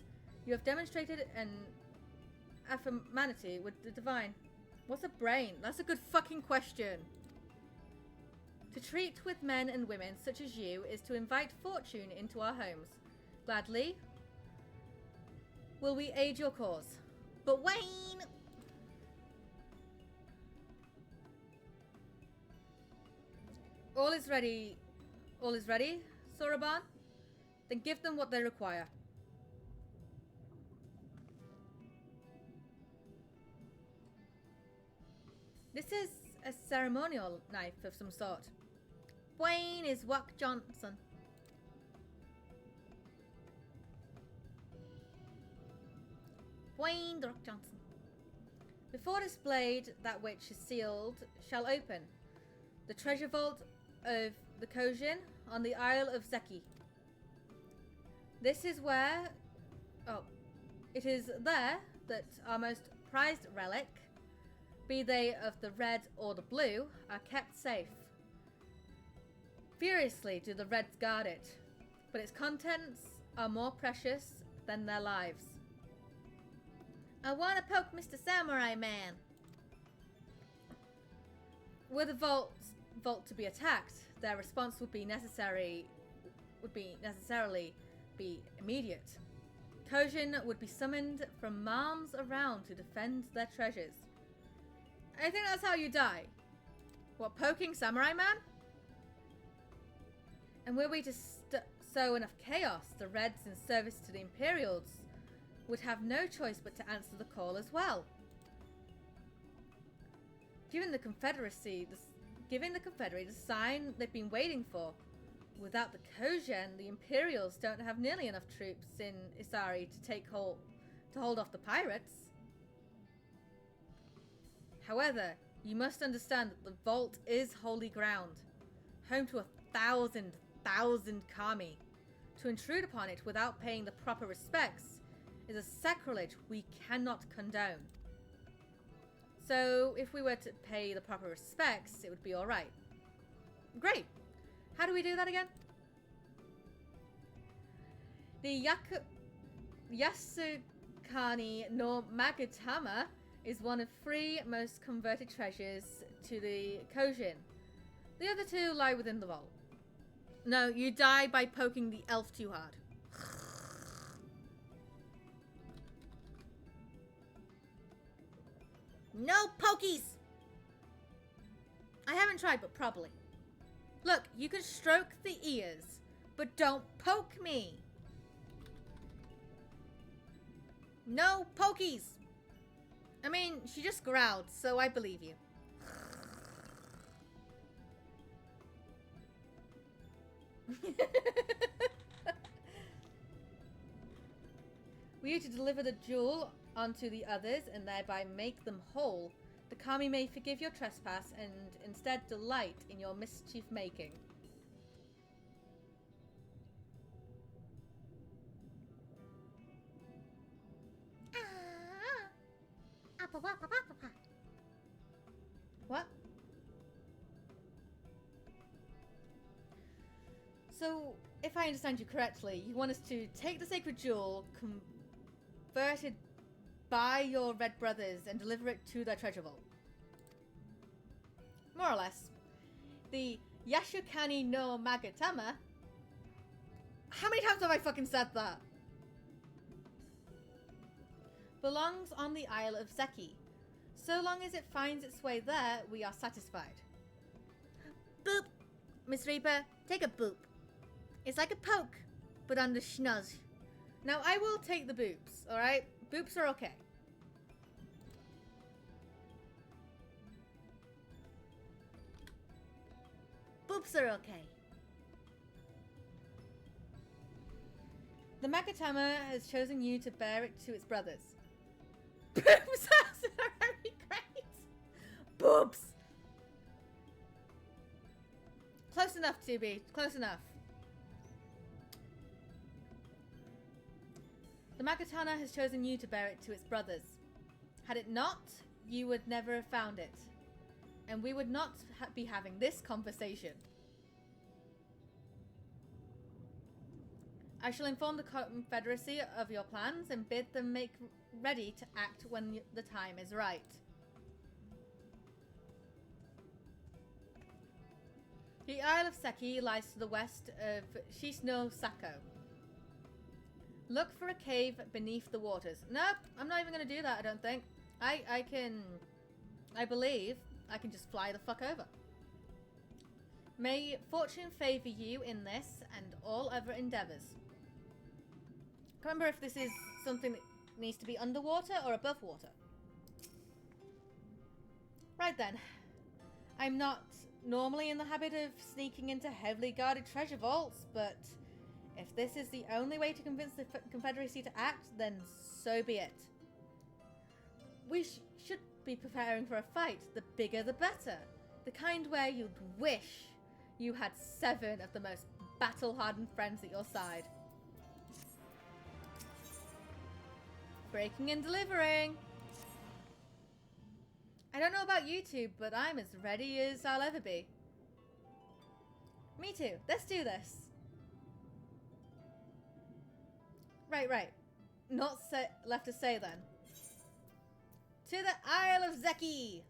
A: you have demonstrated an affinity with the divine. What's a brain? That's a good fucking question. To treat with men and women such as you is to invite fortune into our homes. Gladly will we aid your cause. But Wayne! All is ready. All is ready, Soraban? Then give them what they require. This is a ceremonial knife of some sort. Wayne is Wack Johnson. Wayne the Rock Johnson. Before this blade, that which is sealed, shall open. The treasure vault of the Kojin on the Isle of Zeki. This is where... Oh. It is there that our most prized relic, be they of the red or the blue, are kept safe. Furiously do the Reds guard it, but its contents are more precious than their lives. I want to poke Mr. Samurai Man. Were the vault to be attacked, their response would necessarily be immediate. Kojin would be summoned from realms around to defend their treasures. I think that's how you die. What, poking Samurai Man? And were we to sow enough chaos, the Reds in service to the Imperials would have no choice but to answer the call as well. Giving the Confederacy the sign they've been waiting for. Without the Kojin, the Imperials don't have nearly enough troops in Isari to hold off the pirates. However, you must understand that the vault is holy ground, home to 1,000 kami. To intrude upon it without paying the proper respects is a sacrilege we cannot condone. So, if we were to pay the proper respects, it would be alright. Great! How do we do that again? The Yasukani no Magatama is one of 3 most converted treasures to the Kojin. The other 2 lie within the vault. No, you die by poking the elf too hard. No pokies! I haven't tried, but probably. Look, you can stroke the ears, but don't poke me. No pokies! I mean, she just growled, so I believe you. Were you to deliver the jewel onto the others and thereby make them whole, the kami may forgive your trespass and instead delight in your mischief making. What? So, if I understand you correctly, you want us to take the sacred jewel, converted by your red brothers, and deliver it to their treasure vault. More or less. The Yashukani no Magatama. How many times have I fucking said that? Belongs on the Isle of Zeki. So long as it finds its way there, we are satisfied. Boop! Miss Reaper, take a boop. It's like a poke, but on the schnoz. Now, I will take the boops, alright? Boops are okay. Boops are okay. The Magatama has chosen you to bear it to its brothers. Boops are very great. Boobs. Close enough, 2B. Close enough. The Magatana has chosen you to bear it to its brothers. Had it not, you would never have found it. And we would not be having this conversation. I shall inform the Confederacy of your plans and bid them make ready to act when the time is right. The Isle of Seki lies to the west of Shisno Sako. Look for a cave beneath the waters. Nope, I'm not even going to do that, I don't think. I believe I can just fly the fuck over. May fortune favor you in this and all other endeavors. I can't remember if this is something that needs to be underwater or above water. Right then. I'm not normally in the habit of sneaking into heavily guarded treasure vaults, but if this is the only way to convince the Confederacy to act, then so be it. We should be preparing for a fight. The bigger the better. The kind where you'd wish you had 7 of the most battle-hardened friends at your side. Breaking and delivering. I don't know about you two, but I'm as ready as I'll ever be. Me too. Let's do this. Right. Not left to say then. To the Isle of Zeki.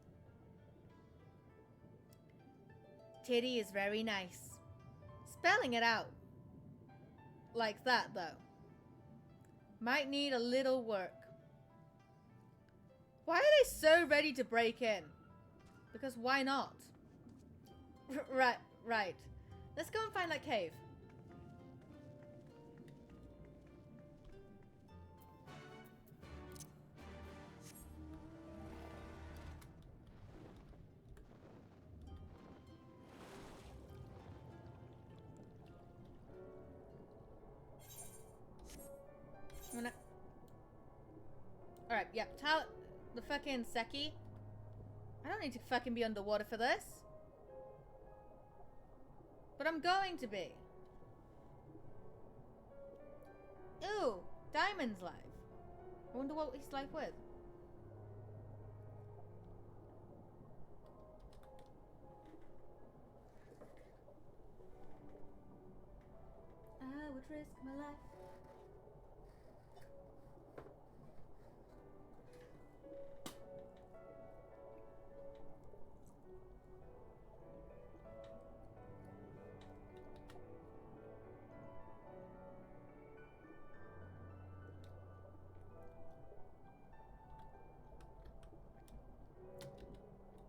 A: Titty is very nice. Spelling it out. Like that, though. Might need a little work. Why are they so ready to break in? Because why not? Right. Let's go and find that cave. Alright, yep. The fucking Seki. I don't need to fucking be underwater for this. But I'm going to be. Ooh, Diamond's life. I wonder what he's life with. I would risk my life.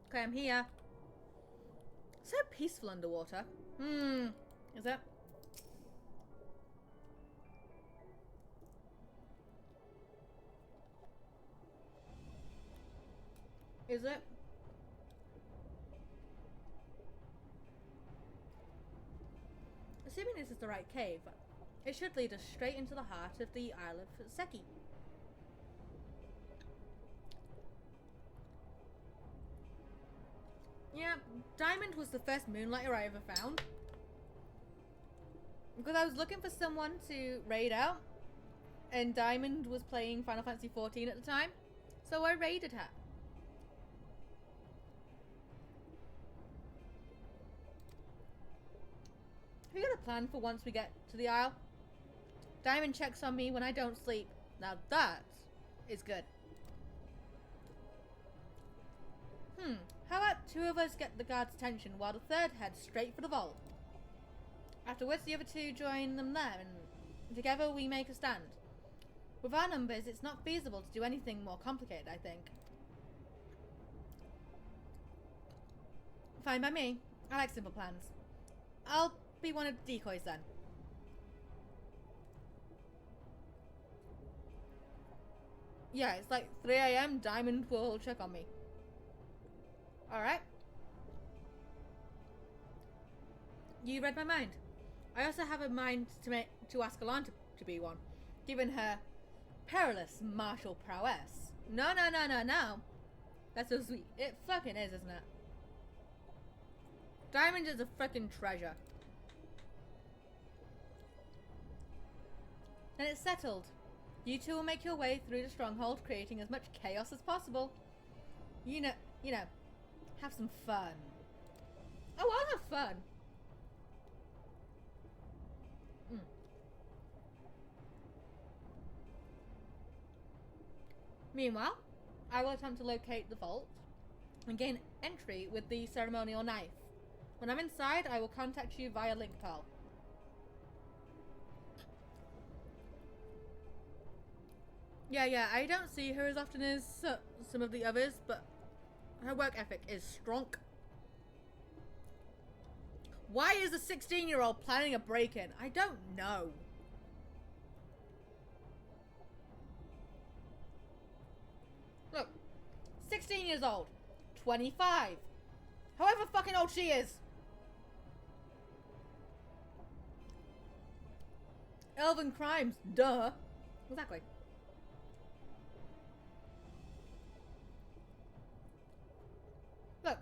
A: Okay, I'm here. So peaceful underwater. Is it? Is it? Assuming this is the right cave, it should lead us straight into the heart of the Isle of Seki. Yeah, Diamond was the first Moonlighter I ever found. Because I was looking for someone to raid out, and Diamond was playing Final Fantasy XIV at the time, so I raided her. We got a plan for once we get to the Isle. Diamond checks on me when I don't sleep. Now that is good. How about two of us get the guard's attention while the third heads straight for the vault? Afterwards, the other two join them there, and together we make a stand. With our numbers, it's not feasible to do anything more complicated, I think. Fine by me. I like simple plans. I'll be one of the decoys then. Yeah, it's like 3 AM, Diamond will check on me. Alright. You read my mind. I also have a mind to ask Alan to be one, given her perilous martial prowess. No. That's so sweet. It fucking is, isn't it? Diamond is a fucking treasure. Then it's settled. You two will make your way through the stronghold, creating as much chaos as possible. You know, have some fun. Oh, I'll have fun. Meanwhile, I will attempt to locate the vault and gain entry with the ceremonial knife. When I'm inside, I will contact you via link call. Yeah, I don't see her as often as some of the others, but her work ethic is strong. Why is a 16-year-old planning a break-in? I don't know. Look, 16 years old, 25, however fucking old she is. Elven crimes, duh. Exactly. Look,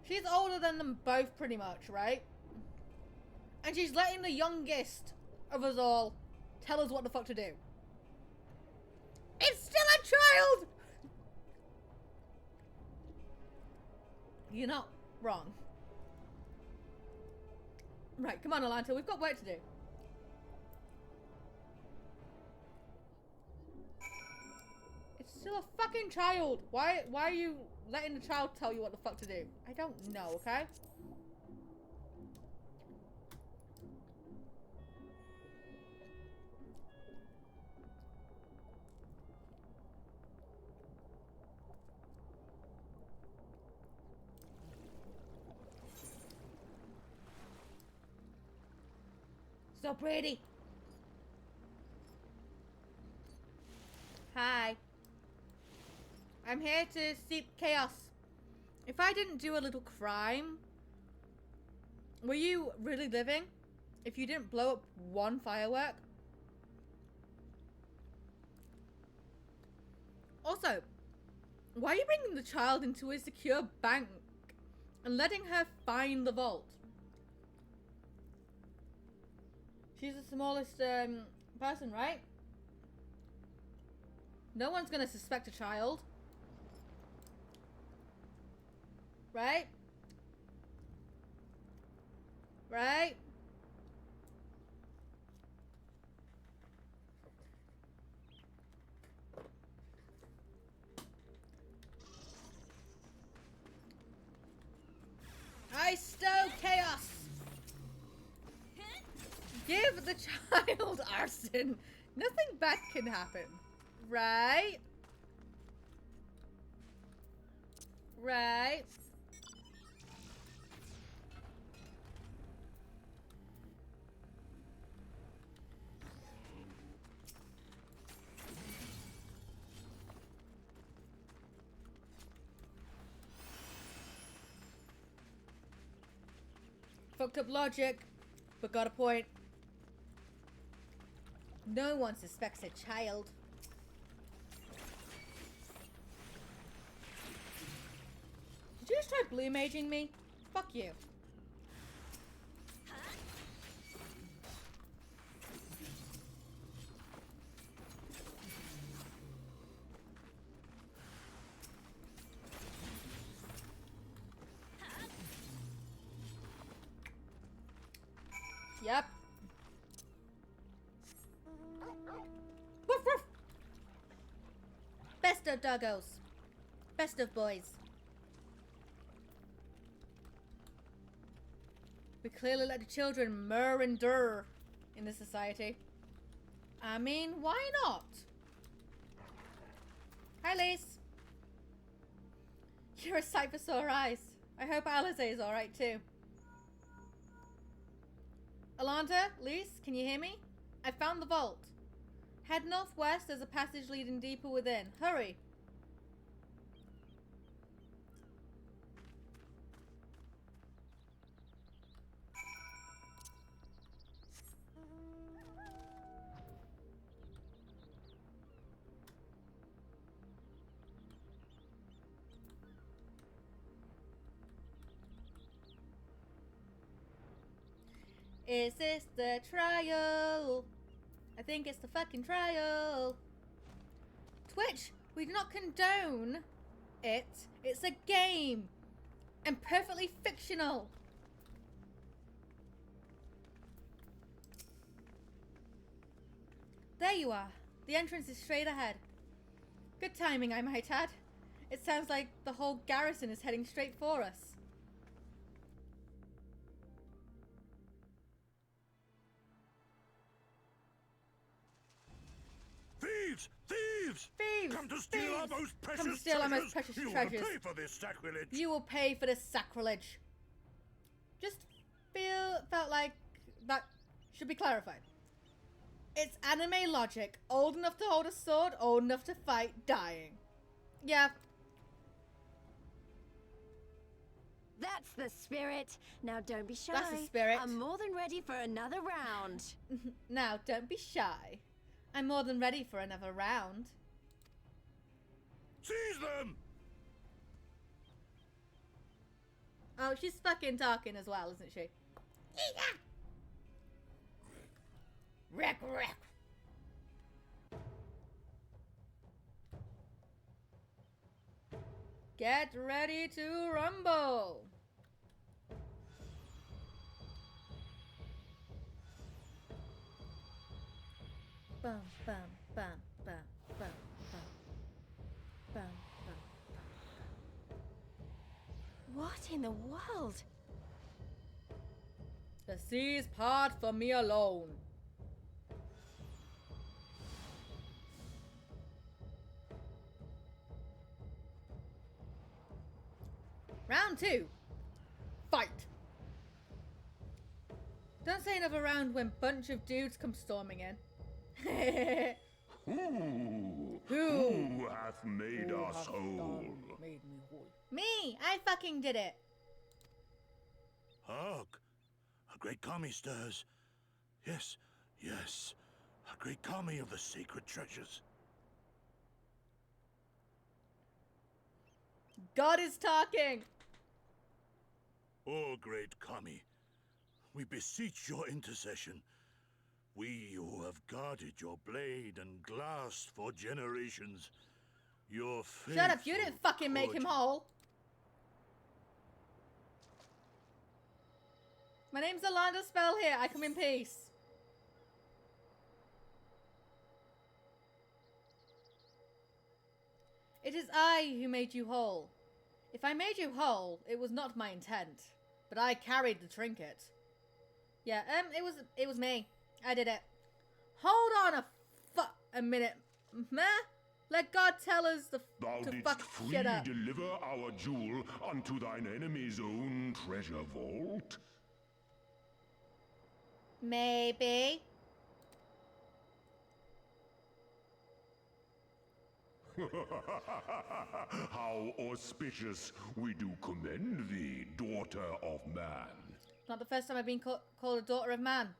A: she's older than them both pretty much, right? And she's letting the youngest of us all tell us what the fuck to do. It's still a child! You're not wrong. Right, come on, Alanta, we've got work to do. It's still a fucking child. Why are you letting the child tell you what the fuck to do? I don't know, okay? So pretty. Hi. I'm here to seek chaos. If I didn't do a little crime, were you really living? If you didn't blow up one firework? Also, why are you bringing the child into a secure bank and letting her find the vault? She's the smallest person, right? No one's gonna suspect a child. Right? Right? I stow chaos! Give the child arson. Nothing bad can happen. Right? Right? Fucked up logic, but got a point. No one suspects a child. Did you just try blue maging me? Fuck you. Yep. Woof woof. Best of doggos. Best of boys. We clearly let the children murr and dur in this society. I mean, why not? Hi, Lise. You're a sight for sore eyes. I hope Alize is alright too. Alanta, Lise, can you hear me? I found the vault. Head northwest, there's a passage leading deeper within. Hurry. Is this the trial? I think it's the fucking trial. Twitch, we do not condone it. It's a game. And perfectly fictional. There you are. The entrance is straight ahead. Good timing, I might add. It sounds like the whole garrison is heading straight for us.
K: Thieves! Thieves!
A: Thieves!
K: Come to steal
A: thieves.
K: our most precious
A: Come to steal
K: treasures!
A: our most precious
K: you
A: treasures.
K: will pay for this sacrilege!
A: You will pay for this sacrilege. Just felt like that should be clarified. It's anime logic. Old enough to hold a sword, old enough to fight, dying. Yeah.
D: That's the spirit. Now don't be shy.
A: That's the spirit.
D: I'm more than ready for another round.
A: Now don't be shy. I'm more than ready for another round.
K: Seize them!
A: Oh, she's fucking talking as well, isn't she? Wreck, wreck. Get ready to rumble. Bum, bum, bum, bum, bum, bum, bum, bum.
D: What in the world?
A: The seas part for me alone. Round 2. Fight. Don't say another round when bunch of dudes come storming in.
U: Who hath made us whole?
A: Made me whole. Me! I fucking did it.
K: Hark! A great kami stirs. Yes, yes. A great kami of the sacred treasures.
A: God is talking!
K: O great kami, we beseech your intercession. We who have guarded your blade and glass for generations. Your faith.
A: Shut up, you didn't fucking make him whole. My name's Alanda Spell here. I come in peace. It is I who made you whole. If I made you whole, it was not my intent, but I carried the trinket. Yeah, it was me. I did it. Hold on a minute, meh? Let God tell us to fuck shit up.
U: Deliver our jewel unto thine enemy's own treasure vault?
A: Maybe.
U: How auspicious we do commend thee, daughter of man.
A: Not the first time I've been called a daughter of man.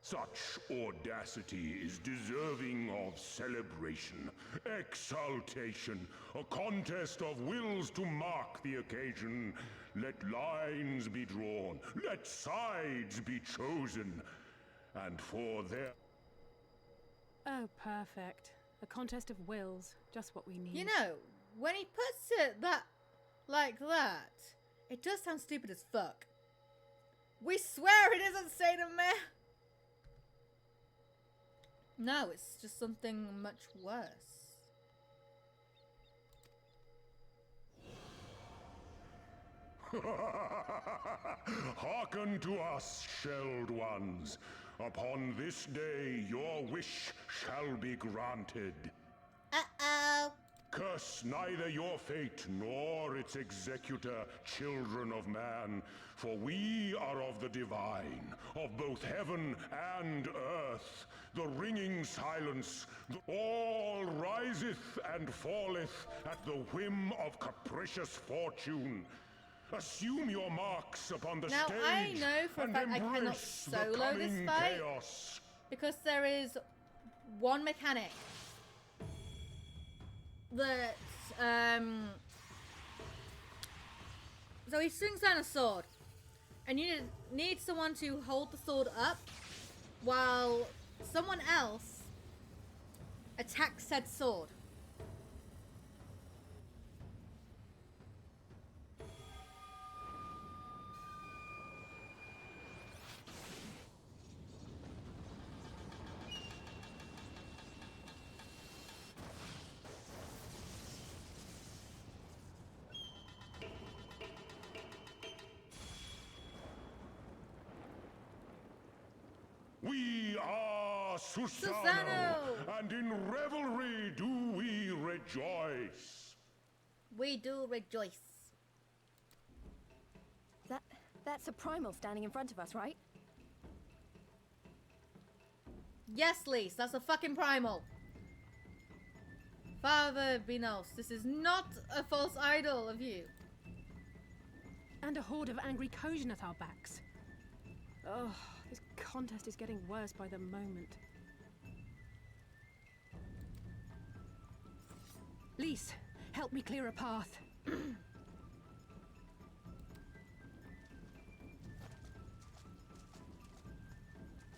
U: Such audacity is deserving of celebration, exaltation, a contest of wills to mark the occasion. Let lines be drawn, let sides be chosen, and for their...
F: Oh, perfect. A contest of wills, just what we need.
A: You know, when he puts it like that, it does sound stupid as fuck. We swear it isn't Saint of Meh. No, it's just something much worse.
U: Hearken to us, shelled ones. Upon this day your wish shall be granted.
A: Uh-oh.
U: Curse neither your fate nor its executor, children of man, for we are of the divine, of both heaven and earth. The ringing silence, all riseth and falleth at the whim of capricious fortune. Assume your marks upon the stage.
A: Now I know for a fact I cannot solo this fight
U: chaos.
A: because there is one mechanic that so he swings down a sword and you need someone to hold the sword up while someone else attacks said sword.
U: We are
A: Susano,
U: and in revelry do we rejoice.
A: We do rejoice.
D: That's a primal standing in front of us, right?
A: Yes, Lise, that's a fucking primal. Father Vinos, this is not a false idol of you.
F: And a horde of angry Kojin at our backs. Oh, this contest is getting worse by the moment. Lise, help me clear a path.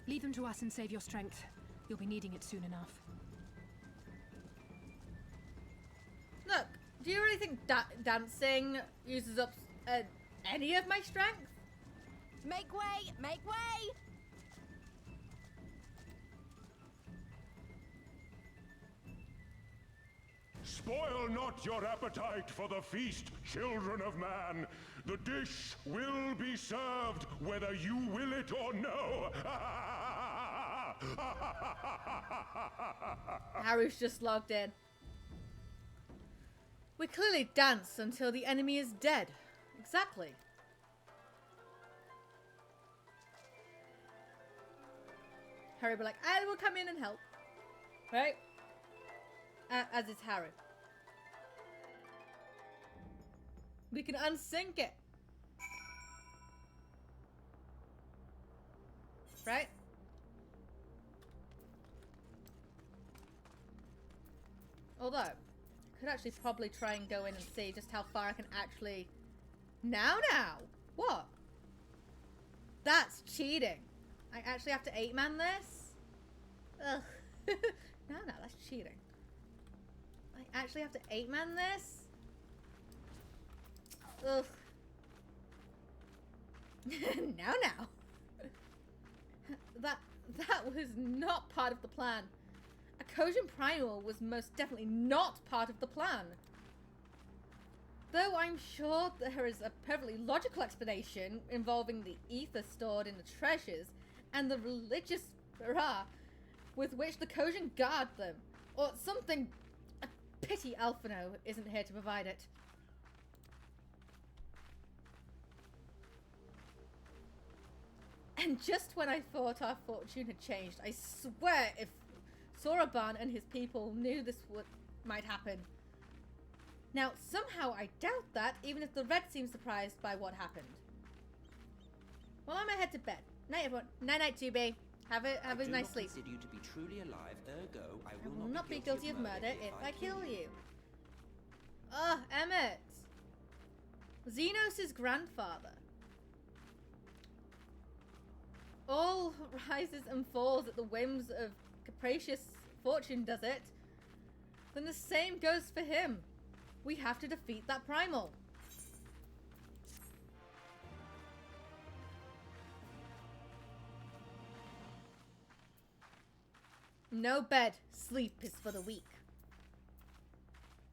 F: Leave them to us and save your strength. You'll be needing it soon enough.
A: Look, do you really think dancing uses up any of my strength?
D: Make way! Make way!
U: Spoil not your appetite for the feast, children of man. The dish will be served whether you will it or no.
A: Haru's just logged in. We clearly dance until the enemy is dead. Exactly. Harry will be like, I will come in and help. Right? As is Harry. We can unsync it. Right? Although, I could actually probably try and go in and see just how far I can actually... Now! What? That's cheating. I actually have to 8-man this? Ugh. No, that's cheating. I actually have to 8-man this? Ugh. Now. That was not part of the plan. A Kojin Primal was most definitely not part of the plan. Though I'm sure there is a perfectly logical explanation involving the ether stored in the treasures and the religious hurrah with which the Kojin guard them, or something. A pity Alphino isn't here to provide it. And just when I thought our fortune had changed, I swear if Soraban and his people knew this might happen. Now, somehow I doubt that, even if the Red seems surprised by what happened. Well, I'm gonna head to bed. Night, everyone. Night, 2B. Have a nice sleep.
J: I consider you to be truly alive, ergo, I
A: will not be guilty of murder if I kill you. Ugh, Emmett. Xenos' grandfather. All rises and falls at the whims of capricious fortune, does it? Then the same goes for him. We have to defeat that primal. No bed. Sleep is for the weak.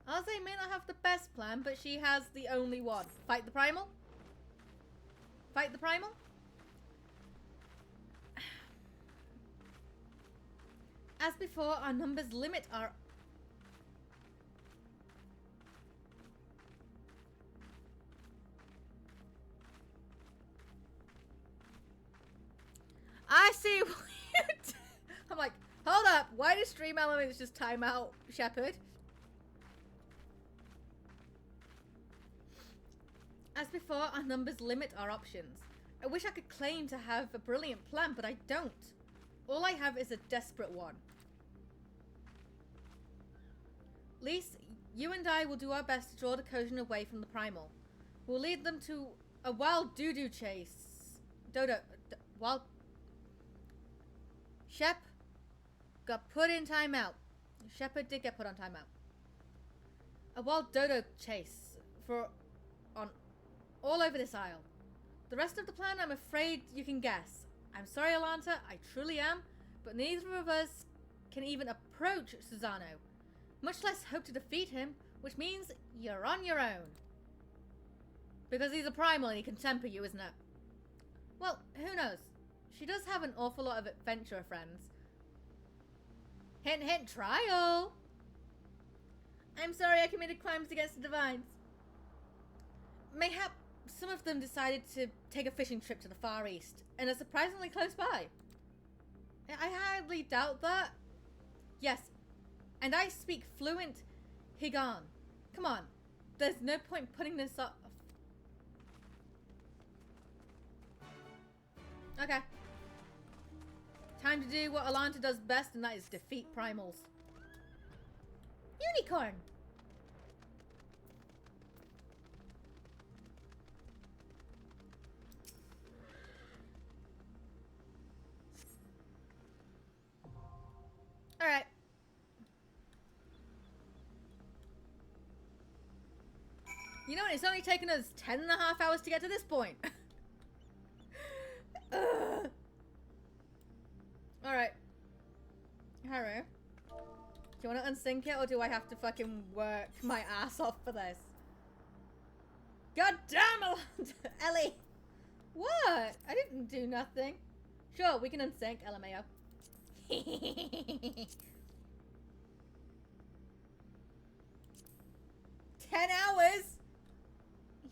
A: Arze may not have the best plan, but she has the only one. Fight the primal? Fight the primal? As before, our numbers limit our... I see what you did. I'm like, hold up. Why does Stream Elements just time out Shepard? As before, our numbers limit our options. I wish I could claim to have a brilliant plan, but I don't. All I have is a desperate one. Lise, you and I will do our best to draw the Kojin away from the primal. We'll lead them to a wild doo-doo chase. Wild... Shep got put in timeout. Shepard did get put on timeout. A wild dodo chase on all over this isle. The rest of the plan, I'm afraid you can guess. I'm sorry, Alanta, I truly am, but neither of us can even approach Susano, much less hope to defeat him, which means you're on your own. Because he's a primal and he can temper you, isn't it? Well, who knows? She does have an awful lot of adventurer friends. Hint, hint, trial! I'm sorry I committed crimes against the Divines. Mayhap some of them decided to take a fishing trip to the Far East, and are surprisingly close by. I hardly doubt that. Yes, and I speak fluent Higan. Come on, there's no point putting this off. Okay. Time to do what Alanta does best, and that is defeat primals. Unicorn! Alright. You know what? It's only taken us 10.5 hours to get to this point. Alright. Harry. Do you want to unsync it, or do I have to fucking work my ass off for this? God damn it, Ellie! What? I didn't do nothing. Sure, we can unsync, LMAO. 10 hours?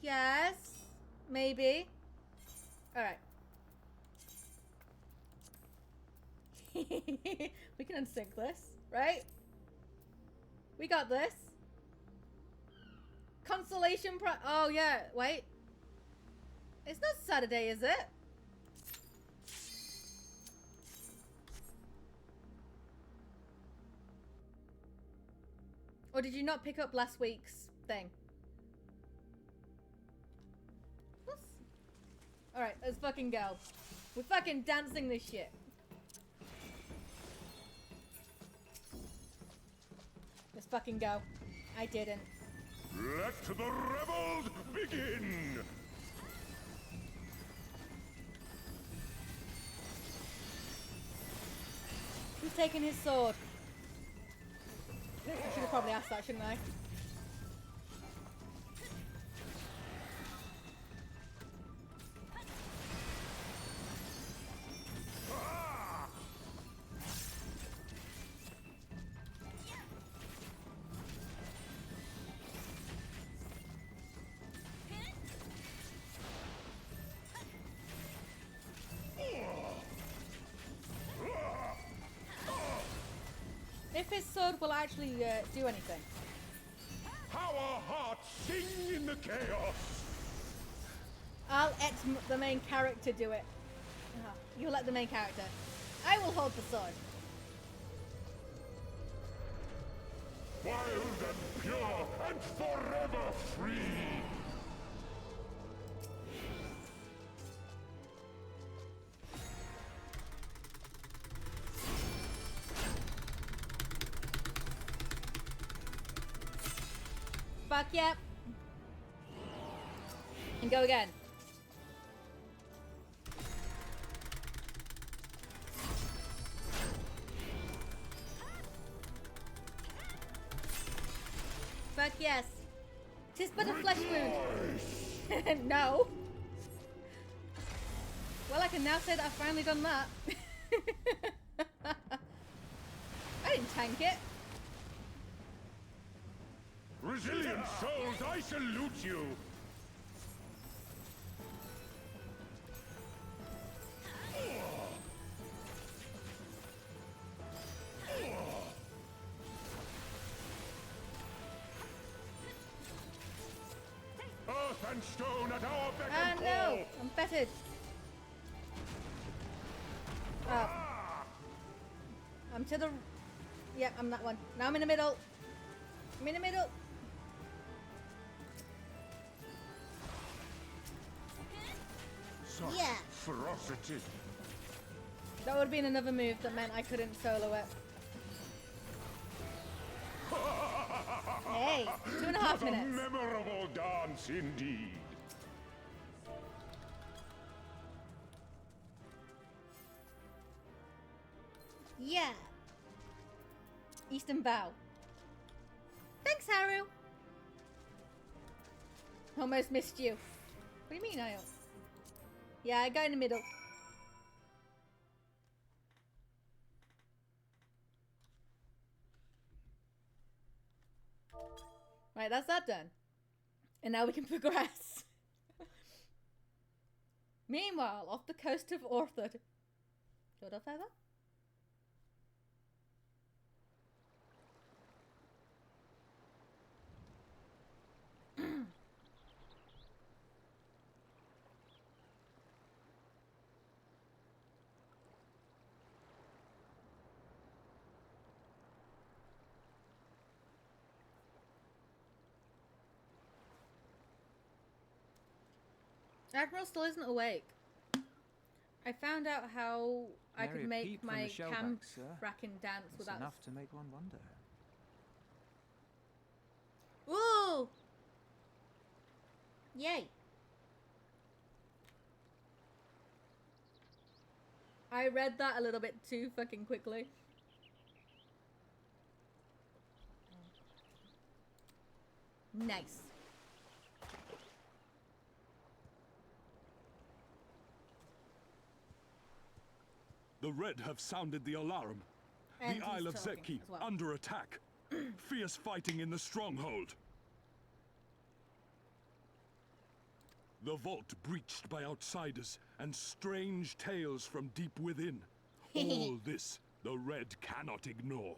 A: Yes. Maybe. Alright. We can unsync this, right? We got this. Consolation prize. Oh, yeah. Wait. It's not Saturday, is it? Or did you not pick up last week's thing? Alright, let's fucking go. We're fucking dancing this shit. Let's fucking go. I didn't.
U: Let the revels begin!
A: Who's taking his sword? I should have probably asked that, shouldn't I? If his sword will actually do anything.
U: Our hearts sing in the chaos!
A: I'll let the main character do it. You let the main character. I will hold the sword.
U: Wild and pure and forever free!
A: Fuck yep. And go again. Fuck yes. 'Tis but a flesh wound. No. Well, I can now say that I've finally done that. I didn't tank it.
U: Resilient souls, I salute you! Earth and stone at our beck and call!
A: No! I'm fettered. Oh. I'm to the... Yep, I'm that one. Now I'm in the middle. I'm in the middle.
U: Such
A: yeah.
U: ferocity.
A: That would have been another move that meant I couldn't solo it. Hey, 2.5 minutes.
U: A memorable dance indeed.
A: Yeah. Eastern Bow. Thanks, Haru. Almost missed you. What do you mean, I? Yeah, I go in the middle. Right, that's that done. And now we can progress. Meanwhile, off the coast of Orthud. Go further? Admiral still isn't awake. I found out how I could make my cam racking dance without...
G: enough to make one wonder.
A: Ooh! Yay! I read that a little bit too fucking quickly. Nice.
U: The Red have sounded the alarm.
A: And
U: the Isle of Zeki
A: well.
U: under attack. Fierce fighting in the stronghold. The vault breached by outsiders and strange tales from deep within. All this the Red cannot ignore.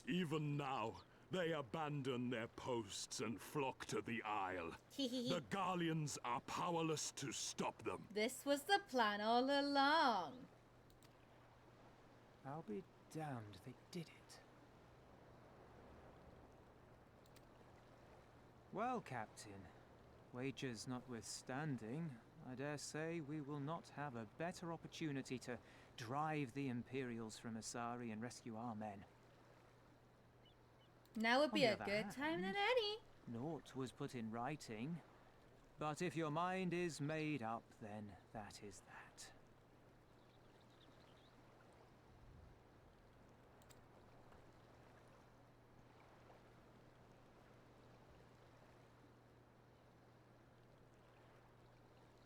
U: Even now, they abandon their posts and flock to the Isle. The Garleans are powerless to stop them.
A: This was the plan all along.
G: I'll be damned they did it. Well, Captain, wagers notwithstanding, I dare say we will not have a better opportunity to drive the Imperials from Asari and rescue our men.
A: Now would be
G: On
A: a
G: the other
A: good time than
G: hand,
A: any.
G: Naught was put in writing, but if your mind is made up, then that is that.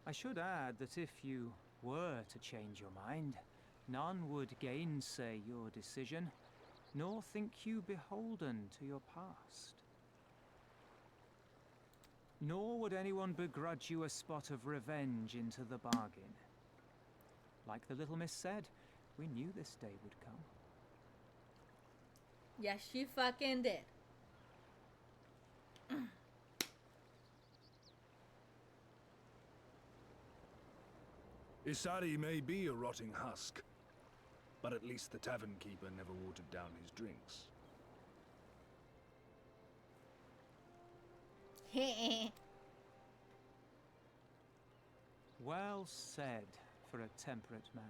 G: I should add that if you were to change your mind, none would gainsay your decision, nor think you beholden to your past. Nor would anyone begrudge you a spot of revenge into the bargain. Like the little miss said, we knew this day would come.
A: Yes, you fucking did.
U: Isari may be a rotting husk, but at least the tavern keeper never watered down his drinks.
G: Well said for a temperate man.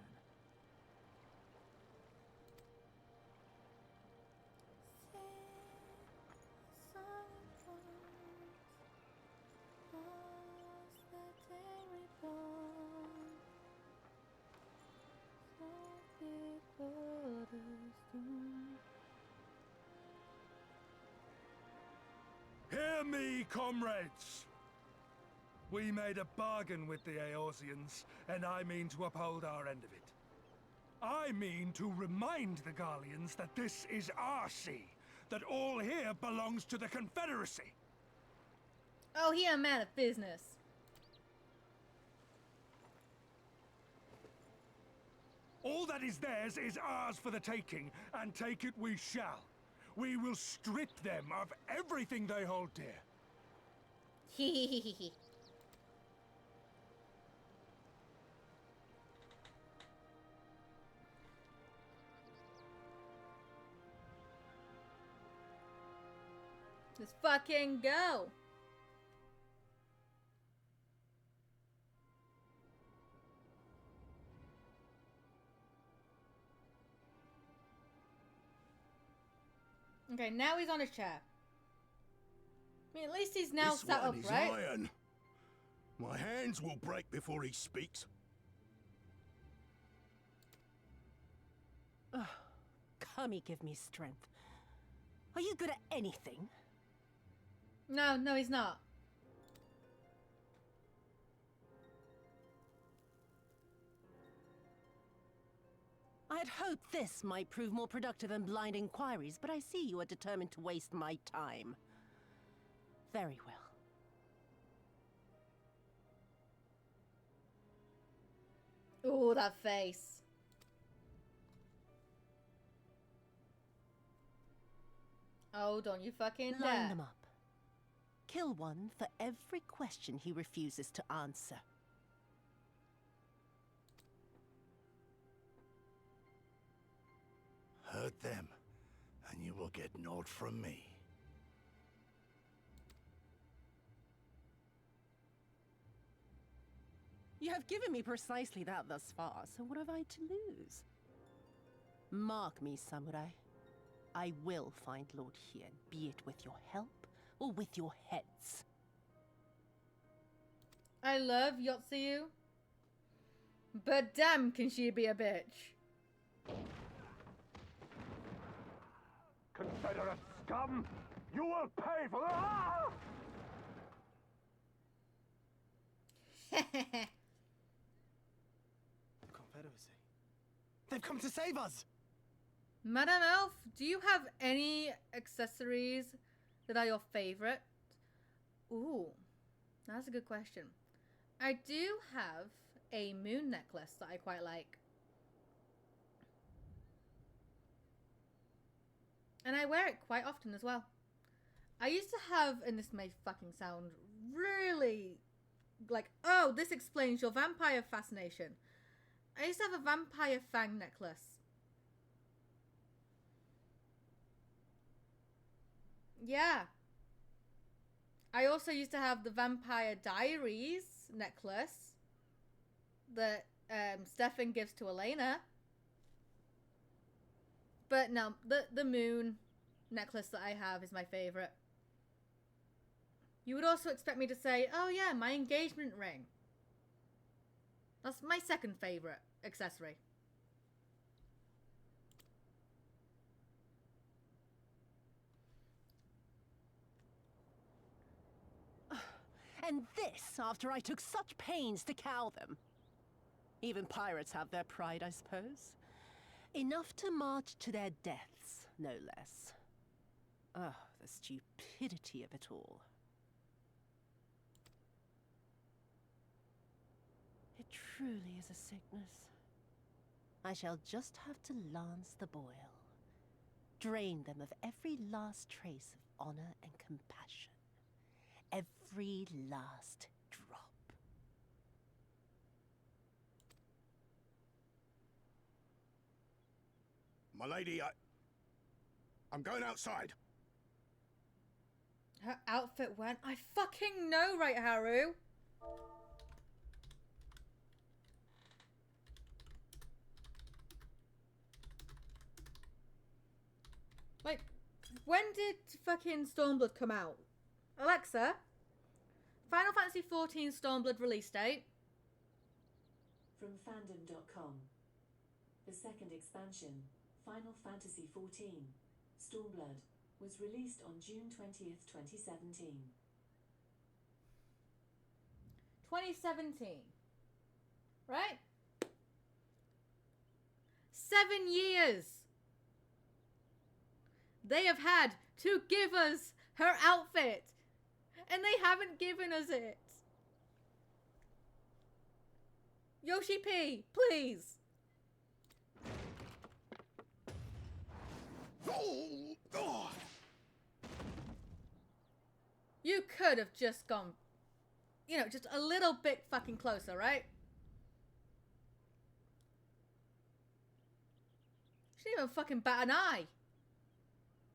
U: Hear me, comrades! We made a bargain with the Eorzeans, and I mean to uphold our end of it. I mean to remind the Garleans that this is our sea, that all here belongs to the Confederacy.
A: Oh, he a man of business.
U: All that is theirs is ours for the taking, and take it we shall. We will strip them of everything they hold dear.
A: Hehehehe. Let's fucking go. Okay, now he's on his chair. I mean, at least he's now
R: This
A: sat
R: one
A: up,
R: is
A: right?
R: iron. My hands will break before he speaks.
P: Kami, give me strength. Are you good at anything?
A: No, no, he's not.
P: I had hoped this might prove more productive than blind inquiries, but I see you are determined to waste my time. Very well.
A: Oh, that face. Oh, don't you fucking dare.
P: Line them up. Kill one for every question he refuses to answer.
R: Hurt them, and you will get naught from me.
P: You have given me precisely that thus far, so what have I to lose? Mark me, samurai. I will find Lord Hien, be it with your help or with your heads.
A: I love Yotsuyu, but damn can she be a bitch.
H: Confederate scum! You will pay for that!
S: Confederacy. They've come to save us!
A: Madame Elf, do you have any accessories that are your favorite? Ooh, that's a good question. I do have a moon necklace that I quite like. And I wear it quite often as well. I used to have, and this may fucking sound really like, oh, this explains your vampire fascination. I used to have a vampire fang necklace. Yeah. I also used to have the Vampire Diaries necklace that Stefan gives to Elena. But no, the moon necklace that I have is my favorite. You would also expect me to say, oh yeah, my engagement ring. That's my second favorite accessory.
P: And this after I took such pains to cow them. Even pirates have their pride, I suppose. Enough to march to their deaths, no less. Oh, the stupidity of it all. It truly is a sickness. I shall just have to lance the boil. Drain them of every last trace of honor and compassion. Every last drop.
K: My lady, I'm going outside.
A: Her outfit went. I fucking know, right, Haru? Like, when did fucking Stormblood come out? Alexa, Final Fantasy XIV Stormblood release date.
T: From fandom.com. The second expansion, Final Fantasy XIV, Stormblood, was released on June 20th, 2017.
A: 2017. Right? 7 years. They have had to give us her outfit. And they haven't given us it. Yoshi P, please. You could have just gone, you know, just a little bit fucking closer, right? She didn't even fucking bat an eye.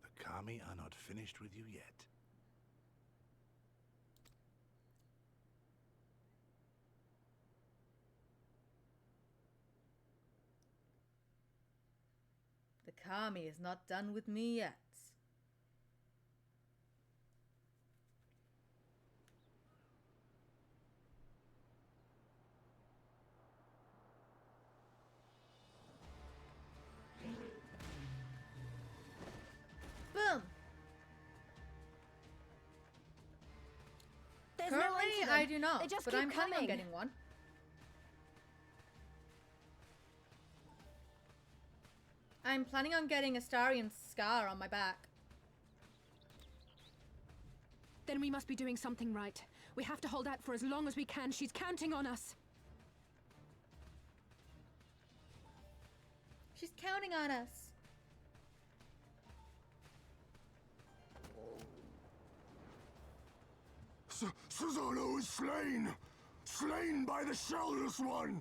K: The Kami are not finished with you yet.
A: The Kami is not done with me yet. Boom!
D: There's
A: Currently,
D: no end to them.
A: I do not,
D: They just
A: but
D: keep
A: I'm planning on
D: coming.
A: getting one. I'm planning on getting a Starion scar on my back.
F: Then we must be doing something right. We have to hold out for as long as we can. She's counting on us.
A: She's counting on us.
K: Susanoo is slain! Slain by the Shellless One!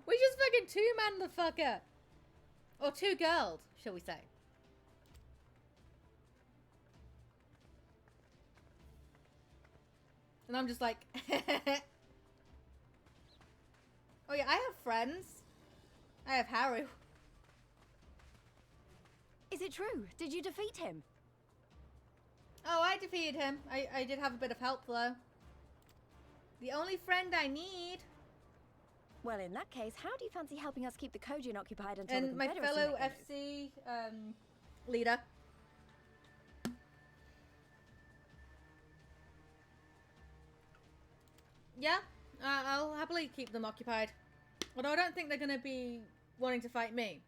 A: We just fucking two-man the fucker. Or two-girled, shall we say. And I'm just like... Oh yeah, I have friends. I have Haru.
D: Is it true? Did you defeat him?
A: Oh, I defeated him. I did have a bit of help, though. The only friend I need.
D: Well, in that case, how do you fancy helping us keep the Kojin occupied until the
A: And my
D: Confederacy
A: fellow
D: make a move?
A: FC leader. Yeah, I'll happily keep them occupied. Although I don't think they're going to be wanting to fight me.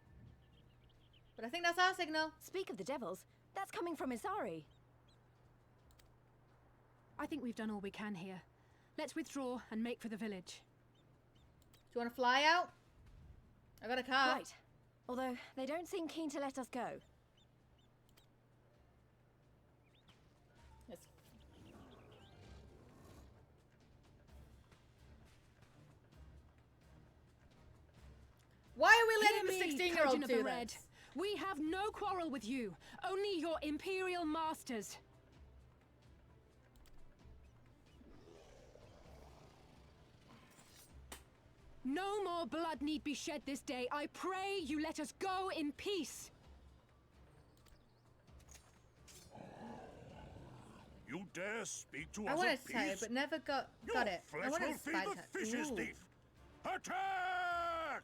A: But I think that's our signal.
D: Speak of the devils, that's coming from Isari.
F: I think we've done all we can here. Let's withdraw and make for the village.
A: you want to fly out? I got a car.
D: Right. Although they don't seem keen to let us go.
A: Yes. Why are we letting the 16-year-old
F: Cogin of
A: do
F: the
A: this?
F: Red. We have no quarrel with you. Only your Imperial masters. No more blood need be shed this day. I pray you let us go in peace.
K: You dare speak to
A: I
K: us
A: wanted
K: of
A: to tell you,
K: peace?
A: but never got
K: Your
A: it. I
K: flesh
A: wanted
K: will
A: to
K: feed
A: spike
K: the
A: it.
K: fish's
A: Ooh.
K: teeth. Attack!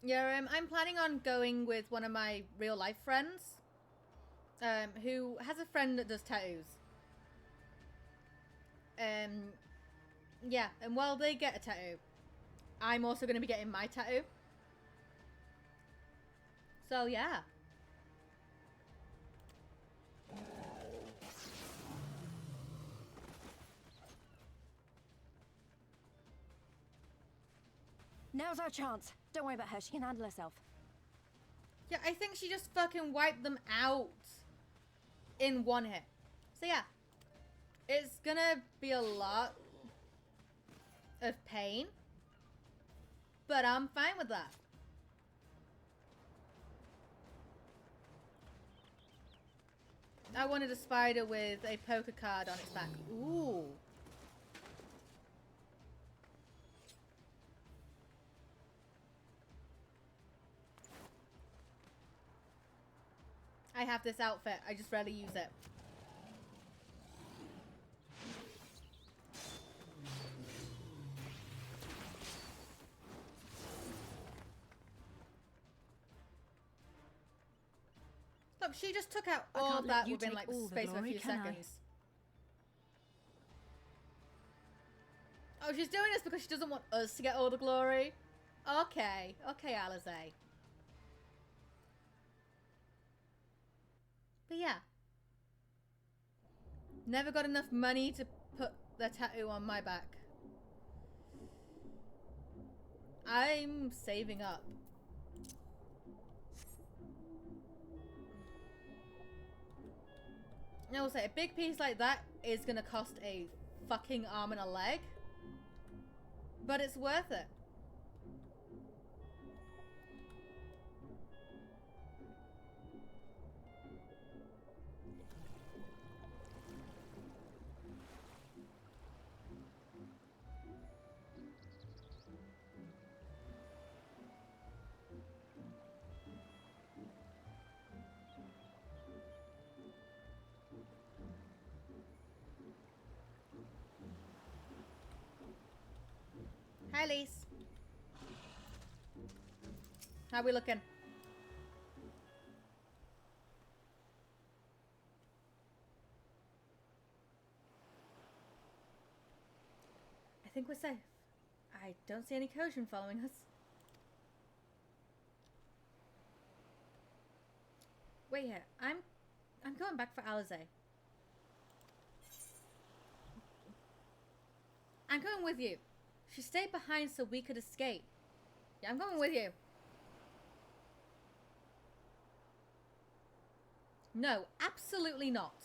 A: Yeah, I'm planning on going with one of my real life friends, who has a friend that does tattoos. Yeah, and while they get a tattoo, I'm also going to be getting my tattoo. So yeah.
D: Now's our chance. Don't worry about her. She can handle herself.
A: Yeah, I think she just fucking wiped them out in one hit. So yeah, it's gonna be a lot of pain, but I'm fine with that. I wanted a spider with a poker card on its back. Ooh. I have this outfit. I just rarely use it. Look, she just took out all
D: can't let
A: that
D: you
A: within
D: take
A: like the
D: all the
A: space of a
D: glory,
A: few
D: can I?
A: seconds. Oh, she's doing this because she doesn't want us to get all the glory. Okay, okay, Alize. But yeah. Never got enough money to put the tattoo on my back. I'm saving up. I will say, a big piece like that is gonna cost a fucking arm and a leg. But it's worth it. Hi, Lise. How we looking? I think we're safe. I don't see any Kojin following us. Wait here. I'm going back for Alize. I'm going with you. She stayed behind so we could escape. Yeah, I'm going with you. No, absolutely not.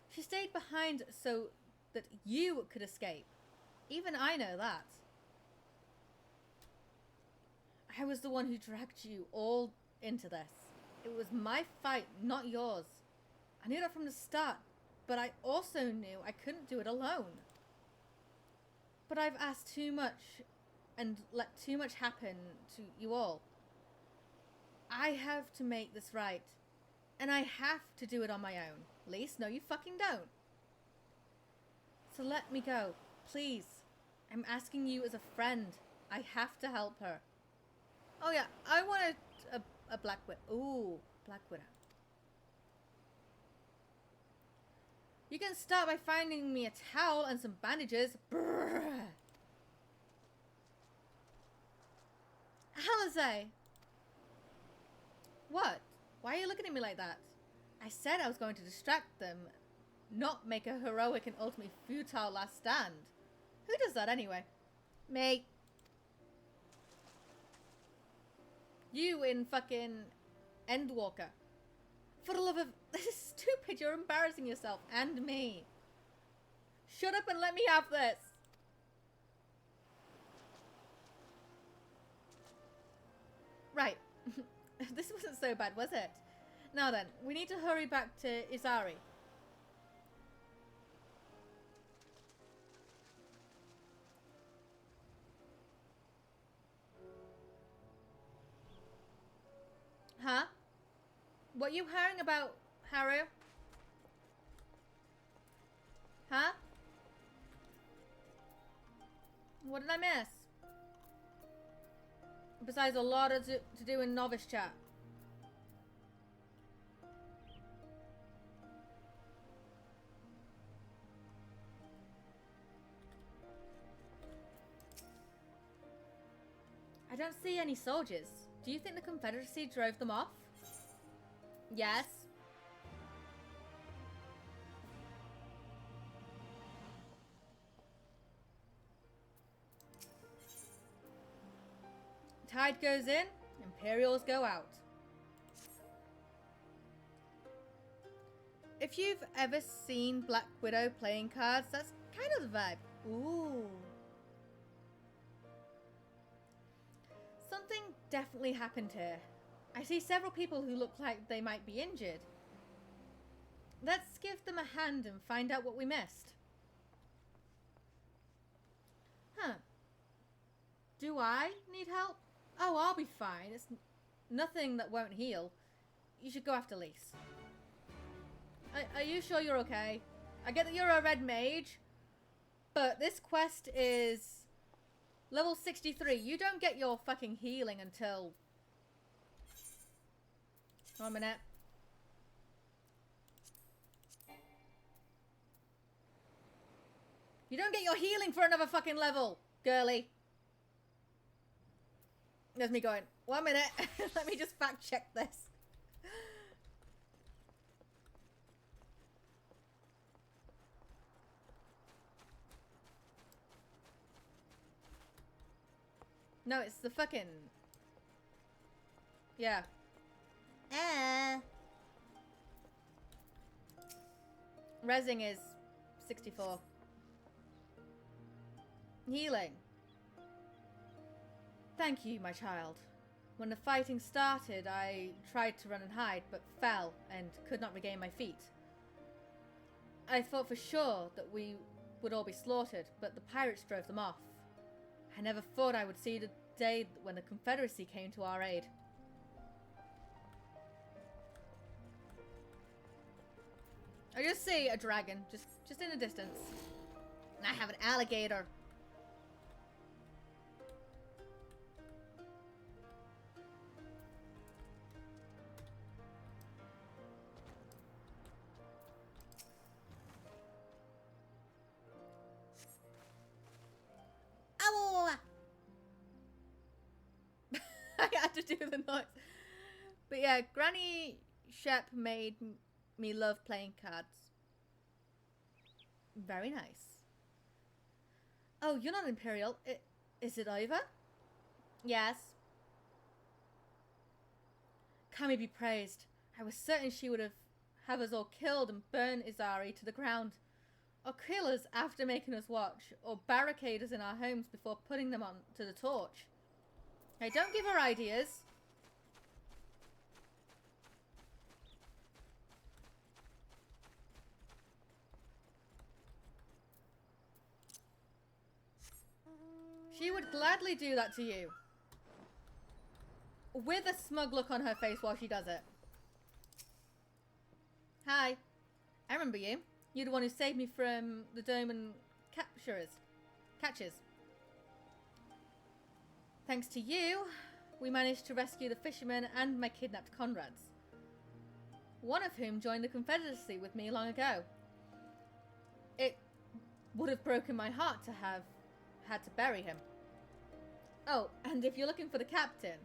A: She stayed behind so that you could escape. Even I know that. I was the one who dragged you all into this. It was my fight, not yours. I knew that from the start, but I also knew I couldn't do it alone. But I've asked too much and let too much happen to you all. I have to make this right. And I have to do it on my own. Lise, no you fucking don't. So let me go, please. I'm asking you as a friend. I have to help her. Oh yeah, I want a Black Widow. Ooh, Black Widow. You can start by finding me a towel and some bandages. Brrr. Alize! What? Why are you looking at me like that? I said I was going to distract them, not make a heroic and ultimately futile last stand. Who does that anyway? Me. You in fucking Endwalker. For the love of... This is stupid. You're embarrassing yourself and me. Shut up and let me have this. Right. This wasn't so bad, was it? Now then, we need to hurry back to Izari. Huh? What are you hearing about, Haru? Huh? What did I miss? Besides a lot to do in novice chat. I don't see any soldiers. Do you think the Confederacy drove them off? Yes. Tide goes in, Imperials go out. If you've ever seen Black Widow playing cards, that's kind of the vibe. Ooh. Something definitely happened here. I see several people who look like they might be injured. Let's give them a hand and find out what we missed. Huh. Do I need help? Oh, I'll be fine. It's nothing that won't heal. You should go after Lise. Are you sure you're okay? I get that you're a red mage, but this quest is level 63. You don't get your fucking healing until... 1 minute. You don't get your healing for another fucking level, girly. There's me going, 1 minute. Let me just fact check this. No, it's the fucking... Yeah. Resing is 64. Healing. Thank you, my child. When the fighting started, I tried to run and hide, but fell and could not regain my feet. I thought for sure that we would all be slaughtered, but the pirates drove them off. I never thought I would see the day when the Confederacy came to our aid. I just see a dragon, just in the distance. And I have an alligator. I had to do the noise. But yeah, Granny Shep made me love playing cards. Very nice. Oh, you're not Imperial. Is it over? Yes. Kami be praised. I was certain she would have us all killed and burn Izari to the ground. Or kill us after making us watch. Or barricade us in our homes before putting them on to the torch. Hey, don't give her ideas. She would gladly do that to you. With a smug look on her face while she does it. Hi. I remember you. You're the one who saved me from the Doman catchers. Thanks to you, we managed to rescue the fishermen and my kidnapped comrades. One of whom joined the Confederacy with me long ago. It would have broken my heart to have had to bury him. Oh, and if you're looking for the captain,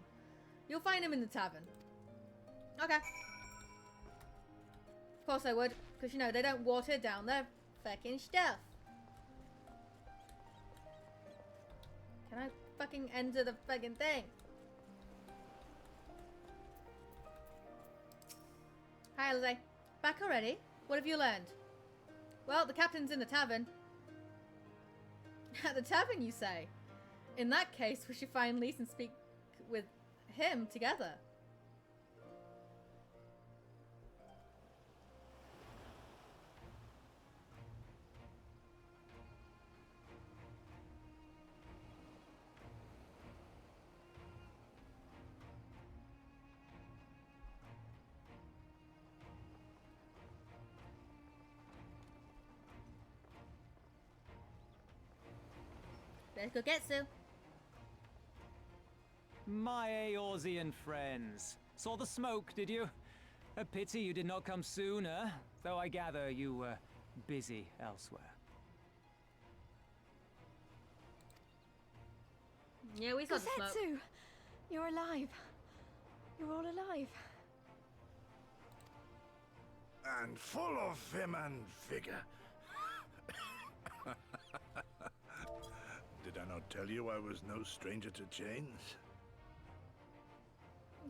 A: you'll find him in the tavern. Okay. Of course I would, because you know, they don't water down their fucking stuff. Can I fucking enter the fucking thing? Hi, Alizé. Back already? What have you learned? Well, the captain's in the tavern. At the tavern, you say? In that case, we should find Lise and speak with him together. Let's go get Sue.
G: My Eorzean friends. Saw the smoke, did you? A pity you did not come sooner, though I gather you were busy elsewhere.
A: Yeah, we saw the smoke.
D: Gosetsu! You're alive. You're all alive.
K: And full of vim and vigor. Did I not tell you I was no stranger to chains?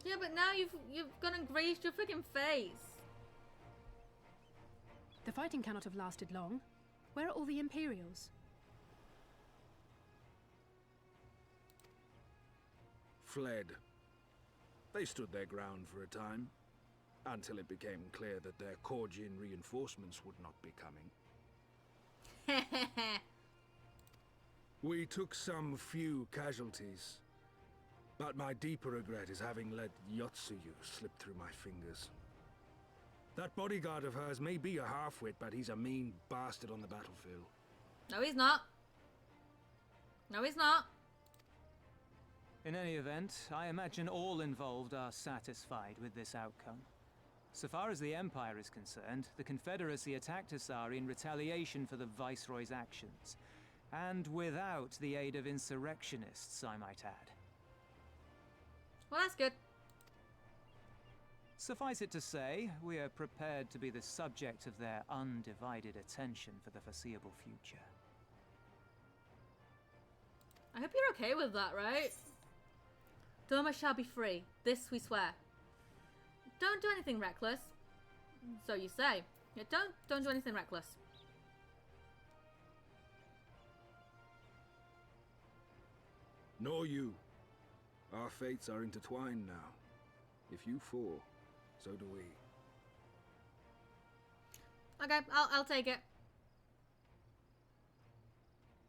A: Yeah, but now you've gone and grazed your freaking face.
F: The fighting cannot have lasted long. Where are all the Imperials?
B: Fled. They stood their ground for a time, until it became clear that their Korgian reinforcements would not be coming. We took some few casualties, but my deeper regret is having let Yotsuyu slip through my fingers. That bodyguard of hers may be a half-wit, but he's a mean bastard on the battlefield.
A: No, he's not. No, he's not.
G: In any event, I imagine all involved are satisfied with this outcome. So far as the Empire is concerned, the Confederacy attacked Asari in retaliation for the Viceroy's actions. And without the aid of insurrectionists, I might add.
A: Well, that's good.
G: Suffice it to say, we are prepared to be the subject of their undivided attention for the foreseeable future.
A: I hope you're okay with that, right? Doma shall be free. This we swear. Don't do anything reckless. So you say. Yeah, don't do anything reckless.
B: Nor you. Our fates are intertwined now. If you fall, so do we.
A: Okay, I'll take it.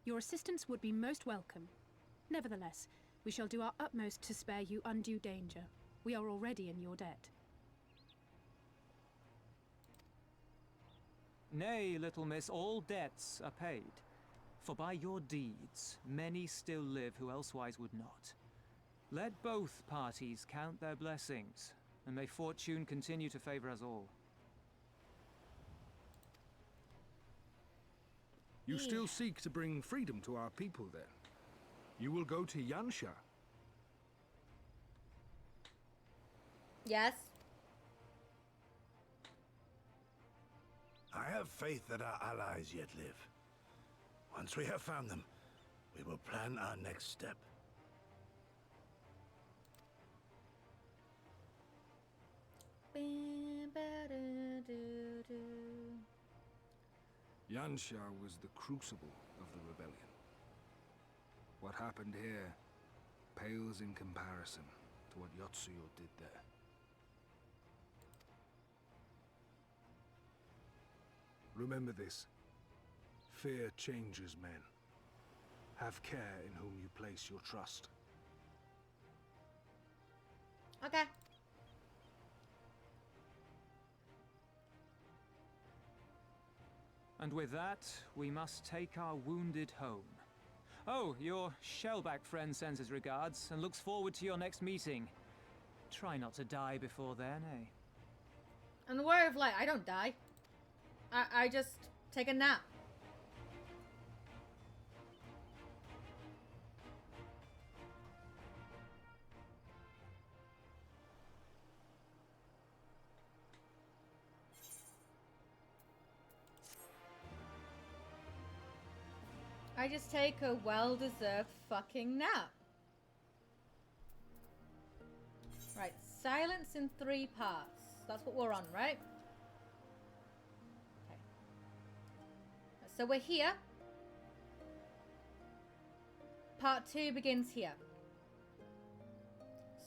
F: Your assistance would be most welcome. Nevertheless, we shall do our utmost to spare you undue danger. We are already in your debt.
G: Nay, little miss, all debts are paid. For by your deeds, many still live who elsewise would not. Let both parties count their blessings, and may fortune continue to favor us all.
B: You still seek to bring freedom to our people, then? You will go to Yansha?
A: Yes.
K: I have faith that our allies yet live. Once we have found them, we will plan our next step.
B: Yansha was the crucible of the rebellion. What happened here pales in comparison to what Yotsuyo did there. Remember this. Fear changes men. Have care in whom you place your trust.
A: Okay.
G: And with that, we must take our wounded home. Oh, your Shellback friend sends his regards and looks forward to your next meeting. Try not to die before then, eh?
A: And the Warrior of Light, I don't die. I just take a nap. I just take a well-deserved fucking nap. Right, silence in 3 parts. That's what we're on, right? So we're here. Part 2 begins here.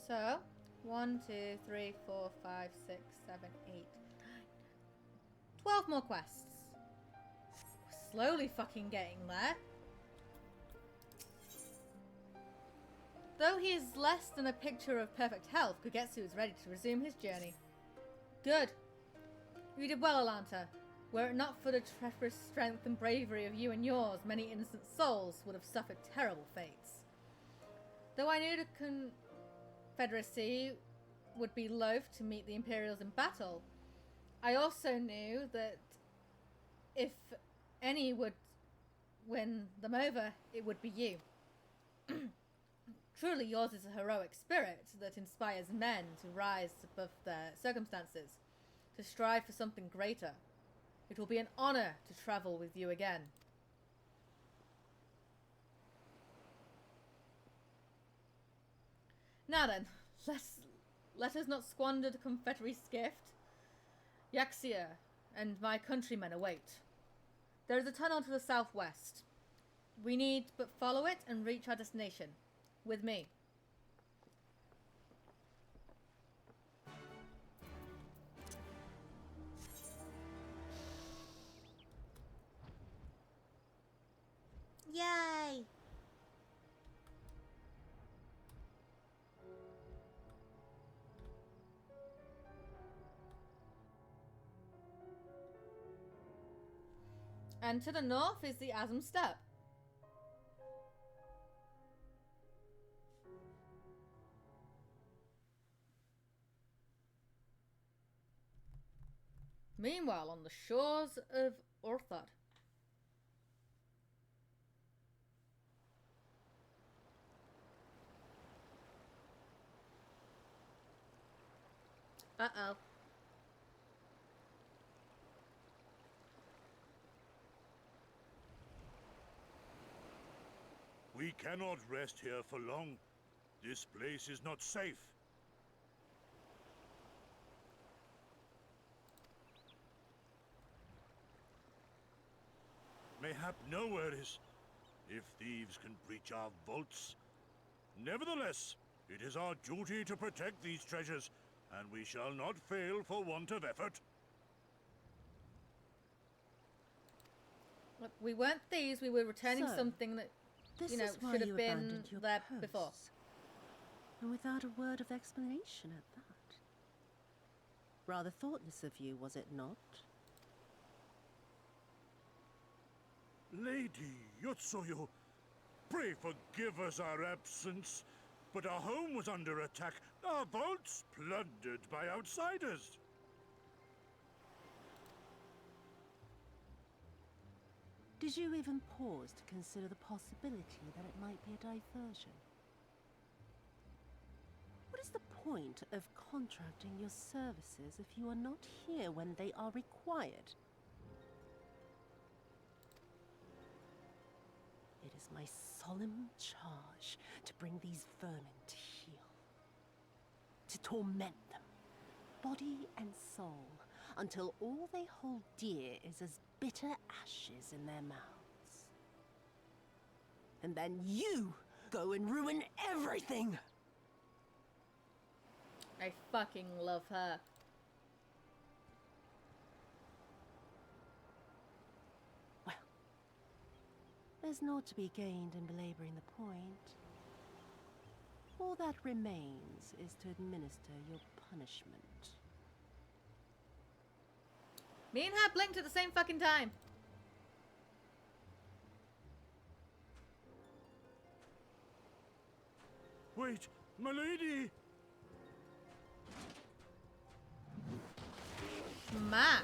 A: So, 1, 2, 3, 4, 5, 6, 7, 8, 9, 12 more quests. We're slowly fucking getting there. Though he is less than a picture of perfect health, Kugetsu is ready to resume his journey. Good. You did well, Alanta. Were it not for the treacherous strength and bravery of you and yours, many innocent souls would have suffered terrible fates. Though I knew the Confederacy would be loath to meet the Imperials in battle, I also knew that if any would win them over, it would be you. Truly yours is a heroic spirit that inspires men to rise above their circumstances, to strive for something greater. It will be an honor to travel with you again. Now then, let us not squander the Confederacy's gift. Yaxia and my countrymen await. There is a tunnel to the southwest. We need but follow it and reach our destination. With me.
P: Yay!
A: And to the north is the Azam Steppe. Meanwhile, on the shores of Orthod. Uh-oh.
K: We cannot rest here for long. This place is not safe. Mayhap nowhere is, if thieves can breach our vaults. Nevertheless, it is our duty to protect these treasures, and we shall not fail for want of effort.
A: Look, we weren't thieves, we were returning
P: So,
A: something that,
P: This
A: you know,
P: is why
A: should have
P: you
A: been
P: abandoned your
A: there
P: posts,
A: before.
P: and without a word of explanation at that. Rather thoughtless of you, was it not?
K: Lady Yotsuyu, pray forgive us our absence, but our home was under attack, our vaults plundered by outsiders.
P: Did you even pause to consider the possibility that it might be a diversion? What is the point of contracting your services if you are not here when they are required? It is my solemn charge to bring these vermin to heel. To torment them, body and soul, until all they hold dear is as bitter ashes in their mouths. And then you go and ruin everything!
A: I fucking love her.
P: Well, there's naught to be gained in belaboring the point. All that remains is to administer your punishment.
A: Me and her blinked at the same fucking time.
K: Wait, my lady!
A: Smack.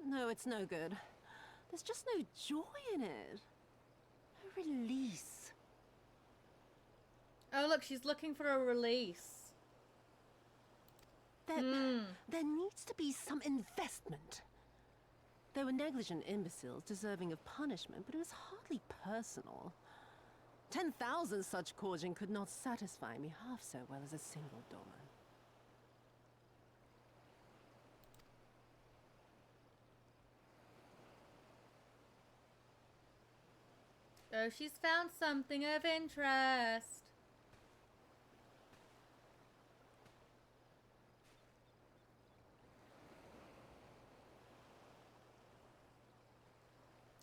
P: No, it's no good. There's just no joy in it. No release.
A: Oh look, she's looking for a release.
P: There needs to be some investment. They were negligent imbeciles deserving of punishment, but it was hardly personal. 10,000 such Korjin could not satisfy me half so well as a single doorman.
A: Oh, she's found something of interest.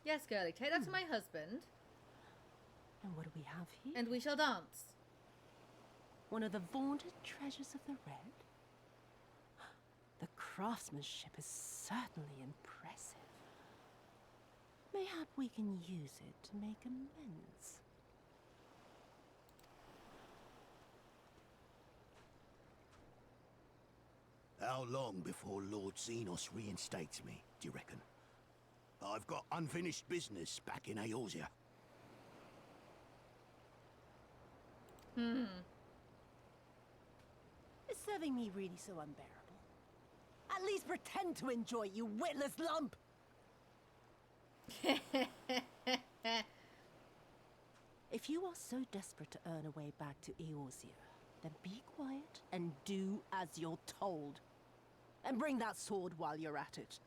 A: Yes, girlie, take that to my husband.
P: And what do we have here?
A: And we shall dance.
P: One of the vaunted treasures of the Red? The craftsmanship is certainly impressive. Mayhap we can use it to make amends.
R: How long before Lord Xenos reinstates me, do you reckon? I've got unfinished business back in Eorzea.
P: Is serving me really so unbearable? At least pretend to enjoy, you witless lump! If you are so desperate to earn a way back to Eorzea, then be quiet and do as you're told. And bring that sword while you're at it.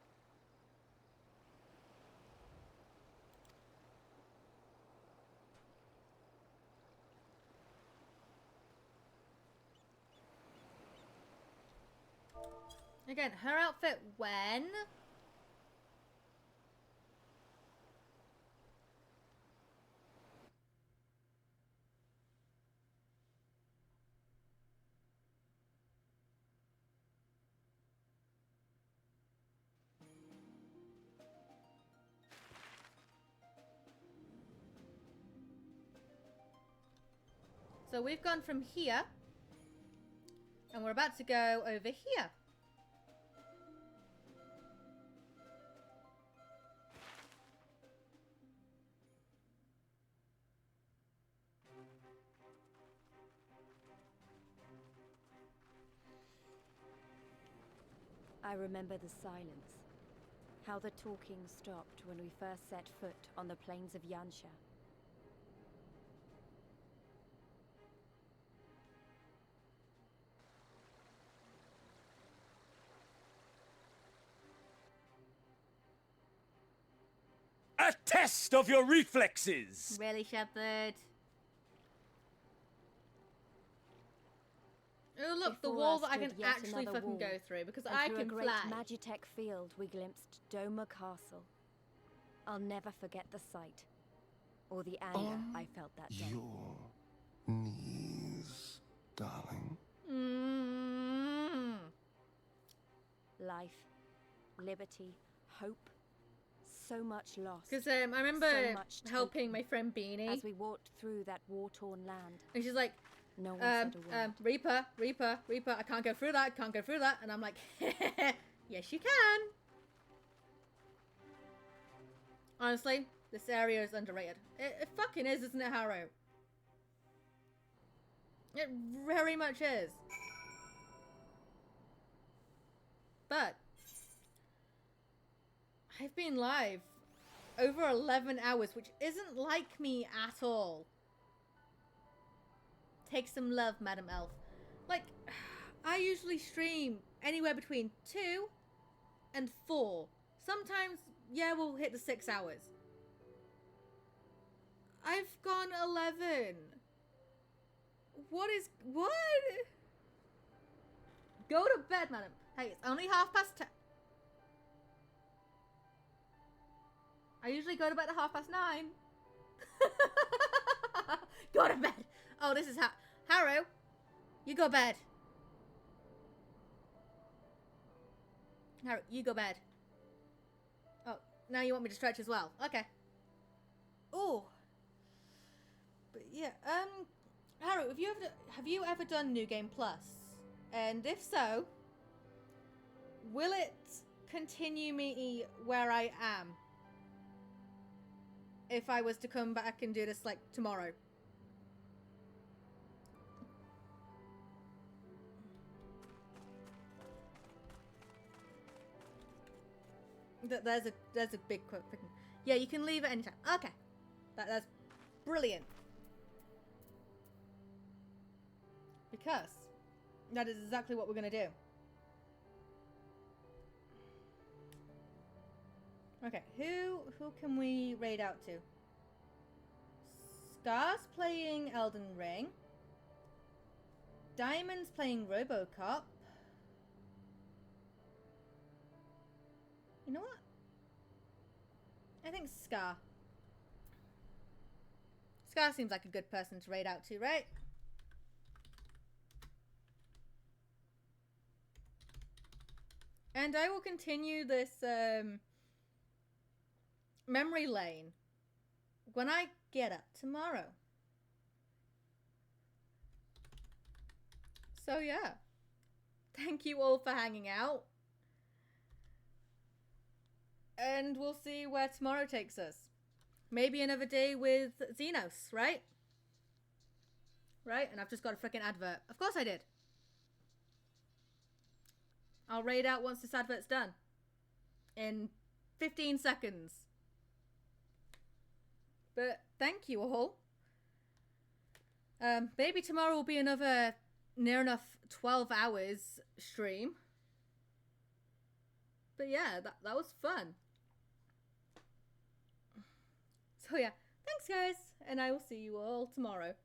A: Again, her outfit when? So we've gone from here, and we're about to go over here.
D: I remember the silence. How the talking stopped when we first set foot on the plains of Yansha.
E: A test of your reflexes!
A: Really, Shepard? Oh look, the
D: Before
A: wall
D: us
A: that I
D: stood
A: can
D: yet
A: actually
D: another
A: fucking
D: wall,
A: go through because
D: and
A: I
D: through
A: can
D: a great
A: fly.
D: Magitech field we glimpsed Doma Castle. I'll never forget the sight, or the anger I felt that day.
I: Your knees, darling.
D: Life, liberty, hope, so much lost.
A: Because I remember
D: so much
A: helping
D: taken.
A: my friend Beanie.
D: As we walked through that war-torn land.
A: And she's like,
D: no one said a word.
A: Reaper, Reaper, Reaper, I can't go through that, can't go through that. And I'm like, yes you can. Honestly, this area is underrated. It fucking is, isn't it, Harrow? It very much is. But I've been live over 11 hours, which isn't like me at all. Take some love, Madam Elf. Like, I usually stream anywhere between 2 and 4. Sometimes, yeah, we'll hit the 6 hours. I've gone 11. What? Go to bed, madam. Hey, it's only 10:30. I usually go to bed at 9:30. Go to bed. Oh, this is Harrow, you go bed. Harrow, you go bed. Oh, now you want me to stretch as well. Okay. Ooh. But yeah, Harrow, have you ever done New Game Plus? And if so, will it continue me where I am? If I was to come back and do this, like, tomorrow? There's a big quote. Yeah, you can leave at any time. Okay. That's brilliant. Because that is exactly what we're going to do. Okay, who can we raid out to? Scar's playing Elden Ring. Diamond's playing RoboCop. You know what? I think Scar. Scar seems like a good person to raid out to, right? And I will continue this memory lane when I get up tomorrow. So yeah. Thank you all for hanging out. And we'll see where tomorrow takes us. Maybe another day with Xenos, right? Right? And I've just got a freaking advert. Of course I did. I'll raid out once this advert's done. In 15 seconds. But thank you all. Maybe tomorrow will be another near enough 12 hours stream. But yeah, that was fun. So yeah, thanks guys, and I will see you all tomorrow.